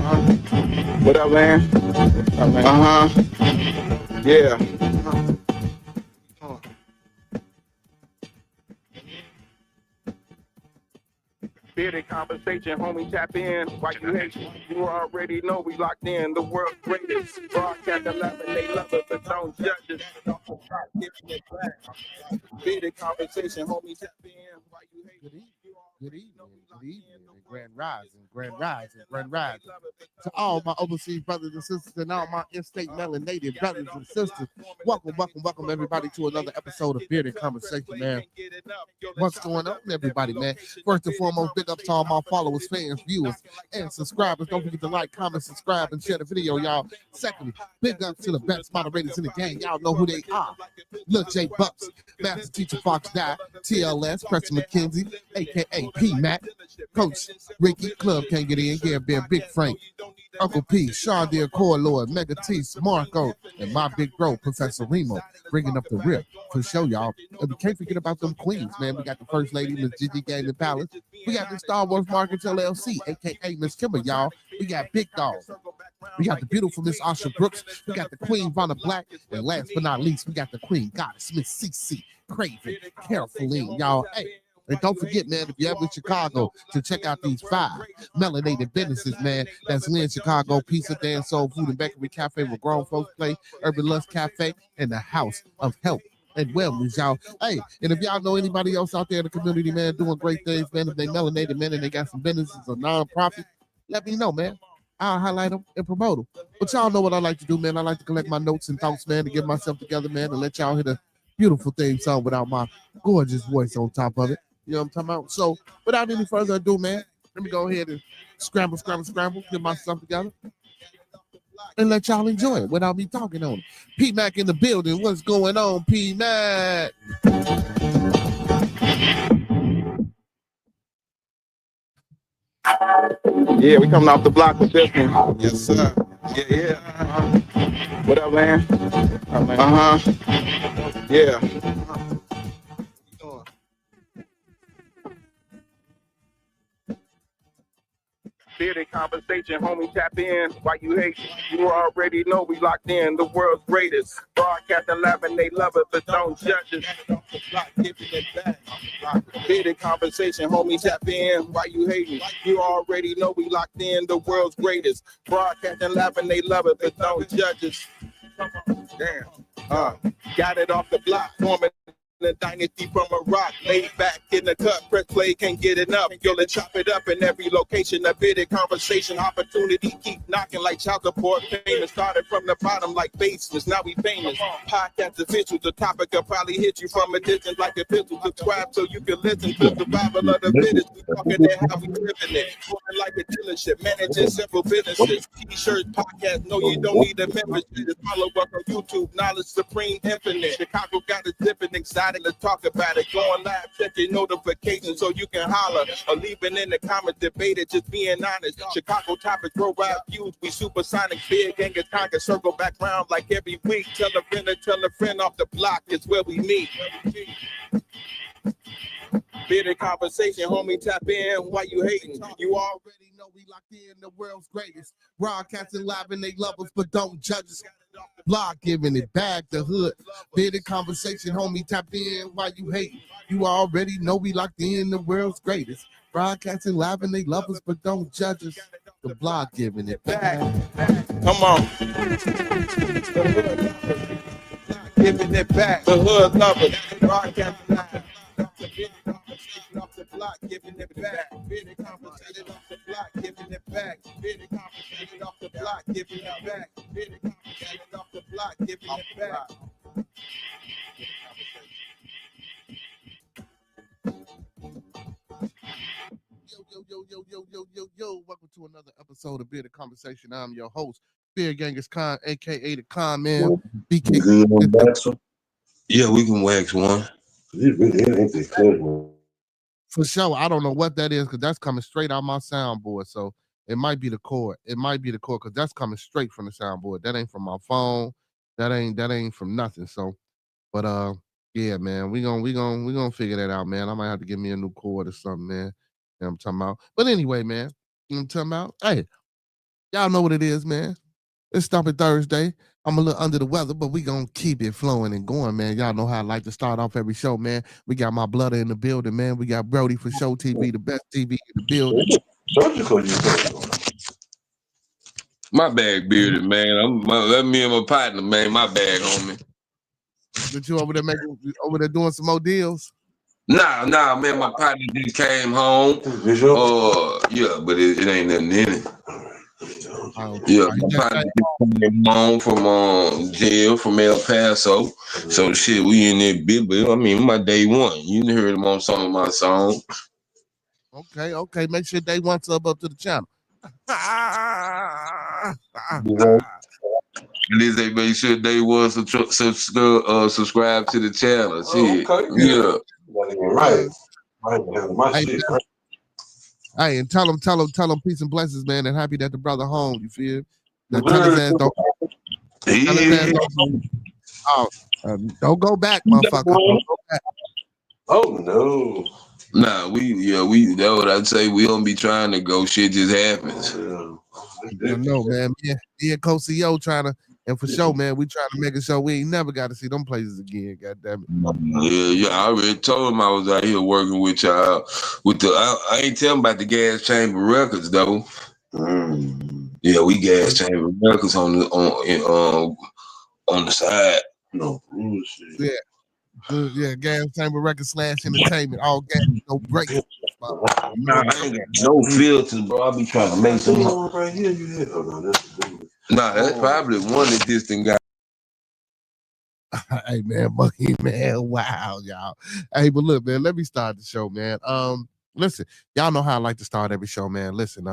What up, man? Yeah. Bearded conversation, homie, tap in. Why you hate? You already know we locked in. The world's greatest. Broadcast 11, they love it, but don't judge us. Bearded conversation, homie, tap in. Why you hate? Good evening, grand rising. To all my overseas brothers and sisters and all my in-state melanated brothers and sisters, welcome everybody to another episode of Bearded Conversation, man. What's going on, everybody, man? First and foremost, big up to all my followers, fans, viewers, and subscribers. Don't forget to like, comment, subscribe, and share the video, y'all. Secondly, big up to the best moderators in the game. Y'all know who they are. Lil J Bucks, Master Teacher Fox Die, TLS, Preston McKenzie, a.k.a. P-Mac, Coach Ricky, Club Can't Get In, Gary Bear, Big Frank, Uncle P, Sean Deere, Core Lord, Mega T, Marco, and my big bro, Professor Remo, bringing up the rip for show, y'all. And we can't forget about them queens, man. We got the First Lady, Miss Gigi Gaming Palace. We got the Star Wars Markets LLC, a.k.a. Miss Kimber, y'all. We got Big Dog. We got the beautiful Miss Asha Brooks. We got the Queen Vanna Black. And last but not least, we got the Queen Goddess, Miss CC Craven, Carefully, y'all. Hey. And don't forget, man, if you're ever in Chicago, to check out these 5 melanated businesses, man. That's Lynn Chicago, Pizza, Dance, Soul Food, and Bakery Cafe where grown folks play, Urban Lust Cafe, and the House of Health and Wellness, y'all. Hey, and if y'all know anybody else out there in the community, man, doing great things, man, if they melanated, man, and they got some businesses or non-profit, let me know, man. I'll highlight them and promote them. But y'all know what I like to do, man. I like to collect my notes and thoughts, man, to get myself together, man, and let y'all hear the beautiful theme song without my gorgeous voice on top of it. You know what I'm talking about? So, without any further ado, man, let me go ahead and scramble, get myself together, and let y'all enjoy it without me talking on it. P-Mac in the building. What's going on, P-Mac? Yeah, we coming off the block with this one. Yes, sir. Yeah. What up, man? Yeah. Bearded conversation, homie, tap in. Why you hate? You already know we locked in. The world's greatest. Broadcast 11, they love it, but don't judge us. Bearded conversation, homie, tap in. Why you hating? You already know we locked in. The world's greatest. Broadcast 11, they love it, but don't judge us. Damn. Got it off the block, forming the dynasty from a rock, laid back in the cut, press play, can't get enough. Yo, let's chop it up in every location. A Bearded conversation, opportunity keep knocking like child support. Famous started from the bottom like baseless. Now we famous. Podcast official, the topic will probably hit you from a distance like a pistol. Subscribe so you can listen to survival of the fittest. We talking that how we living it. Moving like a dealership, managing simple businesses. T-shirts, podcast, no, you don't need a membership. Just follow us on YouTube, knowledge supreme, infinite. Chicago got a different exciting. Let's talk about it. Going live, check your notifications so you can holler or leave it in the comments. Debate it, just being honest. Chicago topics, roll ride views. We supersonic, big gang is conquer. Circle back round like every week. Tell a friend off the block. It's where we meet. Bearded conversation, homie, tap in. Why you hating? You already know we locked in the world's greatest. Broadcasting live and they love us, but don't judge us. Block giving it back the hood. Bearded conversation, homie, tap in. Why you hating? You already know we locked in the world's greatest. Broadcasting live and they love us, but don't judge us. The block giving it back. Come on. Giving it back. The hood lovers. Broadcasting live. Off the block, giving it back. Bearded conversation off the block, giving it back. Bearded conversation off the block, giving it back. Bearded conversation off the block, giving it back. Yo. Welcome to another episode of Bearded Conversation. I'm your host, Beard Genghis Khan, aka the Khan Man. BK. Yeah, we can wax one. For sure. I don't know what that is because that's coming straight out my soundboard. So it might be the cord. Because that's coming straight from the soundboard. That ain't from my phone. That ain't from nothing. So, but yeah, man, we gonna figure that out, man. I might have to give me a new cord or something, man. You know what I'm talking about. But anyway, man, you know what I'm talking about? Hey, Y'all know what it is, man. It's Thumpin Thursday. I'm a little under the weather, but we gonna keep it flowing and going, man. Y'all know how I like to start off every show, man. We got my blooder in the building, man. We got Brody for Show TV, the best TV in the building. My bag bearded, man. Let me and my partner, man. My bag, homie. But you over there doing some more deals? Nah, man. My partner just came home. Yeah, but it ain't nothing in it. Yeah, my partner just came home from jail from El Paso. So shit, we in there big, but I mean, my day one. You heard him on some of my songs. Okay. Make sure they want sub up to the channel. Please, they make sure they was subscribe to the channel. Shit. Yeah. Right. Hey, and tell them peace and blessings, man, and happy that the brother home. You feel? Tell his ass don't. Don't go back, motherfucker. Don't go back. Oh no. Nah, that's what I'd say. We don't be trying to go. Shit just happens. No, man. Me and Co-CO trying to, and for sure, man, we trying to make it so we ain't never got to see them places again. God damn it. Yeah. I already told him I was out here working with y'all. I ain't tell him about the Gas Chamber Records though. Yeah, we Gas Chamber Records on the side. No bullshit. Yeah, Gas Chamber Records / entertainment. All gas, no break. Nah, I ain't got no filters, bro. I be trying to make some. Right here, Nah, that's probably one that this thing got. Hey man, Monkey man, wow, y'all. Hey, but look, man, let me start the show, man. Listen, y'all know how I like to start every show, man. Listen,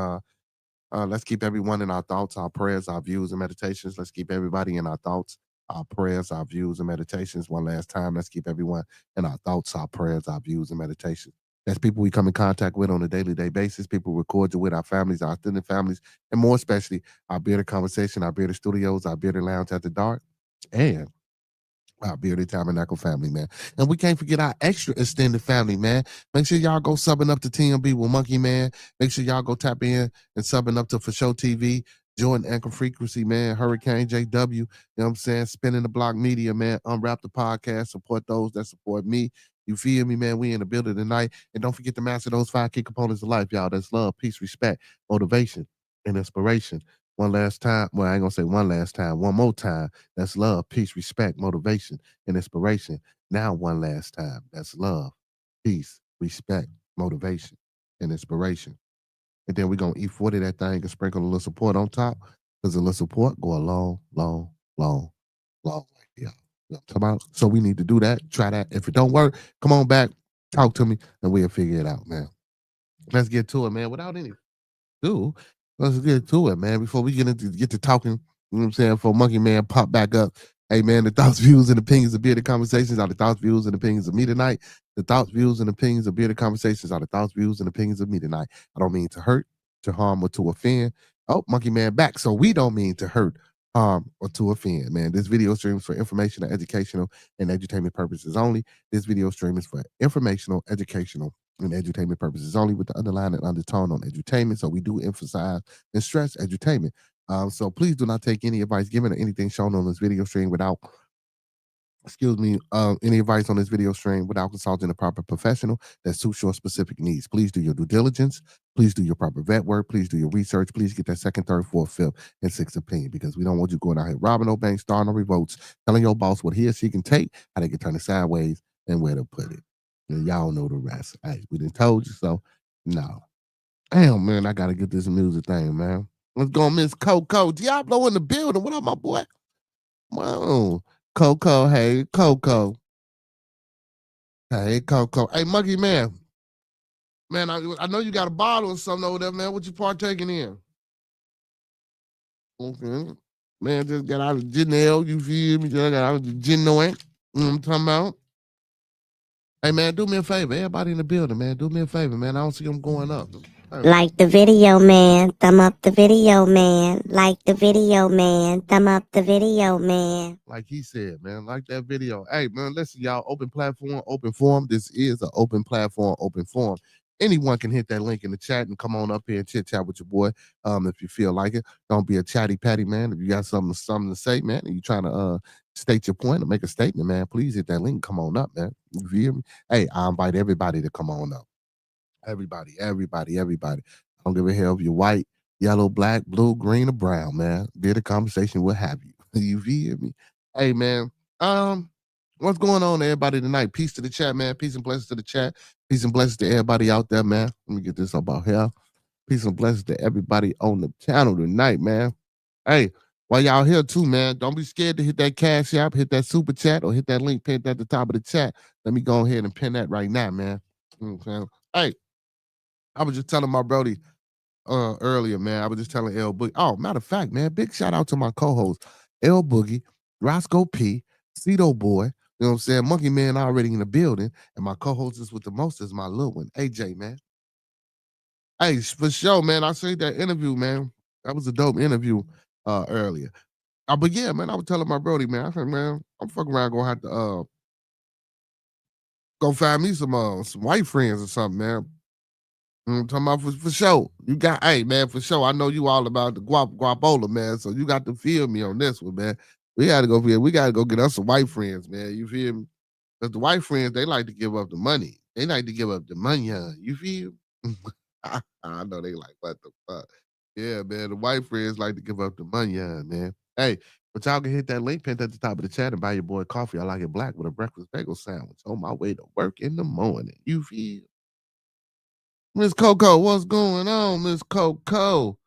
let's keep everyone in our thoughts, our prayers, our views, and meditations. Let's keep everybody in our thoughts, our prayers, our views, and meditations. One last time, let's keep everyone in our thoughts, our prayers, our views, and meditations. That's people we come in contact with on a daily basis, people we record with our families, our extended families, and more especially our Bearded Conversation, our Bearded Studios, our Bearded Lounge at the Dark, and our Bearded Tabernacle family, man. And we can't forget our extra extended family, man. Make sure y'all go subbing up to TMB with Monkey Man. Make sure y'all go tap in and subbing up to For Show TV, Jordan Anchor Frequency, man, Hurricane JW, you know what I'm saying? Spinning the Block Media, man. Unwrap the podcast, support those that support me. You feel me, man? We in the building tonight. And don't forget to master those 5 key components of life, y'all. That's love, peace, respect, motivation, and inspiration. One last time. Well, I ain't gonna say one last time. One more time. That's love, peace, respect, motivation, and inspiration. Now, one last time. That's love, peace, respect, motivation, and inspiration. And then we're gonna E40 that thing and sprinkle a little support on top. Because a little support go a long way. Yeah. You know what I'm talking about? So we need to do that. Try that. If it don't work, come on back, talk to me, and we'll figure it out, man. Let's get to it, man. Without any ado, let's get to it, man. Before we get to talking, you know what I'm saying? For Monkey Man pop back up. Hey man, the thoughts, views, and opinions of Bearded Conversations are the thoughts, views, and opinions of me tonight. The thoughts, views, and opinions of Bearded Conversations are the thoughts, views, and opinions of me tonight. I don't mean to hurt, to harm, or to offend. Oh, Monkey Man back. So we don't mean to hurt, harm, or to offend, man. This video stream is for informational, educational, and edutainment purposes only. This video stream is for informational, educational, and edutainment purposes only, with the underlying and undertone on edutainment. So we do emphasize and stress edutainment. So please do not take any advice given or anything shown on this video stream without, any advice on this video stream without consulting a proper professional that suits your specific needs. Please do your due diligence. Please do your proper vet work. Please do your research. Please get that 2nd, 3rd, 4th, 5th, and 6th opinion, because we don't want you going out here robbing no banks, starting no revolts, telling your boss what he or she can take, how they can turn it sideways, and where to put it. And y'all know the rest. Hey, we done told you so. No. Damn, man, I gotta get this music thing, man. Let's go, Miss Coco. Diablo in the building. What up, my boy? Wow. Coco, hey, Coco. Hey, Coco. Hey, Monkey Man. Man, I know you got a bottle or something over there, man. What you partaking in? Okay. Man, just got out of gin ale, you feel me? Just got out of the gin noise. You know what I'm talking about? Hey, man, do me a favor. Everybody in the building, man, do me a favor, man. I don't see them going up. Like the video, man. Thumb up the video, man. Like the video, man. Thumb up the video, man. Like he said, man, like that video. Hey, man, listen, y'all, open platform, open forum. This is an open platform, open forum. anyone can hit that link in the chat and come on up here and chit chat with your boy. If you feel like it, don't be a chatty patty, man. If you got something to say, man, and you trying to state your point or make a statement, man, please hit that link. Come on up, man. You feel me? Hey, I invite everybody to come on up. Everybody. I don't give a hell if you're white, yellow, black, blue, green, or brown, man. Be the conversation, what have you. You feel me? Hey, man. What's going on, everybody, tonight? Peace to the chat, man. Peace and blessings to the chat. Peace and blessings to everybody out there, man. Let me get this up out here. Peace and blessings to everybody on the channel tonight, man. Hey, while y'all here too, man, don't be scared to hit that Cash App, hit that super chat, or hit that link pinned at the top of the chat. Let me go ahead and pin that right now, man. You know what I'm saying? Hey, I was just telling my brody earlier, man. I was just telling L Boogie. Oh, matter of fact, man, big shout out to my co-host, L Boogie, Roscoe P, Cedo Boy. You know what I'm saying? Monkey Man already in the building. And my co-host with the most is my little one, AJ, man. Hey, for sure, man. I seen that interview, man. That was a dope interview earlier. But yeah, man, I was telling my brody, man. I said, man, I'm fucking around gonna have to go find me some white friends or something, man. I'm talking about for sure. You got, hey man, for sure. I know you all about the guapola, man. So you got to feel me on this one, man. We gotta go get us some white friends, man. You feel me? Because the white friends, they like to give up the money. They like to give up the money, you feel? I know they like, what the fuck? Yeah, man. The white friends like to give up the money, man. Hey, but y'all can hit that link pinned at the top of the chat and buy your boy coffee. I like it black with a breakfast bagel sandwich on my way to work in the morning. You feel? Miss Coco, what's going on, Miss Coco?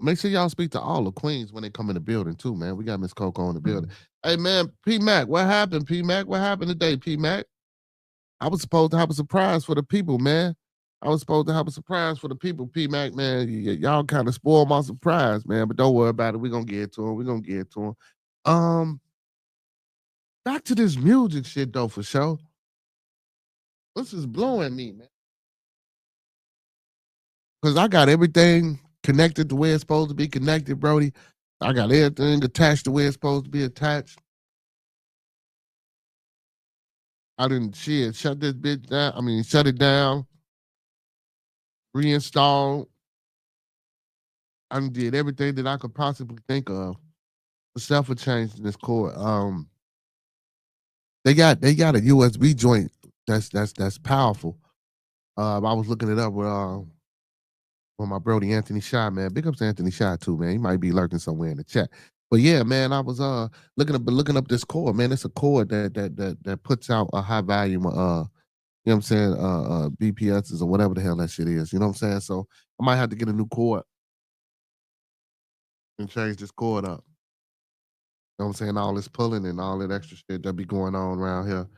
Make sure y'all speak to all the queens when they come in the building, too, man. We got Miss Coco in the building. Hey, man, P-Mac, what happened, P-Mac? What happened today, P-Mac? I was supposed to have a surprise for the people, man. P-Mac, man. Y'all kind of spoiled my surprise, man, but don't worry about it. We're going to get to him. Back to this music shit, though, for sure. This is blowing me, man. Because I got everything connected the way it's supposed to be connected, Brody. I got everything attached the way it's supposed to be attached. I didn't shut this bitch down. I mean, shut it down, reinstall. I did everything that I could possibly think of for a change in this cord. They got a USB joint that's powerful. I was looking it up with my brody Anthony Shaw, man. Big ups to Anthony Shaw too, man. He might be lurking somewhere in the chat. But yeah, man, I was looking up this cord, man. It's a cord that puts out a high volume you know what I'm saying, BPSs or whatever the hell that shit is. You know what I'm saying? So I might have to get a new cord and change this cord up. You know what I'm saying? All this pulling and all that extra shit that be going on around here.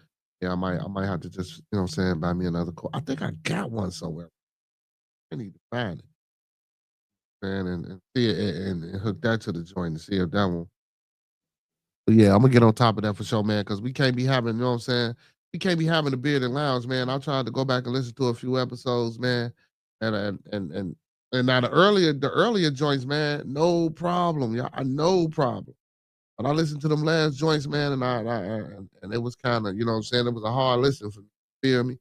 Yeah, I might have to just, you know what I'm saying, buy me another cord. I think I got one somewhere. I need to find it. And see it and hook that to the joint and see if that one. But yeah, I'm gonna get on top of that for sure, man, because we can't be having, you know what I'm saying? We can't be having the beard and lounge, man. I tried to go back and listen to a few episodes, man. And now the earlier joints, man, no problem. Yeah, no problem. But I listened to them last joints, man, and it was kind of, you know what I'm saying? It was a hard listen for me. Feel me?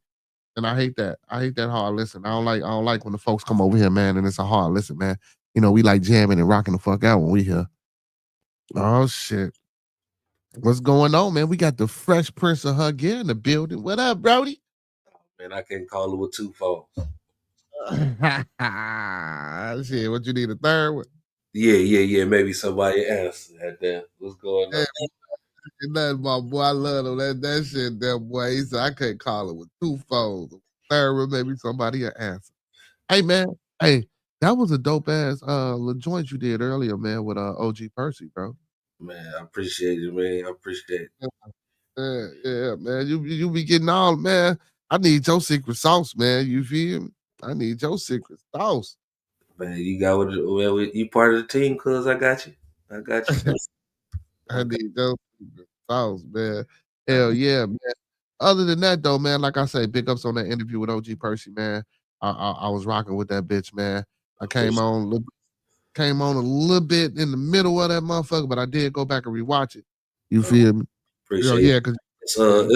And I hate that. I hate that hard listen. I don't like when the folks come over here, man, and it's a hard listen, man. You know, we like jamming and rocking the fuck out when we here. Oh shit. What's going on, man? We got the Fresh Prince of Hug in the building. What up, Brody? Man, I can't call it with 2 phones. Shit, what you need, a third one? Yeah. Maybe somebody answer that. What's going on? Nothing, my boy. I love him. That shit, that boy. He said I can't call it with 2 phones. Third one, maybe somebody will answer. Hey, man. Hey, that was a dope ass little joint you did earlier, man, with OG Percy, bro. Man, I appreciate it, man. I appreciate it. Yeah, man. You be getting all, man. I need your secret sauce, man. You feel me? I need your secret sauce. Man, you got you part of the team, cuz I got you. I got you. I need your secret sauce, man. Hell yeah, man. Other than that, though, man, like I say, big ups on that interview with OG Percy, man. I was rocking with that bitch, man. I came on a little bit in the middle of that motherfucker, but I did go back and rewatch it. You feel me? Appreciate yeah, because it's more of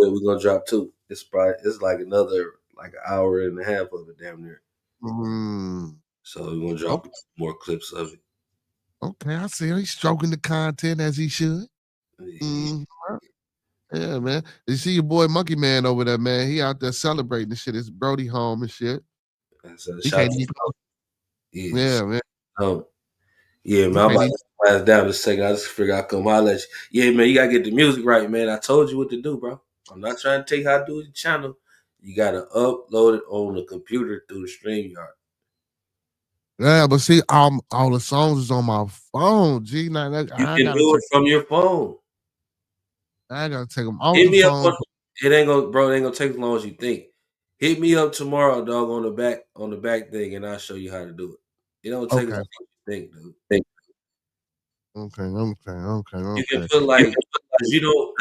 it we're gonna drop too. It's like another like an hour and a half of it, damn near. Mm. So we're gonna drop more clips of it. Okay, I see. He's stroking the content as he should. Yeah, man. You see your boy Monkey Man over there, man. He out there celebrating the shit. It's Brody home and shit. So He can't even. Yeah, man. Yeah, man. I'm about to pass down a second. I just figured I'd come holler at you. Yeah, man. You gotta get the music right, man. I told you what to do, bro. I'm not trying to tell you how to do the channel. You gotta upload it on the computer through the StreamYard. Yeah, but see, all the songs is on my phone. G, now you can do it from your phone. I gotta take them off Hit the me phone. up. It ain't gonna take as long as you think. Hit me up tomorrow, dog, on the back thing, and I'll show you how to do it. It don't take as long as you think, dude. Okay. You can feel like you don't.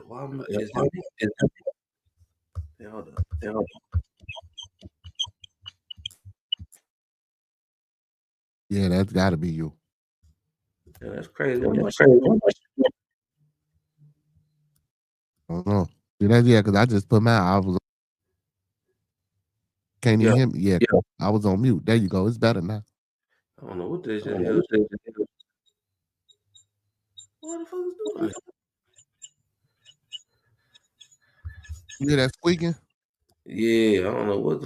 Why am I? Hold up. Yeah, that's gotta be you. Yeah, that's crazy. I don't know. See, because I just put I was can't even hear me. Yeah, I was on mute. There you go. It's better now. I don't know what they just What the fuck is doing this? You hear that squeaking? Yeah, I don't know what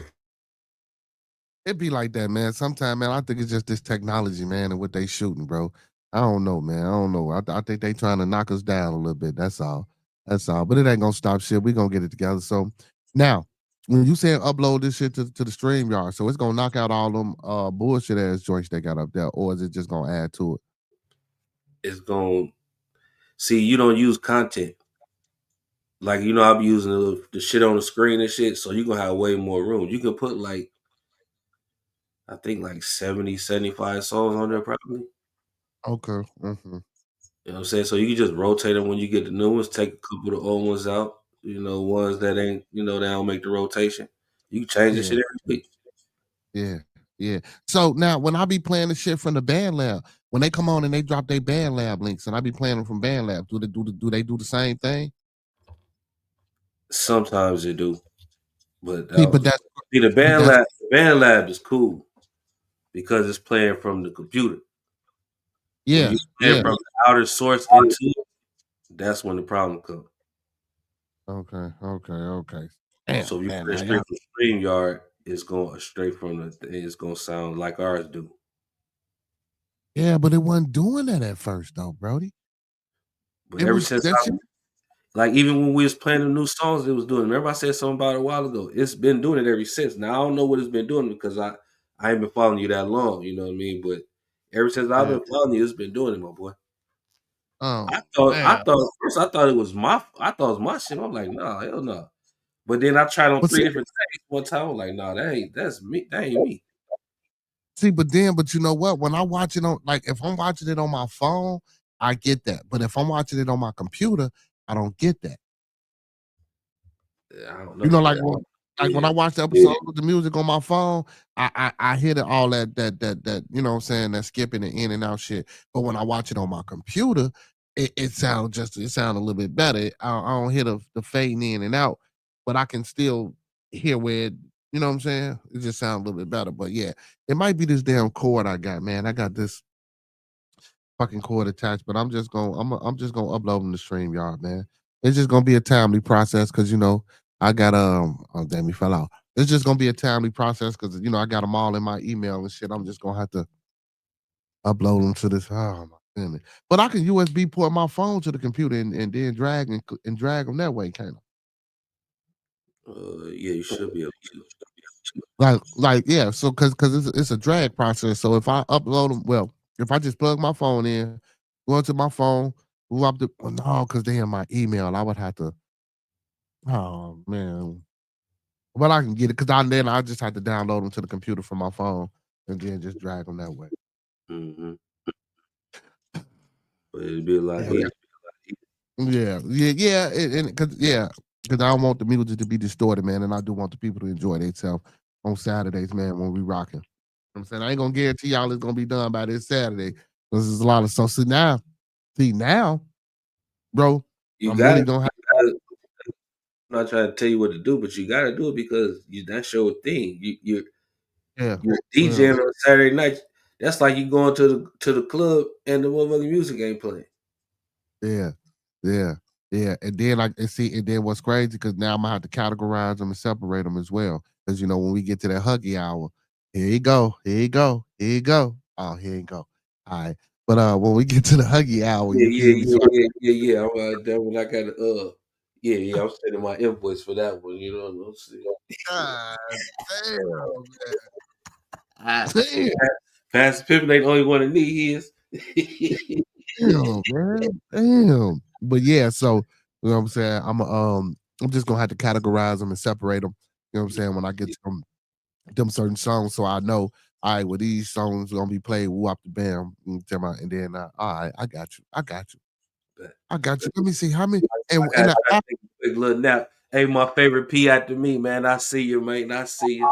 It be like that, man. Sometimes, man, I think it's just this technology, man, and what they shooting, bro. I don't know, man. I don't know. I think they trying to knock us down a little bit. That's all. But it ain't gonna stop shit. We gonna get it together. So now, when you say upload this shit to the StreamYard, so it's gonna knock out all them bullshit ass joints they got up there, or is it just gonna add to it? It's gonna see you don't use content. Like, I'll be using the shit on the screen and shit, so you're gonna have way more room. You can put like I think like 70, 75 songs on there probably. Okay. You know what I'm saying? So you can just rotate them when you get the new ones, take a couple of the old ones out, ones that ain't, they don't make the rotation. You can change the shit every week. Yeah. So now when I be playing the shit from the Band Lab, when they come on and they drop their Band Lab links and I be playing them from Band Lab, do they do the same thing? Sometimes they do. But the Band Lab is cool because it's playing from the computer. Yeah. When you play from the outer source into it, that's when the problem comes. Okay. Damn, so if you put it straight from StreamYard, it's going straight from it's gonna sound like ours do. Yeah, but it wasn't doing that at first though, Brody. But ever since like even when we was playing the new songs, it was doing. Remember I said something about it a while ago. It's been doing it ever since. Now I don't know what it's been doing because I ain't been following you that long, you know what I mean? But ever since I've been following you, it's been doing it, my boy. I thought it was my shit. I'm like, nah, hell no. But then I tried on 3 different things one time. I'm like, nah, that's me. That ain't me. See, but you know what? When I watch it on, like, if I'm watching it on my phone, I get that. But if I'm watching it on my computer, I don't get that. I don't know. When I watch the episode with the music on my phone, I hear all that you know what I'm saying, that skipping and in and out shit. But when I watch it on my computer, it sounds a little bit better. I don't hear the fading in and out, but I can still hear where you know what I'm saying? It just sounds a little bit better. But yeah, it might be this damn cord I got, man. I got this fucking cord attached, but I'm just gonna upload them to StreamYard, man. It's just gonna be a timely process because I got oh damn, he fell out. It's just gonna be a timely process because I got them all in my email and shit. I'm just gonna have to upload them to this. Oh my goodness! But I can USB port my phone to the computer and then drag them that way, kind of. Yeah, you should be able to. Yeah. So because it's a drag process. So if I upload them, if I just plug my phone in, go into my phone, because they in my email, I would have to. Oh man. But I can get it because I just have to download them to the computer from my phone and then just drag them that way. Mm-hmm. But it'd be a lot easier. Yeah, because I don't want the music to be distorted, man, and I do want the people to enjoy themselves on Saturdays, man, when we rocking. I'm saying I ain't gonna guarantee y'all it's gonna be done by this Saturday because there's a lot of stuff. See now, bro, I'm really gonna have I'm not trying to tell you what to do, but you gotta do it because that's your thing. You're DJing on Saturday night. That's like you going to the club and the motherfucking music ain't playing. Yeah. And then and then what's crazy, because now I'm gonna have to categorize them and separate them as well. Because when we get to that huggy hour, here you go. Oh, here you go. All right. But when we get to the huggy hour, you feel me? Yeah. That one I got I'm sending my invoice for that one. You know what I'm saying? God damn, man. Damn. Pastor Pippin ain't the only one that need his. Damn, man. Damn. But yeah, so you know what I'm saying? I'm just gonna have to categorize them and separate them. You know what I'm saying? When I get to them certain songs, so I know, all right, well, these songs gonna be played whoop the bam, and then all right, I got you. Let me see how many and I take a quick little nap. Hey, my favorite P after me, man. I see you, man. I see you.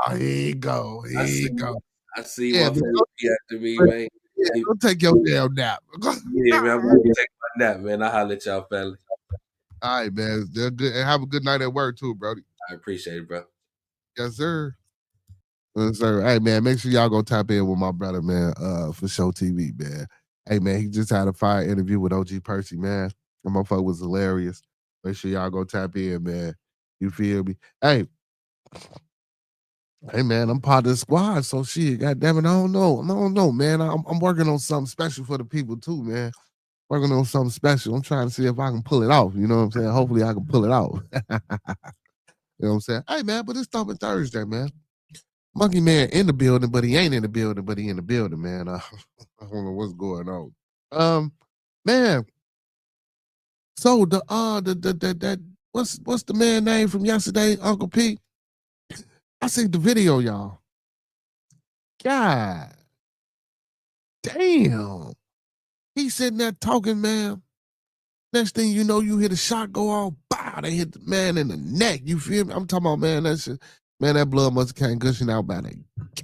Here you go. I see my favorite P after me, man. Yeah, don't take your damn nap. Yeah, man. I'm gonna take my nap, man. I'll holler at y'all, family. All right, man. They're good. And have a good night at work too, Brody. I appreciate it, bro. Yes, sir. Yes, sir. Hey, man, make sure y'all go tap in with my brother, man, for Show TV, man. Hey, man, he just had a fire interview with OG Percy, man. That motherfucker was hilarious. Make sure y'all go tap in, man. You feel me? Hey, man, I'm part of the squad, so shit, goddamn it, I don't know, man. I'm working on something special for the people too, man. Working on something special. I'm trying to see if I can pull it off. You know what I'm saying? Hopefully I can pull it off. You know what I'm saying? Hey, man, but it's Thumpin Thursday, man. Monkey Man in the building, but he ain't in the building, but he in the building, man. I don't know what's going on. Man. So that what's the man name from yesterday, Uncle P? I seen the video, y'all. God damn. He sitting there talking, man. Next thing you know, you hear the shot go off. Bah, they hit the man in the neck. You feel me? I'm talking about, man, that shit. Man, that blood must have came gushing out by a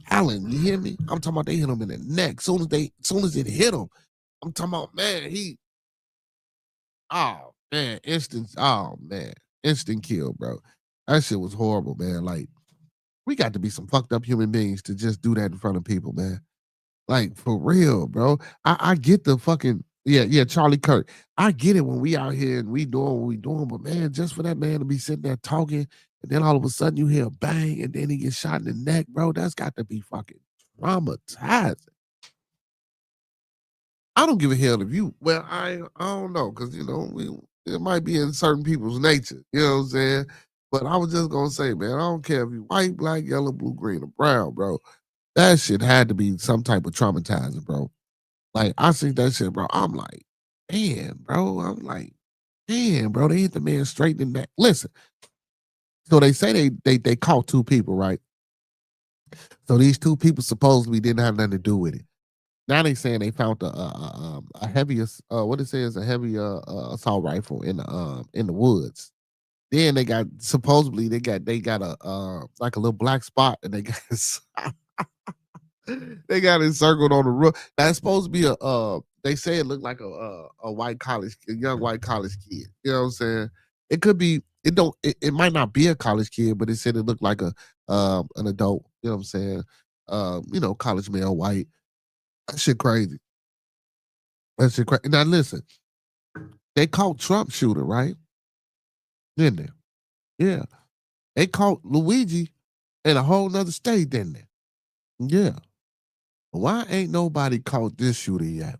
gallon. You hear me? I'm talking about they hit him in the neck. Soon as it hit him, I'm talking about, man, instant kill, bro. That shit was horrible, man. Like, we got to be some fucked up human beings to just do that in front of people, man. Like, for real, bro. I get the fucking, Charlie Kirk. I get it when we out here and we doing what we doing, but man, just for that man to be sitting there talking, and then all of a sudden you hear a bang, and then he gets shot in the neck, bro, that's got to be fucking traumatizing. I don't give a hell if you, well, I don't know, because, it might be in certain people's nature, you know what I'm saying? But I was just going to say, man, I don't care if you white, black, yellow, blue, green, or brown, bro. That shit had to be some type of traumatizing, bro. Like, I see that shit, bro. I'm like, damn, bro. They hit the man straight in the neck. Listen, so they say they caught two people, right? So these two people supposedly didn't have nothing to do with it. Now they saying they found a heavy what it says, a heavy assault rifle in the woods. Then they got a like a little black spot, and they got they got encircled on the roof. That's supposed to be they say it looked like a young white college kid. You know what I'm saying? It could be, it might not be a college kid, but it said it looked like an adult, you know what I'm saying? College male, white. That shit crazy. Now listen, they caught Trump shooter, right? Didn't they? Yeah. They caught Luigi in a whole nother state, didn't they? Yeah. Why ain't nobody caught this shooter yet?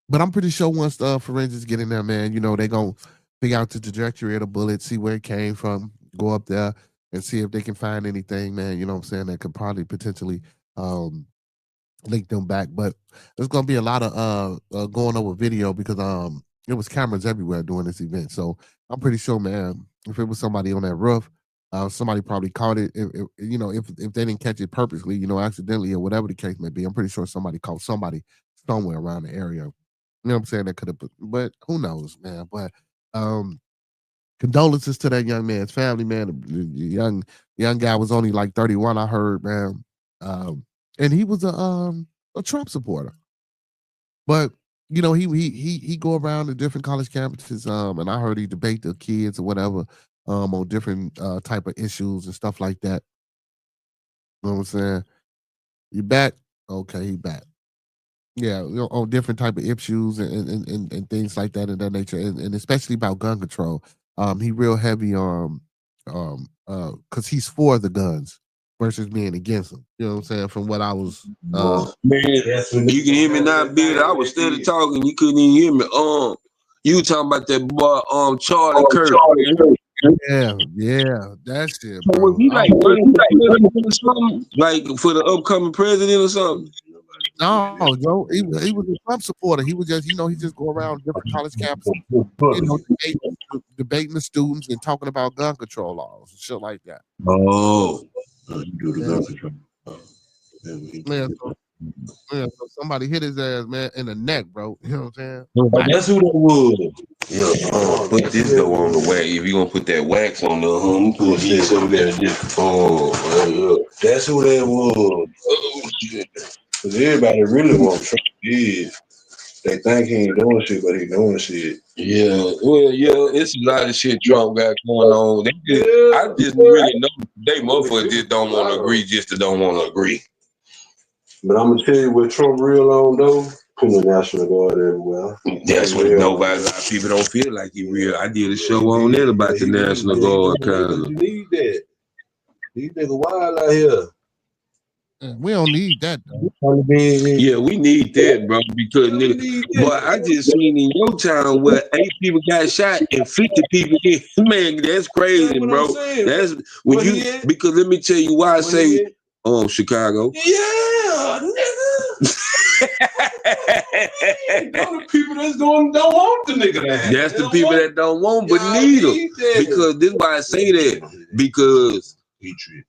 But I'm pretty sure once the forensics get in there, man, they gonna figure out the trajectory of the bullet, see where it came from, go up there and see if they can find anything, man, you know what I'm saying, that could probably potentially link them back. But there's gonna be a lot of going over video because it was cameras everywhere during this event. So I'm pretty sure, man, if it was somebody on that roof, somebody probably caught it. If they didn't catch it purposely, accidentally or whatever the case may be, I'm pretty sure somebody caught somebody somewhere around the area. You know what I'm saying? That could have, but who knows, man? But condolences to that young man's family, man. The young guy was only like 31, I heard, man. And he was a Trump supporter. But you know, he go around to different college campuses, and I heard he debate the kids or whatever, on different type of issues and stuff like that. You know what I'm saying? You back? Okay, he back. Yeah, you know, on different type of issues and things like that in that nature, and especially about gun control. He real heavy because he's for the guns versus being against them. You know what I'm saying? From what I was Man, you can hear me now, Beard. I was steady talking. You couldn't even hear me. You talking about that boy, Charlie Kirk. Yeah, that shit, So bro. was he like running for president or something? Like for the upcoming president or something? No, Joe, he was a Trump supporter. He was just, you know, he just go around different college campuses, you know, debating the students and talking about gun control laws and shit like that. Oh. Yeah, so somebody hit his ass, man, in the neck, bro. You know what I'm saying? That's who that was. Yeah, put this though on the wax. If you gonna put that wax on the put this over there. That's who that was. Oh shit. Cause everybody really wants Trump. They think he ain't doing shit, but he doing shit. Yeah, well, yeah, it's a lot of shit Trump got going on. I just really know they motherfuckers just don't want to agree, just to don't want to agree. But I'm gonna tell you what Trump real on though. Putting the National Guard everywhere. That's what nobody, a lot of people don't feel like he real. I did a show on it about the National Guard kind of. You need that. These niggas wild out here. We don't need that though. Yeah, we need that, bro. Because nigga, boy, I just seen in your town where 8 people got shot and 50 people hit. Man, that's crazy, bro. That's when you because let me tell you why I say Chicago. Yeah, nigga. Those people that's don't want the nigga. That's the people that don't want, but need him. Because this why I say that. Because he tripping.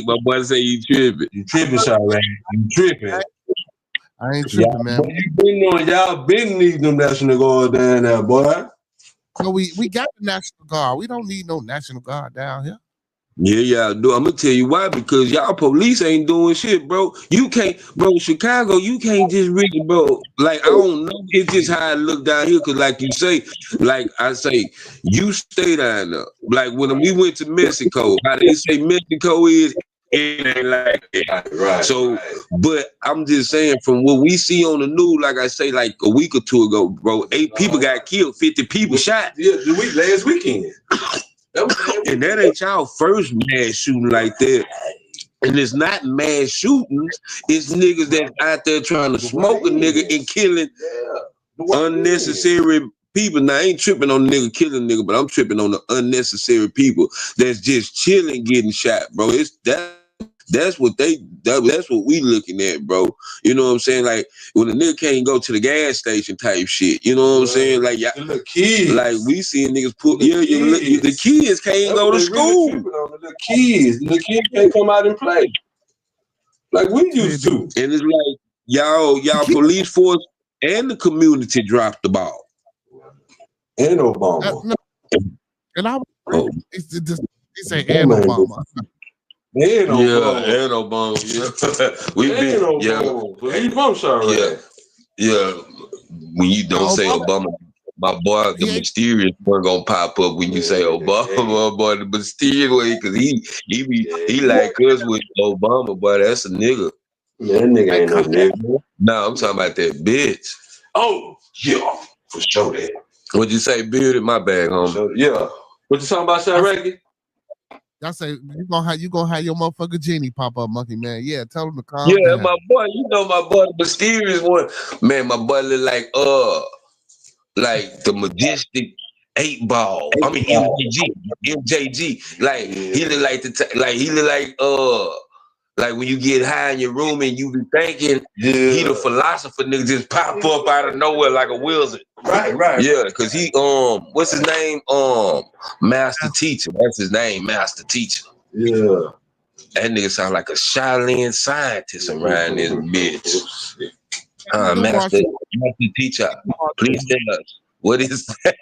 My boy say you tripping. You tripping, Charlie. You tripping. I ain't tripping, man. Y'all been needing them National Guard down there, boy. So we got the National Guard. We don't need no National Guard down here. Yeah, y'all do. I'm gonna tell you why, because y'all police ain't doing shit, bro. You can't, bro, Chicago, you can't just really, bro. Like, I don't know. It's just how I look down here, because like you say, like I say, you stay down there. Like when we went to Mexico, how they say Mexico is, it ain't like that. Right. So, but I'm just saying, from what we see on the news, like I say, like a week or two ago, bro, 8 people got killed, 50 people shot. Yeah, last weekend. And that ain't y'all first mass shooting like that. And it's not mass shootings. It's niggas that's out there trying to smoke a nigga and killing unnecessary people. Now, I ain't tripping on the nigga killing nigga, but I'm tripping on the unnecessary people that's just chilling getting shot, bro. That's what we looking at, bro. You know what I'm saying? Like when a nigga can't go to the gas station type shit. You know what I'm saying? Like the kids, like we seeing niggas put the kids can't go to school. The kids can't come out and play like we used to. And it's like y'all police force and the community dropped the ball. And Obama. And I was he say and Obama. And Obama. Yeah. We been Obama. You from Charlotte? Yeah. When you don't say Obama, my boy, the mysterious one gonna pop up when you say Obama, boy, the mysterious way, because he like us with Obama, boy, that's a nigga. Yeah, that nigga ain't no nigga. Nah, I'm talking about that bitch. Oh, yeah, for sure that. What'd you say, Bearded? My bag, homie. Yeah. What you talking about, Shaq? Y'all say you gonna have your motherfucker Genie pop up, Monkey Man. Yeah, tell him to calm down. Yeah, my boy, you know my boy, the mysterious one. Man, my boy look like the majestic 8 ball. I mean MJG. Like he look like when you get high in your room and you be thinking he the philosopher nigga just pop up out of nowhere like a wizard. Right. Yeah, cause he what's his name? Master Teacher. That's his name, Master Teacher. Yeah. That nigga sound like a Shaolin scientist around this bitch. Master Teacher, please tell us what is that?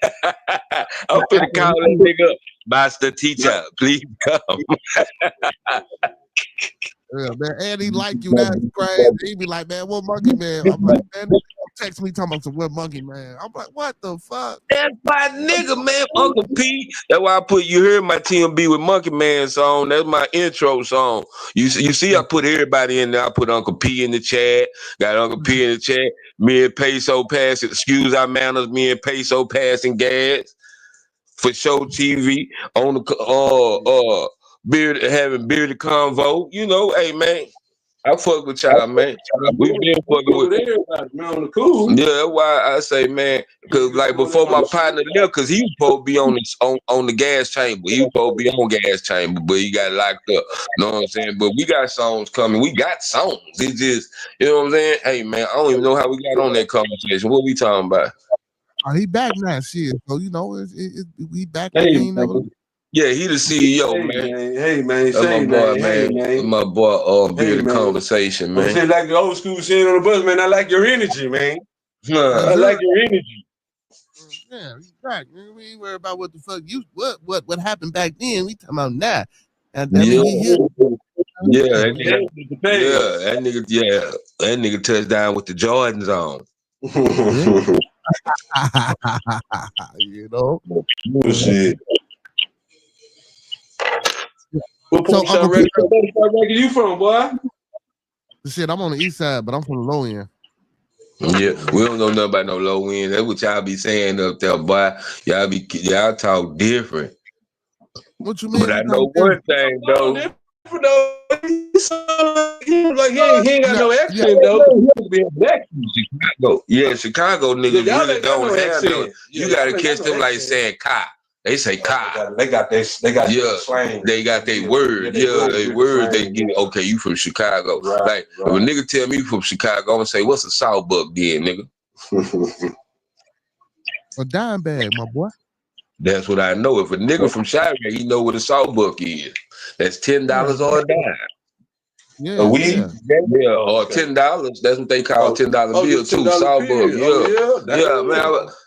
I'm finna call this nigga up. Master Teacher, please come. Yeah, man, and he like you. That's crazy. He be like, man, what Monkey Man? I'm like, man, text me talking about some what Monkey Man. I'm like, what the fuck? That's my nigga, man. Uncle P. That's why I put you heard my TMB with Monkey Man song. That's my intro song. You see, I put everybody in there. I put Uncle P in the chat. Got Uncle P in the chat. Me and Peso passing. Excuse our manners. Me and Peso passing gas for show TV on the having bearded convo. You know, hey man. I fuck with y'all, man. We been fucking with everybody, man, on the cool. Yeah, that's why I say, man, because like before my partner left, because he was supposed to be on the gas chamber. He was supposed to be on gas chamber, but he got locked up. You know what I'm saying? But we got songs coming. We got songs. It's just, you know what I'm saying? Hey, man, I don't even know how we got on that conversation. What we talking about? He back now, shit. So, you know, we back. Hey, yeah, he the CEO, man. Hey, man. That's my boy, man. Hey, my boy, Bearded Conversation, man. Say like the old school shit on the bus, man. I like your energy, man. I like your energy. Yeah, he's back. We ain't worried about what the fuck what happened back then. We talking about now. And that nigga touched down with the Jordans on. You know? Shit. What So, record you from, boy? Shit, I'm on the east side, but I'm from the low end. Yeah, we don't know nothing about no low end. That's what y'all be saying up there, boy. Y'all talk different. What you mean? But I know one thing though. Like he ain't got no accent though. He be black in Chicago. Yeah, Chicago niggas really don't have no. You gotta catch them like saying "ka." They say "ka." They got slang. They got their word. They word. They get okay. You from Chicago? Like if a nigga tell me from Chicago, I'm gonna say, "What's a sawbuck then, nigga?" A dime bag, my boy. That's what I know. If a nigga from Chirac, he know what a sawbuck is. That's $10 or a dime. Yeah, or $10. That's what they call $10 bill too. Sawbuck.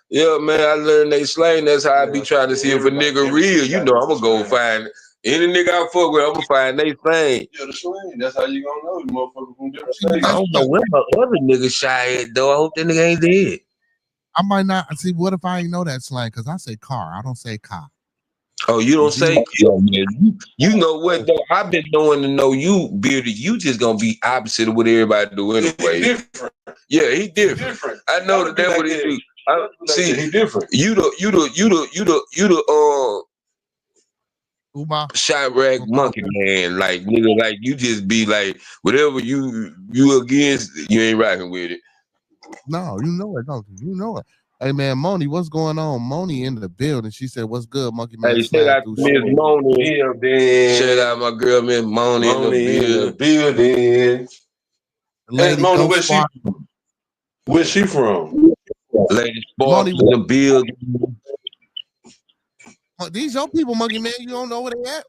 Yeah, man. I learned they slang. That's how I be trying to see if a nigga real. You know, I'm gonna go find any nigga I fuck with. I'm gonna find they slang. Yeah, the slang. That's how you gonna know the motherfucker from different states. I don't know where my other nigga shy at though. I hope that nigga ain't dead. I might not see. What if I ain't know that slang? Because I say car. I don't say car. Oh, you don't say? You know what though? I've been knowing to know you, Bearded. You just gonna be opposite of what everybody do anyway. Different. Yeah, he different. I know that that's what he do. See, he different. You the Chirac monkey man. Like nigga, like you just be like whatever you against, you ain't rocking with it. No, you know it, don't you? You know it. Hey man, Moni, what's going on? Moni in the building. She said, "What's good, Monkey Man?" Hey, shout out to Miss Moni. Shout out my girl Miss Moni in the building. Lady Moni, where she from? Lady Spark in the building. These your people, Monkey Man. You don't know where they at?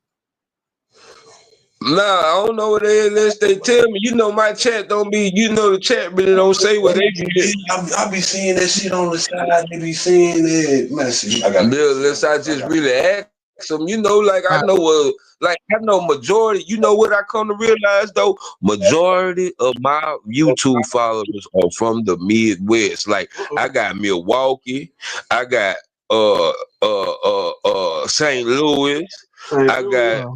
Nah, I don't know what they is unless they tell me. You know, my chat don't be, you know, the chat really don't say what they be. I be seeing that shit on the side. They be seeing that message. Unless I just really ask them, you know, like I know, I know majority, you know what I come to realize though? Majority of my YouTube followers are from the Midwest. Like I got Milwaukee, I got St. Louis, I got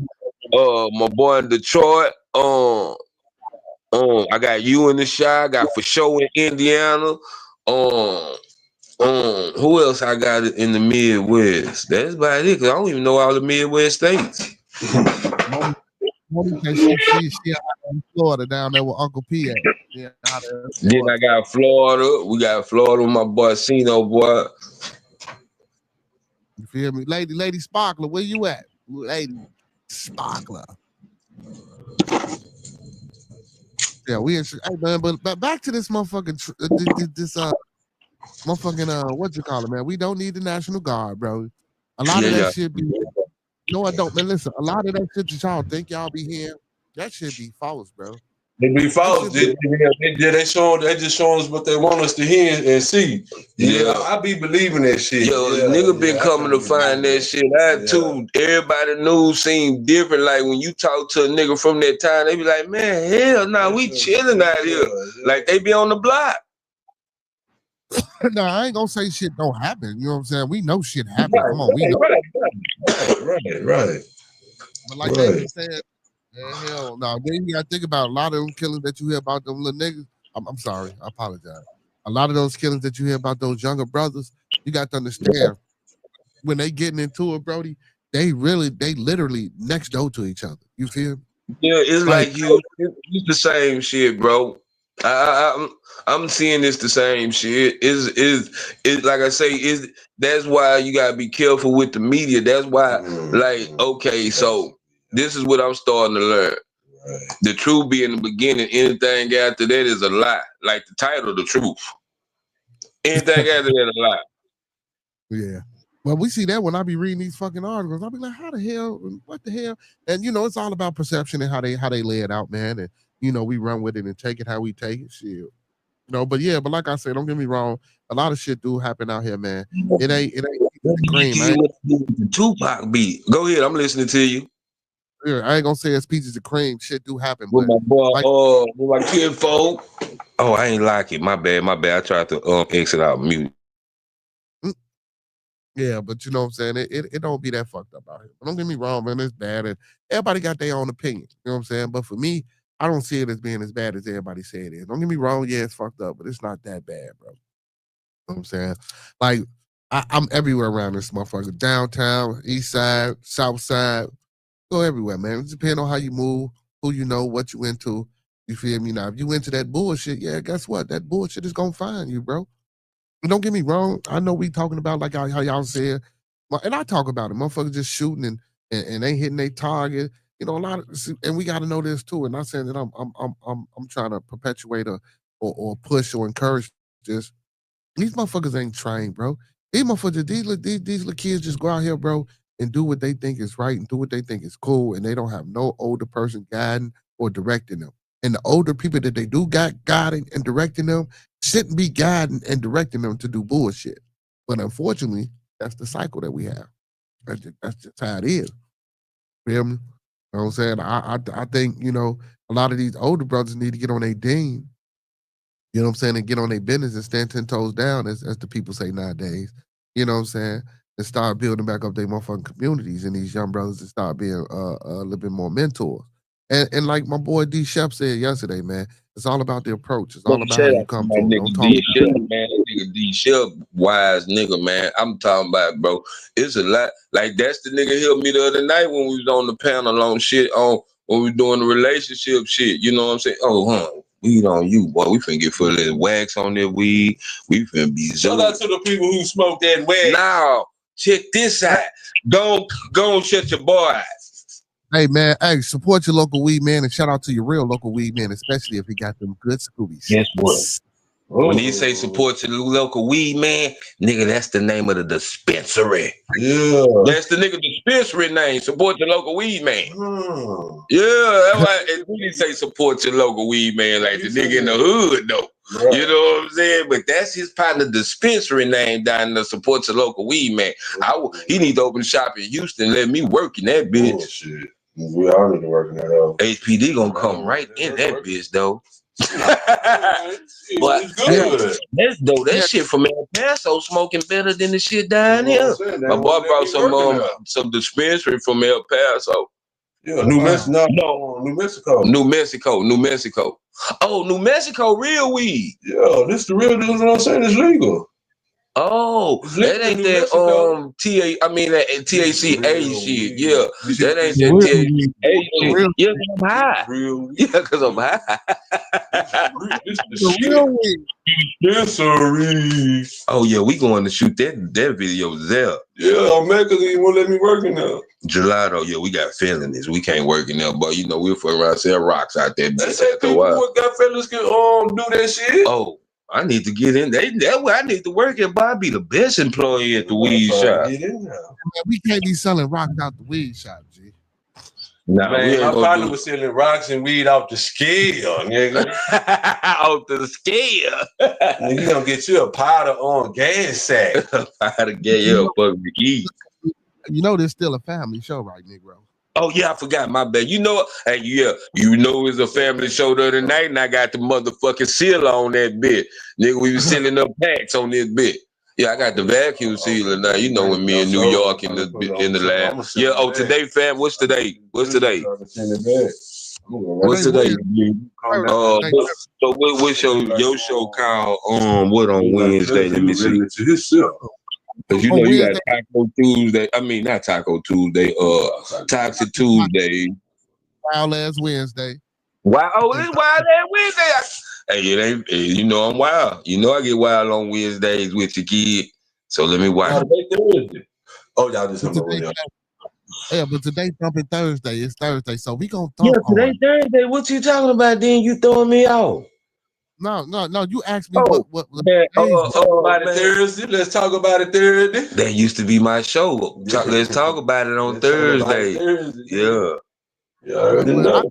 my boy in Detroit. I got you in the shot. I got for sure in Indiana. Who else I got in the Midwest? That's about it. Cause I don't even know all the Midwest states. She in Florida down there with Uncle P at. Yeah, then I got Florida. We got Florida with my boy Sino boy. You feel me? Lady Sparkler, where you at? Lady Sparkler. Yeah, we in, hey man, but back to this motherfucking what you call it, man? We don't need the National Guard, bro. A lot of that shit be no, I don't, man. Listen, a lot of that shit that y'all think y'all be hearing, that shit be false, bro. They be false. They just showing us what they want us to hear and see. Yeah, I be believing that shit. Yo, nigga been coming to find that shit out too. Everybody news seem different. Like when you talk to a nigga from that time, they be like, man, hell nah, we chilling out here. Like they be on the block. No, I ain't gonna say shit don't happen. You know what I'm saying? We know shit happen. Come on, we know. Right. But like they be saying, hell no. Then you gotta think about a lot of them killings that you hear about them little niggas. I'm sorry, I apologize. A lot of those killings that you hear about those younger brothers, you got to understand when they getting into it, Brody, they literally next door to each other. You feel? Yeah, it's like it's the same shit, bro. I'm seeing this the same shit. Is like I say, that's why you gotta be careful with the media. That's why, like, okay, so this is what I'm starting to learn. The truth be in the beginning, anything after that is a lie. Like the title, The Truth. Anything after that is a lie. Yeah. Well, we see that when I be reading these fucking articles. I'll be like, how the hell? What the hell? And you know, it's all about perception and how they lay it out, man. And you know, we run with it and take it how we take it. Shit. You know, but yeah, but like I said, don't get me wrong. A lot of shit do happen out here, man. It ain't cream, man. The Tupac beat. Go ahead, I'm listening to you. Yeah, I ain't gonna say it's peaches of cream. Shit do happen. With But my boy, like, with my kid folk. Oh, I ain't like it. My bad. I tried to exit out mute. Yeah, but you know what I'm saying? It don't be that fucked up out here. But don't get me wrong, man. It's bad. And everybody got their own opinion. You know what I'm saying? But for me, I don't see it as being as bad as everybody say it is. Don't get me wrong. Yeah, it's fucked up, but it's not that bad, bro. You know what I'm saying? Like, I'm everywhere around this motherfucker. Downtown, east side, south side. Go everywhere, man. It depends on how you move, who you know, what you into. You feel me? Now, if you into that bullshit, yeah, guess what? That bullshit is gonna find you, bro. Don't get me wrong. I know we talking about like how y'all said, and I talk about it. Motherfuckers just shooting and they hitting their target. You know, a lot of, and we got to know this too. And not saying that I'm trying to perpetuate or push or encourage this. These motherfuckers ain't trained, bro. These motherfuckers, these little kids just go out here, bro, and do what they think is right and do what they think is cool, and they don't have no older person guiding or directing them. And the older people that they do got guiding and directing them shouldn't be guiding and directing them to do bullshit. But unfortunately, that's the cycle that we have. That's just how it is. Feel me? You know what I'm saying? I think, you know, a lot of these older brothers need to get on their ding, you know what I'm saying, and get on their business and stand 10 toes down, as the people say nowadays. You know what I'm saying? And start building back up their motherfucking communities and these young brothers and start being a little bit more mentors. And like my boy D Shep said yesterday, man, it's all about the approach. It's all about how you come through. Don't talk D Shep, man. Nigga D Shep, wise nigga, man. I'm talking about, bro. It's a lot. Like that's the nigga helped me the other night when we was on the panel on shit on when we doing the relationship shit. You know what I'm saying? Oh, huh. Weed on you, boy. We finna get full of that wax on that weed. We finna be shout out to the people who smoke that wax. Now, check this out. Go shut your boy out. Hey man, hey, support your local weed man and shout out to your real local weed man, especially if he got them good Scoobies. Guess what? When he say support your local weed man, nigga, that's the name of the dispensary. Yeah. That's the nigga dispensary name. Support your local weed man. Yeah, that's why and he say support your local weed man, like the nigga in the hood though. Right. You know what I'm saying? But that's his partner dispensary name down there, support your local weed man. He need to open a shop in Houston, let me work in that bitch. Oh, shit. We all need to work in that though. HPD gonna come right in that bitch though. But that's dope. That shit from El Paso smoking better than the shit down here. My boy brought some dispensary from El Paso. Yeah, New Mexico. Oh, New Mexico, real weed. Yeah, this the real deal. What I'm saying is legal. Oh, that ain't that THCA shit. Yeah, that ain't that THCA shit. Yeah, cause I'm high. Yeah, cause I'm high. The real weed. Oh yeah, we going to shoot that video there. Yeah, man, cause he won't let me work in there. Gelato, yeah, we got felonies. We can't work in there, but you know we're for around sell rocks out there. They say people who got felonies can do that shit. Oh. I need to get in. That's where I need to work at. But I be the best employee at the weed shop. Get in there. We can't be selling rocks out the weed shop, G. Nah, man, my partner was selling rocks and weed off the scale, nigga. Off the scale. Nigga, you gonna get you a powder on gas sack. Powder gas, fucking McGee. You know, there's still a family show, right, Negro? Oh yeah, I forgot. My bad. You know, hey, yeah, you know, it's a family show the other night, and I got the motherfucking sealer on that bit. Nigga, we was sealing up packs on this bit. Yeah, I got the vacuum sealer now. You know, when me in New York in the lab. Yeah. Oh, today, fam. What's today? What's today? What's today? So what's your show called? What on Wednesday? Let me see. Cause you know you got Taco Tuesday. I mean, not Taco Tuesday. Toxic Tuesday. Wild ass Wednesday. Wow! Oh, it's wild ass Wednesday. Hey, it ain't. You know I'm wild. You know I get wild on Wednesdays with your kid. So let me watch. Oh, y'all just yeah, but today Thumpin Thursday. It's Thursday, so we gonna thump. Yeah, today Thursday. What you talking about? Then you throwing me off. No. You asked me what about it Thursday. Let's talk about it Thursday. That used to be my show. Let's talk about it on Thursday. Yeah. Yeah, I already know.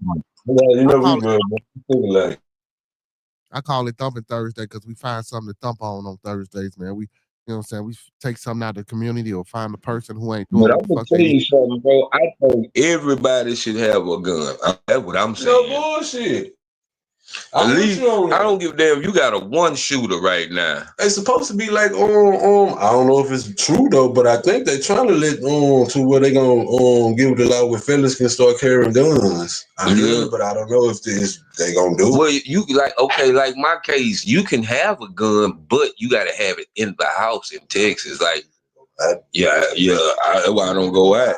I call it Thumpin Thursday because we find something to thump on Thursdays, man. We, you know what I'm saying? We take something out of the community or find a person who ain't doing But I'm gonna tell you something, bro. I think everybody should have a gun. That's what I'm saying. No bullshit. At least I don't give a damn. You got a one shooter right now. It's supposed to be like I don't know if it's true though, but I think they're trying to let to where they gonna give it a lot where fellas can start carrying guns. I heard, but I don't know if they gonna do it. Well, you like my case, you can have a gun, but you gotta have it in the house in Texas. Like, why I don't go out.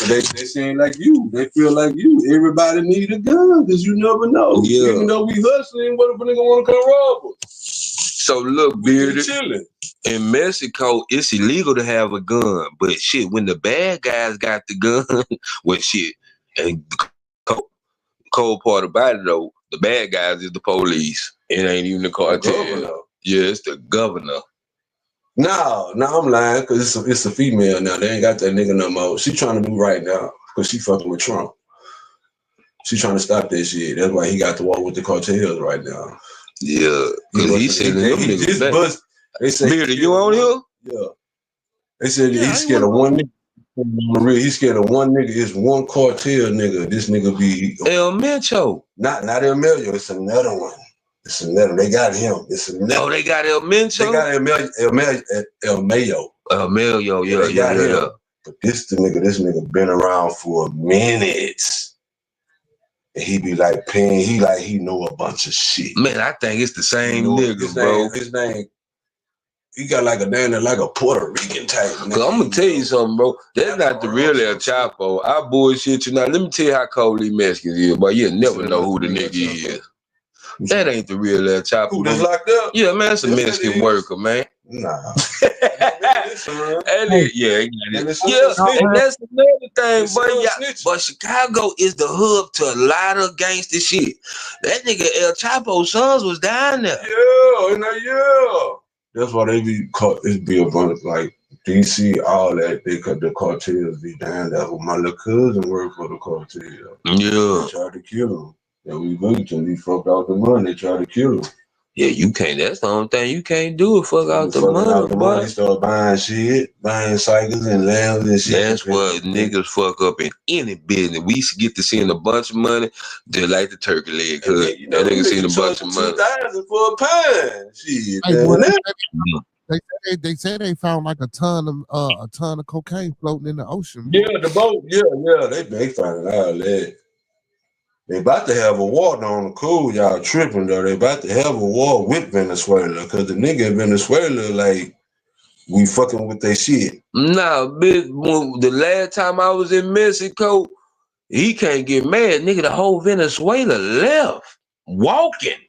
They seem like you. They feel like you. Everybody need a gun because you never know. Yeah. Even though we hustling, what if a nigga want to come rob us? So look, Bearded, in Mexico, it's illegal to have a gun, but shit, when the bad guys got the gun, well, shit, and the cold part about it though, the bad guys is the police. It ain't even the cartel. Yeah, it's the governor. No, I'm lying because it's a female now. They ain't got that nigga no more. She trying to do right now because she fucking with Trump. She trying to stop that shit. That's why he got to walk with the cartels right now. Yeah, because he said he just bust. They say, Bearded, you on here? Yeah. They said he's scared of one nigga. He's scared of one nigga. It's one cartel nigga. This nigga be El Mencho. Not El Mencho. It's another one. It's another. They got him. It's another. Oh, they got El Mencho. They got El Mayo. El Mayo, yeah. But this nigga been around for minutes. And he be like paying. He know a bunch of shit. Man, I think it's the same nigga, bro. His name. He got like a Puerto Rican type. I'm gonna tell you something, bro. That's not the real El Chapo. I bullshit you now. Let me tell you how cold these Mexicans is, but you'll never know who the nigga is. That ain't the real El Chapo. Who just locked up? Yeah, man, it's a Mexican worker, man. Nah. And that's another thing, but Chicago is the hub to a lot of gangster shit. That nigga El Chapo's sons was down there. Yeah. That's why they be caught. It be a bunch like DC, all that. The cartels be down there. My little cousin worked for the cartel. Yeah. They tried to kill him. And we looked and he fucked out the money. They tried to kill him. Yeah, you can't. That's the only thing you can't do. Fuck out the money, boy. They start buying shit, buying cycles and lambs and shit. That's what niggas fuck up in any business. We used to get to seeing a bunch of money, just like the turkey leg. Cause that nigga seen a bunch of money. $2,000 for a pound. Shit. They said they found like a ton of cocaine floating in the ocean. Yeah, the boat. Yeah. They found all that. They about to have a war on the cool. Y'all tripping though. They about to have a war with Venezuela because the nigga in Venezuela, like, we fucking with their shit. Nah, bitch, the last time I was in Mexico, he can't get mad. Nigga, the whole Venezuela left walking.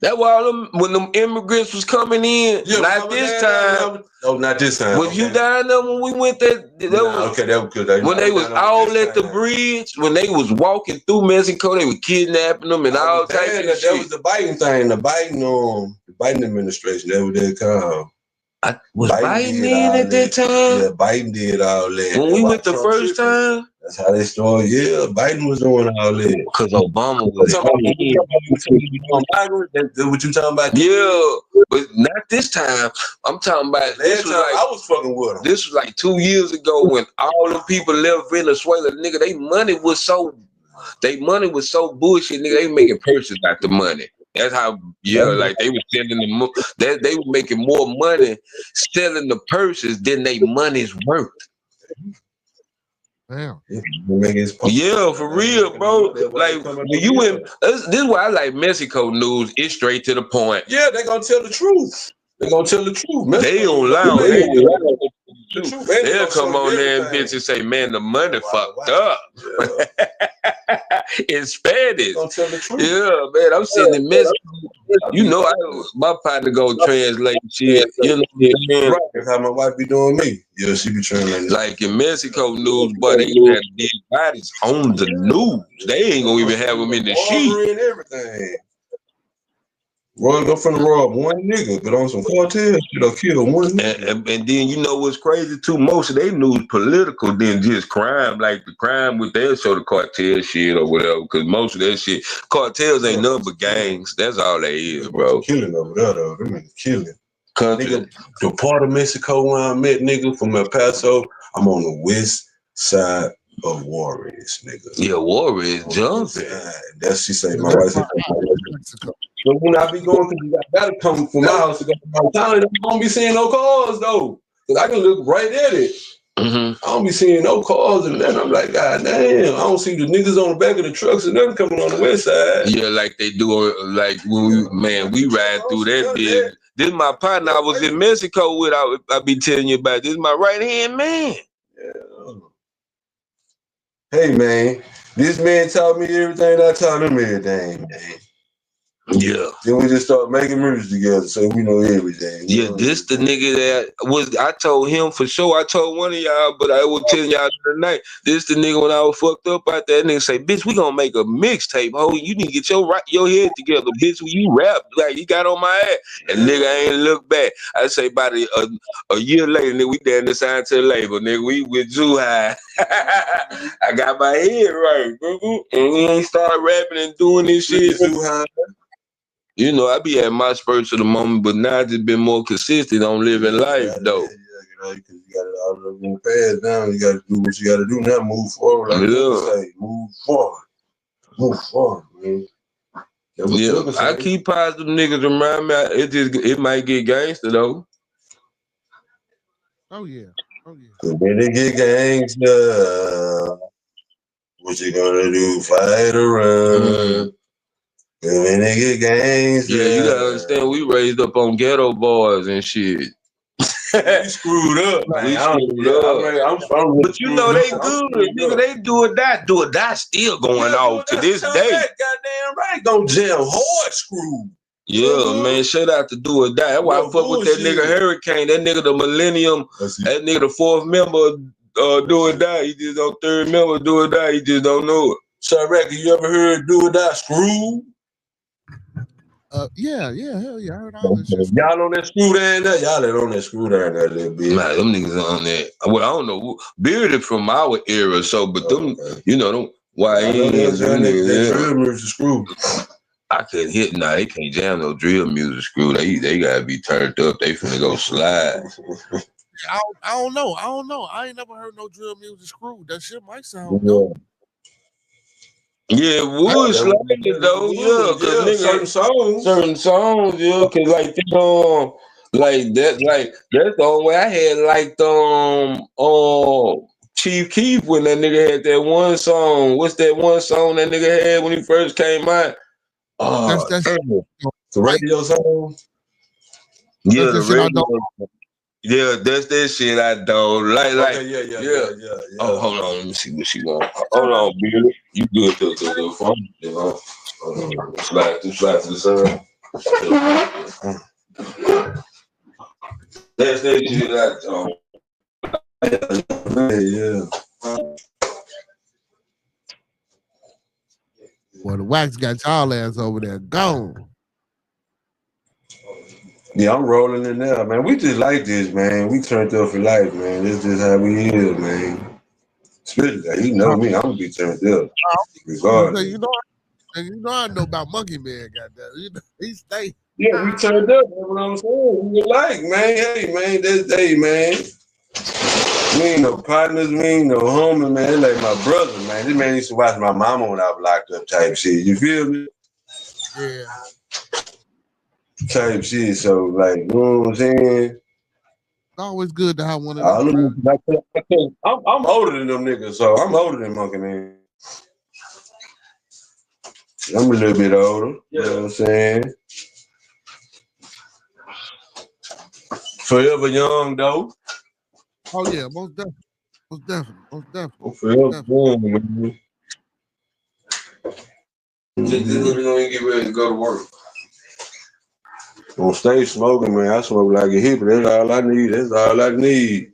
That's why when them immigrants was coming in, not this time. Not this time. Was you down there when we went there? That was good. When they was all at the bridge, when they was walking through Mexico, they were kidnapping them and all types of shit. That was the Biden thing. The Biden administration. That was their call. Was Biden in at that time? Yeah, Biden did all that. When we went the first time? That's how they started. Yeah, Biden was doing all that. Because Obama was. That's what you talking about? Yeah, but not this time. I'm talking about this Last was time like I was fucking with them. this was like 2 years ago when all the people left Venezuela. Nigga, they money was so bullshit. Nigga, they making purses out the money. That's how, like they were selling they were making more money selling the purses than they money's worth. Damn. Yeah, for real, bro. Like when you in, this is why I like Mexico news. It's straight to the point. Yeah, they gonna tell the truth. They gonna tell the truth. Mexico, they don't lie on that. They'll come on there and bitch and say, man, the money fucked up. In Spanish. Gonna tell the truth. Yeah, man, I'm sitting in Mexico. You know, my partner go translate shit. You know, right. That's how my wife be doing me. Yeah, she be translating. Like in Mexico news, but they have dead bodies on the news. They ain't gonna even have them in the sheet. And everything. Roy go from the rob one nigga, but on some cartel shit, or kill one nigga. And then you know what's crazy too? Most of they news political than just crime. Like the crime with their show the cartel shit or whatever. Because most of that shit, cartels ain't nothing but gangs. That's all they is, bro. Killing over there though. Them niggas killing. Country. Nigga, the part of Mexico where I met nigga from El Paso, I'm on the west side of Juarez, nigga. Yeah, Juarez jumping. That's she say. My wife said. But when I be going to, I gotta come from my house to go to my town. I don't be seeing no cars though, cause I can look right at it. I don't be seeing no cars, and then I'm like, God damn, I don't see the niggas on the back of the trucks and nothing coming on the west side. Yeah, like they do, like when we ride through that bitch. This is my partner I was in Mexico with. I be telling you about. This is my right hand man. Yeah. Hey man, this man taught me everything. I taught him everything, man. Yeah. Then we just start making music together, so we know everything. Yeah, this the nigga that was. I told him for sure. I told one of y'all, but I was telling y'all tonight. This the nigga when I was fucked up out there. Nigga say, "Bitch, we gonna make a mixtape. Ho, you need to get your head together, bitch. When you rap like you got on my ass." And nigga ain't look back. I say about a year later, nigga, we down the sign to the label, nigga. We with Zoo High. I got my head right, bro. And we ain't start rapping and doing this shit. Zoo High. You know, I be at my spurts of the moment, but now I just been more consistent on living life, though. Yeah, because you got it all in the past now. You got to do what you got to do now. Move forward. Like say, move forward. Move forward, man. Yeah, I keep positive niggas around me. It might get gangster, though. Oh, yeah. Oh, yeah. So when they get gangster, what you gonna do? Fight around. When they get gangs, yeah, you gotta understand, we raised up on ghetto boys and shit. We screwed up, man. We screwed up. But you know they good, nigga. They do or die still going off to this day. Goddamn right, gon' jam hard screw. Yeah, man. Shout out to Do or Die. That's why I fuck with that nigga Hurricane. That nigga the Millennium. That nigga the fourth member. Do or Die. He just on third member. Do or Die. He just don't know it. So, Racky, you ever heard Do or Die Screw? Yeah, hell yeah, I heard all this shit. Y'all on that screw down there? Y'all ain't on that screw down there a little bit. Nah, them niggas on that. Well, I don't know. Bearded from our era, so, but them, you know, them YNs, them niggas, screw. I couldn't hit, they can't jam no drill music screw. They gotta be turned up. They finna go slide. I don't know. I ain't never heard no drill music screw. That shit might sound dope. Yeah, it would slide it though, cause nigga, certain songs, cause like that's the only way I had liked Chief Keef when that nigga had that one song. What's that one song that nigga had when he first came out? That's the radio song. Yeah, the radio. Yeah, that's that shit I don't like. Yeah. Oh, hold on, let me see what she want. Hold on, Billy. You good to the phone? Slide to the side. That's that shit I don't. Yeah. Well, the wax got y'all ass over there gone. Yeah, I'm rolling in there, man. We just like this, man. We turned up for life, man. This is how we is, man. Especially, you know me, I'm gonna be turned up. Regardless. You know I know about Monkey Man, goddamn. You know, he stay. Yeah, we turned up. That's what I'm saying. We like, man. Hey, man, that's man. We ain't no partners, we ain't no homies, man. They like my brother, man. This man used to watch my mama when I was locked up type shit. You feel me? Yeah. Type shit. So, like, you know what I'm saying? It's always good to have one of them. I'm older than them niggas, so I'm older than Monkey Man. I'm a little bit older. You know what I'm saying? Forever young, though. Oh, yeah, most definitely. Most definitely. I'm forever young, man. Just gonna get ready to go to work. Don't stay smoking, man. I smoke like a hippie. That's all I need.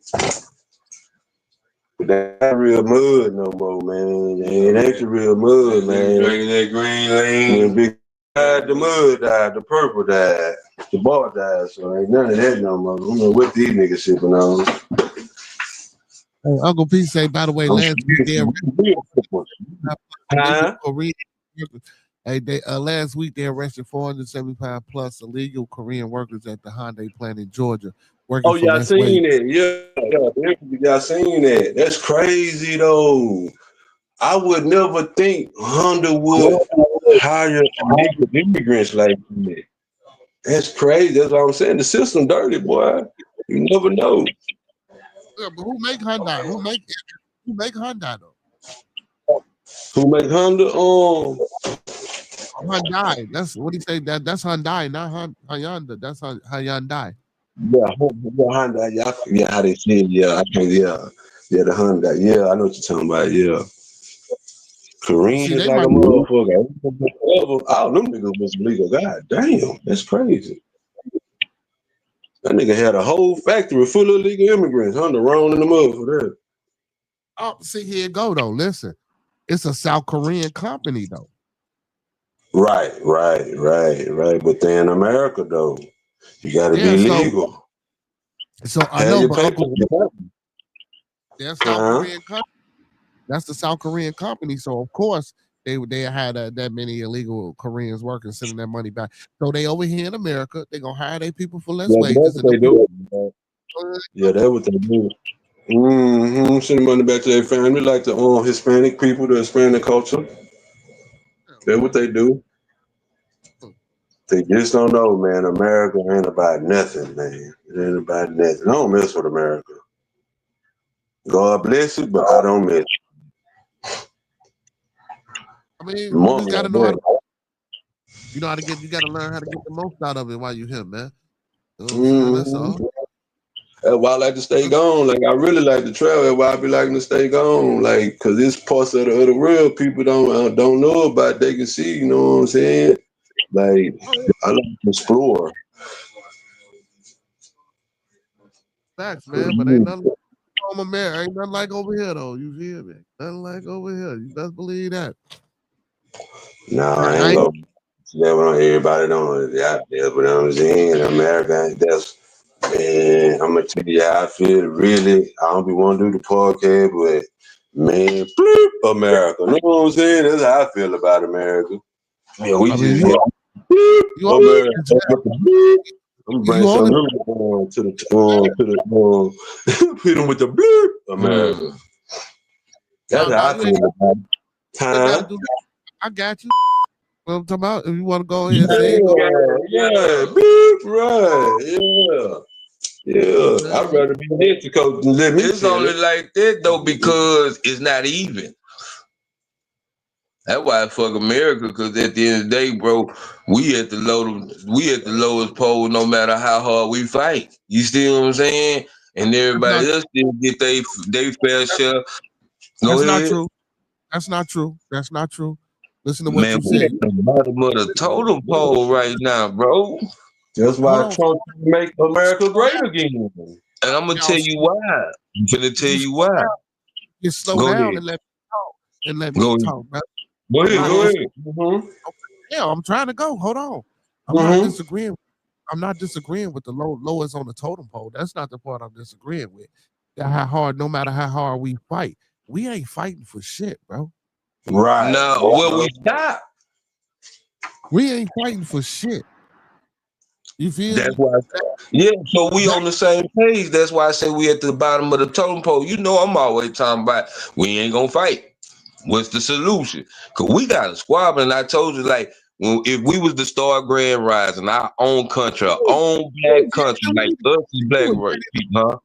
But that ain't real mud no more, man. It ain't the real mud, man. Drinking that green lane. Big died, the mud died, the purple died, the bar died. So ain't none of that no more. I don't know what these niggas sipping on. Hey, Uncle P say, by the way, last week they last week they arrested 475 plus illegal Korean workers at the Hyundai plant in Georgia. Oh, y'all seen it? Yeah, y'all seen that? That's crazy though. I would never think Honda would hire immigrants like that. That's crazy. That's what I'm saying. The system dirty, boy. You never know. Yeah, but who make Hyundai? Who make Hyundai though? Who make Honda? Hyundai. That's what he say. That's Hyundai, not Hyundai. That's Hyundai. Yeah, Hyundai. Yeah, I forget how they say it. Yeah, I think. Yeah, the Hyundai. Yeah, I know what you're talking about. Yeah, Korean is like a motherfucker. All them niggas was illegal. God damn, that's crazy. That nigga had a whole factory full of illegal immigrants. Honda wrong in the mud for that. Oh, see, here it go though. Listen, it's a South Korean company though. Right. But they in America though. You gotta be legal. So I know, but that's South Korean company. That's the South Korean company. So of course they had that many illegal Koreans working, sending their money back. So they over here in America, they gonna hire their people for less wages. That's what they do. Yeah, that's what they do. Send money back to their family, like the Hispanic people, the Hispanic culture. That's what they do. They just don't know, man. America ain't about nothing, man. It ain't about nothing. I don't mess with America. God bless it, but I don't mess. I mean, you just gotta know how to. You know how to get. You gotta learn how to get the most out of it while you're here, man. That's all. That's why I like to stay gone. Like I really like to travel. That's why I be liking to stay gone. Like, cause it's parts of the world people don't know about. They can see. You know what I'm saying? Like I like to explore. Facts, man. But ain't nothing. Ain't nothing like over here though. You feel me? Nothing like over here. You best believe that. Nah, I ain't gonna. That's what everybody don't. Yeah, that's what I'm saying. In America, that's. Man, I'm gonna tell you how I feel. Really, I don't be want to do the podcast, but man, bloop, America. You know what I'm saying? That's how I feel about America. Yeah, we just America. I'm bringing some to the hit them with the bloop, America. That's how I feel about it. I got you. What I'm talking about? If you want to go ahead and say it, beep, right, yeah. I'd rather be in Mexico than let me. It's only like that though because it's not even. That's why I fuck America, because at the end of the day, bro, we at the lowest pole no matter how hard we fight. You see what I'm saying? And everybody else still get they fair share. That's not true. That's not true. That's not true. Listen to what you said. Man, we at the bottom of the totem pole right now, bro. That's why Trump make America great again. And I'm gonna tell you why. I'm gonna tell you why. Just slow down and let me talk. And let me talk, bro. Go ahead. Yeah, I'm trying to go. Hold on. I'm not disagreeing. I'm not disagreeing with the lowest on the totem pole. That's not the part I'm disagreeing with. That how hard, no matter how hard we fight, we ain't fighting for shit, bro. Right. No, well, we stop. We ain't fighting for shit. You feel That's me? why. Yeah, so we on the same page. That's why I say we at the bottom of the totem pole. You know, I'm always talking about we ain't gonna fight. What's the solution? Cause we got a squabble, and I told you, like, if we was to start Grand Rising, our own country, our own black country, like us as black people, huh?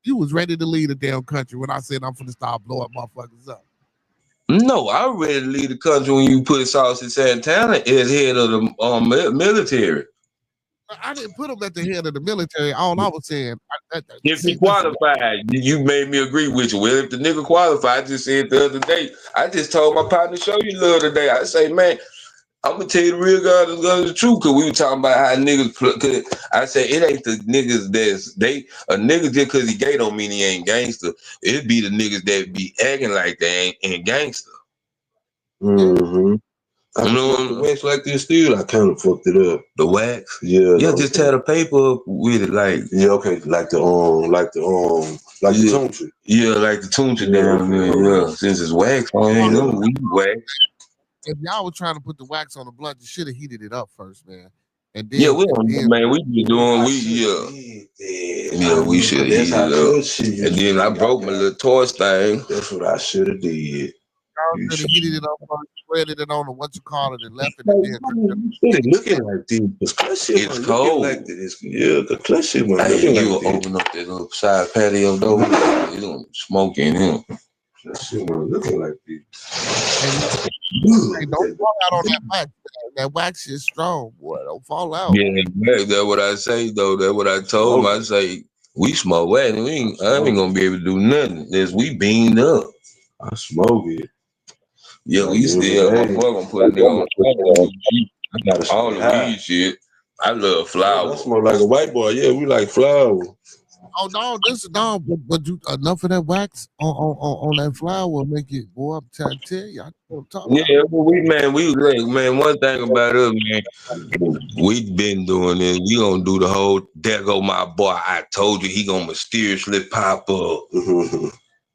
You was ready to lead the damn country when I said I'm finna start blowing motherfuckers up. No, I was ready to lead the country when you put Saucy Santana as head of the military. I didn't put him at the head of the military. All I was saying, if he qualified, you made me agree with you. Well, if the nigga qualified, I just said the other day, I just told my partner, show you love today. I say, man, I'm gonna tell you the real God is the truth, cause we were talking about how niggas. Cause I said it ain't the niggas a nigga just cause he gay don't mean he ain't gangster. It be the niggas that be acting like they ain't gangster. Mm-hmm. I smoked the wax like this still. I kind of fucked it up. The wax, yeah, just tear the paper up with it, like okay, like the Tonyte. Yeah, like the Tonyte down there. Yeah, since it's wax, ain't no weed wax. If y'all were trying to put the wax on the blunt, you should have heated it up first, man. And then, we be doing we should have heated it up. And then I broke my little torch thing. That's what I should have did. Y'all should have heated it up first, spreaded it on the and left it. And then it's looking like this. It's cold. Like this. Yeah, the clutch shit went looking like this. Open up that little side patio door. You don't smoke in him. That shit went looking like this. Hey, don't fall out on that wax. That wax is strong, boy. Don't fall out. Yeah, that's what I say though. That's what I told him. I say we smoke wax. I ain't gonna be able to do nothing unless we beamed up. I smoke it. Yeah, we still. My boy gonna put a nigga on all the weed shit. I love flower. I smoke like a white boy. Yeah, we like flower. Oh no, but you enough of that wax on that flower will make it, boy. I'm trying to tell you. One thing about us, man, we've been doing this. We gonna do the whole. There go my boy. I told you he gonna mysteriously pop up.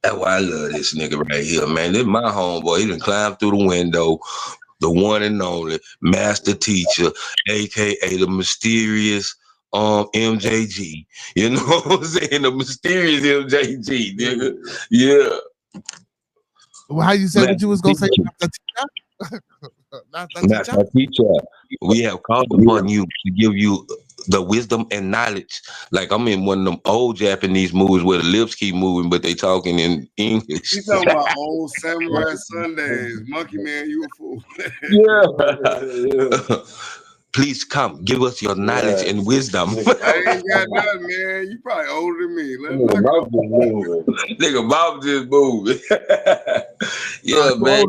That's why I love this nigga right here, man. This is my homeboy. He done climbed through the window. The one and only master teacher, aka the mysterious MJG. You know what I'm saying? The mysterious MJG, nigga. Yeah. Well, how you say what you was gonna say? Master teacher. We have called upon you to give you the wisdom and knowledge. Like I'm in one of them old Japanese movies where the lips keep moving, but they talking in English. You talking about old Samurai Sundays. Monkey man, you a fool. Yeah. Please come, give us your knowledge and wisdom. I ain't got nothing, man. You probably older than me. Nigga, Bob just moving. Yeah, man.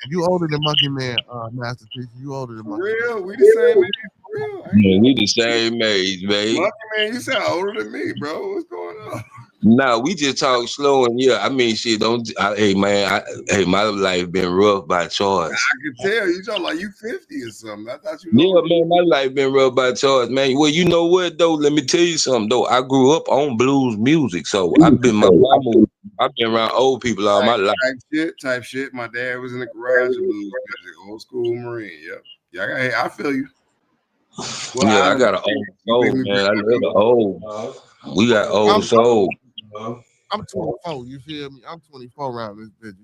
You older than Monkey Man, Master Teacher. You older than Monkey Man. We the same age. For real. Yeah, we the same age, man. Monkey Man, you sound older than me, bro. What's going on? Nah, we just talk slow and I mean, shit. My life been rough by choice. I can tell you talking like you 50 or something. I thought you. Yeah, man, my life been rough by choice, man. Well, you know what though? Let me tell you something though. I grew up on blues music, so I've been around old people all my life. Type shit. My dad was in the garage of blues music, old school Marine. Yep. Yeah, I feel you. Well, I got an old soul, man. I love the old. We got old soul. I'm 24. You feel me? I'm 24 around this bitch.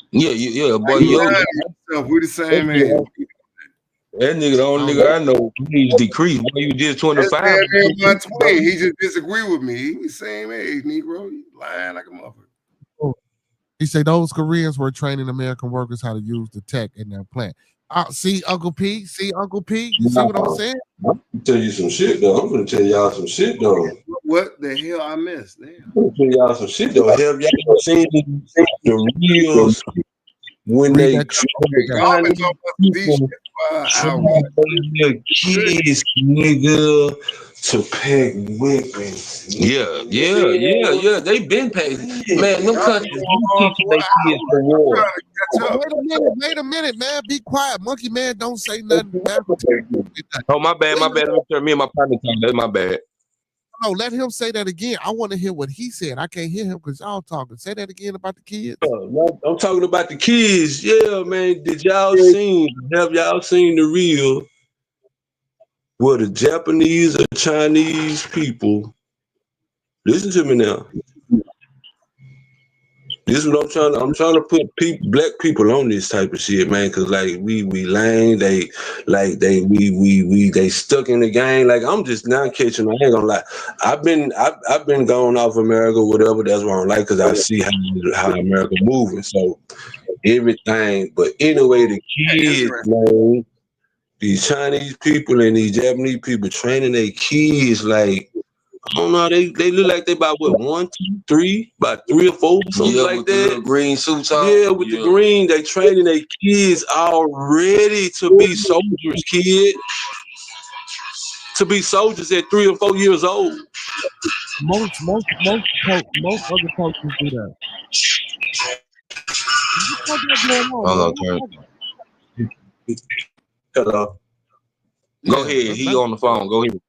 Yeah, boy. We the same age. That nigga, the only nigga I know, he's decreased. Why you just 25? That 20. He just disagree with me. He the same age, Negro. He lying like a motherfucker. He said those Koreans were training American workers how to use the tech in their plant. See, Uncle P. You see what I'm saying? I'm gonna tell you some shit, though. I'm gonna tell y'all some shit, though. What the hell I missed? Damn. I'm gonna tell y'all some shit, though. Have y'all seen the reels when they kids, nigga, to pack weapons? Yeah. They been paid. Man, them countries teaching their kids for war. Wait a minute, man. Be quiet. Monkey Man, don't say nothing. Oh, my bad. Let me turn me and my partner talk. That's my bad. No, let him say that again. I want to hear what he said. I can't hear him because y'all talking. Say that again about the kids. I'm talking about the kids. Yeah, man. Have y'all seen the reel where the Japanese or Chinese people? Listen to me now. This is what I'm trying to put black people on this type of shit, man. Cause like we lame, they stuck in the game. Like I'm just now catching. I ain't gonna lie. I've been going off America, whatever. That's what I don't like, cause I see how America moving. So everything. But anyway, the kids, man, these Chinese people and these Japanese people training their kids like. I don't know. They look like they about what 1, 2, 3, about 3 or 4, something like that. The green suits on. Yeah, with the green, they training their kids already to be soldiers, kid. To be soldiers at 3 or 4 years old. Most other coaches do that. Hello. Go ahead. He on the phone. Go ahead.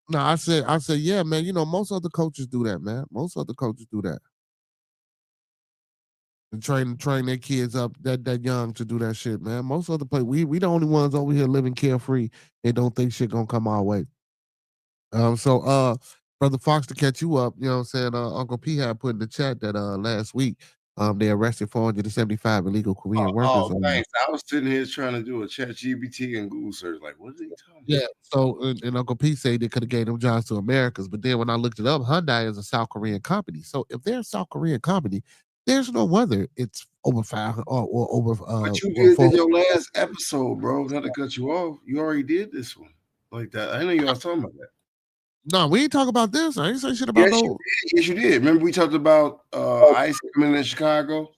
No, I said, yeah, man. You know, most other coaches do that, man. Most other coaches do that. And train their kids up that young to do that shit, man. Most other players, we the only ones over here living carefree and don't think shit gonna come our way. So Brother Fox, to catch you up, you know what I'm saying? Uncle P had put in the chat that last week they arrested 475 illegal Korean workers. Thanks. I was sitting here trying to do a ChatGPT and Google search. Like, what are they talking about? Yeah, so and Uncle P said they could have gave them jobs to Americans, but then when I looked it up, Hyundai is a South Korean company. So if they're a South Korean company, there's no whether it's over 5 or over. But you did in your last episode, bro. Not to cut you off, you already did this one like that. I know you was talking about that. No, we ain't talk about this. I ain't say shit about those. Yes, you did. Remember we talked about ICE coming in Chicago?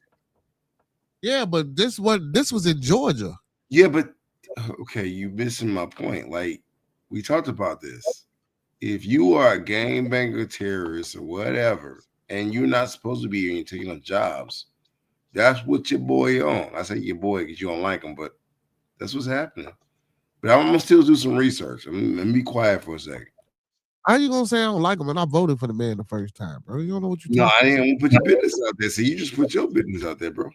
Yeah, but this was in Georgia. Yeah, but okay, you missing my point. Like we talked about this. If you are a gangbanger, terrorist, or whatever, and you're not supposed to be here and you're taking up jobs, that's what your boy on. I say your boy because you don't like him, but that's what's happening. But I'm gonna still do some research. Let me be quiet for a second. How you gonna say I don't like him and I voted for the man the first time, bro? You don't know what you're talking about. No, I didn't put your business out there. So you just put your business out there, bro.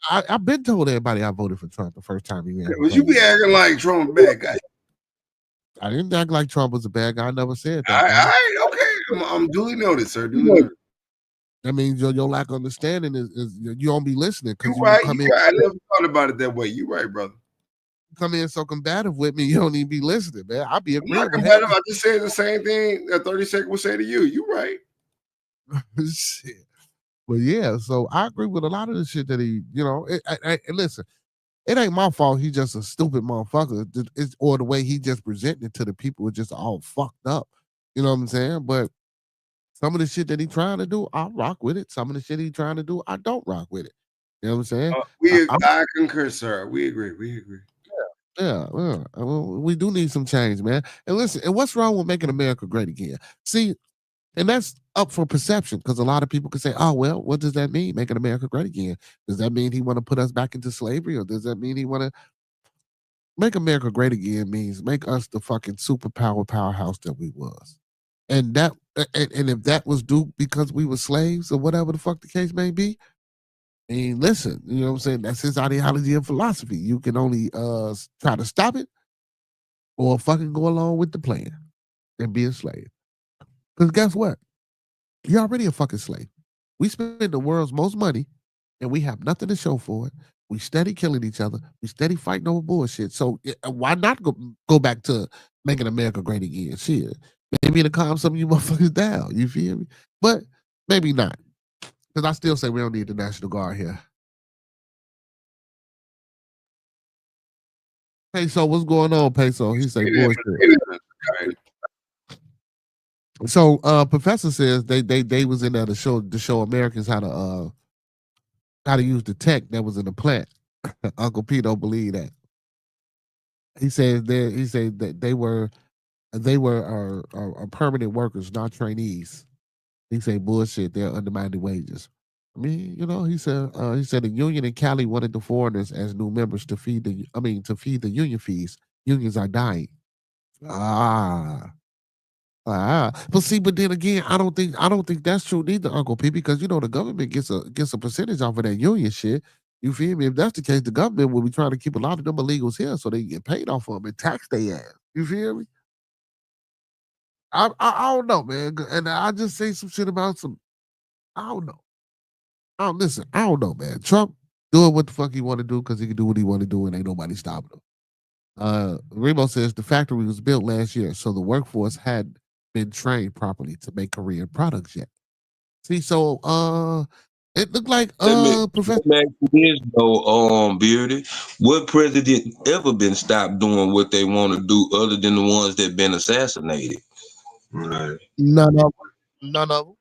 I've been told everybody I voted for Trump the first time he ran. Would you be acting like Trump a bad guy? I didn't act like Trump was a bad guy. I never said that. Okay. I'm duly noted, sir. Duly noted. That means your lack of understanding is you don't be listening because right. I never thought about it that way. You're right, brother. Come in so combative with me, you don't even be listening, man. I'll be agreeing with combative. I just said the same thing that 30 Seconds will say to you. You right. Shit. Well, yeah, so I agree with a lot of the shit that he, you know, listen, it ain't my fault. He's just a stupid motherfucker. Or the way he just presented it to the people is just all fucked up. You know what I'm saying? But some of the shit that he trying to do, I rock with it. Some of the shit he trying to do, I don't rock with it. You know what I'm saying? I concur, sir. We agree. Yeah, we do need some change, man. And listen, and what's wrong with making America great again? See, and that's up for perception because a lot of people can say, "Oh, well, what does that mean? Making America great again? Does that mean he want to put us back into slavery, or does that mean he want to make America great again? Means make us the fucking powerhouse that we was, and if that was due because we were slaves or whatever the fuck the case may be." I mean, listen, you know what I'm saying? That's his ideology and philosophy. You can only try to stop it or fucking go along with the plan and be a slave. Because guess what? You're already a fucking slave. We spend the world's most money and we have nothing to show for it. We steady killing each other. We steady fighting over bullshit. So why not go back to making America great again? Shit. Maybe to calm some of you motherfuckers down. You feel me? But maybe not. Because I still say we don't need the National Guard here. Peso, what's going on, Peso? He say bullshit. So Professor says they was in there to show Americans how to use the tech that was in the plant. Uncle P don't believe that. He said that they were permanent workers, not trainees. He say bullshit, they're undermining wages. I mean, you know, he said the union in Cali wanted the foreigners as new members to feed the union fees. Unions are dying. But see, but then again, I don't think that's true neither, Uncle P, because you know the government gets a percentage off of that union shit. You feel me? If that's the case, the government will be trying to keep a lot of them illegals here so they get paid off of them and tax their ass. You feel me? I don't know, man. And I just say some shit about some. I don't know. Listen, I don't know, man. Trump doing what the fuck he want to do because he can do what he want to do and ain't nobody stopping him. Remo says the factory was built last year, so the workforce had been trained properly to make Korean products yet. See, so it looked like Professor Bearded, what president ever been stopped doing what they want to do other than the ones that been assassinated? Right. None of them.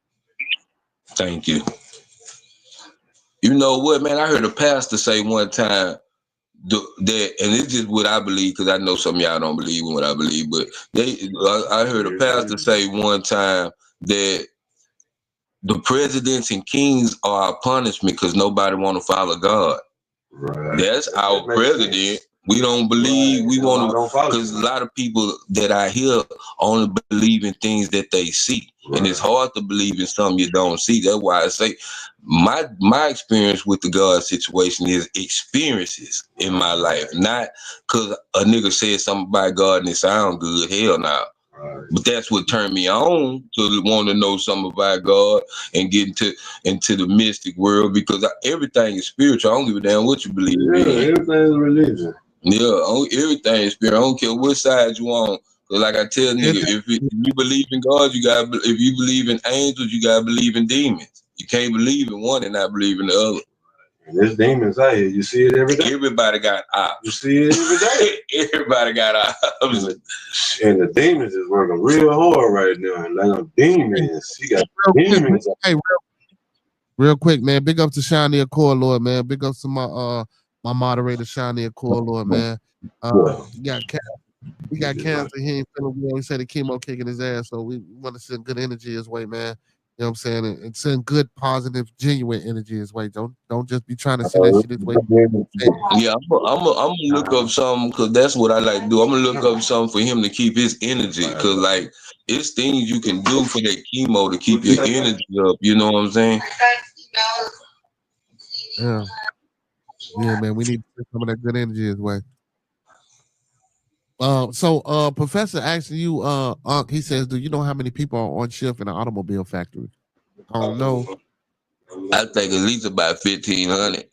Thank you. You know what, man? I heard a pastor say one time that, and it's just what I believe, because I know some of y'all don't believe in what I believe, but I heard a pastor say one time that the presidents and kings are a punishment because nobody want to follow God. Right. That's our president. Sense. We don't believe, we want to, because a lot of people that I hear only believe in things that they see. Right. And it's hard to believe in something you don't see. That's why I say my experience with the God situation is experiences in my life, not because a nigga said something about God and it sound good. Hell no. Right. But that's what turned me on to want to know something about God and get into the mystic world, because everything is spiritual. I don't give a damn what you believe in. Everything is religion. Yeah, everything is spiritual. I don't care what side you on. Cause like I tell nigga, if you believe in God, if you believe in angels, you gotta believe in demons. You can't believe in one and not believe in the other. And there's demons out here. You see it every day. Everybody got ops. You see it every day. Everybody got ops. And the demons is working real hard right now. And like demons, you got demons. Hey, real quick, man. Big up to Shiny Accord Lord, man. Big up to my moderator, Shiny Accord Lord, man. We got cancer. He ain't feeling well. He said the chemo kicking his ass, so we want to send good energy his way, man. You know what I'm saying? And send good, positive, genuine energy his way. Don't just be trying to send that shit his way. Yeah, I'm gonna look up something, because that's what I like to do. I'm gonna look up something for him to keep his energy, because like it's things you can do for that chemo to keep your energy up. You know what I'm saying? Yeah, man. We need to send some of that good energy his way. So Professor asking you, he says, do you know how many people are on shift in an automobile factory? I don't know. I think at least about 1,500.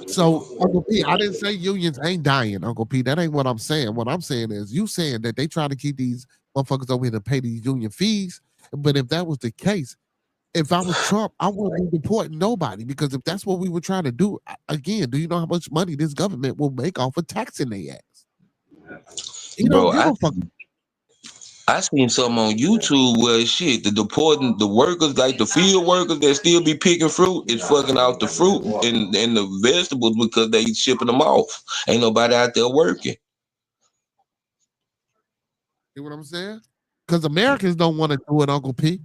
So Uncle P, I didn't say unions ain't dying, Uncle P. That ain't what I'm saying. What I'm saying is you saying that they try to keep these motherfuckers over here to pay these union fees. But if that was the case, if I was Trump, I wouldn't be deporting nobody, because if that's what we were trying to do, again, do you know how much money this government will make off of taxing their ass? I seen something on YouTube where shit, the deporting the workers, like the field workers that still be picking fruit, is fucking out the fruit and the vegetables because they shipping them off. Ain't nobody out there working. You know what I'm saying? Because Americans don't want to do it, Uncle P.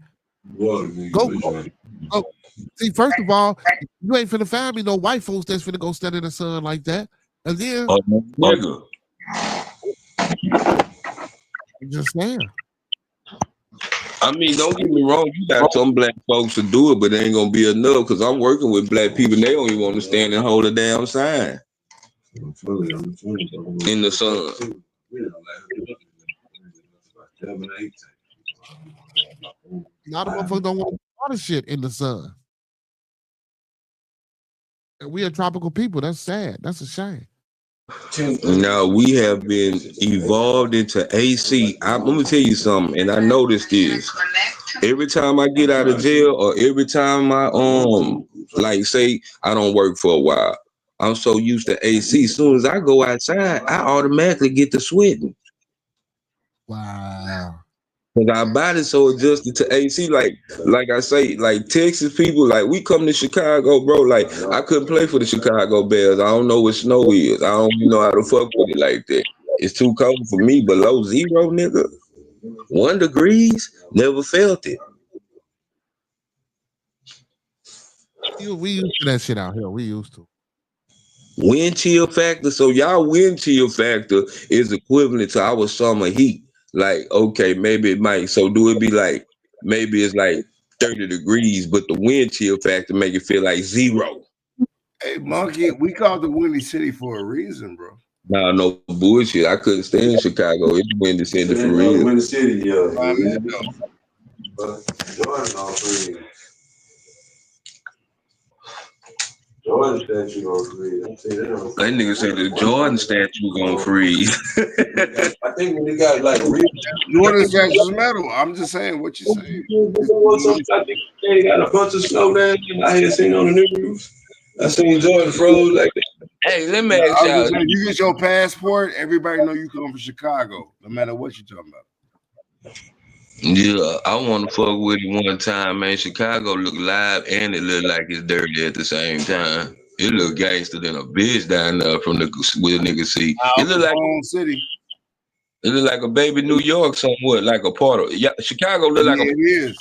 Go. See, first of all, you ain't finna find me no white folks that's finna go stand in the sun like that. And then, nigga. I'm just saying. I mean, don't get me wrong, you got some black folks to do it, but it ain't gonna be enough, because I'm working with black people and they don't even want to stand and hold a damn sign in the sun. A lot of motherfuckers don't want to do all this shit in the sun. And we are tropical people. That's sad. That's a shame. Now we have been evolved into AC. I'm gonna tell you something, and I noticed this. Every time I get out of jail, or every time I like say I don't work for a while, I'm so used to AC. As soon as I go outside, I automatically get to sweating. Wow. Because our body's so adjusted to AC. Like I say, like Texas people, like we come to Chicago, bro. Like I couldn't play for the Chicago Bears. I don't know what snow is. I don't even know how to fuck with it like that. It's too cold for me. Below zero, nigga. 1 degree, never felt it. We used to that shit out here. We used to. Wind chill factor. So y'all wind chill factor is equivalent to our summer heat. Like, okay, maybe it might. So do it be like maybe it's like 30 degrees, but the wind chill factor make it feel like 0. Hey, Monkey, we called the Windy City for a reason, bro. Nah, no bullshit. I couldn't stay in Chicago. It's Windy City for real. Windy City, yeah. Jordan statue gonna freeze. That nigga said the Jordan statue gonna freeze. I think when they got like real Jordan statue's metal. I'm just saying what you saying. I think they got a bunch of snow down there. I had seen on the news. I seen Jordan froze like that. Hey, let me ask y'all. You get your passport, everybody know you come from Chicago, no matter what you're talking about. Yeah, I want to fuck with it one time, man. Chicago look live and it look like it's dirty at the same time. It look gangster than a bitch down there from the where niggas see. It look like city. It look like a baby New York somewhat, like a part of Chicago look like it is.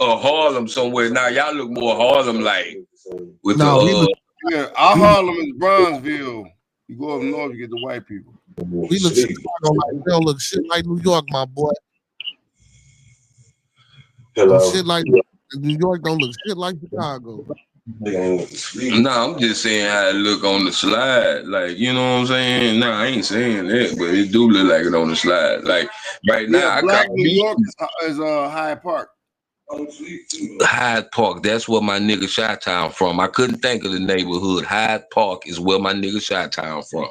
or Harlem somewhere. Now y'all look more Harlem like with yeah, our Harlem is Bronzeville. You go up north, you get the white people. We look Chicago like we don't look shit like New York, my boy. Hello. Shit like New York don't look shit like Chicago. Nah, I'm just saying how it look on the slide. Like, you know what I'm saying? Nah, I ain't saying that, but it do look like it on the slide. Like right now, Black New York is Hyde Park. Hyde Park, that's where my nigga Chi-Town from. I couldn't think of the neighborhood. Hyde Park is where my nigga Chi-Town from.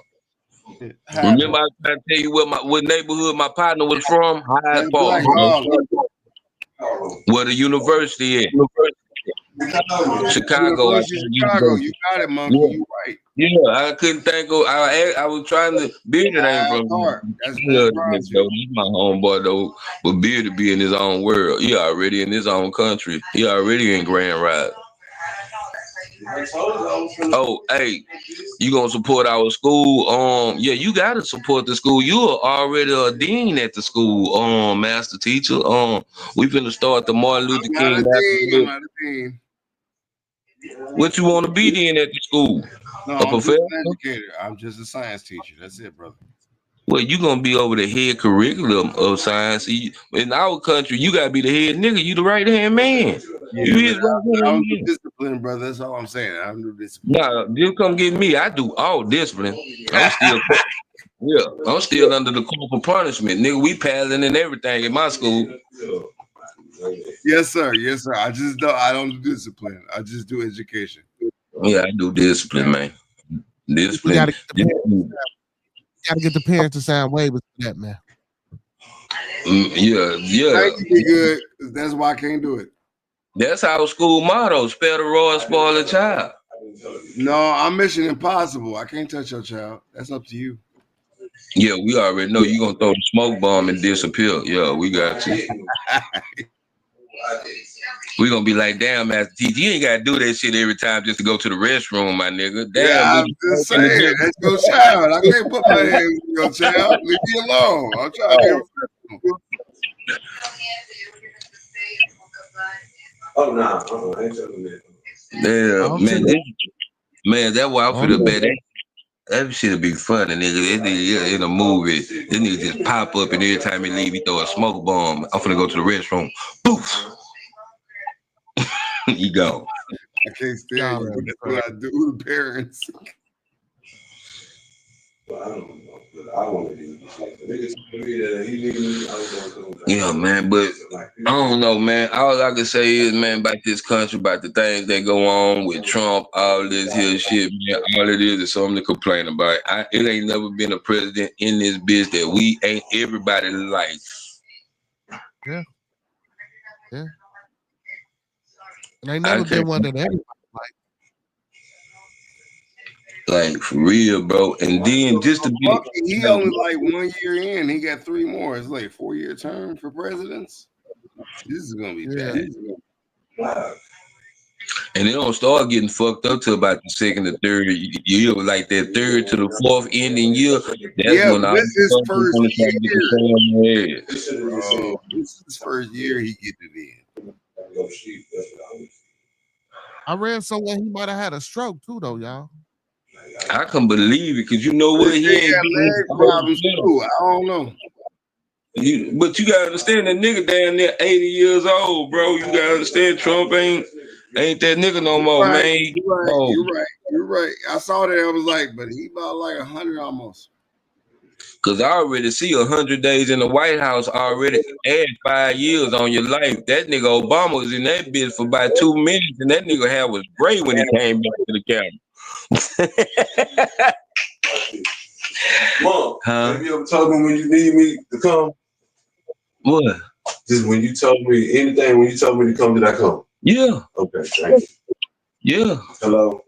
Remember I was trying to tell you what neighborhood my partner was from? Hyde Park. Where the university is. Chicago. Chicago. You got it, Monkey. Yeah. You right. Yeah, I couldn't think of. I was trying to. Bearded ain't from. That's my homeboy though. But Bearded be in his own world. He already in his own country. He already in Grand Rise. Oh, hey, you gonna support our school? Yeah, you gotta support the school. You are already a dean at the school, master teacher. We finna start the Martin Luther King. I'm not a dean. What you want to be then at the school? No, I'm just an educator. I'm just a science teacher. That's it, brother. Well, you gonna be over the head curriculum of science. In our country, you gotta be the head nigga. You the right hand man. Yeah, I don't do discipline, brother. That's all I'm saying. I don't do discipline. Nah, you come get me. I do all discipline. I'm still under the corporal punishment, nigga. We paddling and everything in my school. Yes, sir. Yes, sir. I don't do discipline. I just do education. Yeah, I do discipline, man. Discipline. Gotta get the parents to sign waivers for that, man. Yeah. Thank you, be good. That's why I can't do it. That's our school motto: spare the rod, spoil the child. No, I'm Mission Impossible. I can't touch your child. That's up to you. Yeah, we already know you gonna throw the smoke bomb and disappear. Yeah, we got you. We gonna be like, damn, Master Teacher, you ain't gotta do that shit every time just to go to the restroom, my nigga. Damn, yeah, I'm just saying, that's your child. I can't put my hands on your child. Leave me alone. I'm trying to get Oh no, I ain't telling that. Yeah, man, that's why I feel bad. That shit'll be funny, nigga. In a movie, this nigga just pop up and every time he leave, he throw a smoke bomb. I'm finna go to the restroom. Poof. You go. I can't stand you. That's what I do to parents. I don't know, but I want to do this. Yeah, man, but I don't know, man. All I can say is, man, about this country, about the things that go on with Trump, all this here shit, man, all it is something to complain about. It ain't never been a president in this bitch that we ain't everybody like. Yeah. And I never been one that everybody like for real, bro. And then just to be, he only like 1 year in. He got 3 more. It's like 4-year term for presidents. This is gonna be bad. And they don't start getting fucked up till about the 2nd or 3rd year, like that 3rd to the 4th ending year. That's when this is his first year. This is his first year he get it in. I read somewhere he might have had a stroke too, though, y'all. I can believe it, cause you know what, They he ain't got leg problems too. I don't know. but you gotta understand that nigga down there 80 years old, bro. You gotta understand Trump ain't that nigga no more, Right, man. you're right. I saw that. I was like, but he about like 100 almost. Cause I already see 100 days in the White House already add 5 years on your life. That nigga Obama was in that bitch for about 2 minutes, and that nigga hair was gray when he came back to the camera. Mom, have you ever told me when you need me to come? What? Just when you told me anything, when you told me to come, did I come? Yeah. Okay, thank you. Yeah. Hello.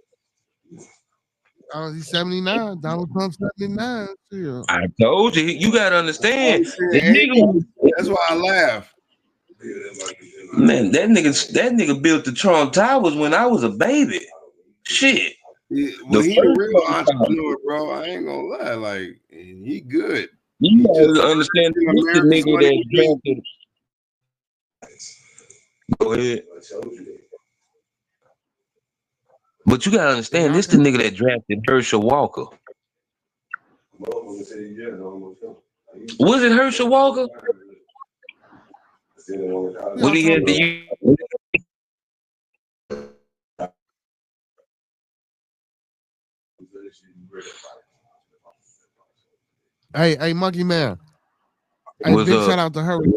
He's 79. Donald Trump 79. Yeah. I told you, you gotta understand. The nigga, that's why I laugh. Man, that nigga built the Trump Towers when I was a baby. Shit. Well, he a real entrepreneur, bro. I ain't gonna lie. Like, he good. You gotta understand this the nigga that drafted. Go ahead. But you gotta understand, this the nigga that drafted Herschel Walker. Was it Herschel Walker? What he had to use? Hey, Monkey Man. Hey, big shout out to Hurricane.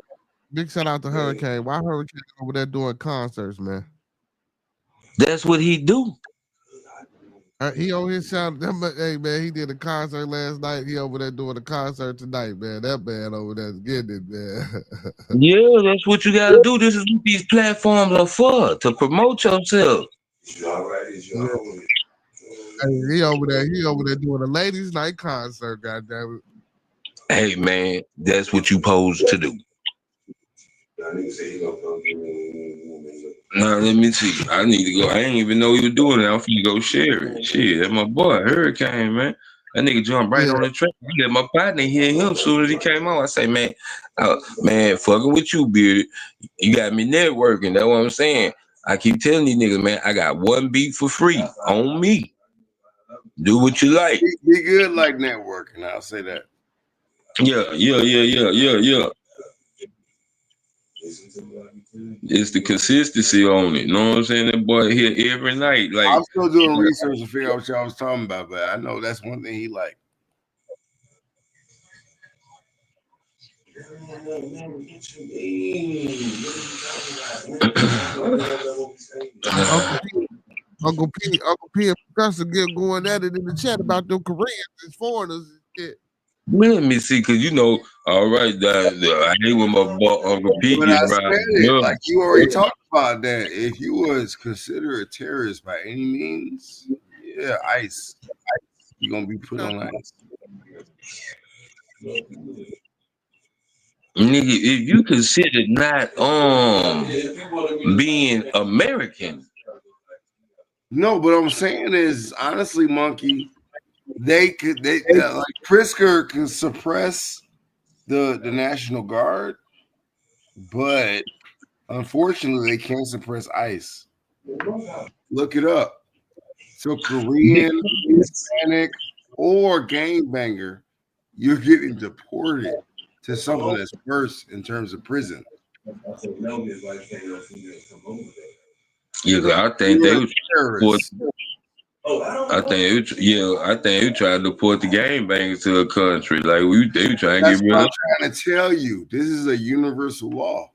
Big shout out to Hurricane. Why Hurricane over there doing concerts, man? That's what he do. He over here shouting, hey man, he did a concert last night. He over there doing a concert tonight, man. That man over there's getting it, man. Yeah, that's what you gotta do. This is what these platforms are for, to promote yourself. Yeah. Hey, he over there doing a ladies' night concert, goddamn it. Hey man, that's what you supposed to do. Now let me see. I need to go. I ain't even know he was doing that. I'm finna go share it. Shit, that's my boy, Hurricane, man. That nigga jumped right on the track. I let my partner hear him soon as he came on. I say, man, fucking with you, Bearded. You got me networking. That's what I'm saying. I keep telling these niggas, man, I got one beat for free on me. Do what you like. Be good like networking. I'll say that. Yeah. It's the consistency on it. You know what I'm saying? That boy here every night. Like, I'm still doing research to figure out what y'all was talking about, but I know that's one thing he liked. Uncle P and Professor get going at it in the chat about them Koreans and foreigners and shit. Let me see, cause you know, all right, I hate when my boy Uncle P But get I right. said it, like you already talked about that. If you was considered a terrorist by any means, yeah, ICE. You're gonna be put on ICE. Nigga, if you consider not being American. No, but what I'm saying is honestly, Monkey, they like Pritzker can suppress the National Guard, but unfortunately they can't suppress ICE. Look it up. So Korean, Hispanic, or gangbanger, you're getting deported to something that's worse in terms of prison. Yeah, I think they was terrorists. I think they trying to deport the gangbangers to a country. Like they were trying to get rid of. I'm trying to tell you, this is a universal law.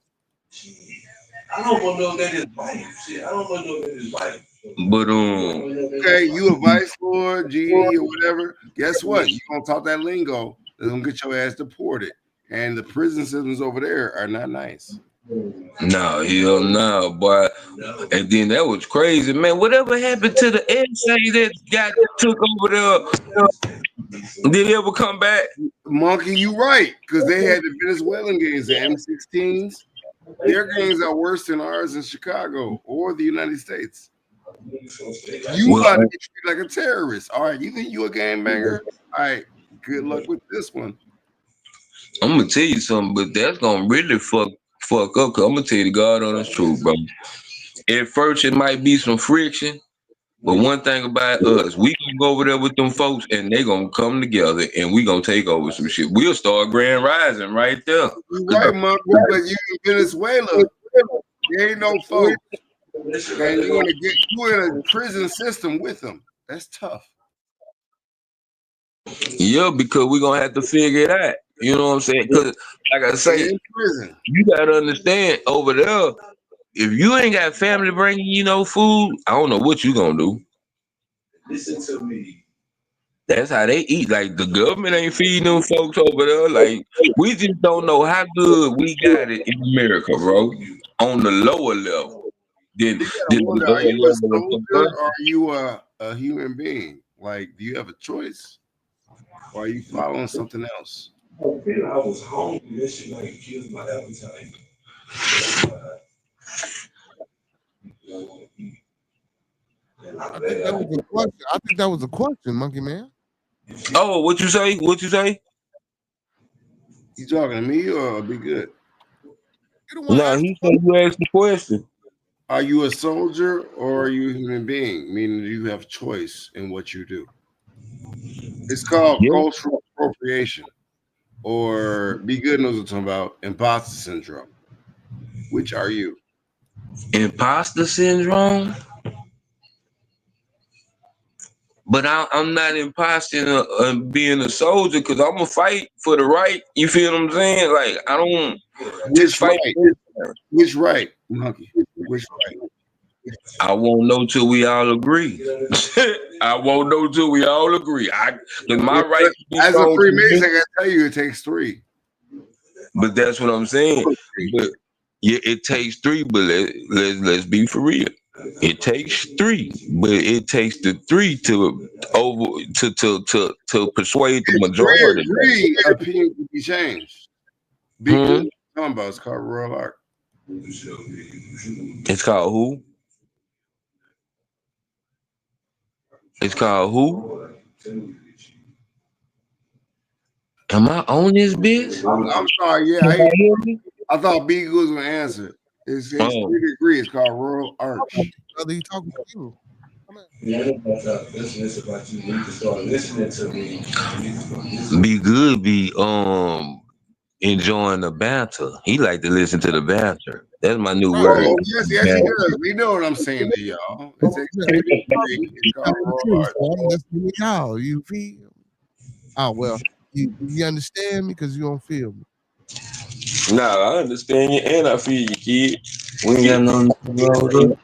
I don't know if that is right. Shit, I don't know if that is right. But okay, you a vice lord, GD, or whatever. Guess what? You gonna talk that lingo? They're gonna get your ass deported, and the prison systems over there are not nice. No, hell no, boy. And then that was crazy, man. Whatever happened to the essay that got took over there? Did he ever come back? Monkey, you right, because they had the Venezuelan gangs, the M16s. Their gangs are worse than ours in Chicago or the United States. You got to get treated like a terrorist. All right, you think you a gangbanger? All right, good luck with this one. I'm gonna tell you something, but that's gonna really fuck up. Cause I'm gonna tell you the God honest truth, bro. At first, it might be some friction, But one thing about us, we gonna go over there with them folks, and they gonna come together, and we gonna take over some shit. We'll start grand rising right there. You right, Monkey, but you in Venezuela, there ain't no folks, and you in a prison system with them. That's tough. Yeah, because we're gonna have to figure it out. You know what I'm saying? Because, like I say, in prison, you gotta understand over there. If you ain't got family bringing you no food, I don't know what you gonna do. Listen to me. That's how they eat. Like the government ain't feeding them folks over there. Like we just don't know how good we got it in America, bro. On the lower level. Then the are you a soldier lower or are you a human being? Like, do you have a choice? Or are you following something else? I was hungry. That shit like killed my appetite. I think that was a question. I think that was a question, Monkey Man. Oh, what you say? What you say? You talking to me or Be Good? No, he said you asked the question. Are you a soldier or are you a human being? Meaning you have choice in what you do. It's called cultural appropriation. Or Be Good knows what I'm talking about, imposter syndrome. Which are you? Imposter syndrome? But I'm not imposting being a soldier because I'm gonna fight for the right. You feel what I'm saying? Like I don't just fight. Which right, Monkey? Which right? I won't know till we all agree. I won't know till we all agree. My right. As a Freemason, I can tell you it takes 3. But that's what I'm saying. But yeah, it takes 3. But let's be for real. It takes 3, but it takes the 3 to persuade the majority. Agree, opinion can be changed. Be Good. Talking about it's called Royal Arc. It's called who? It's called who? Am I on this bitch? I'm sorry. Yeah, I thought Be Good was gonna answer. It's agree. It's called Royal Arch. Are you talking to you? Yeah, it's about you need to start listening to me. Be Good be enjoying the banter. He like to listen to the banter. That's my new word. Oh, yes, he does. We know what I'm saying to y'all. It's called Royal Arch. I'm listening to y'all. You feel? Oh well, you understand me because you don't feel me. Nah, I understand you and I feel you, kid. We ain't got no.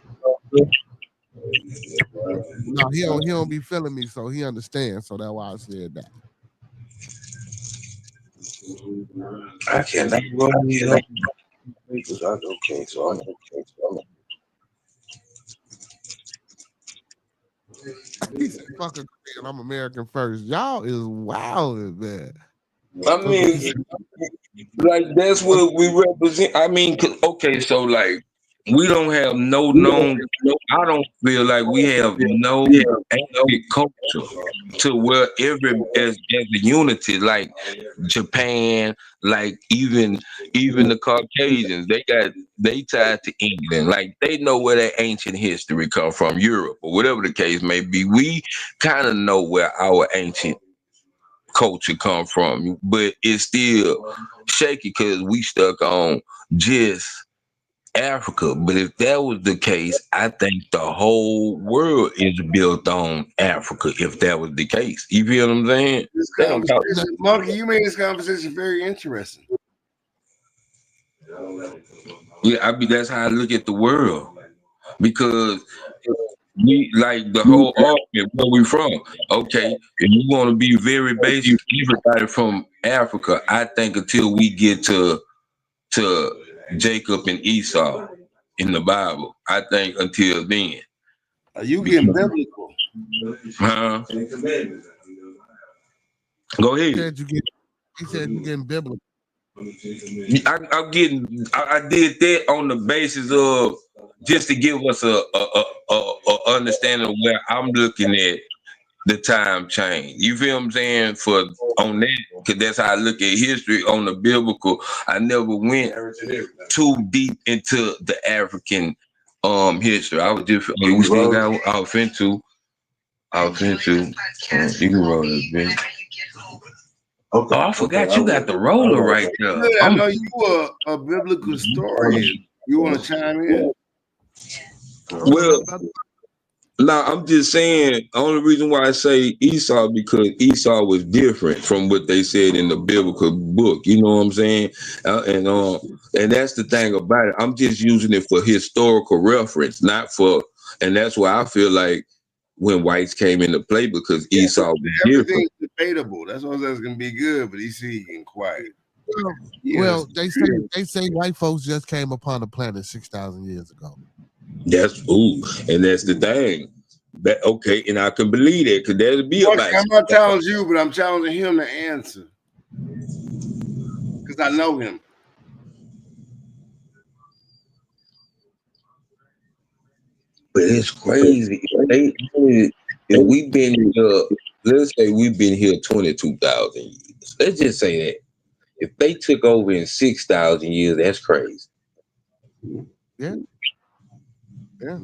No, he don't be feeling me, so he understands. So that's why I said that. I cannot go here. Okay, so I'm okay. He said, "Fuck a Korean, I'm American first." Y'all is wild, man. I mean, like that's what we represent. I mean, okay, so like we don't have no known. I don't feel like we have no culture to where as a unity, like Japan, like even the Caucasians, they tied to England, like they know where their ancient history come from, Europe or whatever the case may be. We kind of know where our ancient culture come from, but it's still shaky because we stuck on just Africa. But if that was the case, I think the whole world is built on Africa. If that was the case, you feel what I'm saying? Monkey, you made this conversation very interesting. Yeah, that's how I look at the world, because we like the whole argument where we from. Okay, if you want to be very basic, everybody from Africa, I think until we get to Jacob and Esau in the Bible, I think until then. Are you getting biblical? Huh? Go ahead. He said you getting biblical. I'm getting. I did that on the basis of just to give us a understanding of where I'm looking at the time change. You feel what I'm saying? For on that, because that's how I look at history on the biblical. I never went too deep into the African history. I was just we still got off into. I'll send you. You can roll this, bitch. Okay. Oh, I forgot you got the roller right there. I know you a biblical historian. You want to chime in? Well, now I'm just saying. The only reason why I say Esau because Esau was different from what they said in the biblical book. You know what I'm saying? And that's the thing about it. I'm just using it for historical reference, not for. And that's why I feel like when whites came into play because Esau was everything's different. debatable. That's why it's gonna be good, but he's getting quiet. Well, they say white folks just came upon the planet 6,000 years ago. And that's the thing. Okay, and I can believe that because there'll be I'm not challenging you, but I'm challenging him to answer because I know him. But it's crazy. If we've been here, let's say we've been here 22,000 years. Let's just say that. If they took over in 6,000 years, that's crazy. Yeah. Yeah.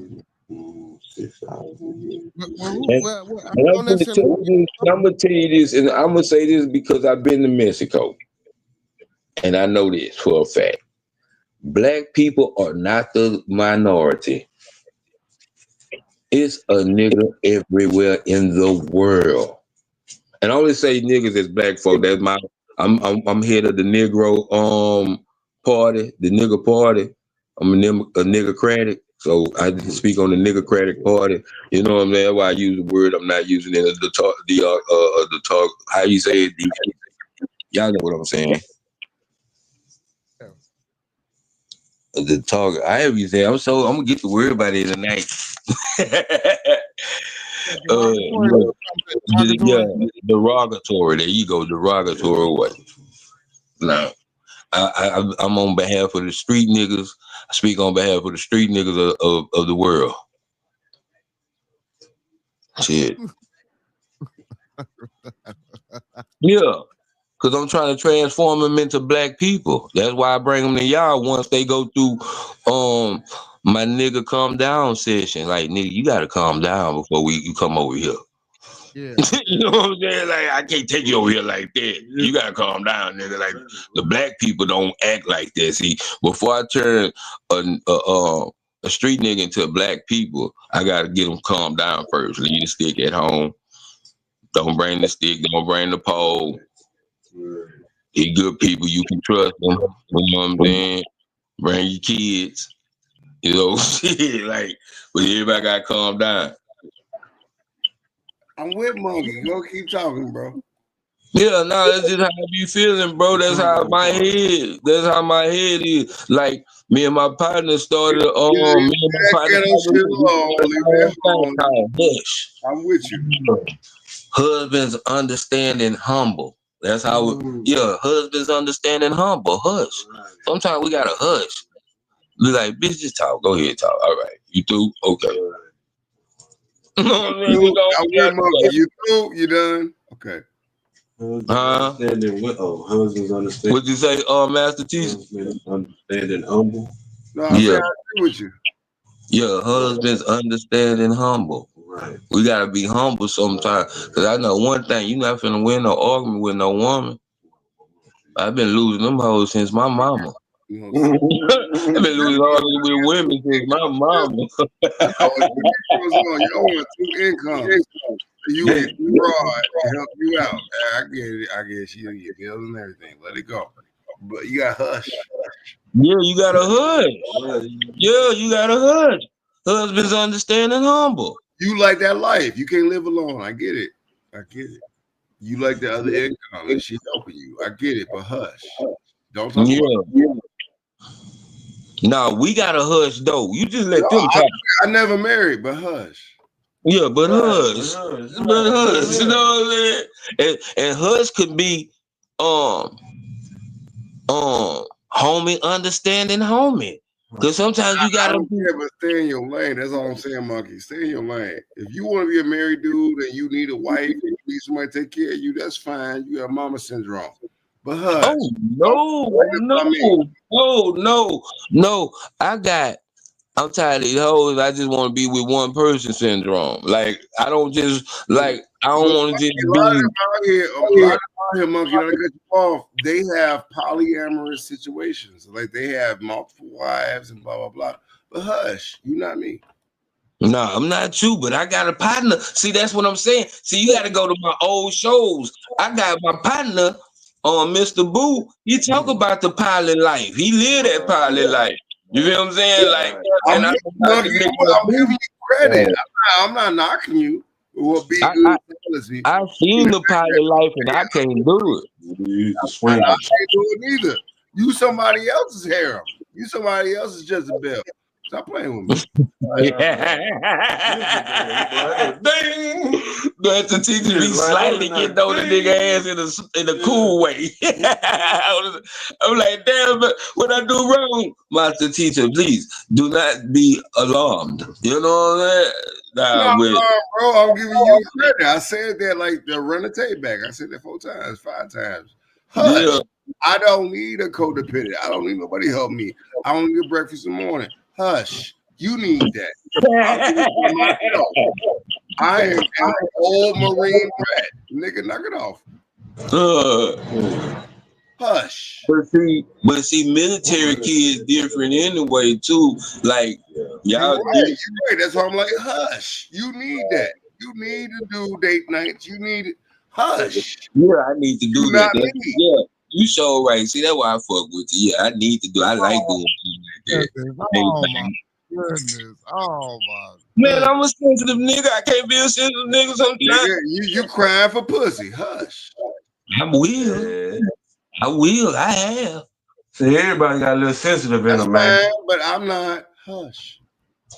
6,000 years. I'm gonna tell you this, and I'm gonna say this because I've been to Mexico, and I know this for a fact. Black people are not the minority. It's a nigga everywhere in the world. And I only say niggas as black folk. That's my I'm head of the Negro party, the nigga party. I'm a niggercratic, so I didn't speak on the niggercratic party. You know what I'm saying? That's why I use the word. I'm not using it as the talk. How you say it? Y'all know what I'm saying? The talk. I have you say. I'm gonna get the word by the end of the night. Derogatory. There you go. Derogatory way. Now, I'm on behalf of the street niggas. I speak on behalf of the street niggas of the world. Shit. Yeah. Because I'm trying to transform them into black people. That's why I bring them to y'all once they go through my nigga calm down session. Like, nigga, you got to calm down before you come over here. Yeah. You know what I'm saying? Like, I can't take you over here like that. You got to calm down, nigga. Like, the black people don't act like that. See, before I turn a street nigga into black people, I got to get them calm down first. Leave the stick at home. Don't bring the stick. Don't bring the pole. They're good people. You can trust them. You know what I'm saying? Bring your kids. You know, shit. Like, but everybody got to calm down. I'm with Monkey. Go keep talking, bro. Yeah, no, that's just how I be feeling, bro. That's how my head. That's how my head is. Like me and my partner started. I'm with you. Husbands understanding humble. That's how. Husbands understanding humble. Hush. Sometimes we gotta hush. Be like, bitch, just talk. Go ahead, talk. All right, you through? Okay. You through? You done? Okay. Husbands understand. What'd you say, Master Teacher? Understanding humble. No, I agree with you. Yeah, husbands understanding humble. Right. We gotta be humble sometimes. Cause I know one thing, you not finna win no argument with no woman. I've been losing them hoes since my mama. I've been losing arguments with women since my mama. You want two incomes. You get broad to help you out. I get it. I guess you get bills and everything. Let it go. But you got hush. Yeah, you gotta hush. Yeah, you gotta hush. Husbands understanding humble. You like that life. You can't live alone. I get it. I get it. You like the other income and she's helping you. I get it, but hush. Don't talk about it. No, we gotta hush though. You just let them talk. I never married, but hush. Yeah, but hush. But hush. You know what I'm saying? And hush could be homie understanding homie. Because sometimes you gotta but stay in your lane. That's all I'm saying, Monkey. Stay in your lane. If you want to be a married dude and you need a wife and you need somebody to take care of you, that's fine. You have mama syndrome. But hush. Oh no. I I'm tired of these hoes. I just want to be with one person syndrome. Like I don't just like I don't want to just A lot of them out here, Monkey, don't cut you off. They have polyamorous situations. Like they have multiple wives and blah blah blah. But hush, you not me. No, I'm not you, but I got a partner. See, that's what I'm saying. See, you got to go to my old shows. I got my partner on Mr. Boo. He talk about the pilot life. He live that pilot life. You feel what I'm saying? Like, and I'm giving you credit. I'm not knocking you. What be good policy. I've seen the pilot life, and I can't do it. I can't do it either. You somebody else's harem. You somebody else's Jezebel. Stop playing with me. But the teacher be slightly getting on the nigga ass in a cool way. I'm like, damn, but what I do wrong, master teacher, please do not be alarmed. You know what I'm saying? No, bro, I'm giving you credit. I said that like the run the tape back. I said that 4 times, 5 times. Hush. Yeah. I don't need a codependent. I don't need nobody to help me. I don't need breakfast in the morning. Hush. You need that. I am an old Marine brat. Nigga, knock it off. Hush. But see, military kids different anyway too. Like y'all, you're right. That's why I'm like, hush. You need that. You need to do date nights. You need it. Hush. Yeah, I need to do that. Yeah, you so right. See, that's why I fuck with you. Yeah, I need to do. I like doing things like that. Oh my goodness. Oh my. Man, I'm a sensitive nigga. I can't be a sensitive nigga sometimes. Nigga, you crying for pussy. Hush. I will. I will. I have. See, everybody got a little sensitive in them, man. But I'm not. Hush.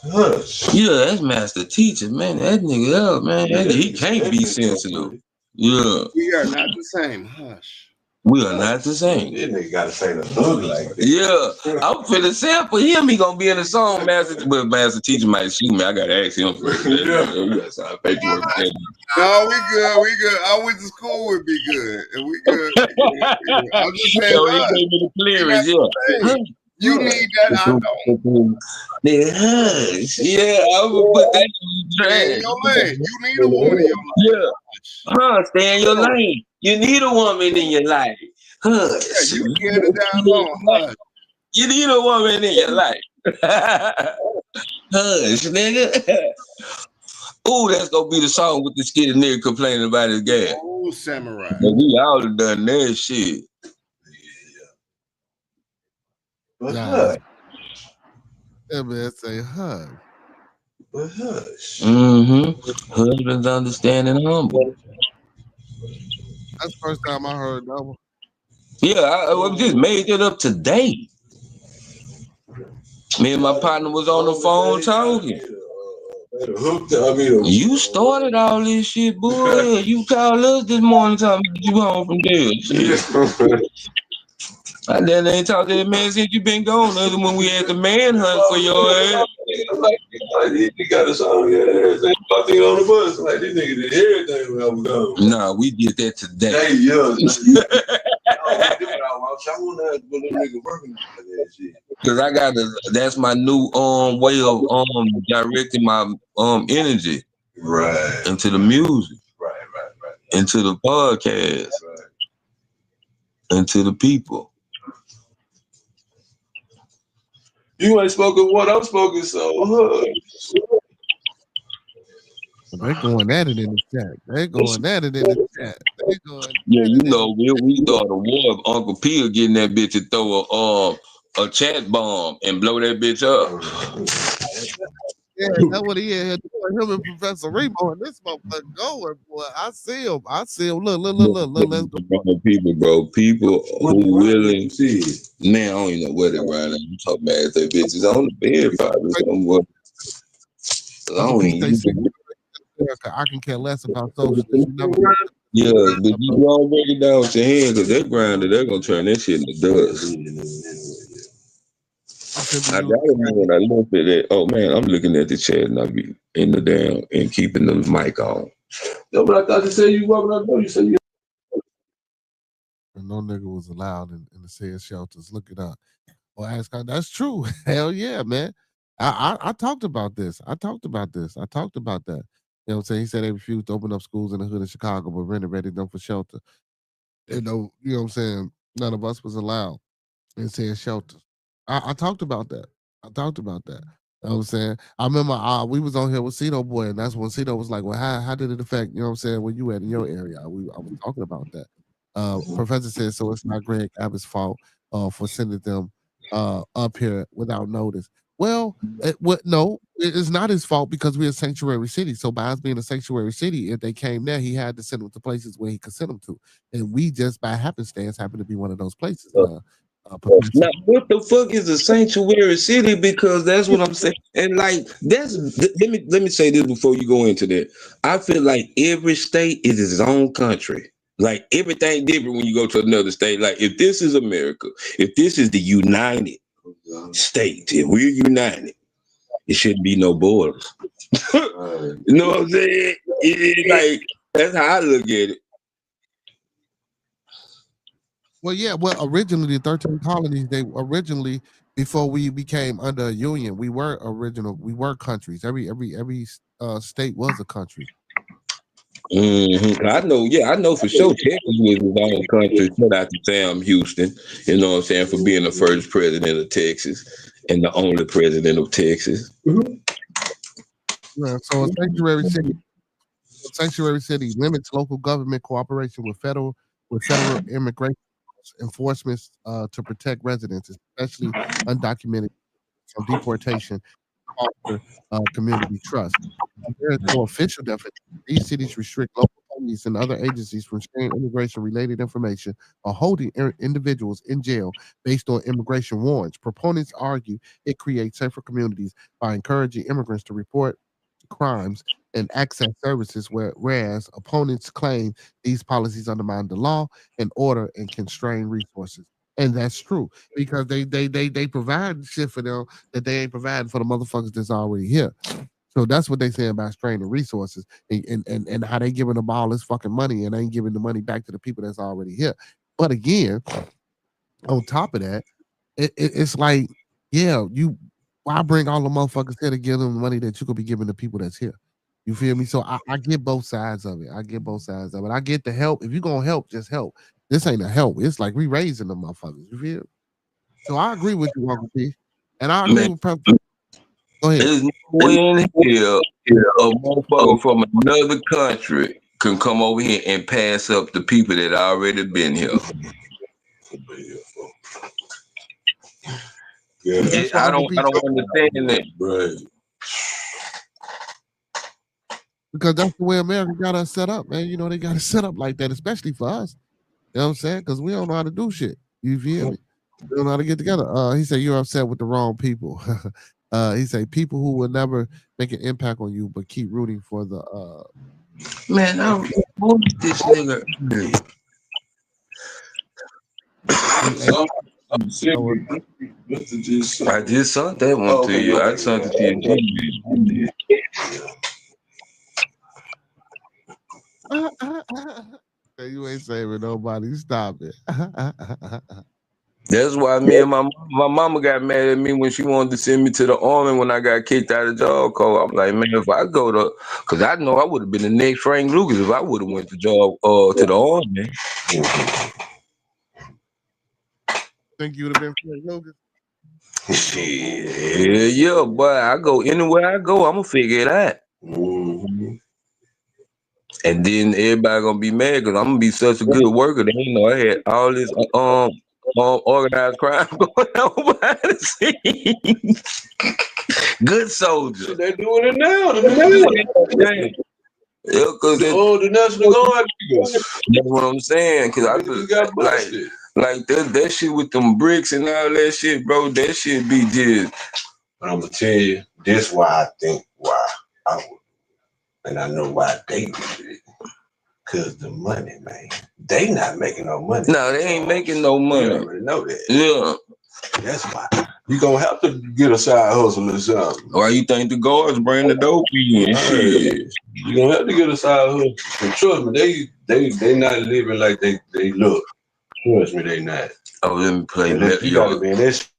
Hush. Yeah, that's master teacher, man. That nigga up, man. He can't be sensitive. Yeah. We are not the same. Hush. We are not the same. This nigga gotta say the hood like that. Yeah, I'm finna sample him. He gonna be in the song, but master teacher might shoot me. I gotta ask him first. No, we good. I went to school with Be Good, and we good. I'm just saying. So he gave me the clearance. Yeah. You need that. I don't. Yeah, I would put that in your lane. You need a woman in your life. Yeah. Stay in your lane. You need a woman in your life. Hush. Yeah, you get it down long. You need a woman in your life. Hush, nigga. Ooh, that's gonna be the song with the skinny nigga complaining about his gas. Oh, samurai. But we all have done that shit. But hush. That man say hush. But hush. Mm-hmm. Husbands understand and humble. That's the first time I heard that one. Yeah, I just made it up today. Me and my partner was on the phone talking. You started all this shit, boy. You called us this morning talking about you home from jail. Shit. I then ain't talked to that man since you been gone. Other when we had the manhunt for your ass. He got us on everything. Fucking on the bus. Like this nigga did everything when I was gone. Nah, we did that today. Hey, yo. Cause I got that's my new way of directing my energy into the music, into the podcast, into the people. You ain't spoken what I'm spoken, so They going at it in the chat. They going at it in the chat. They going. Yeah, you know, we start a war of Uncle P getting that bitch to throw a chat bomb and blow that bitch up. Yeah, that's what he had doing. Him and Professor Remo and this motherfucker going, boy. I see him. Look. Let's go. People, bro. People who willing. Man, I don't even know where they're riding. I'm talking about that bitches on the bed, probably somewhere. I can care less about social. Yeah, but you don't break it down with your hand because that grinder, they're gonna turn that shit into dust. I got it when I look at it. Oh man, I'm looking at the chat and I be in the damn and keeping the mic on. No, but I thought you said you walking out there. You said you. And no nigga was allowed in the said shelters. Look it up. Or ask her. That's true. Hell yeah, man. I talked about this. I talked about that. You know what I'm saying? He said they refused to open up schools in the hood of Chicago, but renovated them for shelter. You know what I'm saying? None of us was allowed in said shelter. I talked about that. You know what I'm saying? I remember we was on here with Cito Boy, and that's when Cito was like, well, how did it affect, you know what I'm saying, where you at in your area? I was talking about that. Professor said, so it's not Greg Abbott's fault for sending them up here without notice. Well, no, it's not his fault because we're a sanctuary city. So by us being a sanctuary city, if they came there, he had to send them to places where he could send them to. And we just by happenstance happen to be one of those places. Now, what the fuck is a sanctuary city? Because that's what I'm saying. And like let me say this before you go into that. I feel like every state is its own country. Like everything different when you go to another state. Like if this is America, if this is the United States, if we're united, it shouldn't be no borders. You know what I'm saying? Like that's how I look at it. Well, yeah. Well, originally the 13 colonies, before we became under a union, we were countries. Every state was a country. Mm-hmm. I know for sure Texas was his own country. Shout out to Sam Houston, you know what I'm saying, for being the first president of Texas and the only president of Texas. Mm-hmm. Yeah, so a sanctuary city limits local government cooperation with federal immigration enforcement to protect residents, especially undocumented, from deportation, foster community trust. There is no official definition. These cities restrict local police and other agencies from sharing immigration-related information or holding individuals in jail based on immigration warrants. Proponents argue it creates safer communities by encouraging immigrants to report crimes and access services, whereas opponents claim these policies undermine the law and order and constrain resources. And that's true because they provide shit for them that they ain't providing for the motherfuckers that's already here. So that's what they say about straining resources and how they giving them all this fucking money and ain't giving the money back to the people that's already here. But again, on top of that, it's like, yeah, why bring all the motherfuckers here to give them the money that you could be giving the people that's here? You feel me? So I get both sides of it. I get the help. If you're gonna help, just help. This ain't a help. It's like we raising them motherfuckers. You feel? So I agree with you, Uncle P. And I agree with Go ahead. There's no way in hell a motherfucker from another country can come over here and pass up the people that already been here. Yeah, I don't understand that. Right. Because that's the way America got us set up, man. You know, they got us set up like that, especially for us. You know what I'm saying? Because we don't know how to do shit. You feel me? We don't know how to get together. He said you're upset with the wrong people. He said people who will never make an impact on you, but keep rooting for the man, I'm this nigga. I just sent that one to you. I sent it to you. You ain't saving nobody. Stop it. That's why me and my mama got mad at me when she wanted to send me to the army when I got kicked out of job corps. I'm like, man, if I go to, because I know I would have been the next Frank Lucas if I would have went to job to the army. Think you would have been Frank Lucas? Shit, yeah, but I go anywhere I go, I'm gonna figure it out. Mm-hmm. And then everybody gonna be mad because I'm gonna be such a good worker. They ain't know I had all this organized crime going on behind the scenes. Good soldier. They doing it now. Yeah, because the National Guard. That's what I'm saying. Because I just like that shit with them bricks and all that shit, bro. That shit be just. But I'm gonna tell you, this why I think I would, and I know why they would do it. Cause the money, man. They not making no money. No, they ain't making no money. You already know that. Yeah. That's why. You gonna have to get a side hustle or something. Why you think the guards bring the dope in? Shit. You gonna have to get a side hustle. And trust me, they not living like they look. Trust me, they not. Oh, let me play that. You gotta be in this.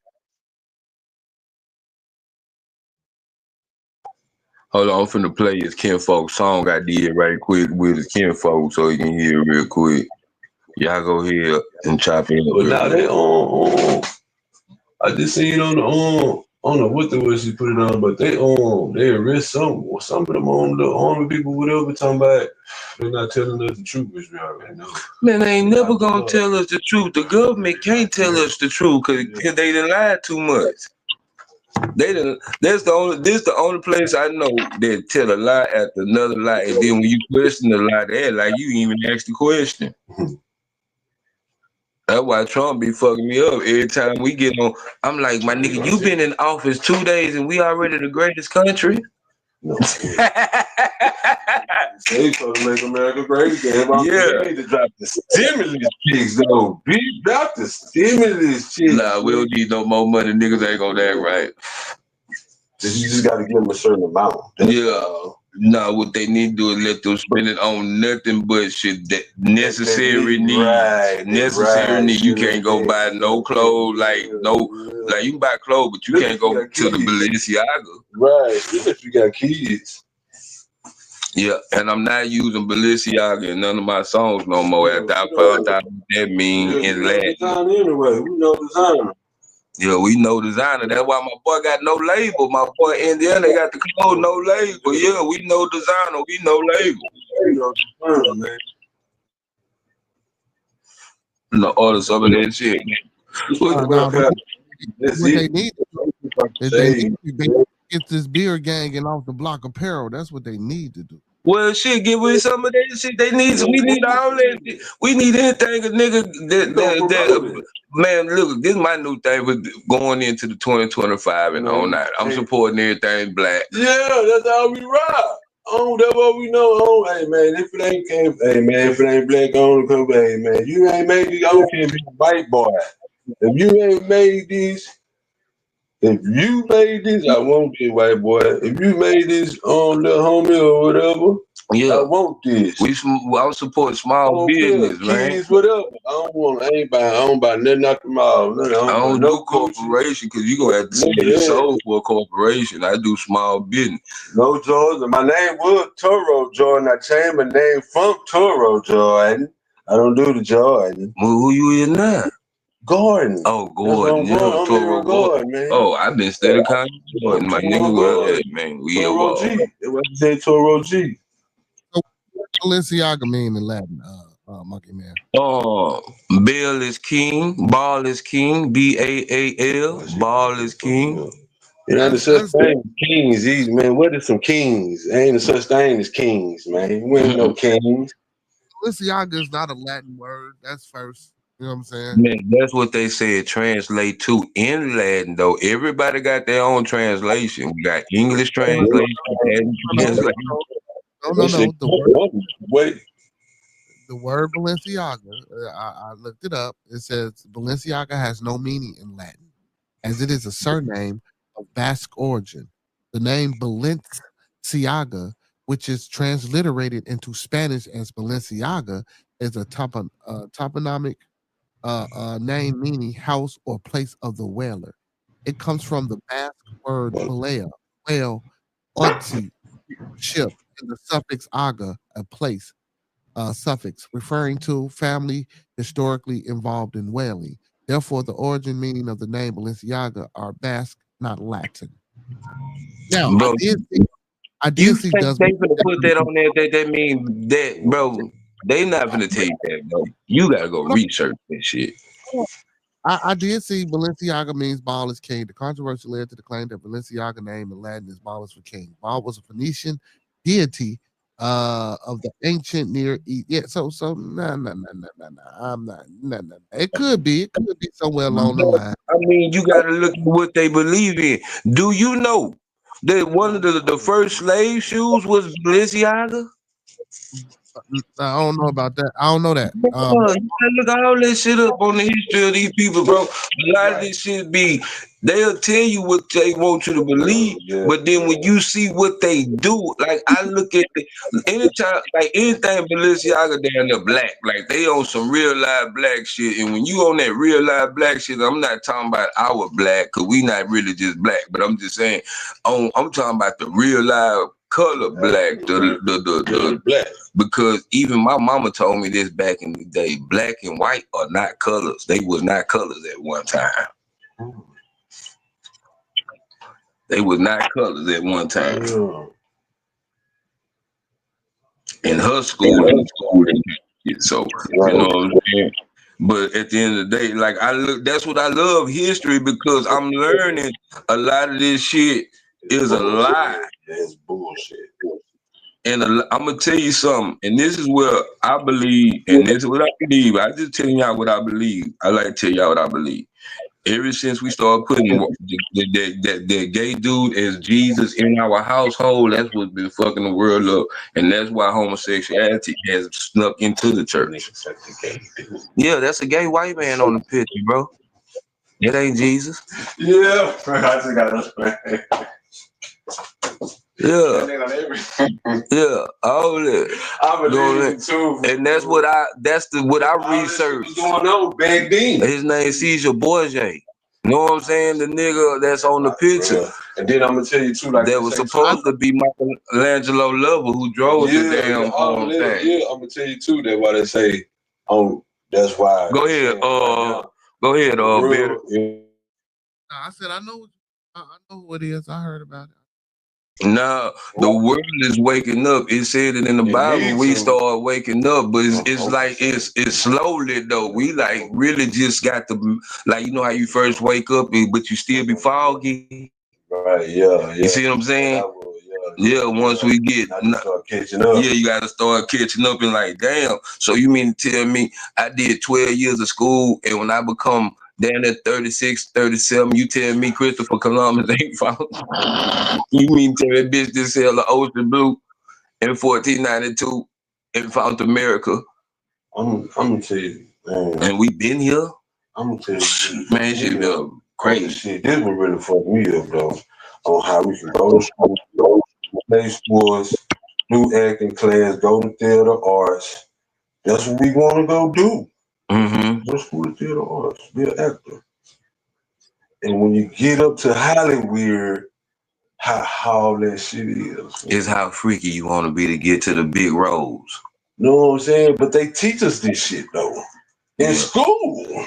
Hold on, I'm finna play his kinfolk song I did right quick with his kinfolk so he can hear it real quick. Y'all go here and chop in. But now they I just seen on the what the was she put it on, but they arrest some of them on the army people, whatever, talking about they're not telling us the truth, which we already know. Man, they ain't never gonna tell us the truth. The government can't tell us the truth because they done lied too much. This the only place I know that tell a lie after another lie, and then when you question the lie, they like you even ask the question. That's why Trump be fucking me up every time we get on. I'm like, my nigga, you been in office 2 days and we already the greatest country. No. They supposed to make America great again. Yeah. They need to drop the stimulus checks, though. Bitch, drop the stimulus checks. Nah, we don't need no more money. Niggas ain't gonna act right. You just got to give them a certain amount. Nah, what they need to do is let them spend it on nothing but shit that necessary needs. Right, necessary needs. You can't go buy no clothes, like you can buy clothes, but you can't go to the Balenciaga. Right, even if you got kids. Yeah, and I'm not using Balenciaga in none of my songs no more after I found out what that mean in Latin. Anyway, we know designer. Yeah, we know designer. That's why my boy got no label. My boy Indiana, they got the clothes, no label. Yeah, we know designer. We know label. We know designer, man. No, order some of that shit. What they need to get this beer gang off the block apparel. That's what they need to do. Well, shit, give me some of that shit. We need all that shit. We need anything a nigga that man, look, this is my new thing with going into the 2025 and on that. I'm supporting everything black. Yeah, that's how we ride. That's what we know. Hey man, if it ain't black on, come back, hey man. You ain't made these. I don't care if you a white boy. If you ain't made these. If you made this, I won't be a white boy. If you made this on little homie or whatever, yeah, I want this. I support small business, man. Kids, whatever. I don't buy nothing out the mall. I don't do corporation because you gonna have to sell your soul for a corporation. I do small business. No, Jordan. My name was Toro Jordan. I changed my name from Toro Jordan. I don't do the Jordan. Well, who you is now? Gordon. Oh, Gordon. I'm Toro Gordon, man. Oh, I've been studying Gordon. My nigga, man. We Toro G. It was say Toro G. So Balenciaga mean in Latin, Monkey Man? Bill is king. Ball is king. BAAL. Ball is king. It ain't such thing as kings, man. What is some kings? Ain't such thing as kings, man. We ain't no kings. Balenciaga is not a Latin word. That's first. You know what I'm saying? Man, that's what they said. Translate to in Latin, though. Everybody got their own translation. We got English translation, Latin translation. No. The word Balenciaga, I looked it up. It says Balenciaga has no meaning in Latin, as it is a surname of Basque origin. The name Balenciaga, which is transliterated into Spanish as Balenciaga, is a toponymic name meaning house or place of the whaler. It comes from the Basque word balea, whale, onti, ship, and the suffix aga, a place suffix referring to family historically involved in whaling. Therefore, the origin meaning of the name Balenciaga are Basque, not Latin. Now, bro, I did see. Does they gonna put that on there? That mean that, bro? They not gonna tell you that, bro. You gotta go research that shit. I did see Balenciaga means ball is king. The controversy led to the claim that Balenciaga name in Latin is ball is for king. Baal was a Phoenician deity of the ancient Near East. Yeah, so no. I'm not. No. It could be somewhere along the line. I mean, you gotta look at what they believe in. Do you know that one of the first slave shoes was Balenciaga? I don't know about that. I don't know that. You gotta look all that shit up on the history of these people, bro. A lot of this shit they'll tell you what they want you to believe, but then when you see what they do, like I look at anytime, like anything Balenciaga down there black, like they on some real live black shit, and when you on that real live black shit, I'm not talking about our black, cause we not really just black, but I'm just saying, I'm talking about the real live color black. The black. Because even my mama told me this back in the day. Black and white are not colors. They was not colors at one time. They was not colors at one time. In her school, so you know what I'm saying. But at the end of the day, like that's what I love history, because I'm learning a lot of this shit is a lie. That's bullshit. And I'm gonna tell you something, and this is where I believe, and this is what I believe. I just telling y'all what I believe. I like to tell y'all what I believe. Ever since we started putting the gay dude as Jesus in our household, that's what's been fucking the world up, and that's why homosexuality has snuck into the church. Yeah, that's a gay white man on the picture, bro. It ain't Jesus. Yeah, I just got respect. Yeah, yeah, all that. I believe it too, and that's what I researched. Going on back then. His name Caesar Borgia. You know what I'm saying? The nigga that's on the picture. And then I'm gonna tell you too, like that was supposed to be Michelangelo Lover who drove the damn thing. Yeah, I'm gonna tell you too that why they say, that's why. Go ahead, Beard. I said I know who it is. I heard about it. Nah, the world is waking up. It said it in the Bible. We start waking up, but it's like it's slowly though. We like really just got to, like, you know how you first wake up, but you still be foggy. Right. Yeah. You see what I'm saying? Yeah. Once we get catching up. Yeah, you gotta start catching up and like, damn. So you mean to tell me I did 12 years of school, and when I become down at 36, 37, you tell me Christopher Columbus ain't found? You mean tell that bitch just sailed the ocean blue in 1492 and found America? I'm gonna tell you, man. And we been here? I'm gonna tell you, man, shit crazy. Shit, this one really fucked me up though. On how we can go to school, play sports, do acting class, go to theater arts. That's what we want to go do. Go to school to theater arts, be an actor. And when you get up to Hollywood, how that shit is. It's how freaky you want to be to get to the big roles. Know what I'm saying? But they teach us this shit though in school.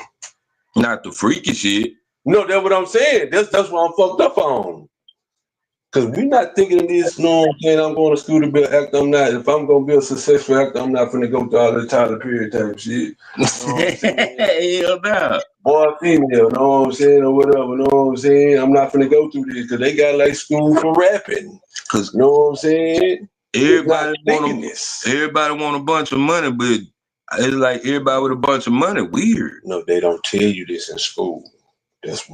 Not the freaky shit. No, that's what I'm saying. That's what I'm fucked up on. Cause we're not thinking of this, you know what I'm saying? I'm going to school to be an actor. I'm not. If I'm gonna be a successful actor, I'm not gonna go through all the Tyler Perry type shit. Hell no. Boy, female, you know what I'm saying, or whatever. You know what I'm saying? I'm not gonna go through this because they got like school for rapping. Cause you know what I'm saying? Everybody want a bunch of money, but it's like everybody with a bunch of money weird. No, they don't tell you this in school. That's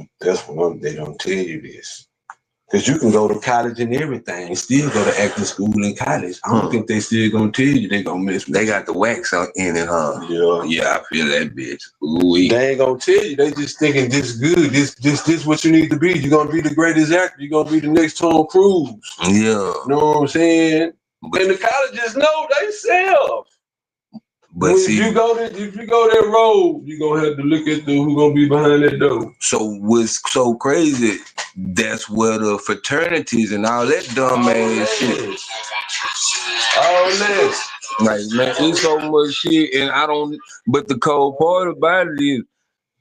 what they don't tell you this. Because you can go to college and everything, still go to acting school in college. I don't think they still gonna tell you they gonna mess with They got the wax in it, huh? Yeah. Yeah, I feel that bitch. Ooh-wee. They ain't gonna tell you. They just thinking this good. This what you need to be. You're gonna be the greatest actor. You're gonna be the next Tom Cruise. Yeah. You know what I'm saying? And the colleges know they self. But if you go that road, you gonna have to look at who gonna be behind that door. So what's so crazy? That's where the fraternities and all that dumb ass shit. All that. Like, man, it's so much shit, and I don't. But the cold part about it is,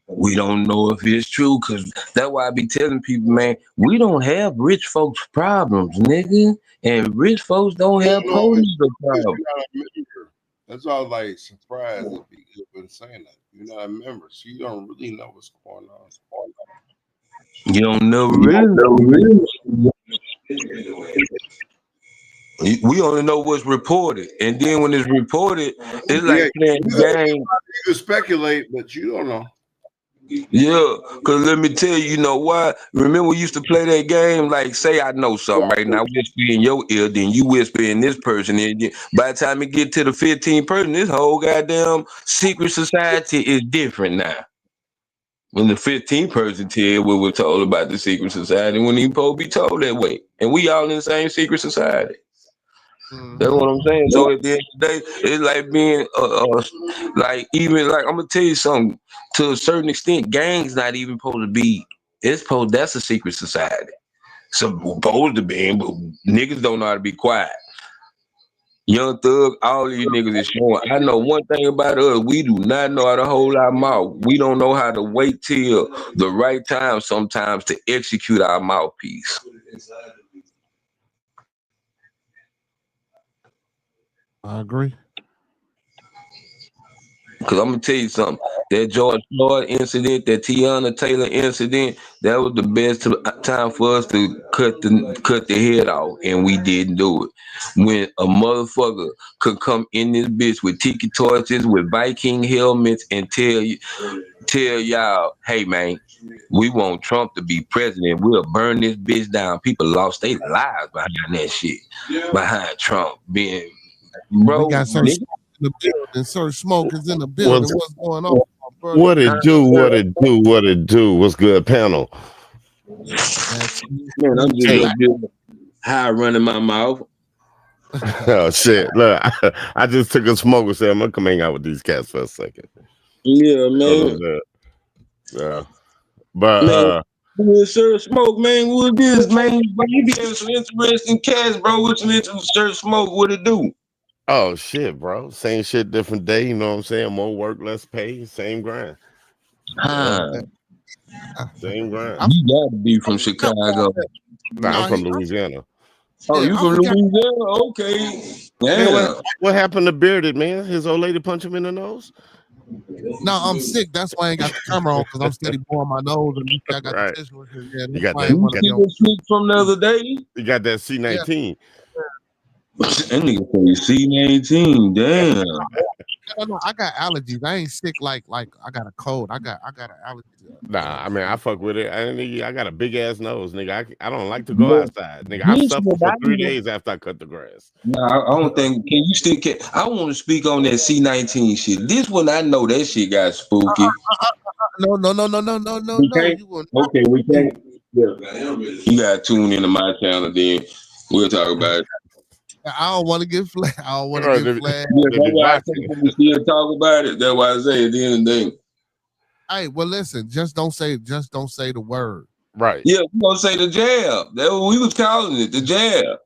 we don't know if it's true, because that's why I be telling people, man, we don't have rich folks' problems, nigga, and rich folks don't have police problems. That's why I was like surprised that people been saying that. You're not a member, so you don't really know what's going on. You don't never really know. We only know what's reported, and then when it's reported, it's like playing the game. You can speculate, but you don't know. Yeah, because let me tell you, you know why? Remember we used to play that game, like, say I know something right now, whisper in your ear, then you whisper in this person, and by the time it get to the 15th person, this whole goddamn secret society is different now. When the 15th person tell what we're told about the secret society, when you supposed to be told that way, and we all in the same secret society. That's what I'm saying. So at the end of the day, it's like being like, even like, I'm gonna tell you something. To a certain extent, gangs not even supposed to be. That's a secret society. supposed to be, but niggas don't know how to be quiet. Young Thug, all these niggas is showing. I know one thing about us, we do not know how to hold our mouth. We don't know how to wait till the right time sometimes to execute our mouthpiece. I agree. Because I'm going to tell you something. That George Floyd incident, that Tiana Taylor incident, that was the best time for us to cut the head off, and we didn't do it. When a motherfucker could come in this bitch with tiki torches, with Viking helmets, and tell y'all, hey, man, we want Trump to be president. We'll burn this bitch down. People lost their lives behind that shit, behind Trump being, bro. We got Sir Smoke in the building. Sir Smoke is in the building. What's going on? What it do? What it do? What it do? What's good, panel? Man, I'm just high running my mouth. Oh shit! Look, I just took a smoke and said I'm gonna come hang out with these cats for a second. Yeah, man. Yeah, but Sir Smoke, man, what it is, man? You be having some interesting cats, bro. What's an interesting Sir Smoke? What it do? Oh shit, bro. Same shit, different day. You know what I'm saying? More work, less pay, same grind. Same grind. You gotta be from Chicago. Nah, I'm from Louisiana. Oh, you from Louisiana? Okay. Yeah. Man, what happened to Bearded, man? His old lady punch him in the nose? No, I'm sick. That's why I ain't got the camera on, because I'm steady blowing my nose, and I got the tissue. Yeah, you got that from the other day. You got that C19. Yeah. That nigga say C19. Damn. No, I got allergies. I ain't sick like I got a cold. I got an allergy. Nah, I mean I fuck with it. I got a big ass nose, nigga. I don't like to go outside, nigga. I suffered for 3 days after I cut the grass. Nah, I don't think. Can you still? I want to speak on that C19 shit. This one, I know that shit got spooky. No. Okay, we can't. Yeah. You gotta tune into my channel, then we'll talk about it. I don't want to get flagged. I don't want to get flagged. Yeah, that's why I think we still talk about it. That's why I say at the end of the day. Hey, well, listen. Just don't say the word. Right. Yeah, we gonna say the jab. That's what we was calling it, the jab.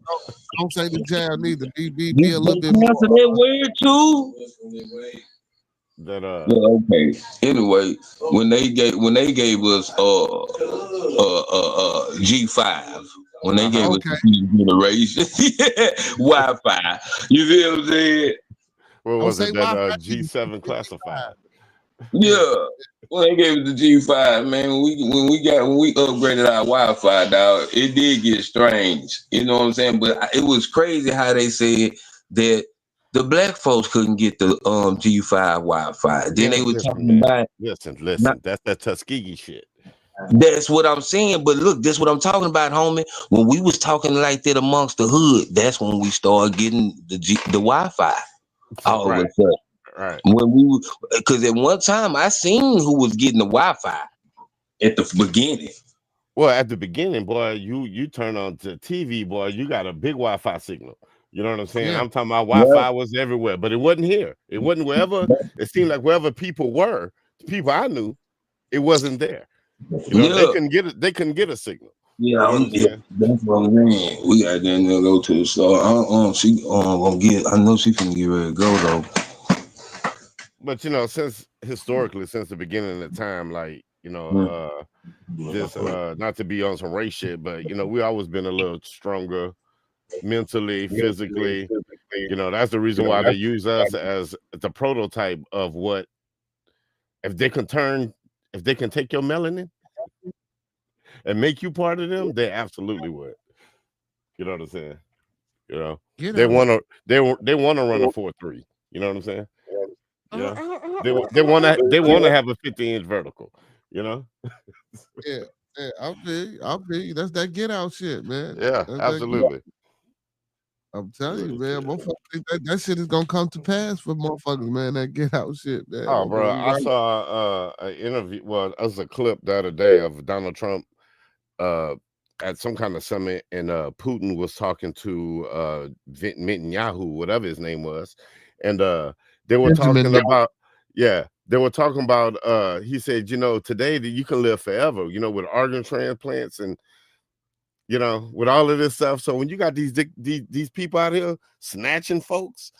Don't say the jab neither. Be a little bit more. That word too. Yeah, okay. Anyway, when they gave us G5, when they gave us the generation Wi-Fi, you feel what I'm saying? What was it? That G7 classified. Yeah. Well, they gave it the G5, man. When we upgraded our Wi-Fi, dog, it did get strange. You know what I'm saying? But it was crazy how they said that the black folks couldn't get the G5 Wi-Fi. Then they were talking about listen. That's that Tuskegee shit. That's what I'm saying. But look, that's what I'm talking about, homie. When we was talking like that amongst the hood, that's when we started getting the Wi-Fi. All of a sudden. Right. When we, because at one time I seen who was getting the Wi-Fi at the beginning. Well, at the beginning, boy, you turn on the TV, boy, you got a big Wi-Fi signal. You know what I'm saying? Yeah. I'm talking about Wi-Fi was everywhere, but it wasn't here. It wasn't wherever. It seemed like wherever people were, the people I knew, it wasn't there. You know, they couldn't get it. They couldn't get a signal. Yeah, that's what I'm saying. We got to go to the store. She gonna get. I know she finna get ready to go though. But you know, since the beginning of the time, like you know, just not to be on some race shit, but you know, we always been a little stronger mentally, physically. You know, that's the reason why they use us as the prototype of what if they can take your melanin and make you part of them, they absolutely would. You know what I'm saying? You know, they want to run a 4.3. You know what I'm saying? Yeah, they want to have a 50-inch vertical. You know? Yeah, I'll be. That's that get out shit, man. Yeah, absolutely. I'm telling you, man, motherfuckers, that shit is gonna come to pass for motherfuckers, man. That get out shit, man. Oh, bro, I saw an interview. Well, it was a clip the other day of Donald Trump at some kind of summit, and Putin was talking to Netanyahu, whatever his name was, and they were talking about, they were talking about. He said, you know, today that you can live forever, you know, with organ transplants, and You know, with all of this stuff. So when you got these people out here snatching folks,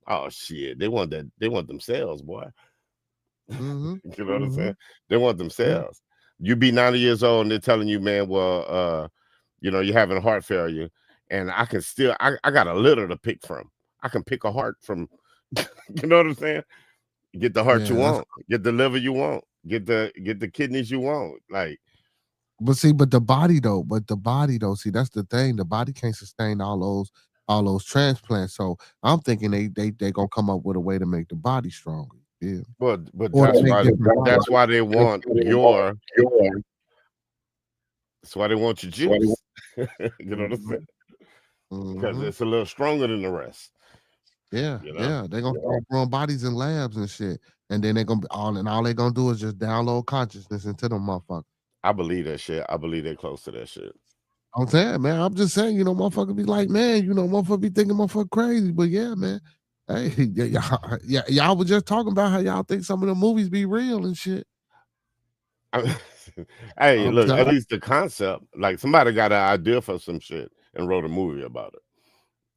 oh shit, they want themselves, boy. Mm-hmm. You know what I'm saying? They want themselves. You be 90 years old and they're telling you, man, well, you know, you're having heart failure, and I can still I got a litter to pick from. I can pick a heart from, you know what I'm saying? Get the heart you want, get the liver you want, get the kidneys you want. Like, but the body though, see, that's the thing. The body can't sustain all those transplants. So I'm thinking they gonna come up with a way to make the body stronger. Yeah. But that's why they want your that's why they want your juice. You know what I'm saying? Because it's a little stronger than the rest. Yeah, you know? Yeah. They're gonna start growing bodies in labs and shit. And then they're gonna be all they're gonna do is just download consciousness into them motherfuckers. I believe that shit. I believe they're close to that shit. I'm saying, man, I'm just saying, you know, motherfucker be like, man, you know, motherfucker be thinking motherfucker crazy. But yeah, man. Hey, y'all was just talking about how y'all think some of the movies be real and shit. Hey, look, at least the concept, like somebody got an idea for some shit and wrote a movie about it.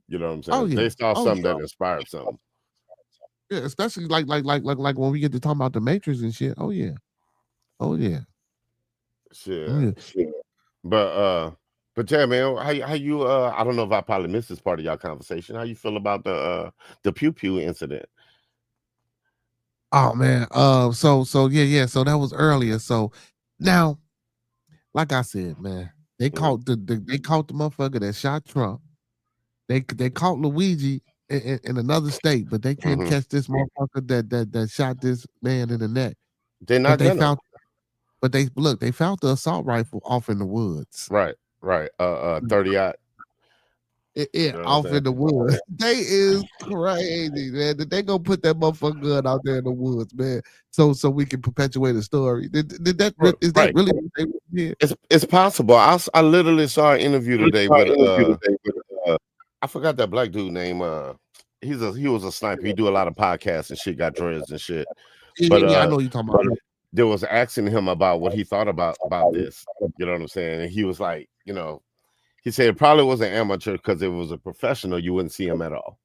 You know what I'm saying? Oh, yeah. They saw something that inspired something. Yeah, especially like when we get to talking about the Matrix and shit. Oh yeah. Oh yeah. Shit. Oh, yeah. But yeah, man, how you I don't know if I probably missed this part of y'all conversation. How you feel about the pew pew incident? Oh man. So yeah. So that was earlier. So now, like I said, man, they caught the motherfucker that shot Trump. They caught Luigi in another state, but they can't catch this motherfucker that shot this man in the neck. They're not gonna. But they found the assault rifle off in the woods. Right. 30-aught. Yeah, off in the woods. They is crazy, man. They gonna put that motherfucker gun out there in the woods, man. So we can perpetuate the story. Is that really what they did? It's possible. I literally saw an interview today with I forgot that black dude name. He was a sniper. He do a lot of podcasts and shit, got dreads and shit. But I know you talking about. There was asking him about what he thought about this. You know what I'm saying? And he was like, you know, he said it probably was an amateur because if it was a professional, you wouldn't see him at all.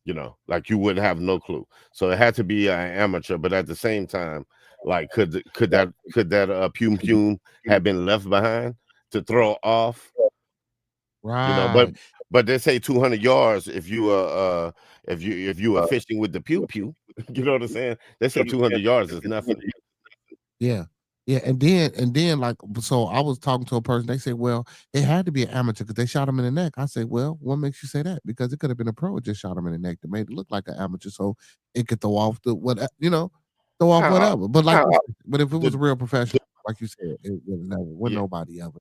You know, like you wouldn't have no clue. So it had to be an amateur. But at the same time, like could that Pum have been left behind to throw off? Right. You know, but they say 200 yards if you are fishing with the pew pew. You know what I'm saying? They say 200 yards is nothing. Yeah. And then like, so I was talking to a person. They said, well, it had to be an amateur because they shot him in the neck. I said, well, what makes you say that? Because it could have been a pro that just shot him in the neck that made it look like an amateur, so it could throw off whatever. But if it was a real professional, like you said, it would never. Nobody ever.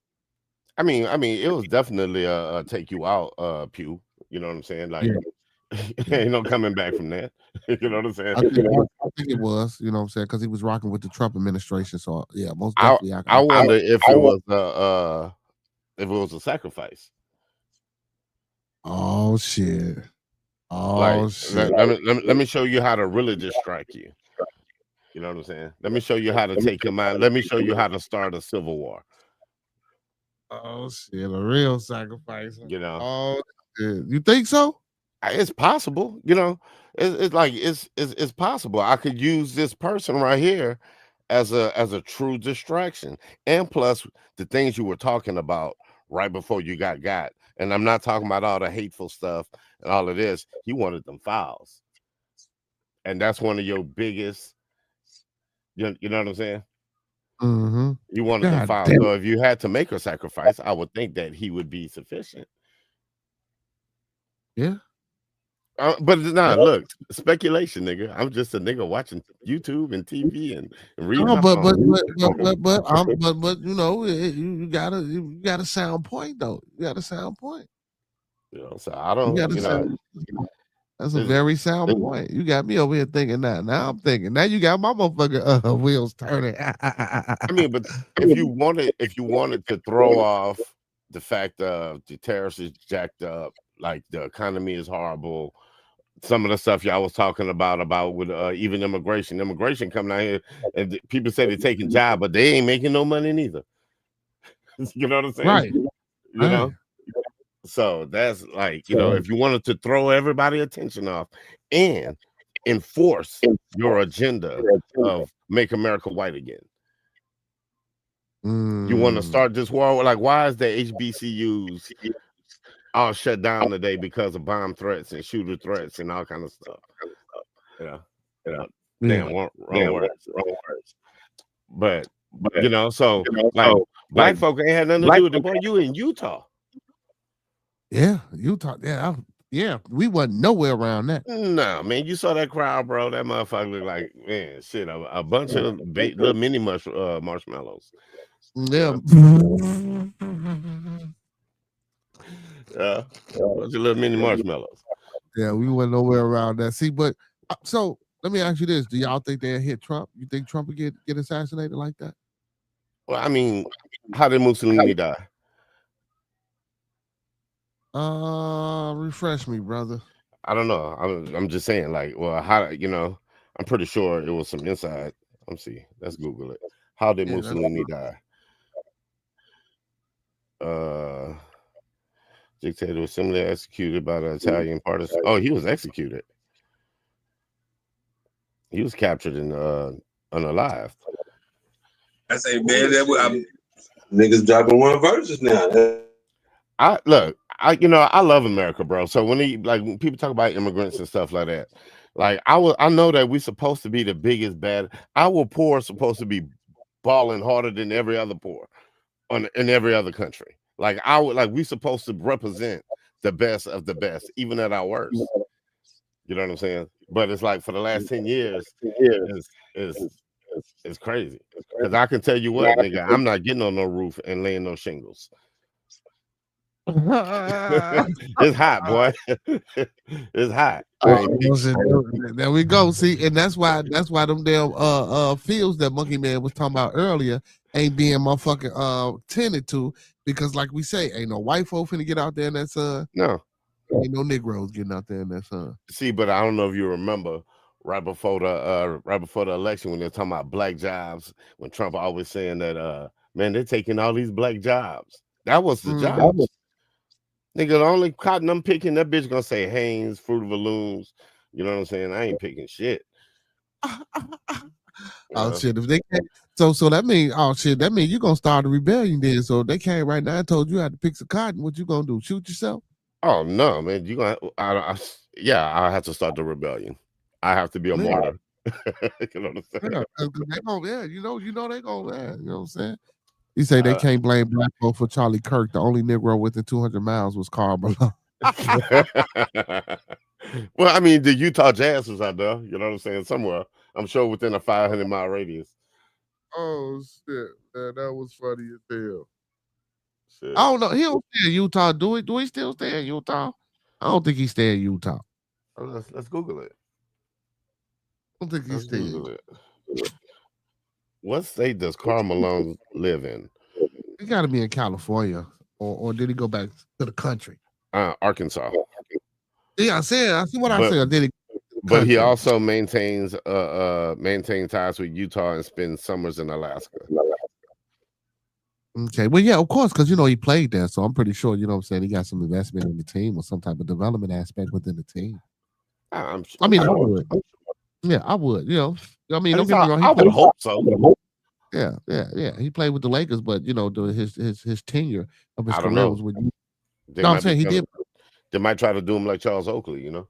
I mean, it was definitely take you out, Pew. You know what I'm saying? Like, ain't no coming back from that. You know what I'm saying? I think it was. You know what I'm saying? Because he was rocking with the Trump administration. So yeah, most definitely. I wonder if it was a sacrifice. Oh shit! Shit! Let me show you how to really just strike you. You know what I'm saying? Let me show you how to take your mind. Let me show you how to start a civil war. Oh shit! A real sacrifice. You know? Oh shit! You think so? It's possible. You know, it's possible. I could use this person right here as a true distraction, and plus the things you were talking about right before you got. And I'm not talking about all the hateful stuff and all of this. He wanted them files, and that's one of your biggest. You know what I'm saying? Mm-hmm. You wanted them files. So if you had to make a sacrifice, I would think that he would be sufficient. Yeah. But nah, look, speculation, nigga. I'm just a nigga watching YouTube and TV and reading. No, but you know, you got a sound point though. You got a sound point. You know, so I don't. That's a very sound point. You got me over here thinking that. Now I'm thinking. Now you got my motherfucking wheels turning. I mean, but if you wanted to throw off the fact that the tariffs is jacked up, like the economy is horrible. Some of the stuff y'all was talking about with even immigration coming out here, and people say they're taking jobs, but they ain't making no money neither. You know what I'm saying? Right. You know? So that's like, if you wanted to throw everybody attention off and enforce your agenda of make America white again. You want to start this war? Like, why is the HBCUs all shut down today because of bomb threats and shooter threats and all kind of stuff? Damn, wrong words. But so like black folk ain't had nothing to do with it. Boy, you in Utah. Yeah, Utah. Yeah, we wasn't nowhere around that. No, man, you saw that crowd, bro. That motherfucker looked like, man, shit, a bunch of little mini marshmallows. Yeah. A bunch of little mini marshmallows. Yeah, we went nowhere around that. See, but so let me ask you this: do y'all think they'll hit Trump? You think Trump will get assassinated like that? Well, I mean, how did Mussolini die? Refresh me, brother. I don't know. I'm just saying, like, well, how I'm pretty sure it was some inside. Let me see. Let's Google it. How did Mussolini die? Dictator was similarly executed by the Italian partisan. Oh, he was executed. He was captured and unalive. I say, man, niggas dropping one verses now. I love America, bro. So when people talk about immigrants and stuff like that, like I know that we're supposed to be the biggest bad. Our poor is supposed to be balling harder than every other poor in every other country. Like we supposed to represent the best of the best, even at our worst. You know what I'm saying? But it's like for the last 10 years, it's crazy. Because I can tell you what, nigga, I'm not getting on no roof and laying no shingles. It's hot, boy. It's hot. There we go. See, and that's why them damn fields that Monkey Man was talking about earlier ain't being motherfucking tended to, because like we say, ain't no white folk finna get out there in that sun. No. Ain't no Negroes getting out there in that sun. See, but I don't know if you remember right before the election when they're talking about black jobs, when Trump always saying that man, they're taking all these black jobs. That was the jobs. Nigga, the only cotton I'm picking, that bitch gonna say Hanes, Fruit of the Looms. You know what I'm saying? I ain't picking shit. Oh shit! If they can't, so that means that means you gonna start a rebellion then. So if they came right now and told you had to pick some cotton, what you gonna do? Shoot yourself? Oh no, man! You gonna? I have to start the rebellion. I have to be a martyr. You know what I'm saying? You know they gonna. You know what I'm saying? You say they can't blame black folk for Charlie Kirk. The only Negro within 200 miles was Carl Malone. Well, I mean, the Utah Jazz was out there. You know what I'm saying? Somewhere, I'm sure within a 500-mile radius. Oh shit, man, that was funny as hell. Shit. I don't know. He don't stay in Utah. Do he still stay in Utah? I don't think he stay in Utah. Let's Google it. I don't think he stays. What state does Karl Malone live in? He got to be in California, or did he go back to the country? Arkansas. Yeah, I see what I said. Did he? But he also maintains ties with Utah and spends summers in Alaska. Okay, well, yeah, of course, because he played there, so I'm pretty sure, you know what I'm saying, he got some investment in the team or some type of development aspect within the team. I would. Yeah, I would. I mean, don't get me wrong. I would hope so. Yeah. He played with the Lakers, but his tenure of his career was with. I'm saying he did. They might try to do him like Charles Oakley, But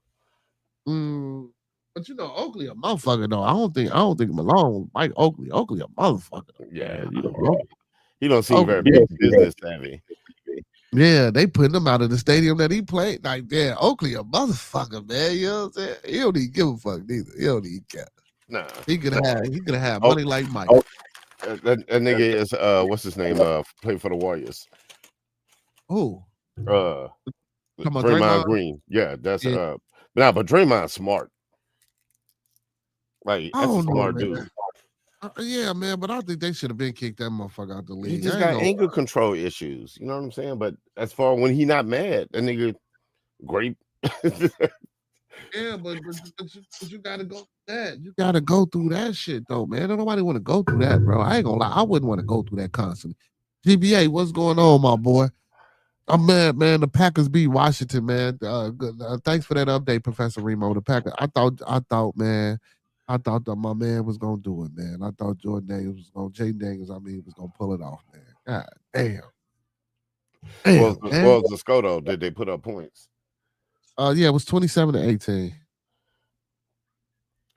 Oakley a motherfucker though. I don't think Malone, Mike Oakley a motherfucker. Yeah, he don't seem very business savvy. Yeah, they putting him out of the stadium that he played. Like, yeah, Oakley a motherfucker, man. You know what I'm saying? He don't even give a fuck neither. He don't even care. Nah, he could have money like Mike. That nigga is what's his name? Played for the Warriors. Who? Draymond Green. Yeah, that's but Draymond's smart. Like, that's a smart dude. Yeah, man, but I think they should have been kicked that motherfucker out the league. He just got anger control issues. You know what I'm saying? But as far when he not mad, that nigga great. Yeah, but you gotta go through that. You gotta go through that shit though, man. Don't nobody want to go through that, bro. I ain't gonna lie. I wouldn't want to go through that constantly. GBA, what's going on, my boy? I'm mad, man. The Packers beat Washington, man. Thanks for that update, Professor Remo. The Packers. I thought, man. I thought that my man was gonna do it, man. I thought Jordan Daniels was gonna, Jay Daniels, was gonna pull it off, man. God damn. What was the score though? Did they put up points? Yeah, it was 27-18.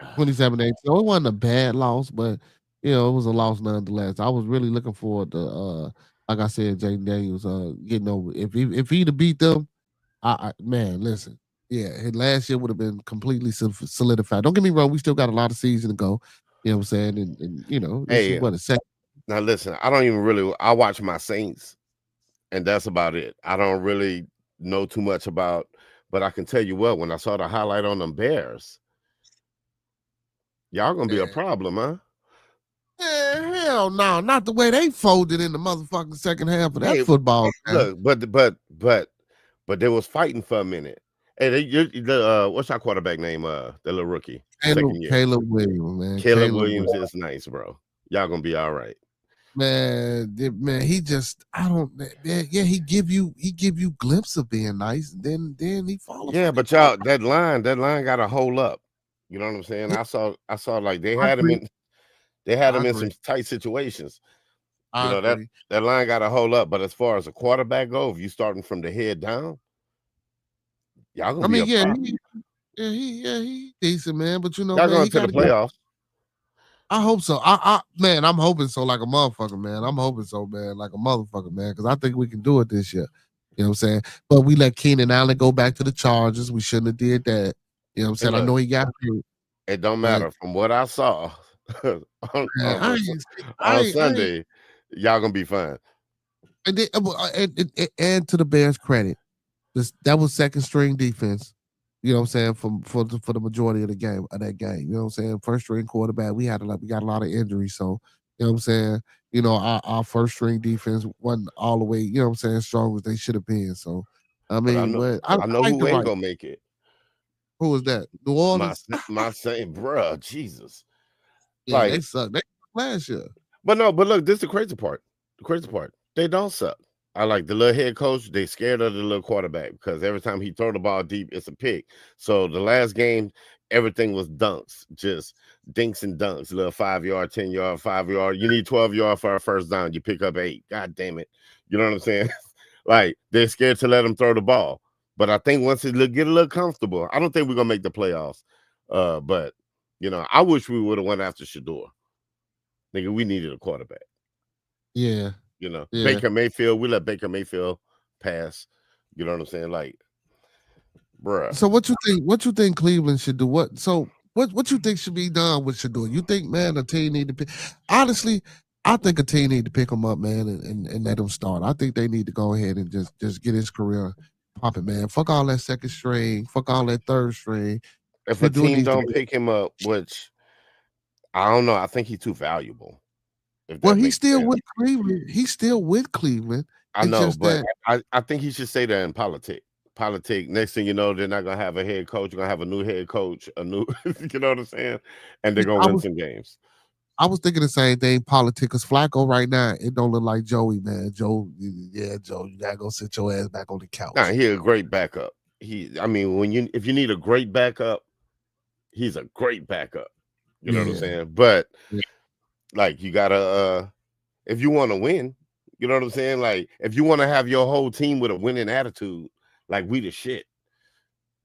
27-18. So it wasn't a bad loss, but it was a loss nonetheless. I was really looking forward to like I said, Jay Daniels getting over. If he'd have beat them, man, listen. Yeah, last year would have been completely solidified. Don't get me wrong, we still got a lot of season to go. You know what I'm saying? And this is what a second. Now listen, I don't even really I watch my Saints, and that's about it. I don't really know too much about, but I can tell you what, when I saw the highlight on them Bears, y'all gonna be a problem, huh? Hell no, not the way they folded in the motherfucking second half of that football. Look, but they was fighting for a minute. Hey, what's our quarterback name? The little rookie, Caleb Williams, man. Caleb Williams is nice, bro. Y'all gonna be all right. Man, he just he give you glimpse of being nice, and then he falls. Yeah, but y'all that line got to hold up. You know what I'm saying? I saw like they had him in some tight situations. That line got to hold up. But as far as a quarterback go, if you starting from the head down, y'all gonna be he decent, man. But y'all going to the playoffs. I hope so. Man, I'm hoping so like a motherfucker, man. I'm hoping so, man, like a motherfucker, man, because I think we can do it this year. You know what I'm saying? But we let Keenan Allen go back to the Chargers. We shouldn't have did that. You know what I'm saying? I know he got hurt. It don't matter. From what I saw on Sunday, y'all gonna be fine. And to the Bears' credit, that was second string defense. You know what I'm saying? For the majority of that game. You know what I'm saying? First string quarterback. We got a lot of injuries. So, you know what I'm saying? Our first string defense wasn't all the way, you know what I'm saying, strong as they should have been. So I mean, I know who ain't gonna make it. Who was that? New Orleans? My saying, bruh, Jesus. Yeah, like, they suck. They last year. But look, this is the crazy part. They don't suck. I like the little head coach. They scared of the little quarterback because every time he throw the ball deep, it's a pick. So the last game, everything was dunks, just dinks and dunks. Little 5-yard, 10-yard, 5-yard. You need 12 yards for a first down. You pick up 8. God damn it. You know what I'm saying? Like they're scared to let him throw the ball. But I think once it get a little comfortable, I don't think we're gonna make the playoffs. But I wish we would have went after Shador. Nigga, we needed a quarterback. Yeah. Baker Mayfield, we let Baker Mayfield pass. You know what I'm saying? Like, bruh. So what you think Cleveland should do? What you think should be done with Shador? You think, man, a team need to pick? Honestly, I think a team need to pick him up, man, and let him start. I think they need to go ahead and just get his career popping, man. Fuck all that second string, fuck all that third string. If a team don't pick him up, which I don't know, I think he's too valuable. He's still with Cleveland. He's still with Cleveland. I know, but I think he should stay there in politics. Next thing you know, they're not gonna have a head coach. You're gonna have a new head coach, you know what I'm saying? And they're gonna win some games. I was thinking the same thing. Politics, because Flacco right now, it don't look like Joey, man. Joe, you gotta go sit your ass back on the couch. Nah, he's a great backup. If you need a great backup, he's a great backup. You know what I'm saying? But like you gotta if you want to win, you know what I'm saying? Like if you want to have your whole team with a winning attitude, like we the shit.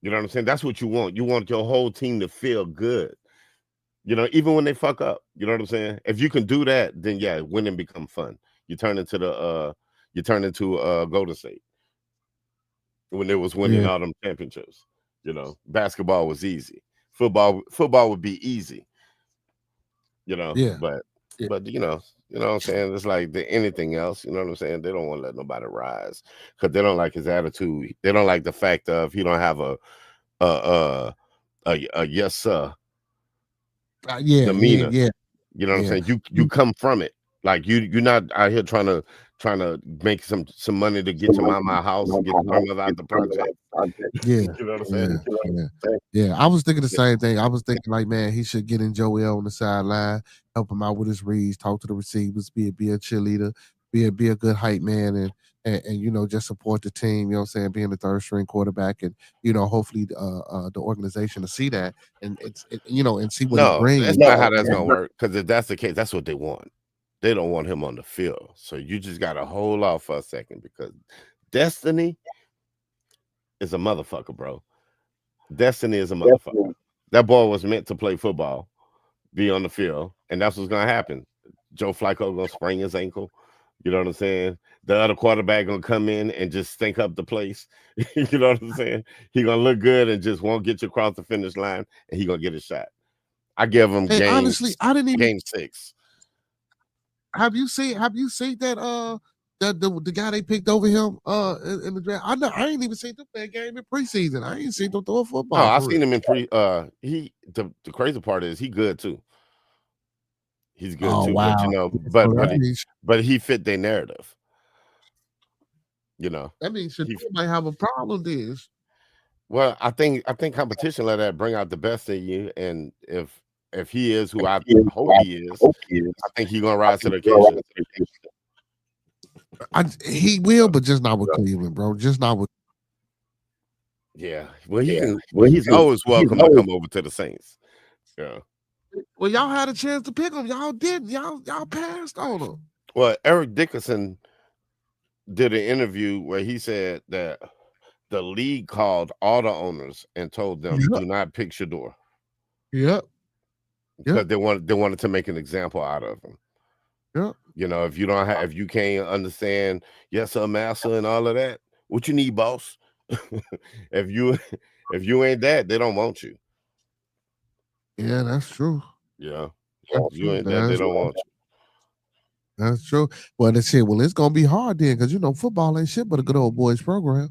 You know what I'm saying? That's what you want. You want your whole team to feel good. Even when they fuck up. You know what I'm saying? If you can do that, then yeah, winning become fun. You turn into Golden State when they was winning all them championships. Basketball was easy. Football would be easy. But you know what I'm saying? It's like anything else, you know what I'm saying? They don't want to let nobody rise because they don't like his attitude. They don't like the fact of he don't have a yes sir demeanor. You know what I'm saying? You come from it. Like you're not out here trying to make some money to get to my house and get the grandmother out the project. Yeah. You know what I'm saying? Yeah. I was thinking the same thing. I was thinking like, man, he should get in Joel on the sideline, help him out with his reads, talk to the receivers, be a cheerleader. be a good hype man and you know, just support the team, you know what I'm saying, being the third string quarterback, and you know, hopefully the organization to see that and you know, and see what he No, brings. that's not how that's gonna work. Because if that's the case, that's what they want. They don't want him on the field. So you just gotta hold off for a second, because Destiny is a motherfucker, bro. Destiny is a motherfucker. That boy was meant to play football, be on the field, and that's what's gonna happen. Joe Flacco gonna sprain his ankle. You know what I'm saying? The other quarterback gonna come in and just stink up the place. You know what I'm saying? He gonna look good and just won't get you across the finish line, and he gonna get a shot. I give him Honestly, I didn't even game 6. have you seen that the guy they picked over him in the draft. I ain't even seen them play a game in preseason. I ain't seen them throw a football. No, I seen him in the crazy part is he good too. He's good too. Wow. But you know, but he fit their narrative. You know, that means he might have a problem then. Well, I think competition like that bring out the best in you, and if he is who I hope he is, I think he's gonna rise to the occasion. He will, but just not with Cleveland, bro. Just not with. Yeah, well, he's always welcome to come over to the Saints. Yeah. Well, y'all had a chance to pick him. Y'all didn't. Y'all passed on him. Well, Eric Dickerson did an interview where he said that the league called all the owners and told them, do not pick Shador. Yep. Because they wanted to make an example out of him. Yeah. You know, if you can't understand yes sir, master, and all of that, what you need, boss? if you ain't that, they don't want you. Yeah, that's true. Yeah. If you ain't that, they don't want you. That's true. Well, that's it. Well, it's gonna be hard then, because you know football ain't shit but a good old boys program.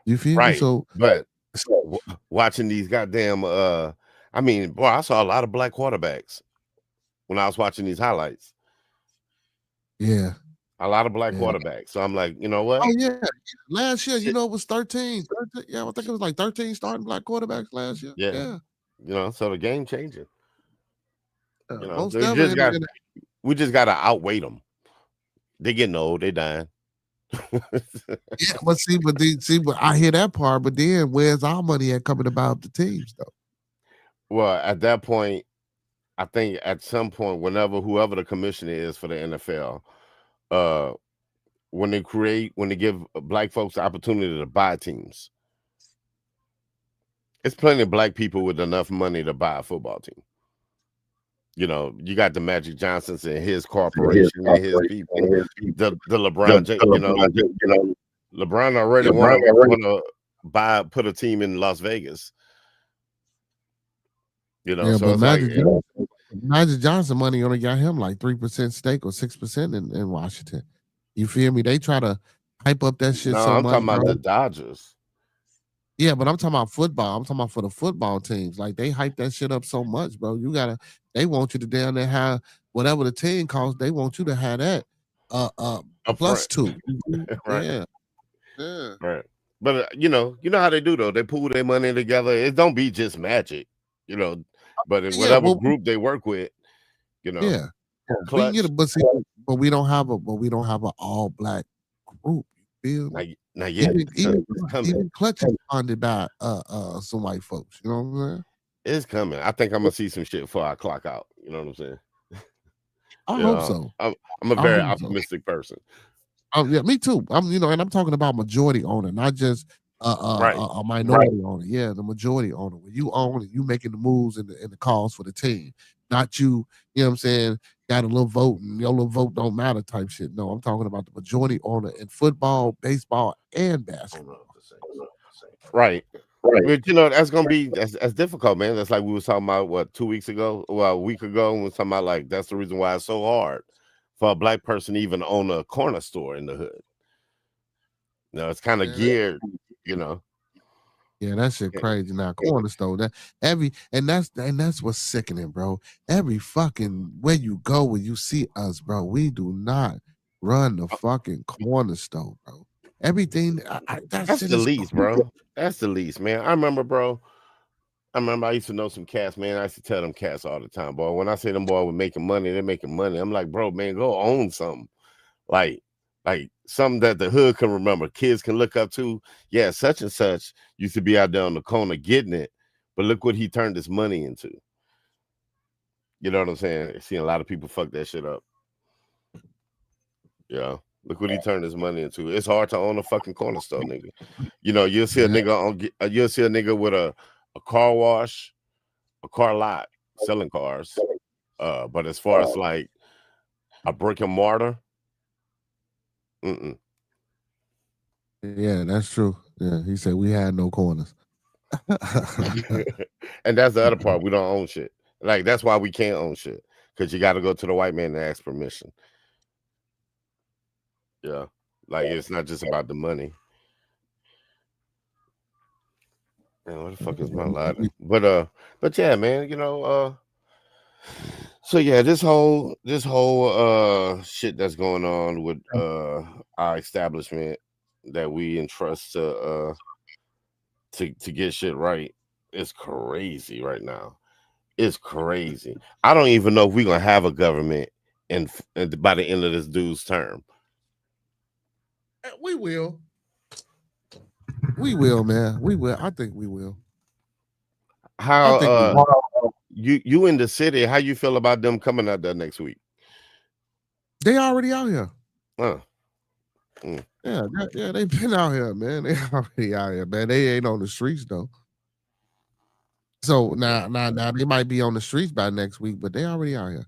You feel me? So, but watching these goddamn, I mean, boy, I saw a lot of black quarterbacks when I was watching these highlights. Yeah, a lot of black quarterbacks. So I'm like, you know what? Oh yeah, last year, you know, it was 13. Yeah, I think it was like 13 starting black quarterbacks last year. Yeah. You know, so the game changing. You know, Most we just got to outweigh them. They getting old. They dying. Yeah, but I hear that part. But then, where's our money at coming about the teams though? Well, at that point, I think at some point, whoever the commissioner is for the NFL, when they give black folks the opportunity to buy teams, it's plenty of black people with enough money to buy a football team. You know, you got the Magic Johnsons and his corporation and his people, the LeBron, LeBron already want to put a team in Las Vegas. You know, so it's Magic Johnson money only got him like 3% stake or 6% in Washington. You feel me? They try to hype up that shit so much. I'm talking about the Dodgers. Yeah, but I'm talking about football. I'm talking about for the football teams. Like they hype that shit up so much, bro. They want you to down there have whatever the team costs. They want you to have that plus two. Right. Yeah. Right. But you know how they do though. They pool their money together. It don't be just Magic, you know. But in whatever group they work with, you know. Yeah. We get but we don't have an all black group. You feel? Not yet. Even Clutch is funded by some white folks. You know what I'm saying? It's coming. I think I'm gonna see some shit before I clock out. You know what I'm saying? I hope so. I'm a very optimistic person. Oh yeah, me too. And I'm talking about majority owner, not just a minority owner. Yeah, the majority owner. When you own it, you making the moves and the calls for the team. Not you, you know what I'm saying, got a little vote and your little vote don't matter type shit. No, I'm talking about the majority owner in football, baseball, and basketball. Right. But you know, that's gonna be that's difficult, man. That's like we was talking about 2 weeks ago, a week ago, and we was talking about like that's the reason why it's so hard for a black person to even own a corner store in the hood. You know, it's kind of geared, you know. Yeah, that shit crazy now. Corner store. That's what's sickening, bro. Every fucking where you go, when you see us, bro, we do not run the fucking corner store, bro. Everything that's the least, bro. That's the least, man. I remember I used to know some cats, man. I used to tell them cats all the time, boy. When I say them boy were making money, they're making money. I'm like, bro, man, go own something. Like, Like something that the hood can remember, kids can look up to. Yeah, such and such used to be out there on the corner getting it, but look what he turned his money into. You know what I'm saying? I've seen a lot of people fuck that shit up. Yeah. Look what he turned his money into. It's hard to own a fucking corner store, nigga. You know, you'll see a nigga with a car wash, a car lot selling cars. But as far as like a brick and mortar, yeah, that's true. Yeah, he said we had no corners. And that's the other part. We don't own shit. Like that's why we can't own shit, because you got to go to the white man to ask permission. Yeah, like it's not just about the money. Man, what the fuck is my ladder? But yeah, man, you know, so yeah, this whole shit that's going on with our establishment that we entrust to get shit right is crazy right now. It's crazy. I don't even know if we're gonna have a government and by the end of this dude's term. We will. We will, man. We will. I think we will. How you in the city? How you feel about them coming out there next week? They already out here. Yeah, they've been out here, man. They already out here, man. They ain't on the streets though. So now they might be on the streets by next week, but they already out here.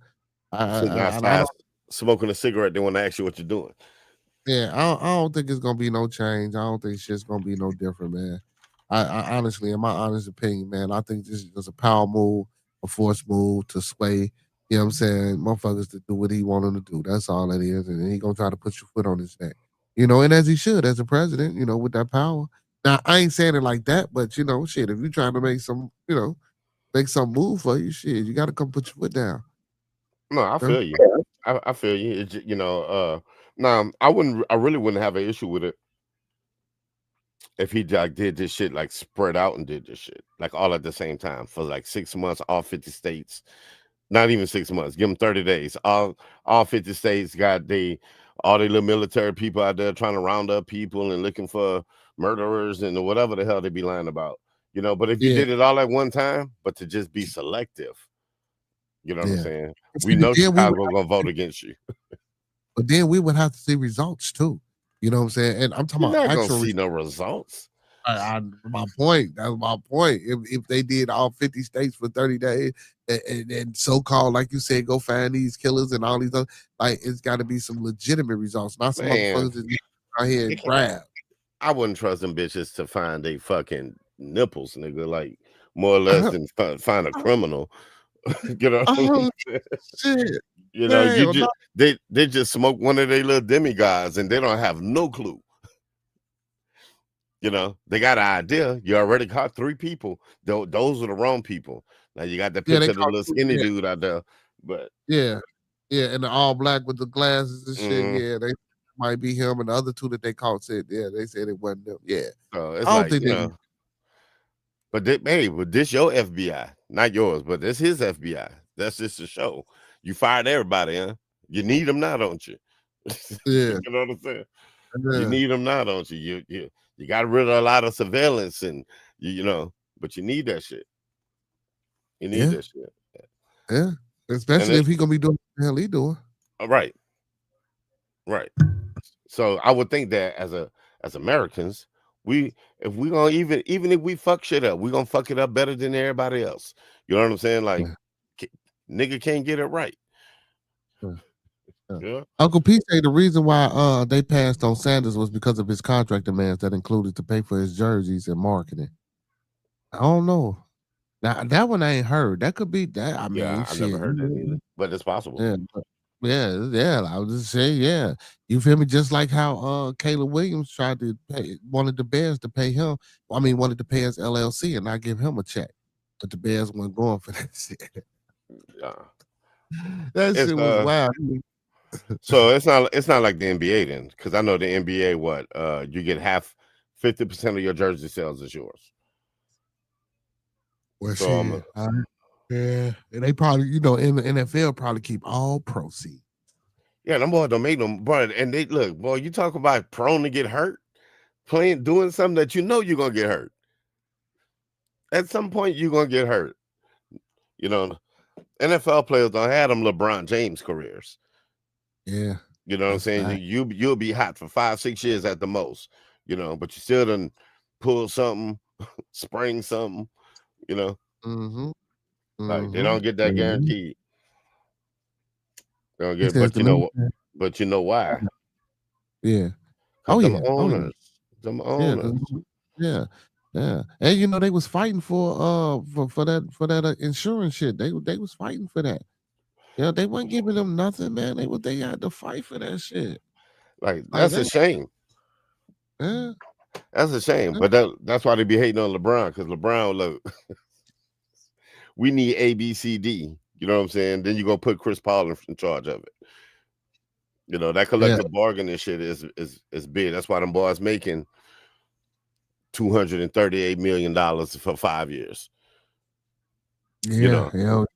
Smoking a cigarette, they want to ask you what you're doing. Yeah, I don't think it's gonna be no change. I don't think shit's gonna be no different, man. I honestly, in my honest opinion, man, I think this is just a power move, a force move to sway. You know what I'm saying? Motherfuckers to do what he want them to do. That's all it is, and he gonna try to put your foot on his neck. You know, and as he should, as a president, you know, with that power. Now, I ain't saying it like that, but you know, shit, if you're trying to make some, you know, make some move for you, shit, you got to come put your foot down. No, I feel you. I feel you. It's, you know, now I really wouldn't have an issue with it if he like did this shit like spread out and did this shit like all at the same time for like 6 months, all 50 states. Not even 6 months. Give them 30 days. All 50 states got all the little military people out there trying to round up people and looking for murderers and whatever the hell they be lying about. You know, but if you did it all at one time, but to just be selective, you know what I'm saying? We know Chicago gonna vote against you. But then we would have to see results too. You know what I'm saying? And I'm talking about actual. Gonna see no results. My point. That's my point. If they did all 50 states for 30 days and so-called, like you said, go find these killers and all these other, like it's got to be some legitimate results, not some motherfuckers that out here and grab. I wouldn't trust them bitches to find they fucking nipples, nigga. Like more or less than find a criminal. You know, shit. You know, they just smoke one of their little demigods and they don't have no clue. You know, they got an idea. You already caught 3 people. Those are the wrong people. Now you got the picture of the little skinny dude out there, but and the all black with the glasses and shit. Yeah, they might be him, and the other 2 that they caught said, they said it wasn't them. Yeah, so it's I don't think they. But this your FBI, not yours, but this his FBI. That's just a show. You fired everybody, huh? You need them now, don't you? Yeah, you know what I'm saying. Yeah. You need them now, don't you? You got rid of a lot of surveillance, and you know, but you need that shit. You need that shit. Yeah, especially if he gonna be doing what the hell he doing. Right. So I would think that as Americans, if we gonna even if we fuck shit up, we gonna fuck it up better than everybody else. You know what I'm saying? Like, nigga can't get it right. Yeah. Uncle Pete said the reason why they passed on Sanders was because of his contract demands that included to pay for his jerseys and marketing. I don't know. Now that one I ain't heard. That could be that. I mean, I never heard that either, but it's possible. Yeah. I was just saying, you feel me? Just like how Caleb Williams wanted the Bears to pay him. I mean, wanted to pay his LLC and not give him a check, but the Bears weren't going for that shit. Yeah, that shit was wild. So it's not like the NBA then, because I know the NBA, you get 50% of your jersey sales is yours. Well, so and they probably, in the NFL, probably keep all proceeds. Yeah, them boys don't make them, bro. And they look, boy, you talk about prone to get hurt, doing something that you know you're gonna get hurt. At some point, you're gonna get hurt. You know, NFL players don't have them LeBron James careers. Yeah. You know what I'm saying? Right. You'll be hot for 5-6 years at the most, you know, but you still done pull something, spring something, you know. Like they don't get that guaranteed. They don't get, but you know why? Yeah. Oh yeah. Them owners. Yeah. And you know they was fighting for that insurance shit. They was fighting for that. Yeah, they weren't giving them nothing, man. They had to fight for that shit. Like that's a shame. Yeah. That's a shame. But that's why they be hating on LeBron, because LeBron, look, we need A, B, C, D. You know what I'm saying? Then you're gonna put Chris Paul in charge of it. You know, that collective bargaining shit is big. That's why them boys making $238 million for 5 years. Yeah, you know?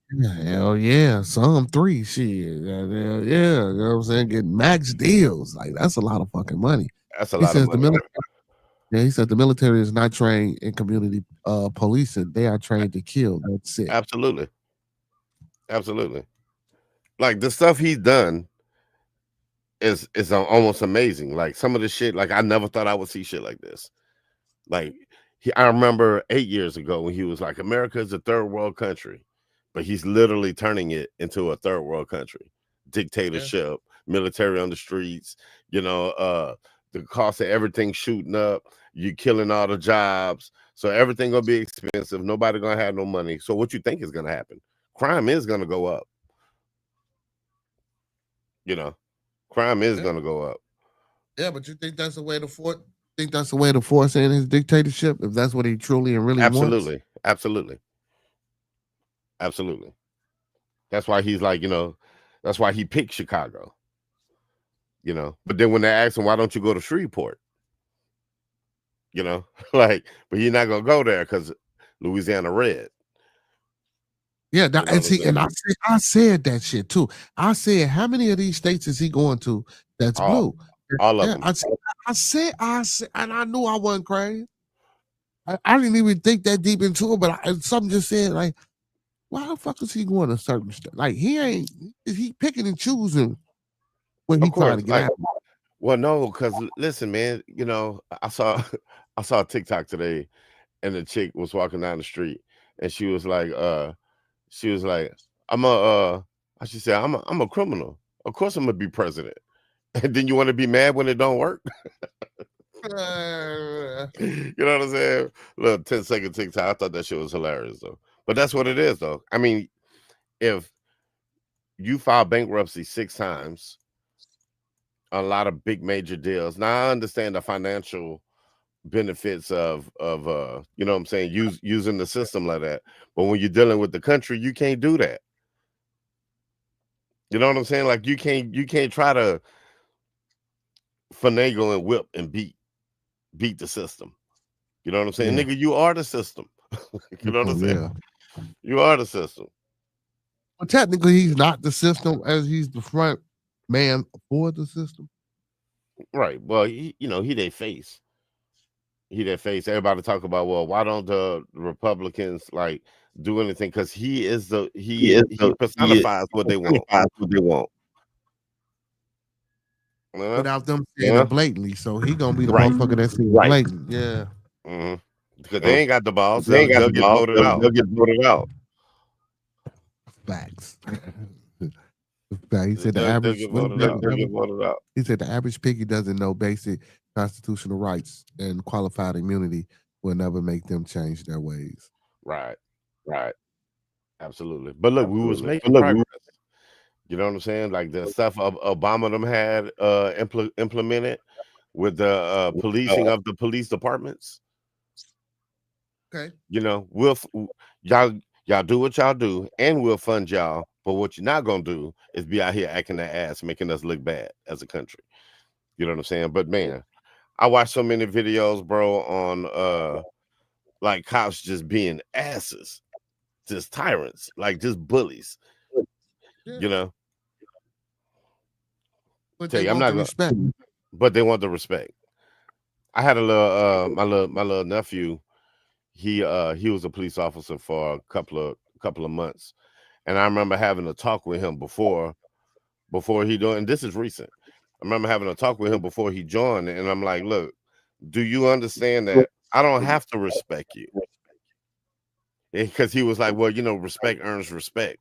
hell yeah. Some 3 shit. Yeah, you know what I'm saying? Getting max deals. Like that's a lot of fucking money. That's a lot of money. He said the military is not trained in community policing. They are trained to kill. That's it. Absolutely. Like the stuff he's done is almost amazing. Like some of the shit, like I never thought I would see shit like this. Like I remember 8 years ago when he was like, America is a third world country, but he's literally turning it into a third world country. Dictatorship, military on the streets, you know, the cost of everything shooting up, you killing all the jobs. So everything gonna be expensive. Nobody gonna have no money. So what you think is gonna happen? Crime is gonna go up. You know, crime is gonna go up. Yeah, but you think that's the way to force? Think that's the way to force in his dictatorship? If that's what he truly and really wants? Absolutely. That's why he's like, you know, that's why he picked Chicago. You know, but then when they ask him, why don't you go to Shreveport? You know, like, but you're not gonna go there because Louisiana red. Yeah, and see, and I said that shit too. I said, how many of these states is he going to that's blue? All of them. I said, and I knew I wasn't crazy. I didn't even think that deep into it, but something just said, like, why the fuck is he going to certain stuff? Like, he picking and choosing when he trying to get out. Well, no, because listen, man, you know, I saw a TikTok today, and the chick was walking down the street, and she was like, she said, I'm a criminal. Of course I'm gonna be president. And then you want to be mad when it don't work? You know what I'm saying? Little 10-second TikTok. I thought that shit was hilarious though. But that's what it is though. I mean, if you file bankruptcy 6 times, a lot of big major deals. Now I understand the financial benefits of you know what I'm saying, using the system like that. But when you're dealing with the country, you can't do that. You know what I'm saying? Like you can't try to finagle and whip and beat the system. You know what I'm saying? Nigga, you are the system. You know what I'm saying? Yeah. You are the system. Well, technically he's not the system, as he's the front man for the system. Right. Well, he their face. He their face. Everybody talk about, well, why don't the Republicans like do anything? Because he personifies what they want. Without them saying it blatantly, so he gonna be the motherfucker that's blatant. Yeah. Because they ain't got the balls. They'll get voted out. They'll get voted out. Facts. He said the average. He said the average piggy doesn't know basic constitutional rights, and qualified immunity will never make them change their ways. Right. Absolutely. But look, we was making progress. You know what I'm saying? Like the stuff Obama them had implemented with the policing of the police departments. Okay. You know, y'all do what y'all do, and we'll fund y'all. But what you're not gonna do is be out here acting their ass, making us look bad as a country. You know what I'm saying? But man, I watched so many videos, bro, on like cops just being asses, just tyrants, like just bullies. You know. But Tell they you, I'm want not the gonna. respect. But they want the respect. I had a little my little nephew. He was a police officer for a couple of months, and I remember having a talk with him before he joined. And this is recent. I remember having a talk with him before he joined, and I'm like, look, do you understand that I don't have to respect you? Because he was like, well, you know, respect earns respect.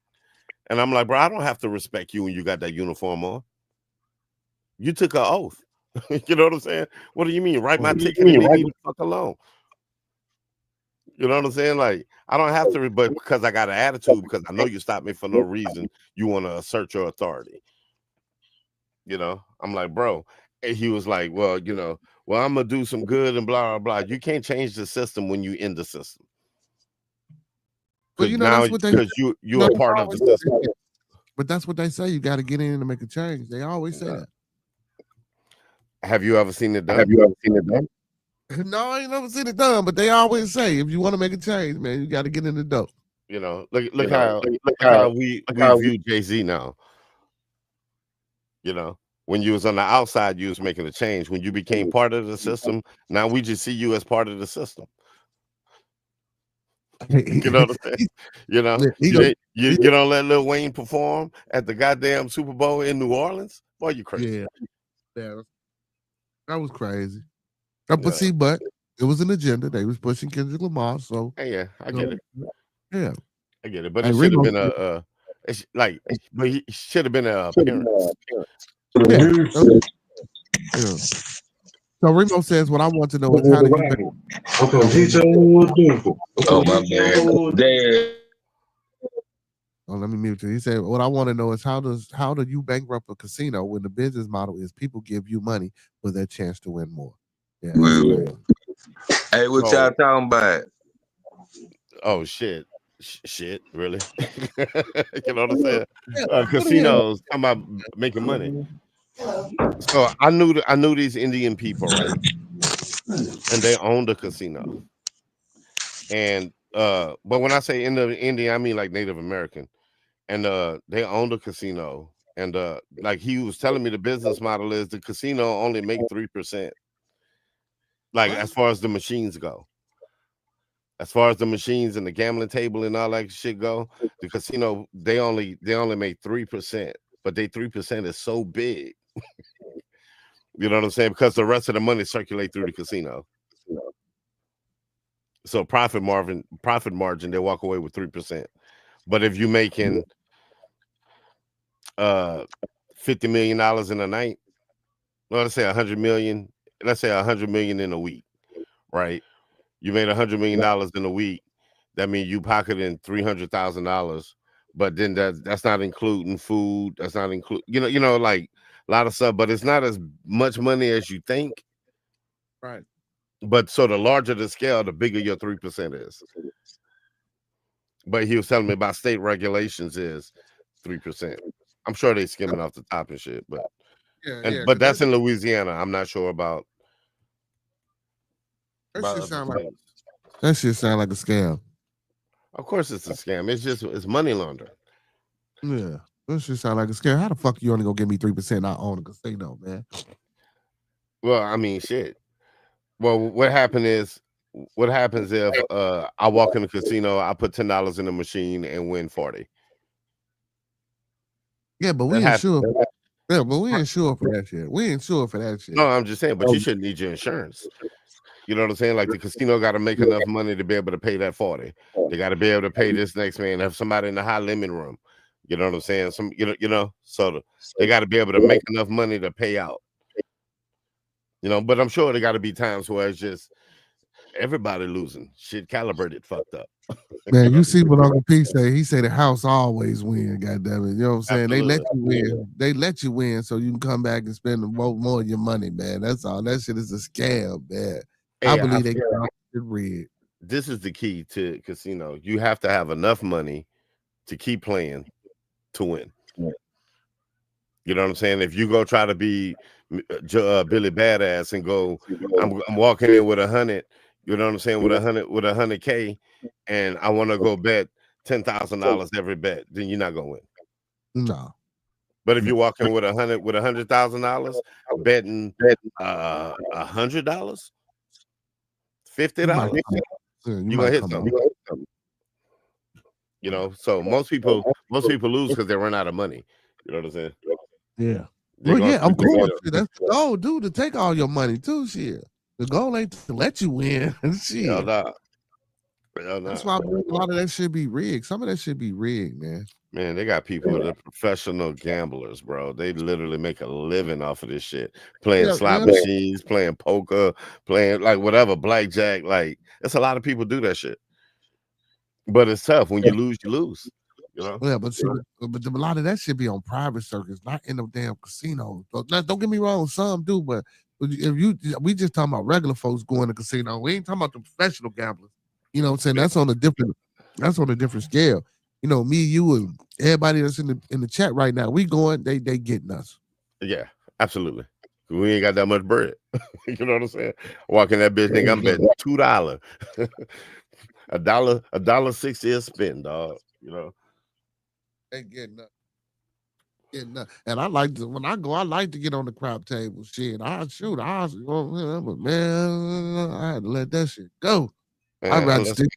And I'm like, bro, I don't have to respect you when you got that uniform on. You took an oath. You know what I'm saying? What do you mean? Write my ticket and leave me the fuck alone. You know what I'm saying? Like, I don't have to, but because I got an attitude, because I know you stopped me for no reason, you want to assert your authority. You know, I'm like, bro. And he was like, well, you know, well, I'm gonna do some good and blah blah blah. You can't change the system when you in the system. But you know, that's what they, because you are part of the system. But that's what they say. You got to get in to make a change. They always say that. Have you ever seen it done? No, I ain't never seen it done. But they always say, if you want to make a change, man, you got to get in the dope. You know, look how we view Jay-Z now. You know, when you was on the outside, you was making a change. When you became part of the system, now we just see you as part of the system. You know what I'm saying? You know, you don't let Lil Wayne perform at the goddamn Super Bowl in New Orleans? Boy, you crazy. Yeah. That was crazy. But see, but it was an agenda. They was pushing Kendrick Lamar, so yeah, I get it. Yeah, I get it. But it should have been but he should have been an appearance. Yeah. So Remo says, what I want to know is how do you make Oh, my bad. Oh, let me mute you. He said, what I want to know is how do you bankrupt a casino when the business model is people give you money for their chance to win more? Yeah. Hey, what y'all talking about? Oh shit. Shit, really? You know what I'm saying? Casinos talking about making money. So I knew these Indian people, right? And they owned a casino. And but when I say Indian, I mean like Native American. And they owned a casino. And like he was telling me the business model is the casino only make 3%. Like as far as the machines go. As far as the machines and the gambling table and all that shit go, the casino they only make 3%, but they 3% is so big. You know what I'm saying? Because the rest of the money circulate through the casino. So profit margin, they walk away with 3%. But if you making $50 million in a night, well, let's say $100 million, let's say $100 million in a week, right? You made $100 million in a week. That means you pocketing $300,000, but then that's not including food. That's not include, you know, like a lot of stuff. But it's not as much money as you think, right? But so the larger the scale, the bigger your 3% is. But he was telling me about state regulations is 3%. I'm sure they skimming off the top and shit, but but that's in Louisiana. I'm not sure about. That shit sound like a scam. Of course, it's a scam. It's money laundering. Yeah, that shit sound like a scam. How the fuck you only gonna give me 3%? I own a casino, man. Well, I mean, shit. Well, what happens if I walk in the casino, I put $10 in the machine and win 40? Yeah, but we ain't sure. Yeah, but we ain't sure for that shit. We ain't sure for that shit. No, I'm just saying, but you shouldn't need your insurance. You know what I'm saying? Like the casino got to make enough money to be able to pay that 40. They got to be able to pay this next man. Have somebody in the high limit room. You know what I'm saying? So they got to be able to make enough money to pay out. You know, but I'm sure there got to be times where it's just everybody losing. Shit calibrated fucked up. Man, you see what Uncle P say? He say the house always win, goddamn it. You know what I'm saying? Absolutely. They let you win. They let you win so you can come back and spend more of your money, man. That's all. That shit is a scam, man. Hey, I believe they got it red. This is the key to casino. You have to have enough money to keep playing to win. You know what I'm saying? If you go try to be Billy Badass and go, I'm walking in with 100. You know what I'm saying? With 100K, and I want to go bet $10,000 every bet, then you're not gonna win. No. But if you're walking with $100,000, betting $100, $50, you're gonna hit something. You know, so most people lose because they run out of money. You know what I'm saying? Yeah. Well, yeah, of course. That's the goal, dude, to take all your money too. Shit. The goal ain't to let you win. Shit. Hell nah. That's why a lot of that shit be rigged. Some of that shit be rigged, man. Man, they got people that are professional gamblers, bro. They literally make a living off of this shit. Playing slot machines, playing poker, playing like whatever, blackjack. Like, it's a lot of people do that shit. But it's tough. When you lose, you lose. You know? Yeah, but see, but a lot of that shit be on private circuits, not in the damn casinos. Don't get me wrong, some do, but if we just talking about regular folks going to casino. We ain't talking about the professional gamblers. You know what I'm saying? That's on a different scale. You know, me, you, and everybody that's in the chat right now, we going, they getting us. Yeah, absolutely. We ain't got that much bread. You know what I'm saying? Walking that bitch, nigga, I'm betting $2. $1.60 a spin, dog. You know. Ain't getting nothing. And I like to, when I go, I like to get on the crap table. Shit, man, I had to let that shit go. I'd rather stick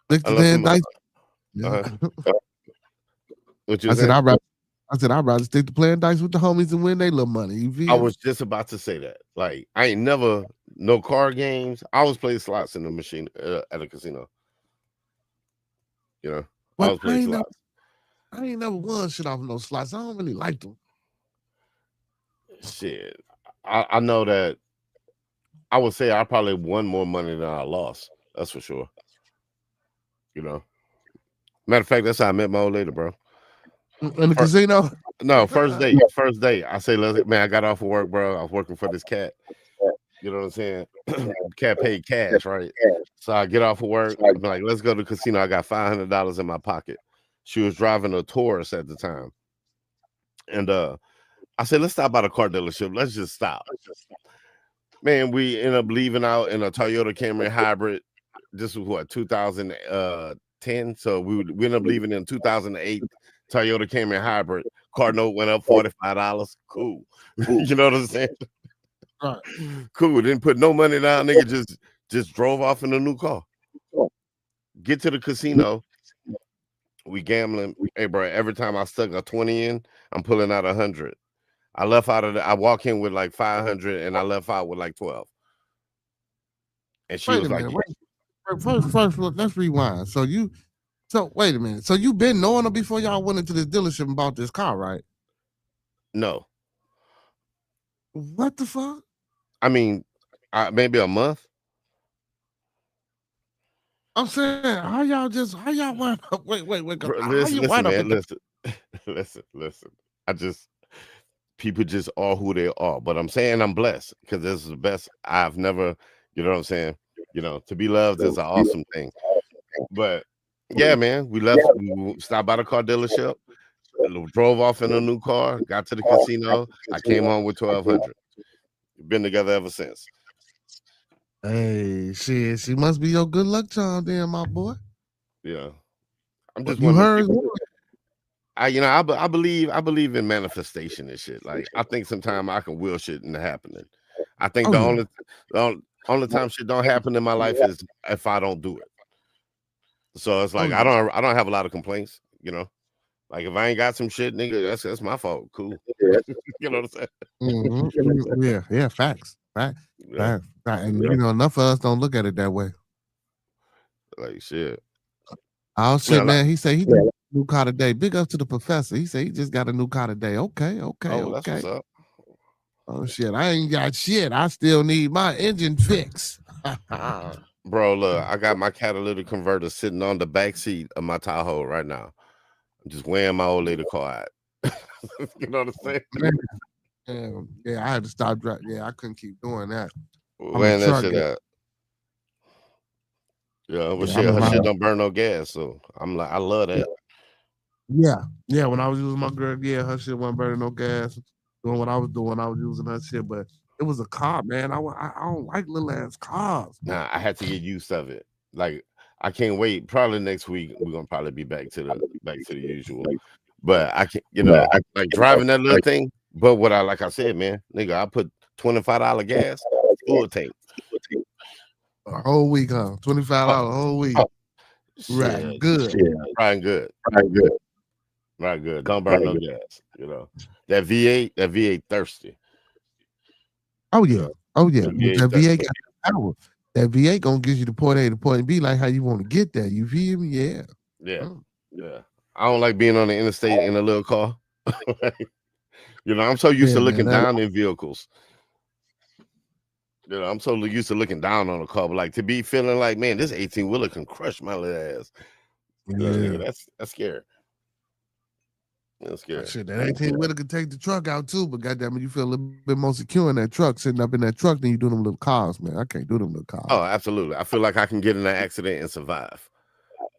the damn dice. What you said? I said I'd rather stick to playing dice with the homies and win they little money. I was just about to say that. Like, I ain't never no card games. I always play slots in the machine at a casino. You know, I was playing slots. I ain't never won shit off of no slots. I don't really like them. Shit, I know that. I would say I probably won more money than I lost. That's for sure. You know. Matter of fact, that's how I met my old lady, bro. In the casino? No, first day. I say, man, I got off of work, bro. I was working for this cat. You know what I'm saying? Cat paid cash, right? So I get off of work. I'm like, let's go to the casino. I got $500 in my pocket. She was driving a Taurus at the time. And I said, let's stop by the car dealership. Let's just stop. Man, we end up leaving out in a Toyota Camry hybrid. This was what, 2010? So we ended up leaving in 2008 Toyota Camry hybrid. Car note went up $45. Cool. You know what I'm saying? Right. Cool. Didn't put no money down. Nigga just drove off in a new car. Get to the casino. We gambling. Hey, bro, every time I stuck a 20 in, I'm pulling out 100. I left out of I walk in with like 500 and I left out with like 12. And she was like, First, let's rewind. So wait a minute. So you been knowing her before y'all went into this dealership and bought this car, right? No. What the fuck? I mean, maybe a month. I'm saying, how y'all wind up? Wait. Listen. People just are who they are. But I'm saying I'm blessed because this is the best I've never, you know what I'm saying? You know, to be loved is an awesome thing. But yeah, man, we stopped by the car dealership, drove off in a new car, got to the casino. I came home with 1,200. We've been together ever since. Hey, shit, she must be your good luck charm, then, my boy. Yeah, I'm just you heard. I believe in manifestation and shit. Like, I think sometimes I can will shit into happening. I think the only time shit don't happen in my life is if I don't do it. So it's like I don't have a lot of complaints, you know. Like, if I ain't got some shit, nigga, that's my fault. Cool. You know what I'm saying? Mm-hmm. Yeah, facts. Facts. And you know, enough of us don't look at it that way. Like, shit. Oh shit, man. He said he got a new car today. Big up to the professor. He said he just got a new car today. Okay. That's what's up. Oh shit, I ain't got shit. I still need my engine fixed. Bro, look, I got my catalytic converter sitting on the back seat of my Tahoe right now. I'm just wearing my old lady car out. You know what I'm saying? Yeah, I had to stop driving. Yeah, I couldn't keep doing that. Wearing that shit out. Yeah, but her shit don't burn no gas, so I'm like, I love that. Yeah. When I was using my girl, her shit wasn't burning no gas. Doing what I was doing, I was using her shit, but it was a car, man. I don't like little ass cars. Nah, I had to get used of it. Like, I can't wait. Probably next week we're gonna probably be back to the usual. But I can't, like driving that little thing. But what like I said, man, nigga, I put $25 gas, full tank. A whole week, huh? $25 a whole week. Right, good. Right, good. Right, good. Don't burn no gas. That V8 thirsty. Oh yeah. That V8 got power. That V8 gonna get you to point A to point B like how you want to get there. You feel me? Yeah. Yeah. I don't like being on the interstate in a little car. I'm so used to looking down in vehicles. I'm so used to looking down on a car, but like to be feeling like, man, this 18-wheeler can crush my little ass. That's scary. That's scary. Shit, that 18-wheeler could take the truck out too, but goddamn it, you feel a little bit more secure in that truck, sitting up in that truck than you do them little cars, man. I can't do them little cars. Oh, absolutely. I feel like I can get in an accident and survive.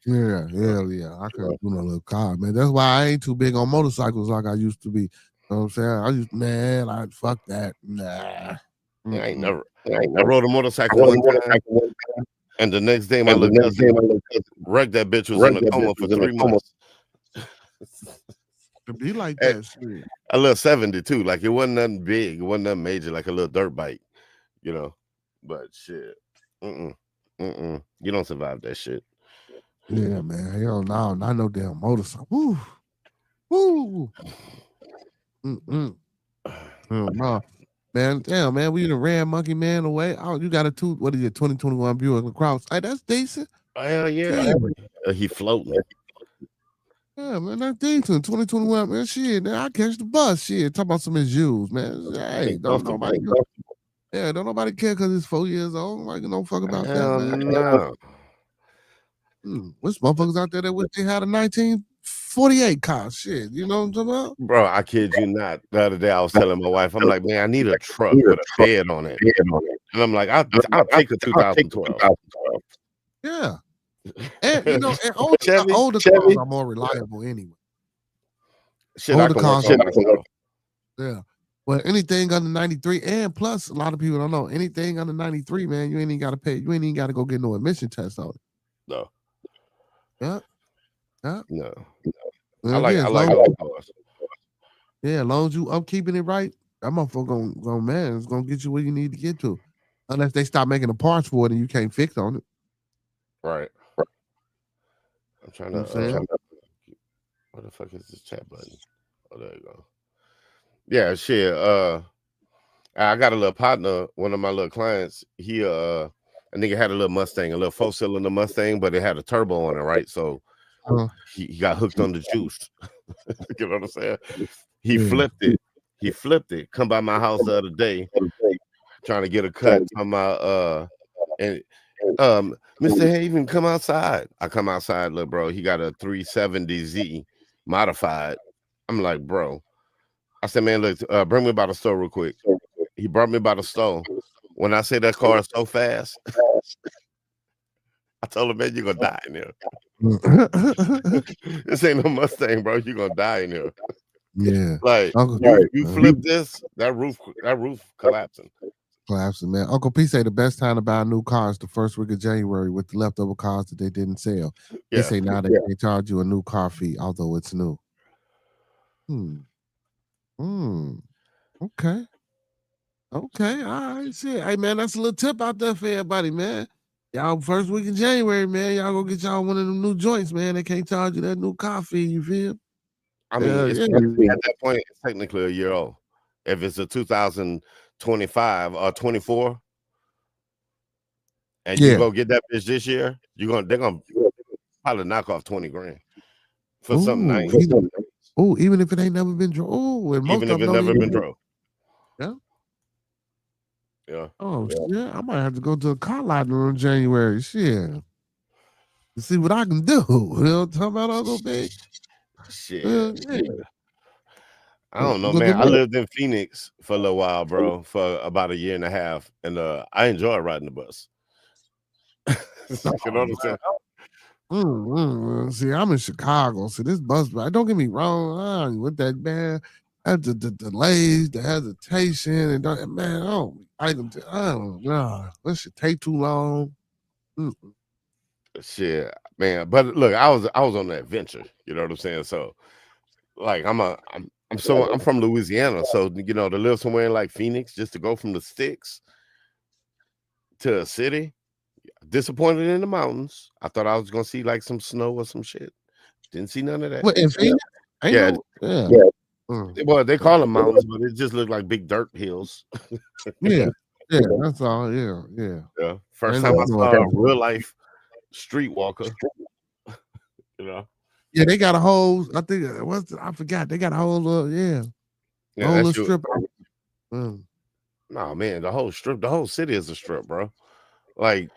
Yeah. I can't do no little car, man. That's why I ain't too big on motorcycles like I used to be. You know what I'm saying? I fuck that. Nah. I rode a motorcycle one time, and the next day my little cousin wrecked that bitch, was in a coma for 3 months. To be like that shit. A little 72, like it wasn't nothing big, it wasn't nothing major, like a little dirt bike, But shit, you don't survive that shit. Yeah, man. Hell no, not no damn motorcycle. Woo. Hell no. Man, damn, man, we done ran Monkey Man away. Oh, you got a 2021 Buick LaCrosse. Hey, that's decent. Hell yeah. He floating. Yeah, man, that's decent. 2021, man, shit. Now I catch the bus. Shit, talk about some of his used, man. Hey, don't nobody care because it's 4 years old. Like, don't fuck about that, man. No. What's motherfuckers out there that wish they had a 1948 car? Shit, you know what I'm talking about? Bro, I kid you not. The other day I was telling my wife, I'm like, man, I need a truck with a bed on it. And I'm like, I'll take a 2012. Yeah. And and older cars are more reliable anyway. Older cars yeah. Well, anything under 93, and plus a lot of people don't know anything under 93, man, you ain't even gotta pay, you ain't even gotta go get no emission test on it. No. Yeah. No. I like cars. Yeah, as long as you upkeeping it right, that motherfucker gonna it's gonna get you where you need to get to. Unless they stop making the parts for it and you can't fix on it. Right. I'm trying to what the fuck is this chat button? Oh, there you go. Yeah, shit. I got a little partner, one of my little clients. He a nigga had a little Mustang, a little 4-cylinder Mustang, but it had a turbo on it, right? So he got hooked on the juice. You know what I'm saying? He flipped it. Come by my house the other day, trying to get a cut. Mr. Haven, come outside. I come outside, look, bro. He got a 370Z modified. I'm like, bro. I said, man, look, bring me by the store real quick. He brought me by the store. When I say that car is so fast, I told him, man, you're gonna die in there. This ain't no Mustang, bro. You're gonna die in there. Yeah. Like you flip this, that roof collapsing. Collapsing, man. Uncle P say the best time to buy a new car is the first week of January with the leftover cars that they didn't sell. They say now they can charge you a new car fee, although it's new. Okay. All right, shit. Hey, man, that's a little tip out there for everybody, man. Y'all first week in January, man. Y'all go get y'all one of them new joints, man. They can't charge you that new car fee. You feel? I mean, at that point, it's technically a year old. If it's a 2025 or 24, and you go get that bitch this year, they're gonna probably knock off 20 grand for something nice. Even if it ain't never been drove. Even if it's never been drove. Yeah. Yeah. Oh, yeah. I might have to go to a car lot in January. Shit. To see what I can do. You know what I'm talking about, Uncle B? Shit. I don't know, man. I lived in Phoenix for a little while, bro, for about a year and a half. And I enjoy riding the bus. You know what I'm saying? See, I'm in Chicago. So this bus, don't get me wrong, with that, man. The delays, the hesitation, and man, I don't know. This should take too long. Shit, man. But look, I was on an adventure. You know what I'm saying? So, like I'm from Louisiana, so you know, to live somewhere in like Phoenix, just to go from the sticks to a city. Disappointed in the mountains. I thought I was gonna see like some snow or some shit. Didn't see none of that. What in Phoenix? Yeah. Well, they call them mountains, but it just looked like big dirt hills. Yeah, that's all. Yeah. First time I saw a real life streetwalker. You know. Yeah, they got a whole. I think I forgot. They got a whole whole little strip. No, man, the whole city is a strip, bro. Like,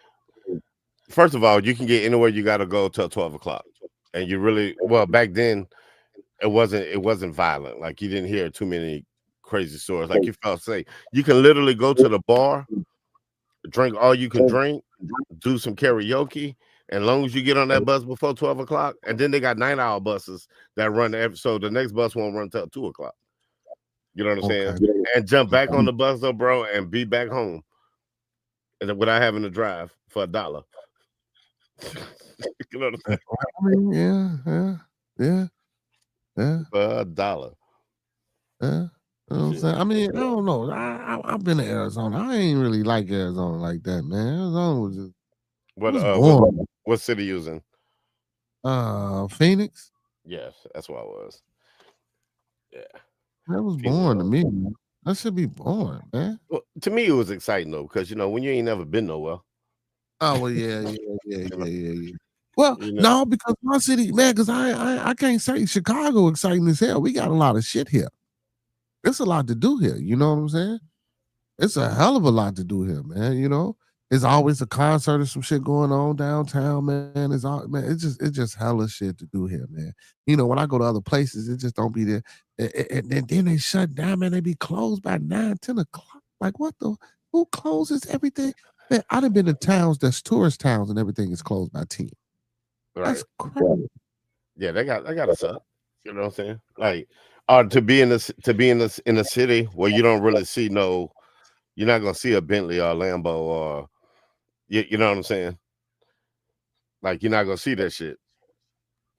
first of all, you can get anywhere you got to go till 12 o'clock, and you really back then it wasn't violent. Like, you didn't hear too many crazy stories. Like, you felt safe. You can literally go to the bar, drink all you can drink, do some karaoke. And as long as you get on that bus before 12 o'clock, and then they got 9-hour buses that run so the next bus won't run till 2 o'clock. You know what I'm saying? And jump back on the bus though, bro, and be back home. And without having to drive for $1. You know what I'm saying? I mean, yeah. For $1. Yeah. You know what I'm saying? I mean, I don't know. I've been to Arizona. I ain't really like Arizona like that, man. Arizona was just what city you was in? Phoenix. Yes, that's what I was. Yeah. That was boring to me, man. That should be boring, man. Well, to me, it was exciting though, because you know when you ain't never been nowhere. Oh well, yeah. Well, no, because my city, man, because I can't say Chicago exciting as hell. We got a lot of shit here. It's a lot to do here. You know what I'm saying? It's a hell of a lot to do here, man. You know, there's always a concert or some shit going on downtown, man. It's just hella shit to do here, man. You know, when I go to other places, it just don't be there. And then they shut down, man. They be closed by 9, 10 o'clock. Like, who closes everything? Man, I done been to towns that's tourist towns and everything is closed by 10. Right. That's crazy. Yeah, they got a suck. You know what I'm saying? Like, to be in a city where you don't really see you're not gonna see a Bentley or a Lambo or you know what I'm saying? Like, you're not gonna see that shit.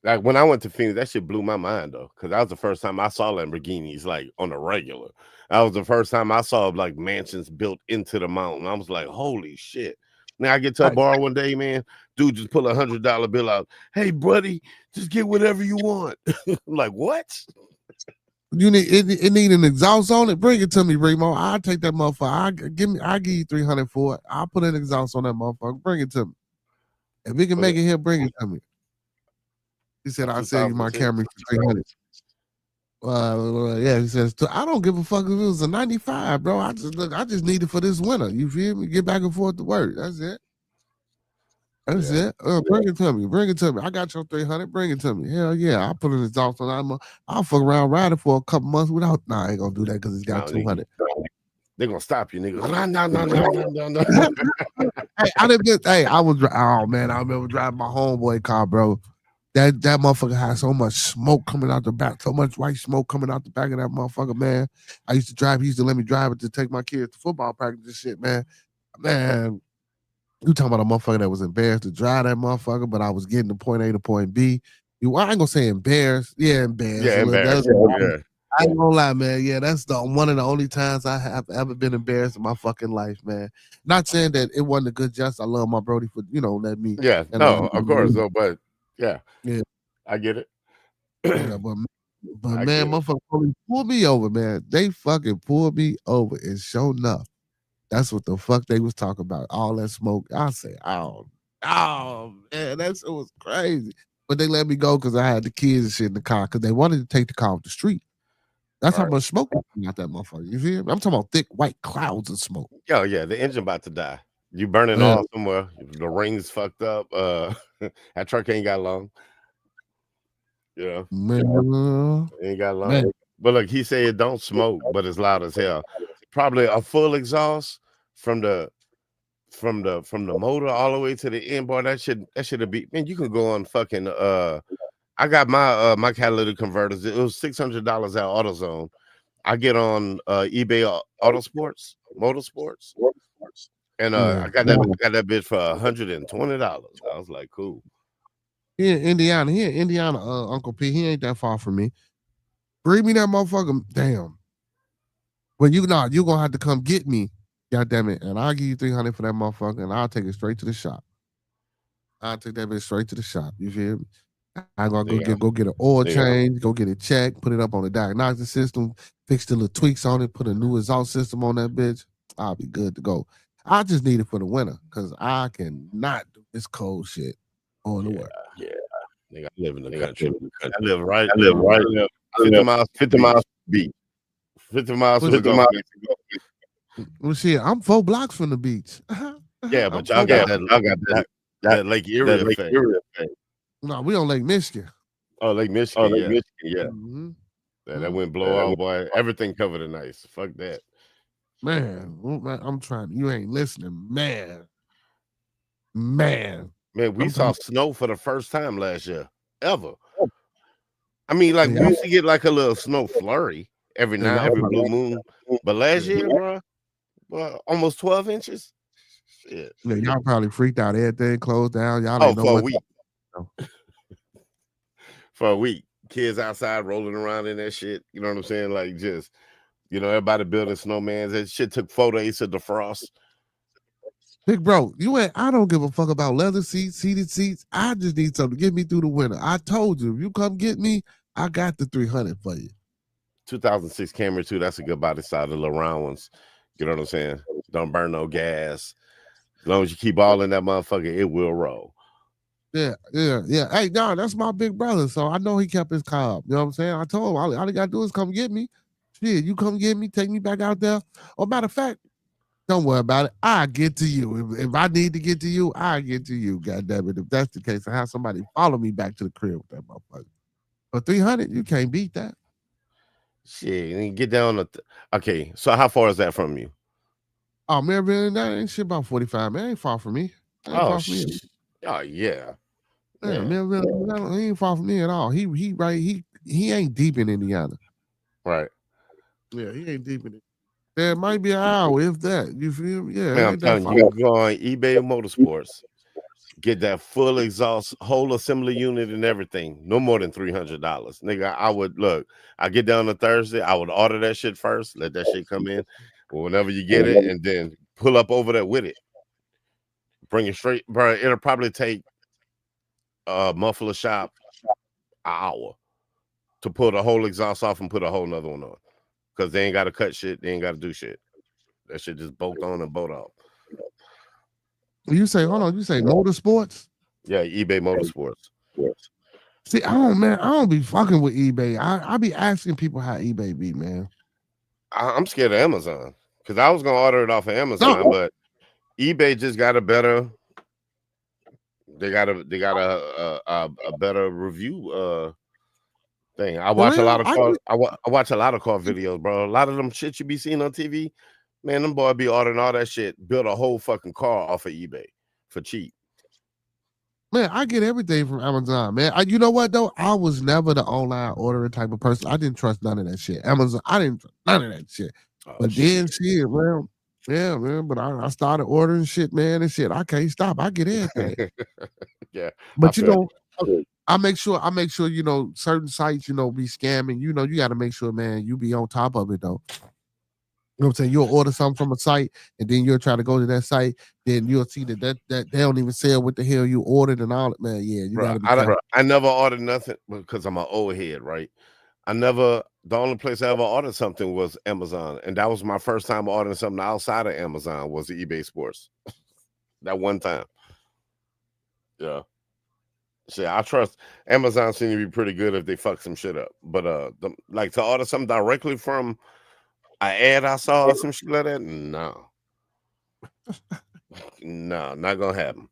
Like, when I went to Phoenix, that shit blew my mind though, because that was the first time I saw Lamborghinis like on the regular. That was the first time I saw like mansions built into the mountain. I was like, holy shit. Now I get to a bar one day, man. Dude just pull $100 bill out. Hey, buddy, just get whatever you want. I'm like, what? You need it need an exhaust on it. Bring it to me, Remo. I'll take that motherfucker. I'll give you $300 for it. I'll put an exhaust on that motherfucker. Bring it to me. If we can make it here, bring it to me. He said, I'll sell you my camera for $300. Yeah, he says, I don't give a fuck if it was a 95, bro. I just need it for this winter. You feel me? Get back and forth to work. That's it. That's it. Bring it to me. Bring it to me. I got your $300. Bring it to me. Hell yeah. I'll put an exhaust on. I'll fuck around riding for a couple months without. Nah, I ain't gonna do that because it's got 200. They're gonna stop you, nigga. Hey, I remember driving my homeboy car, bro. That motherfucker had so much smoke coming out the back, so much white smoke coming out the back of that motherfucker, man. He used to let me drive it to take my kids to football practice and shit, man. Man, you talking about a motherfucker that was embarrassed to drive that motherfucker, but I was getting to point A to point B. I ain't gonna say embarrassed. Yeah, embarrassed. Yeah, embarrassed. I ain't gonna lie, man. Yeah, that's one of the only times I have ever been embarrassed in my fucking life, man. Not saying that it wasn't a good jest. I love my Brody for, letting me. Yeah, no, of course, though, but yeah, I get it. Yeah, but man, motherfucker pulled me over, man. They fucking pulled me over, and sure enough, that's what the fuck they was talking about. All that smoke. I say, oh man, it was crazy. But they let me go because I had the kids and shit in the car because they wanted to take the car off the street. That's how much smoke coming out that motherfucker. You feel me? I'm talking about thick white clouds of smoke. Oh yeah, the engine about to die. You burning off somewhere. The ring's fucked up. That truck ain't got long. Yeah, ain't got long. Man. But look, he said it don't smoke, but it's loud as hell. Probably a full exhaust from the motor all the way to the end. Boy, that should have been. Man, you can go on fucking. I got my catalytic converters. It was $600 at AutoZone. I get on eBay Motorsports, and I got that bitch for $120. I was like, cool. He in Indiana. Uncle P. He ain't that far from me. Bring me that motherfucker. Damn. Well, you're gonna have to come get me. God damn it. And I'll give you 300 for that motherfucker, and I'll take it straight to the shop. I'll take that bitch straight to the shop. You feel me? I'm gonna go get an oil change, go get it checked, put it up on the diagnostic system, fix the little tweaks on it, put a new exhaust system on that bitch. I'll be good to go. I just need it for the winter because I cannot do this cold shit on the work. Yeah. Nigga, I live in the country. I live right 50 miles from the beach. 50 miles from the Gulf. Well, shit, I'm 4 blocks from the beach. Yeah, but y'all got that Lake Erie effect. No, we on Lake Michigan. Oh, Lake Michigan. Yeah. Mm-hmm. Yeah, that wind blow out, boy. Everything covered in ice. Fuck that. Man, I'm trying. You ain't listening, man. We saw snow for the first time last year, ever. I mean, like we used to get like a little snow flurry every blue moon, but last year, bro, almost 12 inches. Shit. Yeah, y'all probably freaked out. Everything closed down. Y'all didn't know for a week. For a week, kids outside rolling around in that shit. You know what I'm saying? Like just, everybody building snowmans. That shit took 4 days to defrost. Big bro, I don't give a fuck about leather seats, heated seats. I just need something to get me through the winter. I told you, if you come get me, I got the 300 for you. 2006 Camry too. That's a good body style. The little round ones. You know what I'm saying? Don't burn no gas. As long as you keep all in that motherfucker, it will roll. Yeah. Hey, no, that's my big brother, so I know he kept his car up. You know what I'm saying? I told him all he got to do is come get me. Shit, you come get me, take me back out there. Or matter of fact, don't worry about it. I get to you. If I need to get to you, I get to you. God damn it. If that's the case, I have somebody follow me back to the crib with that motherfucker. For 300, you can't beat that. Shit, you get down. Okay, so how far is that from you? Oh, man, that ain't shit about 45. Man, ain't far from me. Oh, yeah. Yeah, man, he ain't far from me at all. He ain't deep in Indiana. Right. Yeah, he ain't deep in it. There might be an hour, if that. You feel me? Yeah. Man, I'm telling you, go on eBay Motorsports, get that full exhaust, whole assembly unit and everything. No more than $300. Nigga, I get down on Thursday, I would order that shit first, let that shit come in. Whenever you get it, and then pull up over there with it. Bring it straight, bro. It'll probably take a muffler shop an hour to pull the whole exhaust off and put a whole nother one on. Because they ain't got to cut shit. They ain't got to do shit. That shit just bolt on and bolt off. You say Motorsports? Yeah, eBay Motorsports. See, I don't be fucking with eBay. I be asking people how eBay be, man. I'm scared of Amazon. Because I was going to order it off of Amazon, but eBay just got a better... They got a better review thing. I watch a lot of car. I watch a lot of car videos, bro. A lot of them shit you be seeing on TV, man. Them boy be ordering all that shit. Build a whole fucking car off of eBay for cheap. Man, I get everything from Amazon, man. You know what though? I was never the online ordering type of person. I didn't trust none of that shit. Amazon, I didn't trust none of that shit. Then shit, well, yeah, man. But I started ordering shit, man, and shit. I can't stop. I get everything. Yeah, but I make sure, certain sites, be scamming. You got to make sure, man, you be on top of it, though. You know what I'm saying? You'll order something from a site, and then you'll try to go to that site. Then you'll see that they don't even sell what the hell you ordered and all that, man. Yeah, you got to be. I never ordered nothing because I'm an old head, right? The only place I ever ordered something was Amazon, and that was my first time ordering something outside of Amazon was the eBay Sports. That one time. Yeah. Shit, I trust Amazon seem to be pretty good if they fuck some shit up. But to order something directly from an ad I saw or some shit like that, no. No, not gonna happen.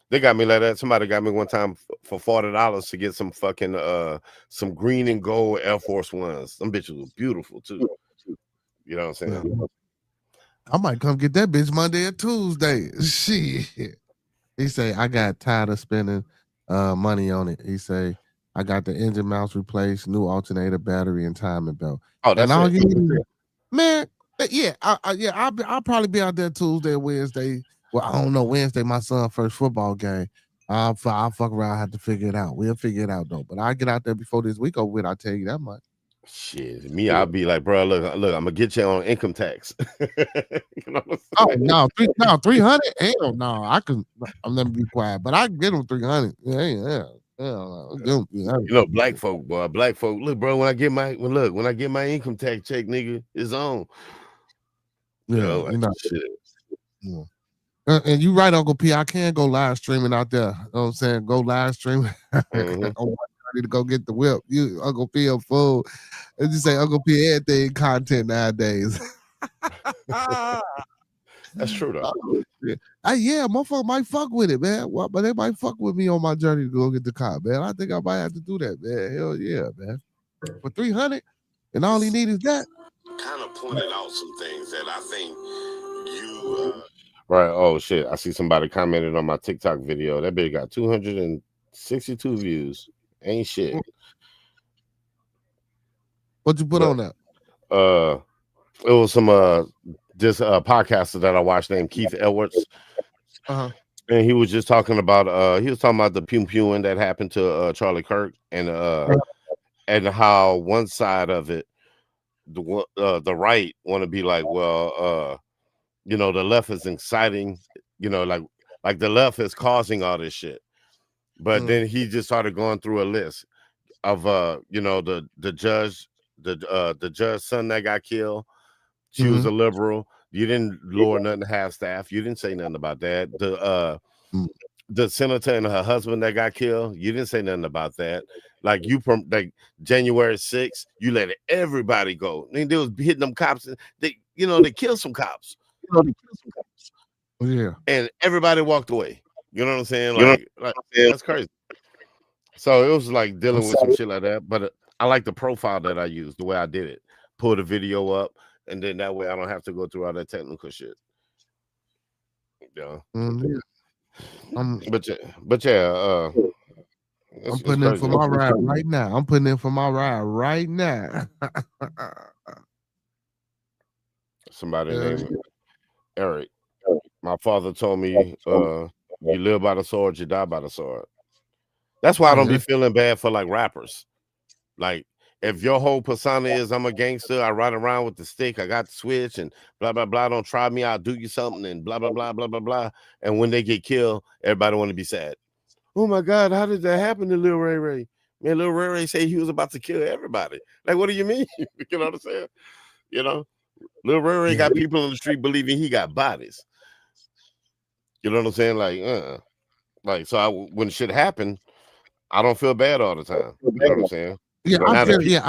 They got me like that. Somebody got me one time for $40 to get some fucking some green and gold Air Force Ones. Them bitches were beautiful too. You know what I'm saying? I might come get that bitch Monday or Tuesday. Shit. He say, I got tired of spending money on it. He say, I got the engine mounts replaced, new alternator, battery, and timing belt. Oh, that's it. Man, yeah, I'll probably be out there Tuesday, Wednesday. Well, I don't know, Wednesday, my son's first football game. I'll fuck around. I have to figure it out. We'll figure it out though. But I'll get out there before this week over with. I'll tell you that much. Shit, me, I'll be like, bro, look, I'm gonna get you on income tax. You know what I'm no, 300. Hell no, I can. I'm never be quiet, but I can get them 300. Yeah. You know, black folk, boy, look, bro. When I get my income tax check, nigga, it's on. Yeah, like, shit. Yeah. And you right, Uncle P. I can go live streaming out there. You know what I'm saying? Go live streaming. I need to go get the whip. You, Uncle P, a fool. As you say, Uncle P, everything content nowadays. That's true though. Yeah, motherfucker might fuck with it, man. But they might fuck with me on my journey to go get the car, man. I think I might have to do that, man. Hell yeah, man. For 300, and all he need is that. Kind of pointed out some things that I think you. Right. Oh shit! I see somebody commented on my TikTok video. That bitch got 262 views. Ain't shit. What you put on that? It was some this podcaster that I watched named Keith Edwards. And he was just talking about the pew that happened to Charlie Kirk and how one side of it, the right want to be like, well, you know, the left is inciting, you know, like the left is causing all this shit. But then he just started going through a list of you know, the judge's son that got killed. She was a liberal. You didn't lower nothing to half staff. You didn't say nothing about that. The senator and her husband that got killed. You didn't say nothing about that. Like January 6th, you let everybody go. I mean, they was hitting them cops. They killed some cops. Yeah. And everybody walked away. You know what I'm saying? Like that's crazy. So it was like dealing with some shit like that. But I like the profile that I used, the way I did it. Pull the video up. And then that way I don't have to go through all that technical shit. Yeah. But yeah, I'm putting in for my ride right now. Somebody named Eric. My father told me, you live by the sword, you die by the sword. That's why I don't be feeling bad for like rappers. Like, if your whole persona is I'm a gangster, I ride around with the stick, I got the switch, and blah, blah, blah, don't try me, I'll do you something, and blah, blah, blah, blah, blah, blah. And when they get killed, everybody want to be sad. Oh, my God, how did that happen to Lil Ray Ray? Man, Lil Ray Ray said he was about to kill everybody. Like, what do you mean? You know what I'm saying? You know? Lil Ray Ray got people on the street believing he got bodies. You know what I'm saying? Like, so when shit happened, I don't feel bad all the time. You know what I'm saying? Yeah, I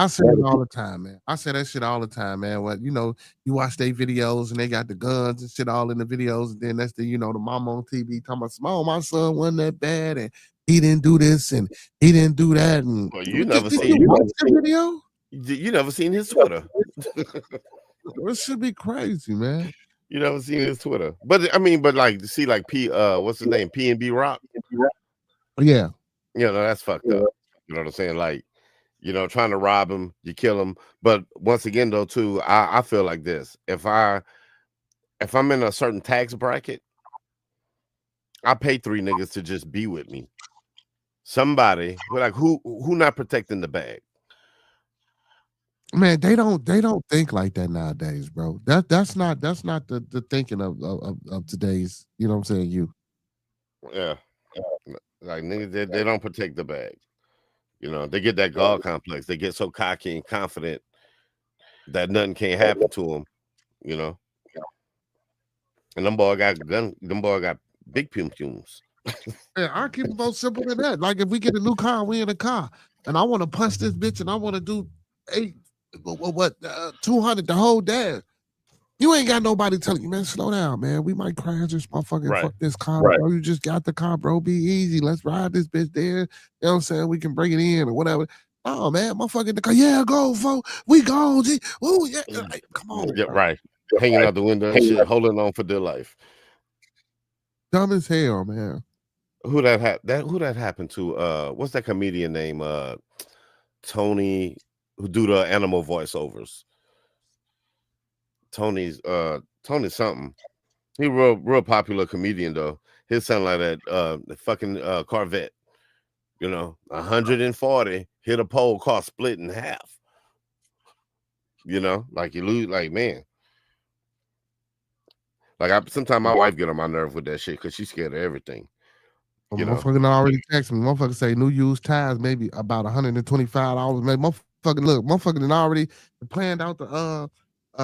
say it all the time, man. I say that shit all the time, man. What you watch their videos and they got the guns and shit all in the videos, and then that's the mama on TV talking about, my son wasn't that bad, and he didn't do this and he didn't do that. And you never seen the video? You never seen his Twitter. It should be crazy, man. You never seen his Twitter, but like to see like what's his name, P&B Rock? Yeah, that's fucked up. You know what I'm saying? Like, trying to rob him, you kill him. But once again, though, too, I feel like this: if I'm in a certain tax bracket, I pay 3 niggas to just be with me. Somebody who not protecting the bag. Man, they don't think like that nowadays, bro. That's not the thinking of today's, you know what I'm saying, you. Yeah. Like niggas, they don't protect the bag. They get that God complex. They get so cocky and confident that nothing can't happen to them, And them boy got big pum-pums. Yeah, I keep it more simple than that. Like if we get a new car, we in a car, and I want to punch this bitch, and I want to do 200 the whole dash. You ain't got nobody telling you, man, slow down, man. We might crash this motherfucking fuck this car, bro. You just got the car, bro. Be easy. Let's ride this bitch there. You know what I'm saying? We can bring it in or whatever. Oh man, motherfucking the car. Yeah, go, folks. We go, G. Oh yeah. Like, come on. Yeah, right. Hanging out the window and shit, holding on for dear life. Dumb as hell, man. Who that happened to? What's that comedian name? Tony, who do the animal voiceovers. Tony something. He real popular comedian though. His sound like that the fucking Corvette. You know, 140 hit a pole, car split in half. You know, like you lose, like man. Like sometimes my wife get on my nerve with that shit because she's scared of everything. You know, motherfucker already text me. Motherfucker say new used tires maybe about $125. Maybe motherfucker done already planned out the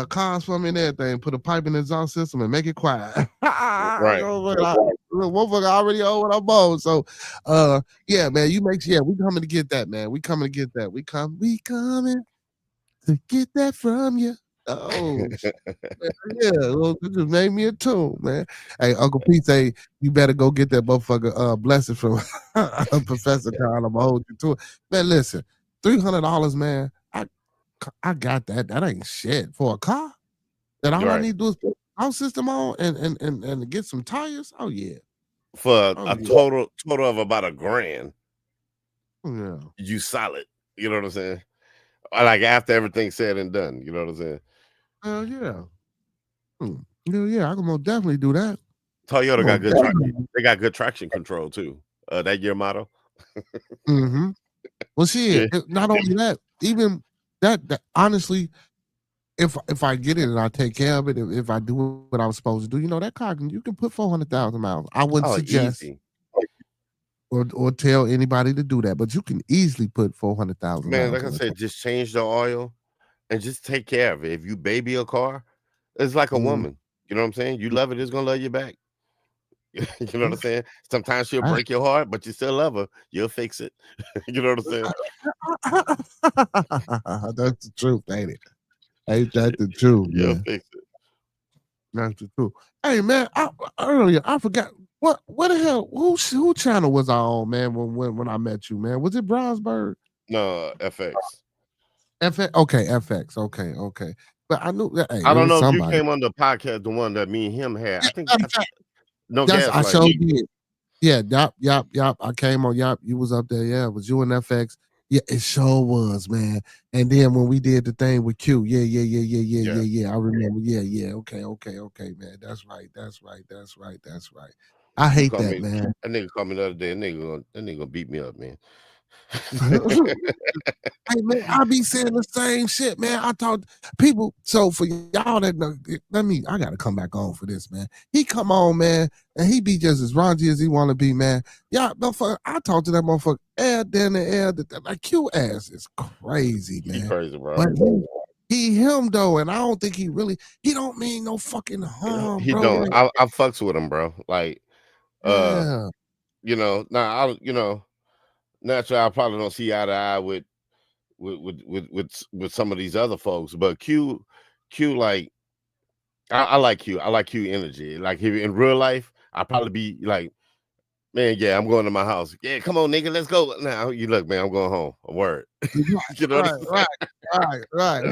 cars for me and everything. Put a pipe in the exhaust system and make it quiet. right? Motherfucker already owe what I'm on. So, yeah, man, we coming to get that, man. We coming to get that. We coming to get that from you. Oh, yeah, well, it just made me a tune, man. Hey, Uncle Pete say you better go get that motherfucker blessing from Professor Carl. I'm gonna hold you to it. Man, listen, $300, man. I got that. That ain't shit for a car. That all I need to do is put the house system on and get some tires. Oh yeah. For a total of about $1,000. Yeah. You solid. You know what I'm saying? Like after everything's said and done. You know what I'm saying? Hell yeah. Yeah, I can most definitely do that. Toyota got good traction. They got good traction control too. That year model. Mm-hmm. Well, shit. Yeah. Not only that, even that honestly, if I get it and I take care of it, if I do what I was supposed to do, you know, that car you can put 400,000 miles. I wouldn't suggest easy. or tell anybody to do that, but you can easily put 400,000 Man, miles. like I said, just change the oil and just take care of it. If you baby a car, it's like a woman. You know what I'm saying? You love it, it's gonna love you back. You know what I'm saying? Sometimes she'll break your heart, but you still love her. You'll fix it. You know what I'm saying? That's the truth, ain't it? Ain't that the truth? You'll Man? fix it. That's the truth. Hey man, earlier I forgot what the hell who channel was I on, man, when I met you, man? Was it Brownsburg? No, FX. FX. Okay, FX. Okay. But I knew that. Hey, I don't know somebody. if you came on the podcast, the one that me and him had. I think no gas. I showed you. Yeah, yup. I came on. Yup, you was up there. Yeah, it was you and FX. Yeah, it sure was, man. And then when we did the thing with Q, yeah. I remember. Yeah. Okay, man. That's right. I hate that, man. That nigga called me the other day. That nigga gonna beat me up, man. Hey man, I be saying the same shit, man. I talk people. So for y'all that know, I gotta come back on for this, man. He come on, man, and he be just as raunchy as he want to be, man. Y'all, motherfucker, I talk to that motherfucker like Q ass is crazy, man. He crazy, bro. But he him though, and I don't think he don't mean no fucking harm. He bro. don't. I fucks with him, bro. Like, you know, naturally, I probably don't see eye to eye with some of these other folks, but Q, like, I like Q. I like Q energy. Like, in real life, I'll probably be like, man, yeah, I'm going to my house. Yeah, come on, nigga, let's go. Now, you look, man, I'm going home. A word. You know right. I'm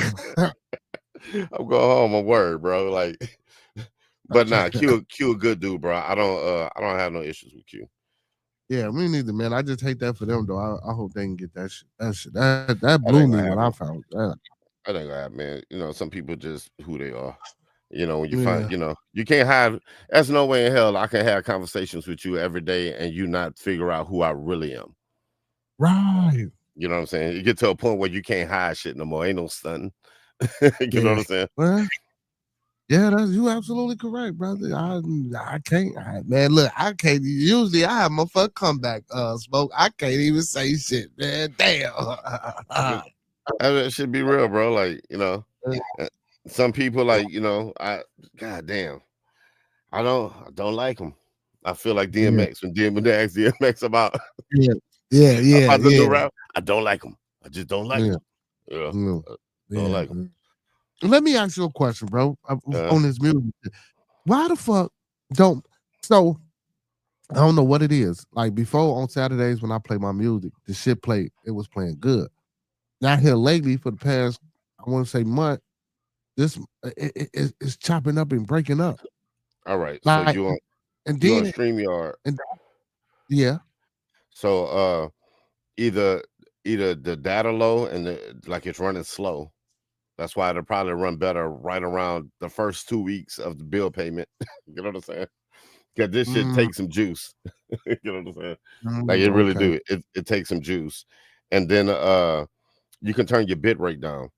going home. A word, bro. Like, but nah, Q a good dude, bro. I don't have no issues with Q. Yeah, me neither, man. I just hate that for them, though. I hope they can get that shit. That blew me when I found that. I think that, man. You know, some people just who they are. You know, when you find, you know, you can't hide. There's no way in hell I can have conversations with you every day and you not figure out who I really am. Right. You know what I'm saying? You get to a point where you can't hide shit no more. Ain't no stunting. You know what I'm saying? Well, yeah, you absolutely correct, brother. I can't, man. Look, I can't. Usually, I have my fuck comeback, smoke. I can't even say shit, man. Damn. That should be real, bro. Like, you know, some people, like, you know, goddamn, I don't like them. I feel like DMX when they asked DMX about about the new rap. I don't like them. I just don't like them. Yeah, don't like them. Let me ask you a question, bro. On this music, why the fuck so I don't know what it is. Like before on Saturdays when I play my music, the shit it was playing good. Now here lately for the past, I want to say month, this it's chopping up and breaking up. All right, like, so you on StreamYard? Yeah. So either the data low and like it's running slow. That's why it'll probably run better right around the first 2 weeks of the bill payment. You know what I'm saying? Cause this shit takes some juice. You know what I'm saying? Like it really do. It takes some juice. And then you can turn your bit rate down.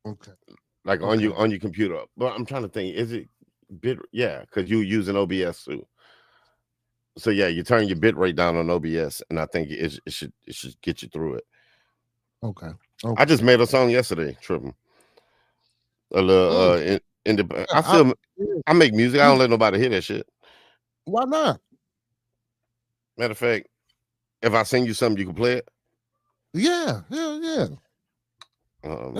Okay. Like on your computer. But I'm trying to think, is it bit? Yeah, because you using OBS too. So yeah, you turn your bit rate down on OBS, and I think it should get you through it. Okay. I just made a song yesterday, tripping. A little I make music. I don't let nobody hear that shit. Why not? Matter of fact, if I send you something, you can play it. Yeah. Yeah. All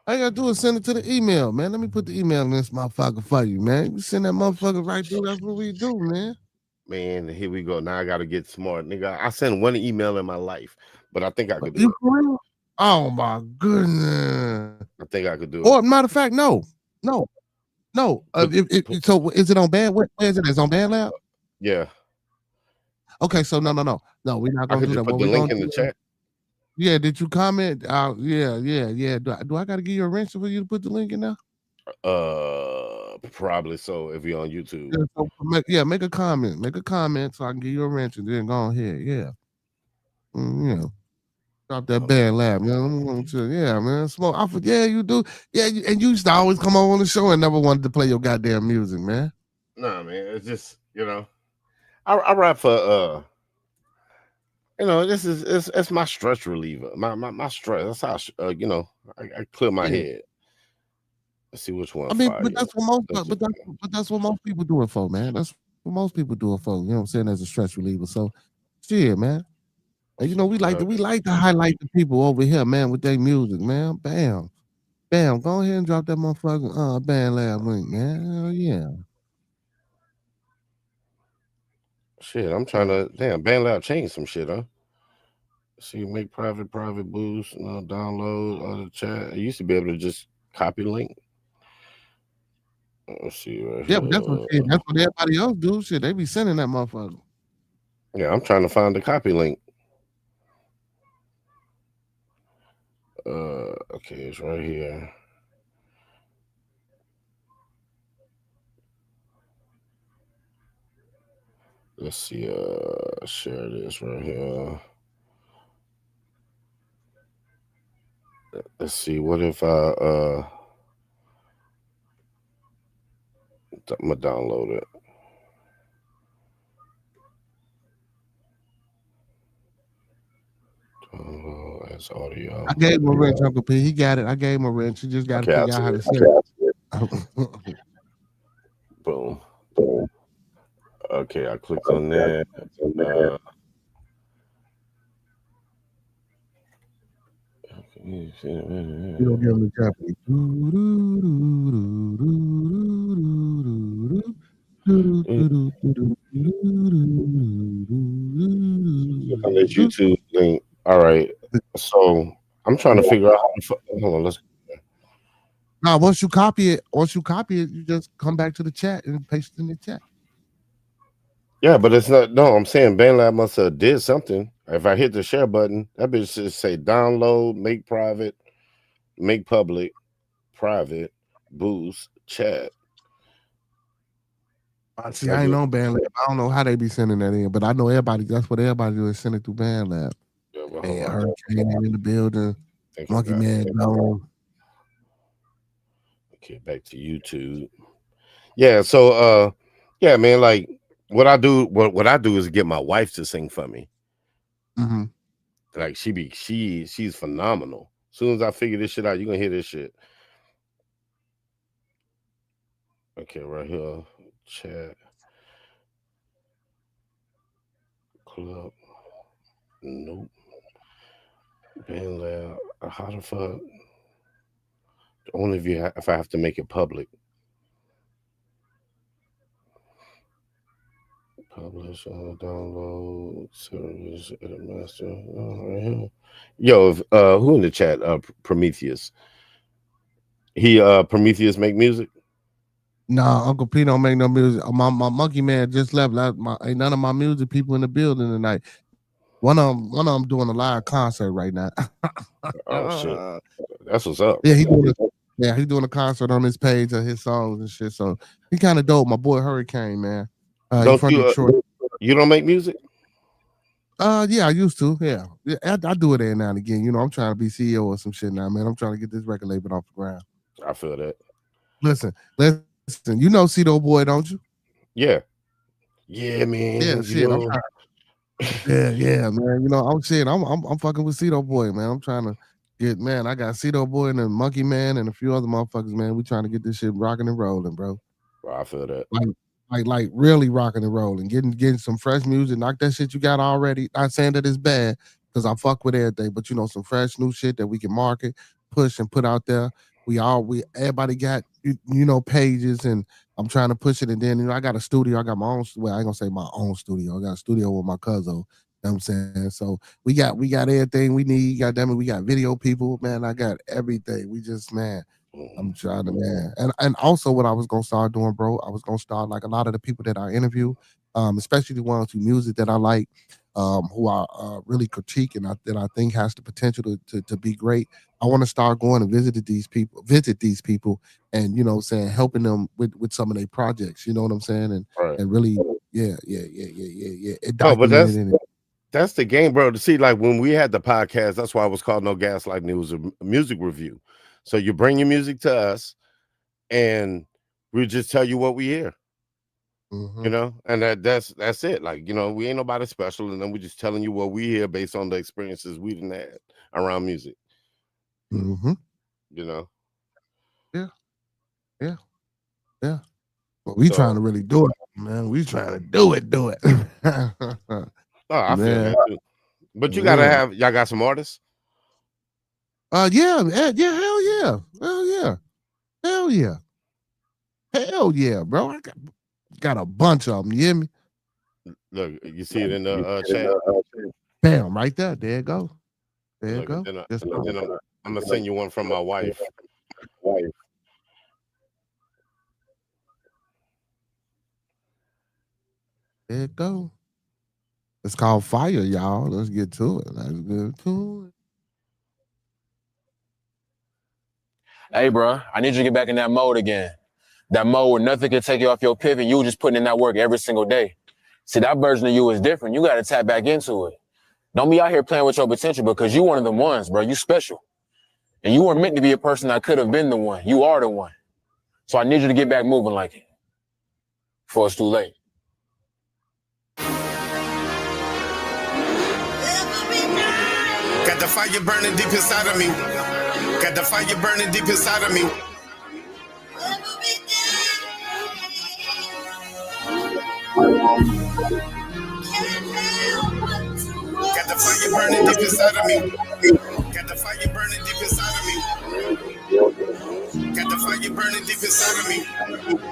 you gotta do is send it to the email, man. Let me put the email in this motherfucker for you, man. You send that motherfucker right through. That's what we do, man. Man, here we go. Now I gotta get smart, nigga. I sent one email in my life, but I think I could do it. Oh my goodness! I think I could do it. Or matter of fact, no. So is it on Band? Where is it? It's on BandLab? Yeah. Okay, so no, we're not gonna do that. Put the link in the chat. Yeah, did you comment? Yeah. Do I gotta give you a wrench for you to put the link in there? Probably so if you're on YouTube. Make a comment. Make a comment so I can give you a wrench and then go ahead. Yeah. Drop that BandLab, man. Yeah, man. Smoke. Yeah, you do. Yeah, and you used to always come on the show and never wanted to play your goddamn music, man. Nah, man. It's just, I rap for it's my stress reliever. My stress. That's how I clear my head. Let's see which one. I mean, but that's what most people do it for, man. That's what most people do it for. You know what I'm saying? As a stress reliever. So, shit, man. And we like to highlight the people over here, man, with their music, man. Bam. Go ahead and drop that motherfucking BandLab link, man. Hell yeah. Shit, I'm trying to BandLab change some shit, huh? See, make private boost, download other chat. I used to be able to just copy the link. Let's see right here. But that's what everybody else do. Shit, they be sending that motherfucker. Yeah, I'm trying to find the copy link. Okay, it's right here. Let's see, share this right here. Let's see, what if I'm gonna download it. As audio. I gave him a wrench, Uncle P. He got it. I gave him a wrench. He just got to figure out how to set it. Boom. Okay, I clicked on that. You don't give him the copy. On this YouTube link. All right. So I'm trying to figure out how to hold on, let's now once you copy it, you just come back to the chat and paste it in the chat. Yeah, but it's not. No, I'm saying BandLab must have did something. If I hit the share button, that bitch should say download, make private, make public, private, boost, chat. See, I ain't on BandLab. I don't know how they be sending that in, but I know everybody. That's what everybody do is send it through BandLab. Yeah, hey, Hurricane in the building. Monkey Man gone. Okay, back to YouTube. Yeah, so yeah, man, like what I do is get my wife to sing for me. Mm-hmm. Like she's phenomenal. As soon as I figure this shit out, you're gonna hear this shit. Okay, right here. Chat. Club. Nope. BandLab. How the fuck? Only if I have to make it public. Publish, download, service, edit master. Right here. Yo, who in the chat? Prometheus. He Prometheus make music? Nah, Uncle P don't make no music. My Monkey Man just left. Ain't none of my music people in the building tonight. One of them doing a live concert right now. Oh shit, that's what's up. Yeah, Yeah, he's doing a concert on his page of his songs and shit. So he kind of dope. My boy Hurricane, man. Don't from you? Detroit. You don't make music? Yeah, I used to. Yeah, I do it every now and again. You know, I'm trying to be CEO or some shit now, man. I'm trying to get this record label off the ground. I feel that. Listen. You know Cito Boy, don't you? Yeah, man. Yeah, shit. I'm trying. Yeah, man. You know, I'm fucking with Cito Boy, man. I'm trying to get, man. I got Cito Boy and the Monkey Man and a few other motherfuckers, man. We trying to get this shit rocking and rolling, bro. I feel that. Like really rocking and rolling, getting some fresh music, knock that shit you got already. Not saying that it's bad, because I fuck with everything, but you know, some fresh new shit that we can market, push, and put out there. Everybody got you know pages, and I'm trying to push it. And then, you know, I got a studio. I got my own. Well, I ain't gonna say my own studio. I got a studio with my cousin. You know what I'm saying? So we got everything we need. Goddamn it, we got video people, man. I got everything. We just, man. I'm trying to, man. And also what I was gonna start doing, bro, I was gonna start, like, a lot of the people that I interview, especially the ones who music that I like, who are really critiquing that I think has the potential to be great. I want to start going and visit these people, and, you know, saying, helping them with some of their projects. You know what I'm saying? And really, yeah. Oh, but that's the game, bro. To see, like, when we had the podcast, that's why it was called No Gaslighting. It was a music review. So you bring your music to us, and we just tell you what we hear. Mm-hmm. You know, and that's it. Like, you know, we ain't nobody special, and then we just telling you what we hear based on the experiences we didn't have around music. Mm-hmm. You know. Yeah. But we trying to really do it, man. We trying to do it. Oh, I feel that too. But you gotta have, y'all got some artists? Yeah, hell yeah, bro. I got a bunch of them. You hear me? Look, you see it in the chat. Bam, right there. There it go. I'm gonna send you one from my wife. There it go. It's called Fire, y'all. Let's get to it. Hey, bro, I need you to get back in that mode again. That mode where nothing can take you off your pivot. You just putting in that work every single day. See, that version of you is different. You got to tap back into it. Don't be out here playing with your potential, because you one of them ones, bro. You special. And you weren't meant to be a person that could have been the one. You are the one. So I need you to get back moving like it before it's too late. Got the fire burning deep inside of me. Got the fire burning deep inside of me. Got the fire burning deep inside of me. Got the fire burning deep inside of me. Got the fire burning deep inside of me.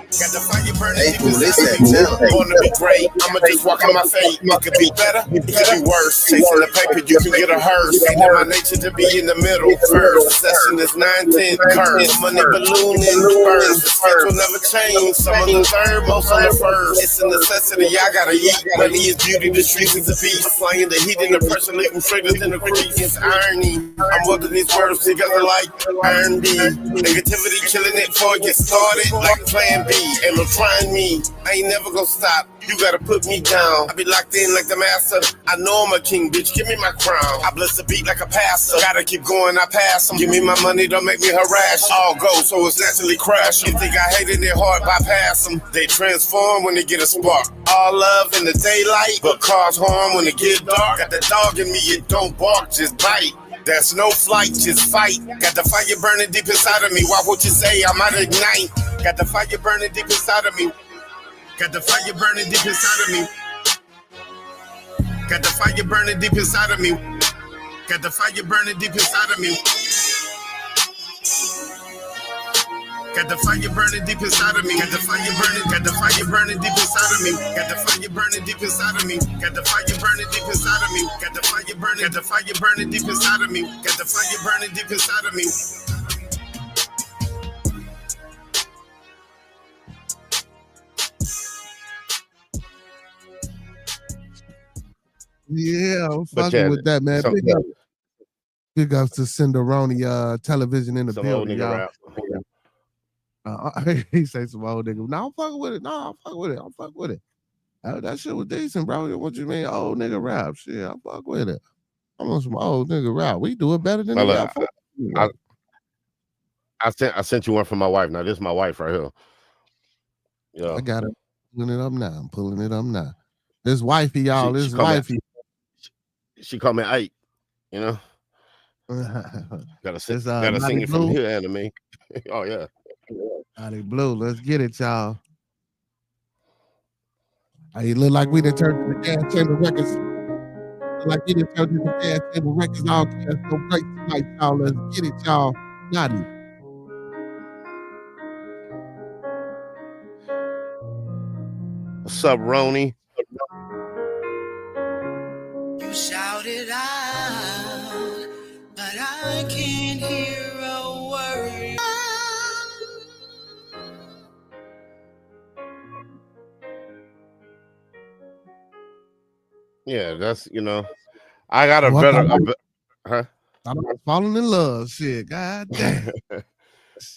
Got the fire burning deep inside of me. Born to be great, I'ma just walk in my fate. It could be better, it could be worse. Chasing the paper, you can get a hearse. Ain't in my nature to be in the middle first. Session is 9-10 curse. Money balloon in the burst. The schedule never changed. Some on the third, most on the first. It's a necessity, I gotta eat. Money is beauty, the streets is the beat. Flying the heat and the pressure, leaving straighter than the creek. It's irony. I'm welding these words together like iron B. Negativity killing it before it gets started, like plan B. Ain't no trying me, I ain't never gonna stop. You gotta put me down. I be locked in like the master. I know I'm a king, bitch. Give me my crown. I bless the beat like a pastor. Gotta keep going, I pass them. Give me my money, don't make me harass. All go, so it's naturally crash. You think I hated it hard, bypass them. They transform when they get a spark. All love in the daylight, but cause harm when it get dark. Got the dog in me, it don't bark, just bite. There's no flight, just fight. Got the fire burning deep inside of me. Why would you say I might ignite? Got the fire burning deep inside of me. Got the fire burning deep inside of me. Got the fire burning deep inside of me. Got the fire burning deep inside of me. Got the fire burning deep inside of me. Got the fire burning deep inside of me. Got the fire burning deep inside of me. Got the fire burning deep inside of me. Got the fire burning deep inside of me. Got the fire burning deep inside of me. Yeah, I'm fucking with that, man. Big ups to Cinderoni television in the Some old building, nigga y'all. rap. He say some old nigga. No, I'm fucking with it. No, I'm fucking with it. I'm fucking with it. That shit was decent, bro. What you mean, old nigga rap? Shit, I fuck with it. I'm on some old nigga rap. We do it better than Well, the I sent you one from my wife. Now this is my wife right here. Yeah, I got it. Pulling it up now. I'm pulling it up now. This wifey, y'all. This wifey. She called me Ike. You know. Gotta sing it from here, anime. Oh yeah. Naughty Blue. Let's get it, y'all. Hey, look like we done turned to the Gas Chamber Records. Look like we done turned to the Gas Chamber Records. All cast no break tonight, y'all. Let's get it, y'all. Naughty. What's up, Roni? You shouted out, but I can't hear a word. Yeah, that's I got a better. Huh? I'm falling in love. Shit, god damn.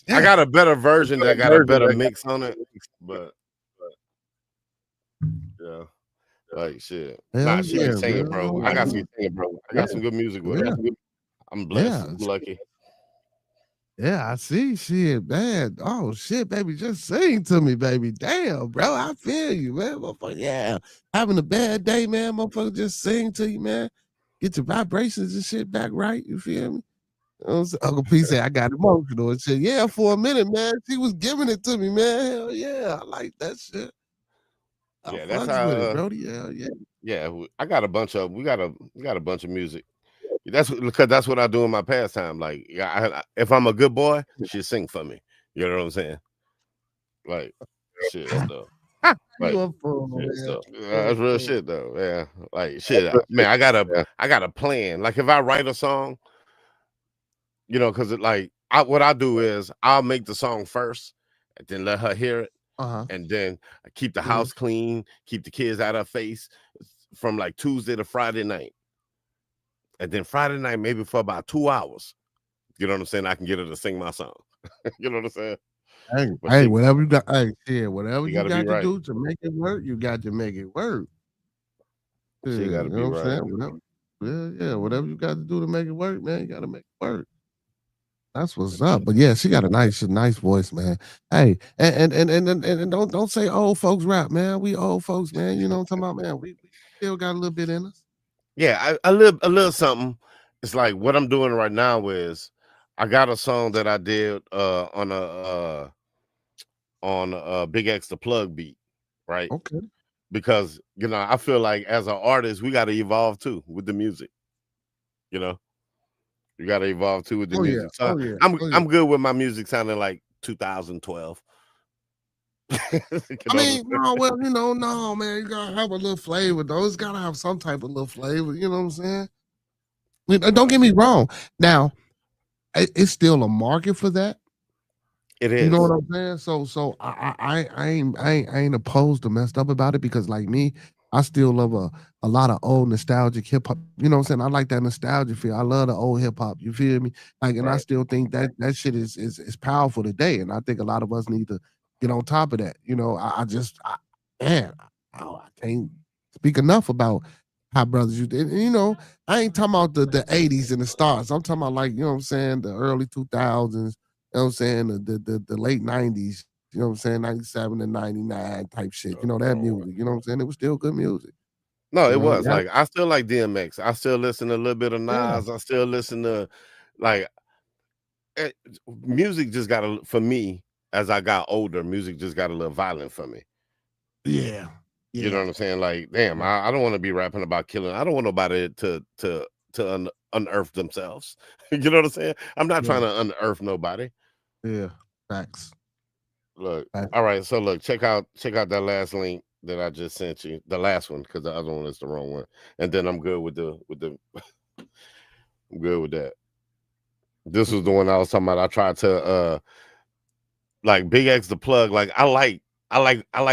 I got a better version that got a better mix on it, but yeah, like shit. Nah, she be singing, bro. I got some good music with her. I'm blessed. I'm lucky. Yeah, I see shit, man. Oh shit, baby, just sing to me, baby. Damn, bro, I feel you, man. Motherfucker, yeah, having a bad day, man. Motherfucker, just sing to you, man. Get your vibrations and shit back right. You feel me? Uncle P said I got emotional and shit. Yeah, for a minute, man. She was giving it to me, man. Hell yeah, I like that shit. Yeah, that's how. With it, Brody. Yeah. Yeah, I got a bunch of. We got a bunch of music. That's because that's what I do in my pastime. Like, if I'm a good boy, she'll sing for me. You know what I'm saying? Like, shit though. Like, you a fool, man. That's real shit though. Yeah, like shit. Man, I got a plan. Like, if I write a song, because what I do is I'll make the song first, and then let her hear it, and then I keep the house clean, keep the kids out of her face from like Tuesday to Friday night. And then Friday night, maybe for about 2 hours, you know what I'm saying? I can get her to sing my song. You know what I'm saying? Hey, whatever you got, whatever you got to do to make it work, you got to make it work. She got to be right. Whatever you got to do to make it work, man, you got to make it work. That's what's up. But yeah, she got a nice voice, man. Hey, and don't say old folks rap, man. We old folks, man. You know what I'm talking about, man. We still got a little bit in us. Yeah, a little something. It's like what I'm doing right now is I got a song that I did on a Big X the Plug beat, right? Okay. Because I feel like as an artist, we got to evolve too with the music. You got to evolve too with the music. So I'm good with my music sounding like 2012. I mean, no, man. You gotta have a little flavor, though. It's gotta have some type of little flavor. You know what I'm saying? Don't get me wrong. Now, it's still a market for that. It is. You know what I'm saying? So I ain't opposed to messed up about it because, like me, I still love a lot of old nostalgic hip hop. You know what I'm saying? I like that nostalgia feel. I love the old hip hop. You feel me? Like, and I still think that shit is powerful today. And I think a lot of us need to get on top of that. I can't speak enough about how brothers you did. I ain't talking about the 80s and the stars. I'm talking about, like, you know what I'm saying, the early 2000s, you know what I'm saying, the late 90s, you know what I'm saying, 97 to 99 type shit. That music, you know what I'm saying? It was still good music. No, it was. Like, I still like DMX. I still listen to a little bit of Nas. I still listen to, like, music just got for me, as I got older, music just got a little violent for me. Yeah. You know what I'm saying? Like, damn, I don't want to be rapping about killing. I don't want nobody to unearth themselves. You know what I'm saying? I'm not trying to unearth nobody. Yeah, facts. Look, all right. So look, check out that last link that I just sent you. The last one, because the other one is the wrong one. And then I'm good with the I'm good with that. This was the one I was talking about. I tried to like Big X the Plug. Like, I like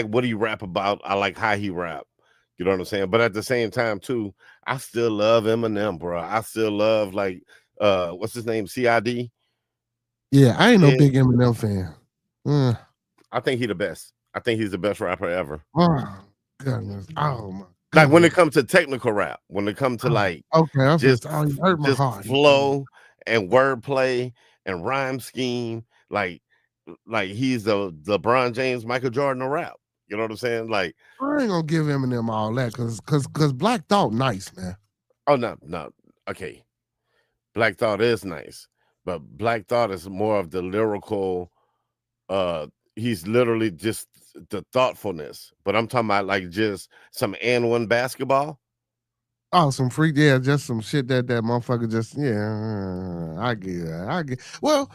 what he rap about. I like how he rap. You know what I'm saying? But at the same time, too, I still love Eminem, bro. I still love, like, what's his name? CID. Yeah, I ain't no big Eminem fan. I think he's the best. I think he's the best rapper ever. Oh goodness. Oh my. Like when it comes to technical rap, when it comes to like just flow and wordplay and rhyme scheme, like he's the LeBron James, Michael Jordan of rap. You know what I'm saying? Like I ain't gonna give Eminem all that because Black Thought nice, man. Oh no, okay. Black Thought is nice, but Black Thought is more of the lyrical. He's literally just the thoughtfulness, but I'm talking about like just some N1 basketball. Oh, some freak, yeah, just some shit that motherfucker just, yeah, I get it. Well,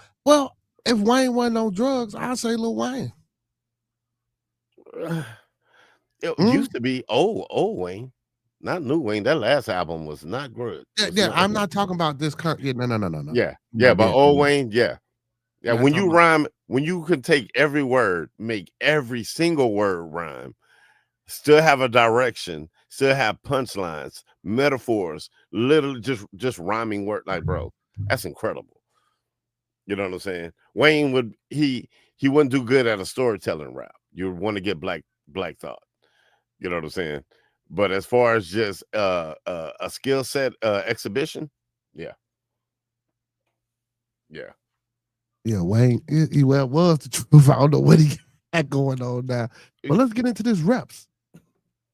if Wayne wasn't on drugs, I'd say Lil Wayne. It used to be old Wayne, not new Wayne. That last album was not good. Yeah, I'm not talking about this current. Yeah, no. Yeah, but old Wayne, yeah. When you rhyme, when you can take every word, make every single word rhyme, still have a direction, still have punchlines, metaphors, literally just rhyming word, like, bro, that's incredible. You know what I'm saying? Wayne wouldn't do good at a storytelling rap. You would want to get Black Thought. You know what I'm saying? But as far as just a skill set exhibition, yeah. Yeah, Wayne, he well was the truth. I don't know what he got going on now. But let's get into this reps.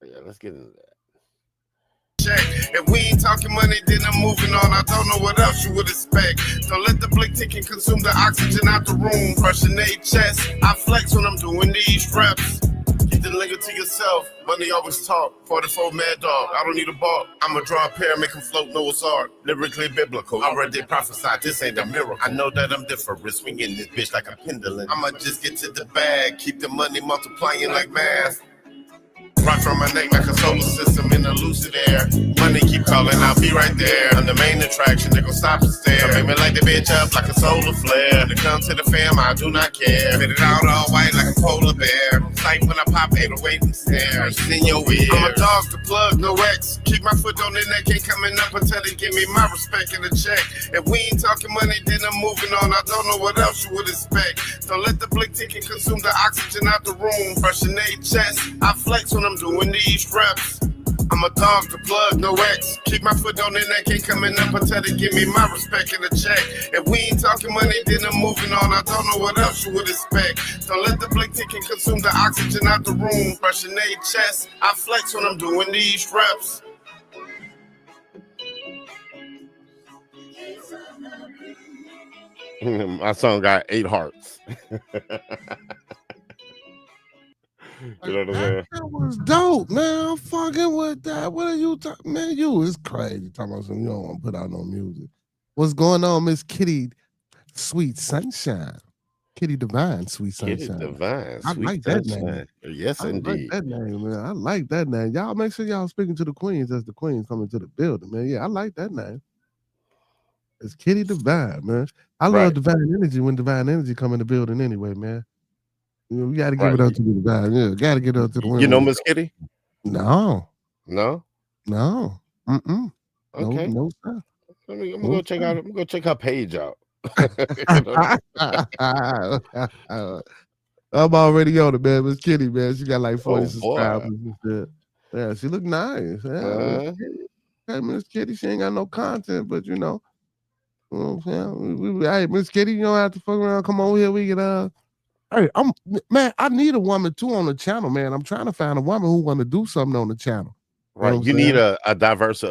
Yeah, let's get into that. Check. If we ain't talking money, then I'm moving on. I don't know what else you would expect. Don't let the blick tick and consume the oxygen out the room. Crushing their chest. I flex when I'm doing these reps. Keep the nigga to yourself. Money always talk. 44 mad dog. I don't need a ball. I'ma draw a pair, make him float Noah's Ark. Lyrically biblical. I already prophesied. This ain't a miracle. I know that I'm different. Swinging this bitch like a pendulum. I'ma just get to the bag. Keep the money multiplying like math. Right from my neck like a solar system in the lucid air. Money keep calling, I'll be right there. I'm the main attraction, they gon' stop and stare. Make me light the bitch up like a solar flare. When it comes to the fam, I do not care. Fit it out all white like a polar bear. Sight when I pop, ain't no waiting stare. It's in your ear. I'm a dog to plug, no X. Keep my foot on the neck, ain't coming up until they give me my respect and a check. If we ain't talking money, then I'm moving on. I don't know what else you would expect. Don't let the blick tick and consume the oxygen out the room. Crushing their chest. I flex when I'm doing these reps. I'm a dog to plug, no X. Keep my foot on the neck, ain't coming up until they give me my respect and a check. If we ain't talking money, then I'm moving on. I don't know what else you would expect. Don't let the blick tick and consume the oxygen out the room. Crushing their chest. I flex when I'm doing these reps. My song got 8 hearts. You know what I'm saying? That was dope, man. I'm fucking with that. What are you talking, man? You is crazy talking about something you don't want to put out no music. What's going on, Miss Kitty Sweet Sunshine? Kitty Divine Sweet Sunshine. Kitty Divine I Sweet like that Sunshine. name. Yes, I indeed. like that name, man. I like that name. Y'all make sure y'all speaking to the queens as the queens coming to the building, man. Yeah, I like that name. It's Kitty Divine, man. I love Divine Energy when Divine Energy come in the building anyway, man. You know, we got to give it up to the Divine. Yeah, got to give it up to the women. You know Miss Kitty? No. Mm-mm. Okay. No, sir. I'm gonna go check out. I'm gonna check her page out. I'm already on it, man. Miss Kitty, man. She got like 40 subscribers and shit. Yeah, she look nice. Yeah, hey, Miss Kitty, she ain't got no content, but you know what I'm saying? Hey, Miss Kitty, you don't have to fuck around. Come on here, we can hey, I need a woman too on the channel, man. I'm trying to find a woman who want to do something on the channel. Right. You need a diverse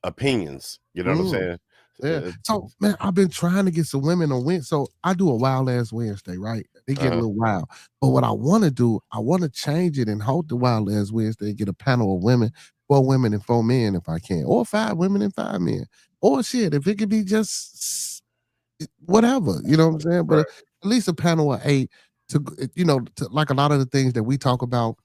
opinions. You know what I'm saying? Yeah. So, man, I've been trying to get some women on Wednesday. So I do a Wild Ass Wednesday, right? They get a little wild. But what I want to do, I want to change it and hold the Wild Ass Wednesday and get a panel of women, 4 women and 4 men if I can, or 5 women and 5 men, or shit, if it could be just whatever, you know what I'm saying? But at least a panel of 8 to, you know, to, like a lot of the things that we talk about,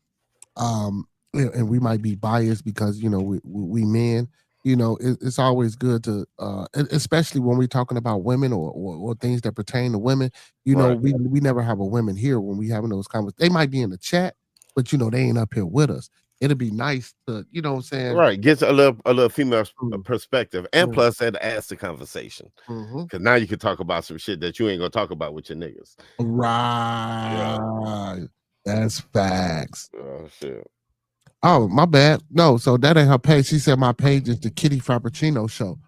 and we might be biased because, you know, we men, you know, it's always good to, especially when we're talking about women or things that pertain to women, you know, we never have a woman here when we having those conversations. They might be in the chat, but, you know, they ain't up here with us. it'll be nice to, you know what I'm saying? Right, gets a little female perspective, and plus that adds to conversation. Because now you can talk about some shit that you ain't gonna talk about with your niggas. Right. That's facts. Oh shit. Oh, my bad. No, so that ain't her page. She said my page is the Kitty Frappuccino Show.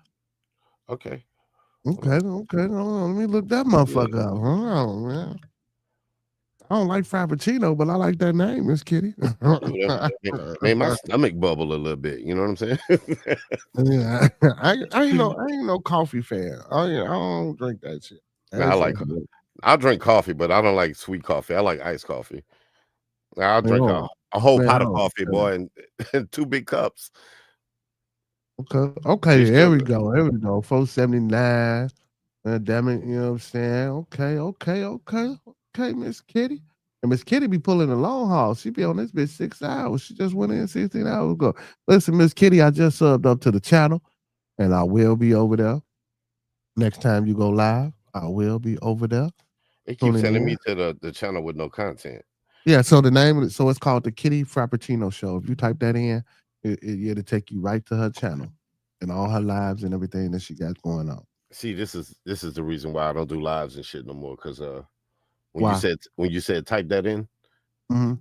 Okay. Okay. Hold on. Let me look that motherfucker up. Hold on, man. I don't like Frappuccino, but I like that name, Miss Kitty. Made my stomach bubble a little bit. You know what I'm saying? Yeah, I ain't no coffee fan. I don't drink that shit. I drink coffee, but I don't like sweet coffee. I like iced coffee. I'll drink a whole pot of coffee, boy, and 2 big cups. Okay, here we go. 479. Damn it, you know what I'm saying? Okay, Miss Kitty. And Miss Kitty be pulling the long haul. She be on this bitch 6 hours. She just went in 16 hours ago. Listen, Miss Kitty, I just subbed up to the channel, and I will be over there. Next time you go live, I will be over there. It keeps sending me to the channel with no content. Yeah, so the name of it, so it's called the Kitty Frappuccino Show. If you type that in, it'll take you right to her channel and all her lives and everything that she got going on. See, this is the reason why I don't do lives and shit no more. Because when you said type that in, you know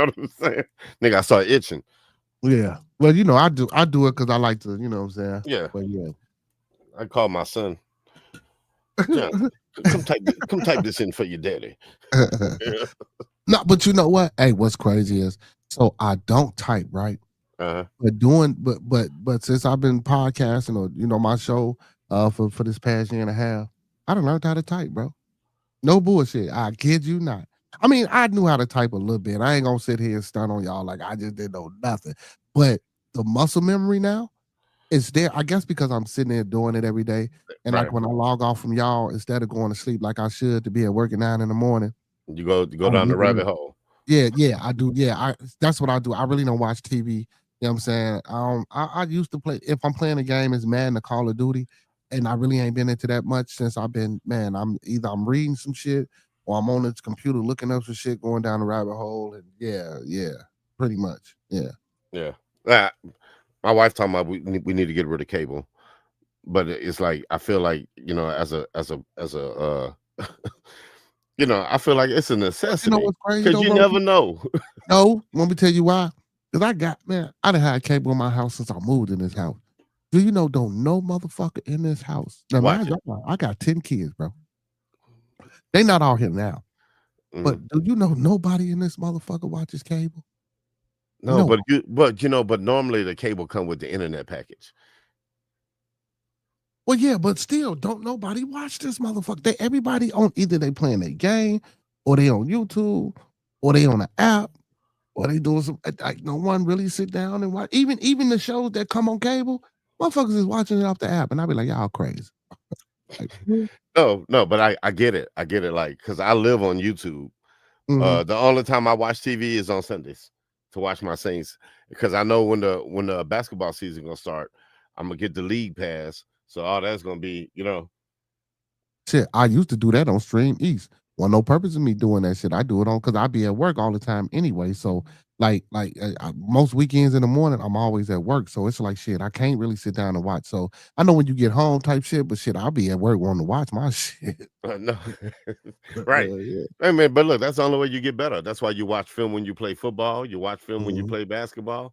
what I'm saying? Nigga, I started itching. Yeah. Well, you know, I do it because I like to, you know what I'm saying? Yeah. But yeah. I called my son. Yeah, come type this in for your daddy. No, but you know what? Hey, what's crazy is, so I don't type, right? But since I've been podcasting or, you know, my show for this past year and a half, I done learned how to type, bro. No bullshit. I kid you not. I mean, I knew how to type a little bit. I ain't gonna sit here and stunt on y'all like I just didn't know nothing. But the muscle memory now, it's there, I guess, because I'm sitting there doing it every day. And like when I log off from y'all, instead of going to sleep like I should to be at work at 9 in the morning, you go down the rabbit hole. Yeah, I do. Yeah, that's what I do. I really don't watch TV. You know what I'm saying? I used to play, if I'm playing a game, it's Madden or Call of Duty, and I really ain't been into that much since I've been, man, I'm reading some shit or I'm on this computer looking up some shit, going down the rabbit hole, and yeah, pretty much. Yeah. My wife talking about we need to get rid of cable, but it's like I feel like, you know, as a you know, I feel like it's a necessity. You know what's crazy? Because you never know. No, let me tell you why. Because I done had cable in my house since I moved in this house. Do you know, don't no motherfucker in this house. Now, I got 10 kids, bro. They not all here now. But do you know nobody in this motherfucker watches cable? No. But normally the cable come with the internet package. Well, yeah, but still, don't nobody watch this motherfucker. Everybody on, either they playing a game, or they on YouTube, or they on an app, or they doing some, like, no one really sit down and watch. Even the shows that come on cable, motherfuckers is watching it off the app, and I be like, y'all crazy. No, but I get it. Like, because I live on YouTube. The only time I watch TV is on Sundays to watch my Saints, because I know when the basketball season gonna start, I'm gonna get the league pass. So all that's gonna be, you know. Shit, I used to do that on Stream East. Well, no purpose of me doing that shit. I do it on because I be at work all the time anyway. So like most weekends in the morning, I'm always at work. So it's like shit, I can't really sit down and watch. So I know when you get home type shit, but shit, I'll be at work wanting to watch my shit. No, right. Hey man, but look, that's the only way you get better. That's why you watch film when you play football. You watch film when you play basketball.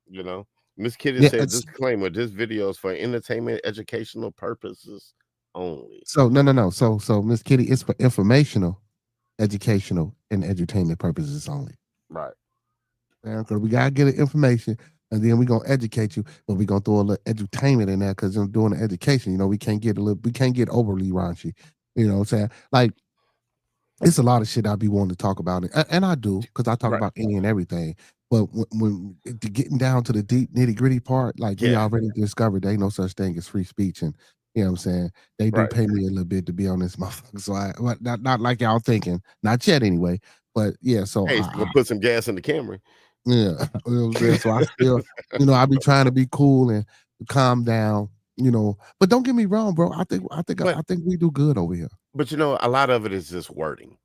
You know. Miss Kitty said, disclaimer, this video is for entertainment, educational purposes only. So no. So Miss Kitty, it's for informational, educational, and edutainment purposes only. Right. Because we gotta get the information, and then we're gonna educate you, but we're gonna throw a little edutainment in there because I'm doing the education. You know, we can't get overly raunchy. You know what I'm saying? Like, it's a lot of shit I be wanting to talk about, and I do, because I talk about any and everything. But when getting down to the deep nitty gritty part, like we already discovered, there ain't no such thing as free speech, and you know what I'm saying. They do pay me a little bit to be on this motherfucker, so not like y'all thinking, not yet anyway. But yeah, so hey, gonna put some gas in the Camry. Yeah, you know what I'm saying? So I still, you know, I be trying to be cool and calm down, you know. But don't get me wrong, bro. I think we do good over here. But you know, a lot of it is just wording.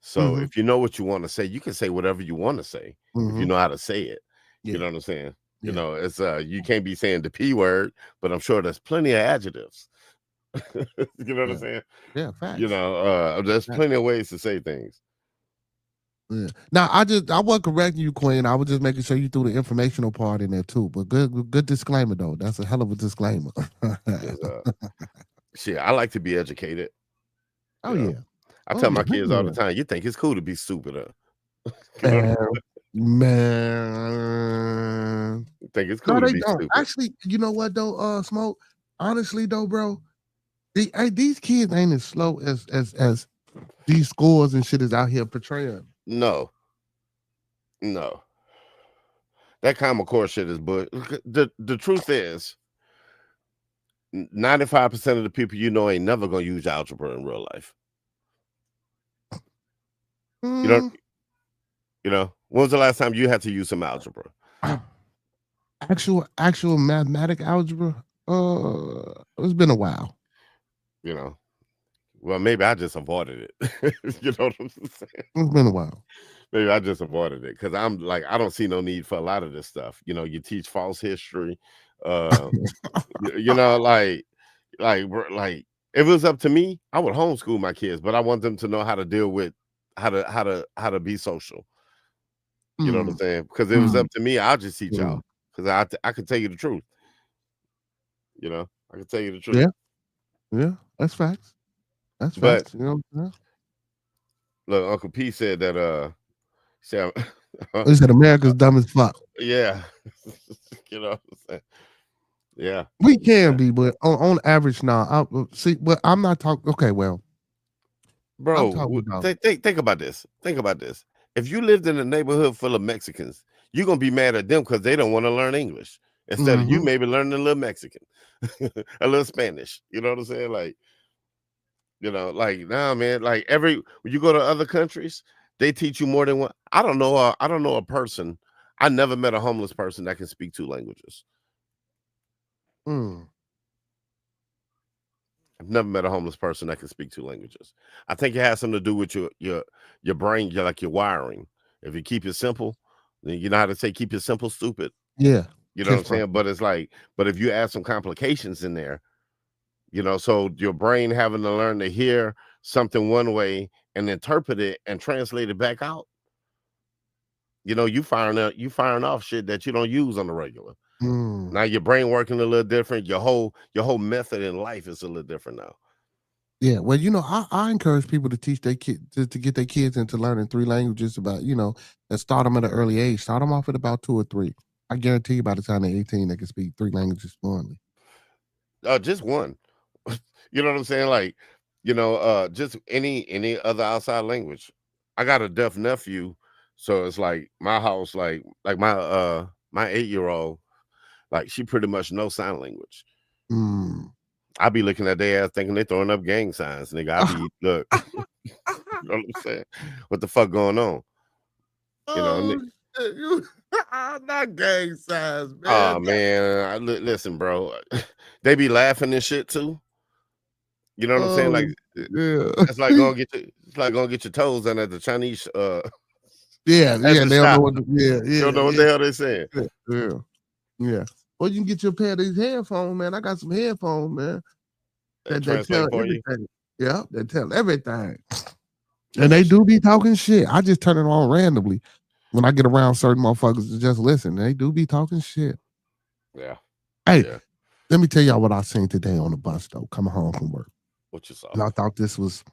So if you know what you want to say, you can say whatever you want to say if you know how to say it. You know what I'm saying? You know, it's you can't be saying the P word, but I'm sure there's plenty of adjectives. You know what I'm saying? Yeah, facts. You know, there's plenty of ways to say things. Yeah. Now I wasn't correcting you, Queen. I was just making sure you threw the informational part in there too. But good disclaimer though. That's a hell of a disclaimer. Shit, I like to be educated. Oh yeah. I tell my kids all the time, you think it's cool to be stupid, huh? Man. You think it's cool to be stupid. Actually, you know what though, Smoke? Honestly though, bro, these kids ain't as slow as these scores and shit is out here portraying. No. That Common Core shit is but the truth is 95% of the people you know ain't never gonna use algebra in real life. You know, when was the last time you had to use some algebra? Actual mathematic algebra? It's been a while. You know. Well, maybe I just avoided it. You know what I'm saying? It's been a while. Maybe I just avoided it because I'm like, I don't see no need for a lot of this stuff. You know, you teach false history. You know, like if it was up to me, I would homeschool my kids, but I want them to know how to deal with how to be social. You know what I'm saying? Because if it was up to me, I'll just teach y'all. Because I can tell you the truth. You know, I can tell you the truth. Yeah, that's facts. That's facts. You know what I'm saying? Look, Uncle P said that he said America's dumb as fuck. Yeah. You know what I'm saying? Yeah. We can be, but on average now, but I'm not talking. Okay, well, bro, think about this. Think about this. If you lived in a neighborhood full of Mexicans, you're gonna be mad at them because they don't want to learn English instead of you maybe learning a little Mexican, a little Spanish. You know what I'm saying? Like, you know, like nah, man. Like when you go to other countries, they teach you more than one. I don't know a person. I never met a homeless person that can speak 2 languages. I've never met a homeless person that can speak 2 languages. I think it has something to do with your brain, your wiring. If you keep it simple, then you know how to say keep it simple, stupid. Yeah. You know what I'm saying? But it's like, but if you add some complications in there, you know, so your brain having to learn to hear something one way and interpret it and translate it back out. You know, you firing off shit that you don't use on the regular. Now your brain working a little different. Your whole method in life is a little different now. Yeah, well, you know, I encourage people to teach their kids to get their kids into learning 3 languages about, you know, and start them at an early age. Start them off at about 2 or 3. I guarantee you by the time they're 18, they can speak 3 languages fluently. Just one. You know what I'm saying? Like, you know, just any other outside language. I got a deaf nephew, so it's like my house, like my 8-year-old, like she pretty much knows sign language. I be looking at their ass thinking they throwing up gang signs, nigga. I be look, you know what I'm saying? What the fuck going on? You know, not gang signs, man. Oh man, listen, bro. They be laughing and shit too. You know what I'm saying? Like, it's like going to get your toes under the Chinese. They don't know what. They don't know what the hell they're saying. Yeah. Well, you can get your pair of these headphones, man. I got some headphones, man. That tell everything. Yeah, they tell everything. And they do be talking shit. I just turn it on randomly when I get around certain motherfuckers to just listen. They do be talking shit. Yeah. Hey, let me tell y'all what I seen today on the bus though, coming home from work. What you saw? And I thought this was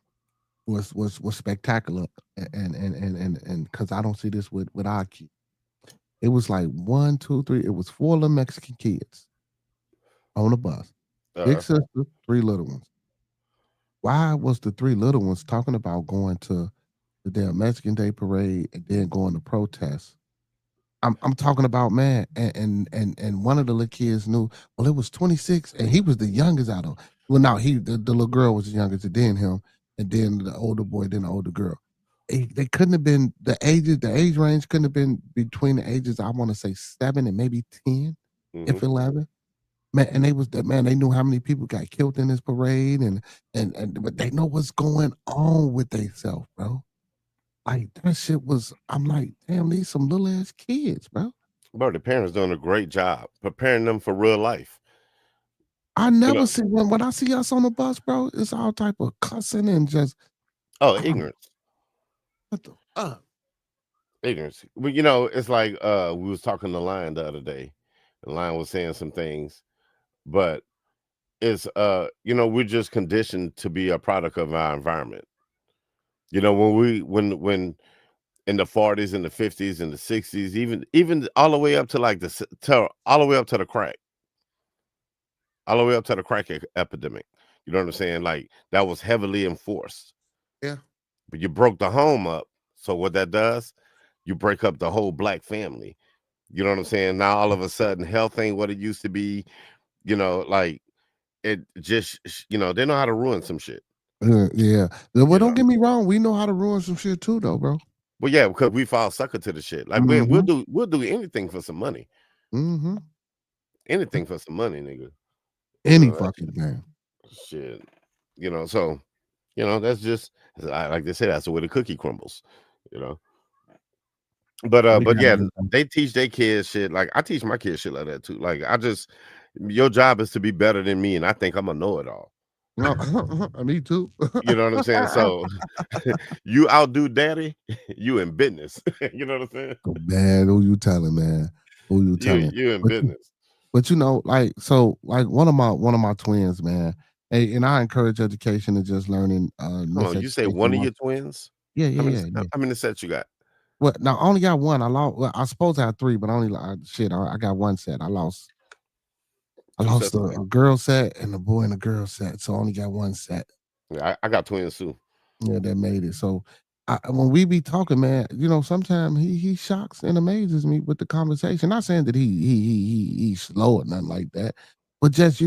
spectacular, and because I don't see this with our kids. It was like 1, 2, 3. It was 4 little Mexican kids on the bus. Big sister, 3 little ones. Why was the 3 little ones talking about going to the damn Mexican Day parade and then going to protest? I'm talking about, man, and one of the little kids knew. Well, it was 26, and he was the youngest out of. Well, now the little girl was the youngest, and then him, and then the older boy, then the older girl. They couldn't have been the age range couldn't have been between the ages, I want to say 7 and maybe 10, if 11. Man, and they knew how many people got killed in this parade, and but they know what's going on with themselves, bro. Like that shit was. I'm like, damn, these some little ass kids, bro. Bro, the parents doing a great job preparing them for real life. I never see when I see us on the bus, bro. It's all type of cussing and just ignorance. What the fuck? Ignorance. Well, it's like we was talking to Lion the other day. And Lion was saying some things, but it's we're just conditioned to be a product of our environment. When in the 40s and the 50s and the 60s, even all the way up to like all the way up to the crack. All the way up to the crack epidemic. You know what I'm saying? Like that was heavily enforced. Yeah. But you broke the home up. So what that does, you break up the whole black family. You know what I'm saying? Now all of a sudden health ain't what it used to be. Like it just, they know how to ruin some shit. Yeah. Well, don't get me wrong. We know how to ruin some shit too, though, bro. Well, yeah, because we fall sucker to the shit. Like, man, we'll do anything for some money. Anything for some money, nigga. Any fucking thing. Shit. So, that's just like they say, that's the way the cookie crumbles, But yeah, they teach their kids shit. Like I teach my kids shit like that too. Like your job is to be better than me, and I think I'm a know-it-all. Me too. You know what I'm saying? So you outdo daddy, you in business. You know what I'm saying? Man, who you telling, man? Who you telling? You in business. But like one of my twins, man. Hey, and I encourage education and just learning. You say one of your twins? Yeah. How many sets you got? Well, now I only got one. I lost. Well, I suppose I had three, but I got one set. I lost a girl set and a boy and a girl set, so I only got one set. Yeah, I got twins too. Yeah, that made it. So when we be talking, man, sometimes he shocks and amazes me with the conversation. Not saying that he's slow or nothing like that, but just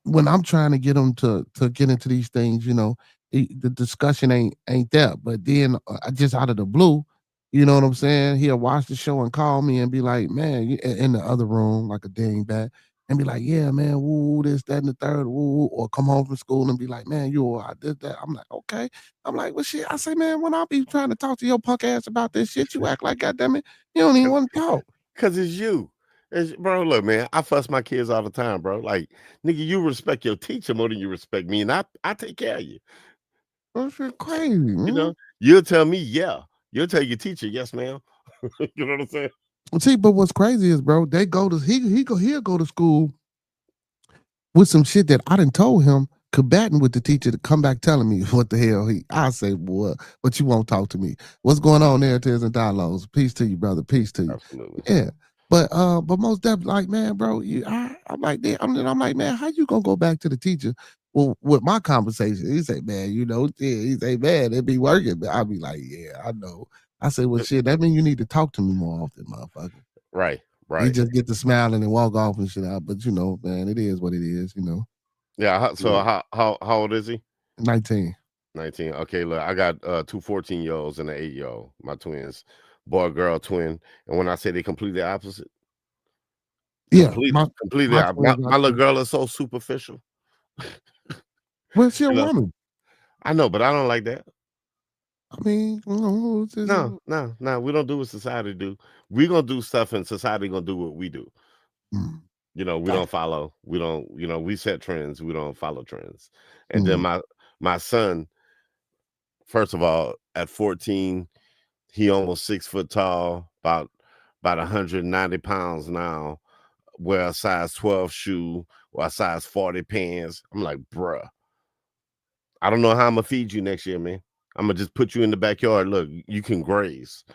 when I'm trying to get him to get into these things, the discussion ain't there. But then just out of the blue, you know what I'm saying? He'll watch the show and call me and be like, man, in the other room, like a dingbat, and be like, yeah, man, woo, this, that, and the third, woo, or come home from school and be like, man, I did that. I'm like, okay. I'm like, well, shit. I say, man, when I be trying to talk to your punk ass about this shit, you act like, goddamn it, you don't even want to talk. Because it's you. Bro, look, man, I fuss my kids all the time, bro. Like, nigga, you respect your teacher more than you respect me, and I take care of you. That's crazy, man. You'll tell me, yeah. You'll tell your teacher, yes, ma'am. You know what I'm saying? See, but what's crazy is, bro, they go to he'll go to school with some shit that I done told him, combating with the teacher to come back telling me what the hell I say, boy, but you won't talk to me. What's going on there, Tears and Dialogues? Peace to you, brother. Peace to you. Absolutely. Yeah. But most definitely, like, man, bro, I'm like, man, how you gonna go back to the teacher? Well, with my conversation, he say, man, he say, man, it be working. But I be like, yeah, I know. I say, well, shit, that means you need to talk to me more often, motherfucker. Right. You just get to smiling and walk off and shit out. But man, it is what it is, Yeah. So how old is he? 19. 19. Okay, look, I got 2 14-year-olds and an 8-year-old, my twins, boy, girl, twin. And when I say they completely opposite, yeah, completely. My little girl is so superficial. Well, she a woman. I know, but I don't like that. I mean, no, we don't do what society do. We gonna do stuff, and society gonna do what we do. We don't follow. We don't. We set trends. We don't follow trends. And then my son, first of all, at 14, he almost 6 foot tall, about 190 pounds now. Wear a size 12 shoe or a size 40 pants. I'm like, bruh, I don't know how I'm gonna feed you next year, man. I'm gonna just put you in the backyard. Look, you can graze.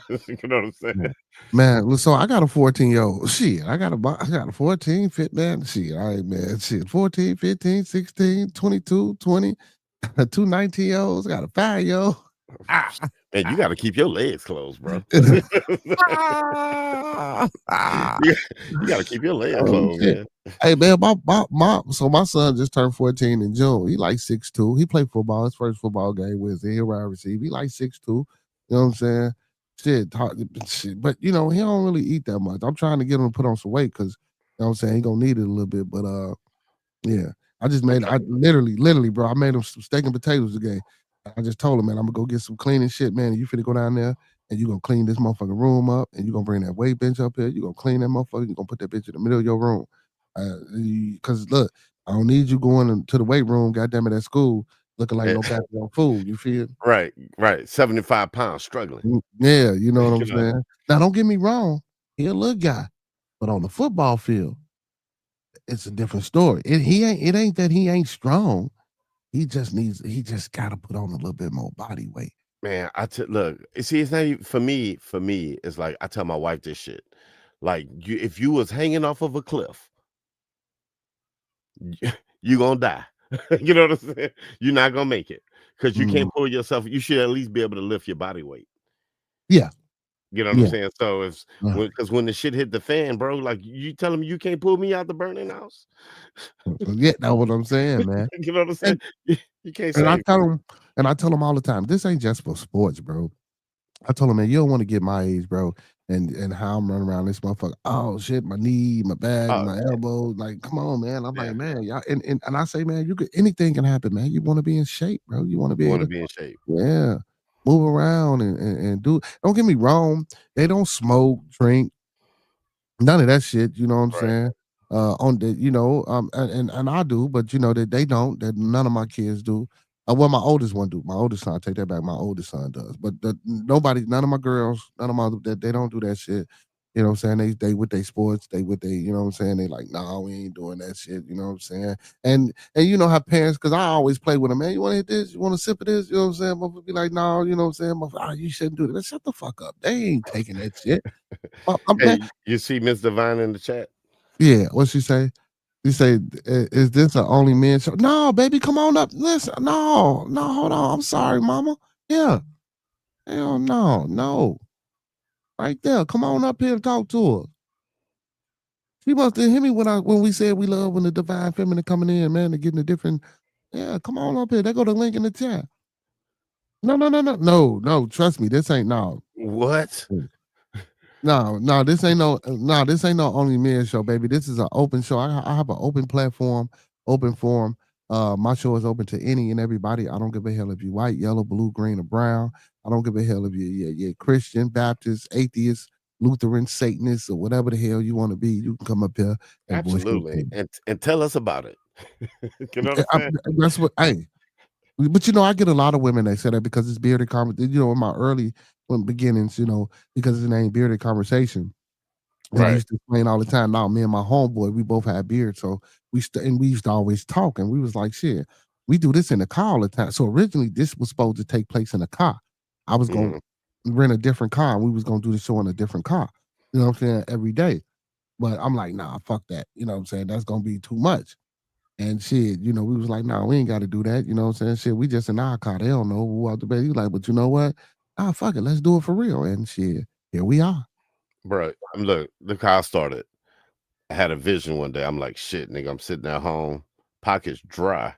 You know what I'm saying? Man, so I got a 14-year-old. Shit, I got a 14 fit, man. Shit, all right, man. Shit, 14, 15, 16, 22, 20, 2 19-year-olds. I got a 5-year-old. Man, you got to keep your legs closed, bro. You got to keep your legs closed, man. Hey, man, my son just turned 14 in June. He like 6'2". He played football. His first football game was he'll wide receive. He like 6'2". You know what I'm saying? Shit, but he don't really eat that much. I'm trying to get him to put on some weight because I'm saying he gonna need it a little bit. But yeah, I just made I literally, bro. I made him some steak and potatoes again. I just told him, man, I'm gonna go get some cleaning shit, man. And you finna go down there and you gonna clean this motherfucking room up, and you gonna bring that weight bench up here. You gonna clean that motherfucker. You gonna put that bitch in the middle of your room. Cause look, I don't need you going to the weight room, goddamn it, at school, looking like no goddamn fool. You feel? Right. 75 pounds struggling. Yeah, you know what I'm You know? saying? Now, don't get me wrong. He a little guy, but on the football field, it's a different story. It ain't that he ain't strong. He just gotta put on a little bit more body weight. Man, look, see, it's not even, for me, it's like I tell my wife this shit. Like, if you was hanging off of a cliff, you gonna die. You know what I'm saying? You're not gonna make it because you can't pull yourself. You should at least be able to lift your body weight. Yeah. You know what I'm saying? So because when the shit hit the fan, bro, like you telling me you can't pull me out the burning house? Yeah, that's what I'm saying, man. You know what I'm saying? You can't say. And I tell him all the time, this ain't just for sports, bro. I told him, man, you don't want to get my age, bro, and how I'm running around this motherfucker. Oh shit, my knee, my back, my elbow. Like, come on, man. I'm like, man, y'all, and I say, man, anything can happen, man. You want to be in shape, bro. You want to be able to be in shape. Yeah. Move around and do. Don't get me wrong. They don't smoke, drink, none of that shit. You know what I'm saying? On the, and I do, but that they don't. That none of my kids do. Well, my oldest one do. My oldest son, take that back. My oldest son does, but none of my girls, none of my that they don't do that shit. You know what I'm saying? They with their sports, they with they, you know what I'm saying? They like, nah, we ain't doing that shit. You know what I'm saying? And you know how parents, because I always play with them, man. You want to hit this? You want to sip of this? You know what I'm saying? Motherfucker be like, no, you know what I'm saying? You shouldn't do that. Shut the fuck up. They ain't taking that shit. Hey, you see Miss Divine in the chat? Yeah, what she say? She say, is this an only men show? No, baby, come on up. Listen, no, hold on. I'm sorry, mama. Yeah. Hell no. Right there. Come on up here and talk to her. She must have hit me when we said we love when the divine feminine coming in, man, to getting a different. Yeah, come on up here. There go the link in the chat. No. Trust me, this ain't no. What? No, this ain't no only men show, baby. This is an open show. I have an open platform, open forum. My show is open to any and everybody. I don't give a hell if you white, yellow, blue, green, or brown. I don't give a hell if you're Christian, Baptist, atheist, Lutheran, Satanist, or whatever the hell you want to be. You can come up here and absolutely and tell us about it. You know what I'm saying? That's what. Hey, but I get a lot of women that say that because it's bearded conversation. In my early beginnings, because it's named Bearded Conversation. And I used to explain all the time. Now, me and my homeboy, we both had beards, so we used to always talk, and we was like, shit, we do this in the car all the time. So originally, this was supposed to take place in a car. I was going to rent a different car, and we was going to do the show in a different car. You know what I'm saying? Every day. But I'm like, nah, fuck that. You know what I'm saying? That's going to be too much. And shit, we was like, nah, we ain't got to do that. You know what I'm saying? Shit, we just in our car. They don't know who out the bed. He was like, but you know what? Ah, fuck it. Let's do it for real. And shit, here we are. Bro, look how I started. I had a vision one day. I'm like, shit, nigga, I'm sitting at home, pockets dry.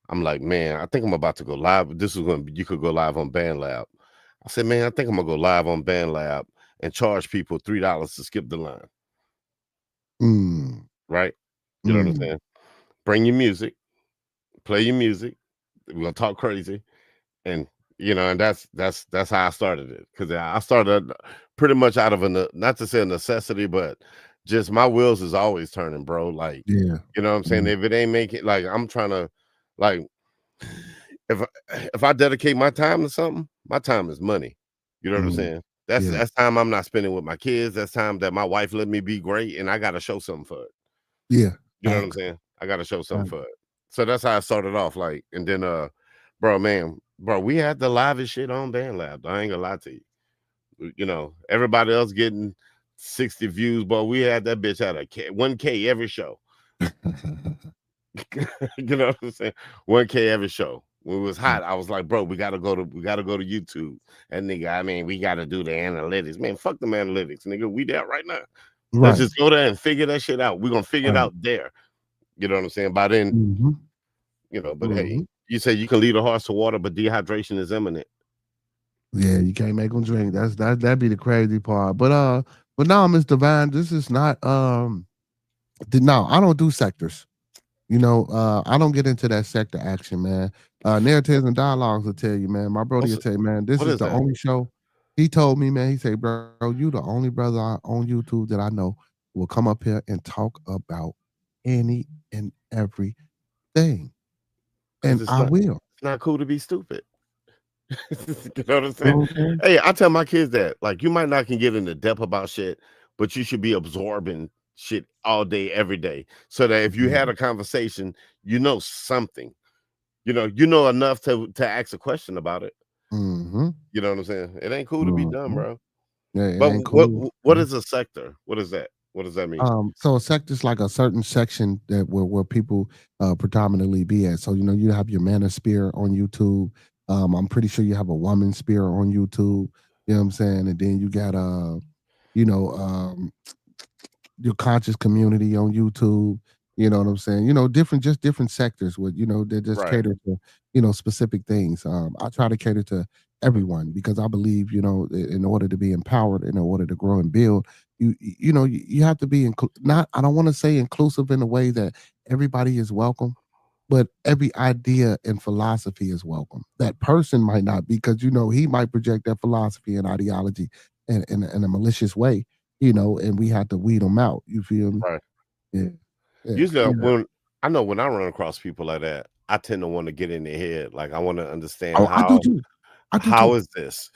I'm like, man, I think I'm about to go live. This is when you could go live on BandLab. I said, man, I think I'm gonna go live on BandLab and charge people $3 to skip the line. Right? You know what I'm saying? Bring your music, play your music. We're gonna talk crazy, and and that's how I started it. Because I started pretty much out of not to say a necessity, but just my wheels is always turning, bro. Like, you know what I'm saying? If it ain't making, like, I'm trying to, like, if I dedicate my time to something, my time is money. You know what I'm saying? That's time I'm not spending with my kids. That's time that my wife let me be great, and I got to show something for it. Yeah. You know what I'm saying? I got to show something for it. So that's how I started off. Like, and then, bro, we had the livest shit on BandLab. I ain't gonna lie to you. Everybody else getting 60 views, but we had that bitch at 1K every show. You know what I'm saying? 1K every show. When it was hot, I was like, bro, we gotta go to YouTube. And nigga, we gotta do the analytics. Man, fuck them analytics, nigga. We there right now. Let's just go there and figure that shit out. We're gonna figure it out there. You know what I'm saying? By then, but hey, you say you can lead a horse to water, but dehydration is imminent. Yeah, you can't make them drink. That'd be the crazy part. But now, Miss Divine, this is not no, I don't do sectors. I don't get into that sector action, man. Narratives and dialogues will tell you, man. My brody will tell you, man, this what is is the that? only show. He told me, man, he said, bro, you the only brother on YouTube that I know will come up here and talk about any and everything. And I will. It's not cool to be stupid. You know what I'm You saying? know what I'm saying? Hey, I tell my kids that, like, you might not can get into depth about shit, but you should be absorbing shit all day, every day, so that if you had a conversation, you know something. You know enough to ask a question about it. Mm-hmm. You know what I'm saying? It ain't cool to be dumb, bro. Yeah, it But ain't cool. what is a sector? What is that? What does that mean? So a sector is like a certain section that where people predominantly be at. So you have your manosphere on YouTube. I'm pretty sure you have a woman sphere on YouTube. You know what I'm saying? And then you got you know, your conscious community on YouTube. You know what I'm saying? Different sectors with they just Right. cater to specific things. I try to cater to everyone because I believe in order to be empowered, in order to grow and build, you have to be not. I don't want to say inclusive in a way that everybody is welcome, but every idea and philosophy is welcome. That person might not because he might project that philosophy and ideology in a malicious way, and we have to weed them out. You feel me? Right. Yeah. Usually, when I run across people like that, I tend to want to get in their head. Like, I want to understand I do too. how is this?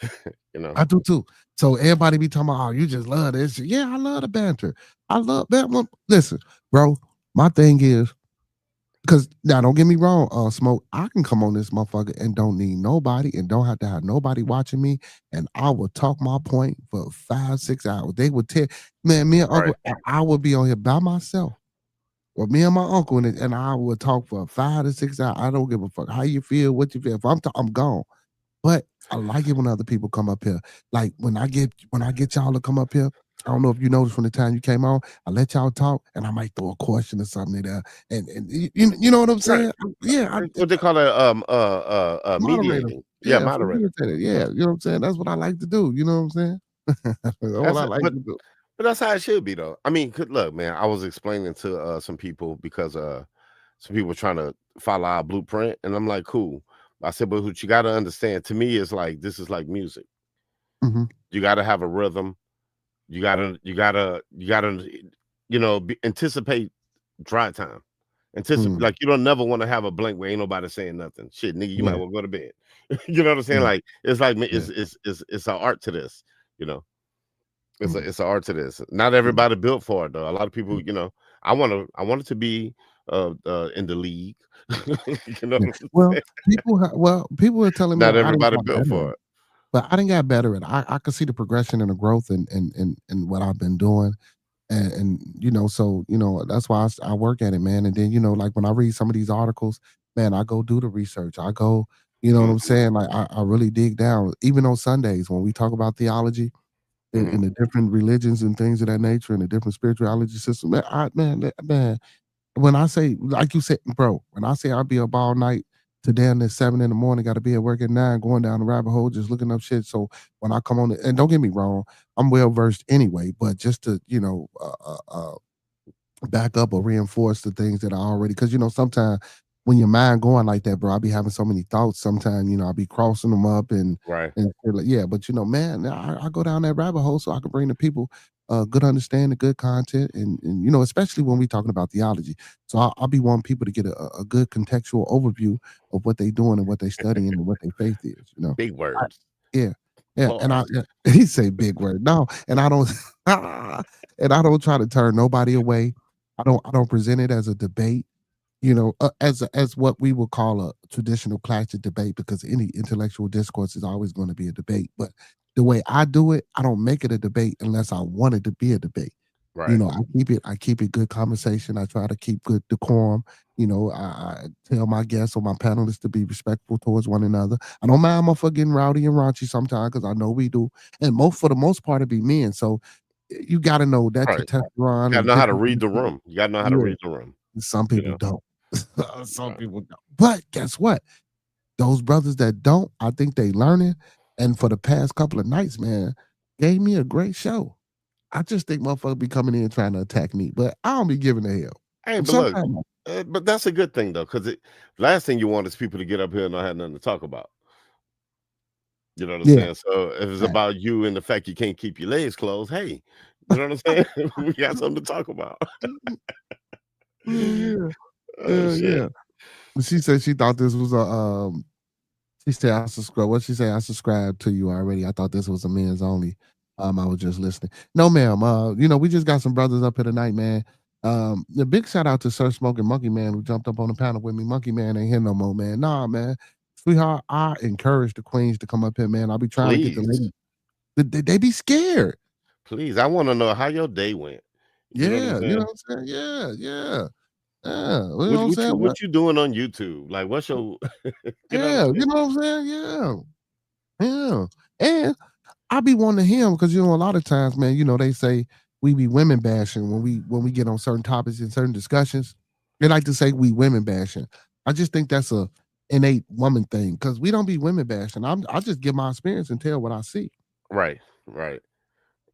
I do too. So everybody be talking about, oh, you just love this. Yeah, I love the banter. I love that. Listen, bro, my thing is, because now don't get me wrong, Smoke, I can come on this motherfucker and don't need nobody and don't have to have nobody watching me, and I will talk my point for 5-6 hours. They would tell, man, me and Uncle, I would be on here by myself. Or me and my uncle, and I would talk for 5 to 6 hours. I don't give a fuck how you feel, what you feel. If I'm gone. But I like it when other people come up here. Like when I get y'all to come up here. I don't know if you noticed from the time you came on, I let y'all talk, and I might throw a question or something there. And you know what I'm saying? Yeah, what they call it, moderator. mediating. Yeah, moderator. Yeah, you know what I'm saying? That's what I like to do. You know what I'm saying? That's what I like to do. But that's how it should be, though. I mean, look, man, I was explaining to some people because some people were trying to follow our blueprint, and I'm like, cool. I said, but what you got to understand, to me, is like this is like music. Mm-hmm. You got to have a rhythm. You gotta anticipate dry time. Like, you don't never want to have a blank where ain't nobody saying nothing. Shit, nigga, you might well go to bed. You know what I'm saying? Like, it's like it's an art to this. It's an art to this. Not everybody built for it, though. A lot of people, I want it to be in the league. People are telling me not everybody built for it. But I didn't get better at it. I could see the progression and the growth in what I've been doing. And so that's why I work at it, man. And then like when I read some of these articles, man, I go do the research. I go, what I'm saying, like I really dig down. Even on Sundays when we talk about theology and the different religions and things of that nature and the different spirituality systems, man. When I say, like you said, bro, when I say I'll be up all night to damn near 7 in the morning, got to be at work at 9, going down the rabbit hole, just looking up shit. So when I come on, and don't get me wrong, I'm well versed anyway, but just to back up or reinforce the things that I already, because sometimes when your mind going like that, bro, I be having so many thoughts. Sometimes I'll be crossing them up and yeah, but man, I go down that rabbit hole so I can bring the people good understanding, good content, and especially when we talking about theology. So I'll be wanting people to get a good contextual overview of what they doing and what they studying and what their faith is. Big words. Yeah. And he say big word. No, and I don't and I don't try to turn nobody away. I don't present it as a debate, as what we would call a traditional classic debate, because any intellectual discourse is always going to be a debate. But the way I do it, I don't make it a debate unless I want it to be a debate. Right. I keep it good conversation. I try to keep good decorum. I tell my guests or my panelists to be respectful towards one another. I don't mind motherfucker getting rowdy and raunchy sometimes because I know we do. And for the most part, it be men. So you got to know that your testosterone. You got to know how to read the room. You got to know how to read the room. Some people don't. Some people don't. But guess what? Those brothers that don't, I think they learning. And for the past couple of nights, man, gave me a great show. I just think motherfuckers be coming in trying to attack me, but I don't be giving a hell. Hey, but look, But that's a good thing though, because last thing you want is people to get up here and not have nothing to talk about. You know what I'm saying? So if it's about you and the fact you can't keep your legs closed, hey, you know what I'm saying? We got something to talk about. Yeah. She said she thought this was a she said I subscribe. What she said, I subscribed to you already. I thought this was a men's only. I was just listening. No, ma'am. We just got some brothers up here tonight, man. The big shout out to Sir Smoking Monkey Man who jumped up on the panel with me. Monkey Man ain't here no more, man. Nah, man. Sweetheart, I encourage the queens to come up here, man. I'll be trying to get the ladies. They be scared. Please, I want to know how your day went. You know what I'm saying? Yeah. What you doing on YouTube? Like, what's your you know what I'm saying? Yeah. And I be wanting to hear him because a lot of times, man, they say we be women bashing when we get on certain topics and certain discussions. They like to say we women bashing. I just think that's a innate woman thing because we don't be women bashing. I just give my experience and tell what I see. Right.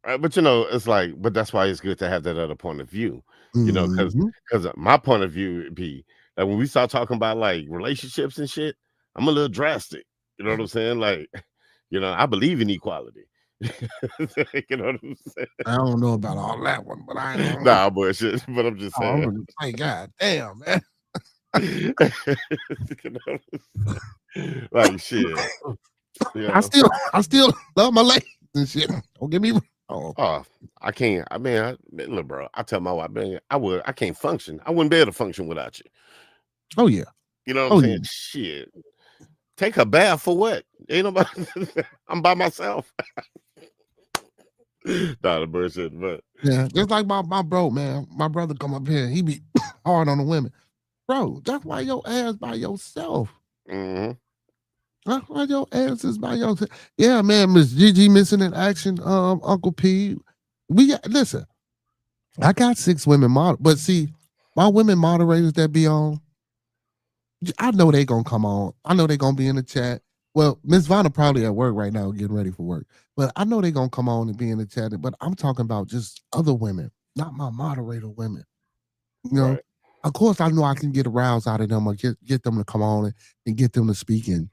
But it's like, but that's why it's good to have that other point of view, because my point of view would be like when we start talking about like relationships and shit, I'm a little drastic. You know what I'm saying? Like, I believe in equality. You know what I'm saying? I don't know about all that one, but I ain't nah, bullshit. But I'm just saying. Thank God damn, man. Like shit. I still love my ladies and shit. Don't get me wrong. Oh, I can't. I mean, look, bro. I tell my wife, man, I can't function. I wouldn't be able to function without you. Oh yeah. You know what I'm saying? Shit. Take a bath for what? Ain't nobody. I'm by myself. Not a bullshit, but yeah, just like my bro, man. My brother come up here, he be hard on the women, bro. That's why your ass by yourself. Mm-hmm. That's why your ass is by yourself. Yeah, man. Miss Gigi missing in action. Uncle P. Listen. I got 6 women but see, my women moderators that be on. I know they gonna come on. I know they gonna be in the chat. Well, Miss Vanna probably at work right now, getting ready for work. But I know they gonna come on and be in the chat. But I'm talking about just other women, not my moderator women. Right. Of course, I know I can get aroused out of them or get them to come on and get them to speak and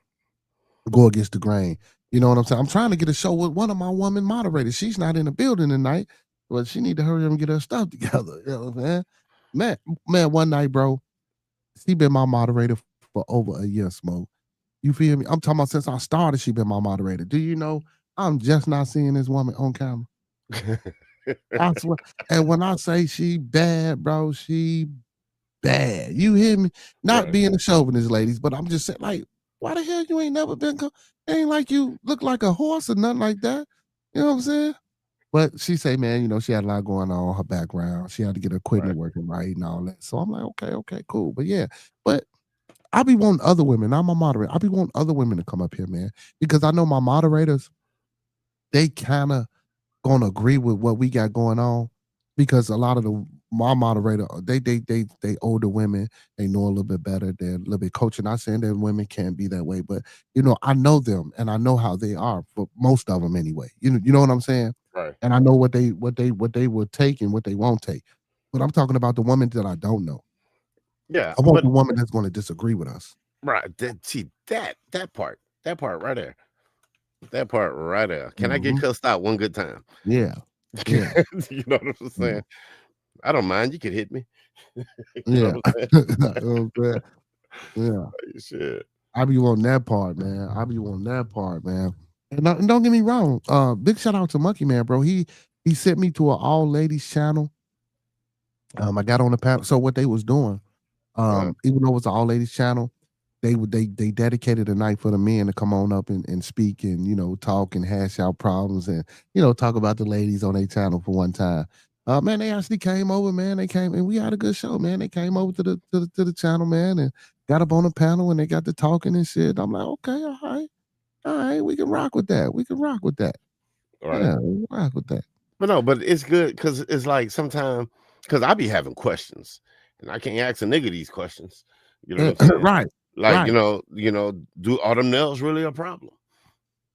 go against the grain. You know what I'm saying? I'm trying to get a show with one of my woman moderators. She's not in the building tonight, but she need to hurry up and get her stuff together. You know what I'm saying? Man, one night, bro, she been my moderator for over a year, Smoke. You feel me? I'm talking about since I started, she been my moderator. Do you know I'm just not seeing this woman on camera? I swear. And when I say she bad, bro, she bad. You hear me? Not being a chauvinist, ladies, but I'm just saying, like, why the hell you ain't never been? Ain't like you look like a horse or nothing like that. You know what I'm saying? But she say, man, she had a lot going on her background. She had to get her equipment working right and all that. So I'm like, okay, cool. But yeah, but I be wanting other women. I'm a moderator. I be wanting other women to come up here, man, because I know my moderators, they kind of gonna agree with what we got going on, because a lot of my moderator, they older women, they know a little bit better, they're a little bit coaching. Not saying that women can't be that way, but I know them and I know how they are for most of them anyway. You know what I'm saying? Right. And I know what they will take and what they won't take. But I'm talking about the women that I don't know. Yeah, I want the woman that's going to disagree with us. Right. That part right there. That part right there. Can I get cussed out one good time? Yeah. You know what I'm saying? I don't mind. You can hit me. Yeah. Yeah. Shit. I be on that part, man. And don't get me wrong. Big shout out to Monkey Man, bro. He sent me to an all ladies channel. I got on the panel. So what they was doing, even though it was an all ladies channel, they dedicated a night for the men to come on up and speak and talk and hash out problems and talk about the ladies on their channel for one time. Man, they actually came over, man. They came and we had a good show, man. They came over to the channel, man, and got up on the panel and they got to talking and shit. I'm like, okay, all right, we can rock with that. Right. Yeah, we can rock with that. But it's good because it's like sometimes because I be having questions and I can't ask a nigga these questions. You know what I'm saying? Right. Like, do autumn nails really a problem?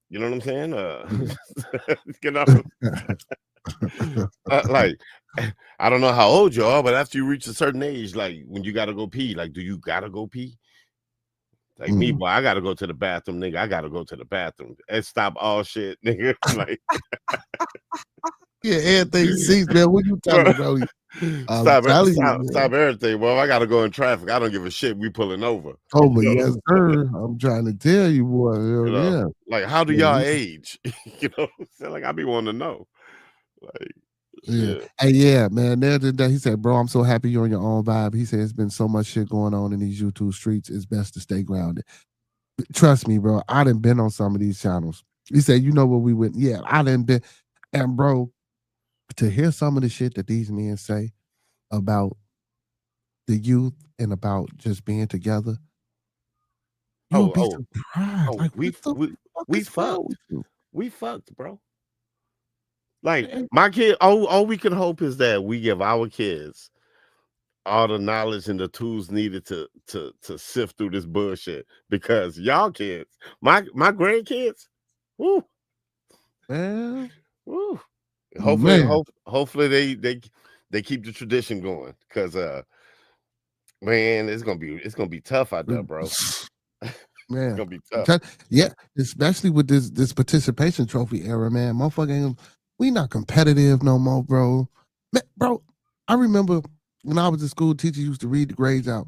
You know what I'm saying? Like I don't know how old you are, but after you reach a certain age, like when you gotta go pee, like, do you gotta go pee? Like me, boy, I gotta go to the bathroom, nigga. I gotta go to the bathroom and stop all shit, nigga. Like, yeah, everything ceased, man. What you talking about? Stop Stop everything. Well, I gotta go in traffic. I don't give a shit. We pulling over. Oh, but yes, sir. I'm trying to tell you, boy. You know, Yeah. like, how do y'all age? You know, so, like, I be wanting to know. Like, yeah. shit. Hey, yeah, man. The other day, he said, bro, I'm so happy you're on your own vibe. He said, it's been so much shit going on in these YouTube streets. It's best to stay grounded. Trust me, bro. I done been on some of these channels. He said, you know what we went. Yeah, I done been. And, bro, to hear some of the shit that these men say about the youth and about just being together, you'll be surprised. Like, we fucked. We fucked, bro. Like, my kid, all we can hope is that we give our kids all the knowledge and the tools needed to sift through this bullshit. Because y'all kids, my grandkids, woo, man, woo. Hopefully they keep the tradition going. Because man, it's gonna be tough out there, bro. Man, it's gonna be tough. Yeah, especially with this participation trophy era, man. Motherfucking, we not competitive no more, bro. Man, bro, I remember when I was in school, teacher used to read the grades out.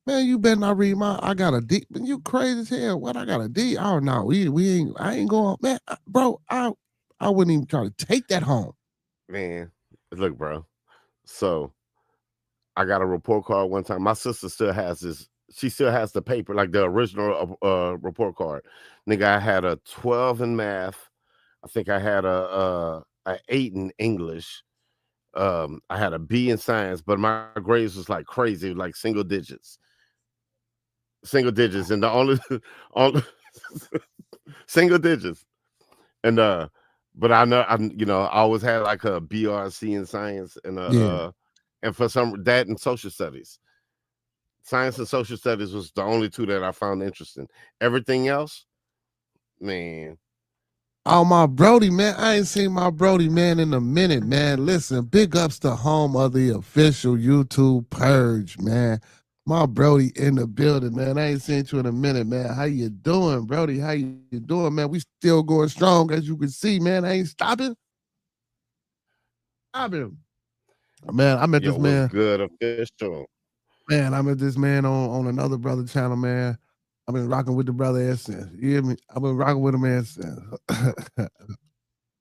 Man, you better not read I got a D. Man, you crazy as hell. What, I got a D? Oh no, I ain't going, man, bro. I wouldn't even try to take that home. Man, look, bro. So I got a report card one time. My sister still has this. She still has the paper, like the original report card. Nigga, I had a 12 in math. I think I had a 8 in English. I had a B in science, but my grades was like crazy, like single digits. And the only single digits. And but I know I always had like a BRC in science and and for some that and social studies. Science and social studies was the only two that I found interesting. Everything else, man. Oh, my Brody, man. I ain't seen my Brody, man, in a minute, man. Listen, big ups to home of the official YouTube purge, man. My Brody in the building, man. I ain't seen you in a minute, man. How you doing, Brody? How you doing, man? We still going strong, as you can see, man. I ain't stopping. Man, I met this man. Good official. Man, I met this man on another brother channel, man. I've been rocking with the brother ever since. You hear me? I've been rocking with him ever since.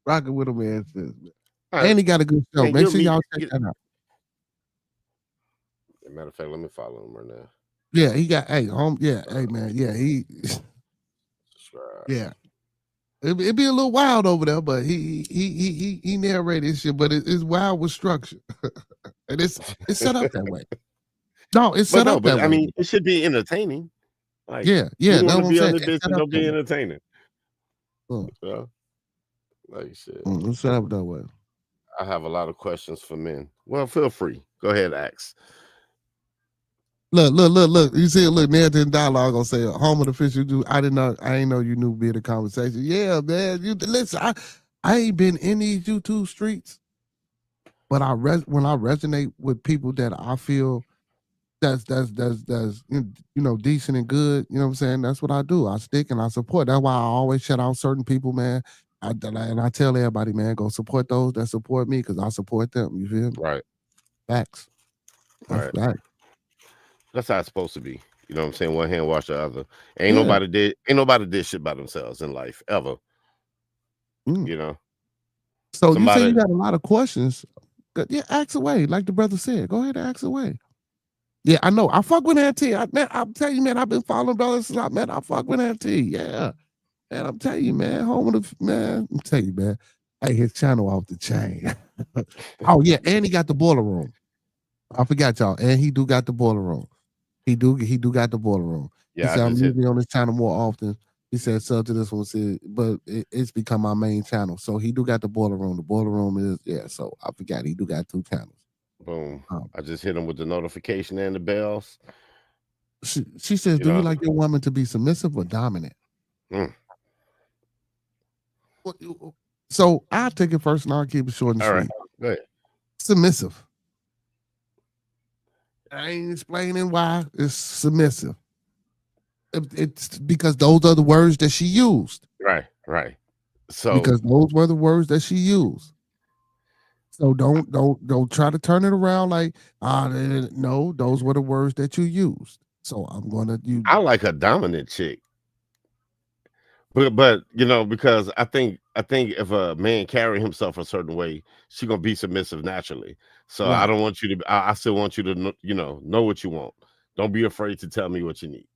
Rocking with him ever since. Right. And he got a good show. Make sure y'all check that out. Matter of fact, let me follow him right now. Yeah, he got hey man, yeah, he yeah. It'd be a little wild over there, but he narrated shit, but it's wild with structure. And it's set up that way. No, it's set up that way. I mean, it should be entertaining. Like, yeah. You want to be on the bitch and don't be entertaining. So, like shit. It's set up that way. I have a lot of questions for men. Well, feel free. Go ahead, ask. Look. You see, narrative dialogue gonna say home of the fish you do. I ain't know you knew be the conversation. Yeah, man. You listen, I ain't been in these YouTube streets, but when I resonate with people that I feel that's decent and good, you know what I'm saying? That's what I do. I stick and I support. That's why I always shout out certain people, man. And I tell everybody, man, go support those that support me because I support them. You feel me? Right. Facts. That's right. That's how it's supposed to be. You know what I'm saying? One hand wash the other. Ain't nobody did shit by themselves in life ever. You know. So you say you got a lot of questions. Yeah, ask away. Like the brother said. Go ahead and ask away. Yeah, I know. I fuck with Auntie. Man, I'm telling you, man, I've been following brothers since I fuck with Auntie. Yeah. Man, I'm telling you, man. Home of the man. I'm telling you, man. Hey, his channel off the chain. Oh, yeah, and he got the boiler room. I forgot y'all. And he do got the boiler room. He do got the boiler room. Yeah, he said, I'm usually on this channel more often. He said, sub to this one, but it's become my main channel. So he do got the boiler room. The boiler room is, so I forgot he do got 2 channels. Boom. I just hit him with the notification and the bells. She says, do you like your woman to be submissive or dominant? So I'll take it first and I'll keep it short and sweet. Right. Go ahead. submissive. I ain't explaining why. It's submissive. It's because those are the words that she used. Right. So because those were the words that she used. So don't try to turn it around like no, those were the words that you used. So I'm gonna use. I like a dominant chick. But because I think if a man carry himself a certain way, she gonna be submissive naturally. So right. I don't want you to. I still want you to know what you want. Don't be afraid to tell me what you need.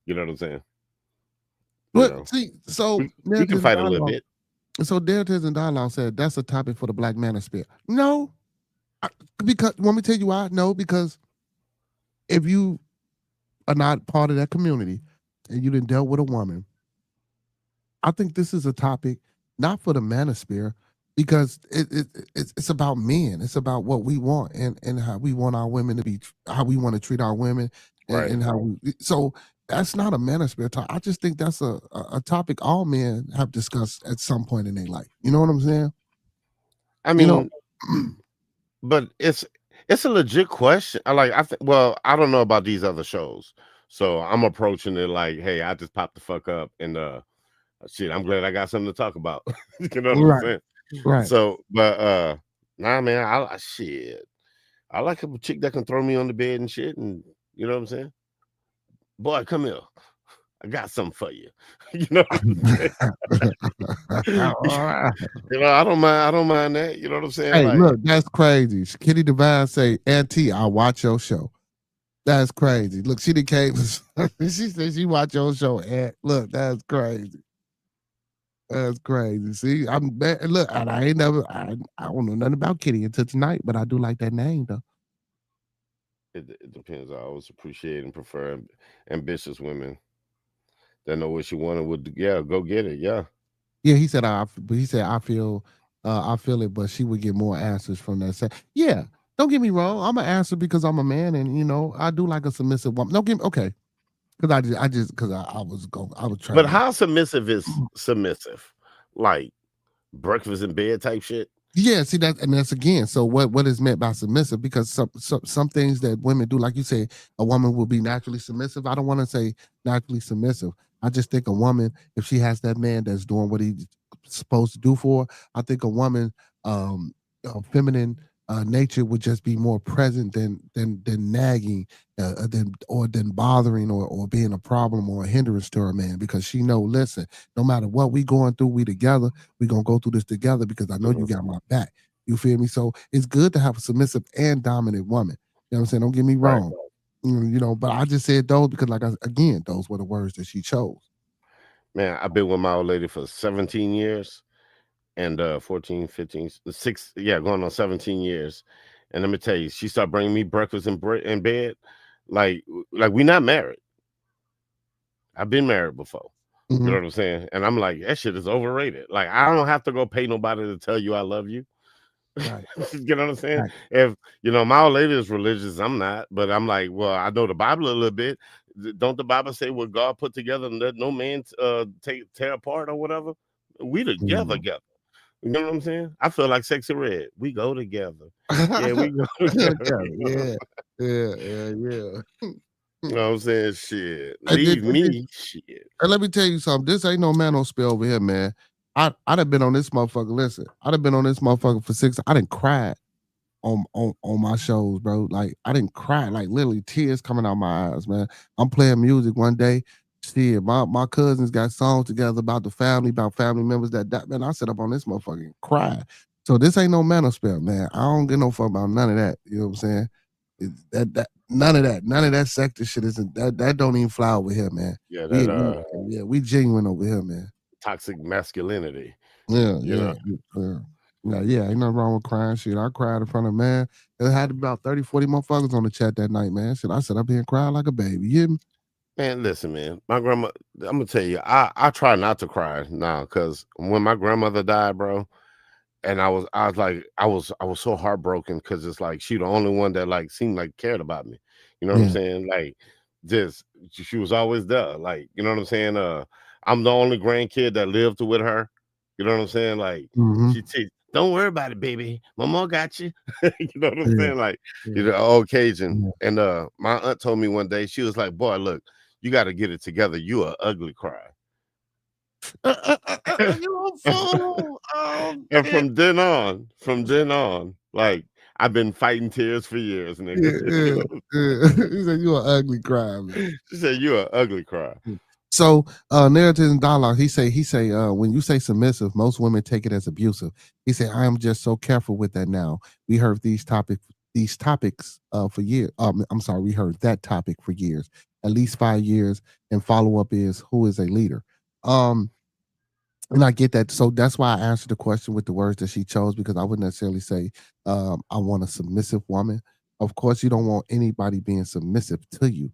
You know what I'm saying? But see, so we can fight a little bit. So Narratives and Dialogue said that's a topic for the Black Manosphere. No, because let me tell you why. No, because if you are not part of that community and you didn't dealt with a woman, I think this is a topic not for the Manosphere because it's about men. It's about what we want and how we want our women to be, how we want to treat our women, and how we. So that's not a Manosphere talk. I just think that's a topic all men have discussed at some point in their life. You know what I'm saying? I mean, but it's a legit question. Well, I don't know about these other shows, so I'm approaching it like, hey, I just popped the fuck up, and shit, I'm glad I got something to talk about. You know what I'm saying? Right. So, but nah, man, I like a chick that can throw me on the bed and shit, and you know what I'm saying? Boy, come here. I got something for you. You know what I'm saying? I don't mind that. You know what I'm saying? Hey, look, that's crazy. Kitty Divine say, Auntie, I watch your show. That's crazy. Look, she came. She said she watch your show. And look, that's crazy. That's crazy. See, look, and I don't know nothing about Kitty until tonight, but I do like that name though. It depends. I always appreciate and prefer ambitious women that know what she wanted. Go get it. Yeah. He said I feel it, but she would get more answers from that. Yeah, don't get me wrong. I'm an answer because I'm a man, and I do like a submissive woman. Don't get me okay. Because I was trying. But how submissive is submissive? Like breakfast in bed type shit? Yeah, see that's again. So what is meant by submissive? Because some things that women do, like you say, a woman will be naturally submissive. I don't want to say naturally submissive. I just think a woman, if she has that man that's doing what he's supposed to do for her, I think a woman, feminine nature would just be more present than nagging, than bothering or being a problem or a hindrance to her man, because she know, listen, no matter what we going through, we together, we gonna go through this together because I know you got my back. You feel me? So it's good to have a submissive and dominant woman. You know what I'm saying? Don't get me wrong. Right. But I just said those because those were the words that she chose. Man, I've been with my old lady for 17 years. And 14, 15, 6, going on 17 years. And let me tell you, she started bringing me breakfast in bed. Like we not married. I've been married before. Mm-hmm. You know what I'm saying? And I'm like, that shit is overrated. Like, I don't have to go pay nobody to tell you I love you. Right. You know what I'm saying? Right. If my old lady is religious, I'm not, but I'm like, well, I know the Bible a little bit. Don't the Bible say what God put together and let no man tear apart or whatever? We together. You know what I'm saying? I feel like Sexy Red. We go together. Yeah, we go together. Yeah. You know what I'm saying? Shit. Leave me. Shit. And let me tell you something. This ain't no Manosphere over here, man. I'd have been on this motherfucker. Listen, I'd have been on this motherfucker for 6. I didn't cry on my shows, bro. Like, I didn't cry. Like, literally tears coming out my eyes, man. I'm playing music one day. Shit, my cousins got songs together about the family, about family members that died. Man, I sit up on this motherfucker and cry. So this ain't no Manosphere, man. I don't give no fuck about none of that. You know what I'm saying? None of that sector shit isn't that don't even fly over here, man. Yeah, we genuine over here, man. Toxic masculinity. Yeah. Ain't nothing wrong with crying. Shit, I cried in front of man. There had about 30, 40 motherfuckers on the chat that night, man. Shit, I sat up here and cried like a baby. You hear me? Man, listen, man. My grandma, I'm gonna tell you, I try not to cry now, because when my grandmother died, bro, and I was so heartbroken, because it's like she the only one that like seemed like cared about me. You know what I'm saying? Like, just she was always there. Like, you know what I'm saying? I'm the only grandkid that lived with her. You know what I'm saying? Like, don't worry about it, baby. Mama got you. You know what I'm saying? Like, you know, all occasion. And my aunt told me one day, she was like, boy, look, you got to get it together. You a ugly cry. You a fool. And from then on, like, I've been fighting tears for years, nigga. He said you an ugly cry, man. She said you an ugly cry. So narrative and dialogue, he say when you say submissive, most women take it as abusive. He said, I am just so careful with that now. We heard these topics for years. I'm sorry, we heard that topic for years, at least 5 years. And follow-up is, who is a leader? And I get that. So that's why I answered the question with the words that she chose, because I wouldn't necessarily say I want a submissive woman. Of course, you don't want anybody being submissive to you.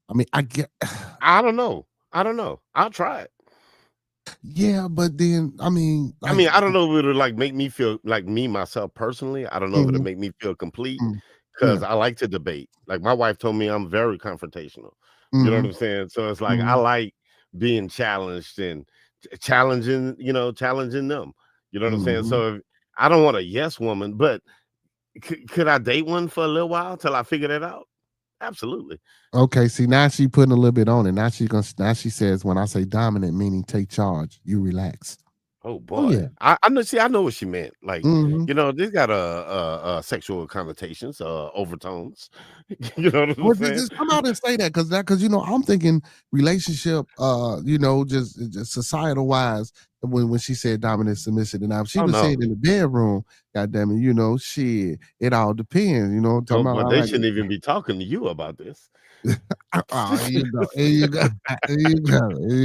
I mean, I don't know. I'll try it. Yeah, but then I mean, I don't know if it'll like make me feel like me myself personally. I don't know if it'll make me feel complete, because I like to debate. Like my wife told me I'm very confrontational. You know what I'm saying? So it's like I like being challenged and challenging them. You know what I'm saying? So if, I don't want a yes woman, but could I date one for a little while till I figure that out? Absolutely. Okay, see, now she putting a little bit on it. Now she says, when I say dominant, meaning take charge, you relax. Oh boy, yeah. I know. See, I know what she meant. Like, you know, this got a sexual connotations, overtones. You know what I'm saying? Just come out and say that, because you know, I'm thinking relationship. You know, just societal wise. When she said dominant, submissive, and she was saying in the bedroom, goddamn it, you know, shit, it all depends. You know, but they shouldn't even be talking to you about this. Here you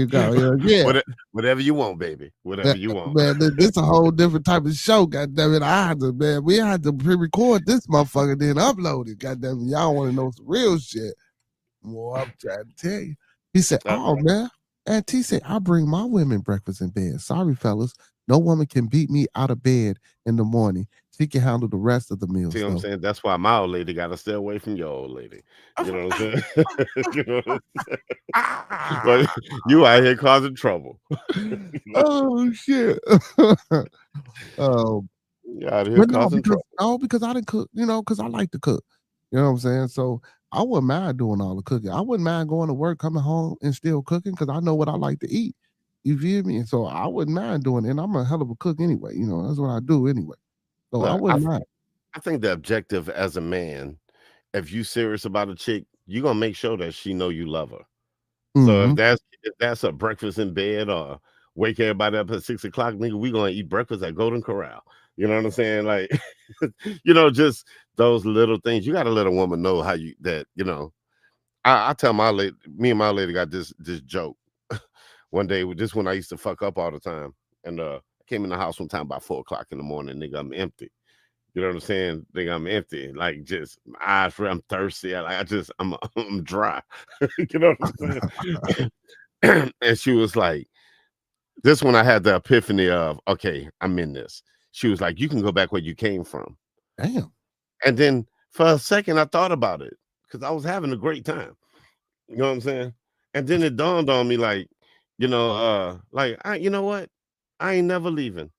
go. Yeah. Whatever you want, baby. Whatever you want. Man, this is a whole different type of show. Goddamn it, we had to pre-record this motherfucker, then upload it. Goddamn it, y'all want to know some real shit. Well, I'm trying to tell you. He said, "Oh man," and T said, "I bring my women breakfast in bed. Sorry, fellas, no woman can beat me out of bed in the morning. She can handle the rest of the meals." See what I'm saying? That's why my old lady got to stay away from your old lady. You know what I'm saying? You know what I'm saying? But you out here causing trouble. Oh shit. You out here causing trouble. No, because I didn't cook. You know, because I like to cook. You know what I'm saying? So I wouldn't mind doing all the cooking. I wouldn't mind going to work, coming home, and still cooking, because I know what I like to eat. You feel me? And so I wouldn't mind doing it. And I'm a hell of a cook anyway. You know, that's what I do anyway. So Look, I wouldn't mind. I think the objective as a man, if you serious about a chick, you're gonna make sure that she know you love her. So if that's a breakfast in bed, or wake everybody up at 6 o'clock, nigga, we gonna eat breakfast at Golden Corral. You know what I'm saying? Like, you know, just those little things. You gotta let a woman know how you you know. I tell my lady, me and my lady got this joke one day. This when I used to fuck up all the time, and I came in the house one time about 4 o'clock in the morning. Nigga, I'm empty. You know what I'm saying? Nigga, I'm empty. Like, just my eyes, I'm thirsty. I'm dry. You know what I'm saying? And she was like, this one I had the epiphany of, okay, I'm in this. She was like, you can go back where you came from. Damn. And then for a second, I thought about it, because I was having a great time. You know what I'm saying? And then it dawned on me, like, you know, you know what? I ain't never leaving.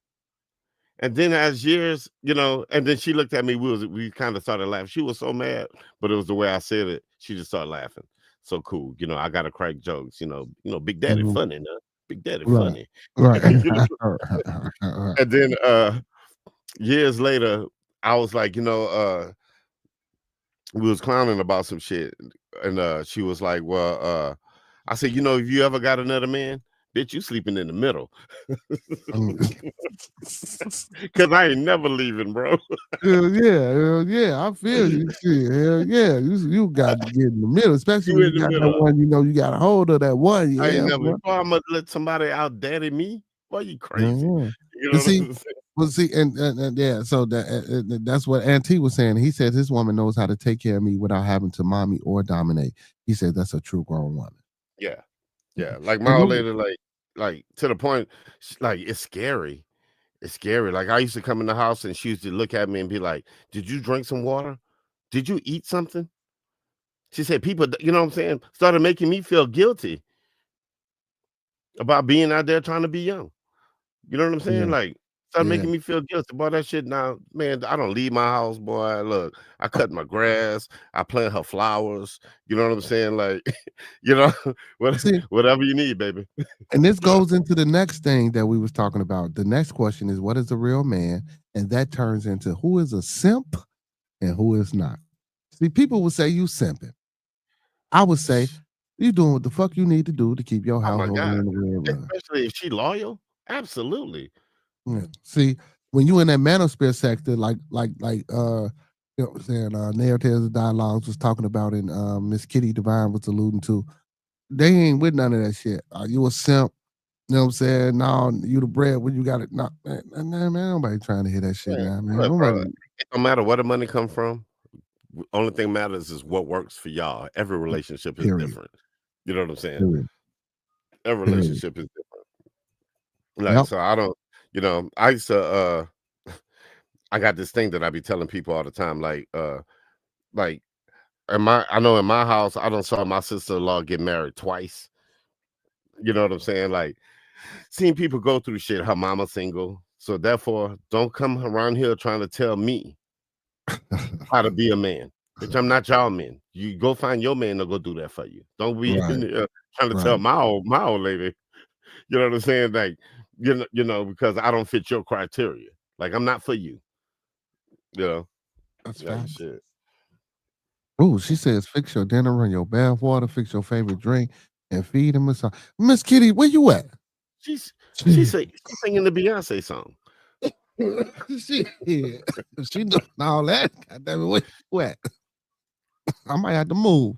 And then as years, you know, and then she looked at me, we kind of started laughing. She was so mad, but it was the way I said it. She just started laughing. So cool. You know, I gotta crack jokes, you know, Big Daddy funny, no? Big Daddy funny. Right. And then years later, I was like, you know, we was clowning about some shit. And she was like, well, I said, you know, if you ever got another man, bitch, you sleeping in the middle. Cause I ain't never leaving, bro. Hell yeah. I feel you. Shit. Hell yeah. You got to get in the middle, especially when you got that one, you know, you got a hold of that one. Yeah, I ain't never, I'm gonna let somebody out daddy me. Boy, you crazy. Yeah. You know Well, see, and yeah, so that's what Auntie was saying. He said his woman knows how to take care of me without having to mommy or dominate. He said that's a true grown woman. Yeah. Yeah. Like my old lady, like to the point, like it's scary. It's scary. Like I used to come in the house and she used to look at me and be like, did you drink some water? Did you eat something? She said people, you know what I'm saying, started making me feel guilty about being out there trying to be young. You know what I'm saying? Yeah. Like, Start making me feel guilty about that shit now. Man, I don't leave my house, boy. Look, I cut my grass, I plant her flowers. You know what I'm saying? Like, you know, whatever you need, baby. And this goes into the next thing that we was talking about. The next question is, what is a real man? And that turns into who is a simp and who is not. See, people would say you simping. I would say you doing what the fuck you need to do to keep your household in the real run. Especially if she loyal. Absolutely. Yeah. See, when you in that manosphere sector, like you know what I'm saying, Narratives of Dialogues was talking about and Miss Kitty Divine was alluding to, they ain't with none of that shit. You a simp, you know what I'm saying? No, you the bread when you got it. No, man, nobody trying to hear that shit now, man. Look, bro, it don't matter where the money come from. Only thing matters is what works for y'all. Every relationship is different. You know what I'm saying? Every relationship is different. Like, so I don't, you know, I used to I got this thing that I be telling people all the time, like I know in my house, I don't saw my sister-in-law get married twice. You know what I'm saying? Like, seeing people go through shit, her mama single. So therefore, don't come around here trying to tell me how to be a man. Bitch, I'm not y'all men. You go find your man to go do that for you. Don't be trying to tell my old lady. You know what I'm saying? Like, you know, because I don't fit your criteria. Like, I'm not for you. You know? That's like shit. Oh, she says, fix your dinner, run your bath water, fix your favorite drink, and feed him a song. Miss Kitty, where you at? She's singing the Beyonce song. She doing all that. God damn it, where you at? I might have to move.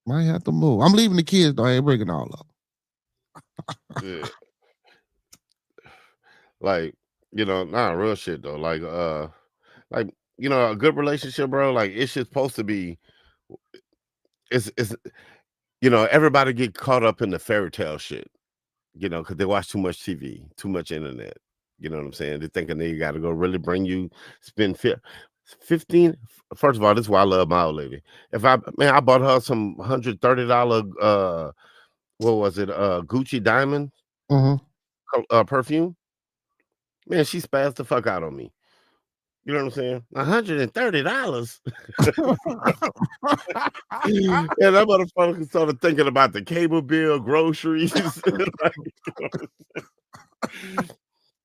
I'm leaving the kids though. I ain't bringing all up. Yeah. Like, you know, nah, real shit though. Like, you know, a good relationship, bro. Like, it's just supposed to be. It's you know, everybody get caught up in the fairy tale shit. You know, because they watch too much TV, too much internet. You know what I'm saying? They're thinking they got to go really bring you, spend 15. First of all, this is why I love my old lady. I bought her some $130 what was it, Gucci diamond perfume. Man, she spazzed the fuck out on me. You know what I'm saying? $130. And that motherfucker started thinking about the cable bill, groceries.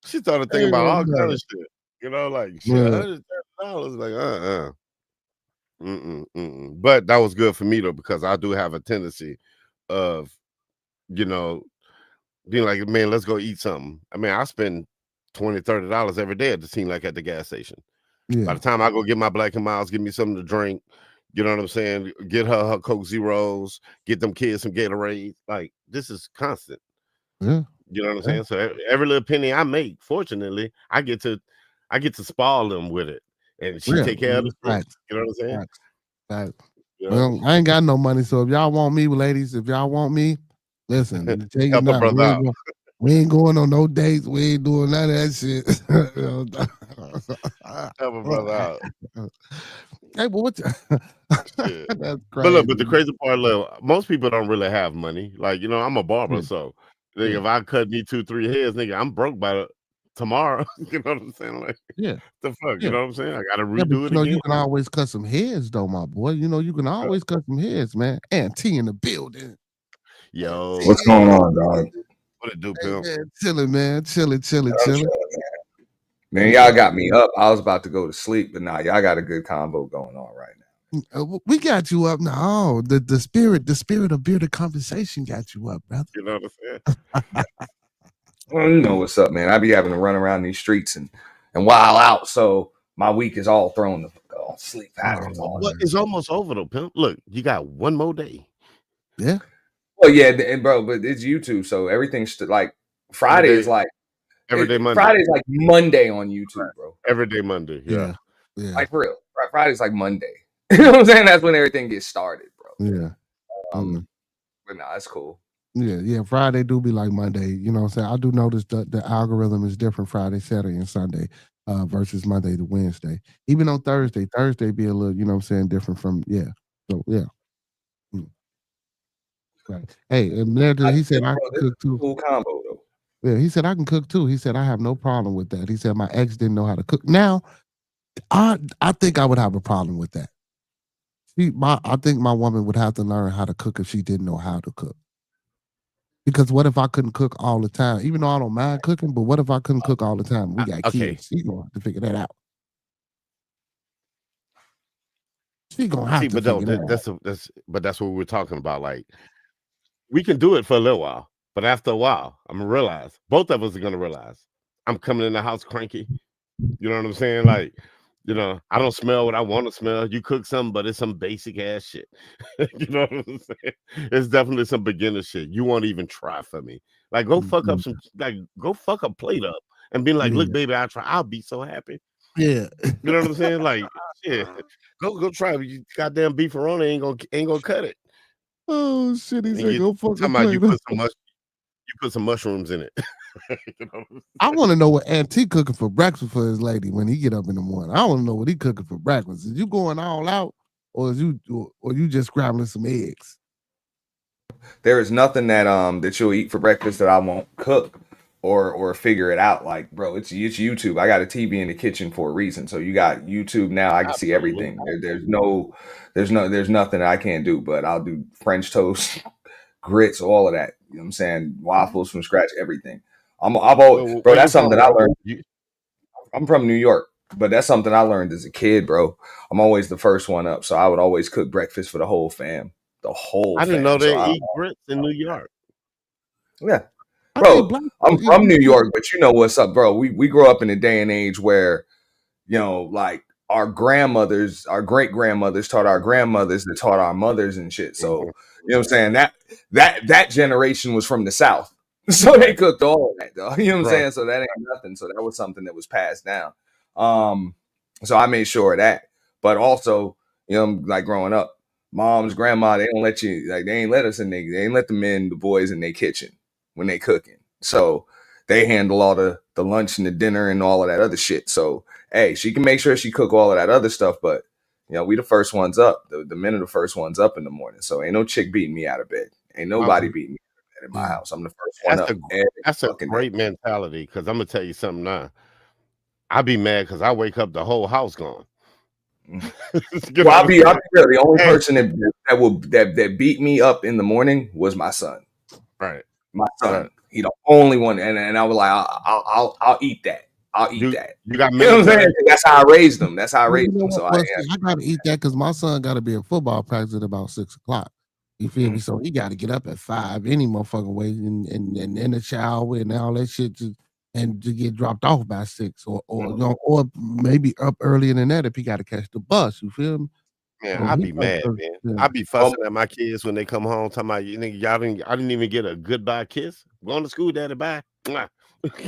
She started thinking about all kind of shit. You know, like shit, $130. Like, But that was good for me though, because I do have a tendency of, you know, being like, man, let's go eat something. I mean, I spend $20, $30 every day at the scene, like at the gas station. Yeah. By the time I go get my Black and Miles, give me something to drink, you know what I'm saying? Get her Coke Zeros, get them kids some Gatorade. Like, this is constant. Yeah. You know what I'm saying? So every little penny I make, fortunately, I get to spoil them with it. And she take care of the stuff. You know what I'm saying? Well, I ain't got no money, so if y'all want me, ladies, listen, help a brother out. We ain't going on no dates. We ain't doing none of that shit. Help a brother out. Hey, but what? That's crazy. But look, the crazy part, look, most people don't really have money. Like, you know, I'm a barber, so if I cut me 2-3 hairs, nigga, I'm broke by tomorrow. You know what I'm saying? Like, the fuck, you know what I'm saying? I gotta redo it again. You can always cut some heads, though, my boy. You know, you can always cut some heads, man. And T in the building. Yo, what's going on, dog? What it do, pimp? Chilling, man. Chilling. Man, y'all got me up. I was about to go to sleep, but nah, y'all got a good combo going on right now. We got you up now. The spirit of bearded conversation got you up, brother. You know what I'm saying? Well, you know what's up, man. I be having to run around these streets and wild out, so my week is all thrown to sleep patterns. Well, it's almost over though, pimp. Look, you got one more day. Yeah. Well, yeah, and bro, but it's YouTube, so everything's like Friday is like every day Monday. Friday's like Monday on YouTube, bro. Every day Monday, yeah. Like for real. Friday's like Monday. You know what I'm saying? That's when everything gets started, bro. Yeah. But nah, it's cool. Yeah. Friday do be like Monday. You know what I'm saying? I do notice the algorithm is different Friday, Saturday, and Sunday versus Monday to Wednesday. Even on Thursday be a little, you know what I'm saying, different from So yeah. Right. Hey, and he said I could cook too. Cool combo though. Yeah, he said I can cook too. He said I have no problem with that. He said my ex didn't know how to cook. Now, I think I would have a problem with that. I think my woman would have to learn how to cook if she didn't know how to cook. Because what if I couldn't cook all the time? Even though I don't mind cooking, but what if I couldn't cook all the time? We got kids. She gonna have to figure that out. She gonna have to figure that out. But that's what we're talking about. Like, we can do it for a little while, but after a while, I'm gonna realize, both of us are gonna realize, I'm coming in the house cranky. You know what I'm saying? Like, you know, I don't smell what I want to smell. You cook something, but it's some basic ass shit. You know what I'm saying? It's definitely some beginner shit. You won't even try for me. Like, go fuck up go fuck a plate up and be like, look, baby, I'll be so happy. Yeah. You know what I'm saying? Like, shit. Go try it. You goddamn beefaroni ain't gonna cut it. Oh shit, he said go fuck a plate. You put some mushrooms in it. You know? I want to know what Auntie cooking for breakfast for his lady when he get up in the morning. I want to know what he cooking for breakfast. Is you going all out, or you just scrambling some eggs? There is nothing that you'll eat for breakfast that I won't cook or figure it out. Like, bro, it's YouTube. I got a TV in the kitchen for a reason. So you got YouTube now. I can see everything. There's nothing that I can't do. But I'll do French toast, grits, all of that. You know what I'm saying? Waffles from scratch, everything. Bro, that's something that I learned. I'm from New York, but that's something I learned as a kid, bro. I'm always the first one up, so I would always cook breakfast for the whole fam. I didn't know they eat grits in New York. Yeah, bro, I'm from New York, but you know what's up, bro. We grew up in a day and age where, you know, like our grandmothers, our great grandmothers taught our grandmothers that taught our mothers and shit. So, you know what I'm saying? That generation was from the South. So they cooked all of that, though. You know what I'm saying? So that ain't nothing. So that was something that was passed down. So I made sure of that. But also, you know, like growing up, mom's, grandma, they don't let you, like, they ain't let us in they ain't let the men, the boys in their kitchen when they cooking. So they handle all the lunch and the dinner and all of that other shit. So, hey, she can make sure she cook all of that other stuff, but, you know, we the first ones up. The men are the first ones up in the morning. So ain't no chick beating me out of bed. Ain't nobody beating me out of bed in my house. I'm the first one up. That's a great mentality, because I'm going to tell you something now. I be mad because I wake up, the whole house gone. Well, I'll be real. The only person that beat me up in the morning was my son. Right, my son. Right. He the only one, and I was like, I'll eat that. I'll eat that. You got, you know what I'm saying? That's how I raised them. That's how I raised them. So I gotta eat that because my son gotta be in football practice at about 6 o'clock. You feel me? So he got to get up at 5 any motherfucking way, and in the shower and all that shit, and to get dropped off by 6, or you know, or maybe up earlier than that if he got to catch the bus. You feel me? Man, I'd be mad, man. I'd be fussing at my kids when they come home, talking about, you nigga, I didn't even get a goodbye kiss. Going to school, daddy, bye. You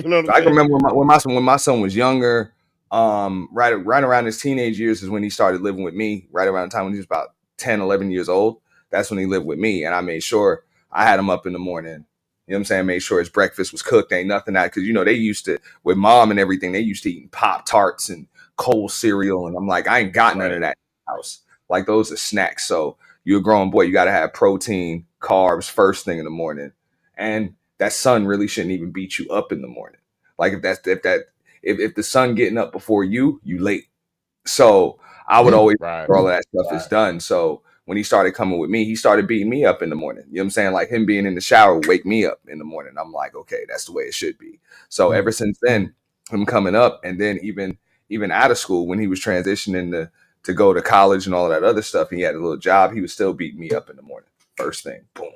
know what I can remember when my son was younger, right around his teenage years is when he started living with me. Right around the time when he was about 10, 11 years old, that's when he lived with me, and I made sure I had him up in the morning. You know what I'm saying? Made sure his breakfast was cooked. Ain't nothing out, because you know they used to, with mom and everything, they used to eating Pop-Tarts and cold cereal, and I'm like, I ain't got none of that in the house. Like, those are snacks. So you're a grown boy, you got to have protein, carbs first thing in the morning, and that sun really shouldn't even beat you up in the morning. Like, if the sun getting up before you late. So I would always make all of that stuff is done. So when he started coming with me, he started beating me up in the morning. You know what I'm saying? Like, him being in the shower would wake me up in the morning. I'm like, okay, that's the way it should be. So ever since then, him coming up, and then even out of school, when he was transitioning to go to college and all that other stuff, he had a little job, he was still beating me up in the morning. First thing, boom.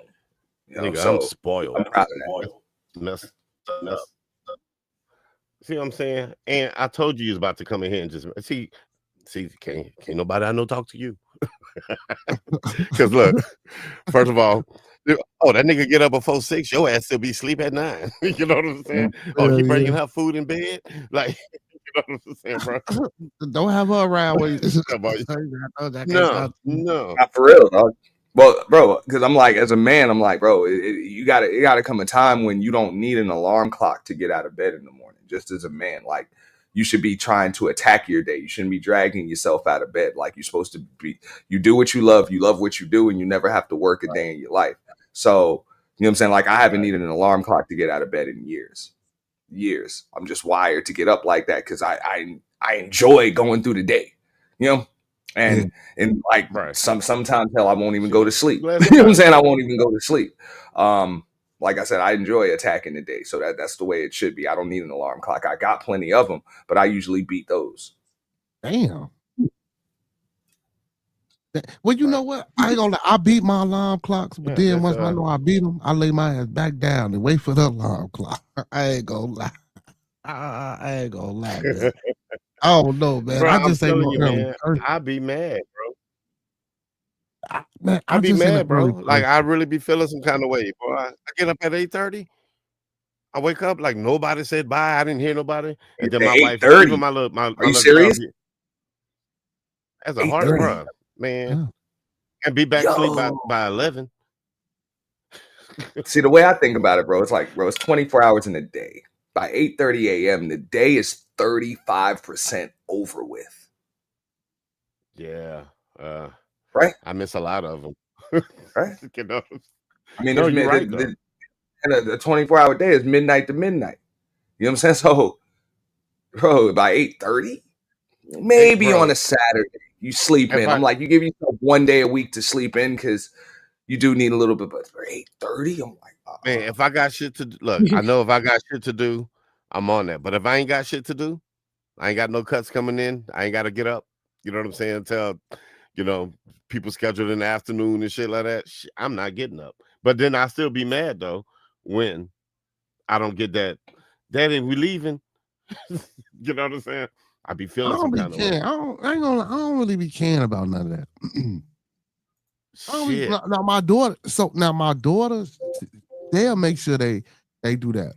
You know, nigga, so I'm spoiled. I'm proud of that. See what I'm saying? And I told you was about to come in here and just see, can't nobody I know talk to you. Because look, first of all, that nigga get up before 6, your ass still be asleep at 9. You know what I'm saying? Oh, he bringing her food in bed? Like, you know what I'm saying, bro? Don't have her around when No, not for real, dog. Well, bro, because I'm like, as a man, I'm like, bro, it gotta come a time when you don't need an alarm clock to get out of bed in the morning. Just as a man, like, you should be trying to attack your day. You shouldn't be dragging yourself out of bed. Like, you're supposed to be. You do what you love what you do, and you never have to work a day in your life. So You know what I'm saying? Like I haven't needed an alarm clock to get out of bed in years. I'm just wired to get up like that because I enjoy going through the day, you know, and like sometimes hell I won't even go to sleep. You know what I'm saying? I won't even go to sleep. Like I said, I enjoy attacking the day, so that's the way it should be. I don't need an alarm clock. I got plenty of them, but I usually beat those. Damn. Well, you know what? I ain't gonna. I beat my alarm clocks, but then once I know I beat them, I lay my ass back down and wait for the alarm clock. I ain't gonna lie. I ain't gonna lie, man. I don't know, man. Bro, I just I'm say telling no you, man. I'd be mad, bro. I'd be mad, bro. Like I really be feeling some kind of way, boy. I get up at 8:30. I wake up like nobody said bye. I didn't hear nobody, and then my wife, even my little Are you serious? As a heart, bro, man, and be back asleep by 11. See, the way I think about it, bro, it's like, bro, it's 24 hours in a day. By 8:30 a.m., the day is 35% over with. Yeah, right. I miss a lot of them. Right. You know? I mean, no, you're right though. And the 24-hour day is midnight to midnight. You know what I'm saying? So, bro, by 8:30, maybe on a Saturday, you sleep in. I'm like, you give yourself one day a week to sleep in because you do need a little bit. But for 8:30, I'm like, man, if I got shit to do, look, I know if I got shit to do, I'm on that. But if I ain't got shit to do, I ain't got no cuts coming in. I ain't got to get up. You know what I'm saying? Until, you know, people scheduled in the afternoon and shit like that. I'm not getting up. But then I still be mad though when I don't get that. Daddy, we leaving. You know what I'm saying? I be feeling some kind of way. I don't really be caring about none of that. Now my daughter. So now my daughters, they'll make sure they do that.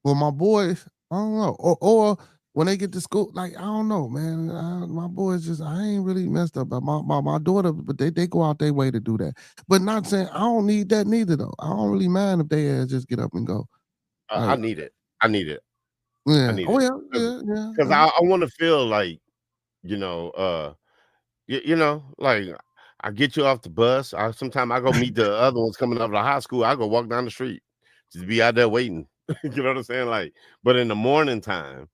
Well, my boys, I don't know. Or when they get to school, like I don't know, man. My boys just I ain't really messed up. But my daughter, but they go out their way to do that. But not saying I don't need that neither though. I don't really mind if they just get up and go. I need it. I need it. Yeah. I need Oh it. yeah. Because I want to feel like, you know, you know, like I get you off the bus. Sometimes I go meet the other ones coming out of the high school. I go walk down the street, just be out there waiting. You know what I'm saying? Like, but in the morning time,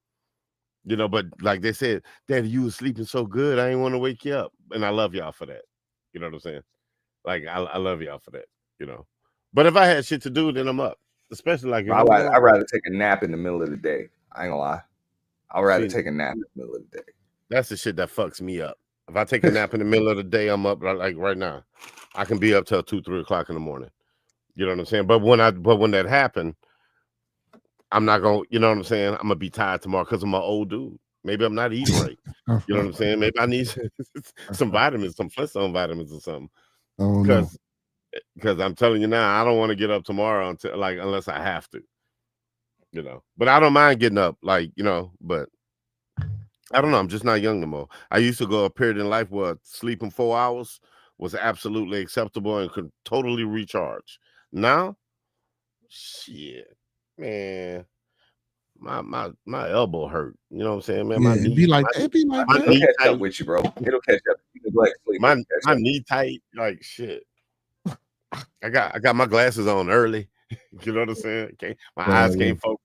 you know, but like they said, Daddy, you was sleeping so good, I ain't want to wake you up. And I love y'all for that. You know what I'm saying? Like, I love y'all for that, you know. But if I had shit to do, then I'm up. Especially like I'd rather take a nap in the middle of the day. I ain't gonna lie. I'd rather take a nap in the middle of the day. That's the shit that fucks me up. If I take a nap in the middle of the day, I'm up like right now. I can be up till 2-3 o'clock in the morning. You know what I'm saying? But when that happened, I'm not gonna, you know what I'm saying? I'm gonna be tired tomorrow because I'm an old dude. Maybe I'm not eating right. You know what I'm saying? Maybe I need some vitamins, some Flintstone vitamins or something. Because I'm telling you now, I don't want to get up tomorrow unless I have to. You know, but I don't mind getting up, like, you know, but I don't know. I'm just not young no more. I used to go a period in life where sleeping 4 hours was absolutely acceptable and could totally recharge. Now, shit, man, my elbow hurt. You know what I'm saying, man? My knee, it'd be like that. It'll catch up with you, bro. It'll catch up. My knee tight, like shit. I got my glasses on early. You know what I'm saying? Okay, my eyes can't focus.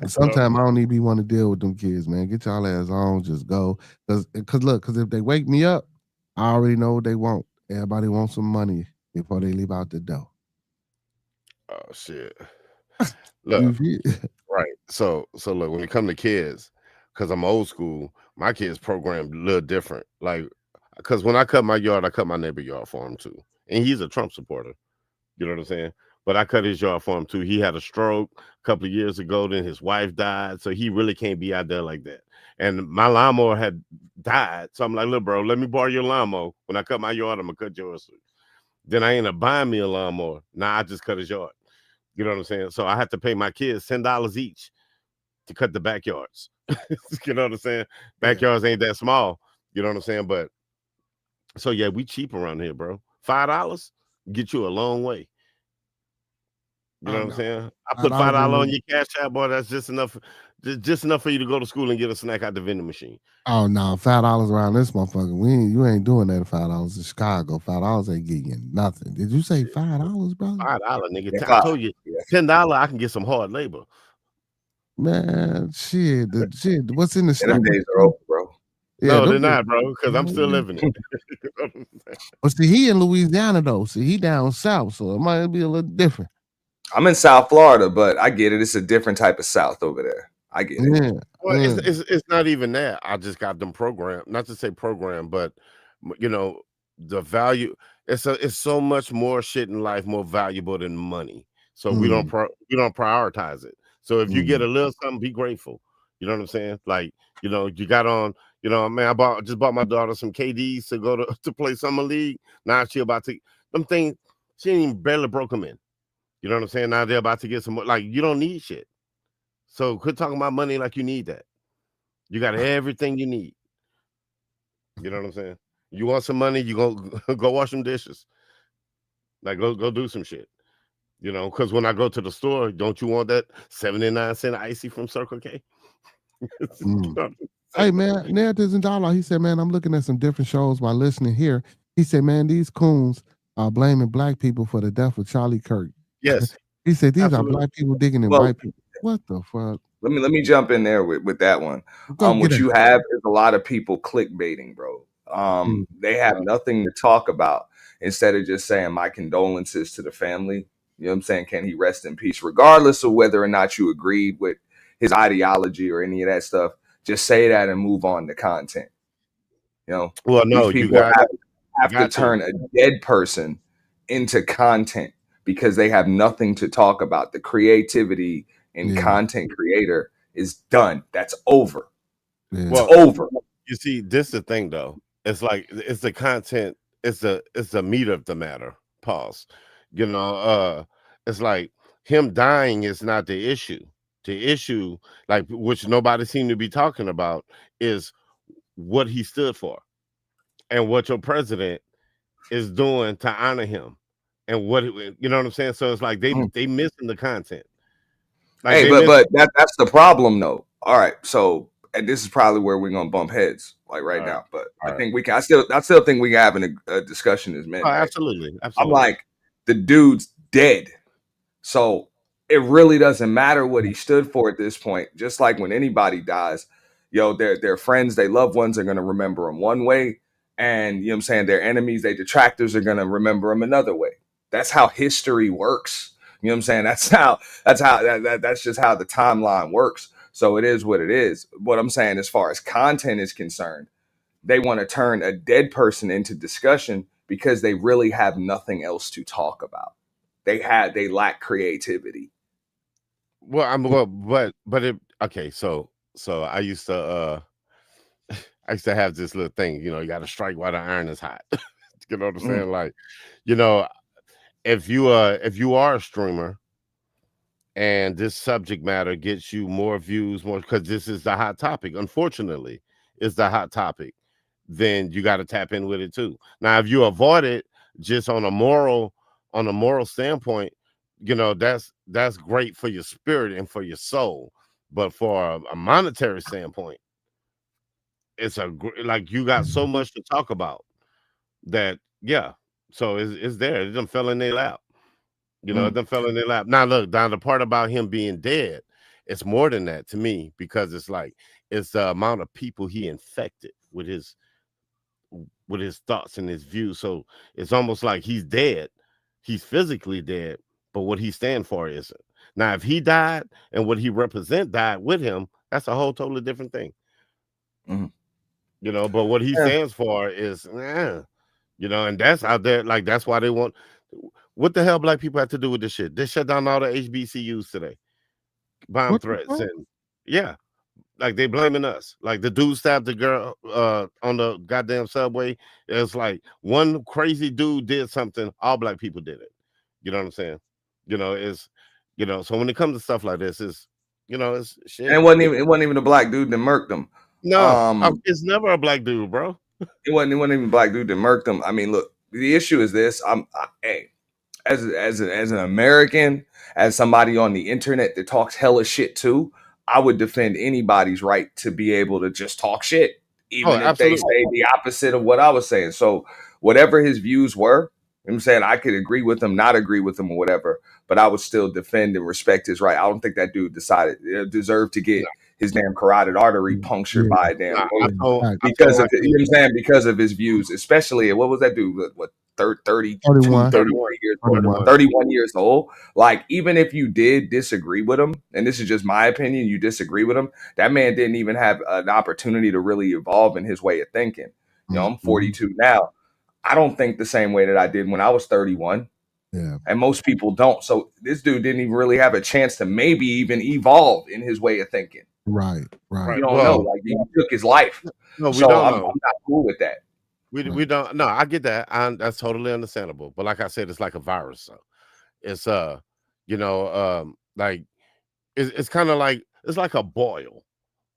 Sometimes I don't even want to deal with them kids, man. Get y'all ass on, just go. Cause if they wake me up, I already know what they want. Everybody wants some money before they leave out the door. Oh shit. Look, right. So look, when it come to kids, because I'm old school, my kids programmed a little different. Like, because when I cut my yard, I cut my neighbor yard for him too. And he's a Trump supporter. You know what I'm saying? But I cut his yard for him too. He had a stroke a couple of years ago. Then his wife died. So he really can't be out there like that. And my lawnmower had died. So I'm like, look, bro, let me borrow your lawnmower. When I cut my yard, I'm going to cut yours. Then I ended up buying me a lawnmower. Now I just cut his yard. You know what I'm saying? So I had to pay my kids $10 each to cut the backyards. You know what I'm saying? Backyards ain't that small. You know what I'm saying? But so yeah, we cheap around here, bro. $5 get you a long way. You know what I'm saying? I $5 put $5 on your cash app, boy. That's just enough for you to go to school and get a snack out the vending machine. Oh no, $5 around this motherfucker. You ain't doing that at $5 in Chicago. $5 ain't getting you nothing. Did you say $5, bro? $5, nigga. I told you $10. I can get some hard labor. Man, shit. What's in the store? Them days are over, bro. Yeah, no, they're not, bro, because I'm still living it. But see, he in Louisiana though. See, he down south, so it might be a little different. I'm in South Florida, but I get it. It's a different type of South over there. I get it. Yeah. Well, it's not even that. I just got them programmed. Not to say program, but you know, the value. It's so much more shit in life more valuable than money. So we don't prioritize it. So if you get a little something, be grateful. You know what I'm saying? Like, you know, you got on. You know, man, I just bought my daughter some KDs to go to play summer league. Now she about to them things. She ain't even barely broke them in. You know what I'm saying? Now they're about to get some. Like, you don't need shit. So quit talking about money like you need that. You got everything you need. You know what I'm saying? You want some money, you go wash some dishes. Like go do some shit. You know, because when I go to the store, don't you want that 79-cent icy from Circle K? Hey man, Narratives and Dialogue. He said, man, I'm looking at some different shows while listening here. He said, man, these coons are blaming black people for the death of Charlie Kirk. Yes. He said these are black people digging in white people. What the fuck? Let me jump in there with that one. What you have is a lot of people clickbaiting, bro. They have nothing to talk about instead of just saying my condolences to the family. You know what I'm saying? Can he rest in peace? Regardless of whether or not you agreed with his ideology or any of that stuff, just say that and move on to content. You know, well, no, these people have to turn a dead person into content because they have nothing to talk about. The creativity and content creator is done. That's over. It's over. You see, this is the thing though. It's like it's the content, it's the meat of the matter. Pause. You know, it's like him dying is not the issue. The issue, like which nobody seemed to be talking about, is what he stood for and what your president is doing to honor him. And what you know what I'm saying? So it's like they missing the content. Like hey, but that's the problem though. All right, so and this is probably where we're gonna bump heads like right now. But I think we can. I still think we can have a discussion as men. Oh, absolutely. I'm like, the dude's dead, so it really doesn't matter what he stood for at this point. Just like when anybody dies, their friends, their loved ones are gonna remember them one way, and you know what I'm saying, their enemies, their detractors are gonna remember them another way. That's how history works. You know what I'm saying? That's just how the timeline works. So it is what it is. What I'm saying, as far as content is concerned, they want to turn a dead person into discussion because they really have nothing else to talk about. They lack creativity. Well, okay. So I used to have this little thing. You know, you got to strike while the iron is hot. You know what I'm saying? Like, you know. If you are a streamer and this subject matter gets you more views, more because this is the hot topic, unfortunately, it's the hot topic, then you got to tap in with it too. Now, if you avoid it just on a moral standpoint, you know, that's great for your spirit and for your soul. But for a monetary standpoint, it's like you got so much to talk about that, yeah. So it's there. It done fell in their lap. You know, it done fell in their lap. Now look, down the part about him being dead, it's more than that to me, because it's like it's the amount of people he infected with his thoughts and his views. So it's almost like he's dead. He's physically dead, but what he stands for isn't. Now, if he died and what he represent died with him, that's a whole totally different thing. You know, but what he stands for is you know, and that's out there. Like, that's why they want. What the hell black people have to do with this shit? They shut down all the HBCUs today. Bomb threats. And like they blaming us. Like the dude stabbed the girl on the goddamn subway. It's like one crazy dude did something. All black people did it. You know what I'm saying? You know, so when it comes to stuff like this, it's, you know, it's shit. And it wasn't even a black dude that murked them. No, it's never a black dude, bro. It wasn't even a black dude that murked them. I mean, look, the issue is this. as an American, as somebody on the internet that talks hella shit too, I would defend anybody's right to be able to just talk shit, even if they say the opposite of what I was saying. So whatever his views were, I'm saying I could agree with him, not agree with him, or whatever, but I would still defend and respect his right. I don't think that dude deserved to get his damn carotid artery punctured by a damn because of you know what I'm saying, because of his views, especially what was that dude? What 31 years old. Like, even if you did disagree with him, and this is just my opinion, you disagree with him, that man didn't even have an opportunity to really evolve in his way of thinking. You know, I'm 42 now. I don't think the same way that I did when I was 31. Yeah. And most people don't. So this dude didn't even really have a chance to maybe even evolve in his way of thinking. Right. You don't know. Like, he took his life. No, we so don't I'm know. not cool with that. We don't. No, I get that. That's totally understandable. But like I said, it's like a virus. So it's like it's kind of like it's like a boil.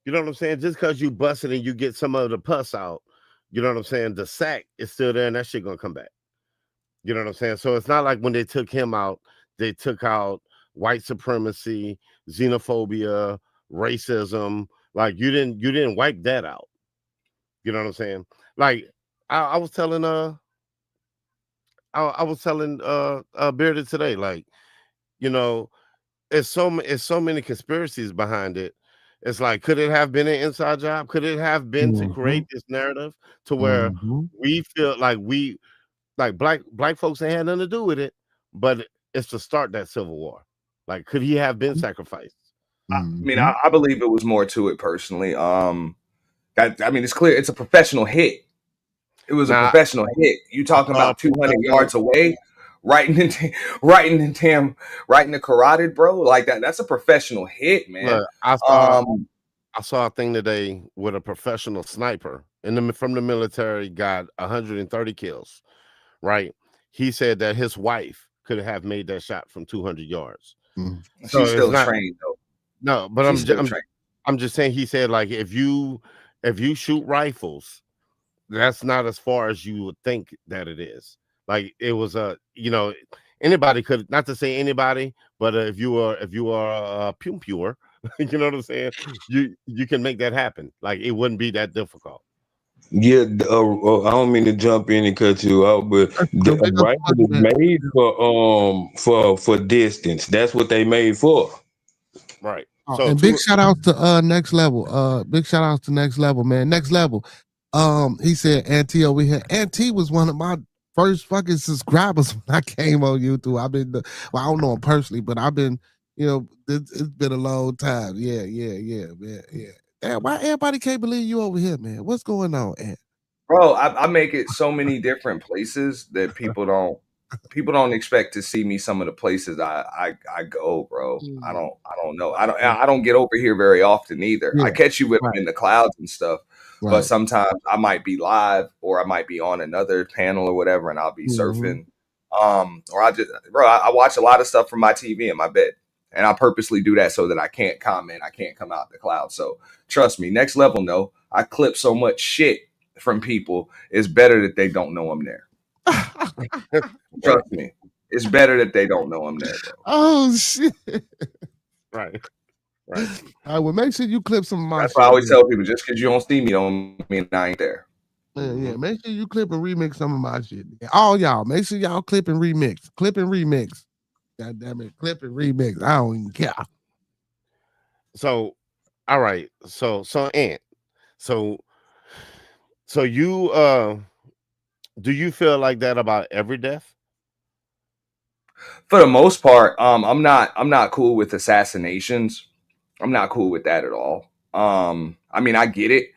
You know what I'm saying? Just because you bust it and you get some of the pus out, you know what I'm saying? The sack is still there, and that shit gonna come back. You know what I'm saying? So it's not like when they took him out, they took out white supremacy, xenophobia, racism. Like you didn't wipe that out. You know what I'm saying? Like I was telling Bearded today, like, you know, it's so many conspiracies behind it. It's like, could it have been an inside job? Could it have been to create this narrative to where we feel like black folks ain't had nothing to do with it, but it's to start that civil war? Like, could he have been sacrificed? I mean, I believe it was more to it personally. I mean, it's clear it's a professional hit. It was a professional hit. You talking about 200 yards away, right in the carotid, bro. Like that. That's a professional hit, man. Look, I saw a thing today with a professional sniper from the military, got 130 kills. Right? He said that his wife could have made that shot from 200 yards. So she's still trained though. No, but I'm just saying. He said, like, if you shoot rifles, that's not as far as you would think that it is. Like, it was anybody could, not to say anybody, but if you are pure, you know what I'm saying? You can make that happen. Like, it wouldn't be that difficult. Yeah, I don't mean to jump in and cut you out, but the rifle is made for distance. That's what they made for. Right. So and big shout out to Next Level. Big shout out to Next Level, man. Next Level. He said Auntie over here. Auntie was one of my first fucking subscribers when I came on YouTube. I've been I don't know him personally, but I've been, it's been a long time. Yeah, man. Yeah. Damn, why everybody can't believe you over here, man? What's going on, Ant? Bro, I make it so many different places that people don't expect to see me. Some of the places I go, bro. I don't know. I don't get over here very often either. Yeah, I catch you with them in the clouds and stuff, but sometimes I might be live or I might be on another panel or whatever, and I'll be surfing. Or I watch a lot of stuff from my TV in my bed. And I purposely do that so that I can't comment. I can't come out the cloud. So trust me, Next Level, no. I clip so much shit from people. It's better that they don't know I'm there. Trust me. It's better that they don't know I'm there, bro. Oh, shit. Right. All right, well, make sure you clip some of my shit. That's why I always tell people, just because you don't see me don't mean I ain't there. Yeah, make sure you clip and remix some of my shit. All y'all, make sure y'all clip and remix. Clip and remix. God damn it, clip and remix. I don't even care. So, all right. So Ant. So you do you feel like that about every death? For the most part, I'm not cool with assassinations. I'm not cool with that at all. I mean, I get it.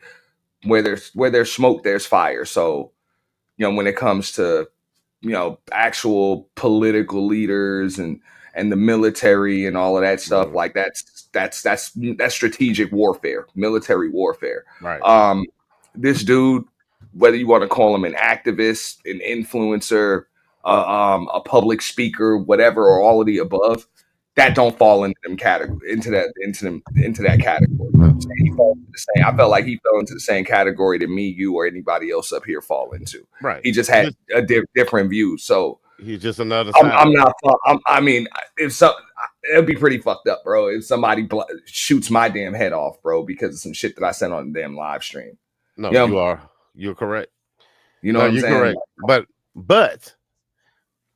Where there's smoke, there's fire. So, when it comes to actual political leaders and the military and all of that stuff, like that's strategic warfare, military warfare. Right. This dude, whether you want to call him an activist, an influencer, a public speaker, whatever, or all of the above, that don't fall into that category. I felt like he fell into the same category that me, you, or anybody else up here fall into. Right. He just had a different view. So He's just another side. I'm not. I mean, if so, it'd be pretty fucked up, bro. If somebody shoots my damn head off, bro, because of some shit that I sent on the damn live stream. No, you know? You're correct. You know what I'm saying? Correct. But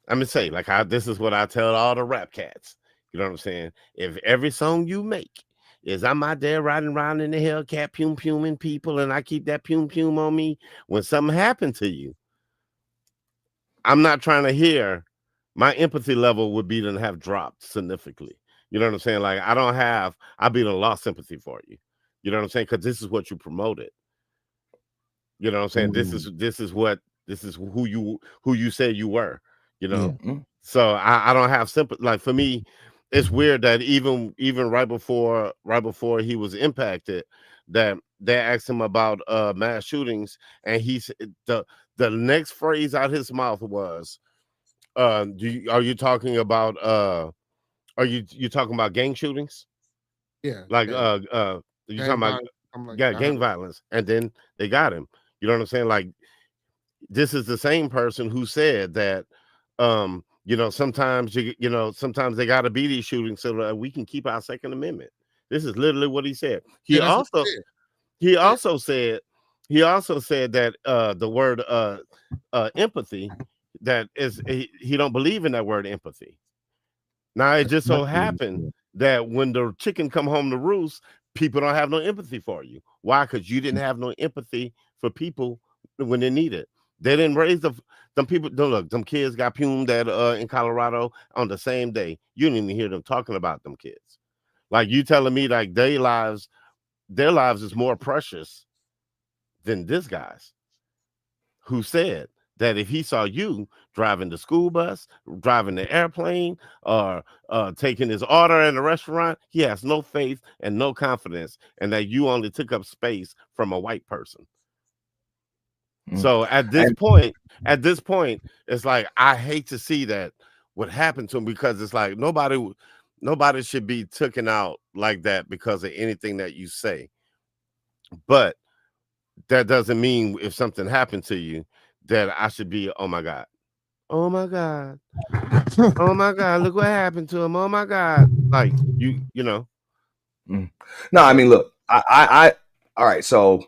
I'm gonna say, like, this is what I tell all the rap cats. You know what I'm saying? If every song you make is I'm out there riding around in the Hellcat, pum puming people, and I keep that pum pum on me, when something happened to you, I'm not trying to hear. My empathy level would be to have dropped significantly. You know what I'm saying? Like, I'd be to lost sympathy for you. You know what I'm saying? Because this is what you promoted. You know what I'm saying? This is who you said you were. You know, so I don't have sympathy. Like, for me, it's weird that even right before he was impacted, that they asked him about mass shootings, and the next phrase out his mouth was, are you talking about you talking about gang shootings? Yeah, like you talking about gang violence, and then they got him. You know what I'm saying? Like, this is the same person who said that sometimes sometimes they got to be these shootings so that we can keep our Second Amendment. This is literally what he said. He also said that the word empathy, that is, he don't believe in that word empathy. Now, it just so happened that when the chicken come home to roost, people don't have no empathy for you. Why? Because you didn't have no empathy for people when they need it. They didn't raise them people. Don't look. Them kids got pumed in Colorado on the same day. You didn't even hear them talking about them kids. Like, you telling me like their lives is more precious than this guy's, who said that if he saw you driving the school bus, driving the airplane, or taking his order in a restaurant, he has no faith and no confidence, and that you only took up space from a white person. So at this point, it's like, I hate to see that what happened to him, because it's like nobody should be taken out like that because of anything that you say. But that doesn't mean if something happened to you that I should be, oh my God, oh my God, oh my God, look what happened to him, oh my God. Like, you know. No, I mean, look, I all right, so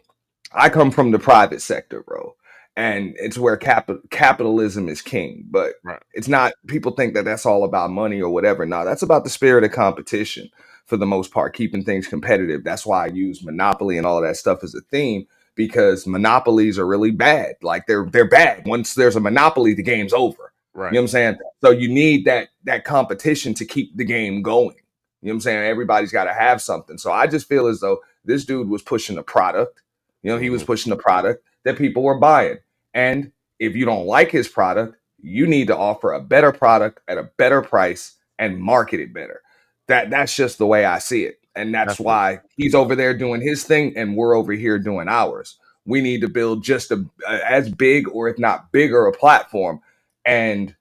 I come from the private sector, bro, and it's where capitalism is king. But it's not. People think that that's all about money or whatever. No, that's about the spirit of competition for the most part, keeping things competitive. That's why I use Monopoly and all of that stuff as a theme, because monopolies are really bad. Like, they're bad. Once there's a monopoly, the game's over. Right. You know what I'm saying? So you need that competition to keep the game going. You know what I'm saying? Everybody's got to have something. So I just feel as though this dude was pushing a product. You know, he was pushing a product that people were buying. And if you don't like his product, you need to offer a better product at a better price and market it better. That's just the way I see it. And that's why he's over there doing his thing and we're over here doing ours. We need to build just as big, or if not bigger, a platform and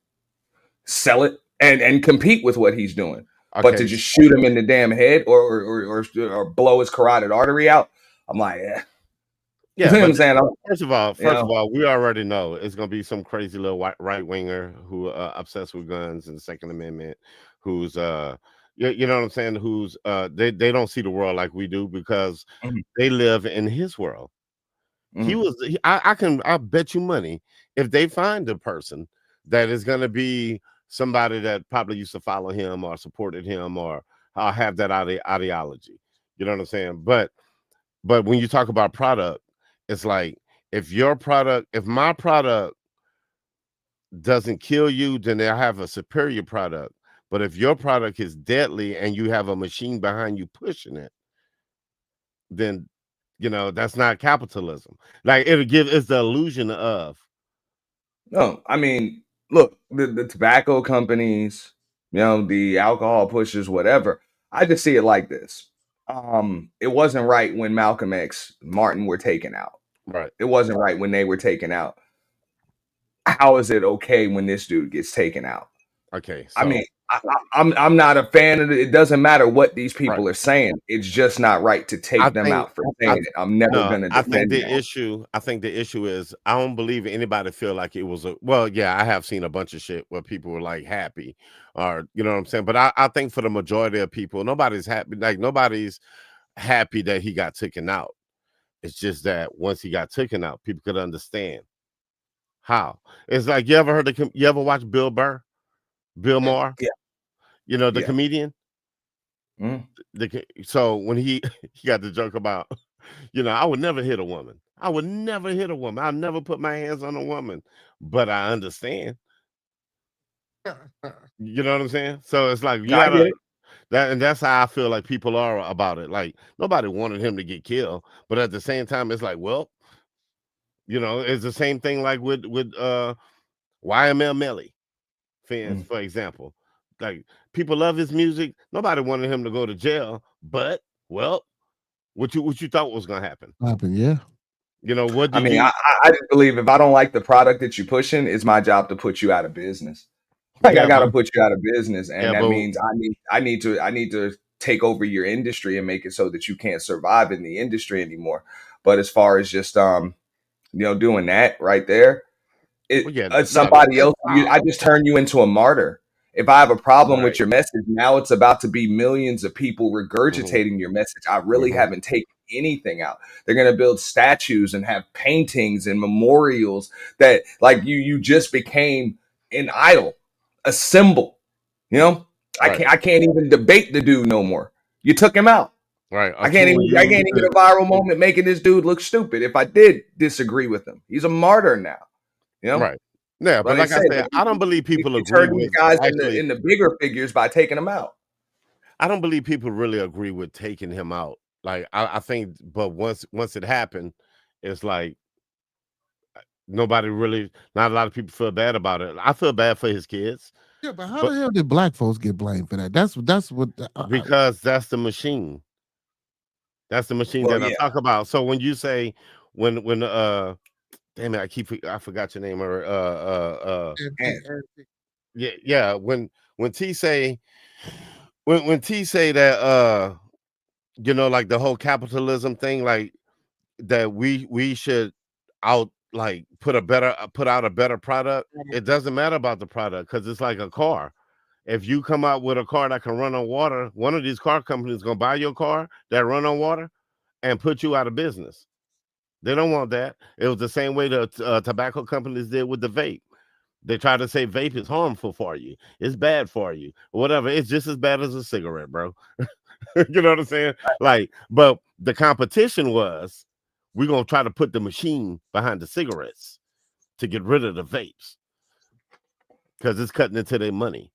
sell it and compete with what he's doing. Okay. But to just shoot him in the damn head or blow his carotid artery out, I'm like, yeah. Yeah, you know what I'm saying? First of all, we already know it's gonna be some crazy little right winger who obsessed with guns and the Second Amendment, who's you know what I'm saying, who's they don't see the world like we do, because they live in his world. I bet you money, if they find a person that is gonna be somebody that probably used to follow him or supported him or have that ideology, you know what I'm saying? But when you talk about product, it's like, if my product doesn't kill you, then they'll have a superior product. But if your product is deadly and you have a machine behind you pushing it, then, that's not capitalism. Like, it's the illusion of. No, I mean, look, the tobacco companies, the alcohol pushers, whatever. I just see it like this. It wasn't right when Malcolm X, Martin were taken out. Right. It wasn't right when they were taken out. How is it okay when this dude gets taken out? Okay. So, I'm not a fan of it. It doesn't matter what these people are saying. It's just not right to take them out for saying it. I'm never gonna defend that. I think the issue is I don't believe anybody feel like it was I have seen a bunch of shit where people were like happy or you know what I'm saying. But I think for the majority of people, nobody's happy. Like nobody's happy that he got taken out. It's just that once he got taken out, people could understand how. It's like you ever watch Bill Maher? Yeah. You know, the comedian. Mm. So when he got the joke about, I would never hit a woman. I would never hit a woman. I'll never put my hands on a woman, but I understand. You know what I'm saying? So it's like that's how I feel like people are about it. Like nobody wanted him to get killed, but at the same time, it's like, well, it's the same thing like with YML Melly fans, for example. Like people love his music. Nobody wanted him to go to jail, but what you thought was gonna happen? Yeah. What? I just believe if I don't like the product that you're pushing, it's my job to put you out of business. Like I gotta put you out of business, and that means I need to take over your industry and make it so that you can't survive in the industry anymore. But as far as just doing that right there, somebody else, I just turn you into a martyr. If I have a problem with your message, now it's about to be millions of people regurgitating your message. I really haven't taken anything out. They're going to build statues and have paintings and memorials that like you just became an idol, a symbol. I can't even debate the dude no more. You took him out. Right. I can't even get a viral moment making this dude look stupid. If I did disagree with him, he's a martyr now. Right. Yeah, but like I said, I don't believe people agree with guys in the bigger figures by taking them out. I don't believe people really agree with taking him out. Like I think, but once it happened, it's like not a lot of people feel bad about it. I feel bad for his kids. Yeah, but how the hell did black folks get blamed for that? That's what because that's the machine. That's the machine that I talk about. So when you say when damn it, I forgot your name or when T say that like the whole capitalism thing, like that we should put out a better product. It doesn't matter about the product because it's like a car. If you come out with a car that can run on water, one of these car companies is gonna buy your car that run on water and put you out of business. They don't want that. It was the same way the tobacco companies did with the vape. They try to say vape is harmful for you. It's bad for you. Whatever. It's just as bad as a cigarette, bro. You know what I'm saying? Like, but the competition was we're going to try to put the machine behind the cigarettes to get rid of the vapes because it's cutting into their money.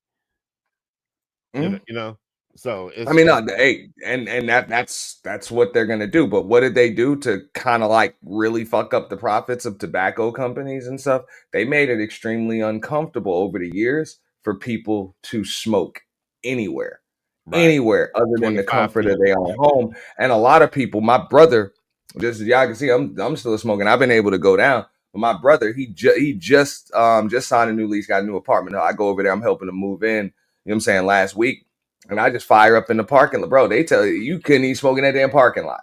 You know? So it's, that's what they're gonna do. But what did they do to kind of like really fuck up the profits of tobacco companies and stuff? They made it extremely uncomfortable over the years for people to smoke anywhere other than the comfort of their own home. And a lot of people, my brother, just as y'all can see, I'm still smoking. I've been able to go down. But my brother, he just signed a new lease, got a new apartment. I go over there, I'm helping him move in. You know what I'm saying? Last week. And I just fire up in the parking lot, bro. They tell you couldn't even smoke in that damn parking lot.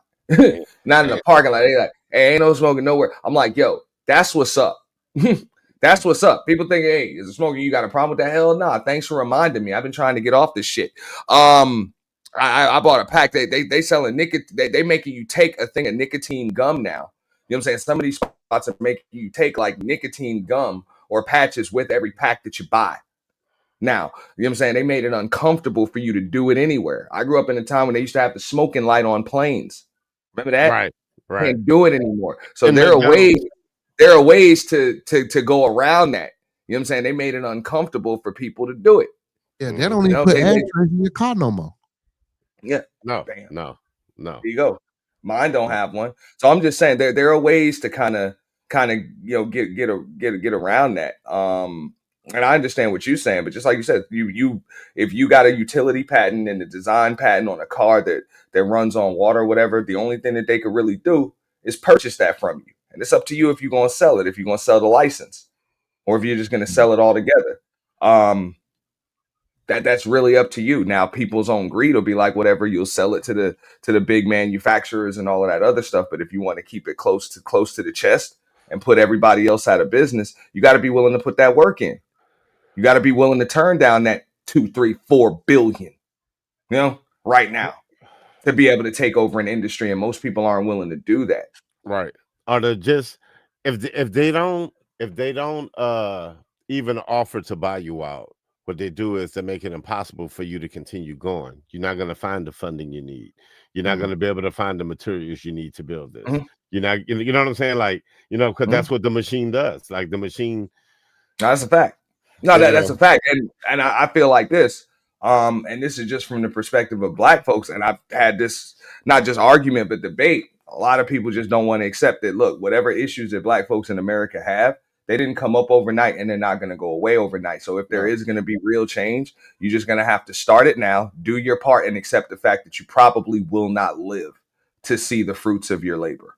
Not in the parking lot. They like, hey, ain't no smoking nowhere. I'm like, yo, that's what's up. That's what's up. People think, hey, is it smoking? You got a problem with that? Hell nah. Thanks for reminding me. I've been trying to get off this shit. I bought a pack. They selling nicotine. They making you take a thing of nicotine gum now. You know what I'm saying? Some of these spots are making you take like nicotine gum or patches with every pack that you buy. Now, you know what I'm saying? They made it uncomfortable for you to do it anywhere. I grew up in a time when they used to have the smoking light on planes. Remember that? Right. Can't do it anymore. So there are ways to go around that. You know what I'm saying? They made it uncomfortable for people to do it. Yeah, they don't even put ashtrays in your car no more. Yeah. No. There you go. Mine don't have one. So I'm just saying there are ways to kind of get around that. And I understand what you're saying, but just like you said, if you got a utility patent and a design patent on a car that runs on water or whatever, the only thing that they could really do is purchase that from you. And it's up to you if you're going to sell it, if you're going to sell the license, or if you're just going to sell it all together. that's really up to you. Now, people's own greed will be like, whatever, you'll sell it to the big manufacturers and all of that other stuff. But if you want to keep it close to the chest and put everybody else out of business, you got to be willing to put that work in. You got to be willing to turn down that 2, 3, 4 billion, right now, to be able to take over an industry. And most people aren't willing to do that. Right. Or to just if they don't even offer to buy you out, what they do is they make it impossible for you to continue going. You're not going to find the funding you need. You're not going to be able to find the materials you need to build this. You're not, you know what I'm saying? Like, because that's what the machine does. Like the machine. No, that's a fact. No, that's a fact. And I feel like this, and this is just from the perspective of Black folks. And I've had this, not just argument, but debate. A lot of people just don't want to accept that, look, whatever issues that Black folks in America have, they didn't come up overnight and they're not going to go away overnight. So if there is going to be real change, you're just going to have to start it now, do your part, and accept the fact that you probably will not live to see the fruits of your labor.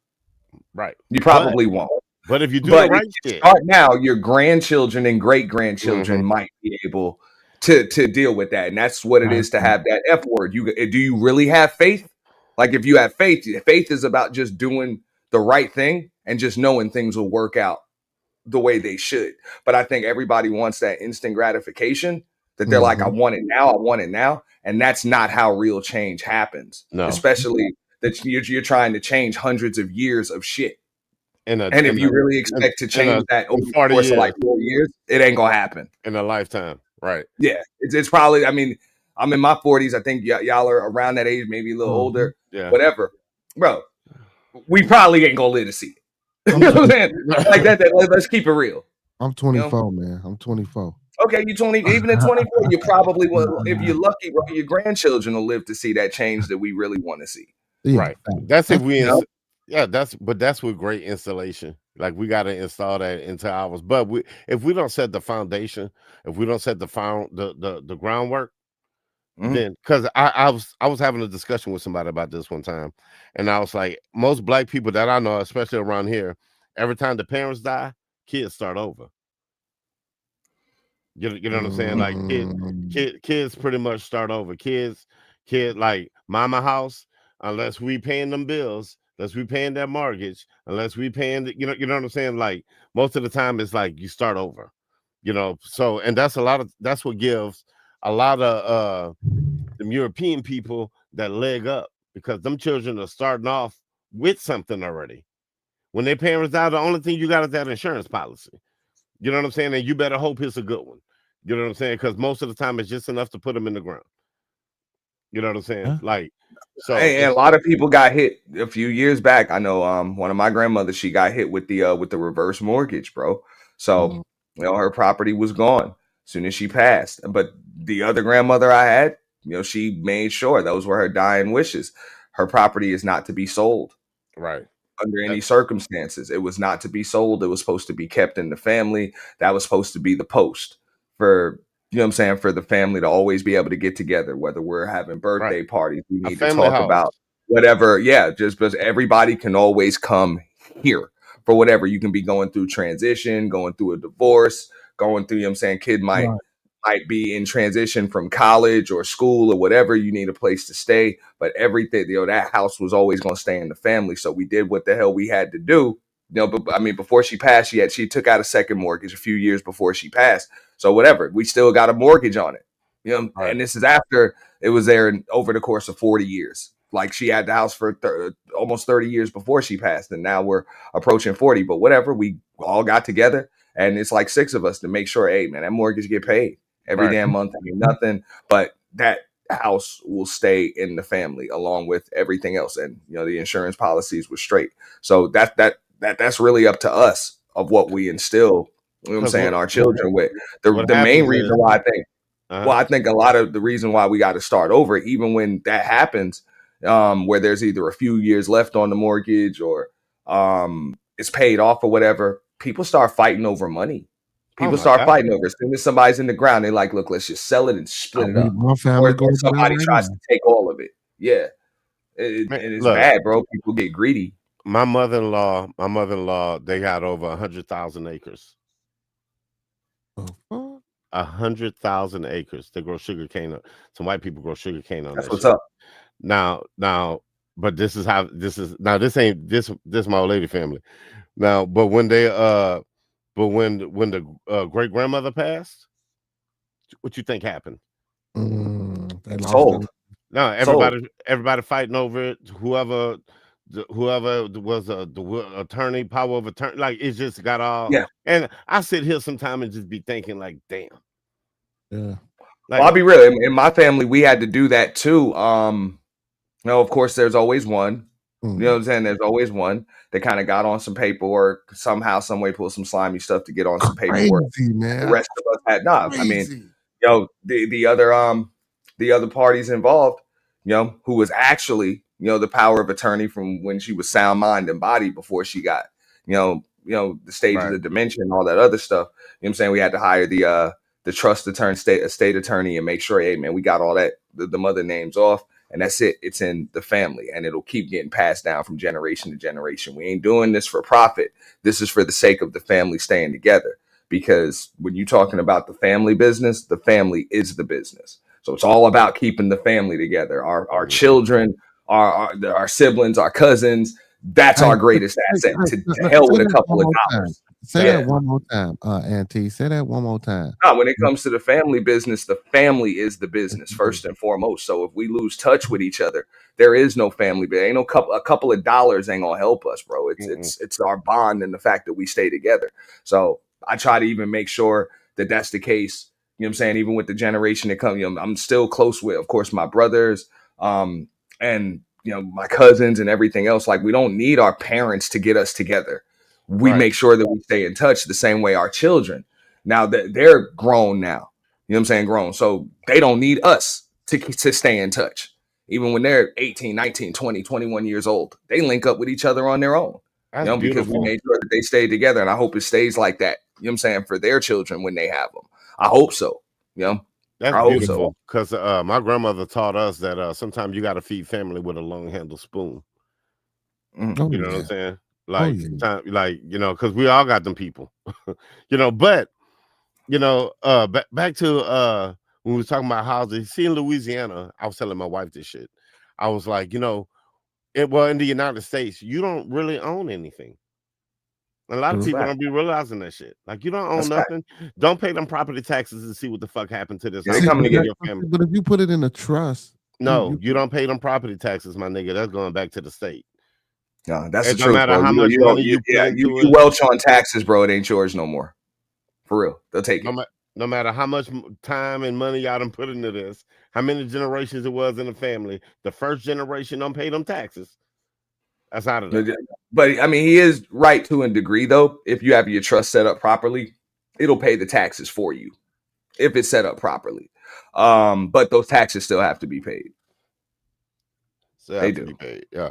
Right. You probably won't. But if you do the right shit, start now, your grandchildren and great-grandchildren might be able to deal with that. And that's what it is to have that F word. Do you really have faith? Like, if you have faith is about just doing the right thing and just knowing things will work out the way they should. But I think everybody wants that instant gratification that they're like, I want it now. And that's not how real change happens. No. Especially that you're trying to change hundreds of years of shit. And if you really expect to change that over the course of like 4 years, it ain't gonna happen in a lifetime. Right. Yeah. It's probably, I mean, I'm in my 40s. I think y'all are around that age, maybe a little older, whatever. Bro, we probably ain't gonna live to see it. You know what I'm saying? Like that, let's keep it real. I'm 24, man. I'm 24. Okay, you 20, even at 24, you probably will, if you're lucky, bro, your grandchildren will live to see that change that we really want to see. Yeah. Right. That's if we that's with great installation. Like, we got to install that into ours. But if we don't set the foundation, if we don't set the groundwork, then, because I was having a discussion with somebody about this one time, and I was like, most Black people that I know, especially around here, every time the parents die, kids start over. You know what I'm saying? Like, kids pretty much start over. Kids like mama house, unless we paying them bills, unless we paying that mortgage, unless we paying you know what I'm saying? Like, most of the time it's like you start over. So, and that's what gives a lot of them European people that leg up, because them children are starting off with something already. When their parents die, the only thing you got is that insurance policy. You know what I'm saying? And you better hope it's a good one. You know what I'm saying? Because most of the time it's just enough to put them in the ground. You know what I'm saying? Huh? Like, so and a lot of people got hit a few years back. I know one of my grandmothers, she got hit with the reverse mortgage, bro. So her property was gone as soon as she passed. But the other grandmother I had, she made sure those were her dying wishes. Her property is not to be sold. Right. Under any circumstances. It was not to be sold. It was supposed to be kept in the family. That was supposed to be the post for, you know what I'm saying, for the family to always be able to get together, whether we're having birthday parties, we need to talk about whatever. Yeah, just because everybody can always come here for whatever. You can be going through transition, going through a divorce, going through, you know what I'm saying, kid might be in transition from college or school or whatever. You need a place to stay, but everything, that house was always going to stay in the family. So we did what the hell we had to do. But I mean, before she passed, she took out a second mortgage a few years before she passed. So whatever, we still got a mortgage on it. And this is after it was there over the course of 40 years. Like, she had the house for almost 30 years before she passed, and now we're approaching 40. But whatever, we all got together, and it's like 6 of us to make sure, hey man, that mortgage get paid every damn month. I mean, nothing, but that house will stay in the family along with everything else, and the insurance policies were straight. So that's really up to us of what we instill. You know what I'm saying? Our children with the main reason why I think. Well, I think a lot of the reason why we got to start over, even when that happens, where there's either a few years left on the mortgage or it's paid off or whatever, people start fighting over money. People start fighting over it. As soon as somebody's in the ground, they're like, look, let's just sell it and split it up. Or somebody tries to take all of it. Yeah. It's bad, bro. People get greedy. My mother-in-law, they got over 100,000 acres. 100,000 acres. They grow sugar cane. Some white people grow sugar cane on That's that what's shit. up. Now, but this is my old lady family. Now, but when the great grandmother passed, what you think happened? They lost Sold. it. No, everybody fighting over it. Whoever was the attorney, power of attorney, like it just got all. Yeah. And I sit here sometime and just be thinking, like, damn. Yeah. Like, Well, I'll be real. In my family, we had to do that too. Of course, there's always one. You know what I'm saying? There's always one that kind of got on some paperwork somehow, some way, pull some slimy stuff to get on some paperwork. Man. The rest of us had not. I mean, the other parties involved, who was actually, the power of attorney from when she was sound mind and body before she got, the stages of dementia and all that other stuff. You know what I'm saying? We had to hire the trust attorney, state attorney, and make sure, hey man, we got all that the mother names off. And that's it. It's in the family, and it'll keep getting passed down from generation to generation. We ain't doing this for profit. This is for the sake of the family staying together. Because when you're talking about the family business, the family is the business. So it's all about keeping the family together. Our children, our siblings, our cousins. That's our greatest asset. To hell with a couple of dollars. Say that one more time, Auntie. Say that one more time. No, when it comes to the family business, the family is the business first and foremost. So if we lose touch with each other, there is no family. But ain't a couple of dollars ain't gonna help us, bro. It's our bond and the fact that we stay together. So I try to even make sure that that's the case. You know what I'm saying? Even with the generation that comes, I'm still close with, of course, my brothers, and my cousins and everything else. Like we don't need our parents to get us together. We make sure that we stay in touch the same way our children. Now that they're grown now, you know what I'm saying? Grown. So they don't need us to stay in touch. Even when they're 18, 19, 20, 21 years old, they link up with each other on their own. That's because we made sure that they stay together. And I hope it stays like that. You know what I'm saying? For their children when they have them. I hope so. That's beautiful. Because my grandmother taught us that sometimes you got to feed family with a long handle spoon. You know what I'm saying? Like, because we all got them people, but, back to when we was talking about houses, see in Louisiana, I was telling my wife this shit. I was like, in the United States, you don't really own anything. A lot of people don't be realizing that shit. Like, you don't own nothing. Don't pay them property taxes and see what the fuck happened to this. They coming to get your family. But if you put it in a trust. No, you don't pay them property taxes, my nigga. That's going back to the state. No, that's the no truth, matter bro. how much money you welch on taxes, bro. It ain't yours no more. For real, they'll take it. No matter how much time and money y'all done put into this, how many generations it was in the family, the first generation don't pay them taxes. That's out of there. But I mean, he is right to a degree, though. If you have your trust set up properly, it'll pay the taxes for you if it's set up properly. But those taxes still have to be paid. They do. Yeah.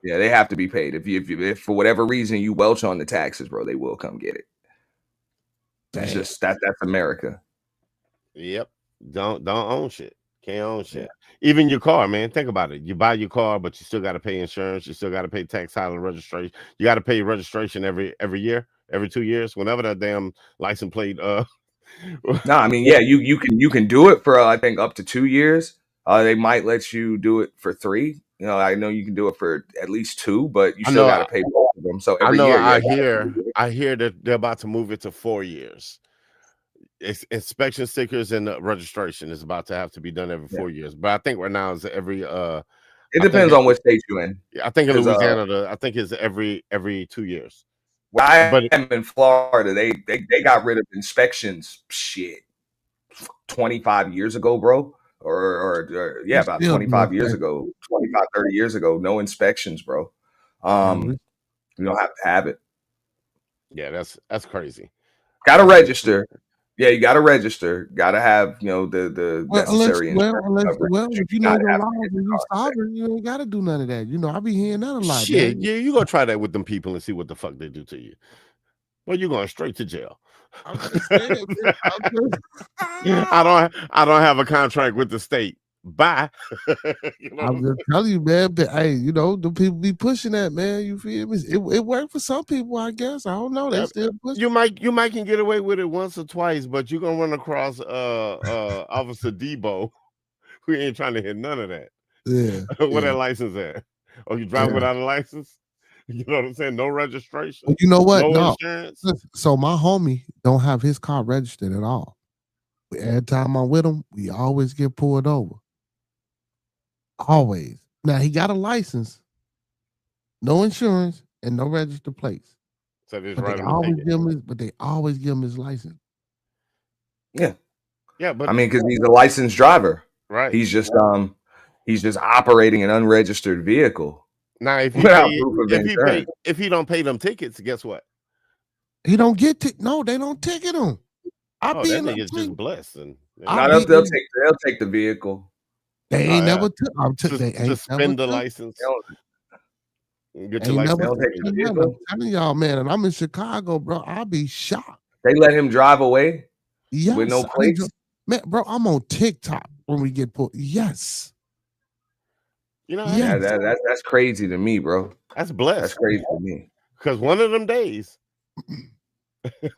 Yeah, they have to be paid. If for whatever reason you welch on the taxes, bro, they will come get it. It's just that's America. Yep. Don't own shit. Can't own shit. Even your car, man. Think about it. You buy your car, but you still got to pay insurance. You still got to pay tax, title, and registration. You got to pay registration every year, every 2 years, whenever that damn license plate. No, I mean, yeah, you can do it for I think up to 2 years. They might let you do it for 3. I know you can do it for at least 2, but you still got to pay both of them. So every year, I hear that they're about to move it to 4 years. Inspection stickers and registration is about to have to be done every 4 years. But I think right now is every. It depends on what state you're in. I think in Louisiana, I think it's every 2 years. Where I am in Florida, they got rid of inspections. Shit, 25 years ago, bro. Or about 25 years ago, 25, 30 years ago, no inspections, bro. You don't have to have it. Yeah, that's crazy. Gotta register. Yeah, you gotta register. Gotta have, the necessary insurance. If you know your laws and you're sovereign, you ain't gotta do none of that. I be hearing that a lot. Shit, yeah, you gonna try that with them people and see what the fuck they do to you. Well, you're going straight to jail. I don't have a contract with the state. Bye. You know I'm just telling you, man. But, hey, you know, the people be pushing that, man. You feel me? It worked for some people, I guess. I don't know. They still push. You might can get away with it once or twice, but you're gonna run across Officer Debo who ain't trying to hit none of that. Yeah. Where that license at? Oh, you drive without a license? You know what I'm saying? No registration. Well, you know what? No No. insurance. So my homie don't have his car registered at all. Every time I'm with him, we always get pulled over. Always. Now he got a license, no insurance, and no registered plates. So they but they always give him his license. Yeah. Yeah, but I mean, because he's a licensed driver. Right. He's just operating an unregistered vehicle. Now, if he don't pay them tickets, guess what? He don't get no, they don't ticket him. That nigga's just blessed. And they'll take the vehicle. They ain't never took. Suspend the license. Get your license. I'm telling y'all, man, and I'm in Chicago, bro. I'll be shocked. They let him drive away with no plates. Man, bro, I'm on TikTok when we get pulled. Yes. You know, yeah, that's crazy to me, bro. That's blessed. That's crazy to me. Because one of them days,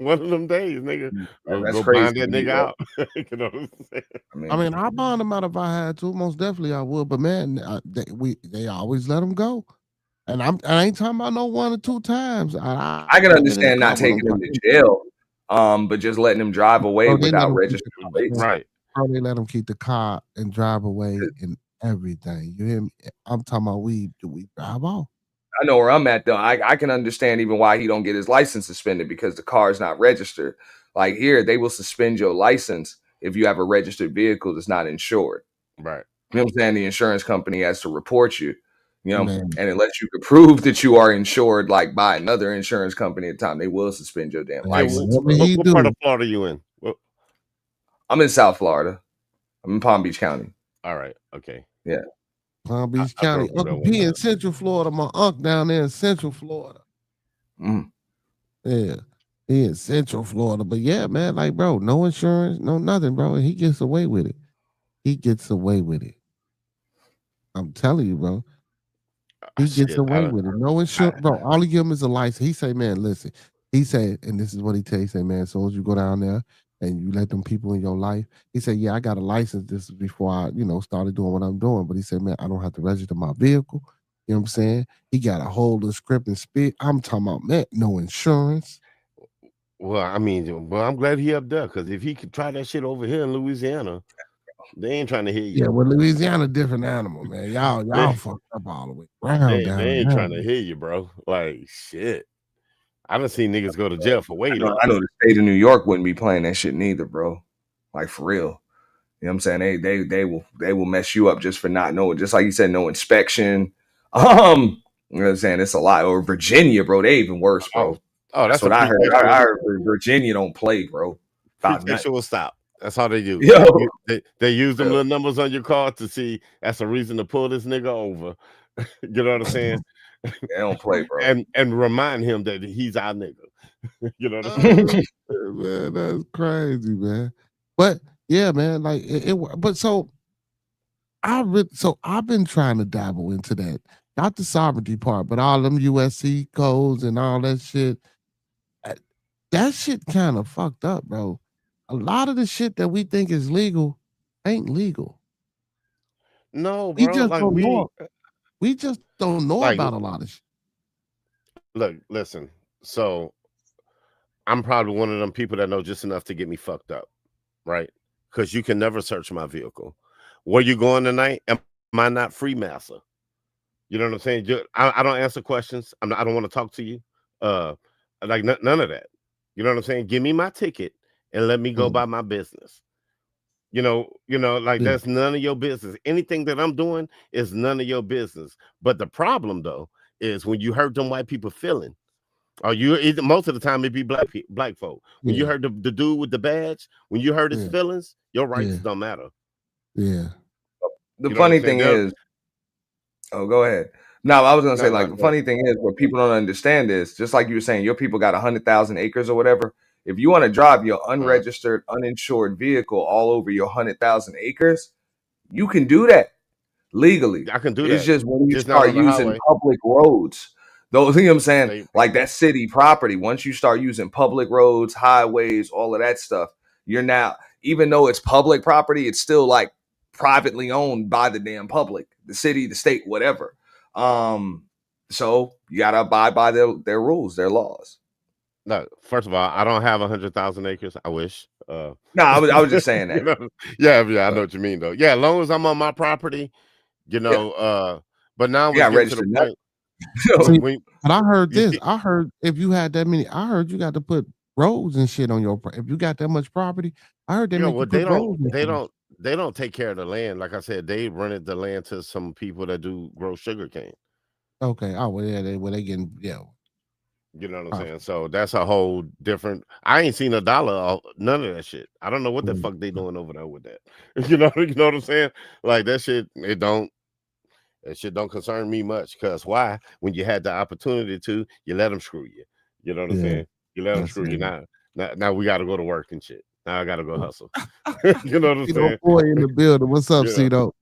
nigga, that's go crazy bind that nigga out. You know what I'm saying? I mean, I bond him out if I had to. Most definitely, I would. But man, they always let him go. And I ain't talking about no 1 or 2 times. I can understand not taking him to jail, but just letting him drive away without registered plates. Right. Bro, they let him keep the car and drive away and everything. You hear me? I'm talking about we drive off. I know where I'm at though. I can understand even why he don't get his license suspended because the car is not registered. Like here, they will suspend your license if you have a registered vehicle that's not insured. Right. You know what I'm saying? The insurance company has to report you. You know, and unless you can prove that you are insured, like by another insurance company at the time, they will suspend your damn license. What part of Florida are you in? I'm in South Florida. I'm in Palm Beach County. All right. Okay. Yeah. Palm Beach County. Uncle P in Central Florida. My uncle down there in Central Florida. Yeah. He in Central Florida. But yeah, man, like, bro, no insurance, no nothing, bro. And he gets away with it. He gets away with it. I'm telling you, bro. He gets away with it. No insurance, bro. All he give him is a license. He say, man, listen. He said, and this is what he tell you, he say, man, as soon as you go down there and you let them people in your life, he said, yeah, I got a license. This is before I, started doing what I'm doing. But he said, man, I don't have to register my vehicle. You know what I'm saying? He got a hold of the script and spit. I'm talking about, man, no insurance. Well, I mean, I'm glad he up there because if he could try that shit over here in Louisiana, they ain't trying to hear you. Yeah, well, Louisiana, different animal, man. Y'all fucked up all the way around. They ain't trying to hear you, bro. Like shit. I done seen niggas go to jail for waiting. I know the state of New York wouldn't be playing that shit neither, bro. Like for real. You know what I'm saying? They will mess you up just for not knowing. Just like you said, no inspection. You know what I'm saying? It's a lot. Or Virginia, bro. They even worse, bro. Oh, that's what I heard. I heard Virginia don't play, bro. Pretextual stop. That's how they do. Yo. They use them little numbers on your card to see that's a reason to pull this nigga over. You know what I'm saying? They don't play, bro. And remind him that he's our nigga. You know what I'm saying? Man, that's crazy, man. But yeah, man, like but so I've been trying to dabble into that. Not the sovereignty part, but all them USC codes and all that shit. That shit kind of fucked up, bro. A lot of the shit that we think is legal ain't legal. No, bro. We just don't know about a lot of shit. Look, listen. So I'm probably one of them people that know just enough to get me fucked up, right? Because you can never search my vehicle. Where you going tonight? Am I not free massa? You know what I'm saying? I don't answer questions. I don't want to talk to you. Like none of that. You know what I'm saying? Give me my ticket and let me go by my business. You know, like that's none of your business. Anything that I'm doing is none of your business. But the problem though is when you hurt them white people feeling, or most of the time it be black folk. When you hurt the dude with the badge, when you hurt his feelings, your rights don't matter. Yeah. The funny thing is, go ahead. No, I was gonna say the funny thing is what people don't understand is just like you were saying, your people got 100,000 acres or whatever. If you want to drive your unregistered, uninsured vehicle all over your 100,000 acres, You can do that legally. I can do It's that. just when you Just not start on the using highway. public roads, those, you know what I'm saying? They, Like that city property, once you start using public roads, highways, all of that stuff, you're now, even though it's public property, it's still like privately owned by the damn public, the city, the state, whatever. So you gotta abide by their rules, their laws. no, first of all, I don't have 100,000 acres. I wish. No, I was just saying that. You know? Yeah, I know what you mean though. Yeah, as long as I'm on my property, you know. But now we're getting to the point. See, but I heard this. I heard if you had that many, I heard you got to put roads and shit on your. If you got that much property, I heard they make you put roads. They don't take care of the land. Like I said, they rented the land to some people that do grow sugarcane. Okay. Oh well, yeah. They getting You know what I'm saying? So that's a whole different. I ain't seen a dollar, none of that shit. I don't know what the fuck they doing over there with that. You know what I'm saying? Like that shit, that shit don't concern me much. Because why? When you had the opportunity to, you let them screw you. You know what I'm saying? You let them screw you. Now we got to go to work and shit. Now I got to go hustle. You know what I'm saying? Boy in the building. What's up, Cito?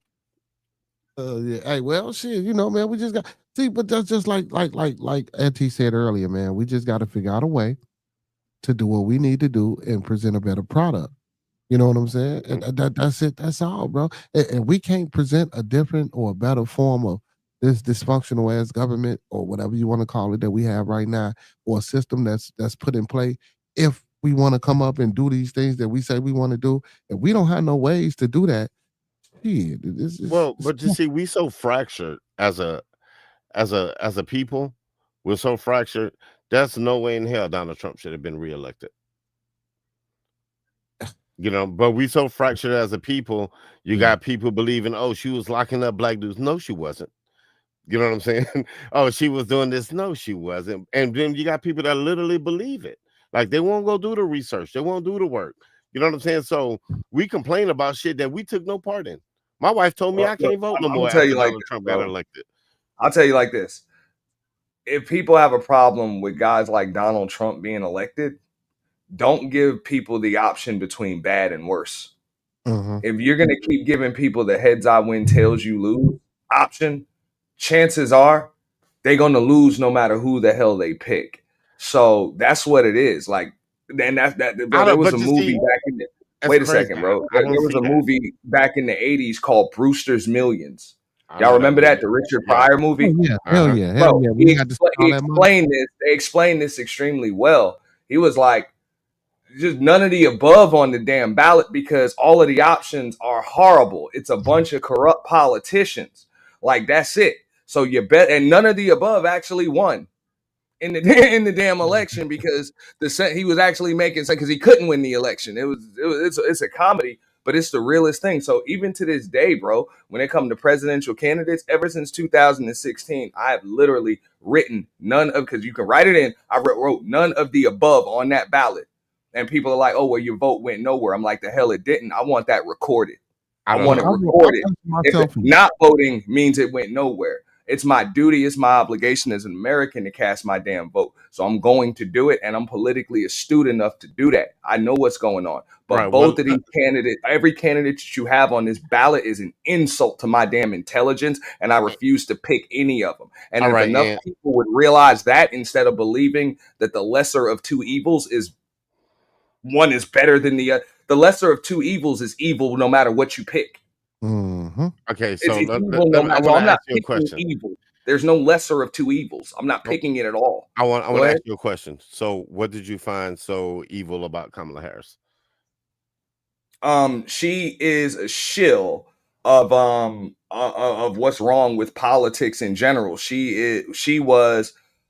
Yeah. Hey, well, shit. You know, man. We just got but that's just like Auntie said earlier, man. We just got to figure out a way to do what we need to do and present a better product. You know what I'm saying? And that's it. That's all, bro. And we can't present a different or a better form of this dysfunctional ass government or whatever you want to call it that we have right now, or a system that's put in play. If we want to come up and do these things that we say we want to do, if we don't have no ways to do that, but you see, we so fractured as a people. We're so fractured. That's no way in hell Donald Trump should have been reelected. You know, but we so fractured as a people. You got people believing, oh, she was locking up black dudes. No, she wasn't. You know what I'm saying? Oh, she was doing this. No, she wasn't. And then you got people that literally believe it. Like they won't go do the research. They won't do the work. You know what I'm saying? So we complain about shit that we took no part in. My wife told me I can't vote no more after Donald Trump got elected. I'll tell you like this. If people have a problem with guys like Donald Trump being elected, don't give people the option between bad and worse. If you're going to keep giving people the heads I win, tails you lose option, chances are they're going to lose no matter who the hell they pick. So that's what it is. Like, and bro, there was a movie back in the, wait a second, bro. There was a movie back in the 80s called Brewster's Millions. Y'all remember that? The Richard Pryor movie? Oh, yeah. Hell yeah. Bro, he explained this. They explained this extremely well. He was like, just none of the above on the damn ballot because all of the options are horrible. It's a bunch of corrupt politicians. Like, that's it. So you bet, and none of the above actually won in the damn election because he was actually making sense because he couldn't win the election. It's a comedy, but it's the realest thing. So even to this day, bro, when it comes to presidential candidates, ever since 2016, I have literally written none of, because you can write it in, I wrote none of the above on that ballot. And people are like, oh, well, your vote went nowhere. I'm like, the hell it didn't. I want that recorded. I want it recorded. If not voting means it went nowhere. It's my duty. It's my obligation as an American to cast my damn vote. So I'm going to do it. And I'm politically astute enough to do that. I know what's going on. But both of these candidates, every candidate that you have on this ballot is an insult to my damn intelligence. And I refuse to pick any of them. And if enough people would realize that instead of believing that the lesser of two evils is one is better than the other. The lesser of two evils is evil no matter what you pick. Okay, so I'm not picking evil. There's no lesser of two evils. I'm not picking it at all. I want to ask you a question. So what did you find so evil about Kamala Harris? She is a shill of what's wrong with politics in general.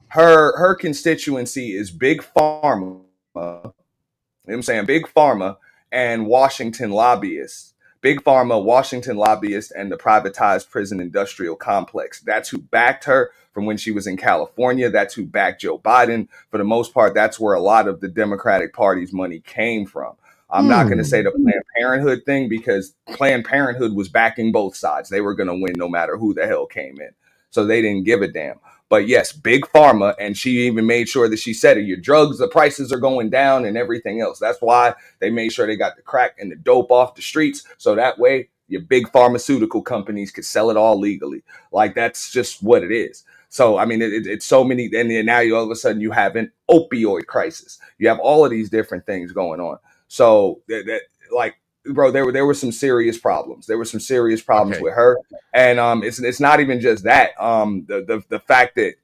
Her constituency is big pharma. You know what I'm saying? Big pharma and Washington lobbyists. Big pharma, Washington lobbyists, and the privatized prison industrial complex. That's who backed her from when she was in California. That's who backed Joe Biden. For the most part, that's where a lot of the Democratic Party's money came from. I'm not going to say the Planned Parenthood thing because Planned Parenthood was backing both sides. They were going to win no matter who the hell came in. So they didn't give a damn. But yes, big pharma, and she even made sure that she said, your drugs, the prices are going down and everything else. That's why they made sure they got the crack and the dope off the streets. So that way Your big pharmaceutical companies could sell it all legally. Like, that's just what it is. So, I mean, it's so many. And then now all of a sudden you have an opioid crisis. You have all of these different things going on. So, like, bro, there were some serious problems. There were some serious problems with her. And it's not even just that. The fact that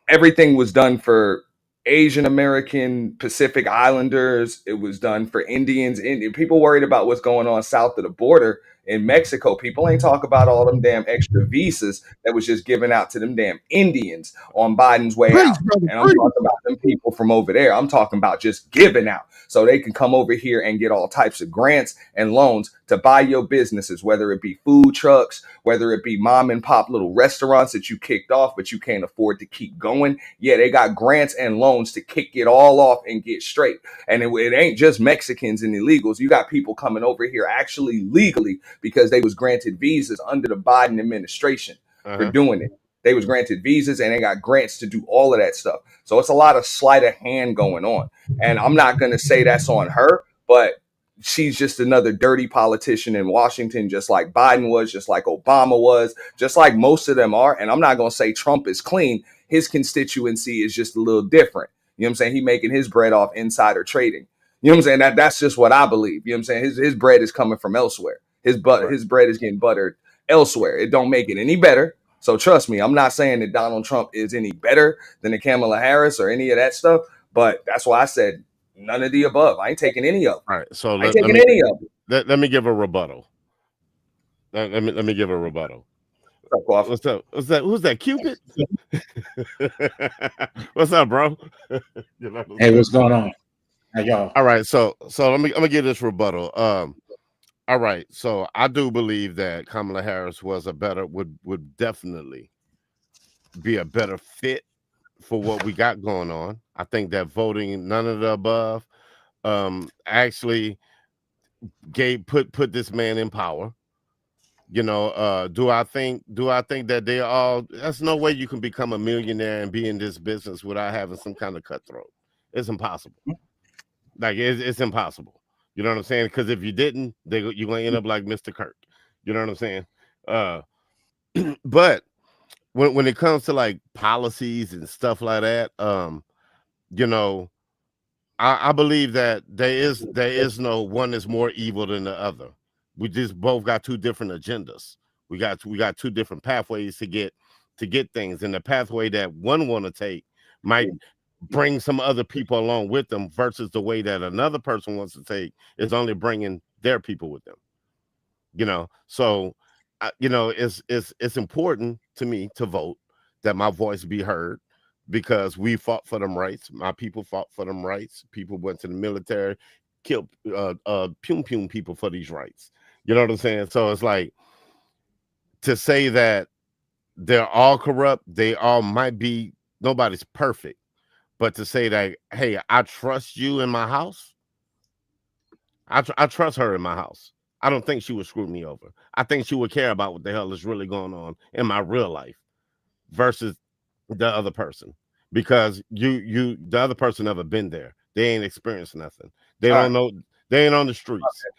everything was done for Asian American, Pacific Islanders. It was done for Indians. People worried about what's going on south of the border in Mexico. People ain't talk about all them damn extra visas that was just given out to them damn Indians on Biden's way out. And I'm talking about them people from over there. I'm talking about just giving out so they can come over here and get all types of grants and loans to buy your businesses, whether it be food trucks, whether it be mom and pop little restaurants that you kicked off, but you can't afford to keep going. Yeah, they got grants and loans to kick it all off and get straight. And it ain't just Mexicans and illegals. You got people coming over here actually legally because they was granted visas under the Biden administration for doing it. They was granted visas and they got grants to do all of that stuff. So it's a lot of sleight of hand going on. And I'm not going to say that's on her, but she's just another dirty politician in Washington, just like Biden was, just like Obama was, just like most of them are. And I'm not going to say Trump is clean. His constituency is just a little different. You know what I'm saying? He making his bread off insider trading. You know what I'm saying? That's just what I believe. You know what I'm saying? His bread is coming from elsewhere. His bread is getting buttered elsewhere. It don't make it any better. So trust me, I'm not saying that Donald Trump is any better than the Kamala Harris or any of that stuff. But that's why I said none of the above. I ain't taking any of them. All right. So I ain't taking any of them. Let me give a rebuttal. Let me give a rebuttal. What's up? What's that? Who's that? Cupid? What's up, bro? Hey, what's going on? How y'all? All right, so let me give this rebuttal. All right, so I do believe that Kamala Harris was would definitely be a better fit for what we got going on. I think that voting none of the above actually put this man in power. You know, do I think that they all? There's no way you can become a millionaire and be in this business without having some kind of cutthroat. It's impossible. Like it's impossible. You know what I'm saying? Because if you didn't, you're gonna end up like Mr. Kirk. You know what I'm saying? But when it comes to like policies and stuff like that, you know, I believe that there is no one is more evil than the other. We just both got two different agendas. We got two different pathways to get things, and the pathway that one want to take might bring some other people along with them versus the way that another person wants to take is only bringing their people with them. You know, so you know, it's important to me to vote, that my voice be heard, because we fought for them rights. My people fought for them rights. People went to the military, killed pum people for these rights. You know what I'm saying? So it's like, to say that they're all corrupt, they all might be, nobody's perfect. But to say that, hey, I trust you in my house, I trust her in my house. I don't think she would screw me over. I think she would care about what the hell is really going on in my real life versus the other person. Because the other person never been there. They ain't experienced nothing. They don't know. They ain't on the streets. Okay.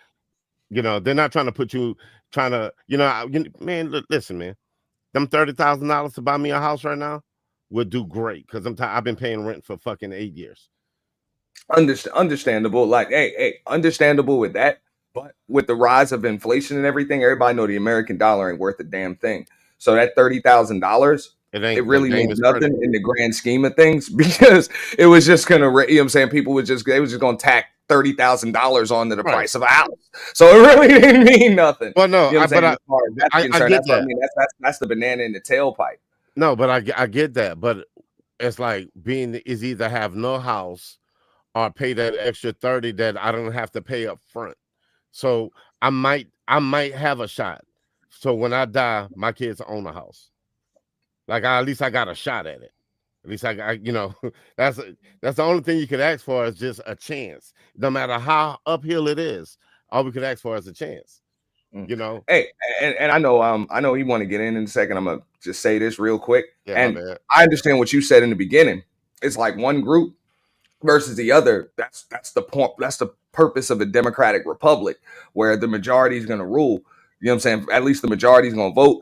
You know, they're not trying to put you, man, listen, man, them $30,000 to buy me a house right now would do great, because I've been paying rent for fucking 8 years. Understandable. Like, hey, understandable with that. But with the rise of inflation and everything, everybody know the American dollar ain't worth a damn thing. So that $30,000, it really means nothing in the grand scheme of things, because it was just gonna, you know what I'm saying? People was just gonna tack $30,000 onto the price of a house. So it really didn't mean nothing. Well, no, you know I get that. I mean, that's the banana in the tailpipe. No, but I get that. But it's like is either have no house or pay that extra 30 that I don't have to pay up front. So I might have a shot. So when I die, my kids own a house. Like, at least I got a shot at it. At least I you know, that's the only thing you could ask for, is just a chance. No matter how uphill it is, all we could ask for is a chance. You know. Hey, and I know he want to get in a second. I'm gonna just say this real quick. Yeah, and I understand what you said in the beginning. It's like one group versus the other. That's the point. That's the purpose of a democratic republic where the majority is going to rule. You know what I'm saying? At least the majority is going to vote,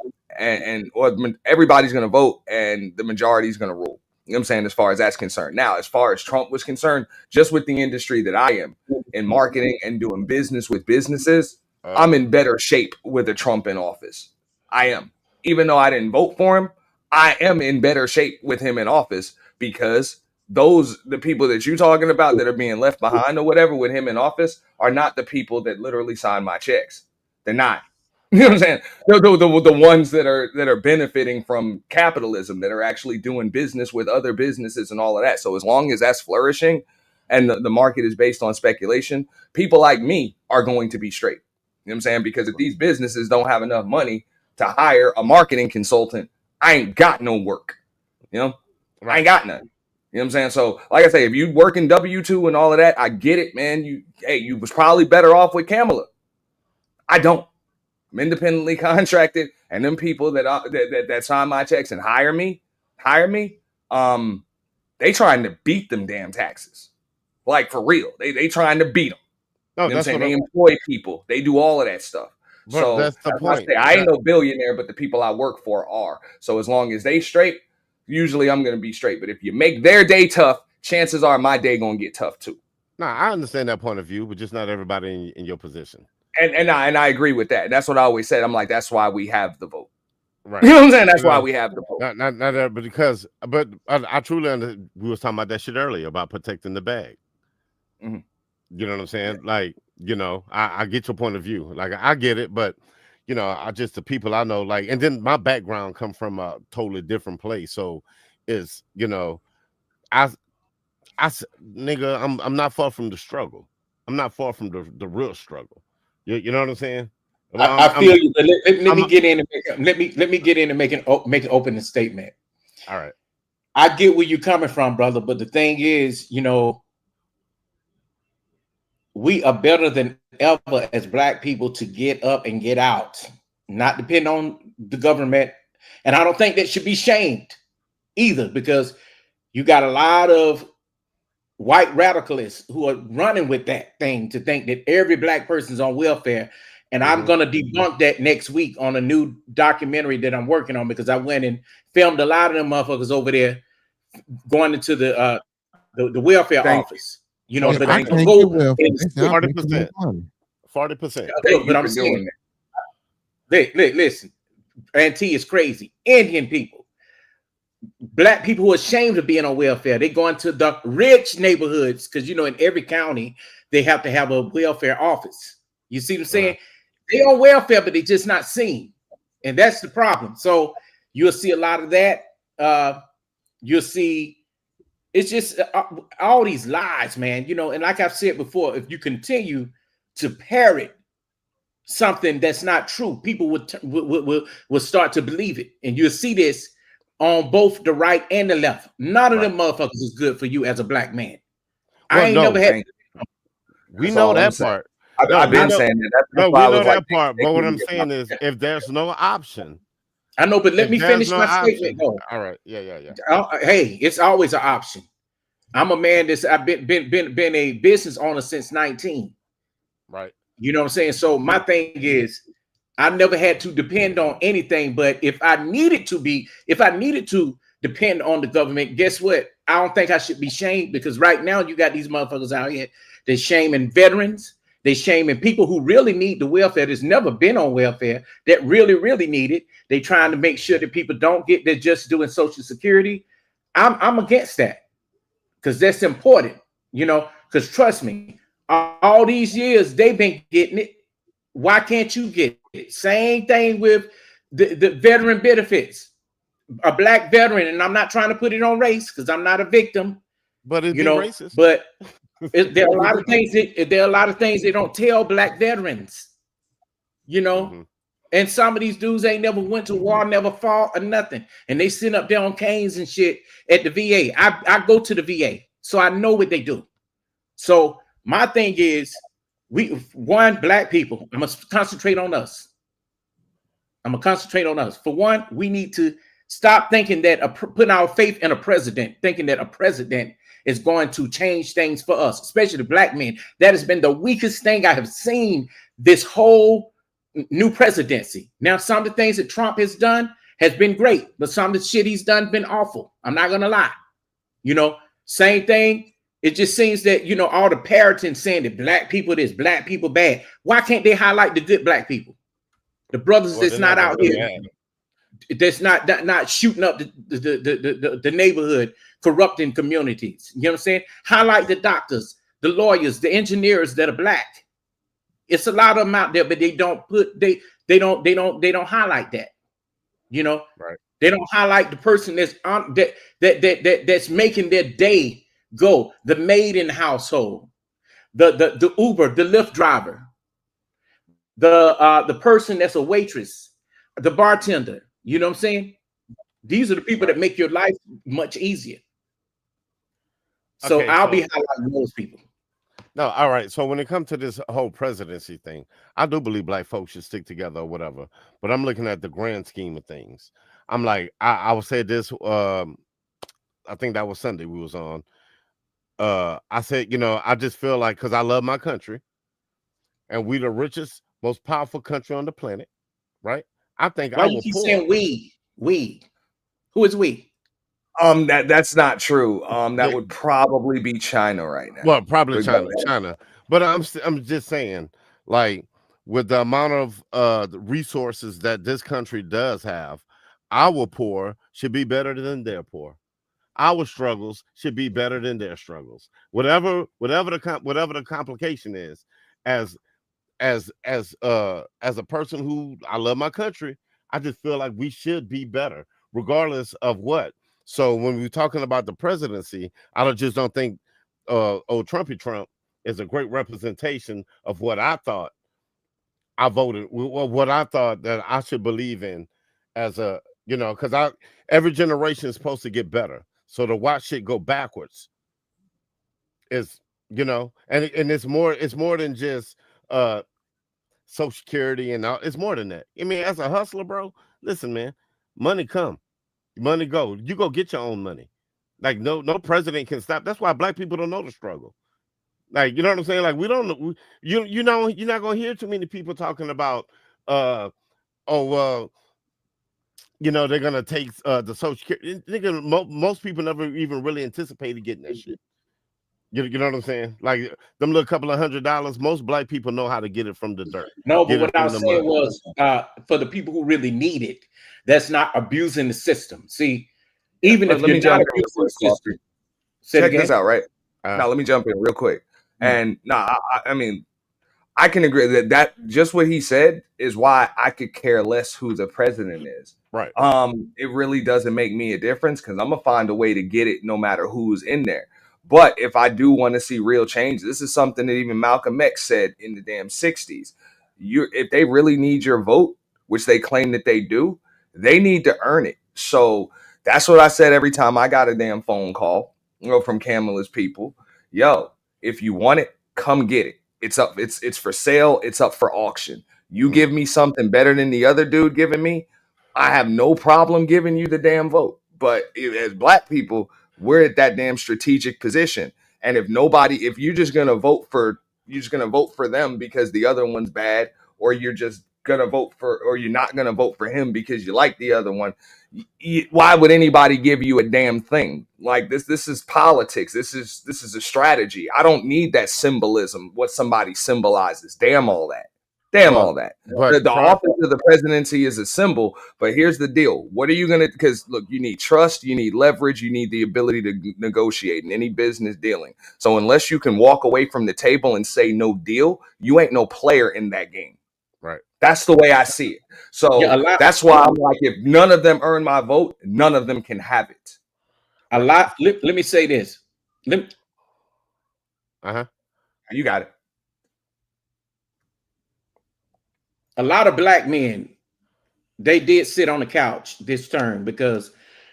or everybody's going to vote, and the majority is going to rule. You know what I'm saying? As far as that's concerned. Now, as far as Trump was concerned, just with the industry that I am in marketing and doing business with businesses, I'm in better shape with a Trump in office. I am. Even though I didn't vote for him, I am in better shape with him in office because the people that you're talking about that are being left behind or whatever with him in office are not the people that literally sign my checks. They're not. You know what I'm saying? They're the ones that are benefiting from capitalism, that are actually doing business with other businesses and all of that. So as long as that's flourishing and the market is based on speculation, people like me are going to be straight. You know what I'm saying? Because if these businesses don't have enough money to hire a marketing consultant, I ain't got no work. You know? Right. I ain't got none. You know what I'm saying? So like I say, if you work in W-2 and all of that, I get it, man. You was probably better off with Kamala. I don't. I'm independently contracted, and them people that sign my checks and hire me, they trying to beat them damn taxes. Like for real. They trying to beat them. No, you know what I'm saying? They employ people. They do all of that stuff. But so that's the point. I ain't no billionaire, but the people I work for are. So as long as they straight, usually I'm gonna be straight. But if you make their day tough, chances are my day gonna get tough too. No, I understand that point of view, but just not everybody in your position. And I agree with that. That's what I always said. I'm like, that's why we have the vote. Right. You know what I'm saying? That's why we have the vote. Not that, but I truly understand. We was talking about that shit earlier about protecting the bag. Mm-hmm. You know what I'm saying? Yeah. Like, you know, I get your point of view. Like, I get it, but you know, the people I know, like, and then my background come from a totally different place. So it's, you know, nigga, I'm not far from the struggle. I'm not far from the real struggle. You know what I'm saying? Well, I feel you. But let me get in and let me get in and make an opening statement. All right. I get where you're coming from, brother. But the thing is, you know, we are better than ever as Black people to get up and get out, not depend on the government. And I don't think that should be shamed either, because you got a lot of white radicalists who are running with that thing to think that every Black person's on welfare. And I'm going to debunk that next week on a new documentary that I'm working on, because I went and filmed a lot of them motherfuckers over there going into the welfare office. You know, but I can go 40%. 40%. But I'm saying, listen, Auntie is crazy. Indian people, Black people who are ashamed of being on welfare, they go into the rich neighborhoods, because you know, in every county they have to have a welfare office. You see what I'm saying? They on welfare, but they just not seen, and that's the problem. So you'll see a lot of that. You'll see it's just all these lies, man. You know, and like I've said before, if you continue to parrot something that's not true, people will start to believe it, and you'll see this on both the right and the left. None of them motherfuckers is good for you as a Black man. Well, I ain't never had. We know that part. I've been saying that. No, we know that part. But what I'm saying is, if there's no option, I know. But let me finish my statement. Though. All right. Yeah. Hey, it's always an option. I'm a man I've been a business owner since 19. Right. You know what I'm saying? So my thing is, I never had to depend on anything, but if I needed to depend on the government, guess what? I don't think I should be shamed, because right now you got these motherfuckers out here, they're shaming veterans, they're shaming people who really need the welfare, that's never been on welfare, that really, really need it. They're trying to make sure that people don't get, they're just doing Social Security. I'm against that, because that's important, you know, because trust me, all these years they've been getting it. Why can't you get it? Same thing with the veteran benefits. A Black veteran, and I'm not trying to put it on race, because I'm not a victim. But it's racist. But there are a lot of things they don't tell Black veterans. You know, and some of these dudes ain't never went to war, never fought or nothing, and they sit up there on canes and shit at the VA. I go to the VA, so I know what they do. So my thing is, Black people, I'm gonna concentrate on us. For one, we need to Stop thinking that putting our faith in a president, thinking that a president is going to change things for us, especially black men. That has been the weakest thing I have seen this whole new presidency. Now, some of the things that Trump has done has been great, but some of the shit he's done been awful. I'm not going to lie. You know, same thing. It just seems that, you know, all the parroting saying that black people this, black people bad. Why can't they highlight the good black people? The brothers that's not out here, that's not shooting up the neighborhood, corrupting communities. You know what I'm saying? Highlight the doctors, the lawyers, the engineers that are black. It's a lot of them out there, but they don't don't highlight that. You know, right? They don't highlight the person that's on that's making their day go. The maid in the household, the Uber, the Lyft driver, the person that's a waitress, the bartender. You know what I'm saying? These are the people that make your life much easier. So Okay, I'll be highlighting those people. No, all right. So when it comes to this whole presidency thing, I do believe black folks should stick together or whatever. But I'm looking at the grand scheme of things. I'm like, I would say this. I think that was Sunday we was on. I said, you know, I just feel like because I love my country, and we the richest, most powerful country on the planet, right? I think why you keep saying we? Who is we? That's not true. That would probably be China right now. Well, probably China. But I'm just saying, like, with the amount of resources that this country does have, our poor should be better than their poor. Our struggles should be better than their struggles. Whatever the complication is, as a person who I love my country, I just feel like we should be better, regardless of what. So when we're talking about the presidency, I just don't think old Trumpy Trump is a great representation of what I thought I voted, what I thought that I should believe in as a, you know, because every generation is supposed to get better. So to watch shit go backwards is, you know, and it's more than just Social Security and all. It's more than that. I mean, as a hustler, bro, listen, man, money come, money go. You go get your own money. Like no president can stop. That's why black people don't know the struggle. Like, you know what I'm saying? Like, we don't know. You know, you're not gonna hear too many people talking about you know, they're gonna take the Social Security. Most people never even really anticipated getting that shit. You know what I'm saying? Like them little couple of $100, most black people know how to get it from the dirt. No, but what I was saying was for the people who really need it, that's not abusing the system. See, even if you're not abusing the system, check this out, right? Now let me jump in real quick. And I mean, I can agree that just what he said is why I could care less who the president is. Right. It really doesn't make me a difference because I'm gonna find a way to get it no matter who's in there. But if I do want to see real change, this is something that even Malcolm X said in the damn 60s. If they really need your vote, which they claim that they do, they need to earn it. So that's what I said every time I got a damn phone call, you know, from Kamala's people. Yo, if you want it, come get it. It's up. It's for sale. It's up for auction. You give me something better than the other dude giving me, I have no problem giving you the damn vote. But as black people, we're at that damn strategic position. And if you're just gonna vote for them because the other one's bad, or you're just gonna vote for, or you're not gonna vote for him because you like the other one, why would anybody give you a damn thing? Like this is politics. This is a strategy. I don't need that symbolism, what somebody symbolizes. Damn all that. All that. The office of the presidency is a symbol, but here's the deal. What are you going to, because look, you need trust, you need leverage, you need the ability to negotiate in any business dealing. So unless you can walk away from the table and say no deal, you ain't no player in that game. Right. That's the way I see it. So that's why I'm like, if none of them earn my vote, none of them can have it. Let me say this. You got it. A lot of black men, they did sit on the couch this term because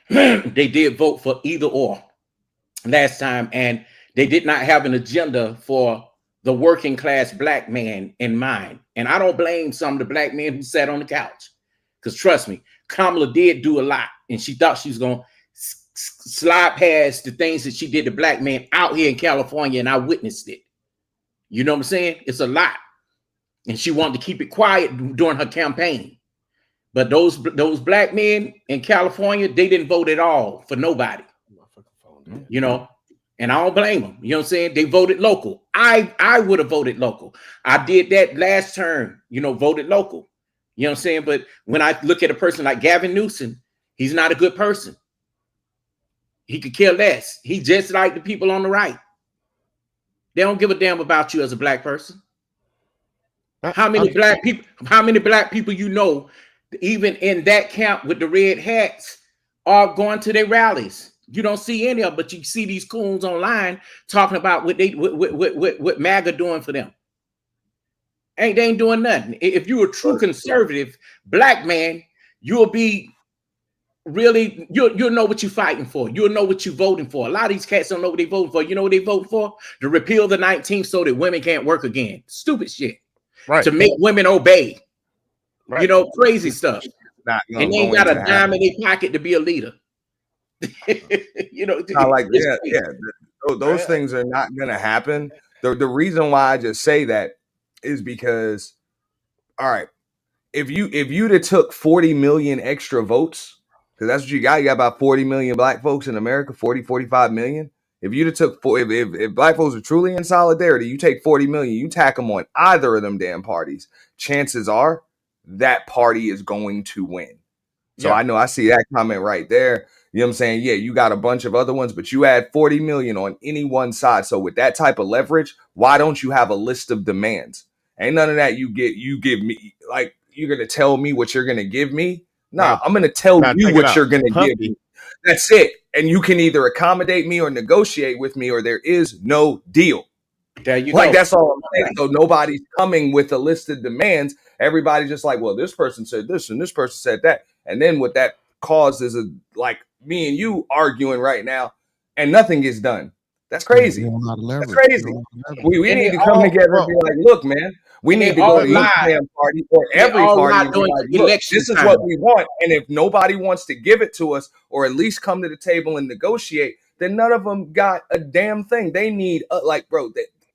they did vote for either or last time, and they did not have an agenda for the working class black man in mind. And I don't blame some of the black men who sat on the couch, because trust me, Kamala did do a lot, and she thought she was going to slide past the things that she did to black men out here in California, and I witnessed it. You know what I'm saying? It's a lot. And she wanted to keep it quiet during her campaign. But those black men in California, they didn't vote at all for nobody. You know, and I don't blame them. You know what I'm saying? They voted local. I would have voted local. I did that last term, you know, voted local. You know what I'm saying? But when I look at a person like Gavin Newsom, he's not a good person. He could care less. He's just like the people on the right. They don't give a damn about you as a black person. How many black people you know, even in that camp with the red hats, are going to their rallies? You don't see any of them, but you see these coons online talking about what MAGA doing for them. They ain't doing nothing. If you're a true conservative black man, you'll be really, you'll know what you're fighting for. You'll know what you're voting for. A lot of these cats don't know what they're voting for. You know what they voting for? To repeal the 19th so that women can't work again. Stupid shit. Right. To make women obey. Right. You know, crazy stuff. And they ain't got a dime in their pocket to be a leader. You know, like those things are not gonna happen. The reason why I just say that is because, all right, if you'd have took 40 million extra votes, because that's what you got about 40 million black folks in America, 45 million. If you'd have took if black folks are truly in solidarity, you take 40 million, you tack them on either of them damn parties, chances are that party is going to win. So I know I see that comment right there. You know what I'm saying? Yeah, you got a bunch of other ones, but you add 40 million on any one side. So with that type of leverage, why don't you have a list of demands? Ain't none of that you give me, like, you're going to tell me what you're going to give me. Nah, I'm going to tell you what you're going to give me. That's it. And you can either accommodate me or negotiate with me, or there is no deal. There you go. That's all I'm saying. Right. So nobody's coming with a list of demands. Everybody's just like, well, this person said this and this person said that. And then what that causes is like me and you arguing right now, and nothing gets done. That's crazy. That's crazy. We need to come together and be like, look, man, we need to go to each damn party or every party and be like, look, this is what we want. And if nobody wants to give it to us, or at least come to the table and negotiate, then none of them got a damn thing. They need, like, bro,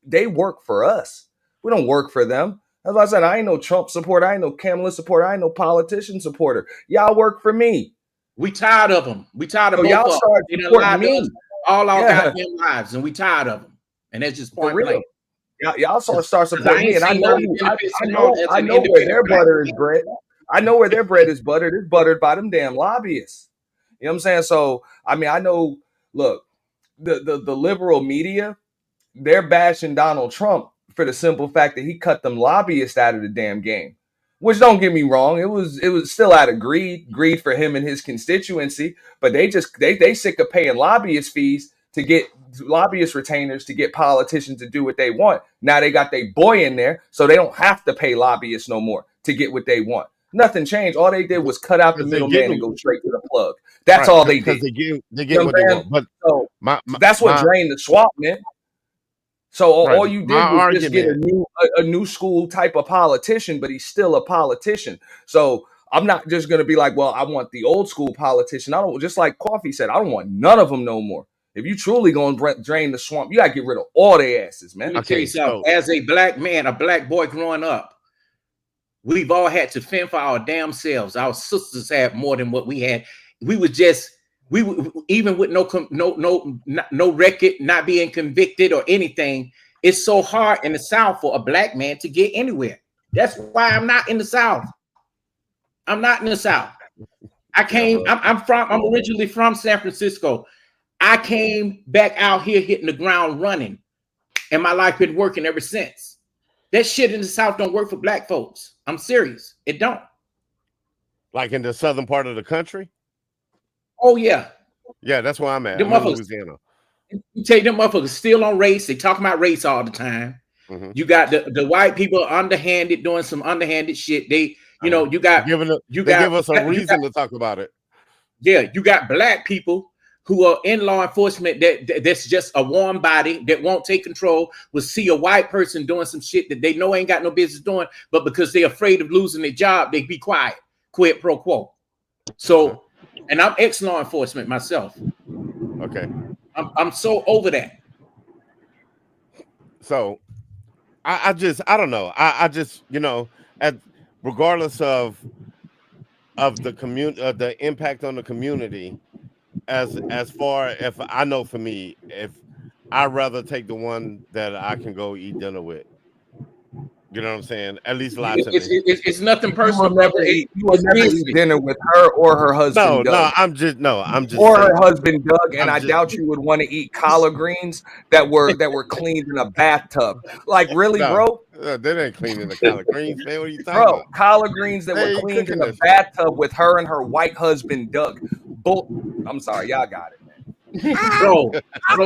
they work for us. We don't work for them. As I said, I ain't no Trump supporter. I ain't no Kamala supporter. I ain't no politician supporter. Y'all work for me. We tired of them. We tired of both y'all start supporting me all our goddamn lives, and we tired of them. And that's just point blank. Y'all start supporting me, and I know where their butter is bread. I know where their bread is buttered. It's buttered by them damn lobbyists. You know what I'm saying? So I mean, I know. Look, the liberal media, they're bashing Donald Trump for the simple fact that he cut them lobbyists out of the damn game. Which, don't get me wrong, it was still out of greed for him and his constituency. But they sick of paying lobbyist fees to get lobbyist retainers to get politicians to do what they want. Now they got their boy in there, so they don't have to pay lobbyists no more to get what they want. Nothing changed. All they did was cut out the middleman and go straight to the plug. That's all they did. They get what they want. But so that's what drained the swamp, man. So all you did was just get a new school type of politician, but he's still a politician. So I'm not just going to be like, well, I want the old school politician. I don't, just like Coffee said, I don't want none of them no more. If you truly going to drain the swamp, you got to get rid of all their asses, man. Let me tell you something. As a black man, a black boy growing up, we've all had to fend for our damn selves. Our sisters had more than what we had. We even with no record, not being convicted or anything, it's so hard in the South for a black man to get anywhere. That's why I'm not in the South. I'm not in the South. I'm originally from San Francisco. I came back out here hitting the ground running, and my life been working ever since. That shit in the South don't work for black folks. I'm serious. It don't. Like in the southern part of the country? Oh, yeah. Yeah, that's where I'm at. I'm in Louisiana. You take them motherfuckers still on race. They talk about race all the time. Mm-hmm. You got the white people underhanded doing some underhanded shit. They, you know, you got give us a reason to talk about it. Yeah, you got black people who are in law enforcement that's just a warm body that won't take control, will see a white person doing some shit that they know ain't got no business doing, but because they're afraid of losing their job, they be quiet, quid pro quo. So, and I'm ex-law enforcement myself. Okay. I'm so over that. So I don't know. I just, regardless of the the impact on the community, as far if I know for me, if I'd rather take the one that I can go eat dinner with. You know what I'm saying? At least lie to me. It's nothing personal. You will never eat dinner with her or her husband. No, I'm just or saying. her husband Doug, and I doubt you would want to eat collard greens that were cleaned in a bathtub. Like really, bro? They ain't cleaning the collard greens, man. What are you talking about? Collard greens that were cleaned in a bathtub with her and her white husband Doug. I'm sorry, y'all got it, man. Bro,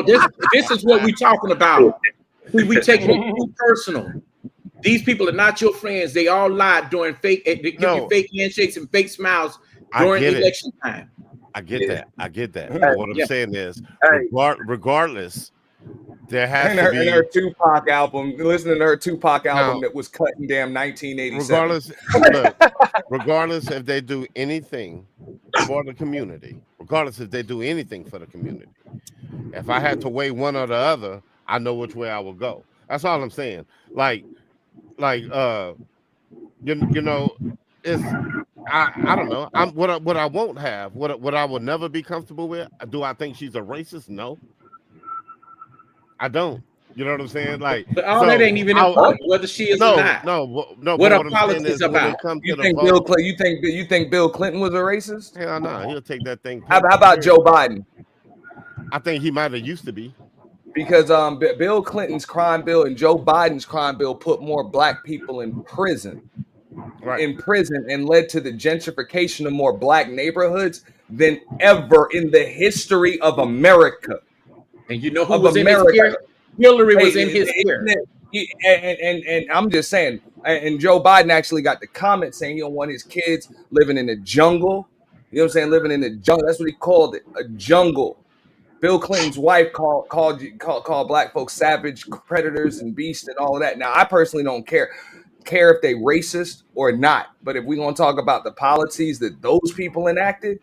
this is what we talking about. We take it too personal. These people are not your friends. They all lied during they give you fake handshakes and fake smiles during election time. I get that. But what I'm saying is, regardless, there has to be. In her Tupac album, listening to her Tupac album that was cut in damn 1987. Regardless if they do anything for the community, if I had to weigh one or the other, I know which way I will go. That's all I'm saying. It's I don't know. What I won't have, what I will never be comfortable with. Do I think she's a racist? No, I don't. You know what I'm saying? But all that ain't even important, whether she is or not. No. What are politics about? You think Bill Clinton was a racist? Hell no, he'll take that thing. How about Joe Biden? I think he might have used to be. Because Bill Clinton's crime bill and Joe Biden's crime bill put more black people in prison, and led to the gentrification of more black neighborhoods than ever in the history of America. And you know who was in his ear? Hillary was in his ear. And I'm just saying, and Joe Biden actually got the comment saying he don't want his kids living in the jungle. You know what I'm saying? Living in the jungle. That's what he called it, a jungle. Bill Clinton's wife called black folks savage predators and beasts and all of that. Now, I personally don't care if they racist or not. But if we're going to talk about the policies that those people enacted,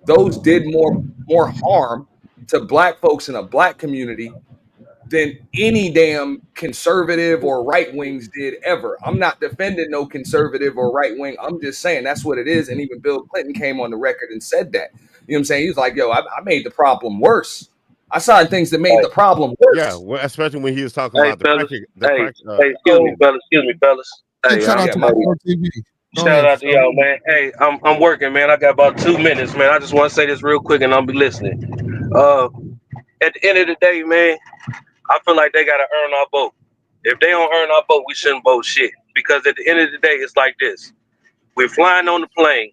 those did more harm to black folks in a black community than any damn conservative or right wings did ever. I'm not defending no conservative or right wing. I'm just saying that's what it is. And even Bill Clinton came on the record and said that. You know what I'm saying? He was like, yo, I made the problem worse. I signed things that made the problem worse. Yeah, well, especially when he was talking about excuse me, fellas. Hey, shout out to my TV. Shout out to y'all, man. Hey, I'm working, man. I got about 2 minutes, man. I just want to say this real quick and I'll be listening. At the end of the day, man, I feel like they got to earn our vote. If they don't earn our vote, we shouldn't vote shit. Because at the end of the day, it's like this. We're flying on the plane.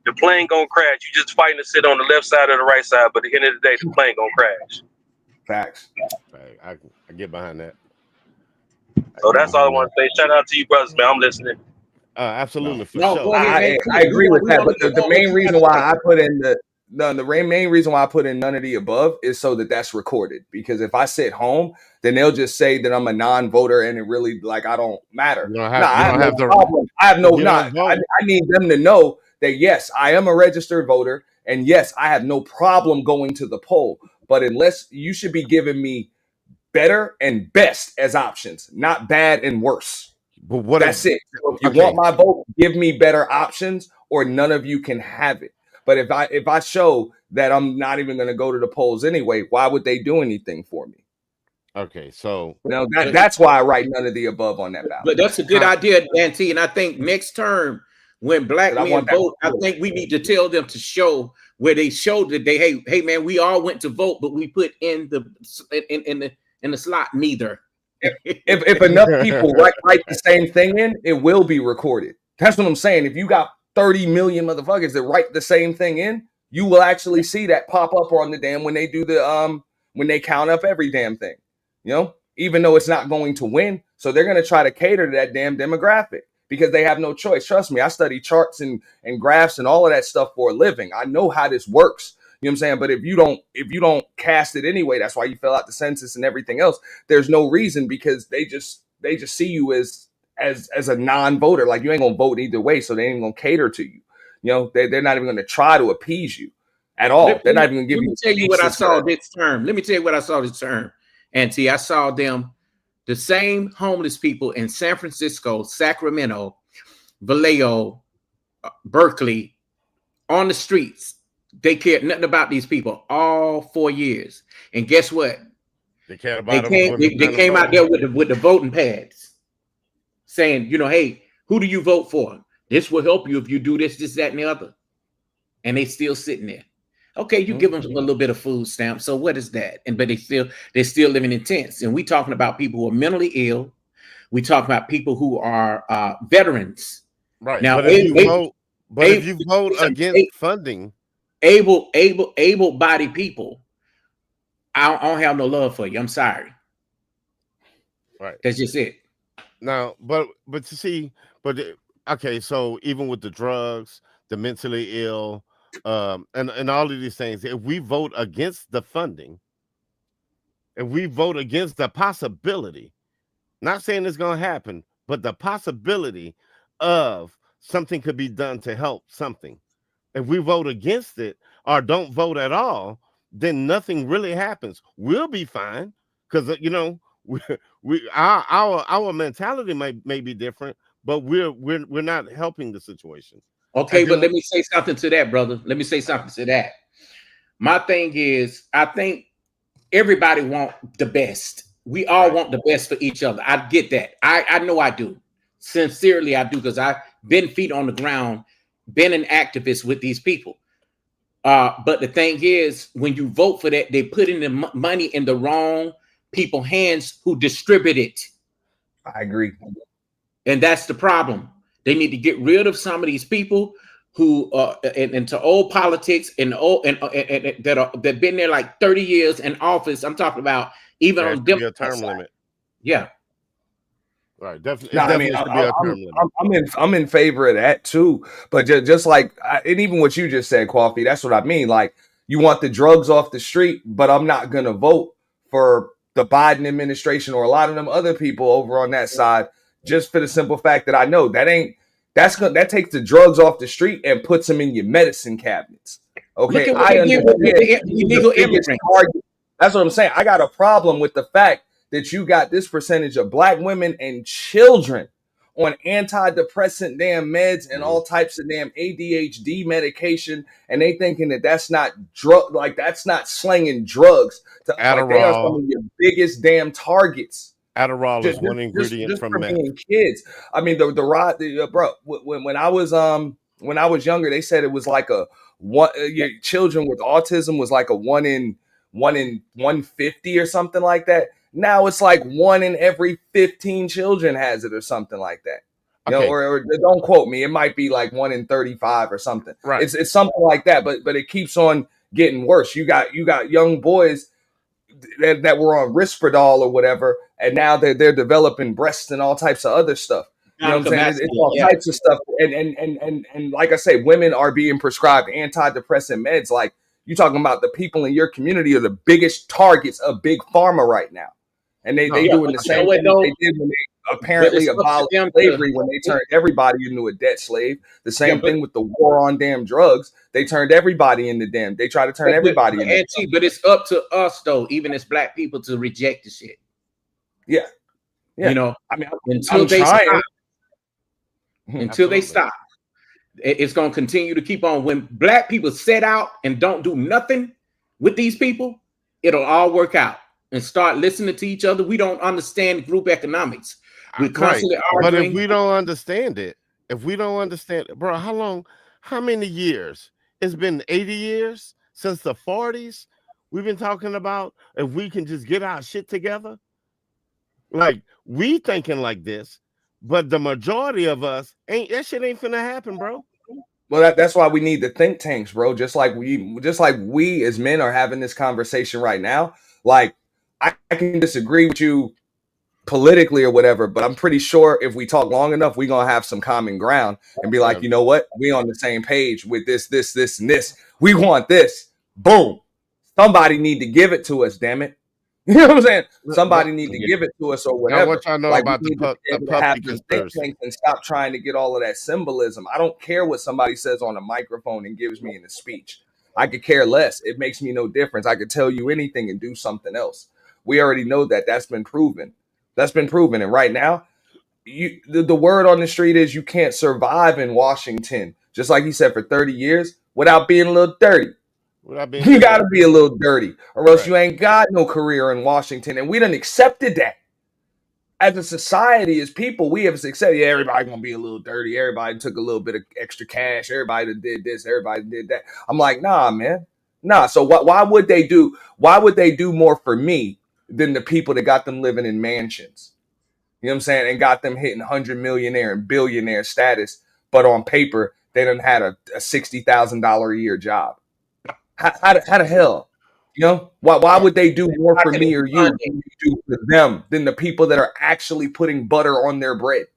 The plane gonna crash. You just fighting to sit on the left side or the right side, but at the end of the day, the plane gonna crash. Facts. I get behind that. So that's all I want to say. Shout out to you, brothers, man. I'm listening. Absolutely. For no, sure. I agree with that. But the main reason why I put in the main reason why I put in none of the above is so that's recorded. Because if I sit home, then they'll just say that I'm a non-voter and it really I don't matter. I need them to know that yes, I am a registered voter, and yes, I have no problem going to the poll. But unless you should be giving me better and best as options, not bad and worse. But that's it. So if you want my vote, give me better options, or none of you can have it. But if I show that I'm not even going to go to the polls anyway, why would they do anything for me? Okay, so that's why I write none of the above on that ballot. But that's a good idea, Dan T. And I think next term, when black men vote, I think we need to tell them to show where they showed that they hey man, we all went to vote, but we put in the slot neither. If enough people write the same thing in, it will be recorded. That's what I'm saying. If you got 30 million motherfuckers that write the same thing in, you will actually see that pop up on the damn when they do the when they count up every damn thing. You know, even though it's not going to win, so they're going to try to cater to that damn demographic because they have no choice. Trust me, I study charts and graphs and all of that stuff for a living. I know how this works. You know what I'm saying? But if you don't cast it anyway, that's why you fill out the census and everything else. There's no reason because they just see you as a non-voter. Like you ain't gonna vote either way, so they ain't gonna cater to you. You know, they're not even going to try to appease you at all. They're not even going to give you. Let me tell you what I saw this term. Let me tell you what I saw this term. Auntie, I saw them, the same homeless people in San Francisco, Sacramento, Vallejo, Berkeley, on the streets. They cared nothing about these people all 4 years. And guess what? They cared about they came out there with the voting pads saying, you know, hey, who do you vote for? This will help you if you do this, that, and the other. And they still sitting there. Okay, you give them a little bit of food stamp. So what is that? But they're still living in tents. And we talking about people who are mentally ill. We talking about people who are veterans. Right. Now, but if you vote against funding, able-bodied people, I don't have no love for you. I'm sorry. Right. That's just it. Now, but you see, okay, so even with the drugs, the mentally ill, and all of these things, if we vote against the funding, if we vote against the possibility, not saying it's going to happen, but the possibility of something could be done to help something. If we vote against it or don't vote at all, then nothing really happens. We'll be fine because, you know, our mentality may be different, but we're not helping the situation. Okay, but let me say something to that, brother. Let me say something to that. My thing is, I think everybody wants the best. We all want the best for each other. I get that. I know I do. Sincerely, I do, because I've been feet on the ground, been an activist with these people. But the thing is, when you vote for that, they put in the money in the wrong people's hands who distribute it. I agree. And that's the problem. They need to get rid of some of these people who into old politics and that been there like 30 years in office. I'm talking about even on a term limit. Yeah. Right, definitely. No, I mean, I'm in favor of that too. But just like, and even what you just said, Coffee, that's what I mean. Like, you want the drugs off the street, but I'm not gonna vote for the Biden administration or a lot of them other people over on that side, just for the simple fact that I know that takes the drugs off the street and puts them in your medicine cabinets. Okay, I understand. Illegal immigrants. That's what I'm saying. I got a problem with the fact that you got this percentage of black women and children on antidepressant damn meds and all types of damn ADHD medication, and they thinking that that's not that's not slinging drugs. Like, they are some of your biggest damn targets. Adderall is one ingredient from meth. Kids. I mean, bro. When I was younger, they said it was like children with autism was like a 1 in 150 or something like that. Now it's like 1 in every 15 children has it or something like that. You know, or don't quote me. It might be like 1 in 35 or something. Right. It's something like that. But it keeps on getting worse. You got young boys that were on Risperdal or whatever, and now they're developing breasts and all types of other stuff. You know what I'm saying? It's all types of stuff. And like I say, women are being prescribed antidepressant meds. Like, you talking about the people in your community are the biggest targets of big pharma right now. And they doing the same thing they did when they apparently abolished slavery, when they turned everybody into a debt slave. The same thing with the war on damn drugs. They turned everybody into they try to turn everybody into. But it's up to us, though, even as black people, to reject the shit. Yeah. You know, I mean, until they stop, it's going to continue to keep on. When black people set out and don't do nothing with these people, it'll all work out. And start listening to each other. We don't understand group economics. We're constantly arguing. But if we don't understand it, bro, how many years? It's been 80 years since the 40s. We've been talking about if we can just get our shit together. Like, we thinking like this, but the majority of us that shit ain't finna happen, bro. Well, that's why we need the think tanks, bro. Just like we as men are having this conversation right now. Like, I can disagree with you politically or whatever, but I'm pretty sure if we talk long enough, we're going to have some common ground and be like, you know what? We on the same page with this, and this. We want this. Boom. Somebody need to give it to us, damn it. You know what I'm saying? Somebody need to give it to us or whatever. Now, what y'all know like, about we need to be able to have this think tank and stop trying to get all of that symbolism. I don't care what somebody says on a microphone and gives me in a speech. I could care less. It makes me no difference. I could tell you anything and do something else. We already know that. That's been proven. That's been proven. And right now, the word on the street is you can't survive in Washington, just like he said, for 30 years without being a little dirty. You got to be a little dirty, or else you ain't got no career in Washington. And we done accepted that. As a society, as people, we have accepted, yeah, everybody gonna be a little dirty. Everybody took a little bit of extra cash. Everybody did this. Everybody did that. I'm like, nah, man, nah. So why would they do? Why would they do more for me than the people that got them living in mansions? You know what I'm saying? And got them hitting 100 millionaire and billionaire status, but on paper they done had a $60,000 a year job. How the hell? You know, why would they do more for me or you than you do for them than the people that are actually putting butter on their bread?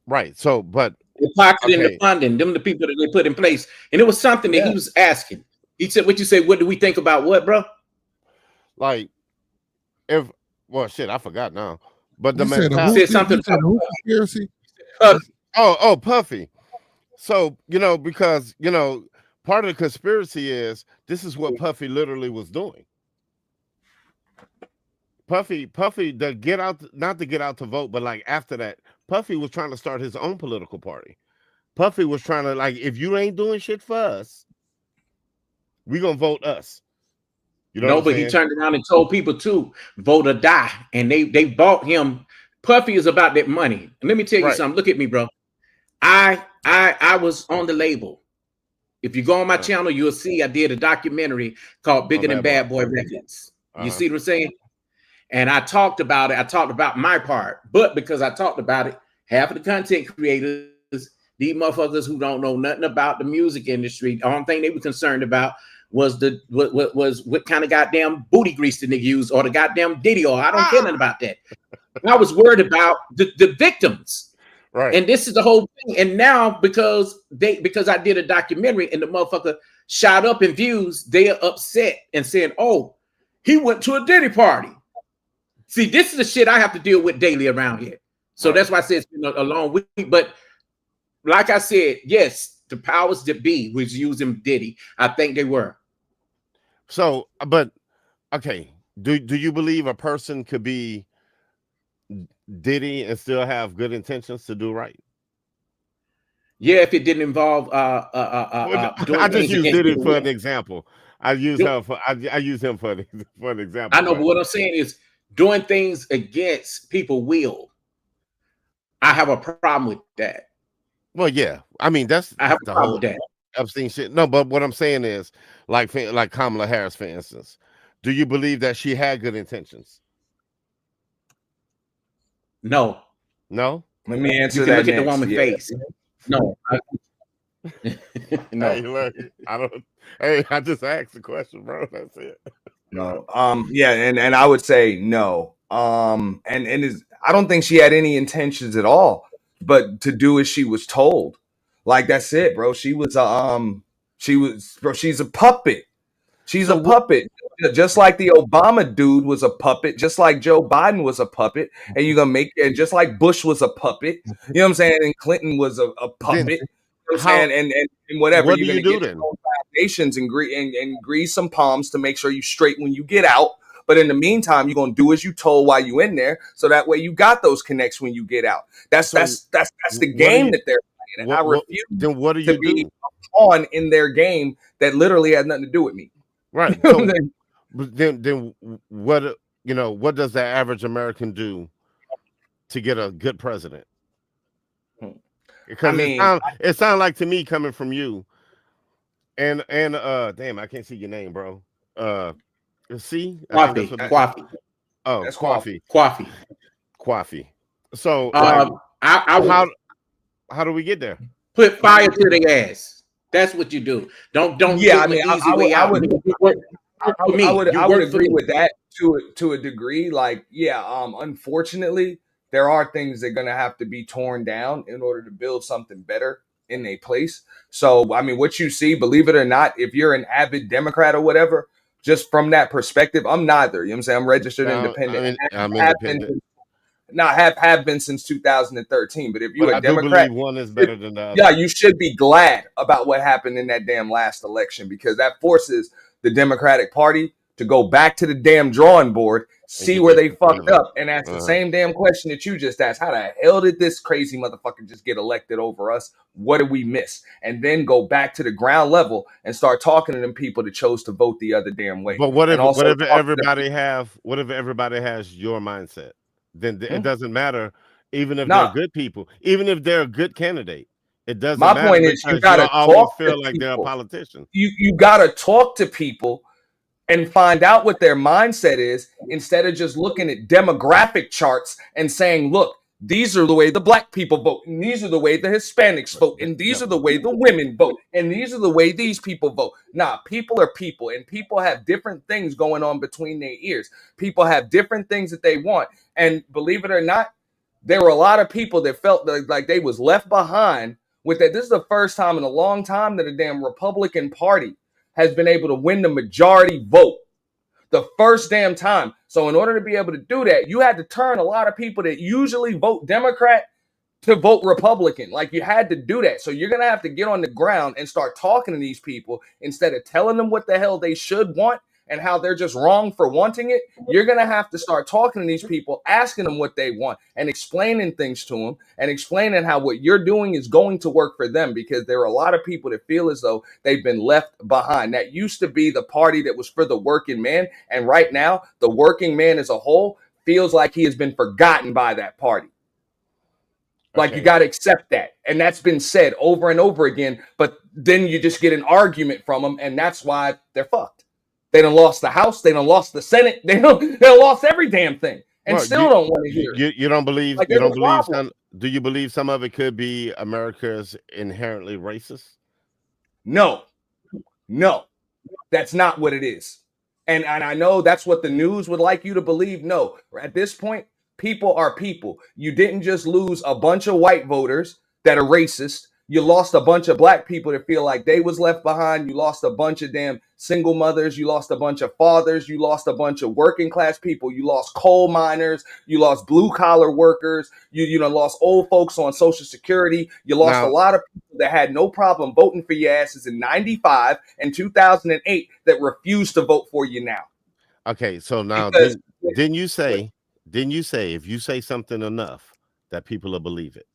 Right. So, but the pocketing the funding, them the people that they put in place. And it was something that he was asking. He said, what you say, what do we think about what, bro? Like, shit, I forgot now. But the said something about conspiracy. Oh, Puffy. So, because, part of the conspiracy is this is what Puffy literally was doing. Puffy to get out, not to get out to vote, but like after that, Puffy was trying to start his own political party. Puffy was trying to, like, if you ain't doing shit for us, we gonna vote us. You know, but he turned around and told people to vote or die, and they bought him. Puffy is about that money. And let me tell you something. Look at me, bro. I was on the label. If you go on my channel, you'll see I did a documentary called Bigger Than Bad Boy Records. You see what I'm saying? And I talked about it. I talked about my part. But because I talked about it, half of the content creators, these motherfuckers who don't know nothing about the music industry, the only thing they were concerned about was what kind of goddamn booty grease the nigga used or the goddamn Diddy or I don't care nothing about that. I was worried about the victims. Right. And this is the whole thing. And now because I did a documentary and the motherfucker shot up in views, they are upset and saying, oh, he went to a Diddy party. See, this is the shit I have to deal with daily around here. So that's why I said it's been a long week. But like I said, yes, the powers that be was using Diddy. I think they were. So, but okay, do you believe a person could be Diddy and still have good intentions to do right? Yeah, if it didn't involve I just use Diddy for an example. I use him for an example. I know, but what I'm saying is doing things against people will. I have a problem with that. Well, yeah. I mean, I have a problem with that. Epstein shit. No, but what I'm saying is, like Kamala Harris, for instance, do you believe that she had good intentions? No. No? Let me answer that. Look at the woman's face. No. No. Hey, look, I just asked the question, bro. That's it. No. Yeah, and I would say no. And I don't think she had any intentions at all, but to do as she was told. Like, that's it, bro. She's a puppet. She's a puppet. Just like the Obama dude was a puppet, just like Joe Biden was a puppet, and just like Bush was a puppet, you know what I'm saying? And Clinton was a puppet, you know what I'm saying? And whatever. What do you do then? Foundations and grease some palms to make sure you straight when you get out. But in the meantime, you're gonna do as you told while you in there, so that way you got those connects when you get out. That's the game that they're playing. And I refuse then what do you do on in their game that literally has nothing to do with me. Right. So, then what does the average American do to get a good president? Because it sounds like to me, coming from you, and damn, I can't see your name, bro. See, Coffee. Oh, that's Coffee. So, how do we get there? Put fire to their ass. That's what you do. Don't. Yeah, I mean, I would agree with that to a degree. Like, yeah, unfortunately, there are things that are gonna have to be torn down in order to build something better in a place. So, I mean, what you see, believe it or not, if you're an avid Democrat or whatever, just from that perspective, I'm neither. You know what I'm saying? I'm registered independent. I'm independent. Have been since 2013. But if you're a I Democrat, do believe one is better than the other. Yeah, you should be glad about what happened in that damn last election, because that forces the Democratic Party to go back to the damn drawing board, see where they fucked up, and ask the same damn question that you just asked. How the hell did this crazy motherfucker just get elected over us? What did we miss? And then go back to the ground level and start talking to them people that chose to vote the other damn way. But what if everybody has your mindset? Then it doesn't matter, even if they're good people, even if they're a good candidate. It doesn't matter. My point is, you gotta always feel like they're a politician. You gotta talk to people and find out what their mindset is, instead of just looking at demographic charts and saying, look, these are the way the black people vote, and these are the way the Hispanics vote, and these are the way the women vote, and these are the way these people vote. Nah, people are people, and people have different things going on between their ears. People have different things that they want. And believe it or not, there were a lot of people that felt like they was left behind with that. This is the first time in a long time that a damn Republican Party has been able to win the majority vote. The first damn time. So in order to be able to do that, you had to turn a lot of people that usually vote Democrat to vote Republican. Like, you had to do that. So you're going to have to get on the ground and start talking to these people instead of telling them what the hell they should want and how they're just wrong for wanting it. You're going to have to start talking to these people, asking them what they want and explaining things to them and explaining how what you're doing is going to work for them, because there are a lot of people that feel as though they've been left behind. That used to be the party that was for the working man. And right now, the working man as a whole feels like he has been forgotten by that party. Like, you got to accept that. And that's been said over and over again. But then you just get an argument from them, and that's why they're fucked. They done lost the House. They done lost the Senate. They done lost every damn thing, and still don't want to hear it. You don't believe? Like, you don't believe some? Do you believe some of it could be America's inherently racist? No, that's not what it is. And I know that's what the news would like you to believe. No, at this point, people are people. You didn't just lose a bunch of white voters that are racist. You lost a bunch of black people that feel like they was left behind. You lost a bunch of damn single mothers. You lost a bunch of fathers. You lost a bunch of working class people. You lost coal miners. You lost blue collar workers. You lost old folks on Social Security. You lost a lot of people that had no problem voting for your asses in 95 and 2008 that refused to vote for you now. Okay, so now didn't you say if you say something enough that people will believe it?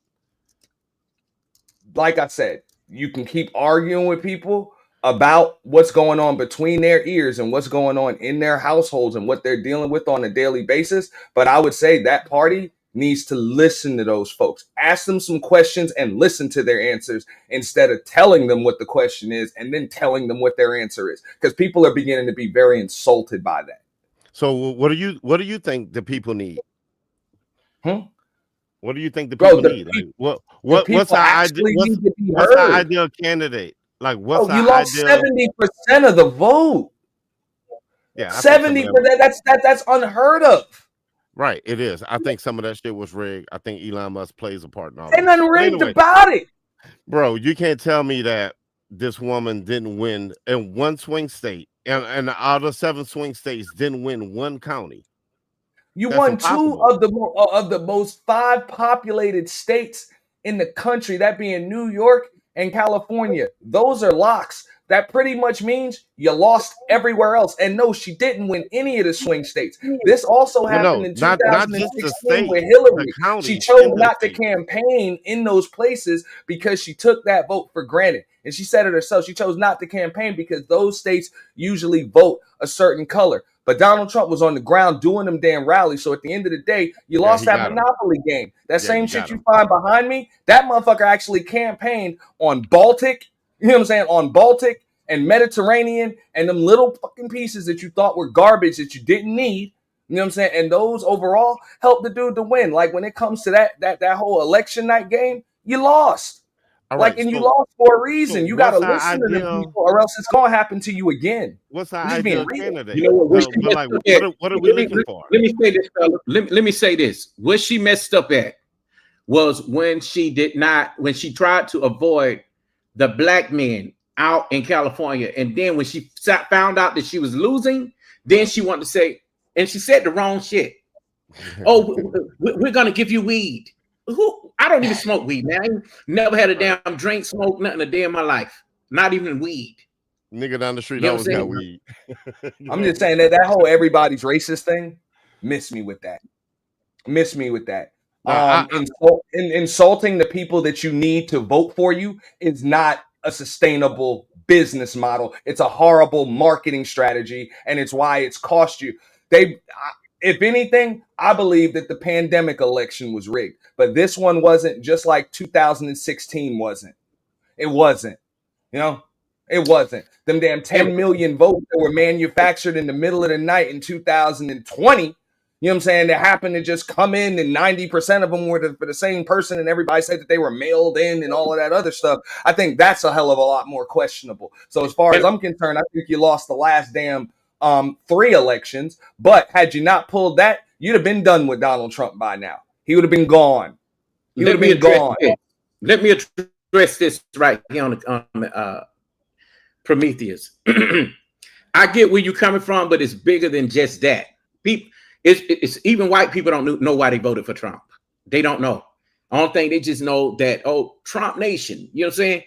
Like I said, you can keep arguing with people about what's going on between their ears and what's going on in their households and what they're dealing with on a daily basis. But I would say that party needs to listen to those folks, ask them some questions and listen to their answers instead of telling them what the question is and then telling them what their answer is, because people are beginning to be very insulted by that. So what do you think the people need? What do you think the people need? Like, what's our ideal candidate? Like, what's our you lost 70% of the vote. Yeah, 70%. That's unheard of. Right, it is. I think some of that shit was rigged. I think Elon Musk plays a part in all Ain't nothing rigged about it. Bro, you can't tell me that this woman didn't win in one swing state, and out of 7 swing states didn't win one county. You won impossible. 2 of the most 5 populated states in the country, that being New York and California. Those are locks. That pretty much means you lost everywhere else. And no, she didn't win any of the swing states. This also happened in 2016 with Hillary. She chose not to campaign in those places because she took that vote for granted. And she said it herself. She chose not to campaign because those states usually vote a certain color. But Donald Trump was on the ground doing them damn rallies. So at the end of the day, you lost that monopoly game. That same shit you find behind me, that motherfucker actually campaigned on Baltic, you know what I'm saying? On Baltic and Mediterranean and them little fucking pieces that you thought were garbage that you didn't need. You know what I'm saying? And those overall helped the dude to win. Like, when it comes to that whole election night game, you lost. Right, you lost for a reason. You got to listen to the people, or else it's going to happen to you again. What's our ideal candidate? You know what are we looking for? Let me say this, fella. Let me say this. What she messed up at was when she tried to avoid the black men out in California. And then when she found out that she was losing, then she wanted to say, and she said the wrong shit. Oh, we're going to give you weed. Who? I don't even smoke weed, man. I ain't never had a damn drink, smoke, nothing a day in my life. Not even weed. Nigga down the street You know always got weed. I'm just saying that whole everybody's racist thing, miss me with that. Miss me with that. Insulting the people that you need to vote for you is not a sustainable business model. It's a horrible marketing strategy, and it's why it's cost you. If anything, I believe that the pandemic election was rigged, but this one wasn't, just like 2016 wasn't. It wasn't, you know? It wasn't. Them damn 10 million votes that were manufactured in the middle of the night in 2020, you know what I'm saying, that happened to just come in, and 90% of them were for the same person, and everybody said that they were mailed in and all of that other stuff. I think that's a hell of a lot more questionable. So as far as I'm concerned, I think you lost the last damn 3 elections, but had you not pulled that, you'd have been done with Donald Trump by now. He would have been gone. He would have been gone. Let me address this right here on Prometheus. I get where you're coming from, but it's bigger than just that. People, it's even white people don't know why they voted for Trump. They don't know. I don't think they just know that, oh, Trump Nation. You know what I'm saying?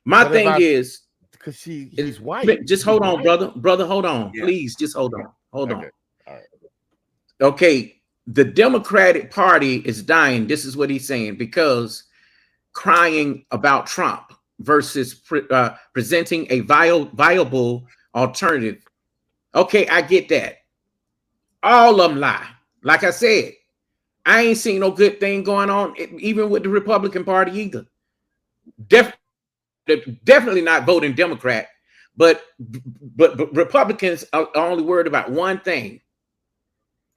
My thing is, because he's white. Just hold on, brother. Hold on, please. Just hold on. Hold on. All right. Okay, the Democratic Party is dying. This is what he's saying, because crying about Trump versus presenting a viable alternative. Okay, I get that. All of them lie. Like I said, I ain't seen no good thing going on, even with the Republican Party either. Definitely not voting Democrat, but Republicans are only worried about one thing,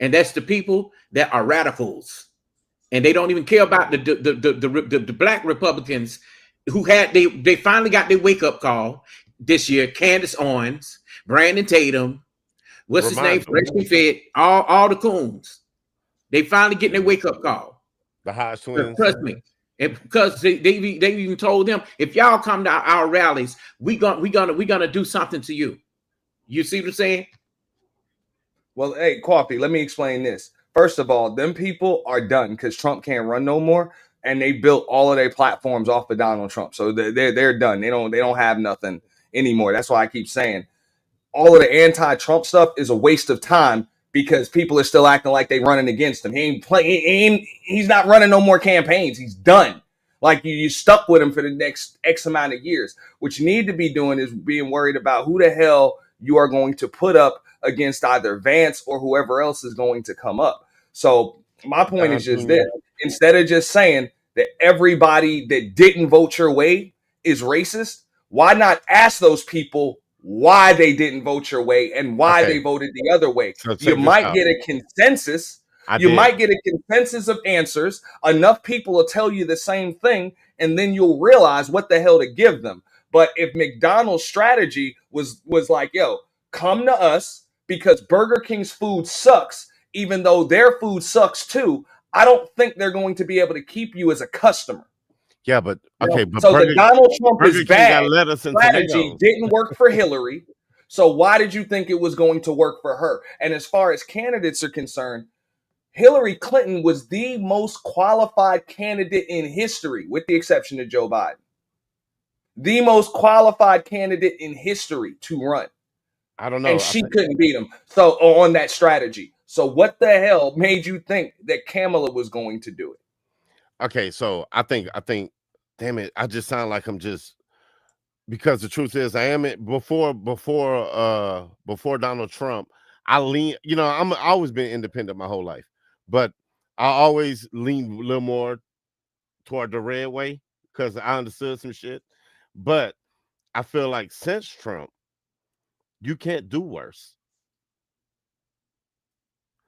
and that's the people that are radicals, and they don't even care about the black Republicans who had they finally got their wake up call this year. Candace Owens, Brandon Tatum, what's his name, Freshman Fit, all the coons. They finally getting their wake up call. The Hodge twins. Trust me. And because they even told them, if y'all come to our rallies, we gonna do something to you. You see what I'm saying? Well, hey, Coffee, let me explain this. First of all, them people are done because Trump can't run no more, and they built all of their platforms off of Donald Trump. So they're done. They don't have nothing anymore. That's why I keep saying all of the anti-Trump stuff is a waste of time, because people are still acting like they running against him. He's not running no more campaigns. He's done. Like you stuck with him for the next X amount of years. What you need to be doing is being worried about who the hell you are going to put up against either Vance or whoever else is going to come up. So my point is just this. Instead of just saying that everybody that didn't vote your way is racist, why not ask those people why they didn't vote your way and why they voted the other way? So you might get a consensus. Might get a consensus of answers. Enough people will tell you the same thing, and then you'll realize what the hell to give them. But if McDonald's strategy was like, yo, come to us because Burger King's food sucks, even though their food sucks too, I don't think they're going to be able to keep you as a customer. Yeah, but okay, but so the Donald Trump is bad strategy didn't work for Hillary. So why did you think it was going to work for her? And as far as candidates are concerned, Hillary Clinton was the most qualified candidate in history, with the exception of Joe Biden. The most qualified candidate in history to run. I don't know. And she couldn't beat him. So on that strategy. So what the hell made you think that Kamala was going to do it? Okay, so I think, damn it, I just sound like I'm just, because the truth is I am before Donald Trump, I lean, I've always been independent my whole life, but I always lean a little more toward the red way because I understood some shit. But I feel like since Trump, you can't do worse.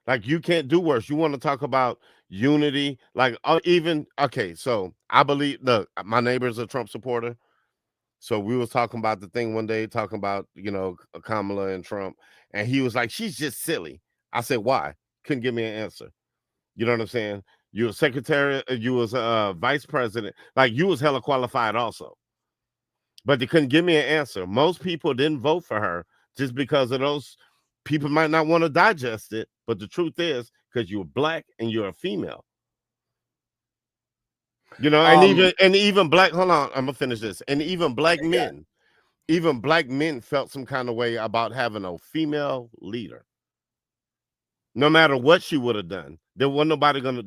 Like, you can't do worse. You want to talk about unity, like okay, so I believe, look, my neighbor's a Trump supporter. So we was talking about the thing one day, talking about, Kamala and Trump, and he was like, she's just silly. I said, why? Couldn't give me an answer. You know what I'm saying? You were secretary, you was vice president, like you was hella qualified also. But they couldn't give me an answer. Most people didn't vote for her just because of those. People might not want to digest it, but the truth is because you're black and you're a female. And even black. Hold on, I'm gonna finish this. And even black men felt some kind of way about having a female leader. No matter what she would have done, there wasn't nobody gonna.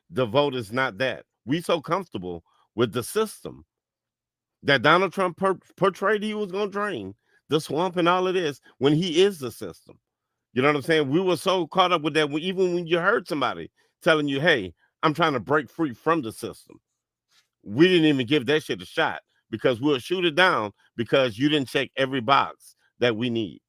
The vote is not that. We so comfortable with the system that Donald Trump portrayed he was going to drain the swamp and all of this when he is the system. You know what I'm saying? We were so caught up with that. Even when you heard somebody telling you, hey, I'm trying to break free from the system, we didn't even give that shit a shot because we'll shoot it down because you didn't check every box that we need.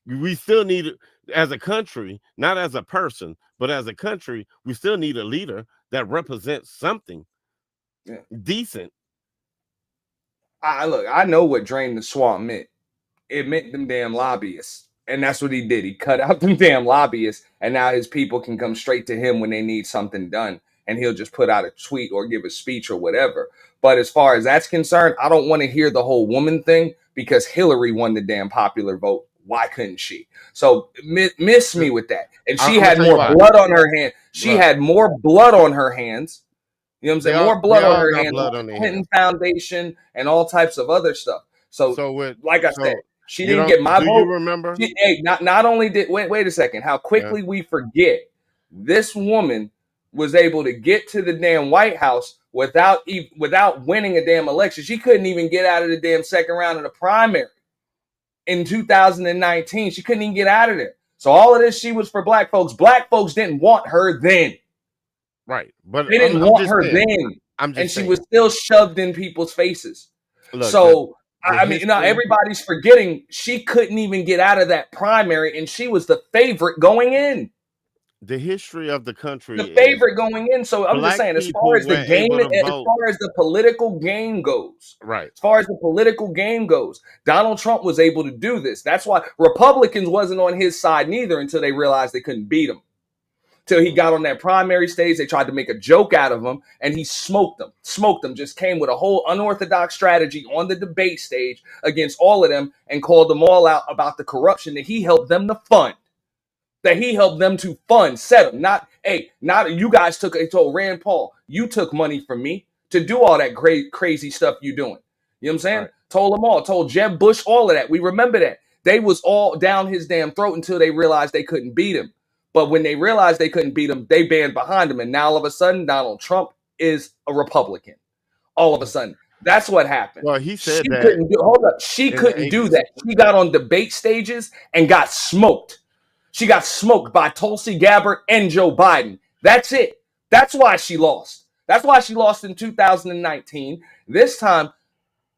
We still need it as a country, not as a person, but as a country, we still need a leader that represents something decent. I know what drain the swamp meant. It meant them damn lobbyists. And that's what he did. He cut out them damn lobbyists, and now his people can come straight to him when they need something done. And he'll just put out a tweet or give a speech or whatever. But as far as that's concerned, I don't want to hear the whole woman thing because Hillary won the damn popular vote. Why couldn't she? So miss me with that. And she had more blood on her hands. She had more blood on her hands. You know what I'm saying? More blood on her hands. On the Clinton Foundation and all types of other stuff. So like I said, she didn't get my vote. Do you remember? Not only did wait a second. How quickly we forget this woman was able to get to the damn White House without winning a damn election. She couldn't even get out of the damn second round of the primary in 2019. She couldn't even get out of there. So all of this, she was for black folks. Black folks didn't want her then. Right. But they didn't want her then. And she was still shoved in people's faces. Look, everybody's forgetting she couldn't even get out of that primary, and she was the favorite going in. The history of the country, the favorite going in. So I'm just saying, as far as the game, as far as the political game goes, right? As far as the political game goes, Donald Trump was able to do this. That's why Republicans wasn't on his side neither until they realized they couldn't beat him. Till he got on that primary stage, they tried to make a joke out of him, and he smoked them. Just came with a whole unorthodox strategy on the debate stage against all of them and called them all out about the corruption that he helped them to fund. Set them. Not you guys they told Rand Paul, you took money from me to do all that great crazy stuff you doing. You know what I'm saying? Right. Told them all, told Jeb Bush all of that. We remember that. They was all down his damn throat until they realized they couldn't beat him. But when they realized they couldn't beat him, they banned behind him. And now all of a sudden, Donald Trump is a Republican. All of a sudden. That's what happened. Well, he said she couldn't do that. She got on debate stages and got smoked. She got smoked by Tulsi Gabbard and Joe Biden. That's it. That's why she lost. That's why she lost in 2019. This time,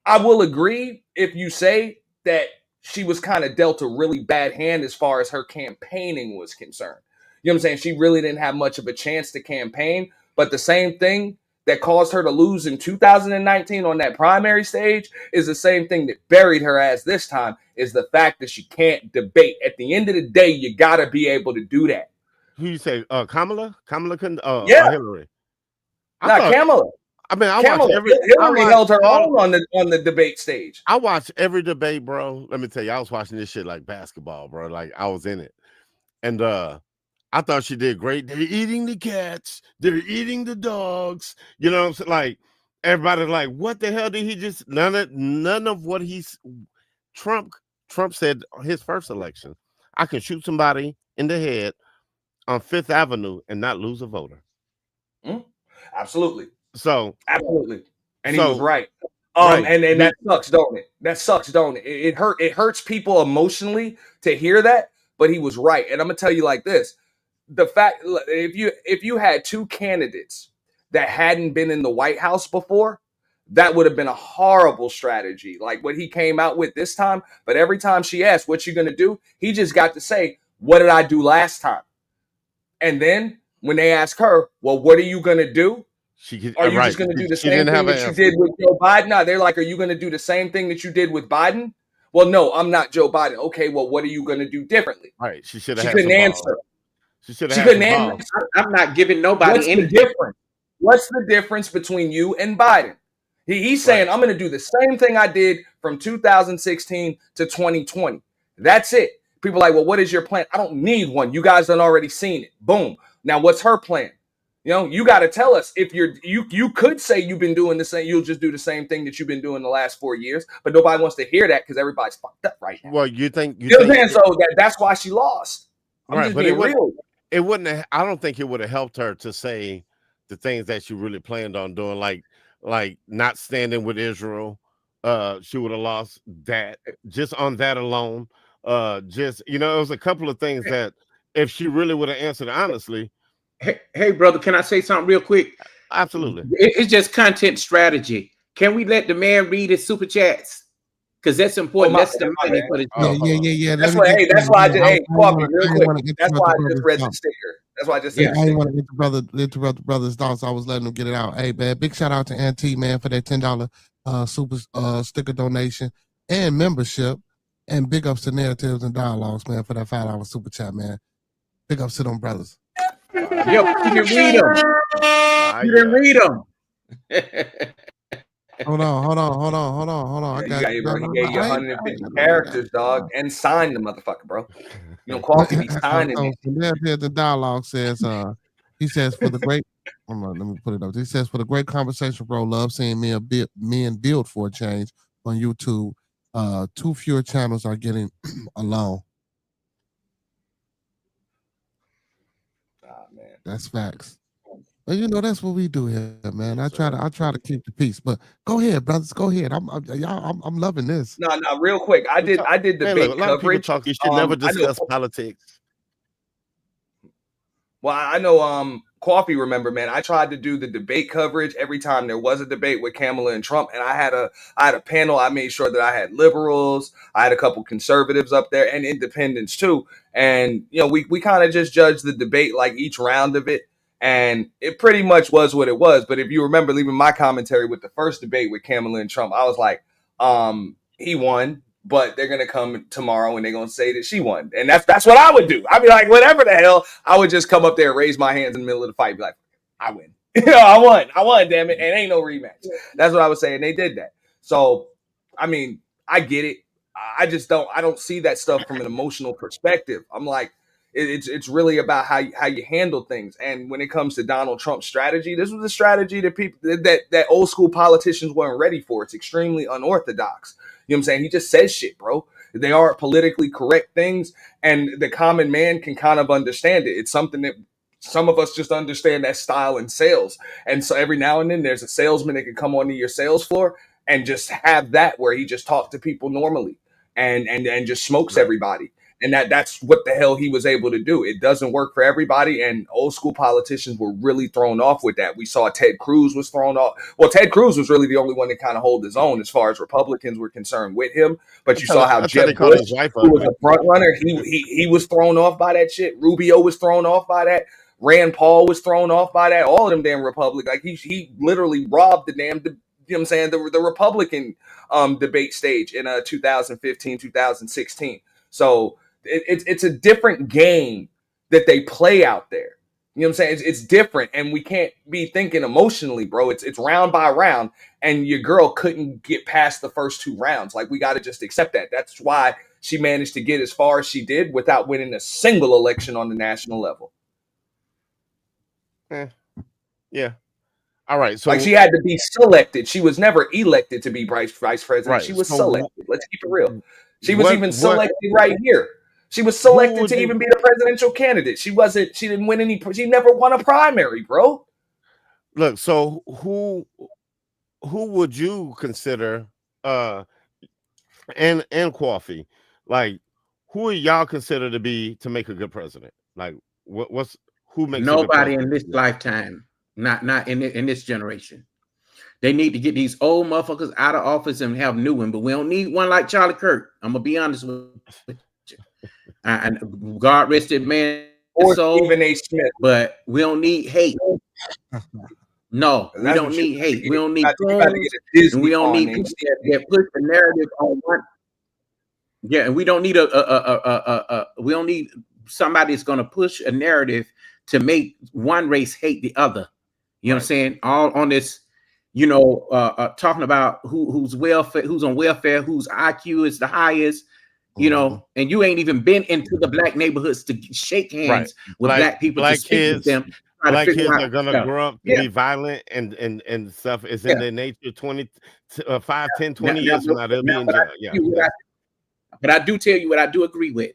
I will agree if you say that she was kind of dealt a really bad hand as far as her campaigning was concerned. You know what I'm saying? She really didn't have much of a chance to campaign. But the same thing that caused her to lose in 2019 on that primary stage is the same thing that buried her ass this time, is the fact that she can't debate. At the end of the day, you got to be able to do that. Who you say? Kamala? Kamala couldn't? Yeah. Hillary? Kamala. I mean, Hillary held her own on the debate stage. I watch every debate, bro. Let me tell you, I was watching this shit like basketball, bro. Like I was in it. And I thought she did great. They're eating the cats. They're eating the dogs. You know what I'm saying? Like, everybody's like, what the hell did he just... None of what he's... Trump said his first election, I can shoot somebody in the head on Fifth Avenue and not lose a voter. Absolutely. Absolutely. And he was right. And that sucks, don't it? That sucks, don't it? It hurts people emotionally to hear that, but he was right. And I'm going to tell you like this. The fact, if you had two candidates that hadn't been in the White House before, that would have been a horrible strategy, like what he came out with this time. But every time she asked, what you going to do? He just got to say, what did I do last time? And then when they ask her, well, what are you going to do? Are you just going to do the same thing that you did with Joe Biden? No, they're like, are you going to do the same thing that you did with Biden? Well, no, I'm not Joe Biden. Okay, well, what are you going to do differently? Right. She should have. She couldn't answer. She couldn't answer. I'm not giving nobody any difference. What's the difference between you and Biden? He's saying, I'm going to do the same thing I did from 2016 to 2020. That's it. People are like, well, what is your plan? I don't need one. You guys done already seen it. Boom. Now, what's her plan? You know, you got to tell us if you could say you've been doing the same. You'll just do the same thing that you've been doing the last 4 years, but nobody wants to hear that because everybody's fucked up right now. Well, you know what I'm saying? So that's why she lost. I'm just but being real. It wouldn't have, I don't think it would have helped her to say the things that she really planned on doing, like not standing with Israel. She would have lost that just on that alone. Just, you know, it was a couple of things that if she really would have answered honestly. Hey, brother, can I say something real quick? Absolutely. It's just content strategy. Can we let the man read his super chats? Because that's important. That's the money for the yeah. That's why. Hey, that's why I just Coffee real quick. That's why I just read the sticker. That's why I just said. I didn't want to interrupt the brother's thoughts. I was letting him get it out. Hey, man, big shout out to Auntie, man, for that $10 super sticker donation and membership, and big ups to Narratives and Dialogues, man, for that $5 super chat, man. Big ups to them brothers. Yo, you didn't read them. You didn't read them. Hold on. He gave you 150 characters, dog, and signed the motherfucker, bro. You know, Coffee be signing it. The dialogue says, he says, for the great, hold on, let me put it up. He says, for the great conversation, bro, love seeing men build for a change on YouTube. Too fewer channels are getting along. Man. That's facts. But you know, that's what we do here, man. I try to keep the peace. But go ahead, brothers. Go ahead. I'm loving this. No, real quick. I did debate coverage. You should never discuss politics. Well, I know Coffee, remember, man, I tried to do the debate coverage every time there was a debate with Kamala and Trump, and I had a panel. I made sure that I had liberals, I had a couple conservatives up there, and independents too. And you know, we kind of just judged the debate, like each round of it, and it pretty much was what it was. But if you remember leaving my commentary with the first debate with Kamala and Trump, I was like, he won, but they're gonna come tomorrow and they're gonna say that she won. And that's what I would do. I'd be like, whatever the hell, I would just come up there, raise my hands in the middle of the fight, be like, I win. I won, damn it. And ain't no rematch. That's what I was saying. They did that. So I mean, I get it. I don't see that stuff from an emotional perspective. I'm like, it's really about how you handle things. And when it comes to Donald Trump's strategy, this was a strategy that people that old school politicians weren't ready for. It's extremely unorthodox. You know what I'm saying? He just says shit, bro. They are politically correct things, and the common man can kind of understand it. It's something that some of us just understand, that style in sales. And so every now and then there's a salesman that can come onto your sales floor and just have that where he just talks to people normally and just smokes everybody. And that's what the hell he was able to do. It doesn't work for everybody, and old school politicians were really thrown off with that. We saw Ted Cruz was thrown off. Well, Ted Cruz was really the only one that kind of hold his own as far as Republicans were concerned with him. But you saw how Jeb Bush, who was a front runner, he was thrown off by that shit. Rubio was thrown off by that. Rand Paul was thrown off by that. All of them damn Republicans. Like he literally robbed the damn, you know what I'm saying, the Republican debate stage in 2015, 2016. So it's a different game that they play out there. You know what I'm saying? It's different, and we can't be thinking emotionally, bro. It's round by round, and your girl couldn't get past the first two rounds. Like, we got to just accept that. That's why she managed to get as far as she did without winning a single election on the national level. Yeah. All right. So like, she had to be selected. She was never elected to be vice president. Right. She was selected. Let's keep it real. She was even selected right here. She was selected to even be the presidential candidate. She didn't win any. She never won a primary, bro. Look, so who would you consider? And Coffee, like, who are y'all consider to make a good president? Like, who makes nobody in this lifetime? Not in this generation. They need to get these old motherfuckers out of office and have new ones. But we don't need one like Charlie Kirk. I'm gonna be honest with you. And God rest his man soul. Stephen A. Smith. But we don't need hate. No, we don't need hate. We don't need clones, and we don't need people that push the narrative on one. Yeah, and we don't need we don't need somebody that's going to push a narrative to make one race hate the other. You know what I'm saying? All on this talking about who's welfare, who's on welfare, whose IQ is the highest, and you ain't even been into the black neighborhoods to shake hands with black people, to speak with them. Black kids are gonna grow up to be violent and stuff. It's in their nature. 5, 10, 20 years from now, they'll be in jail. But I do tell you what I do agree with.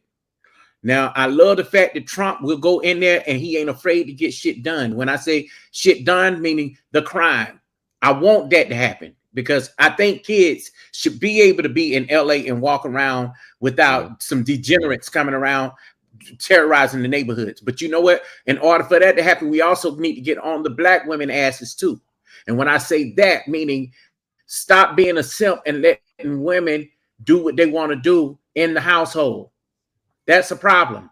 Now, I love the fact that Trump will go in there and he ain't afraid to get shit done. When I say shit done, meaning the crime, I want that to happen, because I think kids should be able to be in LA and walk around without some degenerates coming around terrorizing the neighborhoods. But you know what? In order for that to happen, we also need to get on the black women asses too. And when I say that, meaning stop being a simp and letting women do what they want to do in the household. That's a problem.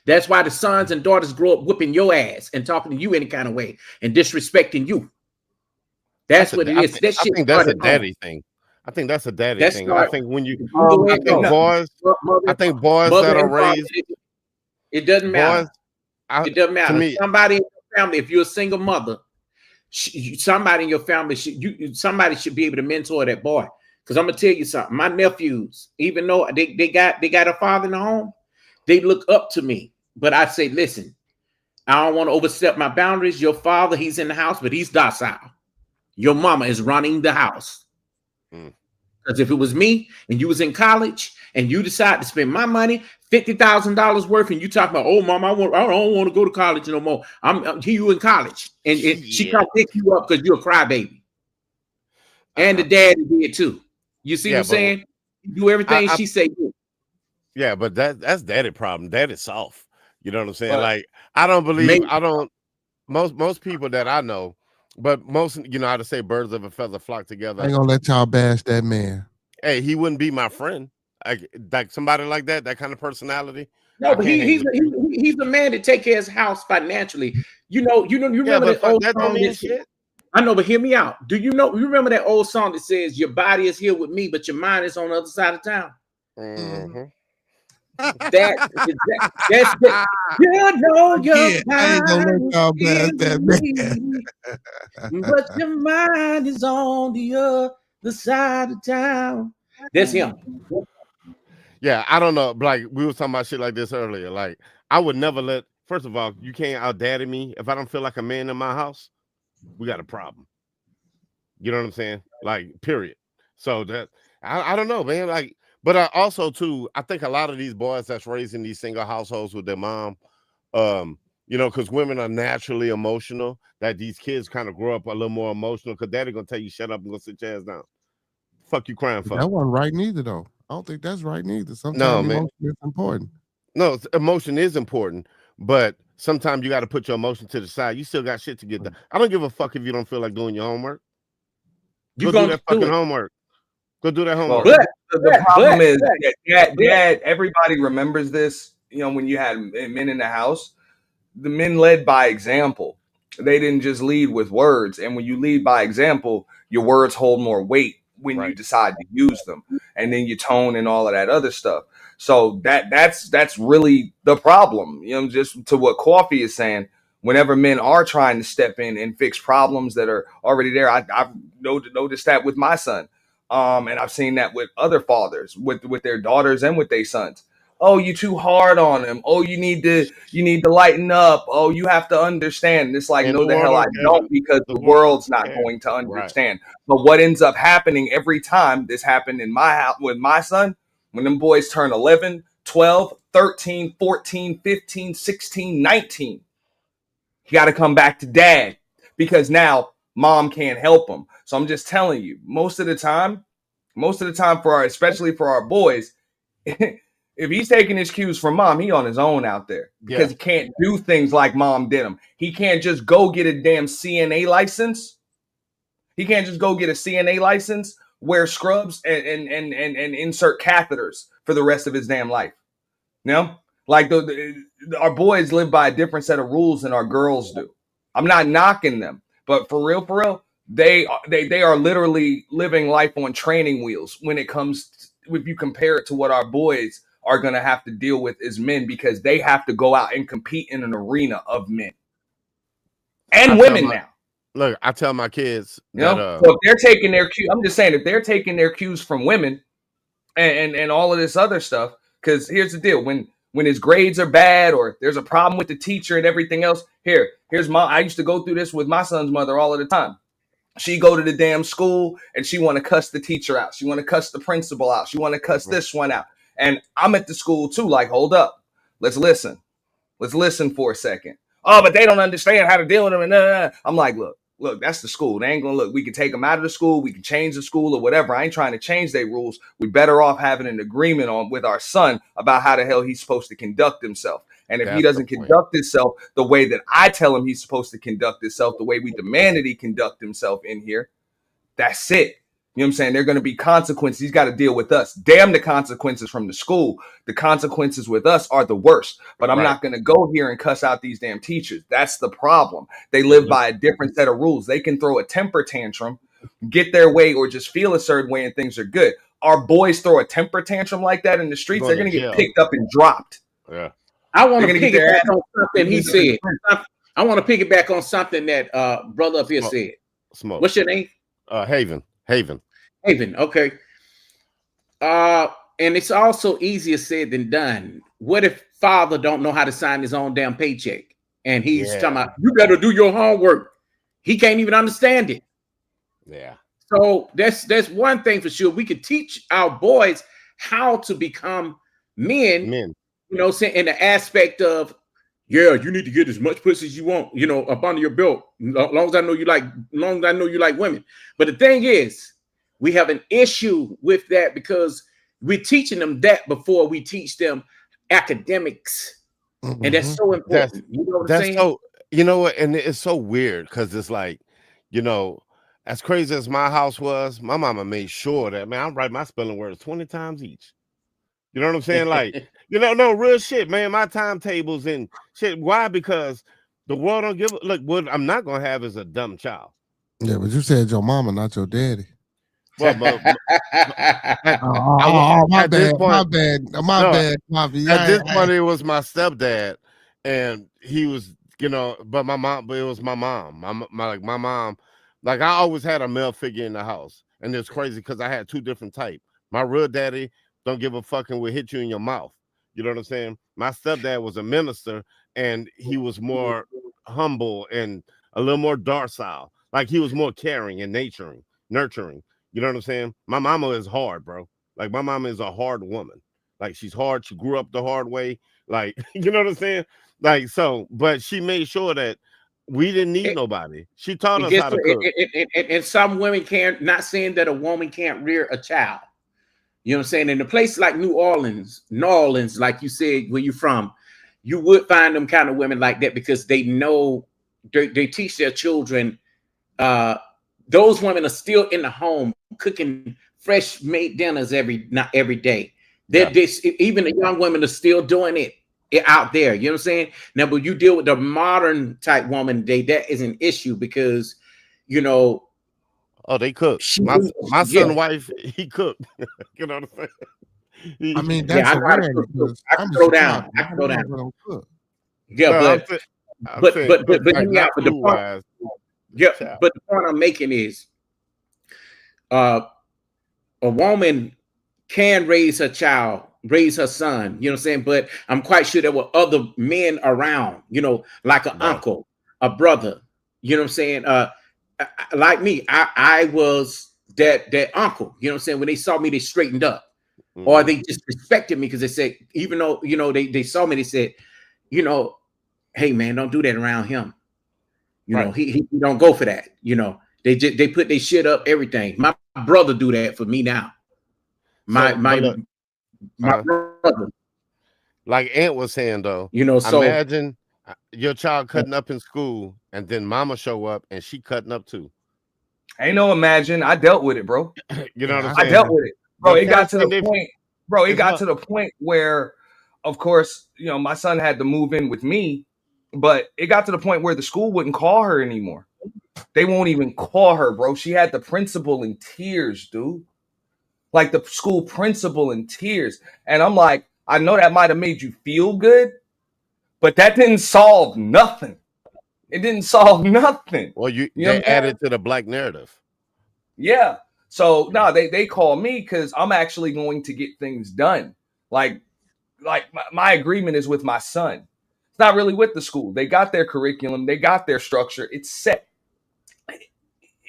That's why the sons and daughters grow up whipping your ass and talking to you any kind of way and disrespecting you. That's what it is. I think that's a daddy thing. I think that's a daddy thing. I think when you, I think boys that are raised, it doesn't matter. It doesn't matter. To me, somebody in your family, if you're a single mother, somebody in your family somebody should be able to mentor that boy. Because I'm gonna tell you something. My nephews, even though they got a father in the home, they look up to me. But I say, listen, I don't want to overstep my boundaries. Your father, he's in the house, but he's docile. Your mama is running the house. Because if it was me and you was in college and you decide to spend my money, $50,000 worth, and you talk about, oh, mama, I don't want to go to college no more. I'm you in college, and she come pick you up because you're a crybaby, and the daddy did too. You see what I'm saying? You do everything she say. Yeah, but that's daddy problem. Daddy's soft. You know what I'm saying? Like, I don't believe most people that I know, but most, how to say birds of a feather flock together. I ain't gonna let y'all bash that man. Hey, he wouldn't be my friend. Like somebody like that kind of personality. No, but he's a man that take care of his house financially. You remember that old song that shit? I know, but hear me out. You remember that old song that says your body is here with me, but your mind is on the other side of town? Mm-hmm. That's you know your mind, but your mind is on the other side of town. That's him. Yeah, I don't know. Like, we were talking about shit like this earlier. Like, I would never let. First of all, you can't out daddy me. If I don't feel like a man in my house, we got a problem. You know what I'm saying? Like, period. So that I don't know, man. Like, but I also too, I think a lot of these boys that's raised in these single households with their mom, because women are naturally emotional, that these kids kind of grow up a little more emotional because daddy gonna tell you shut up and go sit your ass down. Fuck you crying for? That wasn't right neither, though. I don't think that's right neither. Sometimes emotion is important. No, emotion is important, but sometimes you got to put your emotion to the side. You still got shit to get done. I don't give a fuck if you don't feel like doing your homework. Go do that fucking homework. Go do that homework. Well, the problem is that everybody remembers this. When you had men in the house, the men led by example. They didn't just lead with words. And when you lead by example, your words hold more weight when you decide to use them, and then your tone and all of that other stuff. So that's really the problem. Just to what Coffee is saying, whenever men are trying to step in and fix problems that are already there, I've noticed that with my son. And I've seen that with other fathers, with their daughters and with their sons. Oh, you too hard on them. Oh, you need to lighten up. Oh, you have to understand. It's like, no, the hell I don't, because the world's not going to understand. Right. But what ends up happening every time, this happened in my house with my son, when them boys turn 11, 12, 13, 14, 15, 16, 19, you got to come back to dad, because now mom can't help them. So I'm just telling you, most of the time especially for our boys, if he's taking his cues from mom, he on his own out there, because he can't do things like mom did him. He can't just go get a damn CNA license. He can't just go get a CNA license, wear scrubs, and insert catheters for the rest of his damn life. Like our boys live by a different set of rules than our girls do. I'm not knocking them, but for real, they are literally living life on training wheels when it comes if you compare it to what our boys are going to have to deal with as men, because they have to go out and compete in an arena of men and women now. Look, I tell my kids You that know, so if they're taking their cue, I'm just saying if they're taking their cues from women and all of this other stuff, because here's the deal: when his grades are bad or there's a problem with the teacher and everything else, here's I used to go through this with my son's mother all of the time. She go to the damn school and she want to cuss the teacher out. She want to cuss the principal out. She want to cuss this one out. And I'm at the school too. Like, hold up, let's listen for a second. Oh, but they don't understand how to deal with them. And I'm like, look, that's the school. They ain't gonna look. We can take them out of the school. We can change the school or whatever. I ain't trying to change their rules. We better off having an agreement with our son about how the hell he's supposed to conduct himself. And if he doesn't conduct himself the way that I tell him he's supposed to conduct himself, the way we demand that he conduct himself in here, that's it. You know what I'm saying? There are going to be consequences. He's got to deal with us. Damn the consequences from the school. The consequences with us are the worst. But I'm not going to go here and cuss out these damn teachers. That's the problem. They live by a different set of rules. They can throw a temper tantrum, get their way, or just feel a certain way and things are good. Our boys throw a temper tantrum like that in the streets, they're going to get picked up and dropped. Yeah. I want to piggyback on something he said. I want to piggyback on something that brother up here said. Smoke. What's your name? Haven. Okay. And it's also easier said than done. What if father don't know how to sign his own damn paycheck? And he's talking about, you better do your homework. He can't even understand it. Yeah. So that's one thing for sure. We could teach our boys how to become men. You know, in the aspect of, you need to get as much pussy as you want, up under your belt. As long as I know you like women. But the thing is, we have an issue with that because we're teaching them that before we teach them academics. Mm-hmm. And that's so important. You know what I'm saying? So, you know what? And it's so weird because it's like, as crazy as my house was, my mama made sure that, man, I write my spelling words 20 times each. You know what I'm saying? Like, no, real shit, man. My timetables and shit. Why? Because the world don't give. Look, what I'm not gonna have is a dumb child. Yeah, but you said your mama, not your daddy. Well, my bad. At this point, it was my stepdad, and he was, but it was my mom. My mom. Like, I always had a male figure in the house, and it's crazy because I had two different types. My real daddy don't give a fuck and will hit you in your mouth. You know what I'm saying? My stepdad was a minister, and he was more humble and a little more docile. Like, he was more caring and nurturing. You know what I'm saying? My mama is hard, bro. Like, my mama is a hard woman. Like, she's hard. She grew up the hard way. Like, you know what I'm saying? Like, so, but she made sure that we didn't need nobody. She taught us how to cook. And some women can't, not saying that a woman can't rear a child. You know what I'm saying? In a place like New Orleans, like you said, where you're from, you would find them kind of women like that because they know they teach their children. Those women are still in the home cooking fresh made dinners not every day. Even the young women are still doing it out there. You know what I'm saying? Now, but you deal with the modern type woman today, that is an issue because, oh, they cook. My son's wife, he cooked. You know what I'm saying? I mean, that's I can throw down. Yeah, but the point I'm making is, a woman can raise her child, raise her son. You know what I'm saying? But I'm quite sure there were other men around. Like an uncle, a brother. You know what I'm saying? Like me, I was that uncle. You know what I'm saying? When they saw me, they straightened up. Mm-hmm. Or they just respected me because they said, even though, they saw me, they said, hey man, don't do that around him. He don't go for that. They put their shit up, everything. My brother do that for me now. My brother. Like Ant was saying though, so imagine your child cutting up in school and then mama show up and she cutting up too. Ain't no imagine. I dealt with it, bro. You know what I'm saying? I dealt with it, bro. It got to the point, bro. It got to the point where, of course, my son had to move in with me, but it got to the point where the school wouldn't call her anymore. They won't even call her, bro. She had the principal in tears, dude. Like the school principal in tears. And I'm like, I know that might have made you feel good, but that didn't solve nothing. It didn't solve nothing. Well, they added to the black narrative. Yeah. So no, they call me because I'm actually going to get things done. Like my agreement is with my son. It's not really with the school. They got their curriculum, they got their structure. It's set.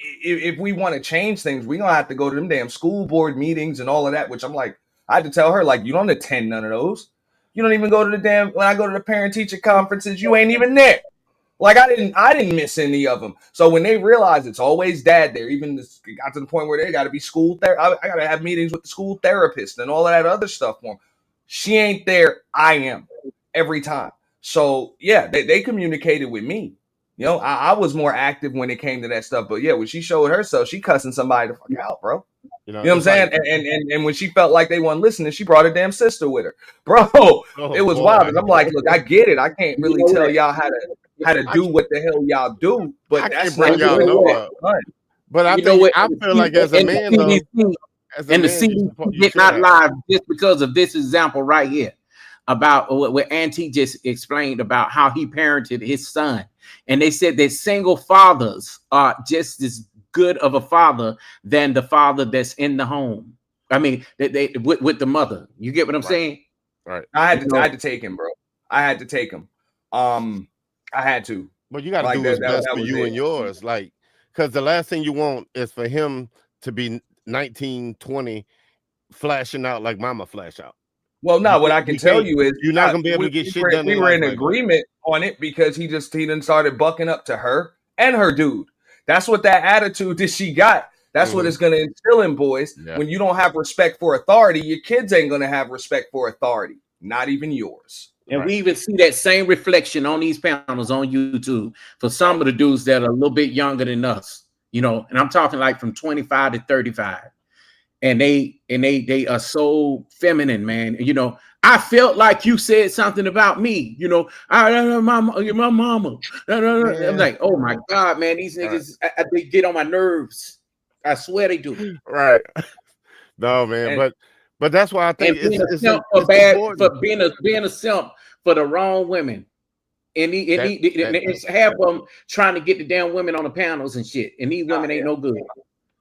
If we want to change things, we're gonna have to go to them damn school board meetings and all of that, which I'm like, I had to tell her, like, you don't attend none of those. You don't even go to the damn, when I go to the parent teacher conferences, you ain't even there. Like I didn't miss any of them. So when they realize it's always dad there, even this got to the point where they got to be school I got to have meetings with the school therapist and all of that other stuff for them. She ain't there. I am every time. So yeah, they communicated with me. You know, I was more active when it came to that stuff. But yeah, when she showed herself, she cussing somebody the fuck out, bro. You know what I'm saying? And when she felt like they weren't listening, she brought her damn sister with her. Bro, it was wild. And I'm like, look, I get it. I can't really tell y'all how to do what the hell y'all do, but that's not y'all know up. But I feel like as a man, though, and the CDC did not lie just because of this example right here about what Auntie just explained about how he parented his son. And they said that single fathers are just as good of a father than the father that's in the home. I mean, they with the mother. You get what I'm saying? Right. I had to take him, bro. I had to take him. I had to. But you got to do what's best for you and yours. Like, because the last thing you want is for him to be 19, 20, flashing out like mama flash out. Well, no, what I can tell you is you're not gonna be able to get shit done. We were in agreement on it because he done started bucking up to her and her dude. That's what that attitude that she got. That's what it's gonna instill in boys. Yeah. When you don't have respect for authority, your kids ain't gonna have respect for authority, not even yours. And we even see that same reflection on these panels on YouTube for some of the dudes that are a little bit younger than us, you know, and I'm talking like from 25 to 35. And they are so feminine, man. You know, I felt like you said something about me, you know, my mama. I'm like, oh my God, man, these niggas, they get on my nerves. I swear they do. Right. No, man, but that's why I think being a simp for the wrong women. And it's half of them trying to get the damn women on the panels and shit. And these women ain't no good.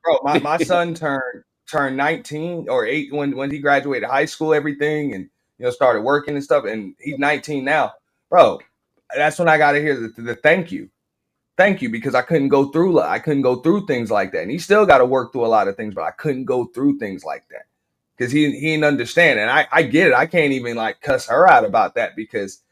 Bro, my son turned 19 or 8 when he graduated high school, everything, and you know, started working and stuff, and he's 19 now. Bro, that's when I got to hear the thank you, because I couldn't go through things like that. And he still got to work through a lot of things, but I couldn't go through things like that because he didn't understand. And I get it. I can't even like cuss her out about that because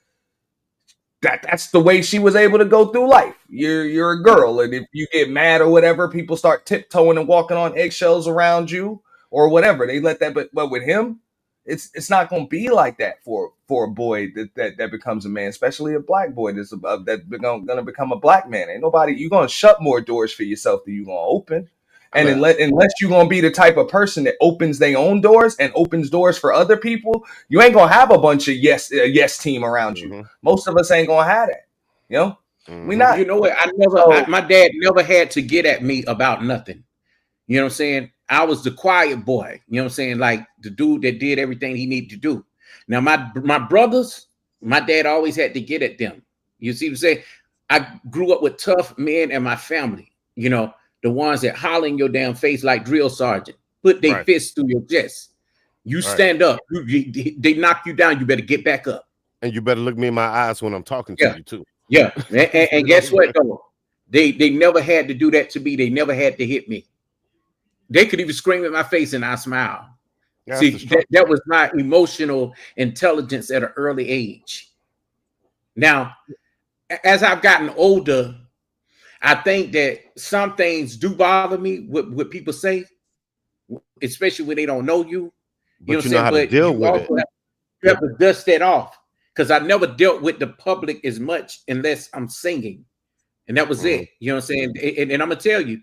that's the way she was able to go through life. You're a girl, and if you get mad or whatever, people start tiptoeing and walking on eggshells around you or whatever. They let that, but with him, it's not going to be like that for a boy that becomes a man, especially a black boy that's going to become a black man. Ain't nobody, you're going to shut more doors for yourself than you're going to open. And unless you're going to be the type of person that opens their own doors and opens doors for other people, you ain't going to have a bunch of yes team around you. Most of us ain't going to have that. You know, we not. You know what? My dad never had to get at me about nothing. You know what I'm saying? I was the quiet boy. You know what I'm saying? Like the dude that did everything he needed to do. Now, my brothers, my dad always had to get at them. You see what I'm saying? I grew up with tough men in my family, you know. The ones that holler in your damn face like drill sergeant, put their fists through your chest. You stand up, they knock you down. You better get back up, and you better look me in my eyes when I'm talking to you too. Yeah, and guess what? Though they never had to do that to me. They never had to hit me. They could even scream in my face and I smile. That's See, that was my emotional intelligence at an early age. Now, as I've gotten older, I think that some things do bother me what people say, especially when they don't know you. You know what I'm saying? How to deal with it. You have to dust that off because I never dealt with the public as much unless I'm singing. And that was it. You know what I'm saying? And I'm going to tell you,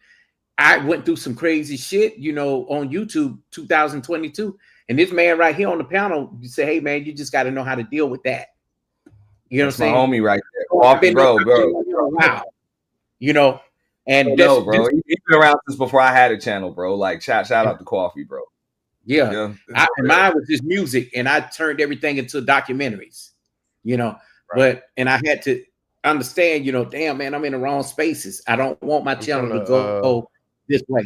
I went through some crazy shit, you know, on YouTube 2022. And this man right here on the panel, you say, hey, man, you just got to know how to deal with that. You know what I'm saying? My homie right there. Bro. Wow. You know, and bro, he's been around since before I had a channel, bro. Like shout out to Coffee, bro. Yeah, mine was just music, and I turned everything into documentaries. You know, and I understand, damn man, I'm in the wrong spaces. I don't want my channel to go this way.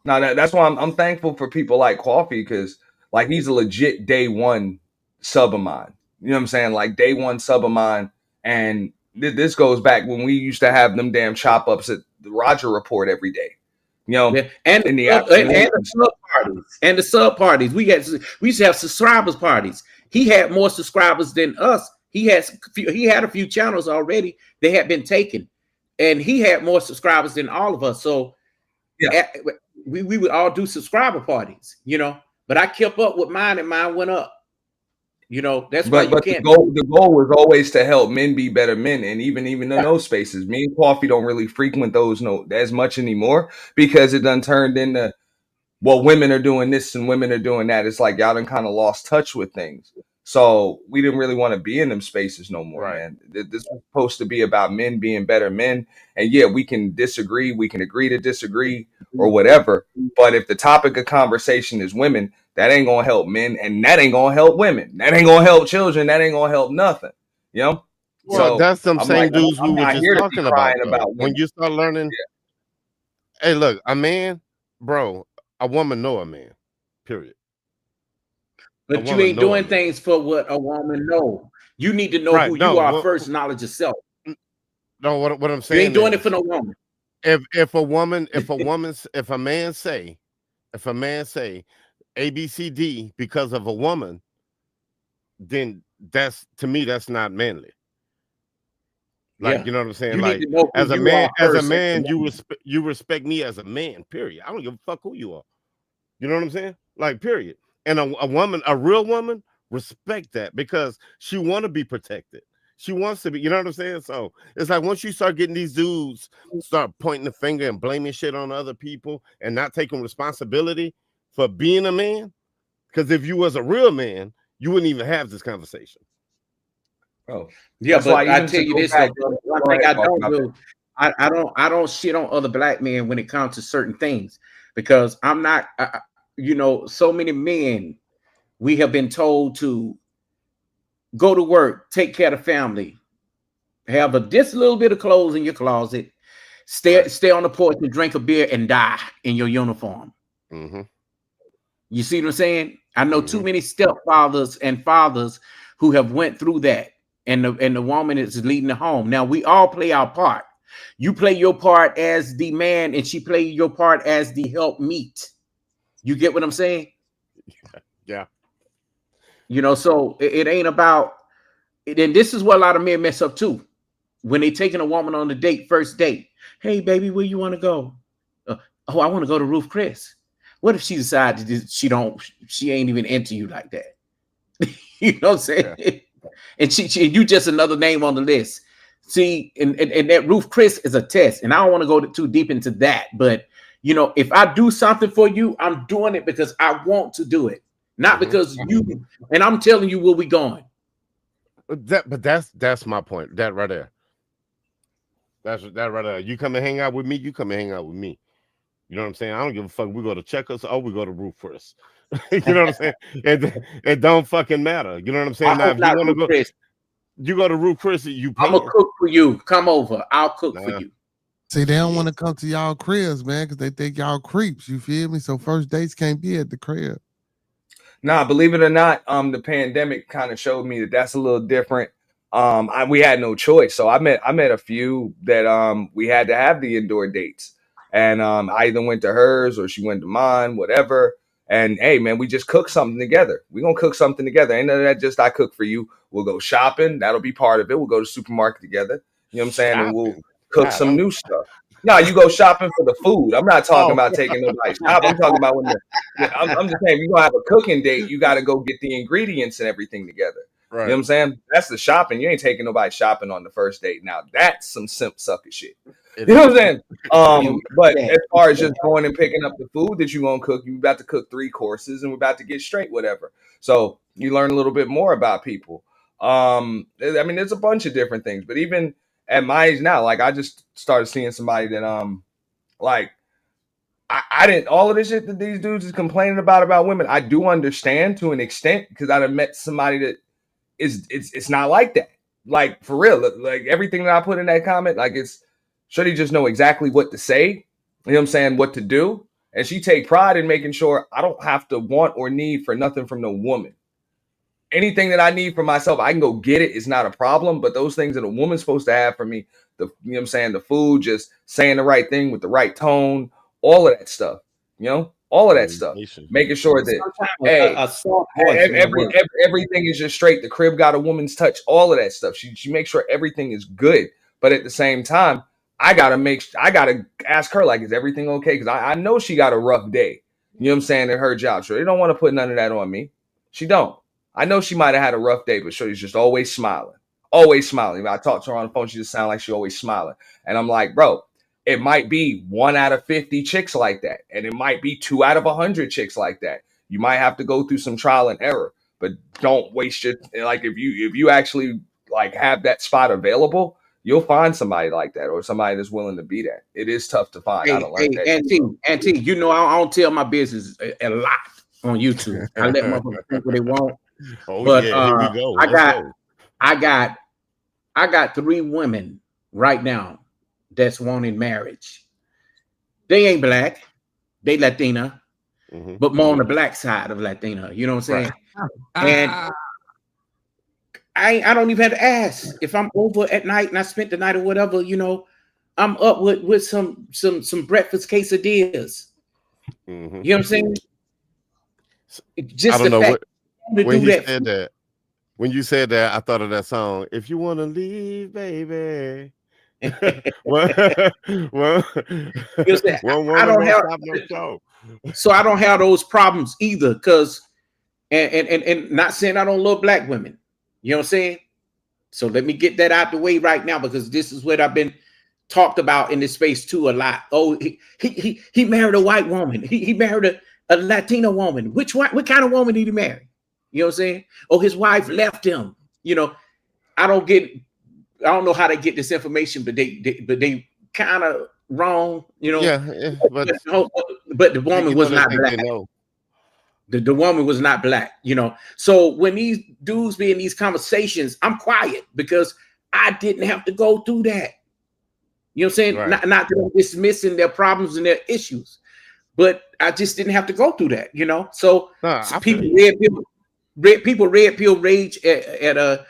Now that's why I'm thankful for people like Coffee, because like he's a legit day one sub of mine. You know what I'm saying? Like day one sub of mine. And this goes back when we used to have them damn chop ups at the Roger Report every day. And the sub parties. We used to have subscribers parties. He had more subscribers than us. He had a few channels already. They had been taken, and he had more subscribers than all of us. So we would all do subscriber parties, But I kept up with mine, and mine went up. That's why you can't. The goal was always to help men be better men, and even in those spaces, me and Coffee don't really frequent those as much anymore because it done turned into, well, women are doing this and women are doing that. It's like y'all done kind of lost touch with things, so we didn't really want to be in them spaces no more, man. This was supposed to be about men being better men, and yeah, we can disagree, we can agree to disagree or whatever, but if the topic of conversation is women, that ain't gonna help men, and that ain't gonna help women. That ain't gonna help children. That ain't gonna help nothing. Well, so that's them same dudes we were just talking about. When you start learning, hey, look, a man, bro, a woman know a man. Period. But you ain't doing things for what a woman know. You need to know who you are first. Knowledge yourself. No, what I'm saying, you ain't doing it for no woman. If a man say ABCD because of a woman, then that's, to me, that's not manly. Like, you know what I'm saying? Like, as a man, you respect me as a man, period. I don't give a fuck who you are. You know what I'm saying? Like, period. And a woman, a real woman, respect that because she want to be protected. She wants to be, you know what I'm saying? So it's like once you start getting these dudes start pointing the finger and blaming shit on other people and not taking responsibility for being a man, because if you was a real man, you wouldn't even have this conversation. Oh, yeah, but I tell you this though, bro. One thing I don't do, I don't shit on other black men when it comes to certain things, because I'm not, so many men, we have been told to go to work, take care of the family, have this little bit of clothes in your closet, stay on the porch and drink a beer and die in your uniform. Mm-hmm. You see what I'm saying? I know too many stepfathers and fathers who have went through that, and the woman is leading the home. Now we all play our part. You play your part as the man, and she play your part as the helpmeet. You get what I'm saying? Yeah. So it ain't about. And this is what a lot of men mess up too. When they taking a woman on the first date. Hey, baby, where you want to go? I want to go to Ruth Chris. What if she decides she ain't even into you like that? You know what I'm saying? Yeah. And you just another name on the list. See, and that Ruth Chris is a test. And I don't want to go too deep into that. But, if I do something for you, I'm doing it because I want to do it. Not because and I'm telling you where we going. But that's my point. That right there. That's that right there. You come and hang out with me, you come and hang out with me. You know what I'm saying? I don't give a fuck. We go to Checkers or we go to Ruth Chris. You know what I'm saying? It don't fucking matter. You know what I'm saying? Now, if you want to go, you go to Ruth Chris. I'm gonna cook for you. Come over. I'll cook for you. See, they don't want to come to y'all cribs, man, because they think y'all creeps. You feel me? So first dates can't be at the crib. Nah, believe it or not, the pandemic kind of showed me that that's a little different. We had no choice, so I met a few that we had to have the indoor dates, and I either went to hers or she went to mine, whatever. And hey, man, we just cook something together. We gonna cook something together. Ain't none of that just I cook for you. We'll go shopping. That'll be part of it. We'll go to the supermarket together. You know what I'm saying? And we'll cook some new stuff. No, you go shopping for the food. I'm not talking about taking nobody shop. I'm talking about I'm just saying, if you're gonna have a cooking date, you got to go get the ingredients and everything together. Right. You know what I'm saying? That's the shopping. You ain't taking nobody shopping on the first date. Now that's some simp sucker shit. You know what I'm saying? But as far as just going and picking up the food that you're gonna cook, you about to cook 3 courses and we're about to get straight, whatever. So you learn a little bit more about people. I mean, there's a bunch of different things, but even at my age now, like I just started seeing somebody that like I didn't, all of this shit that these dudes is complaining about women, I do understand to an extent, because I'd have met somebody that it's not like that. like for real, like everything that I put in that comment, like it's Shorty just know exactly what to say. You know what I'm saying? What to do. And she take pride in making sure I don't have to want or need for nothing from no woman. Anything that I need for myself, I can go get it. It's not a problem. But those things that a woman's supposed to have for me, you know what I'm saying? The food, just saying the right thing with the right tone, all of that stuff, all of that stuff. Making sure that, everything is just straight. The crib got a woman's touch, all of that stuff. She makes sure everything is good. But at the same time, I gotta ask her, like, is everything okay? Because I know she got a rough day. You know what I'm saying? At her job. Sure, they don't want to put none of that on me. She don't. I know she might have had a rough day, but she's just always smiling. Always smiling. When I talk to her on the phone, she just sounds like she's always smiling. And I'm like, bro, it might be 1 out of 50 chicks like that. And it might be 2 out of 100 chicks like that. You might have to go through some trial and error, but don't waste your, like, if you actually like have that spot available, you'll find somebody like that or somebody that's willing to be that. It is tough to find. I don't like that. Auntie, you know, I don't tell my business a lot on YouTube. I let motherfuckers think what they want. But here we go. I got 3 women right now that's wanting marriage. They ain't black, they Latina, but more on the black side of Latina. You know what I'm saying? And I don't even have to ask. If I'm over at night and I spent the night or whatever, you know, I'm up with some breakfast quesadillas. You know what I'm saying? Just I don't know what when you said that, I thought of that song. If you want to leave, baby. So I don't have those problems either, because and not saying I don't love black women. You know what I'm saying? So let me get that out the way right now, because this is what I've been talked about in this space too a lot. Oh, he married a white woman. He married a Latina woman. What kind of woman did he marry? You know what I'm saying? Oh, his wife left him. You know, I don't know how they get this information, but they kind of wrong. You know, but the woman was not black. The woman was not black, you know. So when these dudes be in these conversations, I'm quiet because I didn't have to go through that. You know what I'm saying? Right. Not that I'm dismissing their problems and their issues, but I just didn't have to go through that, you know. So people red pill rage at a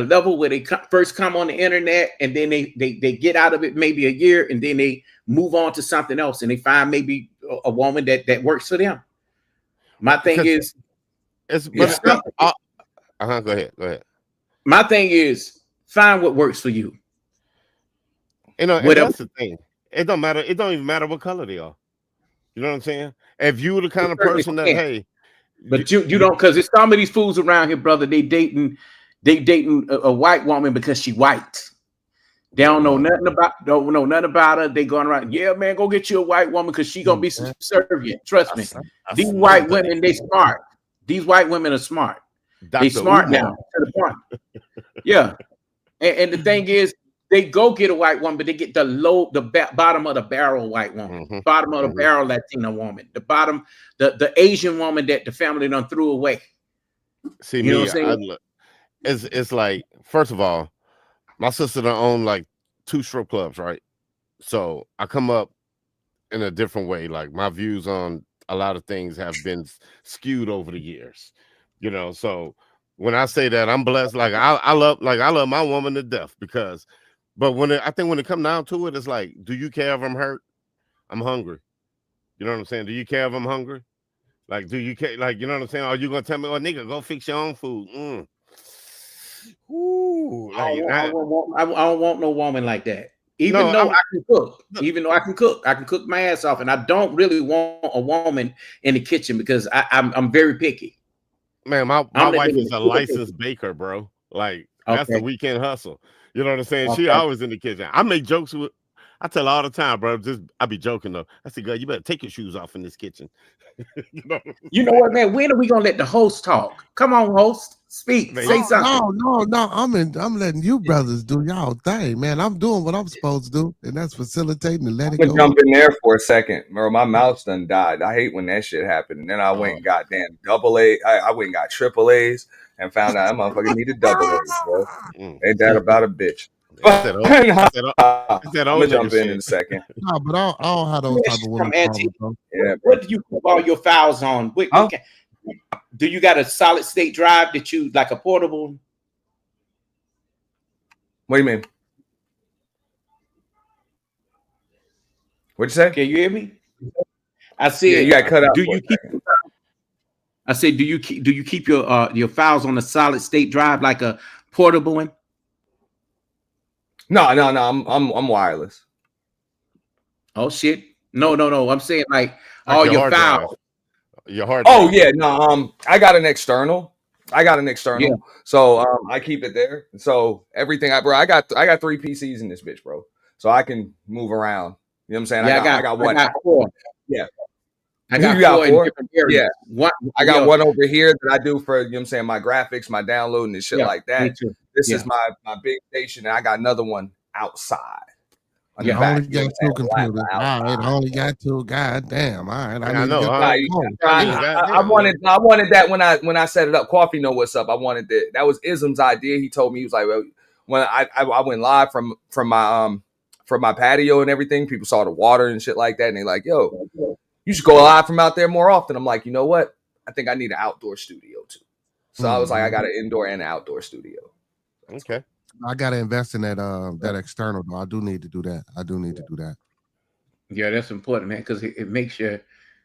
level where they first come on the internet and then they get out of it maybe a year and then they move on to something else and they find maybe a woman that works for them. My thing is, go ahead. My thing is, find what works for you. You know, and that's the thing. It don't matter. It don't even matter what color they are. You know what I'm saying? If you the kind of person that, hey, but you don't, because it's some of these fools around here, brother. They dating a white woman because she white. They don't know nothing about her. They going around, yeah, man, go get you a white woman because she gonna be subservient. Trust me. These white women, they smart. These white women are smart. They smart now. To the point. Yeah, and the thing is, they go get a white woman, but they get the bottom of the barrel white woman, bottom of the barrel Latina woman, the Asian woman that the family done threw away. See, you know what I'm saying? It's like, first of all, my sister done own like 2 strip clubs, right? So I come up in a different way. Like my views on a lot of things have been skewed over the years, you know. So when I say that, I'm blessed. Like I love my woman to death, because. But I think when it comes down to it, it's like, do you care if I'm hurt? I'm hungry. You know what I'm saying? Do you care if I'm hungry? Like, do you care? Like, you know what I'm saying? Are you gonna tell me, oh, nigga, go fix your own food? Ooh, like, I don't want no woman like that. Even though I can cook, I can cook my ass off, and I don't really want a woman in the kitchen because I'm very picky. Man, my wife is a licensed baker, bro. Like, that's the weekend hustle. You know what I'm saying? Okay. She always in the kitchen. I make jokes with. I tell her all the time, bro. I be joking though. I say, girl, you better take your shoes off in this kitchen. You know what, man? When are we gonna let the host talk? Come on, host. Speak. Say something. No. I'm letting you brothers do y'all thing, man. I'm doing what I'm supposed to do, and that's facilitating and let it I'm go. gonna jump in there for a second, bro. My mouse done died. I hate when that shit happened. And then I went and got damn double A. I went and got triple A's and found out that motherfucker needed double A's, bro. Ain't that about a bitch? I'm gonna jump in a second. No, but I don't have those type of women problems, bro. Yeah, what do you put all your files on? Do you got a solid state drive that you like a portable? What do you mean? What'd you say? Can you hear me? I said, you got cut out. Do you keep? I said, do you keep your files on a solid state drive like a portable one? No. I'm wireless. Oh shit! No. I'm saying like all your files. Your hard. Oh yeah, no. I got an external. Yeah. So I keep it there. So everything I got 3 PCs in this bitch, bro. So I can move around. You know what I'm saying? Yeah, I got one. I got 4. Yeah. I got 4 in different areas. Yeah. I got one over here that I do for, you know what I'm saying, my graphics, my downloading and shit like that. Me too. This is my big station, and I got another one outside. I only got 2 computers. All right, I only got 2. God damn. All right, I know. I wanted that when I set it up. Coffee know what's up. I wanted that. That was Ism's idea. He told me, he was like, well, when I went live from my patio and everything, people saw the water and shit like that, and they like, yo, you should go live from out there more often. I'm like, you know what? I think I need an outdoor studio too. So I was like, I got an indoor and an outdoor studio. Okay. I gotta invest in that external though. I do need to do that. Yeah, that's important, man, because it makes your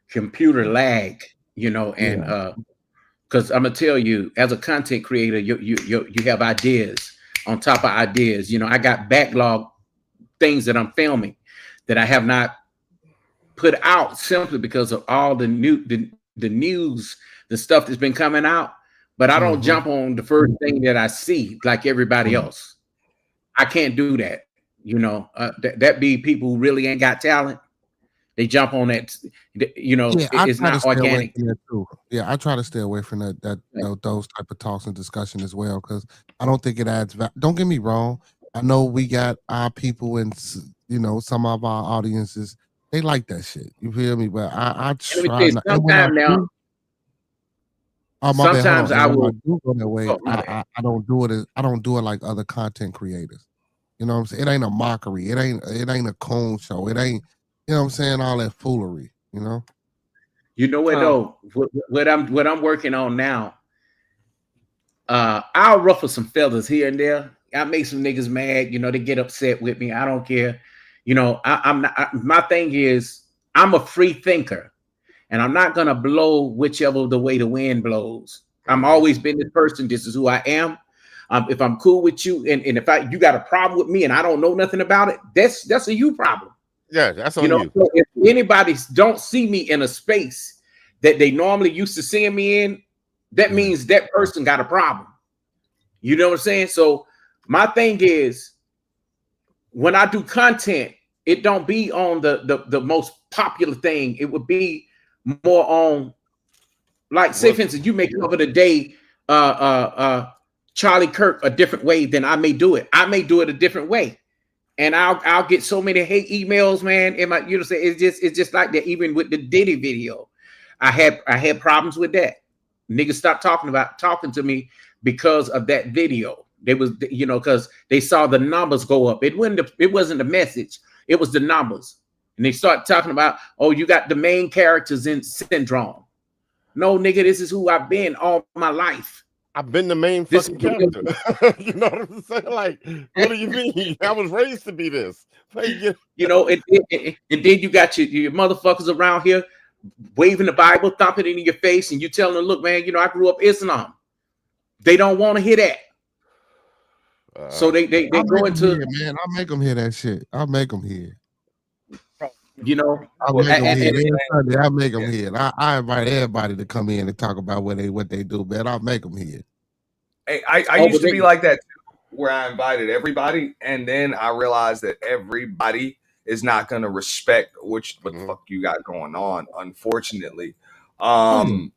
computer lag, you know, and because I'm gonna tell you, as a content creator, you have ideas on top of ideas. You know, I got backlog things that I'm filming that I have not put out simply because of all the news, the stuff that's been coming out. But I don't jump on the first thing that I see like everybody else. I can't do that. You know, that be people who really ain't got talent. They jump on that. You know, it's not organic. Yeah, I try to stay away from those type of talks and discussion as well, because I don't think it adds value. Don't get me wrong. I know we got our people and, you know, some of our audiences, they like that shit. You feel me? But I try not. Sometimes now. Sometimes I will do go that way. I don't do it. I don't do it like other content creators. You know what I'm saying? It ain't a mockery. It ain't a cone show. It ain't, you know what I'm saying, all that foolery, you know? You know what though? What I'm working on now, I'll ruffle some feathers here and there. I make some niggas mad, you know, they get upset with me. I don't care. You know, I'm not, my thing is I'm a free thinker. And I'm not gonna blow whichever the way the wind blows. I'm always been this person. This is who I am. If I'm cool with you, and if you got a problem with me and I don't know nothing about it, that's a you problem. Yeah, that's on you. So if anybody don't see me in a space that they normally used to seeing me in, that means that person got a problem. You know what I'm saying? So my thing is, when I do content, it don't be on the most popular thing. It would be more on, like, say for instance, you may cover the day Charlie Kirk a different way than I may do it. I may do it a different way, and I'll get so many hate emails, man. In my, you know, say it's just like that. Even with the Diddy video, I had problems with that. Niggas stopped talking to me because of that video. They was, you know, because they saw the numbers go up. It wasn't the message. It was the numbers. And they start talking about, oh, you got the main characters in syndrome. No, nigga, this is who I've been all my life. I've been the main fucking character. You know what I'm saying? Like, what do you mean? I was raised to be this. Like, you know, and then you got your motherfuckers around here waving the Bible, thumping it in your face, and you telling them, look, man, you know, I grew up Islam. They don't want to hear that. So they go into it, man. I'll make them hear that shit. I'll make them hear. You know, I'll make them hear. I'll make them hear. I invite everybody to come in and talk about what they do, man. I'll make them hear. Hey, I used to be like that too, where I invited everybody, and then I realized that everybody is not gonna respect what the fuck you got going on, unfortunately. So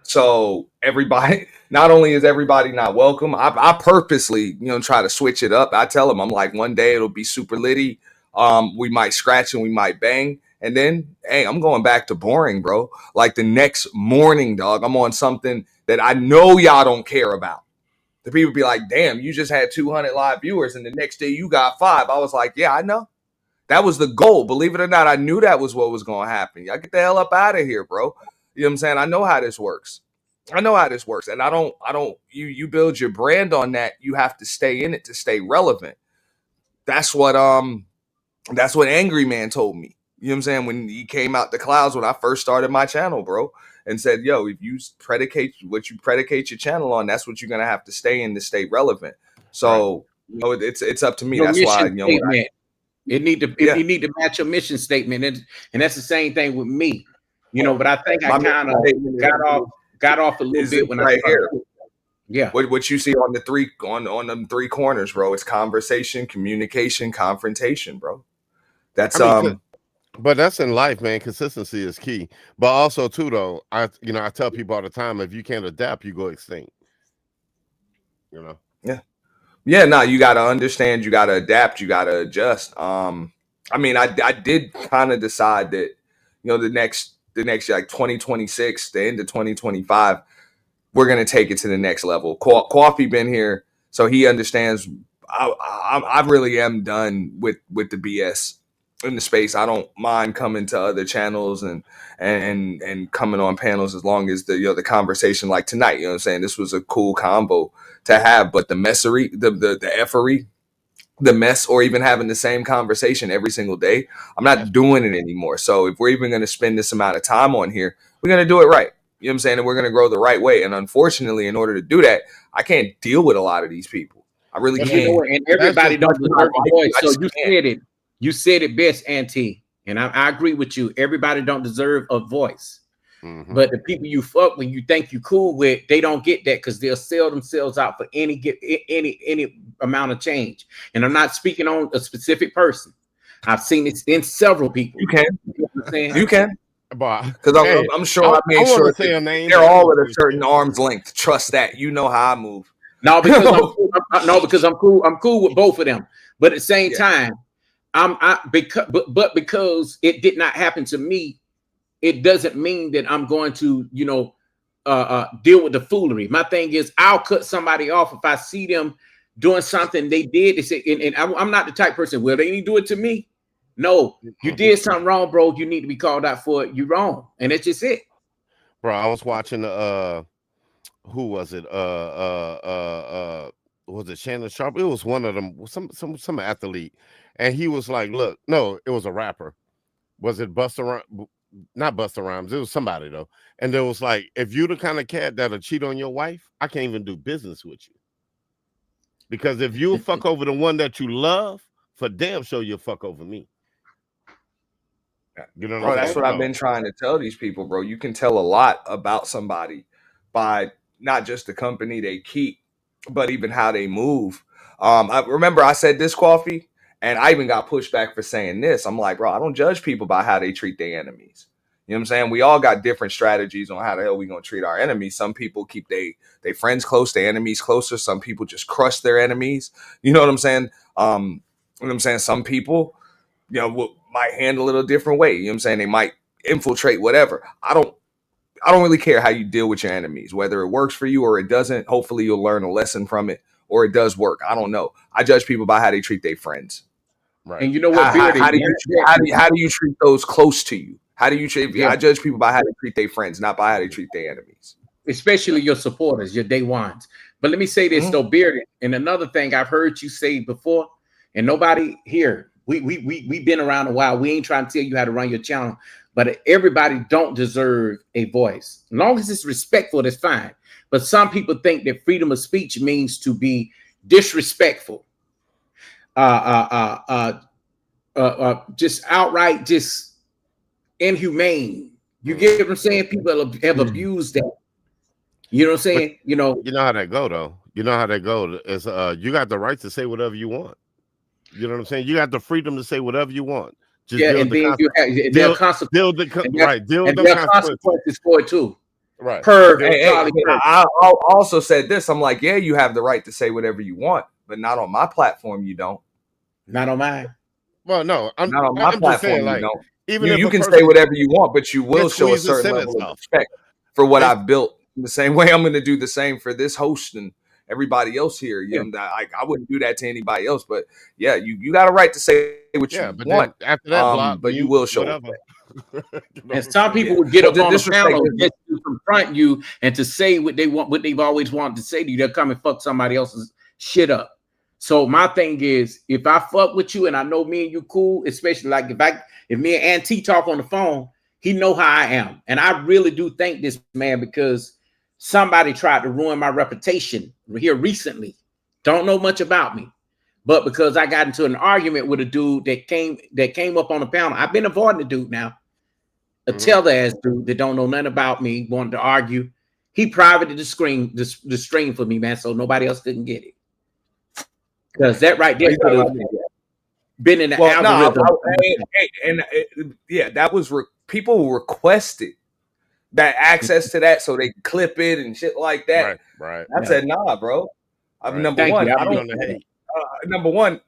So everybody, not only is everybody not welcome, I purposely, try to switch it up. I tell them, I'm like, one day it'll be super litty. We might scratch and we might bang. And then, hey, I'm going back to boring, bro. Like the next morning, dog, I'm on something that I know y'all don't care about. The people be like, damn, you just had 200 live viewers and the next day you got 5. I was like, yeah, I know. That was the goal. Believe it or not, I knew that was what was going to happen. Y'all get the hell up out of here, bro. You know what I'm saying? I know how this works. And you build your brand on that. You have to stay in it to stay relevant. That's what Angry Man told me. You know what I'm saying? When he came out the clouds when I first started my channel, bro, and said, yo, if you predicate what you predicate your channel on, that's what you're going to have to stay in to stay relevant. So, it's up to me. That's why, it need to match your mission statement. And that's the same thing with me, but I think I kind of got off a little bit when I started. Yeah. What you see on on them 3 corners, bro, it's conversation, communication, confrontation, bro. That's but that's in life, man. Consistency is key. But also too, though, I tell people all the time, if you can't adapt, you go extinct. Yeah, no, you got to understand, you got to adapt, you got to adjust. I did kind of decide that, the next like 2026, the end of 2025, we're going to take it to the next level. Coffee been here, so he understands. I really am done with the BS in the space. I don't mind coming to other channels and coming on panels as long as the conversation like tonight. You know what I'm saying? This was a cool combo to have, but the messery, the effery, the mess, or even having the same conversation every single day, I'm not doing it anymore. So if we're even going to spend this amount of time on here, we're going to do it right. You know what I'm saying? And we're going to grow the right way. And unfortunately, in order to do that, I can't deal with a lot of these people. I really can't. And everybody don't deserve a voice. So you said it. You said it best, Auntie. And I agree with you. Everybody don't deserve a voice. Mm-hmm. But the people you fuck when you think you cool with, they don't get that because they'll sell themselves out for any amount of change. And I'm not speaking on a specific person. I've seen it in several people. You can. You can. Because I'm sure I made sure they're all at a certain arm's length. Trust that. You know how I move. No, because I'm cool. I'm cool with both of them. But at the same time, because it did not happen to me, it doesn't mean that I'm going to, deal with the foolery. My thing is, I'll cut somebody off if I see them doing something they did. They say, and I'm not the type person. Well, they need to do it to me. No, you did something wrong, bro. You need to be called out for it. You're wrong, and that's just it. Bro, I was watching who was it? Was it Shannon Sharp? It was one of them, some athlete, and he was like, "Look, no, it was a rapper. Was it Busta Rhymes? Not Busta Rhymes. It was somebody though." And there was like, "If you the kind of cat that'll cheat on your wife, I can't even do business with you. Because if you fuck over the one that you love, for damn sure you'll fuck over me." You know, that's what I've been trying to tell these people, bro. You can tell a lot about somebody by not just the company they keep, but even how they move. I remember I said this, Coffee, and I even got pushed back for saying this. I'm like, bro, I don't judge people by how they treat their enemies. You know what I'm saying? We all got different strategies on how the hell we gonna treat our enemies. Some people keep their friends close, their enemies closer. Some people just crush their enemies. You know what I'm saying? You know what I'm saying? Some people, might handle it a different way. You know what I'm saying? They might infiltrate whatever. I don't really care how you deal with your enemies, whether it works for you or it doesn't. Hopefully you'll learn a lesson from it, or it does work. I don't know. I judge people by how they treat their friends. Right. And you know what? How do you treat those close to you? How do you treat? Yeah. I judge people by how they treat their friends, not by how they treat their enemies. Especially your supporters, your day ones. But let me say this though, Bearded. And another thing I've heard you say before, and nobody here, we've been around a while. We ain't trying to tell you how to run your channel, but everybody don't deserve a voice. As long as it's respectful, that's fine. But some people think that freedom of speech means to be disrespectful, just outright, just inhumane. You get what I'm saying? People have abused that. You know what I'm saying? You know how that go though. You know how that go is you got the right to say whatever you want. You know what I'm saying? You got the freedom to say whatever you want. Just and then there are consequences for it too. Right. I also said this. I'm like, yeah, you have the right to say whatever you want, but not on my platform. You don't. Not on mine. Well, no, I'm not on my I'm platform. just saying, You like, don't. even You if can say whatever you want, but you will show a certain level of respect for what I've built. In the same way, I'm going to do the same for this host and everybody else here. You know, I wouldn't do that to anybody else, but yeah, you got a right to say what you want. After that, block, but you will show whatever. And some people would get up on the panel just to confront you and to say what they want, what they've always wanted to say to you. They'll come and fuck somebody else's shit up. So my thing is, if I fuck with you and I know me and you cool, especially like if me and Auntie talk on the phone, he know how I am. And I really do thank this man, because somebody tried to ruin my reputation here recently. Don't know much about me, but because I got into an argument with a dude that came up on the panel. I've been avoiding the dude now. A tail ass dude that don't know nothing about me, wanted to argue. He privated the stream for me, man, so nobody else couldn't get it. Because that right there could have been in the algorithm. That was people requested that access to that so they could clip it and shit like that. Right. I said, nah, bro. Number Thank one, you. I don't. Number one,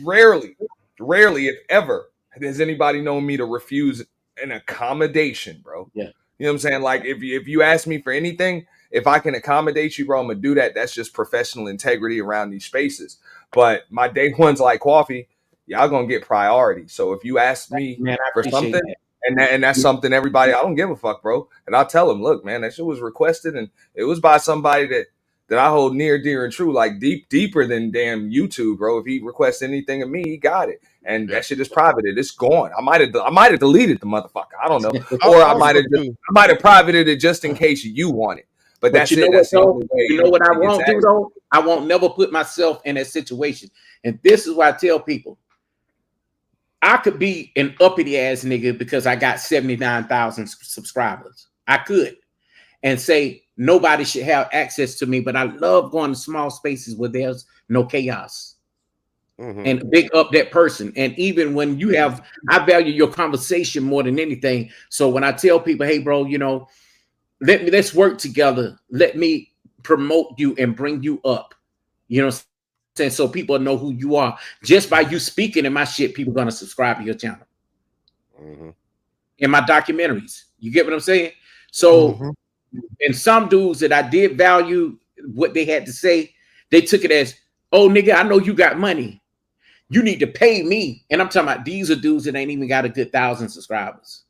rarely, if ever, has anybody known me to refuse an accommodation, bro. Yeah. You know what I'm saying? Like, if you ask me for anything, if I can accommodate you, bro, I'm gonna do that. That's just professional integrity around these spaces. But my day ones like coffee, y'all gonna get priority. So if you ask me for something, and that's something everybody, I don't give a fuck, bro. And I'll tell them, look, man, that shit was requested and it was by somebody that I hold near, dear, and true, like deeper than damn YouTube, bro. If he requests anything of me, he got it. And that shit is privated. It's gone. I might have deleted the motherfucker. I don't know. Or I might have privated it just in case you want it. But that's you know it. That's the only way. You know what I won't do though? I won't never put myself in that situation. And this is why I tell people, I could be an uppity ass nigga because I got 79,000 subscribers. I could. And say nobody should have access to me, but I love going to small spaces where there's no chaos. And big up that person. And even when you have, I value your conversation more than anything. So when I tell people, hey, bro, you know, let's work together. Let me promote you and bring you up. You know what I'm saying? So people know who you are. Just by you speaking in my shit, people are going to subscribe to your channel. In my documentaries. You get what I'm saying? So, and some dudes that I did value what they had to say, they took it as, oh, nigga, I know you got money. You need to pay me. And I'm talking about these are dudes that ain't even got a good 1,000 subscribers.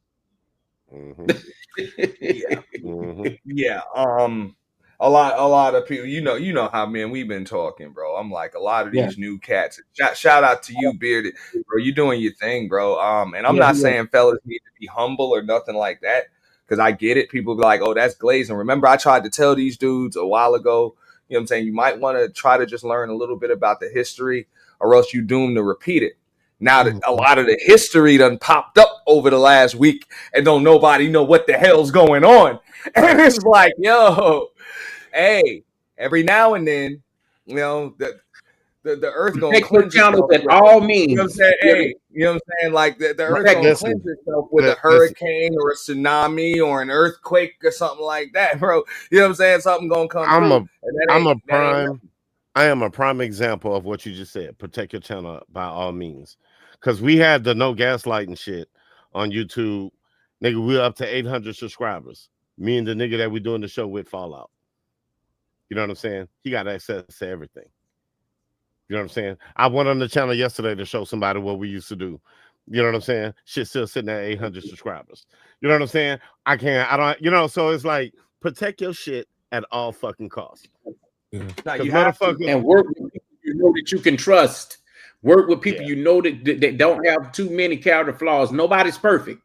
Yeah. A lot of people, you know how, man, we've been talking, bro. I'm like, a lot of these new cats. Shout out to you, Bearded, bro. You doing your thing, bro. And I'm not saying fellas need to be humble or nothing like that, because I get it. People be like, oh, that's glazing. Remember, I tried to tell these dudes a while ago, you know what I'm saying? You might want to try to just learn a little bit about the history, or else you doomed to repeat it. Now that a lot of the history done popped up over the last week and don't nobody know what the hell's going on. And it's like, yo, hey, every now and then, you know, the earth gonna cleanse itself. All means. You know what I'm saying? Hey, you know what I'm saying? Like the earth gonna cleanse itself with a hurricane or a tsunami or an earthquake or something like that, bro. You know what I'm saying? Something gonna come I am a prime example of what you just said. Protect your channel by all means. Because we had the no gaslighting shit on YouTube. Nigga, we're up to 800 subscribers. Me and the nigga that we doing the show with Fallout. You know what I'm saying? He got access to everything. You know what I'm saying? I went on the channel yesterday to show somebody what we used to do. You know what I'm saying? Shit still sitting at 800 subscribers. You know what I'm saying? I don't, you know, so it's like, protect your shit at all fucking costs. Now you have to, and work with people you know that you can trust. Work with people you know that don't have too many character flaws. Nobody's perfect.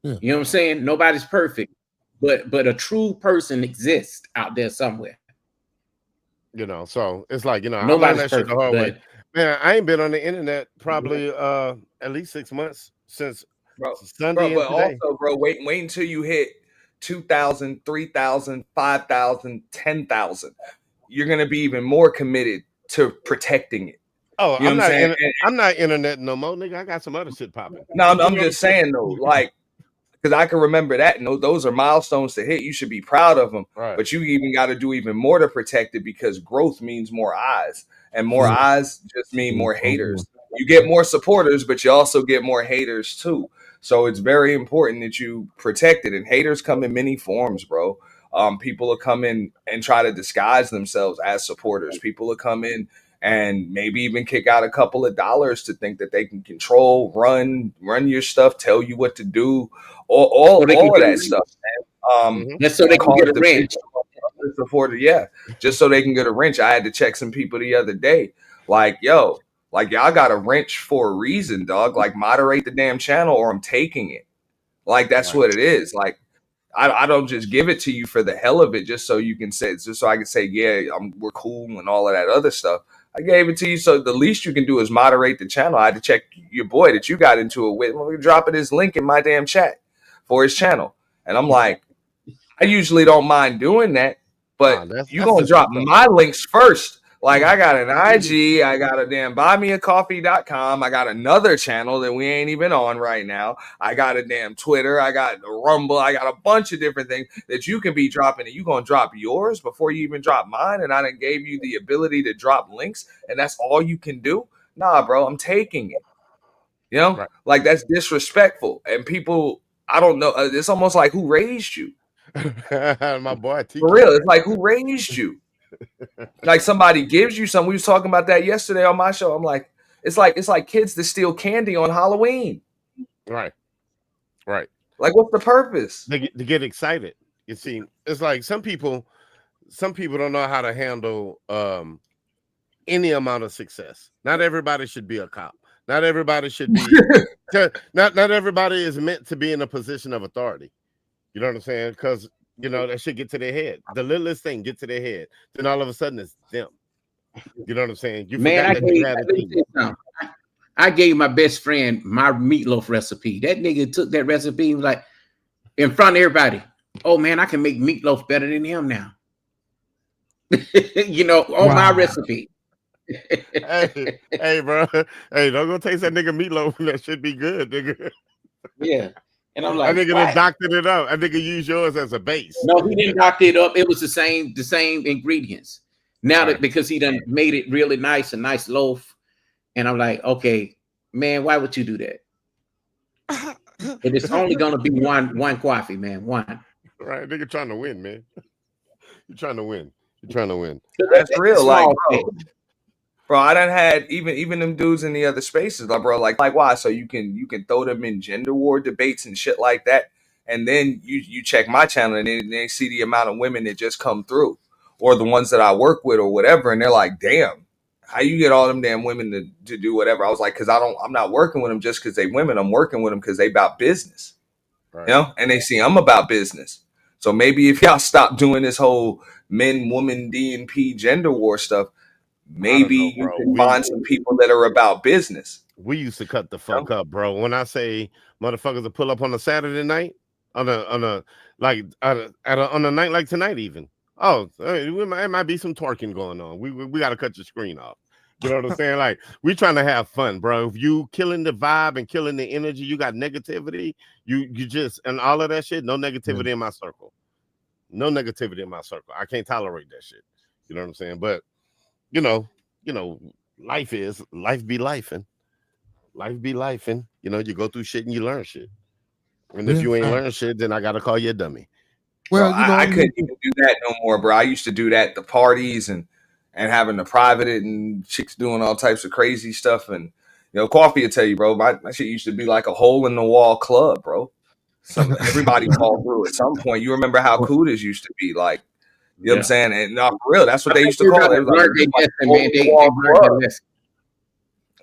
You know what I'm saying? Nobody's perfect, but a true person exists out there somewhere. You know, so it's like, you know, nobody's I learned that shit the hard way. Man, I ain't been on the internet probably at least 6 months since Sunday. But also, bro, wait until you hit 2,000, 3,000, 5,000, 10,000. You're gonna be even more committed to protecting it. Oh, you know I'm not internet no more, nigga. I got some other shit popping. No, I'm just saying though, like, because I can remember that. And those are milestones to hit. You should be proud of them. Right. But you even got to do even more to protect it, because growth means more eyes. And more eyes just mean more haters. You get more supporters, but you also get more haters too. So it's very important that you protect it. And haters come in many forms, bro. People will come in and try to disguise themselves as supporters. People will come in and maybe even kick out a couple of dollars to think that they can control, run your stuff, tell you what to do, all of that stuff, man. Just so they can get a wrench. Supporter, yeah, just so they can get a wrench. I had to check some people the other day, like, yo, like, y'all got a wrench for a reason, dog. Like, moderate the damn channel or I'm taking it. Like, that's what it is. Like, I don't just give it to you for the hell of it, just so you can say, just so I can say, yeah, we're cool and all of that other stuff. I gave it to you, so the least you can do is moderate the channel. I had to check your boy that you got into it with. We're dropping his link in my damn chat for his channel, and I'm like, I usually don't mind doing that, but you gonna drop my links first. Like, I got an IG, I got a damn buymeacoffee.com, I got another channel that we ain't even on right now, I got a damn Twitter, I got the Rumble, I got a bunch of different things that you can be dropping, and you gonna drop yours before you even drop mine, and I done gave you the ability to drop links, and that's all you can do? Nah, bro, I'm taking it. You know? Like, that's disrespectful. And people, I don't know, it's almost like, who raised you? My boy, for real, it's like, who raised you? Like, somebody gives you something. We was talking about that yesterday on my show. I'm like, it's like kids that steal candy on Halloween. Right. Like, what's the purpose? To get excited. You see, it's like some people don't know how to handle any amount of success. Not everybody should be a cop. Not everybody should be. not everybody is meant to be in a position of authority. You know what I'm saying? Because, you know, that should get to their head. The littlest thing get to their head. Then all of a sudden it's them. You know what I'm saying? You I gave my best friend my meatloaf recipe. That nigga took that recipe and was like, in front of everybody, oh man, I can make meatloaf better than him now. You know, on my recipe. hey, bro. Hey, don't go taste that nigga meatloaf. That should be good, nigga. Yeah. And I'm like, I think it doctored it up. I think it used yours as a base. No, he didn't doctor it up. It was the same ingredients. Now that because he done made it really nice, a nice loaf. And I'm like, okay, man, why would you do that? It is only gonna be one coffee, man. One. Right, nigga trying to win, man. You're trying to win. You're trying to win. That's real, like, bro, I done had even them dudes in the other spaces, like, bro, like why? So you can throw them in gender war debates and shit like that, and then you check my channel and they see the amount of women that just come through, or the ones that I work with or whatever, and they're like, damn, how you get all them damn women to do whatever? I was like, because I'm not working with them just because they women. I'm working with them because they about business, you know, and they see I'm about business. So maybe if y'all stop doing this whole men, woman, DNP gender war stuff, maybe you can find some people that are about business. We used to cut the fuck up, bro. When I say motherfuckers will pull up on a Saturday night, on a night like tonight, even. Oh, it might be some twerking going on. We got to cut your screen off. You know what I'm saying? Like, we trying to have fun, bro. If you killing the vibe and killing the energy, you got negativity, you just, and all of that shit, no negativity in my circle. No negativity in my circle. I can't tolerate that shit. You know what I'm saying? But, you know, life be lifing. Life be lifing. You know, you go through shit and you learn shit. And if you ain't learn shit, then I got to call you a dummy. Well, bro, I couldn't even do that no more, bro. I used to do that at the parties and having to private it and chicks doing all types of crazy stuff. And, you know, Coffee will tell you, bro, my shit used to be like a hole in the wall club, bro. So everybody fall through at some point. You remember how Kudas used to be like, you know what I'm saying? And no, for real, that's what they used to call it.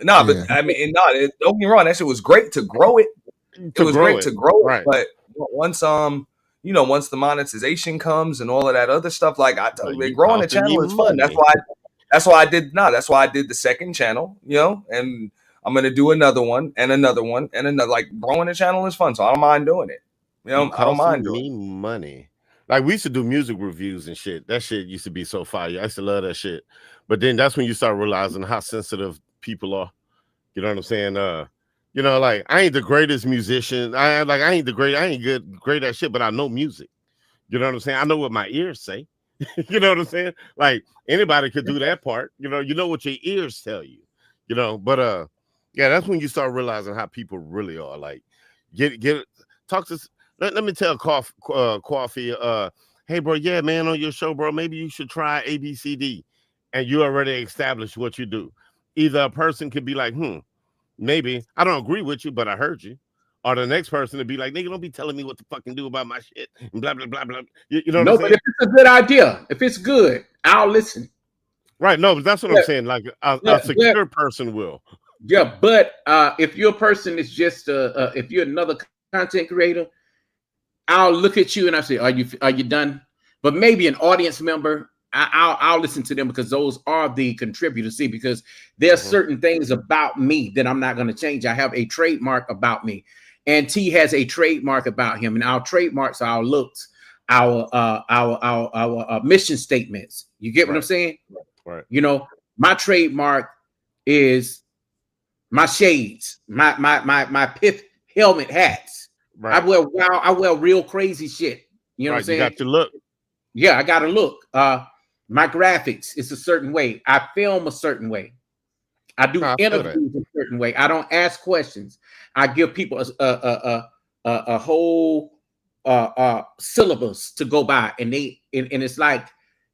No, but I mean, don't get me wrong, that shit was great to grow it. It was great to grow it, but once once the monetization comes and all of that other stuff, like growing the channel is fun. That's why I did the second channel, you know, and I'm gonna do another one and another one and another. Like, growing the channel is fun, so I don't mind doing it. You know, I don't mind doing it. Money. Like, we used to do music reviews and shit. That shit used to be so fire. I used to love that shit. But then that's when you start realizing how sensitive people are. You know what I'm saying? You know, like I ain't the greatest musician. I ain't great at shit, but I know music. You know what I'm saying? I know what my ears say. You know what I'm saying? Like anybody could do that part. You know what your ears tell you. You know, but yeah, that's when you start realizing how people really are. Like, talk to. Let me tell Coffee. Hey, bro, yeah, man, on your show, bro, maybe you should try ABCD, and you already established what you do. Either a person could be like, maybe I don't agree with you, but I heard you. Or the next person to be like, nigga, don't be telling me what to fucking do about my shit. And blah, blah, blah, blah. You know what I'm saying? But if it's a good idea, if it's good, I'll listen. Right. No, but that's what I'm saying. Like a secure person will. Yeah, but if your person is just if you're another content creator, I'll look at you and I say, are you done? But maybe an audience member, I'll listen to them because those are the contributors. See, because there are certain things about me that I'm not going to change. I have a trademark about me, and T has a trademark about him, and our trademarks are our looks, our mission statements. You get what I'm saying? Right. You know, my trademark is my shades, my pith helmet hats. Right. I wear real crazy shit. You know what I'm saying? You got to look. Yeah, I got to look. My graphics is a certain way. I film a certain way. I do interviews a certain way. I don't ask questions. I give people a whole syllabus to go by, and it's like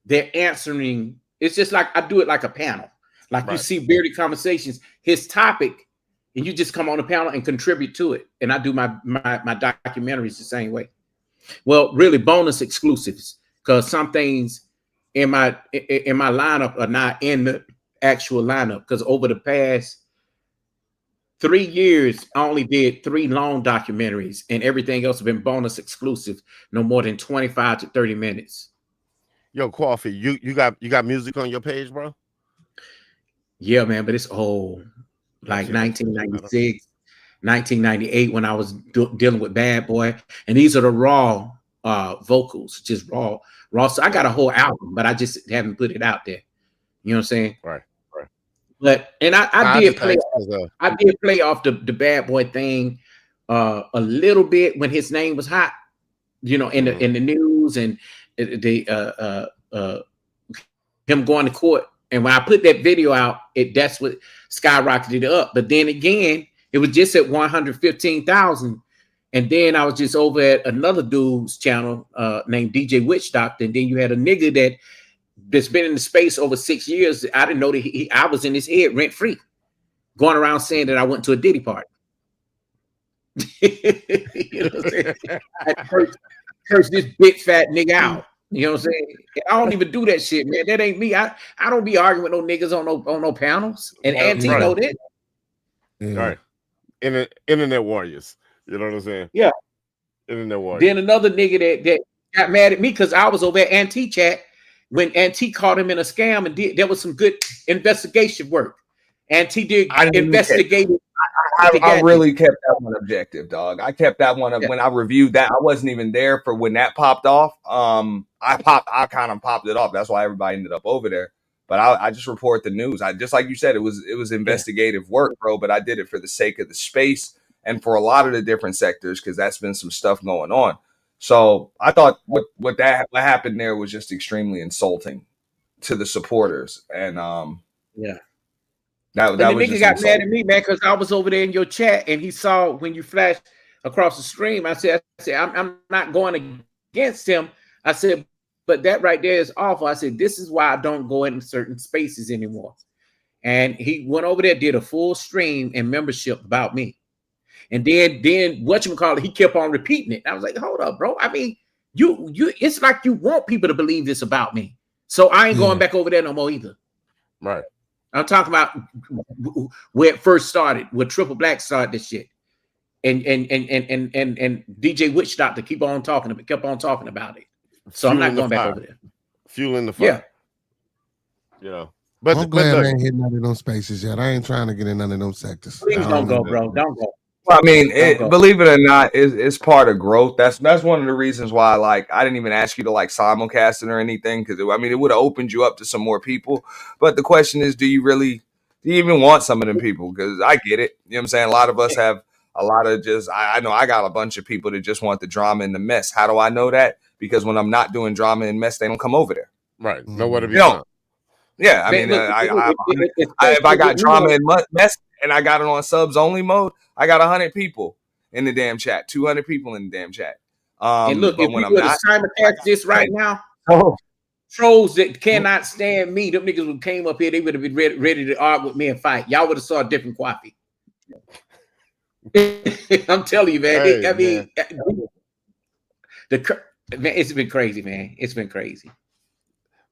they're answering. It's just like I do it like a panel. Like you see Bearded Conversations, his topic, and you just come on the panel and contribute to it. And I do my documentaries the same way. Well, really bonus exclusives, because some things in my lineup are not in the actual lineup. Because over the past 3 years, I only did 3 long documentaries, and everything else has been bonus exclusive, no more than 25 to 30 minutes. Yo, Coffee, you got music on your page, bro? Yeah, man, but it's old. Like 1996, 1998, when I was dealing with Bad Boy. And these are the raw vocals, just raw. So I got a whole album, but I just haven't put it out there. You know what I'm saying? Right. But and I did play off the Bad Boy thing a little bit when his name was hot, you know, in the news, and him going to court. And when I put that video out, that's what skyrocketed it up. But then again, it was just at 115,000. And then I was just over at another dude's channel named DJ Witch Doctor. And then you had a nigga that's been in the space over 6 years. I didn't know that I was in his head rent free, going around saying that I went to a Diddy party. You know what I'm saying? I curse this big fat nigga out. You know what I'm saying? I don't even do that shit, man. That ain't me. I don't be arguing with no niggas on no panels. And Auntie know that. Right. Internet warriors. You know what I'm saying? Yeah. Internet warriors. Then another nigga that got mad at me because I was over at Auntie chat when Auntie caught him in a scam, and there was some good investigation work. Auntie did investigate. I really kept that one objective, dog. I kept that one when I reviewed that. I wasn't even there for when that popped off. I kind of popped it off. That's why everybody ended up over there. But I just report the news. I just, like you said, it was investigative work, bro. But I did it for the sake of the space and for a lot of the different sectors, because that's been some stuff going on. So I thought what happened there was just extremely insulting to the supporters. And That the was nigga got mad at me, man, because I was over there in your chat and he saw when you flashed across the stream. I said, I'm not going against him. I said, but that right there is awful. I said, this is why I don't go in certain spaces anymore. And he went over there, did a full stream and membership about me. And then whatchamacallit, he kept on repeating it. I was like, hold up, bro. I mean, you it's like you want people to believe this about me. So I ain't going back over there no more either. Right. I'm talking about where it first started, where Triple Black started this shit, and DJ Witch Doctor kept on talking about it. So I'm not going back over there. Fueling the fire. Yeah. But I'm glad I ain't hitting none of those spaces yet. I ain't trying to get in none of those sectors. Please don't go, bro. Don't go. Well, I mean, believe it or not, it's part of growth. That's one of the reasons why, like, I didn't even ask you to like simulcast it or anything, because it would have opened you up to some more people. But the question is, do you really Do you even want some of them people? Because I get it. You know what I'm saying? A lot of us have a lot of just, I know I got a bunch of people that just want the drama and the mess. How do I know that? Because when I'm not doing drama and mess, they don't come over there. Right. Nowhere to be You know, found. yeah. I mean, if I got drama and mess and I got it on subs only mode, I got 100 people in the damn chat, 200 people in the damn chat. And look, if we were to simulcast this right now, oh, trolls that cannot stand me, them niggas who came up here, they would have been ready to argue with me and fight. Y'all would have saw a different Kwafi. I'm telling you, man. Hey, I mean, man, it's been crazy, man. It's been crazy.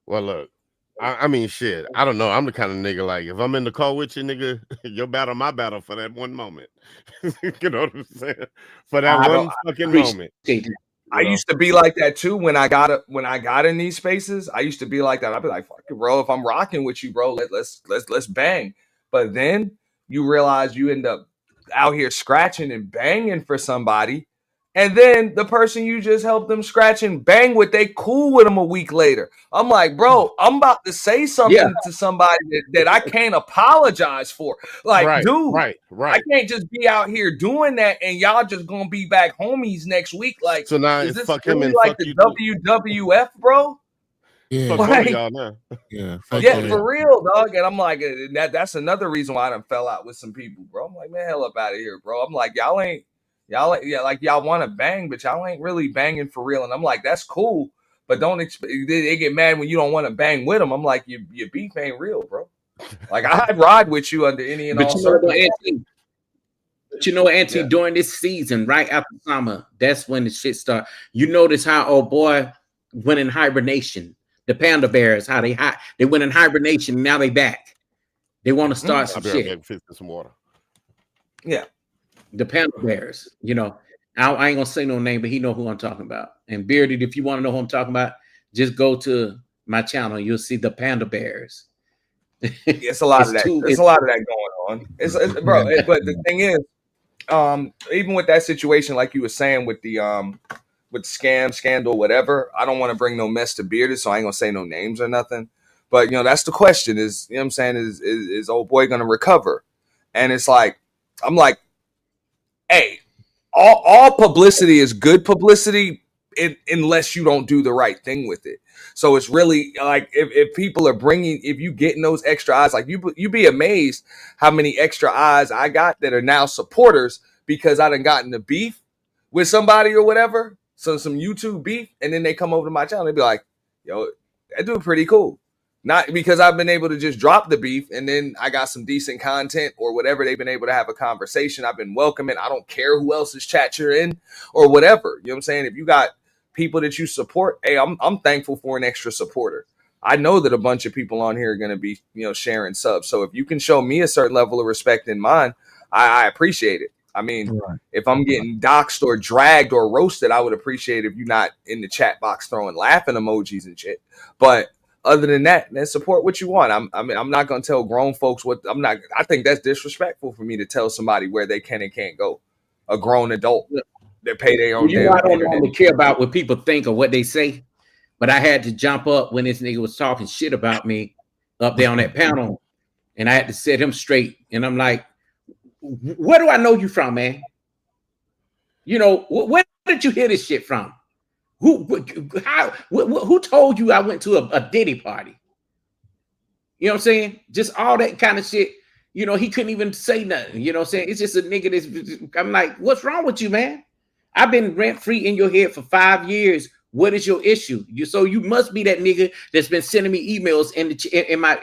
Well, look, I mean, shit. I don't know. I'm the kind of nigga like if I'm in the car with you, nigga, your battle, my battle for that one moment. You know what I'm saying? For that one fucking moment. I used to be like that too when I got in these spaces. I used to be like that. I'd be like, "Fuck it, bro. If I'm rocking with you, bro, let's bang." But then you realize you end up out here scratching and banging for somebody, and then the person you just helped them scratch and bang with, they cool with them a week later. I'm like, bro, I'm about to say something to somebody that I can't apologize for. Like, dude, I can't just be out here doing that and y'all just gonna be back homies next week. Like, so now is this fuck really him and like fuck the you WWF, bro? Yeah, fuck both of y'all now. Yeah, for real, dog. And I'm like, that's another reason why I done fell out with some people, bro. I'm like, man, hell up out of here, bro. I'm like, y'all want to bang, but y'all ain't really banging for real. And I'm like, that's cool, but don't expect. They get mad when you don't want to bang with them. I'm like, your beef ain't real, bro. Like, I'd ride with you under any and all circumstances. But you know, Auntie, during this season, right after summer, that's when the shit start. You notice how old boy went in hibernation. The Panda Bears, how they went in hibernation. Now they back. They want to start some shit. Some water. Yeah. The Panda Bears, you know, I ain't gonna say no name, but he know who I'm talking about. And Bearded, if you want to know who I'm talking about, just go to my channel. You'll see the Panda Bears. It's a lot of that. There's a lot of that going on. It's bro. But the thing is, even with that situation, like you were saying with the scam, scandal, whatever, I don't want to bring no mess to Bearded, so I ain't gonna say no names or nothing. But you know, that's the question: is, you know what I'm saying, is old boy gonna recover? And it's like, I'm like, hey, all publicity is good publicity unless you don't do the right thing with it. So it's really like if people are if you getting those extra eyes, like you be amazed how many extra eyes I got that are now supporters because I done gotten the beef with somebody or whatever. So some YouTube beef, and then they come over to my channel and be like, yo, that dude pretty cool. Not because I've been able to just drop the beef and then I got some decent content or whatever. They've been able to have a conversation. I've been welcoming. I don't care who else's chat you're in or whatever. You know what I'm saying? If you got people that you support, hey, I'm thankful for an extra supporter. I know that a bunch of people on here are going to be, you know, sharing subs. So if you can show me a certain level of respect in mine, I appreciate it. I mean, if I'm getting doxxed or dragged or roasted, I would appreciate if you're not in the chat box throwing laughing emojis and shit. But other than that, then support what you want. I'm not gonna tell grown folks what I'm not. I think that's disrespectful for me to tell somebody where they can and can't go. A grown adult that pay their own. You know, I don't normally care about what people think or what they say, but I had to jump up when this nigga was talking shit about me up there on that panel, and I had to set him straight. And I'm like, where do I know you from, man? You know, where did you hear this shit from? Who told you I went to a Diddy party? You know what I'm saying? Just all that kind of shit. You know, he couldn't even say nothing. You know what I'm saying? It's just a nigga that's, I'm like, what's wrong with you, man? I've been rent-free in your head for 5 years. What is your issue? So you must be that nigga that's been sending me emails in my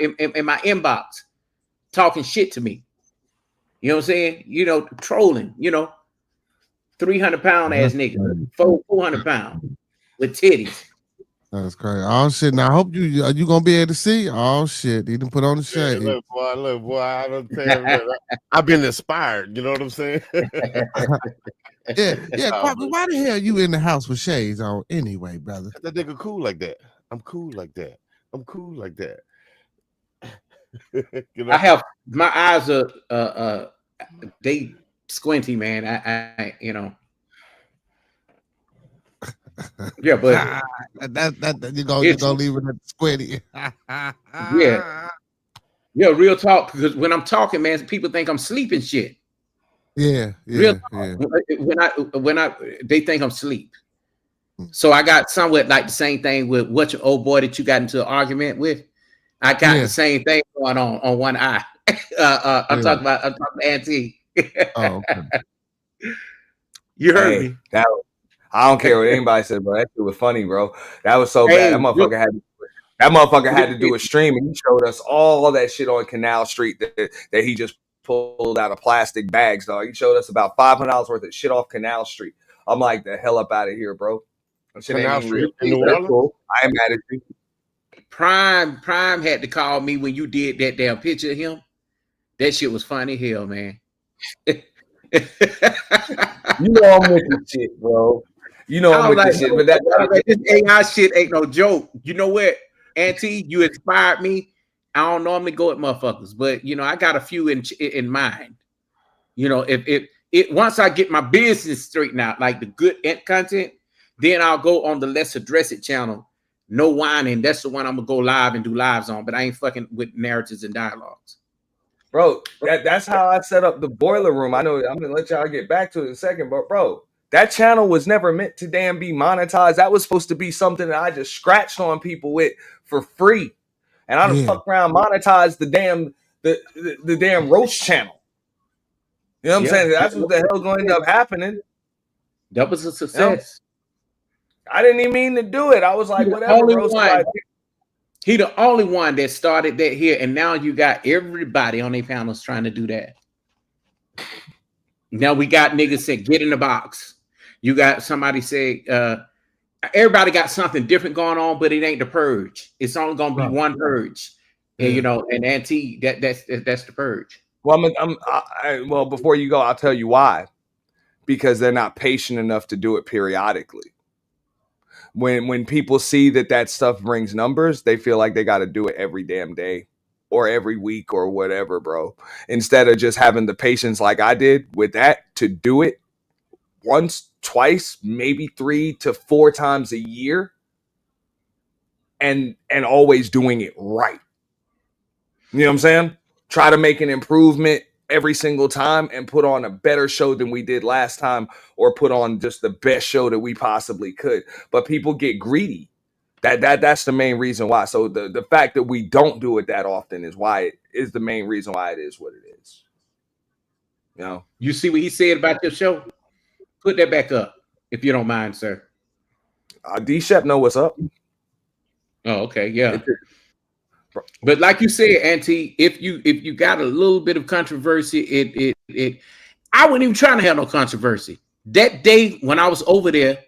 inbox, talking shit to me. You know what I'm saying? You know, trolling, you know, 300-pound ass nigga, 400-pound with titties. That's crazy. Oh shit! Now I hope you gonna be able to see. Oh shit! He done put on the shade. Yeah, look, boy, I don't tell you, I've been inspired. You know what I'm saying? yeah. Probably, why the hell you in the house with shades on anyway, brother? That nigga cool like that. I'm cool like that. You know? I have my eyes are they squinty, man. I you know. Yeah, but that you're gonna leave it at squinty. Yeah. Yeah, real talk. Because when I'm talking, man, people think I'm sleeping shit. Yeah. Real talk. When they think I'm asleep. So I got somewhat like the same thing with what your old boy that you got into an argument with. I got the same thing going on one eye. I'm talking about Auntie. Oh, okay. You heard me. I don't care what anybody said, bro. That shit was funny, bro. That was so bad. That motherfucker had to do a stream, and he showed us all that shit on Canal Street that he just pulled out of plastic bags, dog. He showed us about $500 worth of shit off Canal Street. I'm like, the hell up out of here, bro. Shit Canal ain't real. Street in New Orleans? Cool. I ain't mad at you. Prime had to call me when you did that damn picture of him. That shit was funny hell, man. You know I'm with the shit, bro. You know I'm with the shit, but this AI shit ain't no joke. You know what, Auntie? You inspired me. I don't normally go at motherfuckers, but you know I got a few in mind. You know, if once I get my business straightened out, like the good content, then I'll go on the Let's Address It channel. No whining. That's the one I'm gonna go live and do lives on. But I ain't fucking with narratives and dialogues. Bro, that's how I set up the boiler room. I know I'm gonna let y'all get back to it in a second, but bro, that channel was never meant to damn be monetized. That was supposed to be something that I just scratched on people with for free. And I done fuck around monetized the damn roast channel. You know what I'm saying? That's what the hell's going to end up happening. That was a success. I didn't even mean to do it. I was like, whatever, roast. He the only one that started that here, and now you got everybody on their panels trying to do that. Now we got niggas say get in the box. You got somebody say everybody got something different going on, but it ain't the purge. It's only gonna be one purge, and you know, and Auntie, that's the purge. Well, well, before you go, I'll tell you why. Because they're not patient enough to do it periodically. When people see that stuff brings numbers, they feel like they got to do it every damn day or every week or whatever, bro. Instead of just having the patience like I did with that to do it once, twice, maybe 3 to 4 times a year and always doing it right. You know what I'm saying? Try to make an improvement every single time and put on a better show than we did last time, or put on just the best show that we possibly could. But people get greedy. That's the main reason why. So the fact that we don't do it that often is the main reason why it is what it is. You know? You see what he said about your show? Put that back up, if you don't mind, sir. D-Shep know what's up. Oh, okay, yeah. But like you said, Auntie, if you got a little bit of controversy, I wasn't even trying to have no controversy. That day when I was over there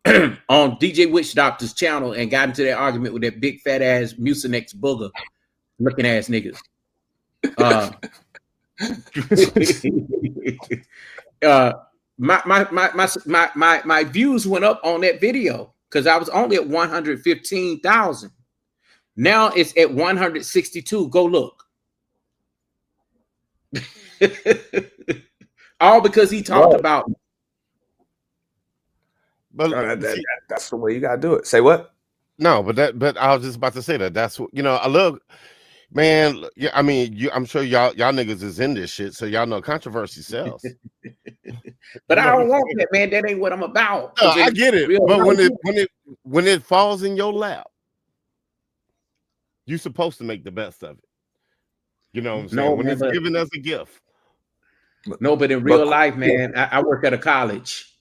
on DJ Witch Doctor's channel and got into that argument with that big fat ass Mucinex booger looking ass niggas. My views went up on that video because I was only at 115,000. Now it's at 162. Go look. All because he talked about. But that's the way you gotta do it. Say what? No, but I was just about to say that. That's what, you know. I look, man. Yeah, I mean, I'm sure y'all niggas is in this shit, so y'all know controversy sells. But I don't want that, man. That ain't what I'm about. No, I get it. But when it falls in your lap, you're supposed to make the best of it. You know what I'm saying? When it's given as a gift. No, but in real life, man, I work at a college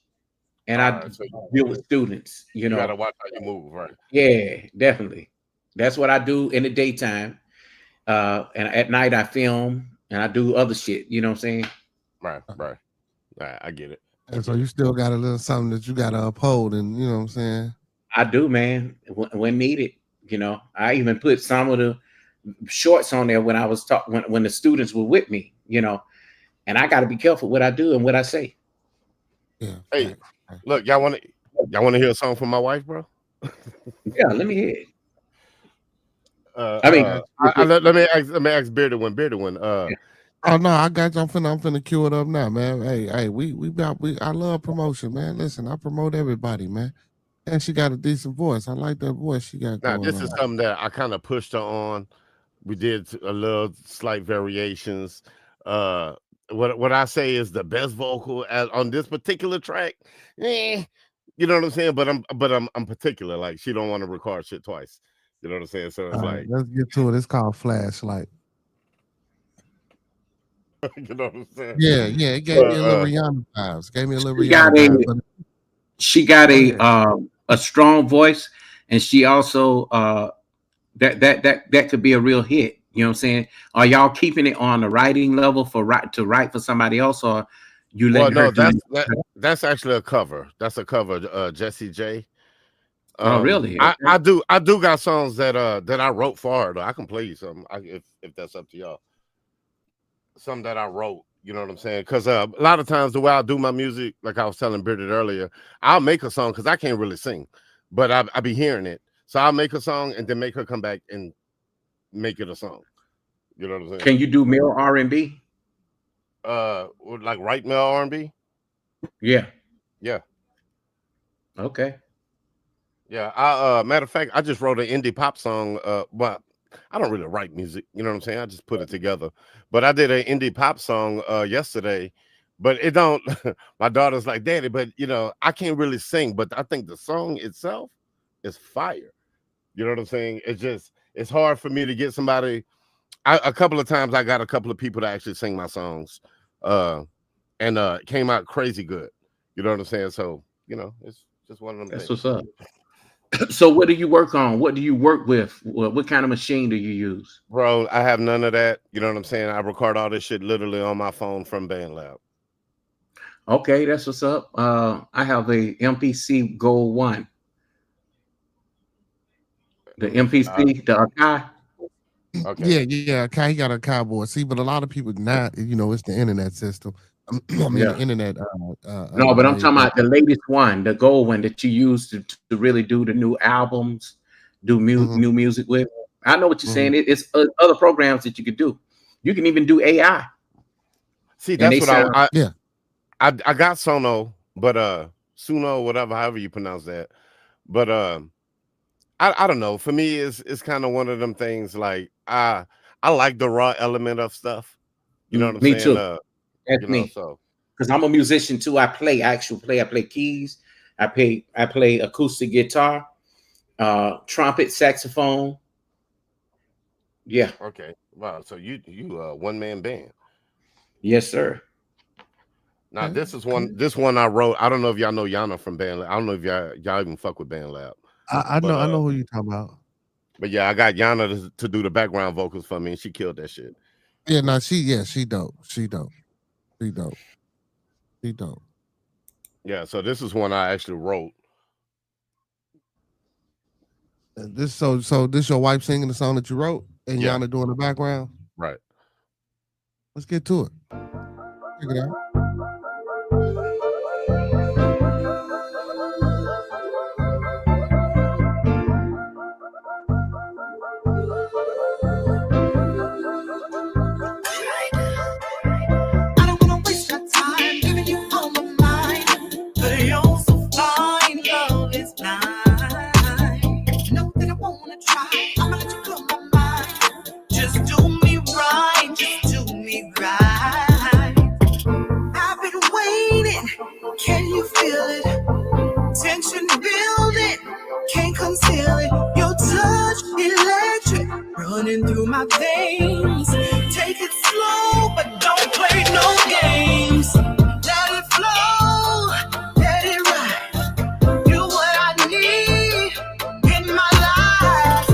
and I deal with students. You know, gotta watch how you move, right? Yeah, definitely. That's what I do in the daytime. And at night I film and I do other shit. You know what I'm saying? Right. I get it. And so you still got a little something that you gotta uphold, and you know what I'm saying? I do, man. When needed. You know, I even put some of the shorts on there when I was when the students were with me, you know, and I got to be careful what I do and what I say. Yeah. Hey, look, y'all want to hear a song from my wife, bro? Yeah, let me hear it. Let me ask Bearded One. Oh no, I got you. I'm finna cue it up now, man. Hey, I love promotion, man. Listen, I promote everybody, man. And she got a decent voice. I like that voice she got. Now, this is something that I kind of pushed her on We did a little slight variations. What I say is the best vocal on this particular track. You know what I'm saying? But I'm particular. Like she don't want to record shit twice. You know what I'm saying? So it's like, let's get to it. It's called Flashlight. you know what I'm saying? Yeah, it gave me a little Rihanna vibes. Gave me a little Rihanna vibes. She got a strong voice, and she also that could be a real hit. You know what I'm saying? Are y'all keeping it on the writing level to write for somebody else, or you let her do that's actually a cover. That's a cover, Jessie J. Oh, really? Okay. I do got songs that I wrote for her. Though. I can play you something if that's up to y'all. Some that I wrote, you know what I'm saying? Because a lot of times the way I do my music, like I was telling Bearded earlier, I'll make a song because I can't really sing, but I be hearing it. So I'll make a song and then make her come back and make it a song. You know what I'm saying? Can you do male R&B? Like right male R&B? Yeah. Yeah. Okay. Yeah. Matter of fact, I just wrote an indie pop song. But I don't really write music, you know what I'm saying? I just put it together. But I did an indie pop song yesterday, but it don't. My daughter's like, Daddy, but you know, I can't really sing, but I think the song itself is fire. You know what I'm saying? It's hard for me to get somebody. A couple of times I got a couple of people to actually sing my songs, and it came out crazy good. You know what I'm saying? So, you know, it's just one of them That's things. what's up. So what do you work on? What do you work with? What kind of machine do you use? Bro, I have none of that. You know what I'm saying? I record all this shit literally on my phone from BandLab. Okay, that's what's up. I have a MPC Gold 1. The MPC, the Akai. Okay. Yeah, Akai, he got a cowboy. See, but a lot of people not, you know, it's the internet system. The internet. No, but I'm talking about the latest one, the gold one that you use to really do the new albums, do new music with. I know what you're saying. It's other programs that you could do. You can even do AI. See, that's what I got Sono, but Suno, whatever, however you pronounce that. But I don't know. For me, it's kind of one of them things. Like I like the raw element of stuff. You know what I'm saying? Me too. That's me. Because I'm a musician too. I play keys. I play acoustic guitar, trumpet, saxophone. Yeah. Okay. Wow. So you one-man band. Yes, sir. Now this one I wrote. I don't know if y'all know Yana from BandLab. I don't know if y'all even fuck with BandLab. I know who you talking about. But yeah, I got Yana to do the background vocals for me, and she killed that shit. Yeah, no, she dope. She dope. Yeah, so this is one I actually wrote. This this your wife singing the song that you wrote and Yana doing the background? Right. Let's get to it. Check it out. Can you feel it? Tension building, can't conceal it. Your touch electric, running through my veins. Take it slow, but don't play no games. Let it flow, let it ride. You're what I need in my life.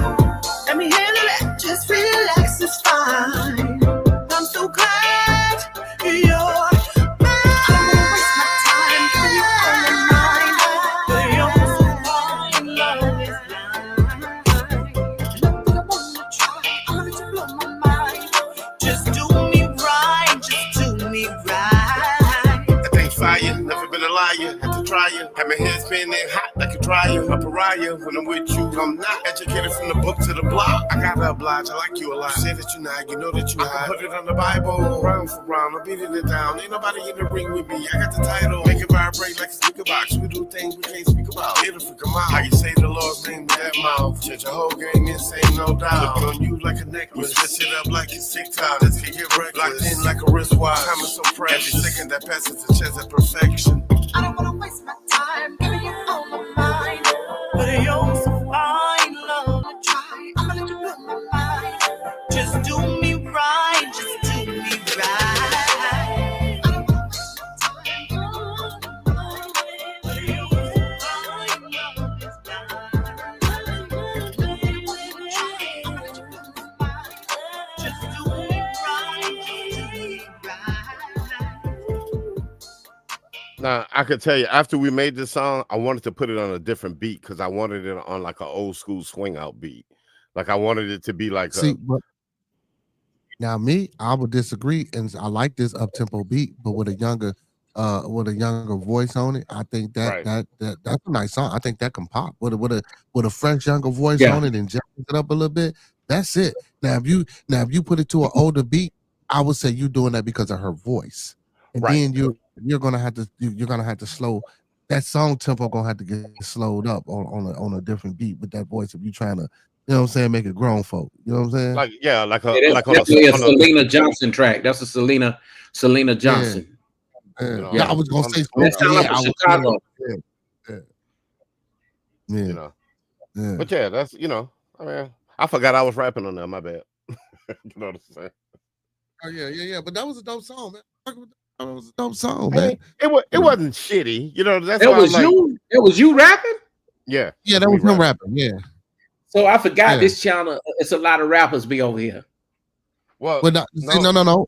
Let me handle it, just relax, it's fine. I'm so glad you're try you. Have my head spinning hot like a dryer. A pariah. When I'm with you, I'm not educated from the book to the block. I gotta oblige, I like you a lot. You say that you not, you know that you hide. Put it on the Bible, round for round, I'm beating it down. Ain't nobody in the ring with me, I got the title. Make it vibrate like a speaker box. We do things we can't speak about. It'll freak 'em out. How you say the Lord's name with that mouth? Change your whole game, insane, no doubt. Look on you like a necklace. Switch it up like it's TikTok. Let's get reckless. Locked in like a wristwatch. Time is so precious. Every second that passes a chance at perfection. I don't wanna waste my time giving you all my mind. But you're so fine, love. I try. I'm gonna let you blow my mind. Just do me right. Just do me right. I don't wanna waste my time. But you're so fine, love. Just do me right. Just do me right. Now I could tell you, after we made this song, I wanted to put it on a different beat because I wanted it on like an old school swing out beat. Like I wanted it to be like but now me, I would disagree, and I like this up tempo beat, but with a younger voice on it, I think that's a nice song. I think that can pop with a fresh younger voice on it and jazz it up a little bit. That's it. Now if you put it to an older beat, I would say you're doing that because of her voice, and then you're gonna have to slow that song tempo. Gonna have to get slowed up on a different beat with that voice if you're trying to, you know what I'm saying, make it grown folk. You know what I'm saying? like That's a Selena Johnson track. That's a Selena Johnson. Yeah, I was gonna say that sound like Chicago. You know. But yeah, that's I mean, I forgot I was rapping on that. My bad. You know what I'm saying? Oh yeah. But that was a dope song, man. That was a dope song, man. It wasn't shitty. You know, that's It was you. It was you rapping. Yeah, that was him rapping. Yeah. So I forgot this channel. It's a lot of rappers be over here. Well, but no.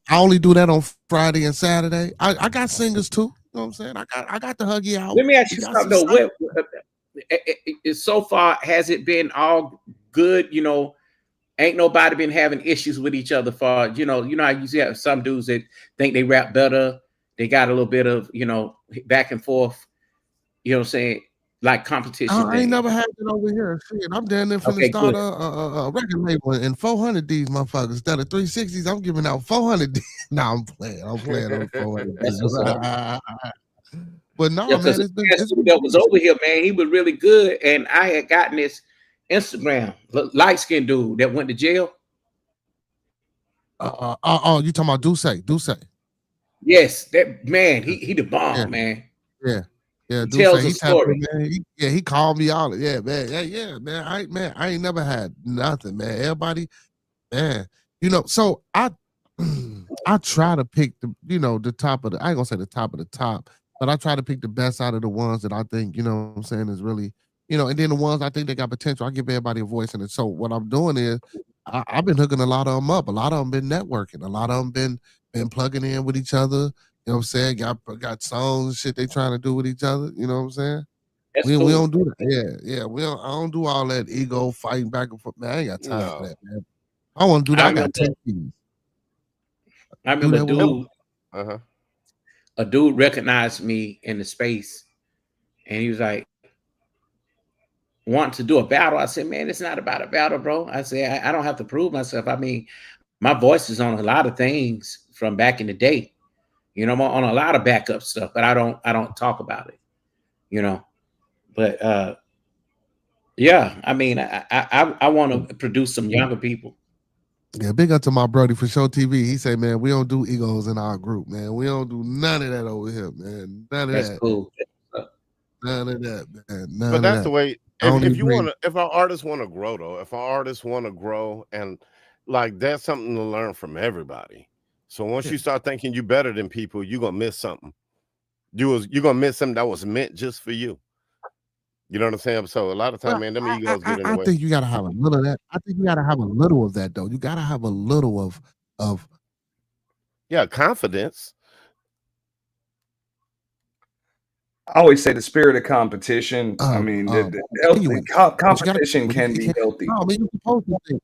I only do that on Friday and Saturday. I got singers too. You know what I'm saying? I got the Huggy out. Let me ask you something though. So far, has it been all good? You know, ain't nobody been having issues with each other for you know how you have some dudes that think they rap better. They got a little bit of back and forth. You know what I'm saying? Like competition. I ain't never had it over here. Shit, I'm down there from the start a record label and 400 D's, motherfuckers. Instead of 360s, I'm giving out 400 D's. Nah, I'm playing on 400 D's. But no, man, that was over here, man. He was really good, and I had gotten this Instagram light skinned dude that went to jail. You talking about Duce? Yes, that man. He the bomb, man. Yeah. He tells a story. He called me out. Yeah, man. Yeah, man. I ain't never had nothing, man. Everybody, man. So I try to pick the top of the. I ain't gonna say the top of the top, but I try to pick the best out of the ones that I think what I'm saying is really and then the ones I think they got potential. I give everybody a voice in it. So what I'm doing is I've been hooking a lot of them up. A lot of them been networking. A lot of them been plugging in with each other. You know what I'm saying? Got songs and shit they trying to do with each other. You know what I'm saying? We don't do that. Yeah. I don't do all that ego fighting back and forth. Man, I ain't got time for that, man. I want to do that. I got 10 keys. I remember a dude recognized me in the space, and he was like, wanting to do a battle. I said, man, it's not about a battle, bro. I said, I don't have to prove myself. I mean, my voice is on a lot of things from back in the day. I'm on a lot of backup stuff, but I don't talk about it, But yeah, I mean, I want to produce some younger people. Yeah, big up to my brother for Show TV. He said, man, we don't do egos in our group, man. We don't do none of that over here, man. None of that. That's cool. None of that, man. But that's the way. If our artists want to grow, though, if our artists want to grow, and like that's something to learn from everybody. So once you start thinking you better than people, you're gonna miss something. You're gonna miss something that was meant just for you. You know what I'm saying? So a lot of time, man, them egos get in the way. I think you gotta have a little of that. I think you gotta have a little of that, though. You gotta have a little of confidence. I always say the spirit of competition. I mean, competition can be healthy. No, I mean, you're supposed to think.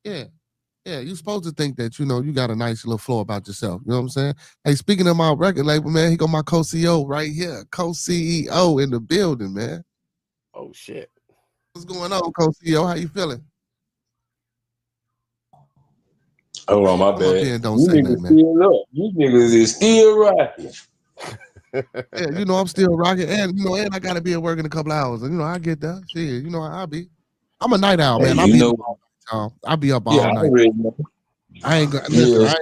Yeah. Yeah, you're supposed to think that, you know, you got a nice little flow about yourself. You know what I'm saying? Hey, speaking of my record label, man, he got my co-CEO right here. Co-CEO in the building, man. Oh, shit. What's going on, co-CEO? How you feeling? Hold on, my Come up bad. here and don't You say niggas nothing, man. still up. You niggas is still rocking. Yeah, you know, I'm still rocking. And, you know, and I got to be at work in a couple hours. And, you know, I get that. Shit, you know, how I be. I'm a night owl, Hey, man. you know, I'll be up yeah, all I night. already know. I ain't gonna listen.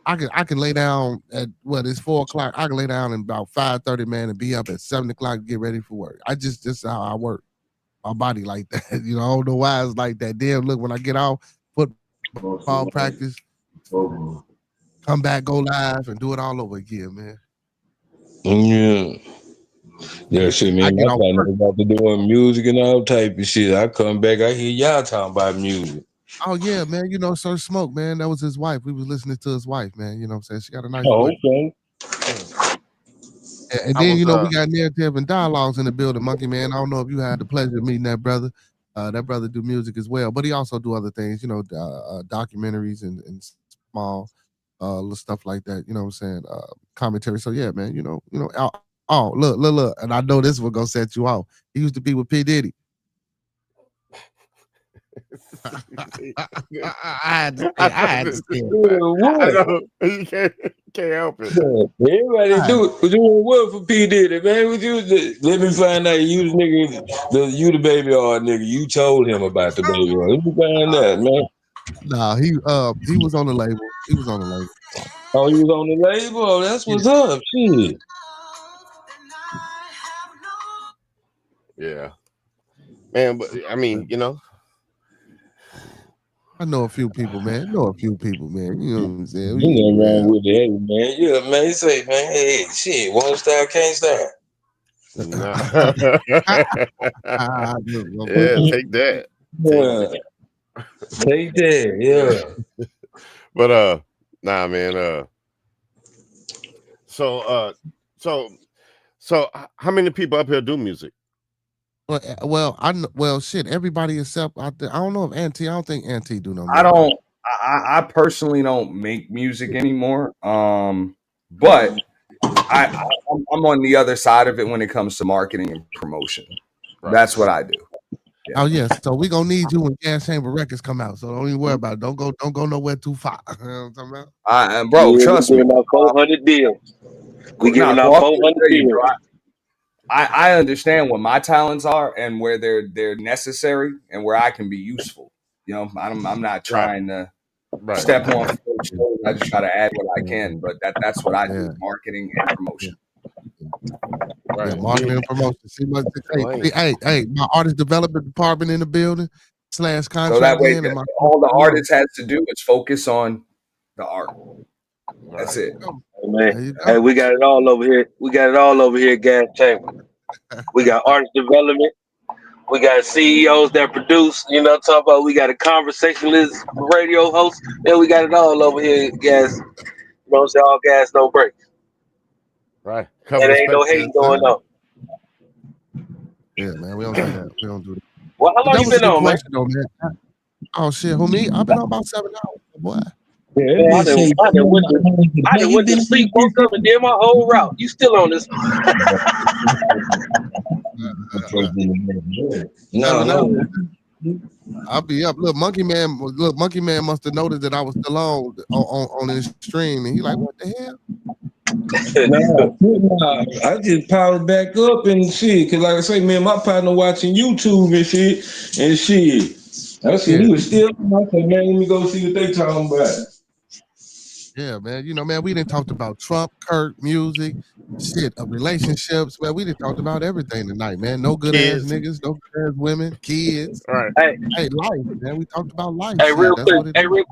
I can lay down at it's 4 o'clock. I can lay down in about 5:30, man, and be up at 7 o'clock to get ready for work. Just how I work. My body like that. You know, I don't know why it's like that. Damn, look, when I get off football practice, come back, go live, and do it all over again, man. Yeah. Yeah, shit, man. My partner about to doing music and all type of shit. I come back, I hear y'all talking about music. Oh yeah, man. You know, Sir Smoke, man. That was his wife. We was listening to his wife, man. You know what I'm saying? She got a nice voice. Okay. And then, you know, we got Narrative and Dialogues in the building, Monkey Man. I don't know if you had the pleasure of meeting that brother. That brother do music as well, but he also do other things, you know, documentaries and small little stuff like that. You know what I'm saying? Commentary. So yeah, man. You know. Look, and I know this one gonna set you off. He used to be with P. Diddy. I had to say it. You can't help it. Yeah, everybody doing what for P. Diddy, man? Let me find out you the nigga, you the baby or nigga. You told him about the baby or. Let me find out, man. Nah, he was on the label. He was on the label. Oh, he was on the label? Oh, that's what's up. Shit. Yeah. Man, but I mean, you know. I know a few people, man. You know what I'm saying? You know wrong with it, man. Yeah, man. You say, man, hey, shit, won't stop, can't stop. Nah. Yeah, take that. Take that, yeah. But nah, man. So how many people up here do music? Well, shit. Everybody except I don't know if Auntie. I don't think Auntie do no music. music. I personally don't make music anymore. But I'm on the other side of it when it comes to marketing and promotion. Right. That's what I do. Yeah. Oh yes, so we gonna need you when Gas Chamber Records come out. So don't even worry about it. Don't go nowhere too far. You know what I'm talking about? Bro, trust me. We giving out 400 deals. We giving out 400 deals. I understand what my talents are and where they're necessary and where I can be useful. You know, I'm not trying to step on folks' toes. I just try to add what I can, but that's what I do: marketing and promotion. Right. Yeah, marketing and promotion. See, hey, my artist development department in the building / contract. So that way, all the artist has to do is focus on the art. That's it. Man. Hey, we got it all over here. We got it all over here at Gas Chamber. We got artist development. We got CEOs that produce. You know, talk about. We got a conversationalist radio host. And we got it all over here at Gas. You know what I'm saying? All gas, no brakes. Right. And ain't no hate going on. Yeah, man. We don't do that. We don't do that. Well, how long you been on, man? Though, man? Oh shit, who me? I've been on about 7 hours, boy. Yeah, I done went to sleep, woke up, and did my whole route. You still on this? No. I'll be up. Look, Monkey Man must have noticed that I was still on his stream, and he like, what the hell? Nah, I just powered back up and shit. Cause like I say, man, my partner watching YouTube and shit. I said he was still. I said, man, let me go see what they talking about. Yeah, man. You know, man, we didn't talk about Trump, Kirk, music, shit, relationships. Man, we didn't talk about everything tonight, man. No good ass niggas, no good ass women, kids. All right. Hey, life, man. We talked about life. Hey, real quick. Hey, real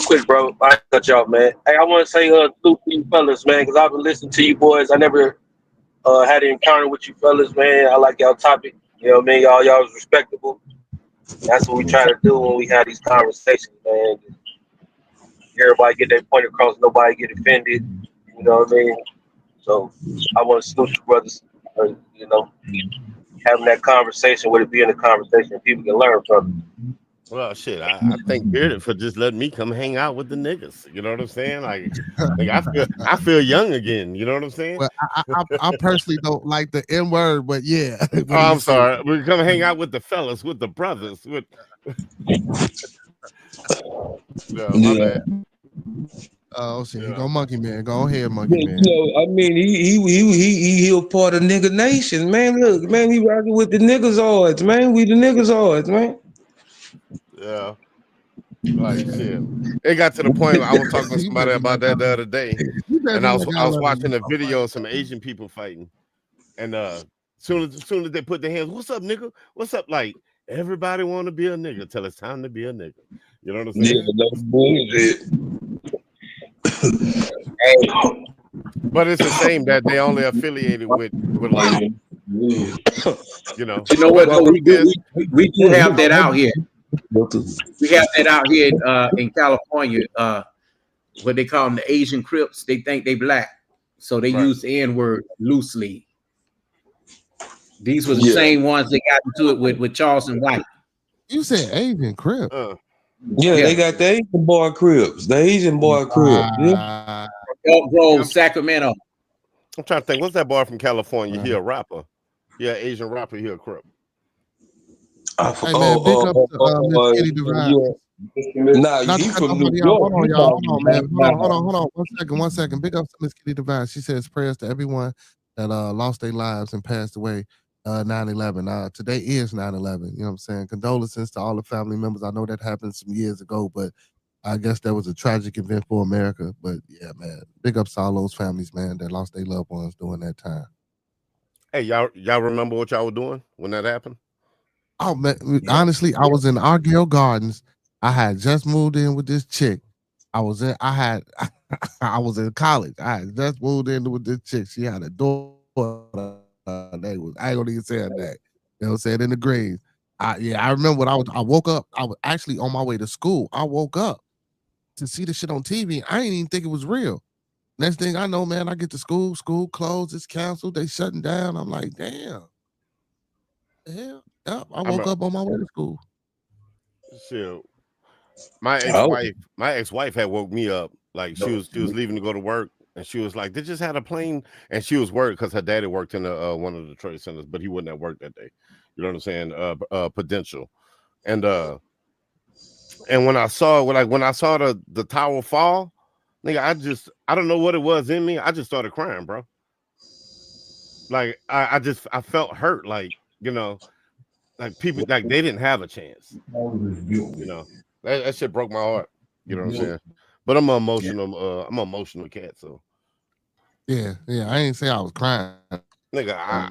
quick, bro. I cut you off, man. Hey, I want to say to you fellas, man, because I've been listening to you boys. I never had an encounter with you fellas, man. I like y'all topic. You know what I mean? Y'all was respectable. That's what we try to do when we have these conversations, man. Everybody get their point across. Nobody get offended. You know what I mean? So I want to salute you brothers. You know, having that conversation, with it being a conversation, people can learn from Well, shit, I thank Bearded for just letting me come hang out with the niggas. You know what I'm saying? Like I feel young again. You know what I'm saying? Well, I personally don't like the N word, but yeah. Oh, I'm sorry. We come hang out with the fellas, with the brothers, with. No, my bad. Oh shit! He go Monkey Man. Go ahead, Monkey Man. I mean, he a part of nigga nation, man. Look, man, he rocking with the niggas odds, man. We the niggas odds, man. Yeah. Like shit. It got to the point where I was talking to somebody about that the other day, and I was watching a video of some Asian people fighting, and soon as they put their hands, what's up, nigga? What's up? Like everybody want to be a nigga till it's time to be a nigga. You know what I'm saying? Yeah, that's bullshit. But it's a shame that they only affiliated with like, you know. You know what? No, we do have that out here. We have that out here in California. What they call them, the Asian Crips. They think they black, so they use the N-word loosely. These were the same ones that got into it with Charleston White. You said Asian Crip. Yeah, they got the Asian boy Crips. The Asian boy Crips. Yeah. Elk Grove, Sacramento. I'm trying to think. What's that boy from California? He a rapper. Yeah, Asian rapper. He a Crip. Hey man, big up to Miss Kitty Divine. Nah, he from New York. Hold on, y'all. Hold on, man. Hold on. 1 second. Big up to Miss Kitty Divine. She says prayers to everyone that lost their lives and passed away 9/11. Today is 9/11. You know what I'm saying? Condolences to all the family members. I know that happened some years ago, but I guess that was a tragic event for America. But yeah, man, big ups to all those families, man, that lost their loved ones during that time. Hey, y'all remember what y'all were doing when that happened? Oh man, honestly, I was in Argyle Gardens. I had just moved in with this chick. I was in college. I had just moved in with this chick. She had a daughter. I ain't gonna even say her name. You know what I'm saying? In the grave. I remember when I woke up. I was actually on my way to school. I woke up to see the shit on TV. I didn't even think it was real. Next thing I know, man, I get to school closed, it's canceled, they shutting down. I'm like, damn. The hell? Yep, I woke up on my way to school. Shit. My ex-wife had woke me up. Like she was leaving to go to work, and she was like, they just had a plane, and she was worried because her daddy worked in one of the trade centers, but he wouldn't at work that day. You know what I'm saying? Prudential. And when I saw the tower fall, nigga, I don't know what it was in me. I just started crying, bro. Like I felt hurt, like, you know, like people, like they didn't have a chance. You know, that shit broke my heart. You know what I'm saying? But I'm an emotional cat, so yeah. I ain't say I was crying. Nigga, I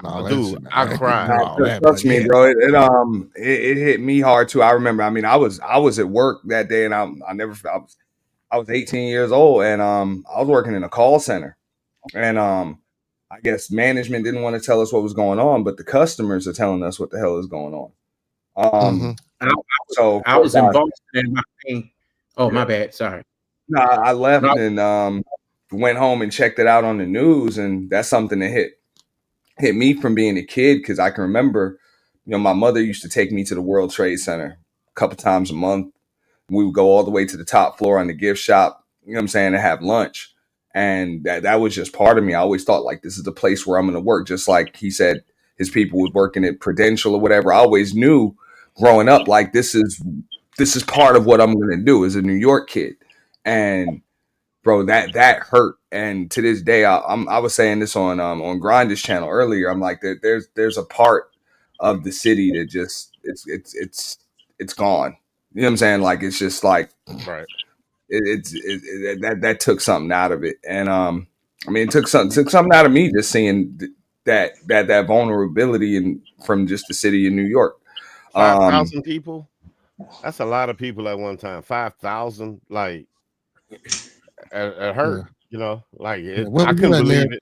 cried. Trust me, bro. It hit me hard too. I remember. I mean, I was at work that day, and I was 18 years old, and I was working in a call center, and I guess management didn't want to tell us what was going on, but the customers are telling us what the hell is going on. So I was in Boston. My bad. Sorry. No, I left and went home and checked it out on the news, and that's something that hit me from being a kid, because I can remember, you know, my mother used to take me to the World Trade Center a couple times a month. We would go all the way to the top floor on the gift shop, you know what I'm saying, to have lunch. And that was just part of me. I always thought, like, this is the place where I'm going to work. Just like he said, his people was working at Prudential or whatever. I always knew growing up, like, this is part of what I'm going to do as a New York kid. And bro, that hurt. And to this day, I was saying this on Grinder's channel earlier. I'm like, there's a part of the city that just it's gone. You know what I'm saying? Like, it's just like, right. That took something out of it. And I mean, it took something out of me just seeing that vulnerability from just the city of New York. 5,000 people. That's a lot of people at one time. 5,000, like, it hurt. You know, like I couldn't believe it.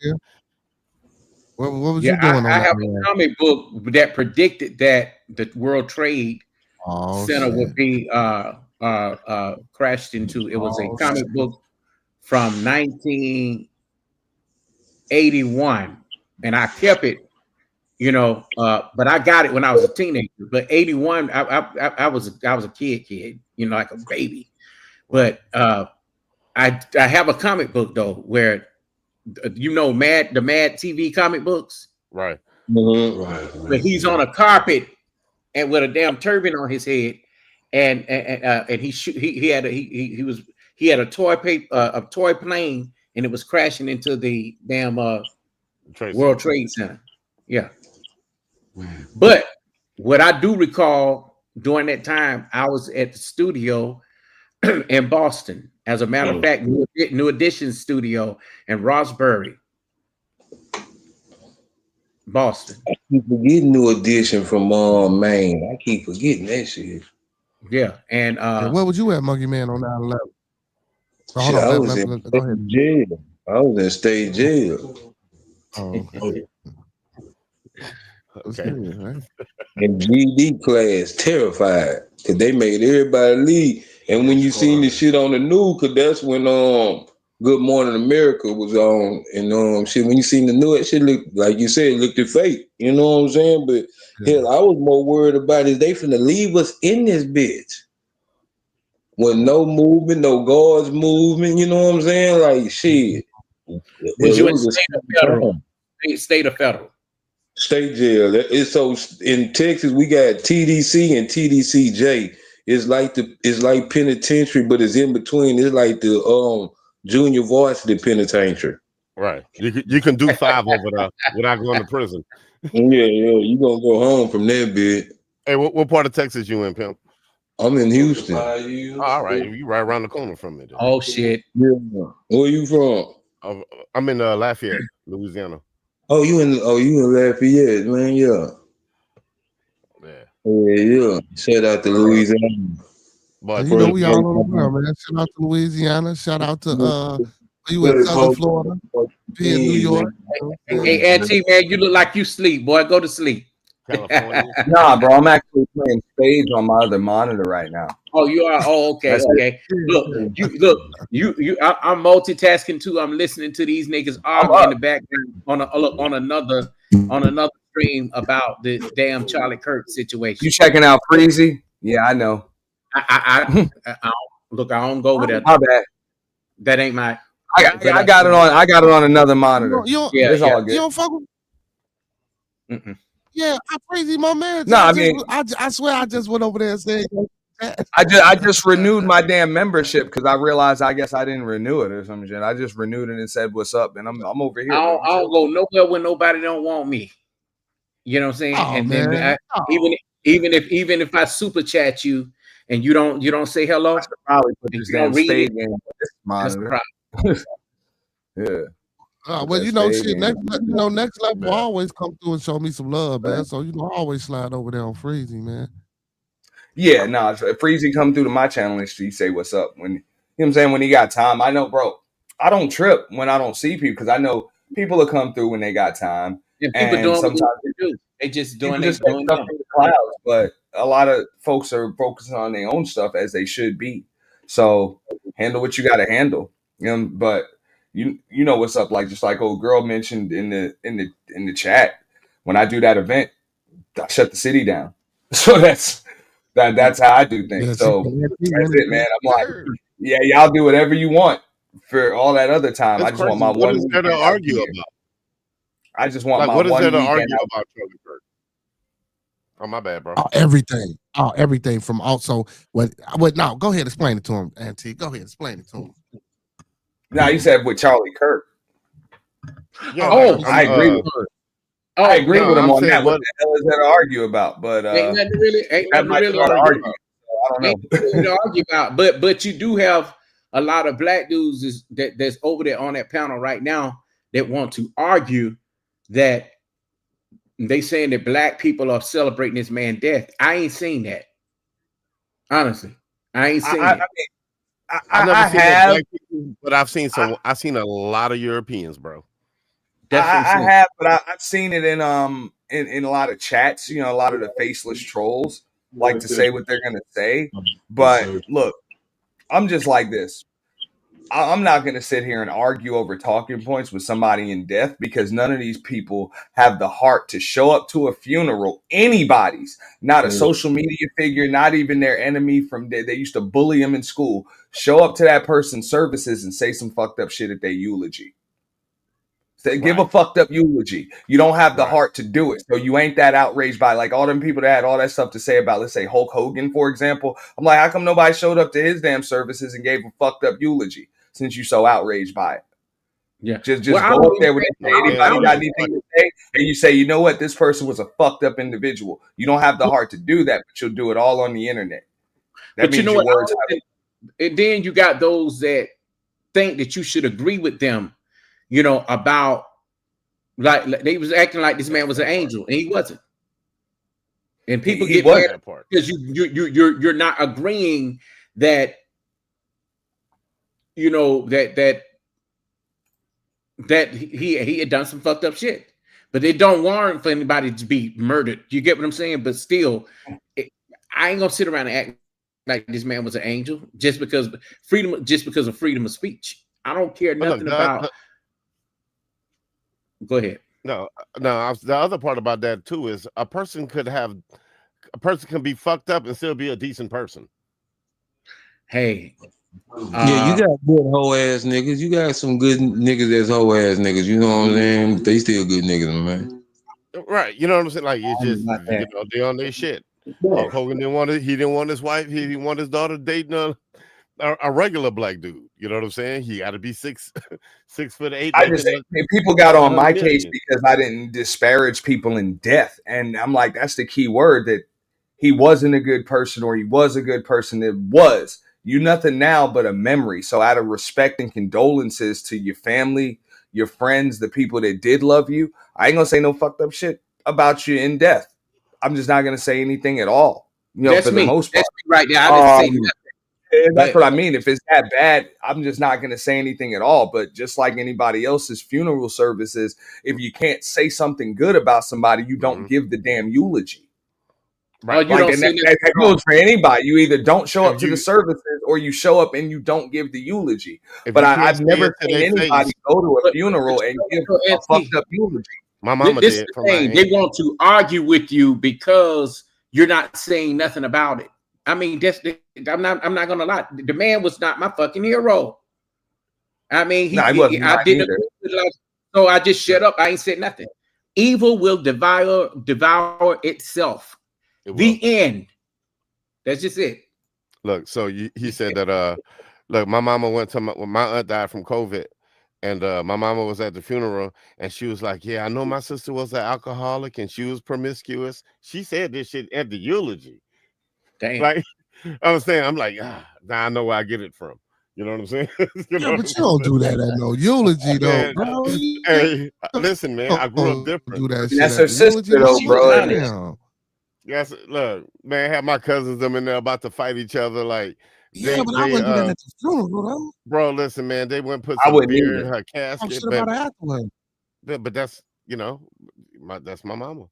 What was you doing? I have a comic book that predicted that the World Trade Center would be crashed into. It was a comic book from 1981, and I kept it, But I got it when I was a teenager. But 81, I was a kid, like a baby. But I have a comic book though where the Mad TV comic books, right? Where he's on a carpet and with a damn turban on his head, and he had a toy plane, and it was crashing into the damn World Trade Center. Yeah. But what I do recall during that time, I was at the studio in Boston. As a matter of fact, New Edition studio in Roxbury, Boston. I keep forgetting New Edition from Maine. I keep forgetting that shit. Yeah, and where was you at, Monkey Man, on 9/11? Shit, I was in state jail. I was in state jail. Oh, okay. In GD class, terrified, because they made everybody leave. And when you seen the shit on the news, because that's when Good Morning America was on, and shit, when you seen the news, that shit looked, like you said, looked fake. You know what I'm saying? But hell, I was more worried about is they finna leave us in this bitch. With no movement, no guards moving, you know what I'm saying? Like shit. Was you in state or federal? State or federal? State jail. It's so in Texas we got TDC and TDCJ. It's like penitentiary, but it's in between. It's like the junior varsity penitentiary. Right. You can do 5 over there without going to prison. Yeah, you gonna go home from that bit. Hey, what part of Texas you in, pimp? I'm in Houston. All right, you right around the corner from me. Then. Oh shit. Yeah. Where you from? I'm in Lafayette, Louisiana. Oh, you in Lafayette, man? Yeah. Yeah. Shout out to Louisiana. But you know we all over the world, man. Shout out to Louisiana. Shout out to you in Southern Florida, in New York. Hey, Auntie, man, you look like you sleep, boy. Go to sleep. California. Nah, bro, I'm actually playing spades on my other monitor right now. Oh, you are. Oh, okay, okay. I'm multitasking too. I'm listening to these niggas argue in the background on another stream about the damn Charlie Kirk situation. You checking out Freezy? Yeah, I know. I don't go with that. My bad. That ain't my. I got it on another monitor. It's all good. You don't fuck with. Yeah, I'm crazy, my man. No, I swear I just went over there and said. I just renewed my damn membership because I realized I guess I didn't renew it or some shit. I just renewed it and said what's up, and I'm over here. I don't go nowhere when nobody don't want me. You know what I'm saying? Oh, and man. Even if I super chat you and you don't say hello, I should probably put this damn spade game on this monitor. Yeah. Well, shit. Next level always come through and show me some love, man. So I always slide over there on Freezy, man. Yeah, Freezy come through to my channel and he say what's up when what I'm saying, when he got time. I know, bro. I don't trip when I don't see people because I know people will come through when they got time. Yeah, people doing sometimes what they do. They just doing their stuff in the clouds, but a lot of folks are focusing on their own stuff as they should be. So handle what you got to handle. But you know what's up. Like just like old girl mentioned in the chat, when I do that event, I shut the city down. So that's how I do things. So that's it, man. I'm like, yeah, y'all do whatever you want for all that other time. That's I just want my what one. What is there to argue about? I just want my what is one there to weekend argue out. about, Charlie Kirk? Oh, my bad, bro. Everything. Everything from also what now go ahead, explain it to him, Auntie. Go ahead, explain it to him. Now you said with Charlie Kirk. Yeah, I agree with her. I agree with him on that. What the hell is there to argue about? But ain't nothing really to argue about. But you do have a lot of black dudes that's over there on that panel right now that want to argue that they saying that black people are celebrating this man's death. I ain't seen that. Honestly, I ain't seen it. I never seen that black people, but I've seen some. I've seen a lot of Europeans, bro. I have, but I've seen it in a lot of chats. A lot of the faceless trolls like to say what they're gonna say. But look, I'm just like this. I'm not going to sit here and argue over talking points with somebody in death, because none of these people have the heart to show up to a funeral. Anybody's, not a social media figure, not even their enemy from they used to bully them in school. Show up to that person's services and say some fucked up shit at their eulogy. Give a fucked up eulogy. You don't have the heart to do it. So you ain't that outraged by like all them people that had all that stuff to say about, let's say, Hulk Hogan, for example. I'm like, how come nobody showed up to his damn services and gave a fucked up eulogy since you so outraged by it? Yeah. Just go up there with anybody got anything to say, and you say, you know what, this person was a fucked up individual. You don't have the heart to do that, but you'll do it all on the internet. That means your words. And then you got those that think that you should agree with them, you know, about like they was acting like this man was an angel, and he wasn't. And people get mad because you're not agreeing that, you know, that he had done some fucked up shit, but it don't warrant for anybody to be murdered. You get what I'm saying? But still, I ain't gonna sit around and act like this man was an angel just because of freedom of speech. I don't care nothing about. Go ahead. No. The other part about that too is a person can be fucked up and still be a decent person. Hey. Yeah, you got good hoe ass niggas. You got some good niggas that's hoe ass niggas. You know what I'm saying? They still good niggas, man. Right. You know what I'm saying? Like, it's just, you know, they on their shit. Hulk Hogan didn't want his wife. He didn't want his daughter dating a regular black dude. You know what I'm saying? He got to be 6'8". I just people got on my case because I didn't disparage people in death, and I'm like, that's the key word, that he wasn't a good person or he was a good person. It was. You nothing now but a memory. So out of respect and condolences to your family, your friends, the people that did love you, I ain't gonna say no fucked up shit about you in death. I'm just not gonna say anything at all. You know, that's for the most part. That's me right there. I didn't say nothing. That's what I mean. If it's that bad, I'm just not gonna say anything at all. But just like anybody else's funeral services, if you can't say something good about somebody, you don't give the damn eulogy. Right. Like, and that goes for anybody. You either don't show up to the services or you show up and you don't give the eulogy. But I've never seen anybody go to a funeral and give a fucked up eulogy. My mama this did. Is the thing. They want to argue with you because you're not saying nothing about it. I mean, I'm not gonna lie. The man was not my fucking hero. I mean, I didn't. So I just shut up. I ain't said nothing. Evil will devour itself. The end. That's just it. Look, so he said that look, my mama went to my aunt died from COVID, and my mama was at the funeral, and she was like, yeah, I know my sister was an alcoholic and she was promiscuous. She said this shit at the eulogy. Damn. Like, I'm saying, I'm like, now I know where I get it from. You know what I'm saying? You but you don't do that at no eulogy, though, bro. Hey, listen, man, I grew up different. Do that That's her sister, though, bro. Yes, look, man, had my cousins them in there about to fight each other. Like, I wouldn't do that at the funeral, bro. Listen, man, they went put some beer in her casket. But that's, you know, that's my mama.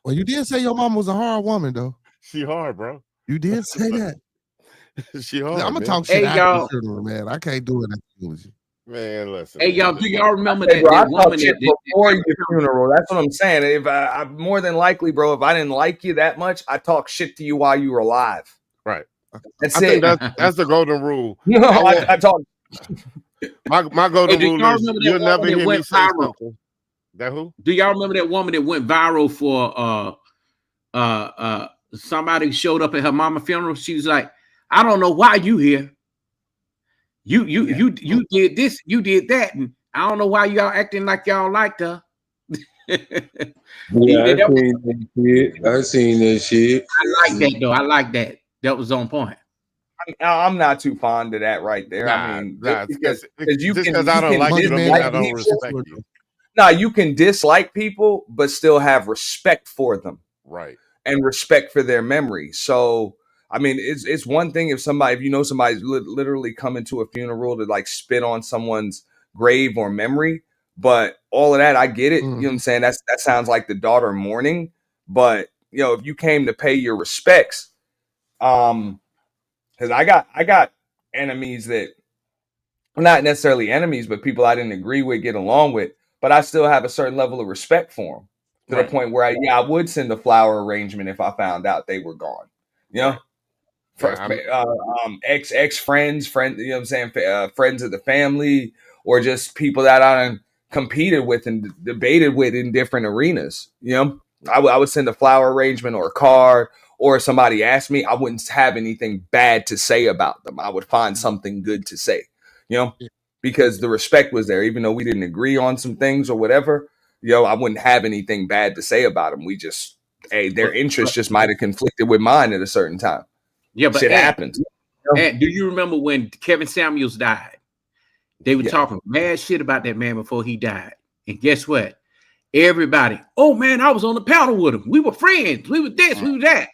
Well, you did say your mama was a hard woman, though. She hard, bro. You did say that. She hard. I'm gonna talk shit after the funeral, man. I can't do it at the eulogy. Man, listen. Hey, y'all, do y'all remember that woman before your funeral? That's what I'm saying. If I more than likely, bro, if I didn't like you that much, I talk shit to you while you were alive. Right. That's I think that's the golden rule. No, I talk. My golden rule is you'll never hear me say something. That who? Do y'all remember that woman that went viral for somebody showed up at her mama funeral? She was like, I don't know why you here. You did this, you did that, and I don't know why y'all acting like y'all liked her. Yeah, I seen that shit. I like that though. I like that. That was on point. I'm not too fond of that right there. I mean, because I don't like you, I don't respect you. No, you can dislike people, but still have respect for them, right? And respect for their memory. So. I mean, it's one thing if you know somebody's literally coming to a funeral to like spit on someone's grave or memory, but all of that, I get it. You know what I'm saying? That sounds like the daughter mourning, but you know, if you came to pay your respects, because I got enemies that not necessarily enemies, but people I didn't agree with, get along with, but I still have a certain level of respect for them to the point where I would send a flower arrangement if I found out they were gone. You know, ex friends, you know what I'm saying, friends of the family, or just people that I competed with and debated with in different arenas. You know, I would send a flower arrangement or a card, or if somebody asked me, I wouldn't have anything bad to say about them. I would find something good to say, you know, because the respect was there, even though we didn't agree on some things or whatever. You know, I wouldn't have anything bad to say about them. We just, their interests just might have conflicted with mine at a certain time. Yeah, but shit happens. And do you remember when Kevin Samuels died? They were talking mad shit about that man before he died. And guess what? Everybody, oh man, I was on the panel with him. We were friends. We were this, we were that.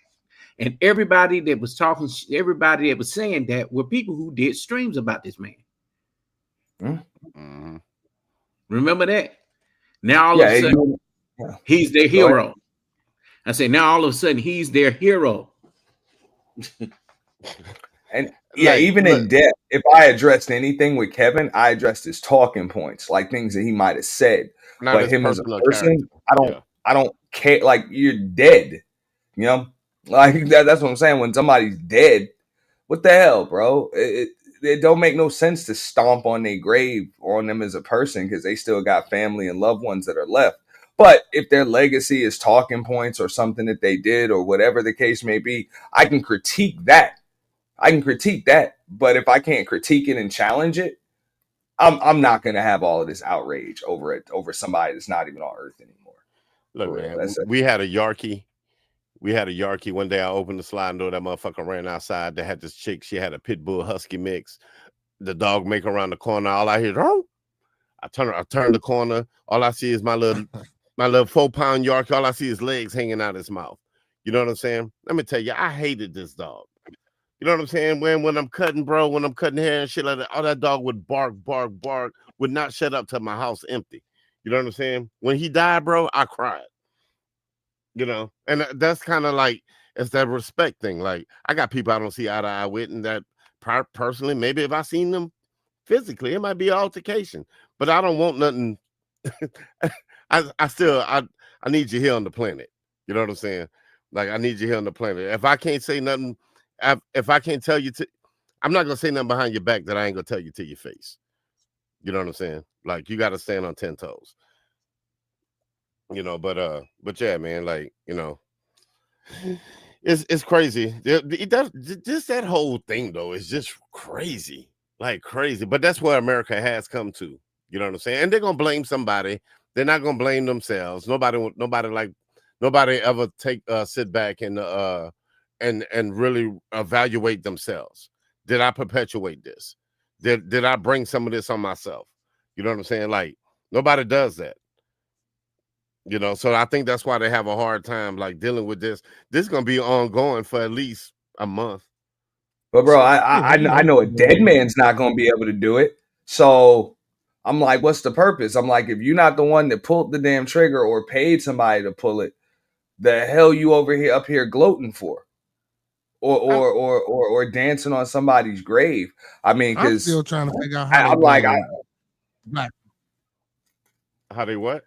And everybody that was talking, everybody that was saying that were people who did streams about this man. Mm-hmm. Remember that? Now all of a sudden, he's their hero. I say now all of a sudden he's their hero. And even in depth, if I addressed anything with Kevin, I addressed his talking points, like things that he might have said. But him as a person, I don't care. Like, you're dead, you know. Like that's what I'm saying. When somebody's dead, what the hell, bro? It don't make no sense to stomp on their grave or on them as a person, because they still got family and loved ones that are left. But if their legacy is talking points or something that they did or whatever the case may be, I can critique that. But if I can't critique it and challenge it, I'm not gonna have all of this outrage over somebody that's not even on Earth anymore. Look, man, we had a Yarkie. One day I opened the sliding door. That motherfucker ran outside. They had this chick. She had a pit bull husky mix. The dog make around the corner. All I hear, oh! I turn the corner. All I see is my little 4-pound Yorkie. All I see is legs hanging out his mouth. You know what I'm saying? Let me tell you, I hated this dog. You know what I'm saying? When I'm cutting, bro, when I'm cutting hair and shit like that, all that dog would bark, would not shut up till my house empty. You know what I'm saying? When he died, bro, I cried. You know, and that's kind of like, it's that respect thing. Like, I got people I don't see eye to eye with, and that personally, maybe if I seen them physically, it might be an altercation, but I don't want nothing. I need you here on the planet. You know what I'm saying? Like, I need you here on the planet. If I can't say nothing, if I can't tell you I'm not gonna say nothing behind your back that I ain't gonna tell you to your face. You know what I'm saying? Like, you got to stand on 10 toes. You know, but yeah, man, like, you know, it's crazy. Just that whole thing though is just crazy, like crazy. But that's where America has come to. You know what I'm saying? And they're gonna blame somebody. They're not gonna blame themselves. Nobody ever sit back and really evaluate themselves. Did I perpetuate this? Did I bring some of this on myself? You know what I'm saying? Like, nobody does that. You know, so I think that's why they have a hard time like dealing with this. This is gonna be ongoing for at least a month. But bro, I know a dead man's not gonna be able to do it. So I'm like, what's the purpose? I'm like, if you're not the one that pulled the damn trigger or paid somebody to pull it, the hell you up here gloating for? Or dancing on somebody's grave. I mean, because I'm still trying to figure out how I'm like, how they what?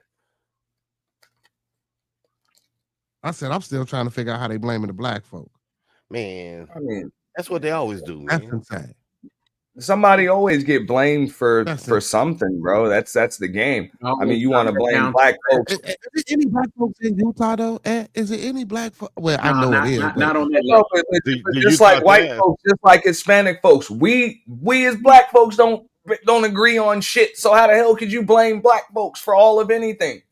I said I'm still trying to figure out how they blaming the black folk. Man, I mean, that's what they always do, man. That's insane. Somebody always get blamed for something, bro. That's the game. I mean, you want to blame black folks. Is there any black folks in Utah though? Is there any black folks? Well, I know it is. Not on that level. But just like white folks, just like Hispanic folks, we as black folks don't agree on shit. So how the hell could you blame black folks for all of anything?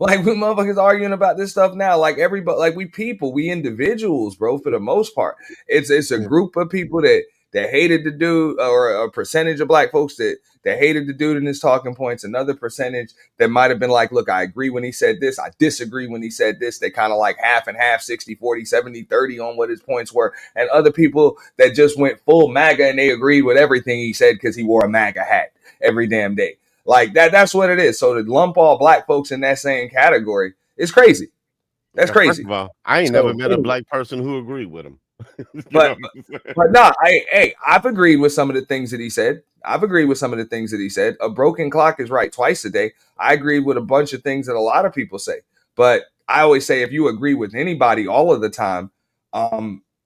Like, we motherfuckers arguing about this stuff now. Like, everybody, like, we individuals, bro, for the most part. It's a group of people that hated the dude, or a percentage of black folks that hated the dude in his talking points. Another percentage that might have been like, look, I agree when he said this. I disagree when he said this. They kind of like half and half, 60, 40, 70, 30 on what his points were. And other people that just went full MAGA and they agreed with everything he said because he wore a MAGA hat every damn day. Like that's what it is. So to lump all black folks in that same category is crazy. That's crazy. First of all, I ain't never met a black person who agreed with him. But no, I've agreed with some of the things that he said. I've agreed with some of the things that he said. A broken clock is right twice a day. I agree with a bunch of things that a lot of people say. But I always say if you agree with anybody all of the time,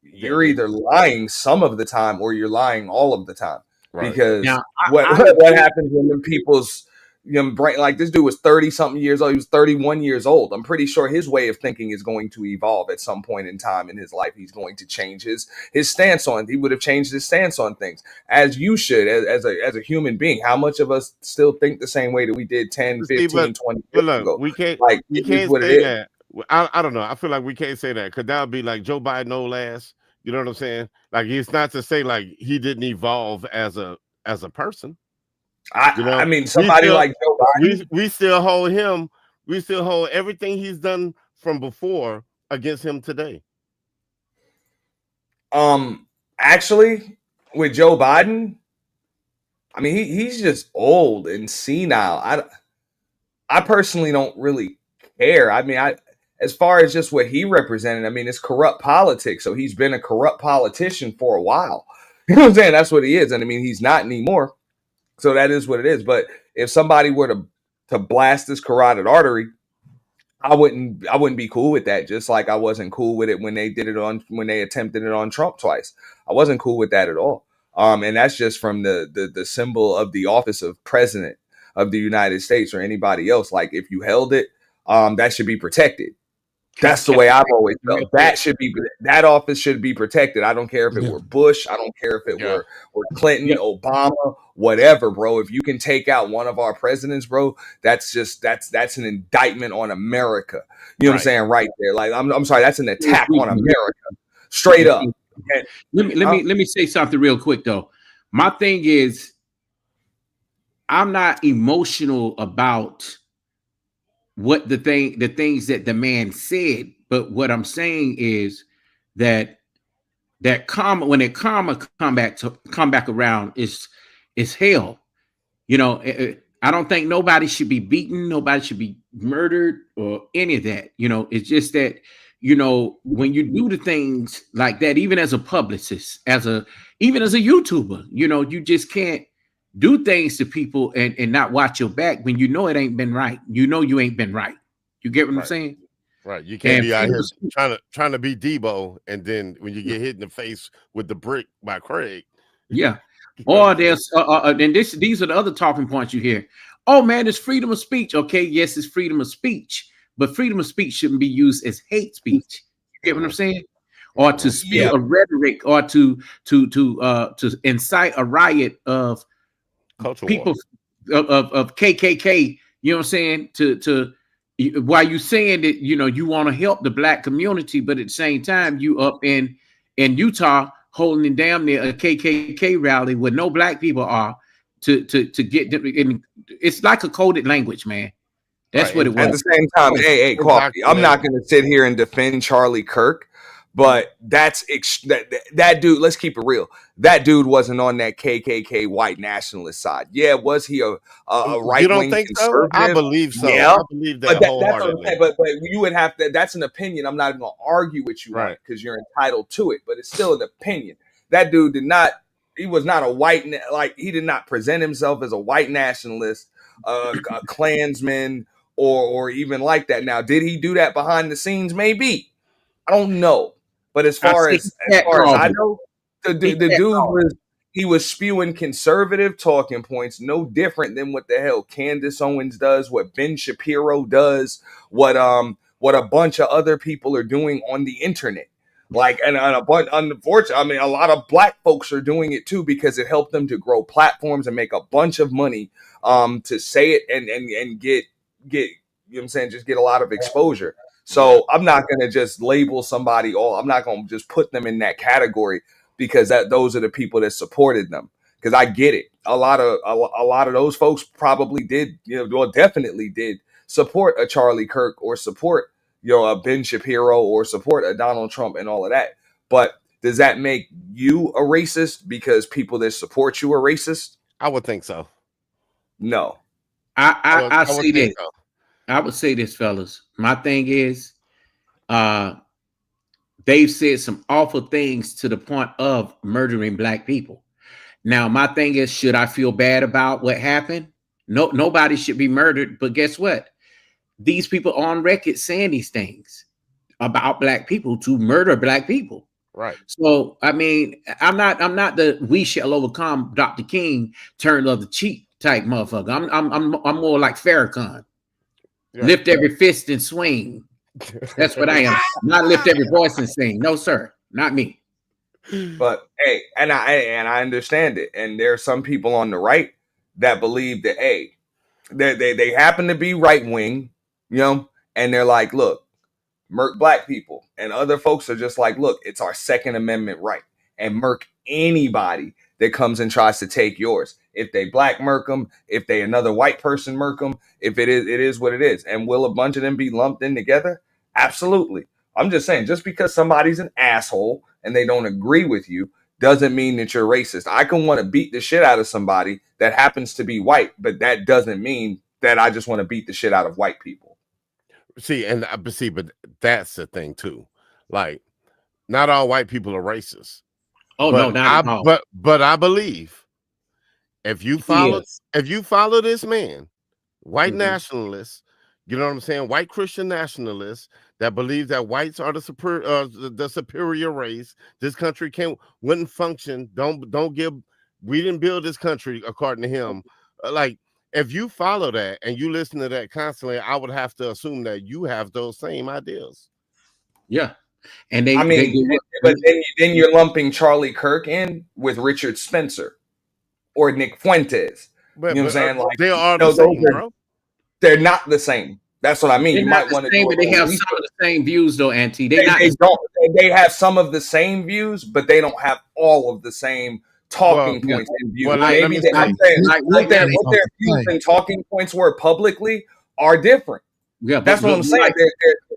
you're either lying some of the time or you're lying all of the time. Right. Because now, what happens when them people's brain, like this dude was 30 something years old, he was 31 years old. I'm pretty sure his way of thinking is going to evolve at some point in time in his life. He's going to change his stance on, he would have changed his stance on things, as you should as a human being. How much of us still think the same way that we did 10, 15, 20 years ago? We can't say that. I don't know. I feel like we can't say that because that would be like Joe Biden old ass. You know what I'm saying? Like, it's not to say like he didn't evolve as a person. I mean, somebody like Joe Biden, we still hold him. We still hold everything he's done from before against him today. Actually, with Joe Biden, I mean, he's just old and senile. I personally don't really care. I mean, as far as just what he represented, I mean, it's corrupt politics. So he's been a corrupt politician for a while. You know what I'm saying? That's what he is. And I mean, he's not anymore. So that is what it is. But if somebody were to blast this carotid artery, I wouldn't be cool with that. Just like I wasn't cool with it when they attempted it on Trump twice. I wasn't cool with that at all. And that's just from the symbol of the office of president of the United States or anybody else. Like if you held it, that should be protected. That's the way I've always felt. That office should be protected. I don't care if it were Bush. I don't care if it were Clinton, Obama, whatever, bro. If you can take out one of our presidents, bro, that's an indictment on America. You know what I'm saying? Right there. Like I'm sorry, that's an attack on America. Straight up. Let me say something real quick though. My thing is, I'm not emotional about what the things that the man said, but what I'm saying is that karma, when that karma come back around, is hell. You know, I don't think nobody should be beaten, nobody should be murdered or any of that. You know, it's just that, you know, when you do the things like that, even as a publicist, even as a YouTuber, you know, you just can't do things to people and not watch your back when you know it ain't been right. You know you ain't been right. You get what I'm saying? Right. You can't be out here trying to be Debo, and then when you get hit in the face with the brick by Craig. Yeah. Or there's and these are the other talking points you hear. Oh man, it's freedom of speech. Okay, yes, it's freedom of speech, but freedom of speech shouldn't be used as hate speech. You get what I'm saying? Or to spew a rhetoric, or to incite a riot of cultural people of KKK, you know what I'm saying? To while you saying that, you know, you want to help the black community, but at the same time you up in Utah holding damn near a KKK rally where no black people are to get them. And it's like a coded language, man. That's what it was. At the same time, hey, Coffee, I'm not going to sit here and defend Charlie Kirk, but that dude, let's keep it real. That dude wasn't on that KKK white nationalist side. Yeah, was he a right-wing You don't think conservative? So? I believe so. Yeah, I believe that wholeheartedly. But you would have to. That's an opinion. I'm not even going to argue with you, right? Because you're entitled to it. But it's still an opinion. That dude did not. He was not a white. Like he did not present himself as a white nationalist, a Klansman, or even like that. Now, did he do that behind the scenes? Maybe. I don't know. But as far as I know, the dude was spewing conservative talking points, no different than what the hell Candace Owens does, what Ben Shapiro does, what a bunch of other people are doing on the internet. Like, and a bunch, unfortunately, I mean, a lot of black folks are doing it too because it helped them to grow platforms and make a bunch of money to say it and get you know what I'm saying, just get a lot of exposure. So I'm not going to just label somebody I'm not going to just put them in that category because those are the people that supported them. Because I get it. A lot of those folks probably did, definitely did support a Charlie Kirk or support, a Ben Shapiro or support a Donald Trump and all of that. But does that make you a racist because people that support you are racist? I would think so. No. I see that. So. I would say this, fellas. My thing is, they've said some awful things to the point of murdering black people. Now, my thing is, should I feel bad about what happened? No, nobody should be murdered. But guess what? These people on record saying these things about black people to murder black people. Right. So, I mean, I'm not the we shall overcome Dr. King turn of the cheek type motherfucker. I'm more like Farrakhan. Yeah. Lift every fist and swing. That's what I am. Not lift every voice and sing. No, sir, not me. But hey, and I understand it. And there are some people on the right that believe that they happen to be right wing, you know, and they're like, look, murk black people, and other folks are just like, look, it's our Second Amendment right, and murk anybody that comes and tries to take yours. If they black, murk them. If they another white person, murk them. If it is what it is. And will a bunch of them be lumped in together? Absolutely. I'm just saying, just because somebody's an asshole and they don't agree with you doesn't mean that you're racist. I can want to beat the shit out of somebody that happens to be white, but that doesn't mean that I just want to beat the shit out of white people. But that's the thing too. Like, not all white people are racist. Oh, no, not at all. But I believe if you follow this man, white nationalists, you know what I'm saying, white Christian nationalists that believe that whites are the superior race, this country wouldn't function. We didn't build this country according to him. Like, if you follow that and you listen to that constantly, I would have to assume that you have those same ideas. Yeah. And but then you're lumping Charlie Kirk in with Richard Spencer or Nick Fuentes. You know what I'm saying? Like, they are the same, bro. They're not the same. That's what I mean. They're you might want to do. But they have some of the same views, though, Auntie. They have some of the same views, but they don't have all of the same talking points and views. Well, maybe what their views and talking points were publicly are different. Yeah, that's what I'm saying.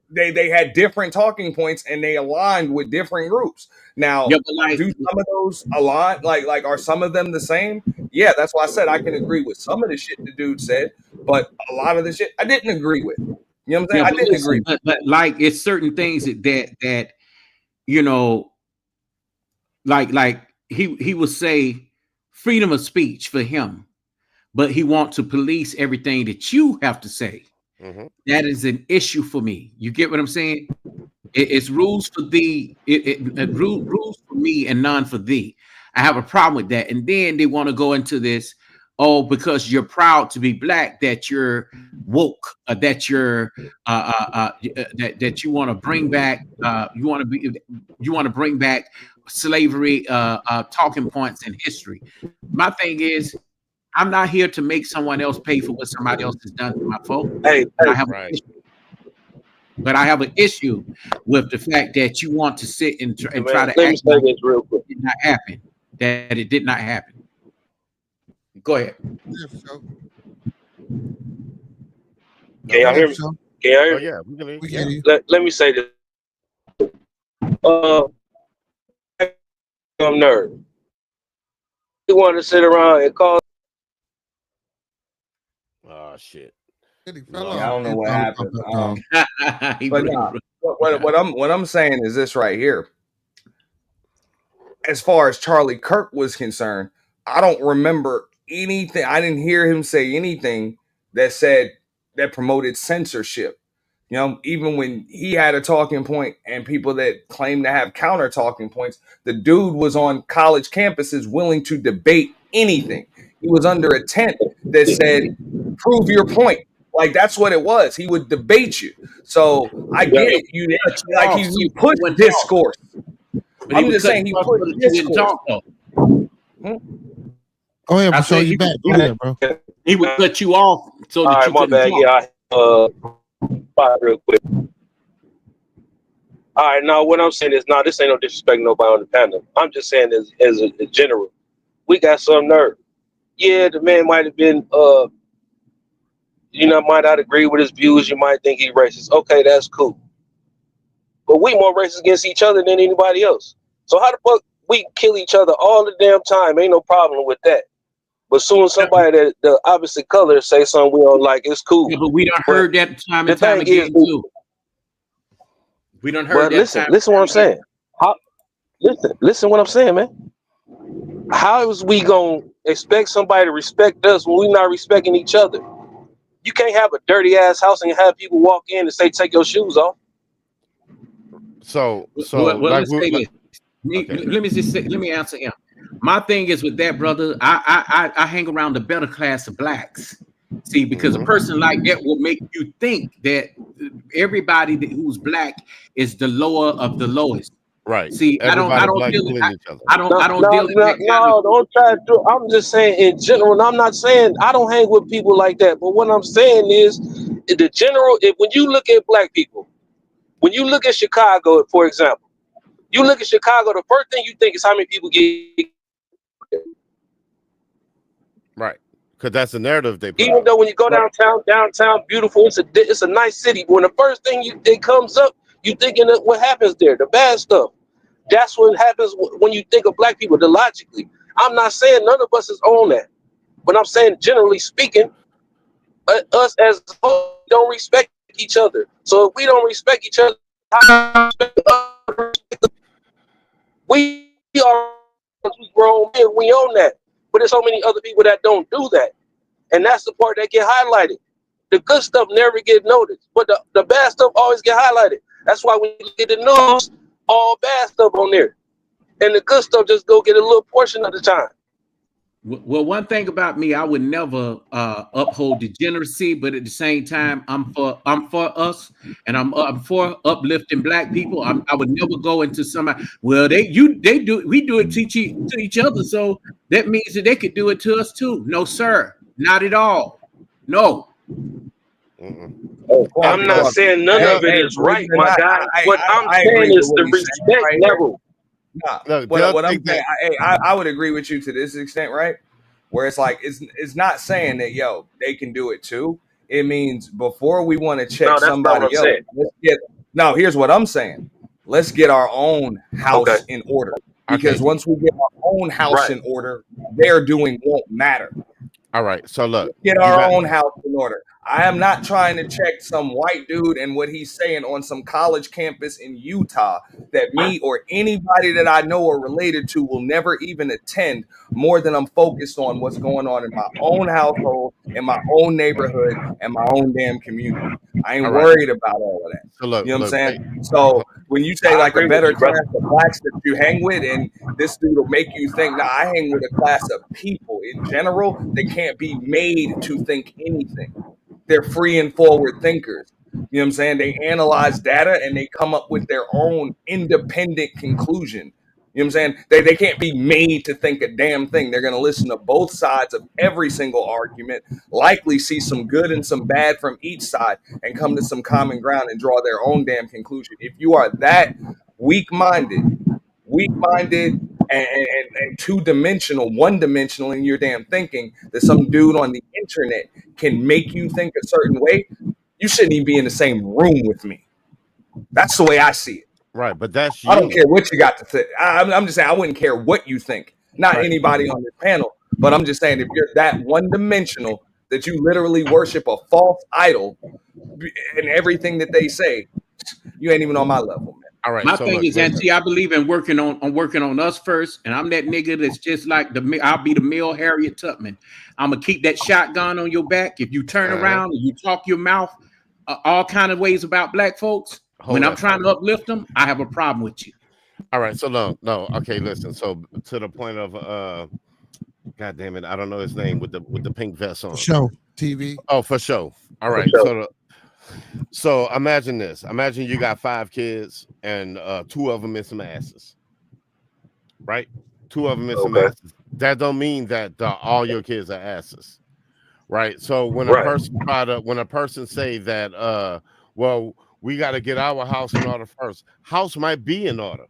They had different talking points and they aligned with different groups. Now, do some of those align? Like, are some of them the same? Yeah, that's why I said I can agree with some of the shit the dude said, but a lot of the shit I didn't agree with. You know what I'm saying? I didn't agree. But like, it's certain things that you know, like he would say freedom of speech for him, but he wants to police everything that you have to say. Mm-hmm. That is an issue for me. You get what I'm saying? It's rules for thee, rules for me and none for thee. I have a problem with that. And then they want to go into this, because you're proud to be black, that you're woke, that you're that you want to bring back, you want to bring back slavery talking points in history. My thing is, I'm not here to make someone else pay for what somebody else has done to my folk. But I have an issue with the fact that you want to sit and try to act like it did not happen. That it did not happen. Go ahead. Can y'all hear me? Can y'all hear me? Yeah, we can hear you. Let me say this. I'm nerd. You want to sit around and call? Oh shit! I don't know what happened. But nah, what I'm saying is this right here. As far as Charlie Kirk was concerned, I don't remember anything. I didn't hear him say anything that promoted censorship. You know, even when he had a talking point and people that claim to have counter talking points, the dude was on college campuses willing to debate anything. He was under a tent that said, prove your point. Like, that's what it was. He would debate you. So I get it. You put discourse. I'm just saying he put discourse. Oh yeah, so you back. Go ahead, bro. He would cut you off so that you couldn't talk. Yeah, real quick. All right, now what I'm saying is, this ain't no disrespect nobody on the panel. I'm just saying as a general, we got some nerve. Yeah, the man might have been, might not agree with his views. You might think he's racist. Okay, that's cool. But we more racist against each other than anybody else. So how the fuck we kill each other all the damn time? Ain't no problem with that. But soon as somebody that the opposite color say something we don't like, it's cool. Yeah, but we done heard that time and time again too. We done heard that. Listen what I'm saying. Listen what I'm saying, man. how is we gonna expect somebody to respect us when we not respecting each other? You can't have a dirty ass house and have people walk in and say, take your shoes off. So well, like, let's say this. Let me just say, let me answer him. My thing is with that, brother, I hang around the better class of blacks. See, because a person like that will make you think that everybody who's black is the lower of the lowest. Right. See, Everybody I don't black deal killing each other. I don't deal in that kind of. Don't try to do. I'm just saying in general. And I'm not saying I don't hang with people like that. But what I'm saying is, the general. When you look at black people, when you look at Chicago, for example, you look at Chicago. The first thing you think is how many people get. Right. Because that's the narrative they put. Even though when you go downtown, beautiful. It's a nice city. But when the first thing it comes up, you thinking of what happens there, the bad stuff. That's what happens when you think of black people. Logically, I'm not saying none of us is on that, but I'm saying generally speaking, us as whole don't respect each other. So if we don't respect each other, how do we respect others? We are grown men. We own that, but there's so many other people that don't do that, and that's the part that get highlighted. The good stuff never get noticed, but the bad stuff always get highlighted. That's why when you get the news, all bad stuff on there, and the good stuff just go get a little portion of the time. Well, one thing about me, I would never uphold degeneracy, but at the same time, I'm for us, and I'm for uplifting black people. I would never go into somebody. Well, we do it to each other, so that means that they could do it to us too. No, sir, not at all. No. I'm not saying none of it is right, my guy. What I'm saying is the respect level. What I'm saying, I would agree with you to this extent, right? Where it's like it's not saying that they can do it too. It means before we want to check somebody else, here's what I'm saying. Let's get our own house in order. Because once we get our own house in order, their doing won't matter. All right. So look, get our own house in order. I am not trying to check some white dude and what he's saying on some college campus in Utah that me or anybody that I know or related to will never even attend, more than I'm focused on what's going on in my own household, in my own neighborhood, and my own damn community. I ain't worried about all of that. So look, you know what I'm saying? So when you say like a better class of blacks that you hang with, and this dude will make you think, I hang with a class of people in general, they can't be made to think anything. They're free and forward thinkers. You know what I'm saying? They analyze data and they come up with their own independent conclusion. You know what I'm saying? They can't be made to think a damn thing. They're going to listen to both sides of every single argument, likely see some good and some bad from each side, and come to some common ground and draw their own damn conclusion. If you are that weak-minded and two-dimensional, one-dimensional in your damn thinking, that some dude on the internet can make you think a certain way, you shouldn't even be in the same room with me. That's the way I see it. Right, but that's you. I don't care what you got to say. I'm just saying I wouldn't care what you think. Not anybody on this panel, but I'm just saying if you're that one-dimensional that you literally worship a false idol and everything that they say, you ain't even on my level, man. All right. My thing is, Auntie, I believe in working on us first, and I'm that nigga that's just like I'll be the male Harriet Tubman. I'm gonna keep that shotgun on your back. If you turn around and you talk your mouth all kind of ways about black folks, when I'm trying to uplift them, I have a problem with you. All right. So no. Okay, listen. So to the point of God damn it, I don't know his name with the pink vest on. Show TV. Oh, for sure. All right. So imagine this. Imagine you got 5 kids and 2 of them is some asses. Right? 2 of them is some asses. That don't mean that all your kids are asses. Right? So when a person say that well, we got to get our house in order first. House might be in order.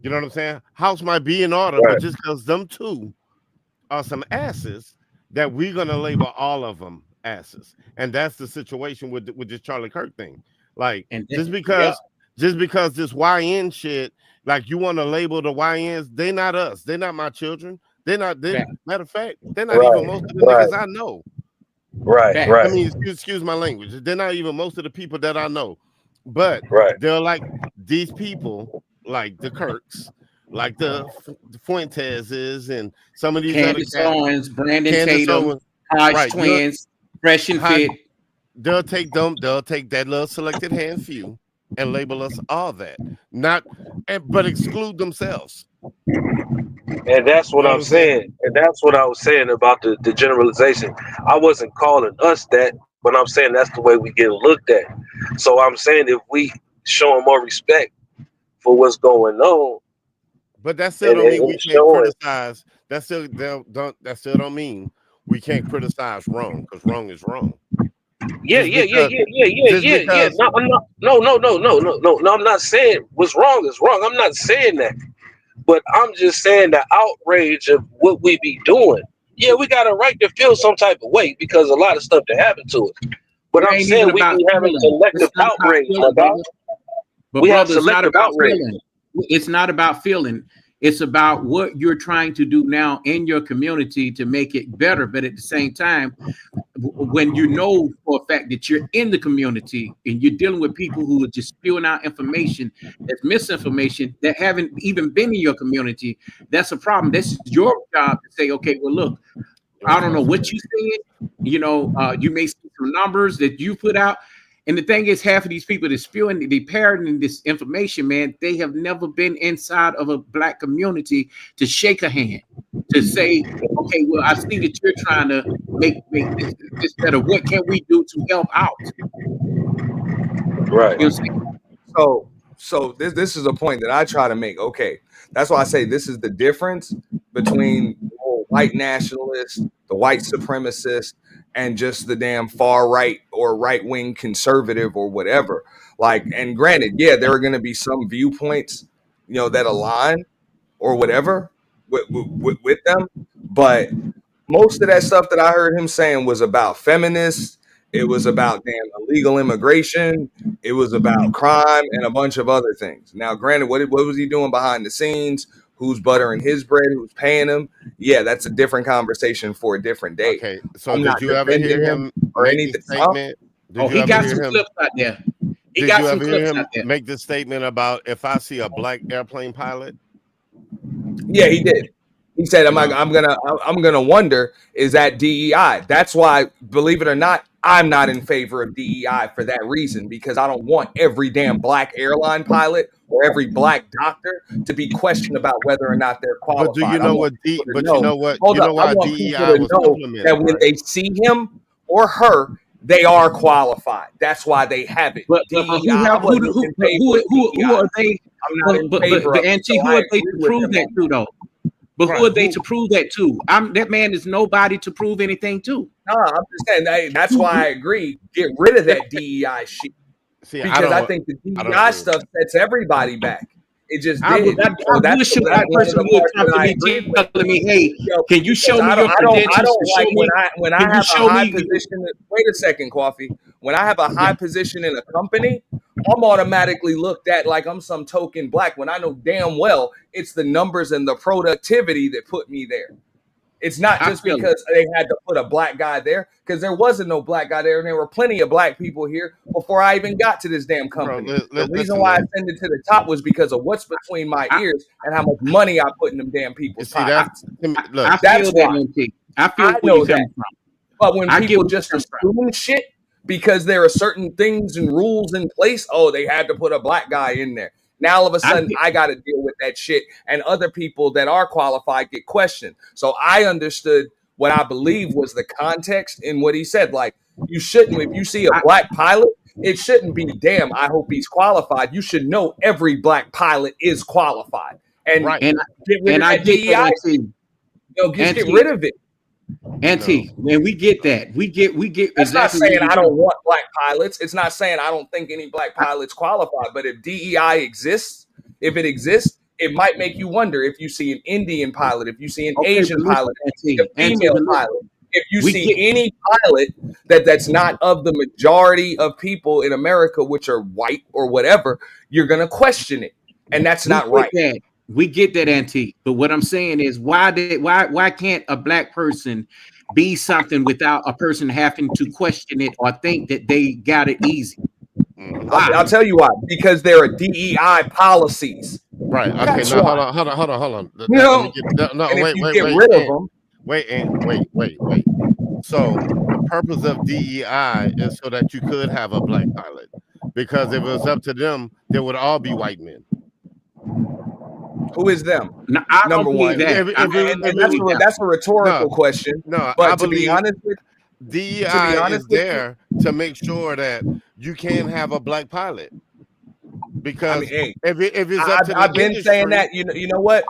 You know what I'm saying? House might be in order, but just because them 2 are some asses, that we're gonna label all of them asses. And that's the situation with this Charlie Kirk thing. Like, just because this YN shit, like, you want to label the YNs, they not us. They're not my children. Matter of fact, they're not even most of the niggas I know. I mean, excuse my language. They're not even most of the people that I know. But they're like these people, like the Kirks, like the Fuenteses and some of these Candace other cats. Owens, Brandon Candace Tatum, Owens. Hodge Right, twins, Fresh and Fit. They'll take that little selected handful and label us all that, but exclude themselves. And that's what I'm saying. And that's what I was saying about the generalization. I wasn't calling us that, but I'm saying that's the way we get looked at. So I'm saying if we show them more respect for what's going on, but that still don't mean we can't criticize. That still don't mean we can't criticize wrong, because wrong is wrong. Yeah. No, I'm not saying what's wrong is wrong. I'm not saying that. But I'm just saying the outrage of what we be doing. Yeah, we got a right to feel some type of way because a lot of stuff that happened to us. But I'm saying we be having selective outrage about. But brother, it's not about feeling. It's not about feeling. It's about what you're trying to do now in your community to make it better. But at the same time, when you know for a fact that you're in the community and you're dealing with people who are just spewing out information that's misinformation that haven't even been in your community, that's a problem. That's your job to say, okay, well, look, I don't know what you're saying. You know, you may see some numbers that you put out. And the thing is, half of these people that spewing, they parroting this information, man, they have never been inside of a black community to shake a hand, to say, okay, well, I see that you're trying to make this better. What can we do to help out? Right. You know So this is a point that I try to make. Okay, that's why I say this is the difference between the white nationalists, the white supremacists, and just the damn far right or right wing conservative or whatever. Like, and granted, yeah, there are going to be some viewpoints, you know, that align or whatever with them, but most of that stuff that I heard him saying was about feminists. It was about damn illegal immigration. It was about crime and a bunch of other things. Now, granted, what was he doing behind the scenes? Who's buttering his bread? Who's paying him? Yeah, that's a different conversation for a different day. Okay, so did you ever hear him or make anything? this statement? he got some clips out there. He got some clips out there. Make this statement about if I see a black airplane pilot? Yeah, he did. He said, I'm gonna wonder, is that DEI? That's why, believe it or not, I'm not in favor of DEI for that reason, because I don't want every damn black airline pilot or every black doctor to be questioned about whether or not they're qualified. But do you know what? You know what? Hold you know up, why I want DEI people to was know implemented, that when they see him or her, they are qualified. That's why they have it. But DEI, who are they? But Auntie, who are they to prove that to, though? But who are they to prove that to? That man is nobody to prove anything to. No, I'm just saying that's why I agree. Get rid of that DEI shit. Because I think the DEI stuff sets everybody back. It just did. I wish a black person would come to me telling me, "Hey, can you show me your credentials?" I don't like when I have a high position. Wait a second, Coffee. When I have a high position in a company, I'm automatically looked at like I'm some token black, when I know damn well it's the numbers and the productivity that put me there. It's not just because they had to put a black guy there, because there wasn't no black guy there, and there were plenty of black people here before I even got to this damn company. The reason why I ascended to the top was because of what's between my ears and how much money I put in them damn people's pockets. That's why. I know that. But when people just assume shit because there are certain things and rules in place, oh, they had to put a black guy in there. Now, all of a sudden, I got to deal with that shit, and other people that are qualified get questioned. So I understood what I believe was the context in what he said. Like, you shouldn't, if you see a black pilot, it shouldn't be, damn, I hope he's qualified. You should know every black pilot is qualified. And get rid of that DEI. Get rid of it. Auntie, man, we get that. We get. It's not saying I don't want black pilots. It's not saying I don't think any black pilots qualified. But if DEI exists, if it exists, it might make you wonder if you see an Indian pilot, if you see an Asian pilot, a female pilot, if you see any pilot that's not of the majority of people in America, which are white or whatever, you're gonna question it, and that's not right. We get that, Auntie. But what I'm saying is, why can't a black person be something without a person having to question it or think that they got it easy? I'll tell you why. Because there are DEI policies. Right. Okay. That's Now why. hold on. You know, Wait. and if you get rid of them, Wait. So the purpose of DEI is so that you could have a black pilot, because if it was up to them, they would all be white men. who is them? No, I don't Number believe one, that. and that's a rhetorical question. No, But I to be believe honest with DEI is you, there to make sure that you can have a black pilot. Because I mean, hey, if it's up to the I've been industry, saying that. You know what,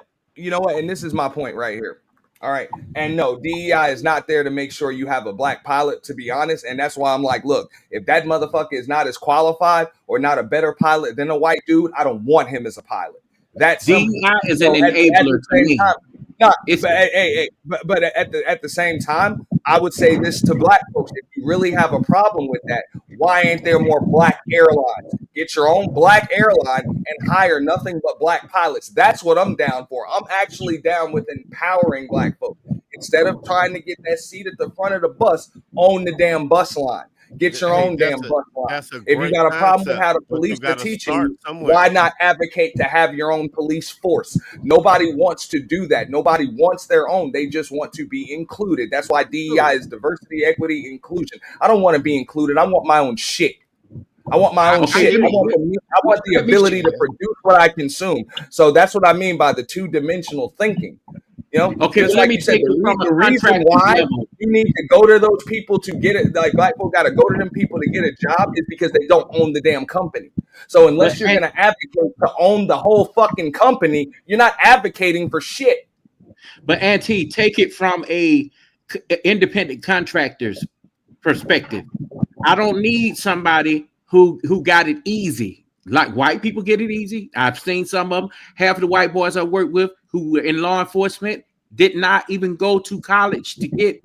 and this is my point right here. All right, and no, DEI is not there to make sure you have a black pilot, to be honest, and that's why I'm like, look, if that motherfucker is not as qualified or not a better pilot than a white dude, I don't want him as a pilot. That's DEI is an enabler to me. But at the same time, I would say this to black folks: if you really have a problem with that, why ain't there more black airlines? Get your own black airline and hire nothing but black pilots. That's what I'm down for. I'm actually down with empowering black folks. Instead of trying to get that seat at the front of the bus, own the damn bus line. Get your own damn bus line. If you got a problem with how the police are teaching you, why not advocate to have your own police force? Nobody wants to do that. Nobody wants their own. They just want to be included. That's why DEI is diversity, equity, inclusion. I don't want to be included. I want my own shit. I want my own shit. I want the ability to produce what I consume. So that's what I mean by the two-dimensional thinking. You know, okay, just well, like you said, the reason why you need to go to those people to get it, like black people got to go to them people to get a job, is because they don't own the damn company. So unless you're going to advocate to own the whole fucking company, you're not advocating for shit. But Auntie, take it from a independent contractor's perspective. I don't need somebody who got it easy. Like white people get it easy. I've seen some of them. Half of the white boys I work with who were in law enforcement did not even go to college to get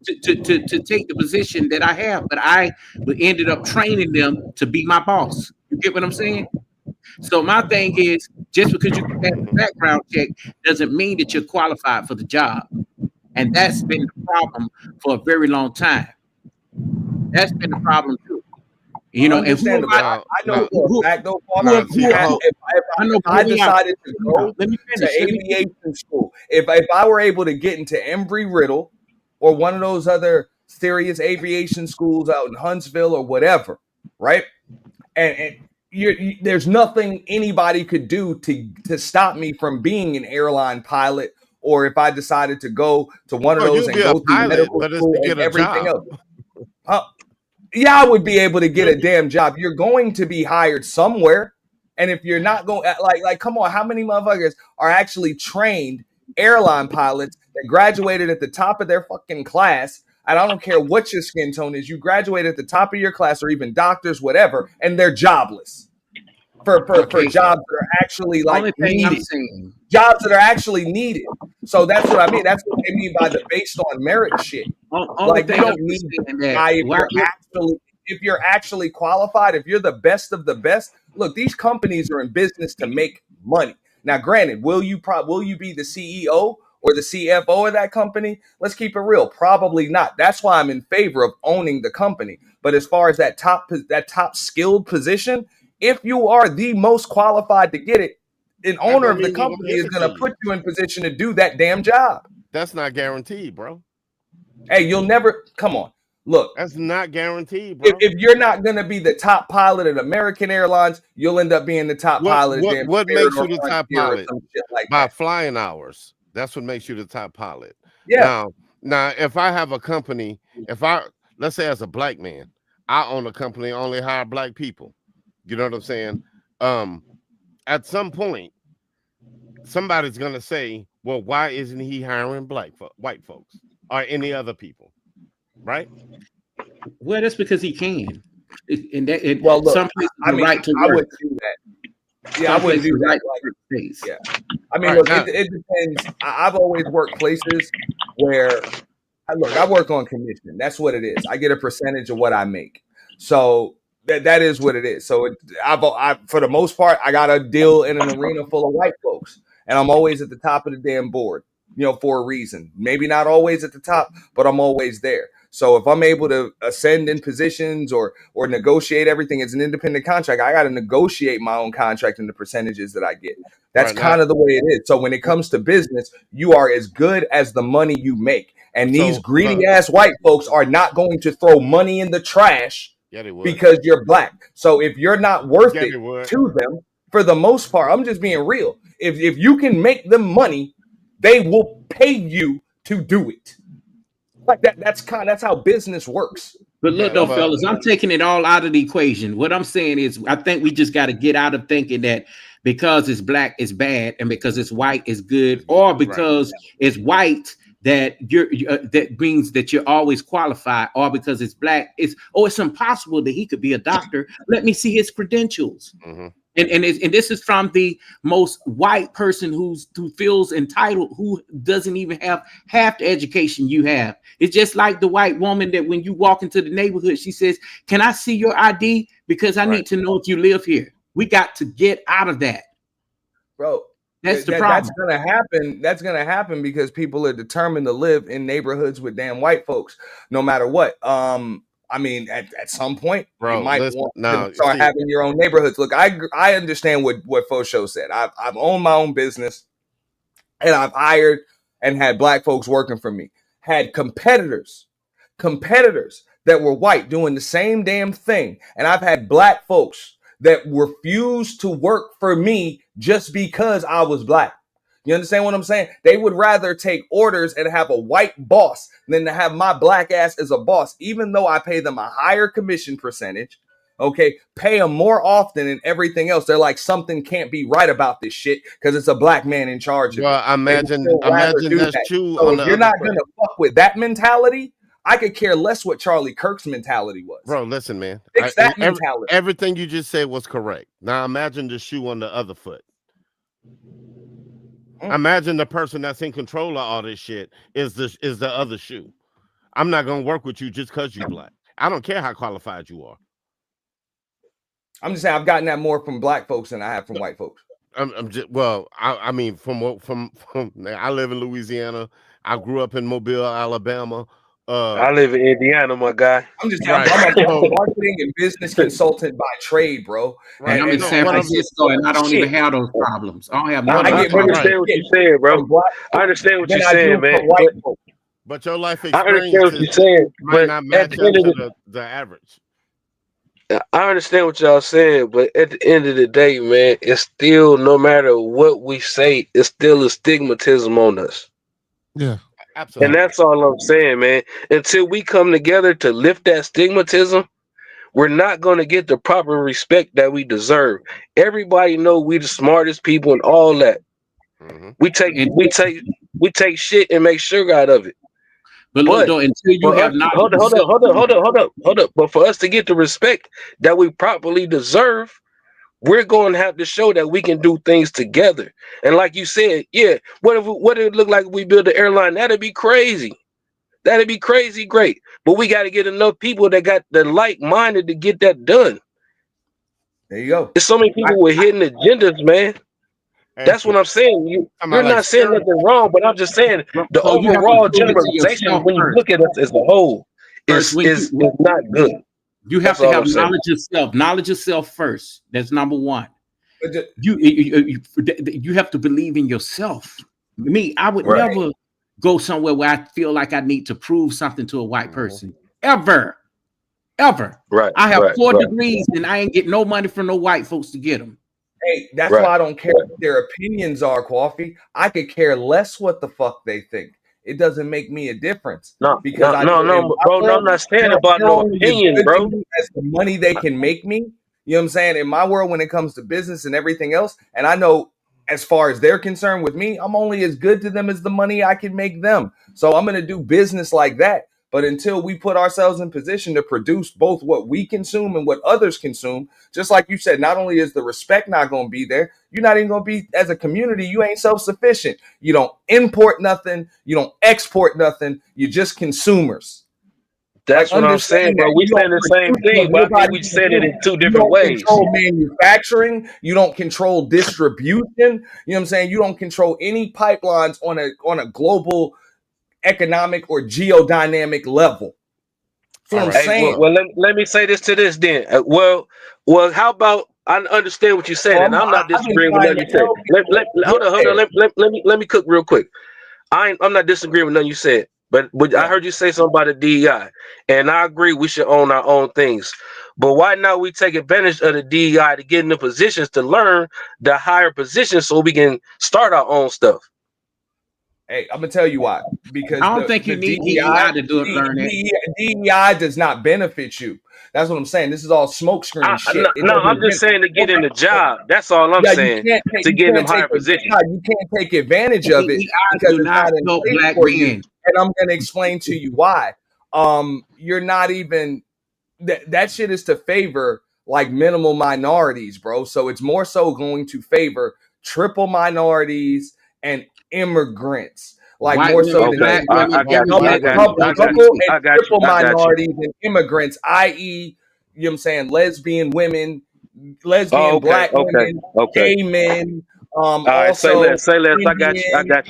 to take the position that I have, but I ended up training them to be my boss. You get what I'm saying? So my thing is, just because you can have a background check doesn't mean that you're qualified for the job. And that's been the problem for a very long time. That's been the problem too. You know, if I decided to go to aviation school, if I were able to get into Embry-Riddle or one of those other serious aviation schools out in Huntsville or whatever, right? And there's nothing anybody could do to stop me from being an airline pilot, or if I decided to go to one of those and go through medical school and everything else. Yeah, I would be able to get a damn job. You're going to be hired somewhere. And if you're not going, like, come on, how many motherfuckers are actually trained airline pilots that graduated at the top of their fucking class? And I don't care what your skin tone is. You graduate at the top of your class, or even doctors, whatever, and they're jobless for jobs that are actually like needed. Jobs that are actually needed. So that's what I mean. That's what they mean by the based on merit shit. Like, you don't need if you're actually qualified, if you're the best of the best. Look, these companies are in business to make money. Now, granted, will you be the CEO or the CFO of that company? Let's keep it real. Probably not. That's why I'm in favor of owning the company. But as far as that top skilled position, if you are the most qualified to get it, an owner of the company is going to put you in position to do that damn job. That's not guaranteed, bro. Hey, you'll never, come on. Look, that's not guaranteed, bro. If you're not going to be the top pilot at American Airlines, you'll end up being the top pilot. What makes you the top pilot? By flying hours. That's what makes you the top pilot. Yeah. Now, if I have a company, let's say as a black man, I own a company, only hire black people. You know what I'm saying? At some point, somebody's going to say, well, why isn't he hiring white folks or any other people? Right? Well, that's because he can. Well, look, some places I mean, right to I work. wouldn't do that. Yeah, I wouldn't do that. Yeah. I mean, look, it depends. I've always worked places where, I work on commission. That's what it is. I get a percentage of what I make. So that is what it is. So I for the most part, I got a deal in an arena full of white folks, and I'm always at the top of the damn board, for a reason. Maybe not always at the top, but I'm always there. So if I'm able to ascend in positions or negotiate everything as an independent contract, I got to negotiate my own contract and the percentages that I get. That's kind of the way it is. So when it comes to business, you are as good as the money you make. And these greedy ass white folks are not going to throw money in the trash because you're black. So if you're not worth it to them, for the most part, I'm just being real. If you can make them money, they will pay you to do it. Like that's how business works. But look though, fellas, I'm taking it all out of the equation. What I'm saying is, I think we just got to get out of thinking that because it's black it's bad, and because it's white it's good, or because it's white that that means that you're always qualified, or because it's black it's impossible that he could be a doctor. Let me see his credentials. And this is from the most white person who feels entitled, who doesn't even have half the education you have. It's just like the white woman that when you walk into the neighborhood, she says, "Can I see your ID? Because I need to know if you live here." We got to get out of that, bro. That's the problem. That's gonna happen. That's gonna happen because people are determined to live in neighborhoods with damn white folks, no matter what. I mean, at some point, you might want to start having your own neighborhoods. Look, I understand what Fosho said. I've owned my own business, and I've hired and had black folks working for me. Had competitors that were white doing the same damn thing, and I've had black folks that refused to work for me just because I was black. You understand what I'm saying? They would rather take orders and have a white boss than to have my black ass as a boss, even though I pay them a higher commission percentage. Okay, pay them more often and everything else. They're like, something can't be right about this shit because it's a black man in charge of it. Well, imagine that's true. So if you're not going to fuck with that mentality, I could care less what Charlie Kirk's mentality was. Bro, listen, man. Fix that mentality. Everything you just said was correct. Now imagine the shoe on the other foot. Imagine the person that's in control of all this shit is the other shoe. I'm not gonna work with you just because you black. I don't care how qualified you are. I'm just saying I've gotten that more from black folks than I have from white folks. I mean, from I live in Louisiana. I grew up in Mobile, Alabama. I live in Indiana, my guy. I'm just saying, I'm a marketing and business consultant by trade, bro. Right. And I'm in San Francisco, and I don't even have those problems. I don't have none. I understand what you're saying, bro. I understand what you're saying, man. But your life experience, I understand what you're saying, might not match up to the average. I understand what y'all saying, but at the end of the day, man, it's still, no matter what we say, it's still a stigmatism on us. Yeah. Absolutely. And that's all I'm saying, man. Until we come together to lift that stigmatism, we're not going to get the proper respect that we deserve. Everybody know we the smartest people and all that. We take shit and make sugar out of it. But look, though, until you have not hold up. But for us to get the respect that we properly deserve, we're going to have to show that we can do things together. And like you said, yeah, what if it look like we build an airline? That'd be crazy. That'd be crazy great. But we got to get enough people that got the like-minded to get that done. There you go. There's so many people with hidden agendas, man. That's what I'm saying. You're not saying nothing wrong, but I'm just saying the overall generalization, when you look at us as a whole, is not good. You have to have knowledge of self. Knowledge of self first. That's number one. You have to believe in yourself. Me, I would never go somewhere where I feel like I need to prove something to a white person. Ever. Right. I have 4 degrees and I ain't get no money from no white folks to get them. Hey, that's why I don't care what their opinions are, Coffee. I could care less what the fuck they think. It doesn't make me a difference. No, bro. I'm not saying about no opinion, bro. That's the money they can make me. You know what I'm saying? In my world, when it comes to business and everything else, and I know as far as they're concerned with me, I'm only as good to them as the money I can make them. So I'm going to do business like that. But until we put ourselves in position to produce both what we consume and what others consume, just like you said, not only is the respect not going to be there, you're not even going to be, as a community, you ain't self-sufficient. You don't import nothing. You don't export nothing. You're just consumers. That's what I'm saying, bro. We saying the same thing, but I think we said it in 2 different ways. You don't control manufacturing. You don't control distribution. You know what I'm saying? You don't control any pipelines on a global economic or geodynamic level. That's what I'm Hey, saying. well, let me say this to this then. Well, how about I understand what you're saying, and I'm not I've been disagreeing with trying nothing to you said. tell people, Hold on. Let me cook real quick. I'm not disagreeing with nothing you said, but I heard you say something about the DEI, and I agree we should own our own things. But why not we take advantage of the DEI to get in the positions to learn the higher positions so we can start our own stuff? Hey, I'm gonna tell you why. Because I don't think you need DEI to do it. Learn it. DEI does not benefit you. That's what I'm saying. This is all smokescreen shit. I'm just saying to get in the job. That's all I'm saying. To get in them higher positions. You can't take advantage of it because it's not in place for you. And I'm gonna explain to you why. You're not even that shit is to favor like minimal minorities, bro. So it's more so going to favor triple minorities and immigrants, like White more so women, than triple minorities and immigrants, i.e., you know what I'm saying, lesbian women, black women, gay men, all right, also say less. I got you.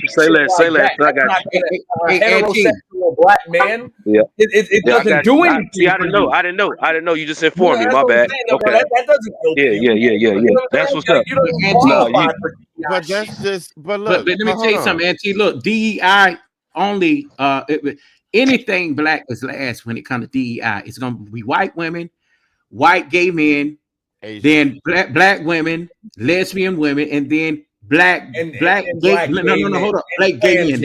Say less. I got you. Heterosexual black man. Yeah. It doesn't do anything. See, I didn't know. You just informed me. My bad. Okay. That doesn't help you. Yeah. That's what's up. But that's just. But look. But let me tell you something, Auntie. Look, DEI only. Anything black is last when it comes to DEI. It's gonna be white women, white gay men, then black women, lesbian women, and then black gay. No, hold up. Black gay men.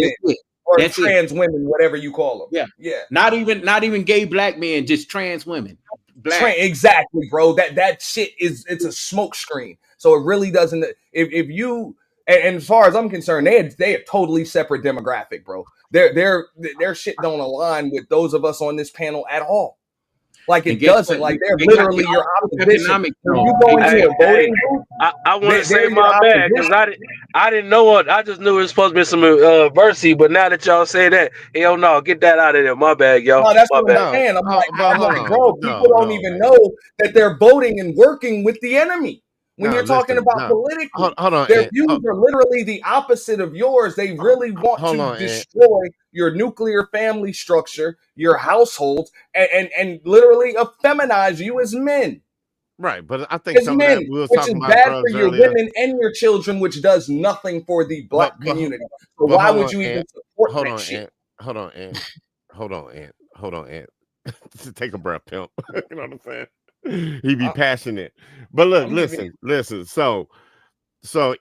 That's trans women, whatever you call them. Yeah. Not even gay black men, just trans women. Exactly, bro. That shit it's a smoke screen. So it really doesn't. If you and as far as I'm concerned, they are totally separate demographic, bro. Their shit don't align with those of us on this panel at all. Like it doesn't. Like they're literally your opposition. You go into a voting booth. I want to say my bad because I didn't know what. I just knew it was supposed to be some adversity, but now that y'all say that, hell no, get that out of there. My bad, y'all. No, that's my what bad. I'm saying. I'm like, bro, people don't even know that they're voting and working with the enemy. When you're talking about politically, their views are literally the opposite of yours. They really want to destroy your nuclear family structure, your household, and literally effeminize you as men. Right, but I think some men, of that we were which talking is about bad for your earlier. women and your children, which does nothing for the black community. So why would you even support that shit? Hold on, Ant. Take a breath, pimp. You know what I'm saying? He be passionate. But look, listen. So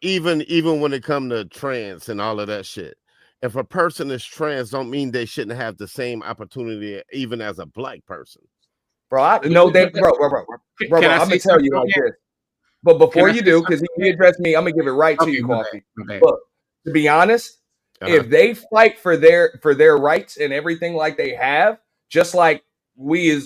even when it comes to trans and all of that shit, if a person is trans, don't mean they shouldn't have the same opportunity even as a black person. Bro, I'm gonna tell you like this. But before you do, because he addressed me, I'm gonna give it right to you, Coffee. Look, to be honest, if they fight for their rights and everything like they have, just like we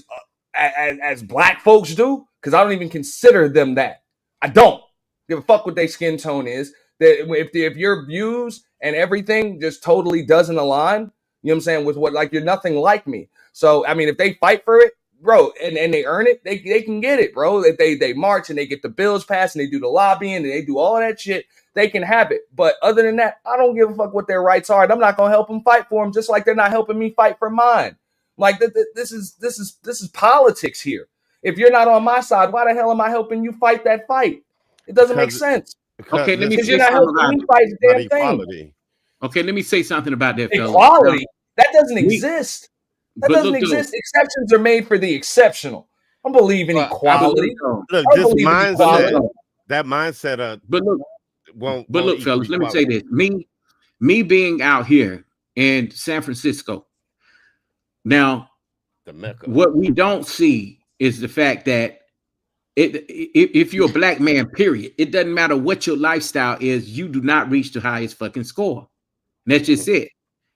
as black folks do, because I don't even consider them that. I don't give a fuck what their skin tone is. That if your views and everything just totally doesn't align, you know what I'm saying, with what, like, you're nothing like me. So I mean, if they fight for it, bro, and they earn it, they can get it, bro. If they march and they get the bills passed and they do the lobbying and they do all that shit, they can have it. But other than that, I don't give a fuck what their rights are, and I'm not gonna help them fight for them, just like they're not helping me fight for mine. Like this is politics here. If you're not on my side, why the hell am I helping you fight that fight? It doesn't make sense. Okay, let me say you're not helping me fight the damn thing. Okay, let me say something about that. Equality that doesn't exist. That doesn't exist. Exceptions are made for the exceptional. I believe in equality. Look, this mindset, that mindset. But look, fellas, let me say this. Me being out here in San Francisco. Now, what we don't see is the fact that if you're a black man, period, it doesn't matter what your lifestyle is, you do not reach the highest fucking score. That's just it.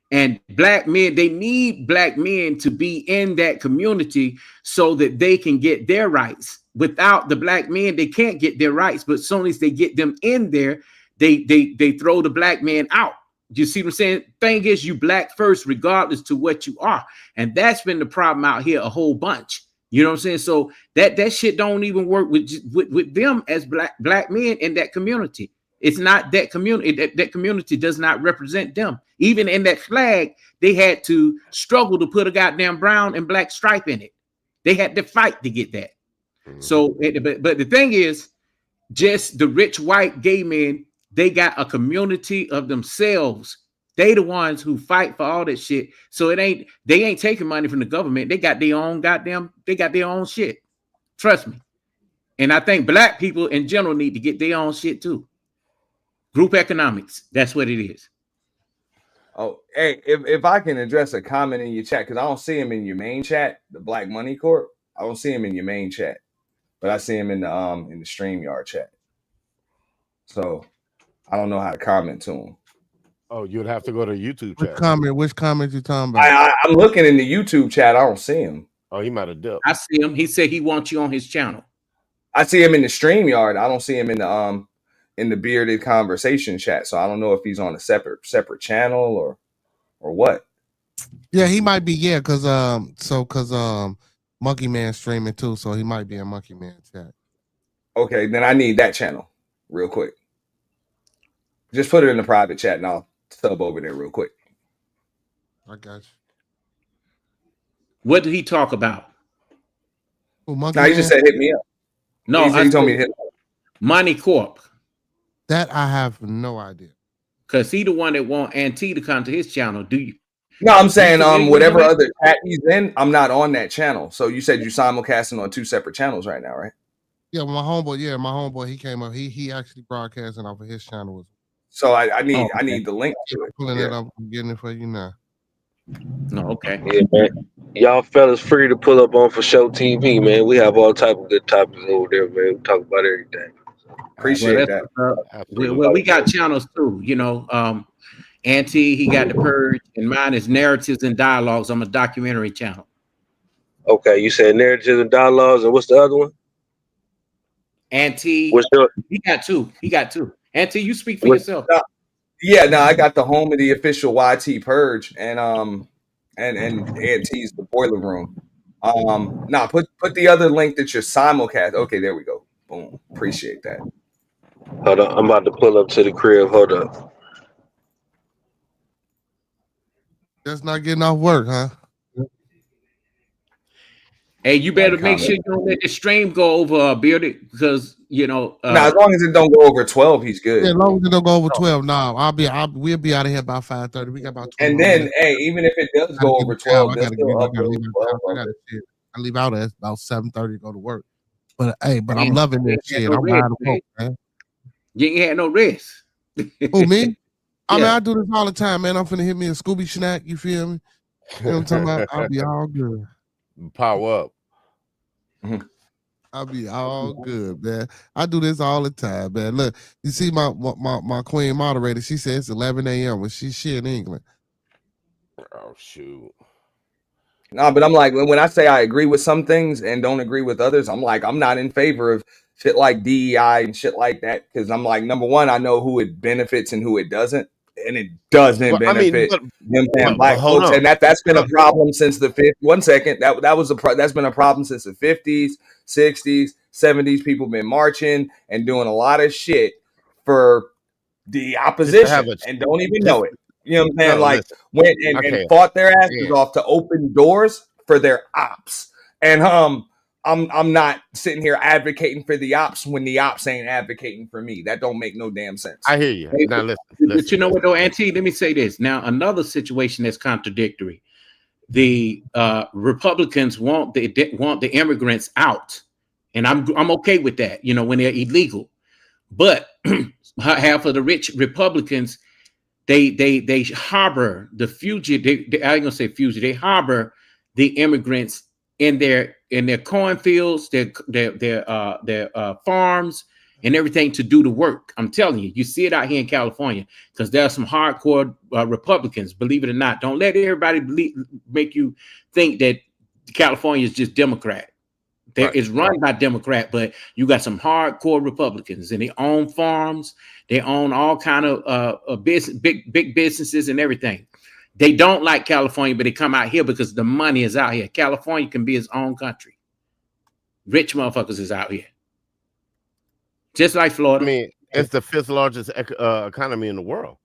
And black men, they need black men to be in that community so that they can get their rights. Without the black men, they can't get their rights. But as soon as they get them in there, they throw the black man out. You see what I'm saying? Thing is, you black first, regardless to what you are. And that's been the problem out here a whole bunch. You know what I'm saying? So that shit don't even work with them as black men in that community. It's not that community. That community does not represent them. Even in that flag, they had to struggle to put a goddamn brown and black stripe in it. They had to fight to get that. So, but the thing is, just the rich white gay men, they got a community of themselves. They the ones who fight for all that shit. So they ain't taking money from the government. They got their own shit. Trust me. And I think black people in general need to get their own shit too. Group economics. That's what it is. Oh, hey, if I can address a comment in your chat, because I don't see him in your main chat, the Black Money Corp. I don't see him in your main chat, but I see him in the StreamYard chat. So I don't know how to comment to him. Oh, you'd have to go to YouTube chat. Which comment you talking about? I'm looking in the YouTube chat. I don't see him. Oh, he might have dipped. I see him. He said he wants you on his channel. I see him in the StreamYard. I don't see him in the Bearded Conversation chat. So I don't know if he's on a separate channel or what. Yeah, he might be. Yeah, because Monkey Man streaming too, so he might be in Monkey Man chat. Okay, then I need that channel real quick. Just put it in the private chat and I'll sub over there real quick. I got you. What did he talk about? No, he just said hit me up. No, he told me to hit me up. Money Corp. That I have no idea. Because he the one that want Auntie to come to his channel. Do you? No, I'm saying whatever other chat he's in, I'm not on that channel. So you said you simulcasting on 2 separate channels right now, right? Yeah, my homeboy, he came up. He actually broadcasting off of his channel as well. So I need the link to it. Pulling it up, I'm getting it for you now. No, okay. Yeah, man. Y'all fellas free to pull up on For Show TV, man. We have all type of good topics over there, man. We talk about everything. Appreciate that. Well, we got channels too, you know. Auntie, he got The Purge, and mine is Narratives and Dialogues. I'm a documentary channel. Okay, you said Narratives and Dialogues, and what's the other one? Auntie, he got two. Auntie, you speak for yourself. I got the home of the official YT Purge and Auntie's the Boiler Room. Put the other link that you're simulcast. Okay, there we go. Boom. Appreciate that. Hold on, I'm about to pull up to the crib. Hold up. That's not getting off work, huh? Hey, you better make sure you don't let the stream go over Bearded, because you know. As long as it don't go over 12, he's good. Yeah, as long as it don't go over 12, we'll be out of here by 5:30. We got about 12 And then, minutes. hey, even if it does go over 12, I leave out at about 7:30 to go to work. But hey, I'm loving this shit. I'm wide awake, man. You ain't had no rest. Who, me? I mean, I do this all the time, man. I'm finna hit me a Scooby snack. You feel me? You know what I'm talking about? I'll be all good. Power up. I'll be all good, man. I do this all the time, man. Look, you see my queen moderator, she says it's 11 a.m. when she in England. Oh, shoot. No, but I'm like, when I say I agree with some things and don't agree with others, I'm like, I'm not in favor of shit like DEI and shit like that. Because I'm like, number one, I know who it benefits and who it doesn't. And it doesn't benefit them black folks. And that's been a problem since the 50s. 1 second. That's been a problem since the 50s, 60s, 70s. People been marching and doing a lot of shit for the opposition and don't even know it. You know what I'm saying? Went and fought their asses off to open doors for their ops. And I'm not sitting here advocating for the ops when the ops ain't advocating for me. That don't make no damn sense. I hear you. Now listen. But you know what though, Auntie? Let me say this. Now, another situation that's contradictory. The Republicans want the immigrants out, and I'm okay with that. You know, when they're illegal, but half of the rich Republicans, they harbor the fugitive. I ain't gonna say fugitive. They harbor the immigrants in their cornfields, their farms, and everything to do the work. I'm telling you, you see it out here in California because there are some hardcore Republicans. Believe it or not, don't let everybody make you think that California is just Democrat. It's run by Democrat, but you got some hardcore Republicans, and they own farms. They own all kind of big businesses and everything. They don't like California, but they come out here because the money is out here. California can be its own country. Rich motherfuckers is out here. Just like Florida. I mean, it's the 5th largest economy in the world.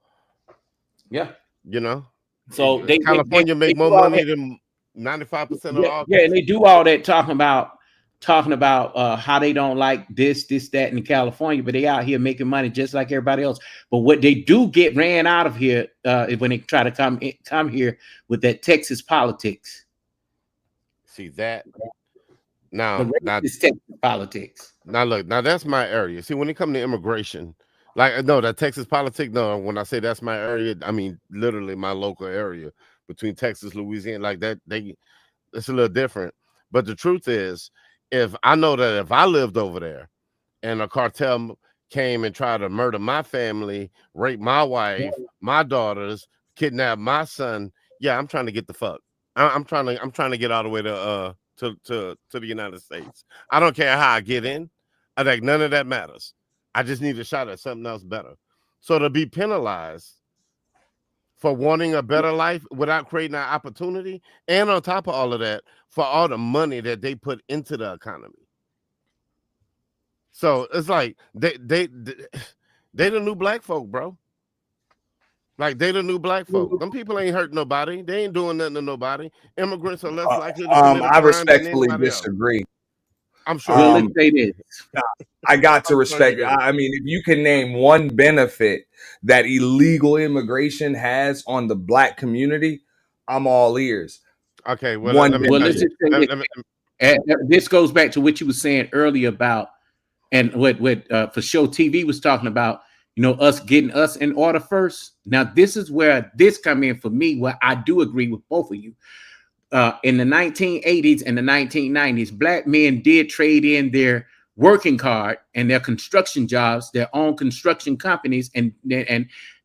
Yeah. You know? So California make more money than 95% of Yeah, all yeah, and they do all that talking about how they don't like this, that in California, but they out here making money just like everybody else. But what they do get ran out of here when they try to come here with that Texas politics. See that now, The racist Texas politics. Now look, now that's my area. See, when it comes to immigration, like no, that Texas politics. No, when I say that's my area, I mean literally my local area between Texas, Louisiana, like that. It's a little different. But the truth is, if I know that if I lived over there and a cartel came and tried to murder my family, rape my wife, my daughters, kidnap my son, yeah, I'm trying to get the fuck. I'm trying to get all the way to the United States. I don't care how I get in. I think none of that matters. I just need a shot at something else better. So to be penalized for wanting a better life without creating an opportunity, and on top of all of that, for all the money that they put into the economy. So it's like they the new black folk, bro. Like they the new black folk. Them people ain't hurting nobody. They ain't doing nothing to nobody. Immigrants are less likely to commit a I crime respectfully than anybody else. disagree. I'm sure. Well, let's say this. I got to respect it. I mean, if you can name one benefit that illegal immigration has on the black community, I'm all ears. Okay, well, let's just say this goes back to what you were saying earlier about, and what For Show TV was talking about, us getting us in order first. Now, this is where this come in for me, where I do agree with both of you. In the 1980s and the 1990s, black men did trade in their working card and their construction jobs, their own construction companies, and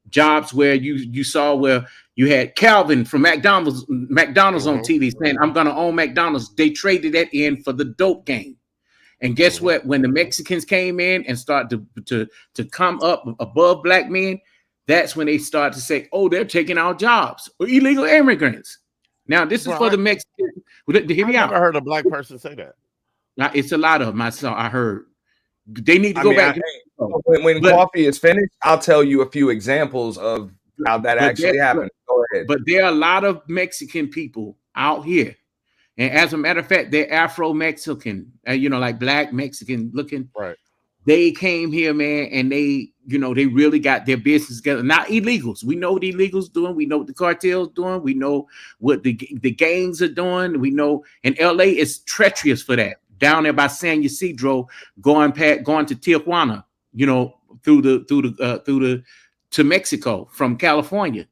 jobs where you saw where you had Calvin from McDonald's on TV saying, "I'm going to own McDonald's." They traded that in for the dope game. And guess what? When the Mexicans came in and started to come up above black men, that's when they start to say, "Oh, they're taking our jobs, or illegal immigrants." Now, this is for the Mexicans. Hear me out. I never heard a black person say that. Now, it's a lot of them. I heard. They need to go back. When coffee is finished, I'll tell you a few examples of how that actually happened. Go ahead. But there are a lot of Mexican people out here. And as a matter of fact, they're Afro-Mexican, like black Mexican looking. Right. They came here, man, and they really got their business together. Not illegals. We know what the illegals doing. We know what the cartels doing. We know what the gangs are doing. We know, and LA is treacherous for that. Down there by San Ysidro, going to Tijuana, to Mexico from California.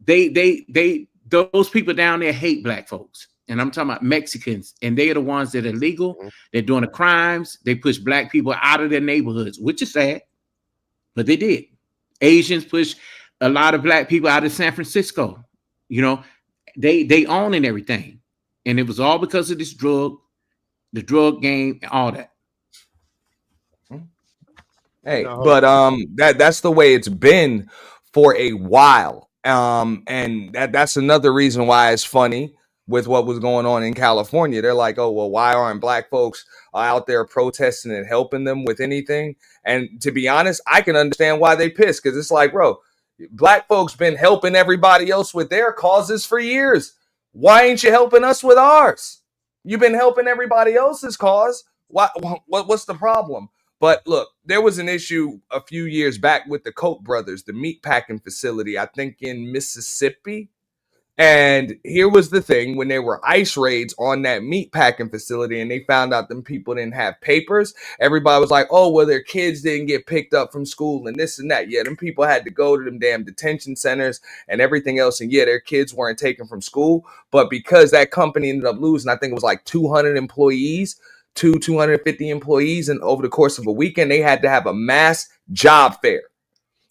Those people down there hate black folks. And I'm talking about Mexicans, and they are the ones that are legal. They're doing the crimes. They push black people out of their neighborhoods, which is sad, but they did. Asians push a lot of black people out of San Francisco. They own and everything, and it was all because of this the drug game, and all that. Hey, but that's the way it's been for a while, and that's another reason why it's funny. With what was going on in California, they're like, "Oh, well, why aren't black folks out there protesting and helping them with anything?" And to be honest, I can understand why they pissed, because it's like, bro, black folks been helping everybody else with their causes for years. Why ain't you helping us with ours? You've been helping everybody else's cause. What's the problem? But look, there was an issue a few years back with the Koch brothers, the meat packing facility, I think in Mississippi. And here was the thing, when there were ICE raids on that meat packing facility and they found out them people didn't have papers, everybody was like, "Oh, well, their kids didn't get picked up from school and this and that." Yeah, them people had to go to them damn detention centers and everything else. And yeah, their kids weren't taken from school. But because that company ended up losing, I think it was like 200 employees, 250 employees. And over the course of a weekend, they had to have a mass job fair.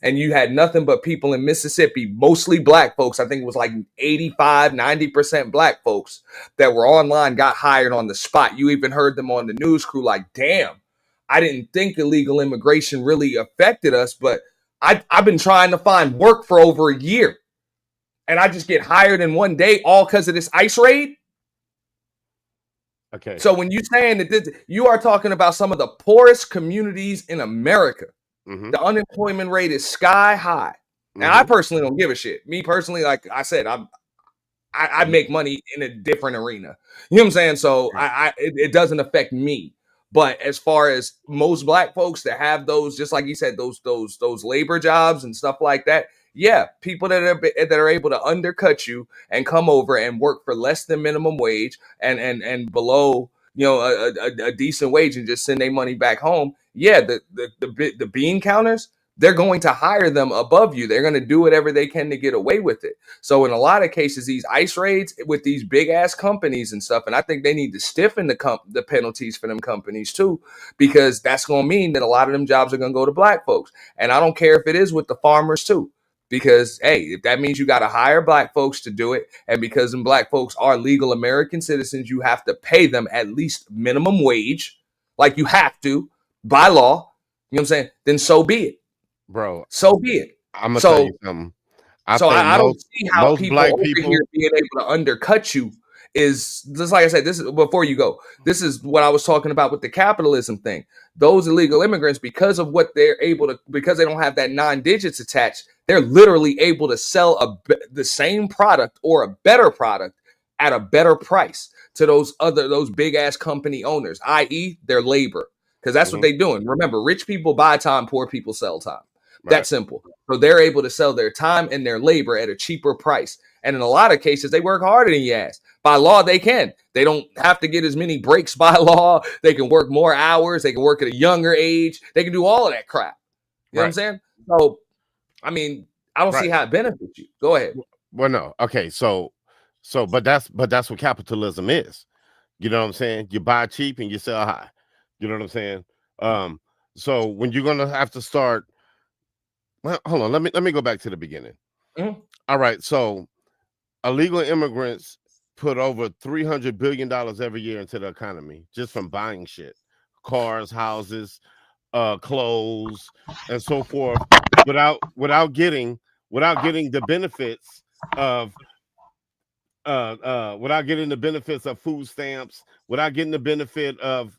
And you had nothing but people in Mississippi, mostly black folks. I think it was like 85, 90% black folks that were online, got hired on the spot. You even heard them on the news crew like, "Damn, I didn't think illegal immigration really affected us, but I've been trying to find work for over a year. And I just get hired in one day all because of this ICE raid." Okay. So when you're saying that you are talking about some of the poorest communities in America. Mm-hmm. The unemployment rate is sky high. Now, I personally don't give a shit. Me personally, like I said, I make money in a different arena. You know what I'm saying? So it doesn't affect me. But as far as most black folks that have those, just like you said, those labor jobs and stuff like that, yeah, people that are able to undercut you and come over and work for less than minimum wage and below, you know, a decent wage and just send their money back home. Yeah, the bean counters, they're going to hire them above you. They're going to do whatever they can to get away with it. So in a lot of cases, these ICE raids with these big ass companies and stuff, and I think they need to stiffen the penalties for them companies too, because that's going to mean that a lot of them jobs are going to go to black folks. And I don't care if it is with the farmers too, because hey, if that means you got to hire black folks to do it, and because them black folks are legal American citizens, you have to pay them at least minimum wage, like you have to by law. You know what I'm saying? Then so be it. Bro, so be it. I'm gonna tell you something. I don't see how people over here being able to undercut you is just like I said. This is before you go. This is what I was talking about with the capitalism thing. Those illegal immigrants, because of what they're able to, because they don't have that 9 digits attached, they're literally able to sell the same product or a better product at a better price to those big ass company owners, i.e., their labor, because that's what they're doing. Remember, rich people buy time, poor people sell time. That's simple. So they're able to sell their time and their labor at a cheaper price. And in a lot of cases, they work harder than your ass. By law, they can. They don't have to get as many breaks by law. They can work more hours. They can work at a younger age. They can do all of that crap. You know what I'm saying? So, I mean, I don't see how it benefits you. Go ahead. Well, no. Okay. But that's what capitalism is. You know what I'm saying? You buy cheap and you sell high. You know what I'm saying? So when you're going to have to start, well, hold on. Let me go back to the beginning. All right. So illegal immigrants put over $300 billion every year into the economy just from buying shit, cars, houses, clothes, and so forth, without getting the benefits of food stamps, without getting the benefit of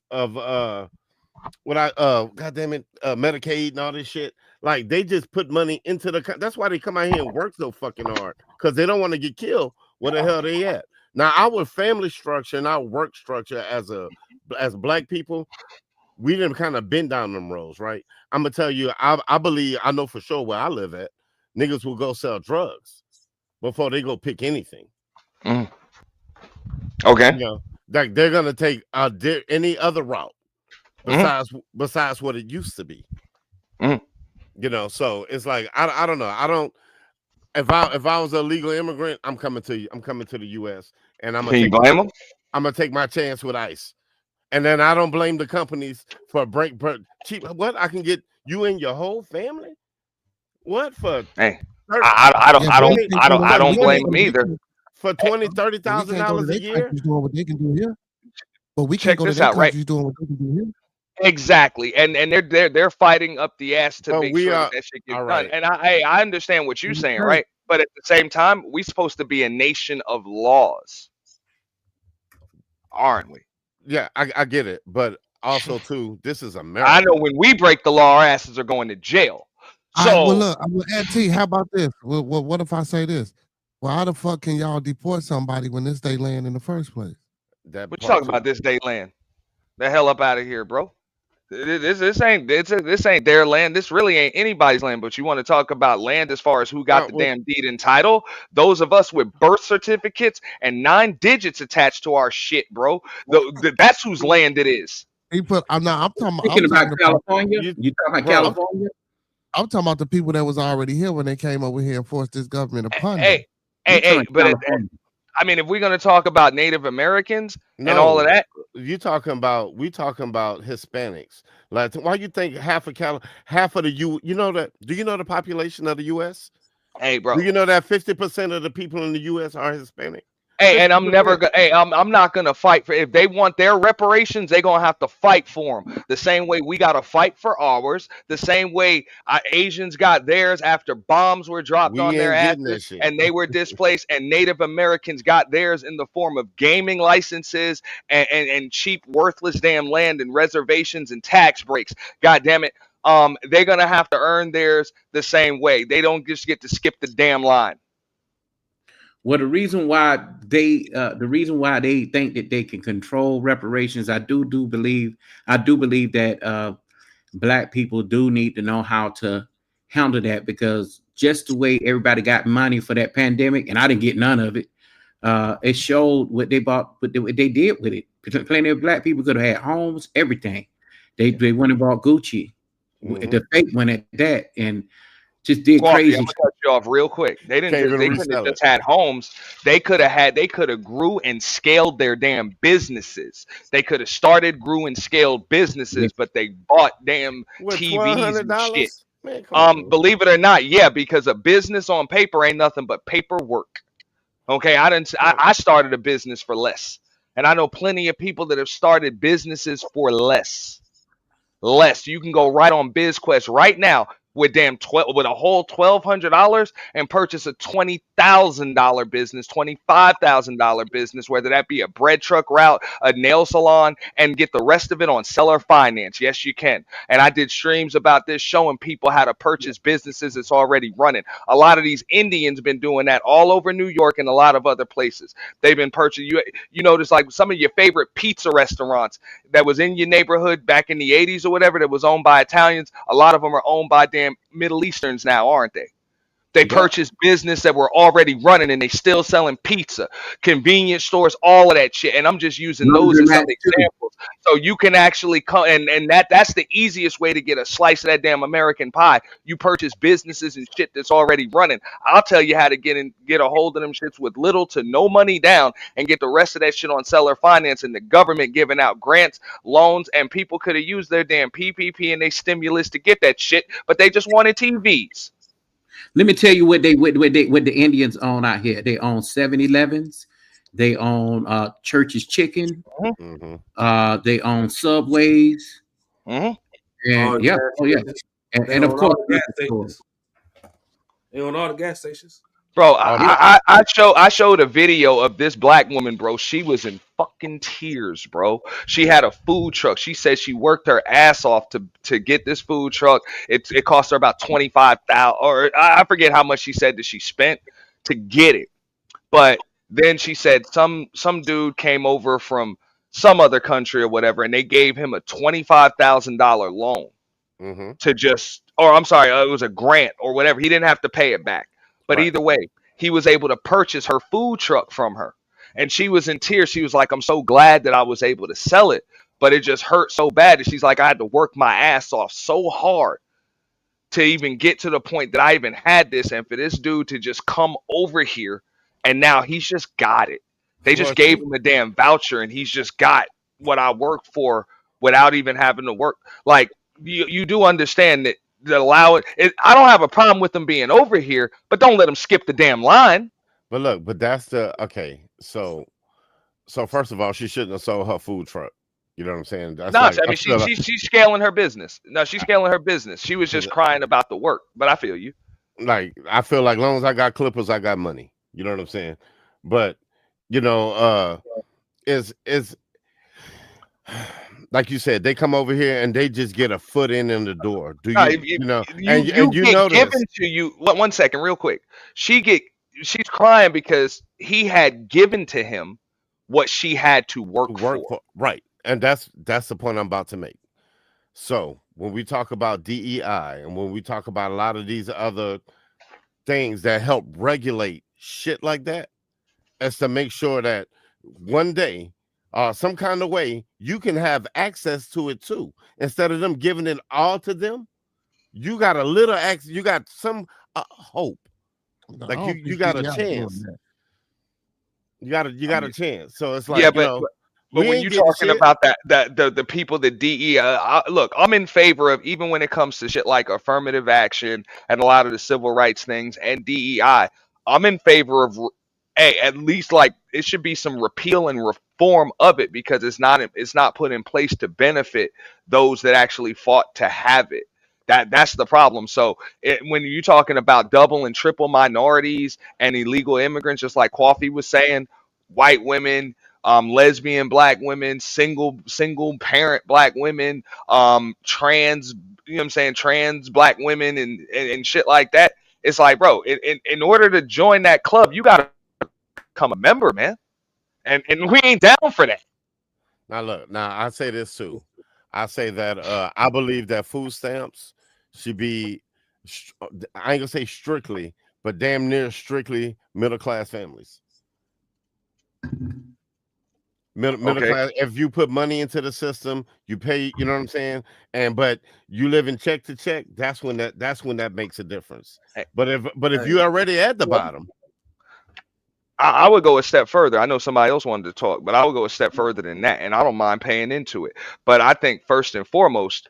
Medicaid and all this shit. Like, they just put money into that's why they come out here and work so fucking hard, because they don't want to get killed where the hell they at. Now, our family structure and our work structure as black people, we didn't kind of bend down them roads, right? I'm gonna tell you, I believe, I know for sure where I live at, niggas will go sell drugs before they go pick anything. Okay. You know, like they're gonna take any other route besides what it used to be. You know, so it's like I don't know. If I was a legal immigrant, I'm coming to you. I'm coming to the U.S. and I'm gonna take my chance with ICE, and then I don't blame the companies for cheap. What, I can get you and your whole family? What for? Hey, I don't blame them either. For $20,000-$30,000 a year. Doing what they can do here, but we Check can't go to this their out, right? countries doing what they can do here. Exactly, and they're fighting up the ass to make sure that shit gets done. right. And I understand what you're saying, right? But at the same time, we're supposed to be a nation of laws, aren't we? Yeah, I get it, but also too, this is America. I know when we break the law, our asses are going to jail. So, All right, well, look, I'm gonna add T. How about this? Well, what if I say this? Well, how the fuck can y'all deport somebody when this day land in the first place? What you talking about? This day land? The hell up out of here, bro. This ain't their land. This really ain't anybody's land. But you want to talk about land as far as who got the damn deed and title? Those of us with birth certificates and 9 digits attached to our shit, bro. That's whose land it is. I'm talking about California. You talking about California? I'm talking about the people that was already here when they came over here and forced this government upon them. Hey, but I mean, if we're gonna talk about Native Americans and all of that, we talking about Hispanics. Like, why you think half of the do you know the population of the U.S.? Hey, bro, do you know that 50% of the people in the U.S. are Hispanic? Hey, and I'm not gonna fight for, if they want their reparations, they're gonna have to fight for them. The same way we gotta fight for ours, the same way Asians got theirs after bombs were dropped on their asses and they were displaced, and Native Americans got theirs in the form of gaming licenses and cheap, worthless damn land and reservations and tax breaks. God damn it. They're gonna have to earn theirs the same way. They don't just get to skip the damn line. Well, the reason why they think that they can control reparations, I do believe that Black people do need to know how to handle that, because just the way everybody got money for that pandemic, and I didn't get none of it. It showed what they bought, what they did with it. Plenty of Black people could have had homes, everything. They went and bought Gucci, the fake one at that, and just did Coffee, crazy. I'm gonna cut you off real quick. They couldn't have just had homes. They could have grew and scaled their damn businesses. They could have started, grew and scaled businesses, but they bought damn With TVs and shit. $1,200? Man, come on. Believe it or not, yeah, because a business on paper ain't nothing but paperwork. Okay, I started a business for less, and I know plenty of people that have started businesses for less. You can go right on BizQuest right now with with a whole $1,200 and purchase a $20,000 business, $25,000 business, whether that be a bread truck route, a nail salon, and get the rest of it on seller finance. Yes, you can. And I did streams about this, showing people how to purchase businesses that's already running. A lot of these Indians been doing that all over New York and a lot of other places. They've been purchasing. You notice like some of your favorite pizza restaurants that was in your neighborhood back in the 80s or whatever, that was owned by Italians. A lot of them are owned by damn Middle Easterns now, aren't they? They purchased business that were already running, and they still selling pizza, convenience stores, all of that shit. And I'm just using those as some examples. So you can actually come and that's the easiest way to get a slice of that damn American pie. You purchase businesses and shit that's already running. I'll tell you how to get a hold of them shits with little to no money down and get the rest of that shit on seller finance, and the government giving out grants, loans, and people could have used their damn PPP and their stimulus to get that shit, but they just wanted TVs. Let me tell you what the Indians own out here. They own 7-Elevens. They own Church's Chicken. They own Subways. And yeah, and of course, they own all the gas stations. Bro, I showed a video of this Black woman, bro. She was in fucking tears, bro. She had a food truck. She said she worked her ass off to get this food truck. It cost her about $25,000, or I forget how much she said that she spent to get it. But then she said some dude came over from some other country or whatever, and they gave him a $25,000 loan to just, or I'm sorry, it was a grant or whatever. He didn't have to pay it back. But either way, he was able to purchase her food truck from her. And she was in tears. She was like, I'm so glad that I was able to sell it. But it just hurt so bad. And she's like, I had to work my ass off so hard to even get to the point that I even had this. And for this dude to just come over here, and now he's just got it. They just gave him a damn voucher, and he's just got what I worked for without even having to work. Like, you do understand that allow it. I don't have a problem with them being over here, but don't let them skip the damn line. But look, that's the okay. So first of all, she shouldn't have sold her food truck. You know what I'm saying? That's I mean, she's scaling her business. No, she's scaling her business. She was just crying about the work. But I feel you. Like, I feel like as long as I got clippers, I got money. You know what I'm saying? But is like you said, they come over here and they just get a foot in the door. Do you know? And you know this. Given to you. 1 second, real quick. She's crying because he had given to him what she had to work for. Right, and that's the point I'm about to make. So when we talk about DEI and when we talk about a lot of these other things that help regulate shit like that, is to make sure that one day, some kind of way, you can have access to it too. Instead of them giving it all to them, you got a little access. You got some hope. Like you got a chance. You got a chance. So it's like, but when you're talking about the people that DEI, look, I'm in favor of, even when it comes to shit like affirmative action and a lot of the civil rights things and DEI, I'm in favor of. Hey, at least like it should be some repeal and reform of it, because it's not put in place to benefit those that actually fought to have it. That's the problem. So when you're talking about double and triple minorities and illegal immigrants, just like Coffee was saying, white women, lesbian Black women, single parent Black women, trans, you know what I'm saying, trans Black women and shit like that. It's like, bro, in order to join that club, you gotta become a member, man. And we ain't down for that. Now look, I say this too. I say that I believe that food stamps should be, I ain't gonna say strictly, but damn near strictly middle class families. Middle class. If you put money into the system, you pay. You know what I'm saying? But you live in check to check. That's when that makes a difference. But if you already at the bottom. I would go a step further. I know somebody else wanted to talk, but I would go a step further than that, and I don't mind paying into it. But I think first and foremost,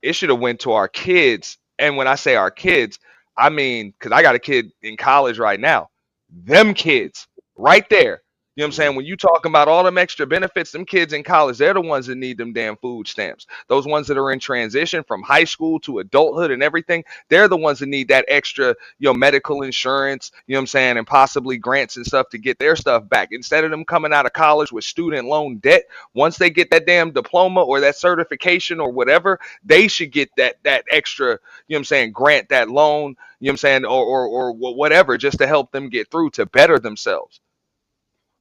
it should have went to our kids. And when I say our kids, I mean, because I got a kid in college right now. Them kids right there. You know what I'm saying? When you talking about all them extra benefits, them kids in college, they're the ones that need them damn food stamps. Those ones that are in transition from high school to adulthood and everything, they're the ones that need that extra, medical insurance, you know what I'm saying, and possibly grants and stuff to get their stuff back. Instead of them coming out of college with student loan debt, once they get that damn diploma or that certification or whatever, they should get that extra, you know what I'm saying, grant, that loan, you know what I'm saying, or whatever, just to help them get through to better themselves.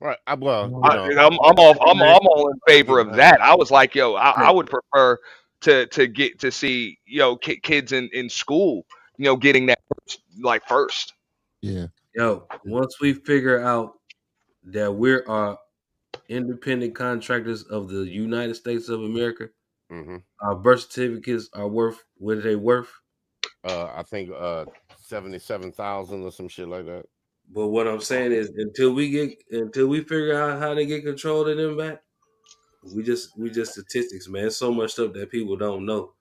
Right. Well, I'm all in favor of that. I was like, I would prefer to get to see kids in school, getting that first. Yeah. Once we figure out that we're independent contractors of the United States of America, our birth certificates are worth what are they worth? I think 77,000 or some shit like that. But what I'm saying is, until we figure out how to get control of them back, we just statistics, man. So much stuff that people don't know,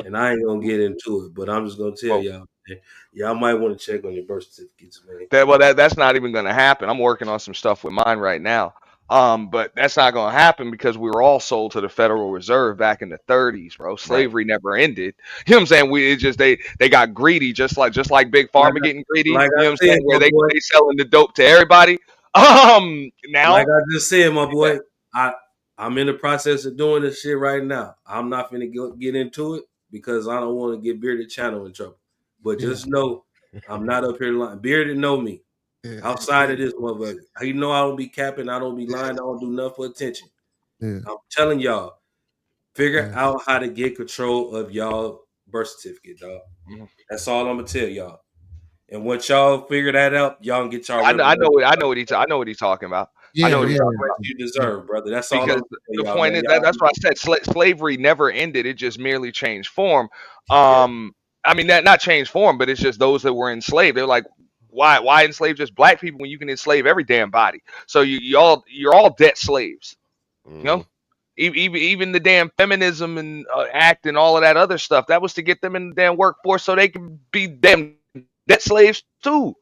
and I ain't gonna get into it. But I'm just gonna tell y'all, man, y'all might want to check on your birth certificates, man. That's not even gonna happen. I'm working on some stuff with mine right now. But that's not gonna happen because we were all sold to the Federal Reserve back in the 30s, bro. Slavery never ended. You know what I'm saying? They got greedy, just like Big Pharma getting greedy. You know what I'm saying? Where they selling the dope to everybody. Now, like I just said, my boy, I'm in the process of doing this shit right now. I'm not finna get into it because I don't want to get Bearded Channel in trouble. But just know, I'm not up here lying. Bearded know me. Outside of this motherfucker, you know I don't be capping, I don't be lying, I don't do nothing for attention. I'm telling y'all, figure out how to get control of y'all birth certificate, dog. That's all I'm gonna tell y'all. And once y'all figure that out, y'all can get y'all. I know what he's talking about. I know what he's talking about. You deserve, brother. That's all. Because the point is that's what I said. Slavery never ended. It just merely changed form. I mean, not changed form, but it's just those that were enslaved. They're like, why enslave just black people when you can enslave every damn body? So you're all debt slaves. You know, even the damn feminism and act and all of that other stuff, that was to get them in the damn workforce so they can be damn debt slaves too.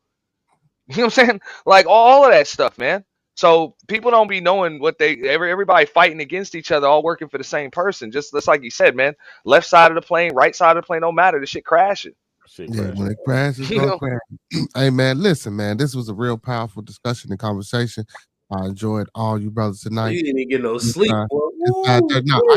You know what I'm saying? Like all of that stuff, man. So people don't be knowing what everybody fighting against each other, all working for the same person. Just like you said, man. Left side of the plane, right side of the plane, don't matter. The shit crashing. When it crashes, don't crash. Hey man, listen, man. This was a real powerful discussion and conversation. I enjoyed all you brothers tonight. You didn't get no sleep, boy. No, I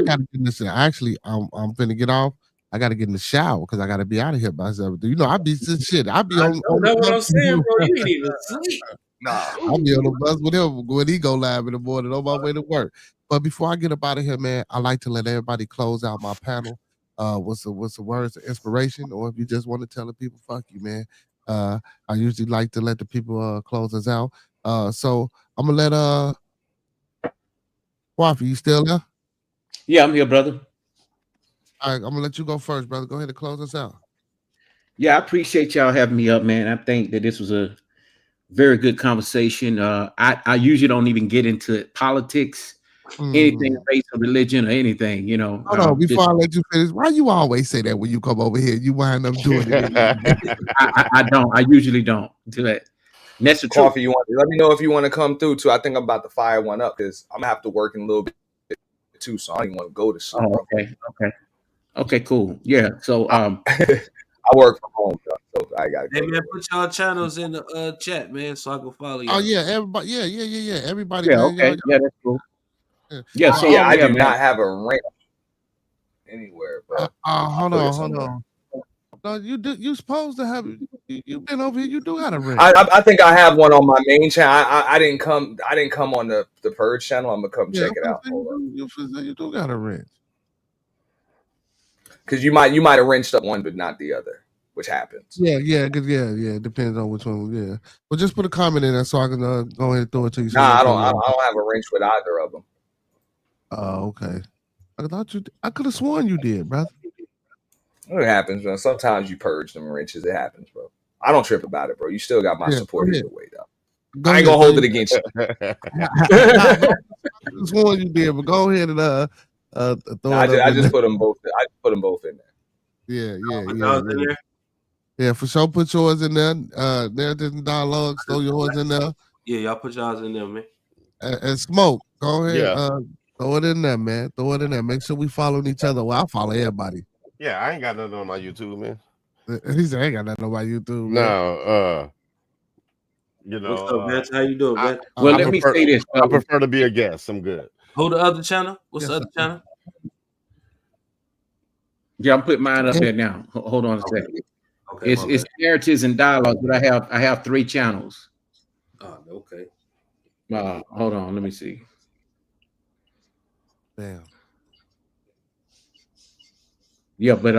gotta get this. Actually, I'm finna get off. I gotta get in the shower because I gotta be out of here by 7. You know, I be shit. I be on. That's what I'm saying, bro. You ain't even sleep. Nah, I'll be on the bus with him when he go live in the morning on my way to work. But before I get up out of here, man, I like to let everybody close out my panel. What's the words of inspiration, or if you just want to tell the people, fuck you, man. I usually like to let the people close us out. So I'm gonna let Waffy, you still there? Yeah, I'm here, brother. All right, I'm gonna let you go first, brother. Go ahead and close us out. Yeah, I appreciate y'all having me up, man. I think that this was a very good conversation. I usually don't even get into politics, anything based on religion or anything, you know. Hold on, before I let you finish, why you always say that when you come over here? You wind up doing it. I don't. I usually don't do that. That's the truth. Coffee, let me know if you want to come through too. I think I'm about to fire one up because I'm gonna have to work in a little bit too, so I don't even want to go to sleep. Oh, okay, cool. Yeah. So I work from home, so I gotta Hey man, put y'all channels in the chat, man, so I can follow you. Oh yeah, everybody. Yeah. Everybody. Yeah, man, okay. Yeah, that's cool. Yeah. So I do not have a rank anywhere, bro. Hold on. No, you do. You supposed to have. You've been over here. You do got a rent. I think I have one on my main channel. I didn't come on the Purge channel. I'm gonna come check it out. You do got a rent. Because you might have wrenched up one, but not the other, which happens. Yeah. It depends on which one. Yeah. Well, just put a comment in there so I can go ahead and throw it to you. Nah, I don't have a wrench with either of them. Oh, okay. I could have sworn you did, brother. It happens, man. Sometimes you purge them wrenches. It happens, bro. I don't trip about it, bro. You still got my support either way, though. I ain't gonna hold it against you. I sworn you did, but go ahead and throw it. I just put them both. I put them both in there. Yeah. Yeah, for sure. Put yours in there. Narratives and dialogues. Throw yours in there. Yeah, y'all put yours in there, man. And Smoke, go ahead. Yeah. Throw it in there, man. Throw it in there. Make sure we following each other. Well, I follow everybody. Yeah, I ain't got nothing on my YouTube, man. He said, I ain't got nothing on my YouTube. No, you know. What's up, man? How you doing, man? Well, let me say this. I prefer to be a guest. I'm good. Who the other channel? What's the other channel? Yeah, I'm putting mine up there now. Hold on a second. Okay, it's narratives and dialogues, but I have 3 channels. Oh, okay. Hold on, let me see. Damn. Yeah, but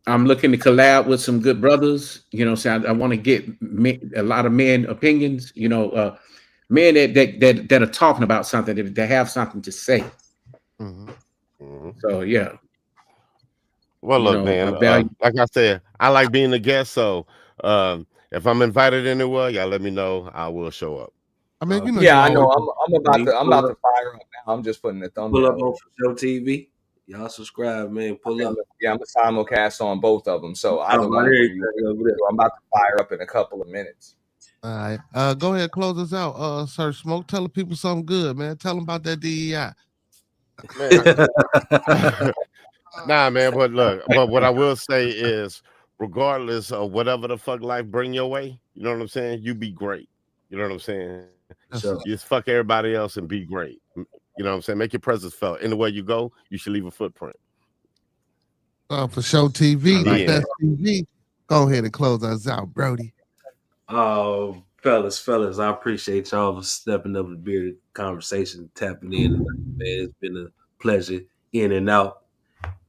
I'm looking to collab with some good brothers. You know, so I want to get a lot of men opinions. You know, men that are talking about something, that have something to say. So yeah. Well, look, man. Like I said, I like being a guest. So if I'm invited anywhere, y'all let me know. I will show up. I mean, you know. Yeah, I know. I'm about to fire up now. I'm just putting the thumb. Pull up on Show TV. Y'all subscribe, man. Pull up. Yeah, I'm a simulcast on both of them. So either one. I'm about to fire up in a couple of minutes. All right. Go ahead, close us out. Sir Smoke, tell the people something good, man. Tell them about that DEI. Nah, man. But look, but what I will say is, regardless of whatever the fuck life bring your way, you know what I'm saying? You be great. You know what I'm saying? So you just fuck everybody else and be great. You know what I'm saying? Make your presence felt. Anywhere you go, you should leave a footprint. For Show TV, the best TV. Go ahead and close us out, Brody. Oh, fellas, I appreciate y'all for stepping up the bearded conversation, tapping in. Man, it's been a pleasure in and out,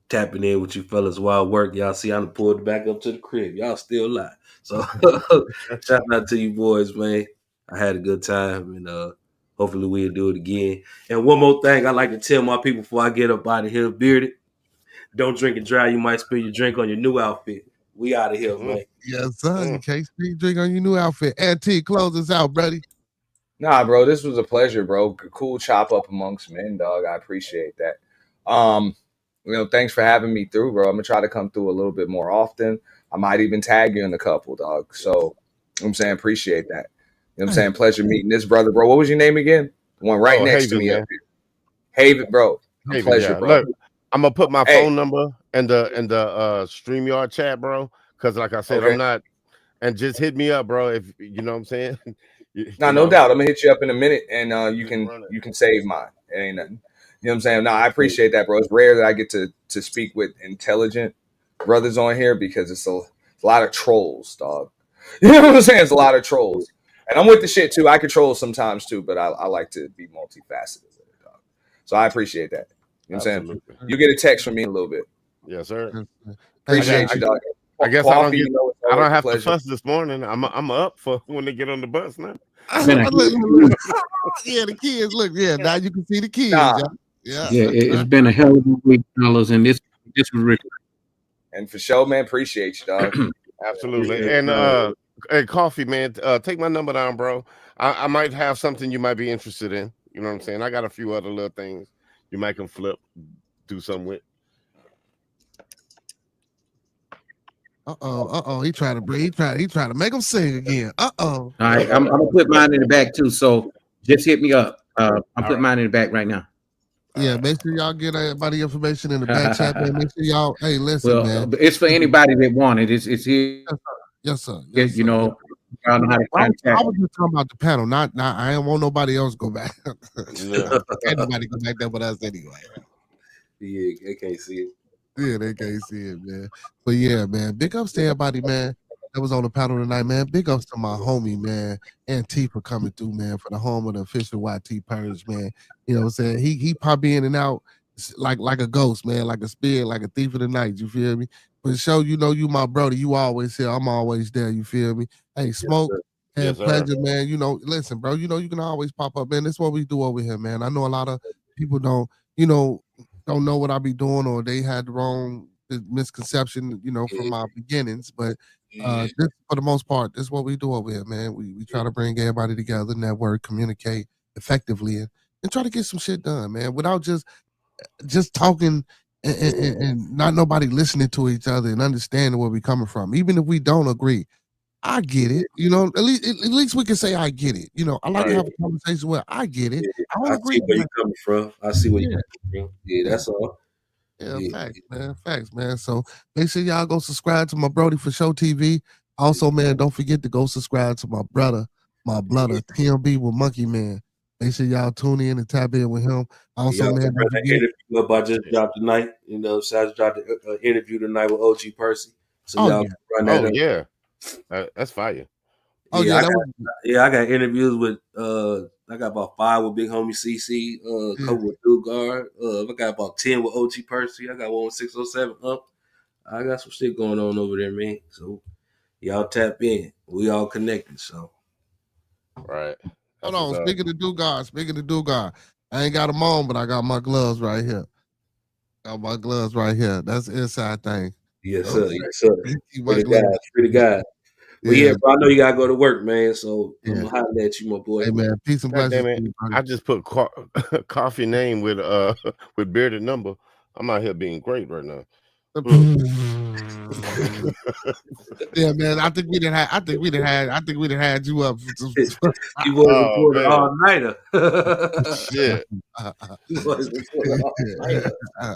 tapping in with you fellas while I work. Y'all see, I'm pulled back up to the crib. Y'all still alive. So shout out to you boys, man. I had a good time, and hopefully we'll do it again. And one more thing I like to tell my people before I get up out of here, bearded, don't drink and drive. You might spill your drink on your new outfit. We out of here, man. Yes, sir. You can't spill your drink on your new outfit. Auntie, close us out, buddy. Nah, bro, this was a pleasure, bro. Cool chop up amongst men, dog. I appreciate that. You know, thanks for having me through, bro. I'm gonna try to come through a little bit more often. I might even tag you in a couple, dog. So, you know what I'm saying, appreciate that. You know what I'm saying? Pleasure meeting this brother, bro. What was your name again? The one right next to me. Haven, bro. Haven, pleasure, yeah. bro. Look, I'm gonna put my phone number in the StreamYard chat, bro. Because like I said, I'm not. And just hit me up, bro. If you know what I'm saying. No doubt. I'm gonna hit you up in a minute, and you can save mine. It ain't nothing. You know what I'm saying? No, I appreciate that, bro. It's rare that I get to speak with intelligent brothers on here because it's a lot of trolls, dog. You know what I'm saying? It's a lot of trolls. And I'm with the shit too. I control sometimes too, but I like to be multifaceted with it, dog. So I appreciate that. You know what I'm saying? You get a text from me in a little bit. Yes, sir. Appreciate you, dog. I guess Coffee, I don't have to fuss this morning. I'm up for when they get on the bus now. Look. Yeah, the kids. Look, yeah, now you can see the kids. Yeah, it's been a hell of a week, fellas, and this was Rick. And for sure, man, appreciate you, dog. Absolutely. And hey, Coffee, man, take my number down, bro. I might have something you might be interested in. You know what I'm saying? I got a few other little things you might can flip, do something with. He tried to breathe. He tried to make him sing again. All right, I'm gonna put mine in the back too. So just hit me up. I'm putting mine in the back right now. Yeah, make sure y'all get everybody information in the back chat, man. Make sure y'all, hey, listen, man. It's for anybody that want it. It's here. Yes, sir. You know, I don't know how to contact. I was just talking about the panel. Not. I don't want nobody else go back. Anybody go back there with us anyway. Yeah, they can't see it. Yeah, they can't see it, man. But yeah, man. Big ups to everybody, man. That was on the panel tonight, man. Big ups to my homie, man, and T for coming through, man, for the home of the official YT Purge, man. You know what I'm saying? He pop in and out like a ghost, man, like a spirit, like a thief of the night. You feel me? But show you know you my brother. You always here. I'm always there. You feel me? Hey, Smoke. Yes, And pleasure, man. You know, listen, bro. You know, you can always pop up, man. That's what we do over here, man. I know a lot of people don't know what I be doing, or they had the wrong misconception, from my beginnings. But this, for the most part, this is what we do over here, man. We try to bring everybody together, network, communicate effectively, and try to get some shit done, man, without just talking and not nobody listening to each other and understanding where we coming from. Even if we don't agree, I get it. At least we can say I get it. I like to have a conversation where I get it. I don't I agree see where with you're coming from. I see where Yeah. you're coming from. Yeah, that's all. Yeah, facts, man. So make sure y'all go subscribe to my Brody for Show TV. Also, man, don't forget to go subscribe to my brother, TMB with Monkey Man. Make sure y'all tune in and tap in with him. Also, Y'all man, can run don't that forget. interview up I just dropped tonight. So I just dropped an interview tonight with OG Percy. So y'all can run that up. Yeah. That's fire. I got interviews with I got about 5 with Big Homie CC, a couple with Dugard. I got about 10 with OG Percy. I got one with 607 up. I got some shit going on over there, man. So y'all tap in. We all connected. So right. Hold on. Speaking of Dugard, I ain't got them on, but I got my gloves right here. That's the inside thing. Yes, sir. Yes, sir. Pretty guys. But Yeah, bro, I know you gotta go to work, man. So I'm gonna holler at you, my boy. Hey man, peace and blessings. Damn it. I just put coffee name with bearded number. I'm out here being great right now. Yeah, man. I think we'd have had you up. You was recording all nighter. Shit. It's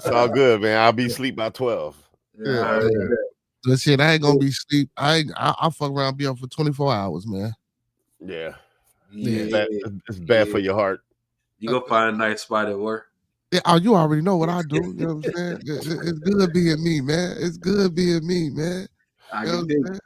all good, man. I'll be asleep by 12. Yeah. But shit, I ain't gonna be sleep. I fuck around and be up for 24 hours, man. Yeah. It's bad for your heart. You go find a nice spot at work. Yeah, you already know what I do. You know what I'm saying? It's good being me, man. It's good being me, man. I You know can what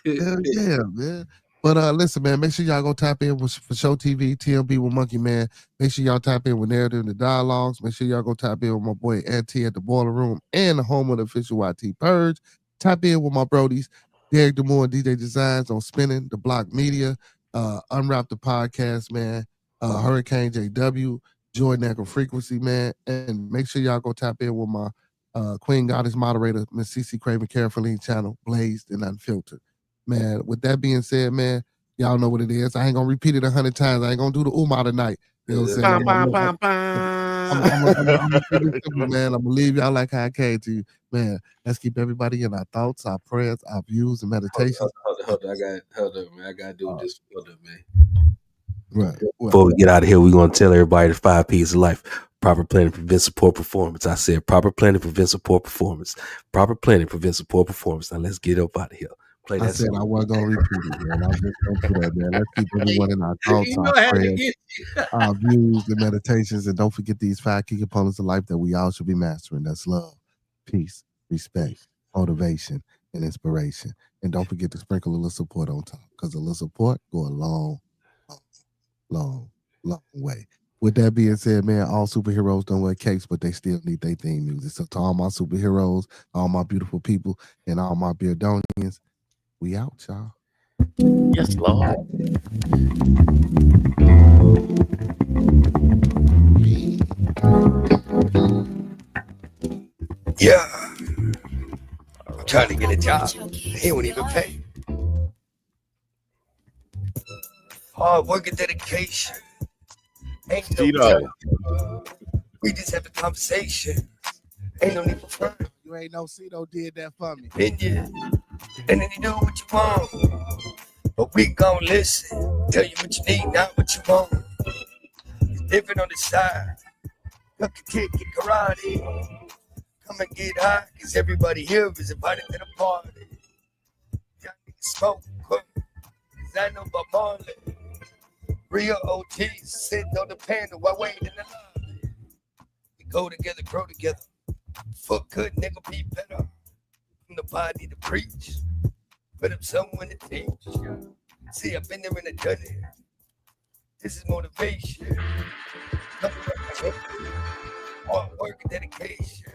I'm Hell yeah, man. But listen, man, make sure y'all go tap in for Show TV, TLB with Monkey Man. Make sure y'all tap in with Narrative and the Dialogues. Make sure y'all go tap in with my boy Auntie at the Boiler Room and the home of the official YT Purge. Tap in with my brodies, Derek DeMoore and DJ Designs on Spinning, the Block Media, Unwrap the Podcast, man, Hurricane JW, Joy Necro Frequency, man. And make sure y'all go tap in with my Queen Goddess moderator, Miss CC Craven Carefully channel, Blazed and Unfiltered. Man, with that being said, man, y'all know what it is. I ain't gonna repeat it 100 times. I ain't gonna do the Umar tonight. You know what I'm saying? I'm gonna leave y'all like how I came to you. Man, let's keep everybody in our thoughts, our prayers, our views, and meditations. Hold up, man. I gotta do this. Hold up, man. Right. Before we get out of here, we're gonna tell everybody the 5 P's of life. Proper planning prevents poor performance. I said proper planning prevents poor performance. Proper planning prevents poor performance. Now let's get up out of here. Play that song. I wasn't gonna repeat it, man. I was just gonna do that, man. Let's keep everyone in our thoughts, our prayers, our views, and meditations, and don't forget these 5 key components of life that we all should be mastering. That's love, peace, respect, motivation, and inspiration. And don't forget to sprinkle a little support on top, because a little support go a long way. With that being said, man, all superheroes don't wear capes, but they still need their theme music. So to all my superheroes, all my beautiful people, and all my Beardonians, we out, y'all. Yes, Lord. Yeah. I'm trying to get a job. He won't even pay. Hard work and dedication. Ain't no time. We just have a conversation. Ain't no need for fun. You ain't no Cito did that for me. And then you do what you want. But we gon' listen. Tell you what you need, not what you want. It's different on the side. Tuck your kick, get karate. Come and get high, cause everybody here is invited to the party. Y'all niggas smoke, cause I know about Marley. Real OGs sitting on the panel while waiting in the lobby. We go together, grow together. Fuck good nigga be better. From the body to preach. But I'm someone to teach. See, I've been there and I done it. This is motivation. Hard work and dedication.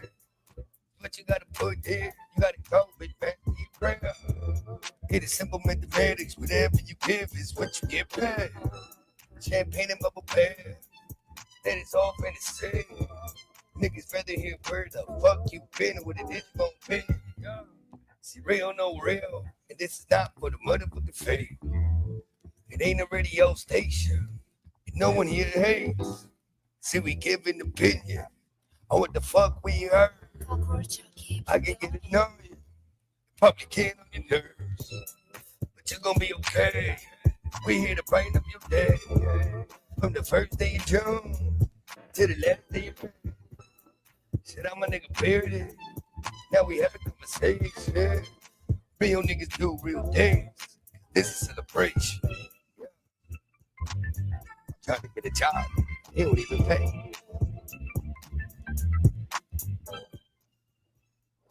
What you gotta put in, you gotta go, big man. Need prayer. It is simple mathematics. Whatever you give is what you get back. Champagne and bubble bear. That is all fantasy. Niggas rather hear where the fuck you been or what it is you gon' be. See, real, no real. And this is not for the motherfucking fake. It ain't a radio station. And no one here hates. See, we give an opinion on what the fuck we heard. I can get it annoying. Probably can on your nerves. But you're gonna be okay. We here to brighten up your day. From the first day of June to the last day of May. Shit, I'm a nigga bearded. Now we have a conversation. Real niggas do real things. This is celebration. Trying to get a job. They don't even pay.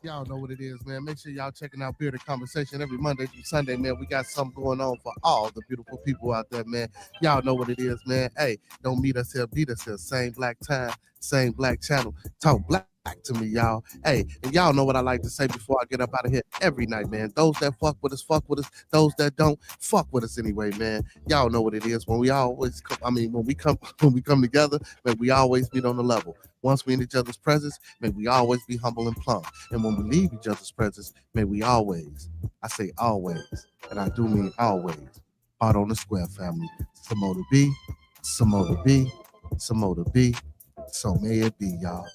Y'all know what it is, man. Make sure y'all checking out Bearded Conversation every Monday through Sunday, man. We got something going on for all the beautiful people out there, man. Y'all know what it is, man. Hey, don't meet us here, beat us here. Same black time, same black channel. Talk black to me, y'all. Hey, and y'all know what I like to say before I get up out of here every night, man. Those that fuck with us, fuck with us. Those that don't, fuck with us anyway, man. Y'all know what it is. When we always come, when we come together, man, we always meet on the level. Once we in each other's presence, may we always be humble and plumb. And when we leave each other's presence, may we always, I say always, and I do mean always, out on the square, family. Some more to be, some more to be, some more to be, so may it be, y'all.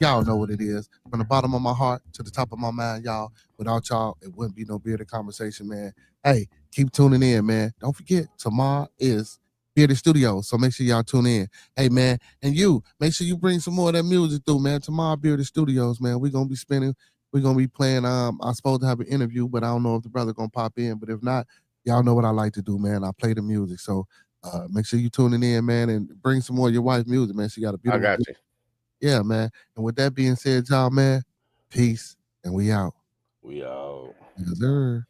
Y'all know what it is. From the bottom of my heart to the top of my mind, y'all. Without y'all, it wouldn't be no Bearded Conversation, man. Hey, keep tuning in, man. Don't forget, tomorrow is Bearded Studios, so make sure y'all tune in. Hey, man, and you, make sure you bring some more of that music through, man. Tomorrow, Bearded Studios, man. We're going to be playing, I'm supposed to have an interview, but I don't know if the brother going to pop in. But if not, y'all know what I like to do, man. I play the music. So make sure you tuning in, man, and bring some more of your wife's music, man. She got a beautiful. I got you. Yeah, man. And with that being said, y'all, man, peace, and we out. We out. Yes, sir.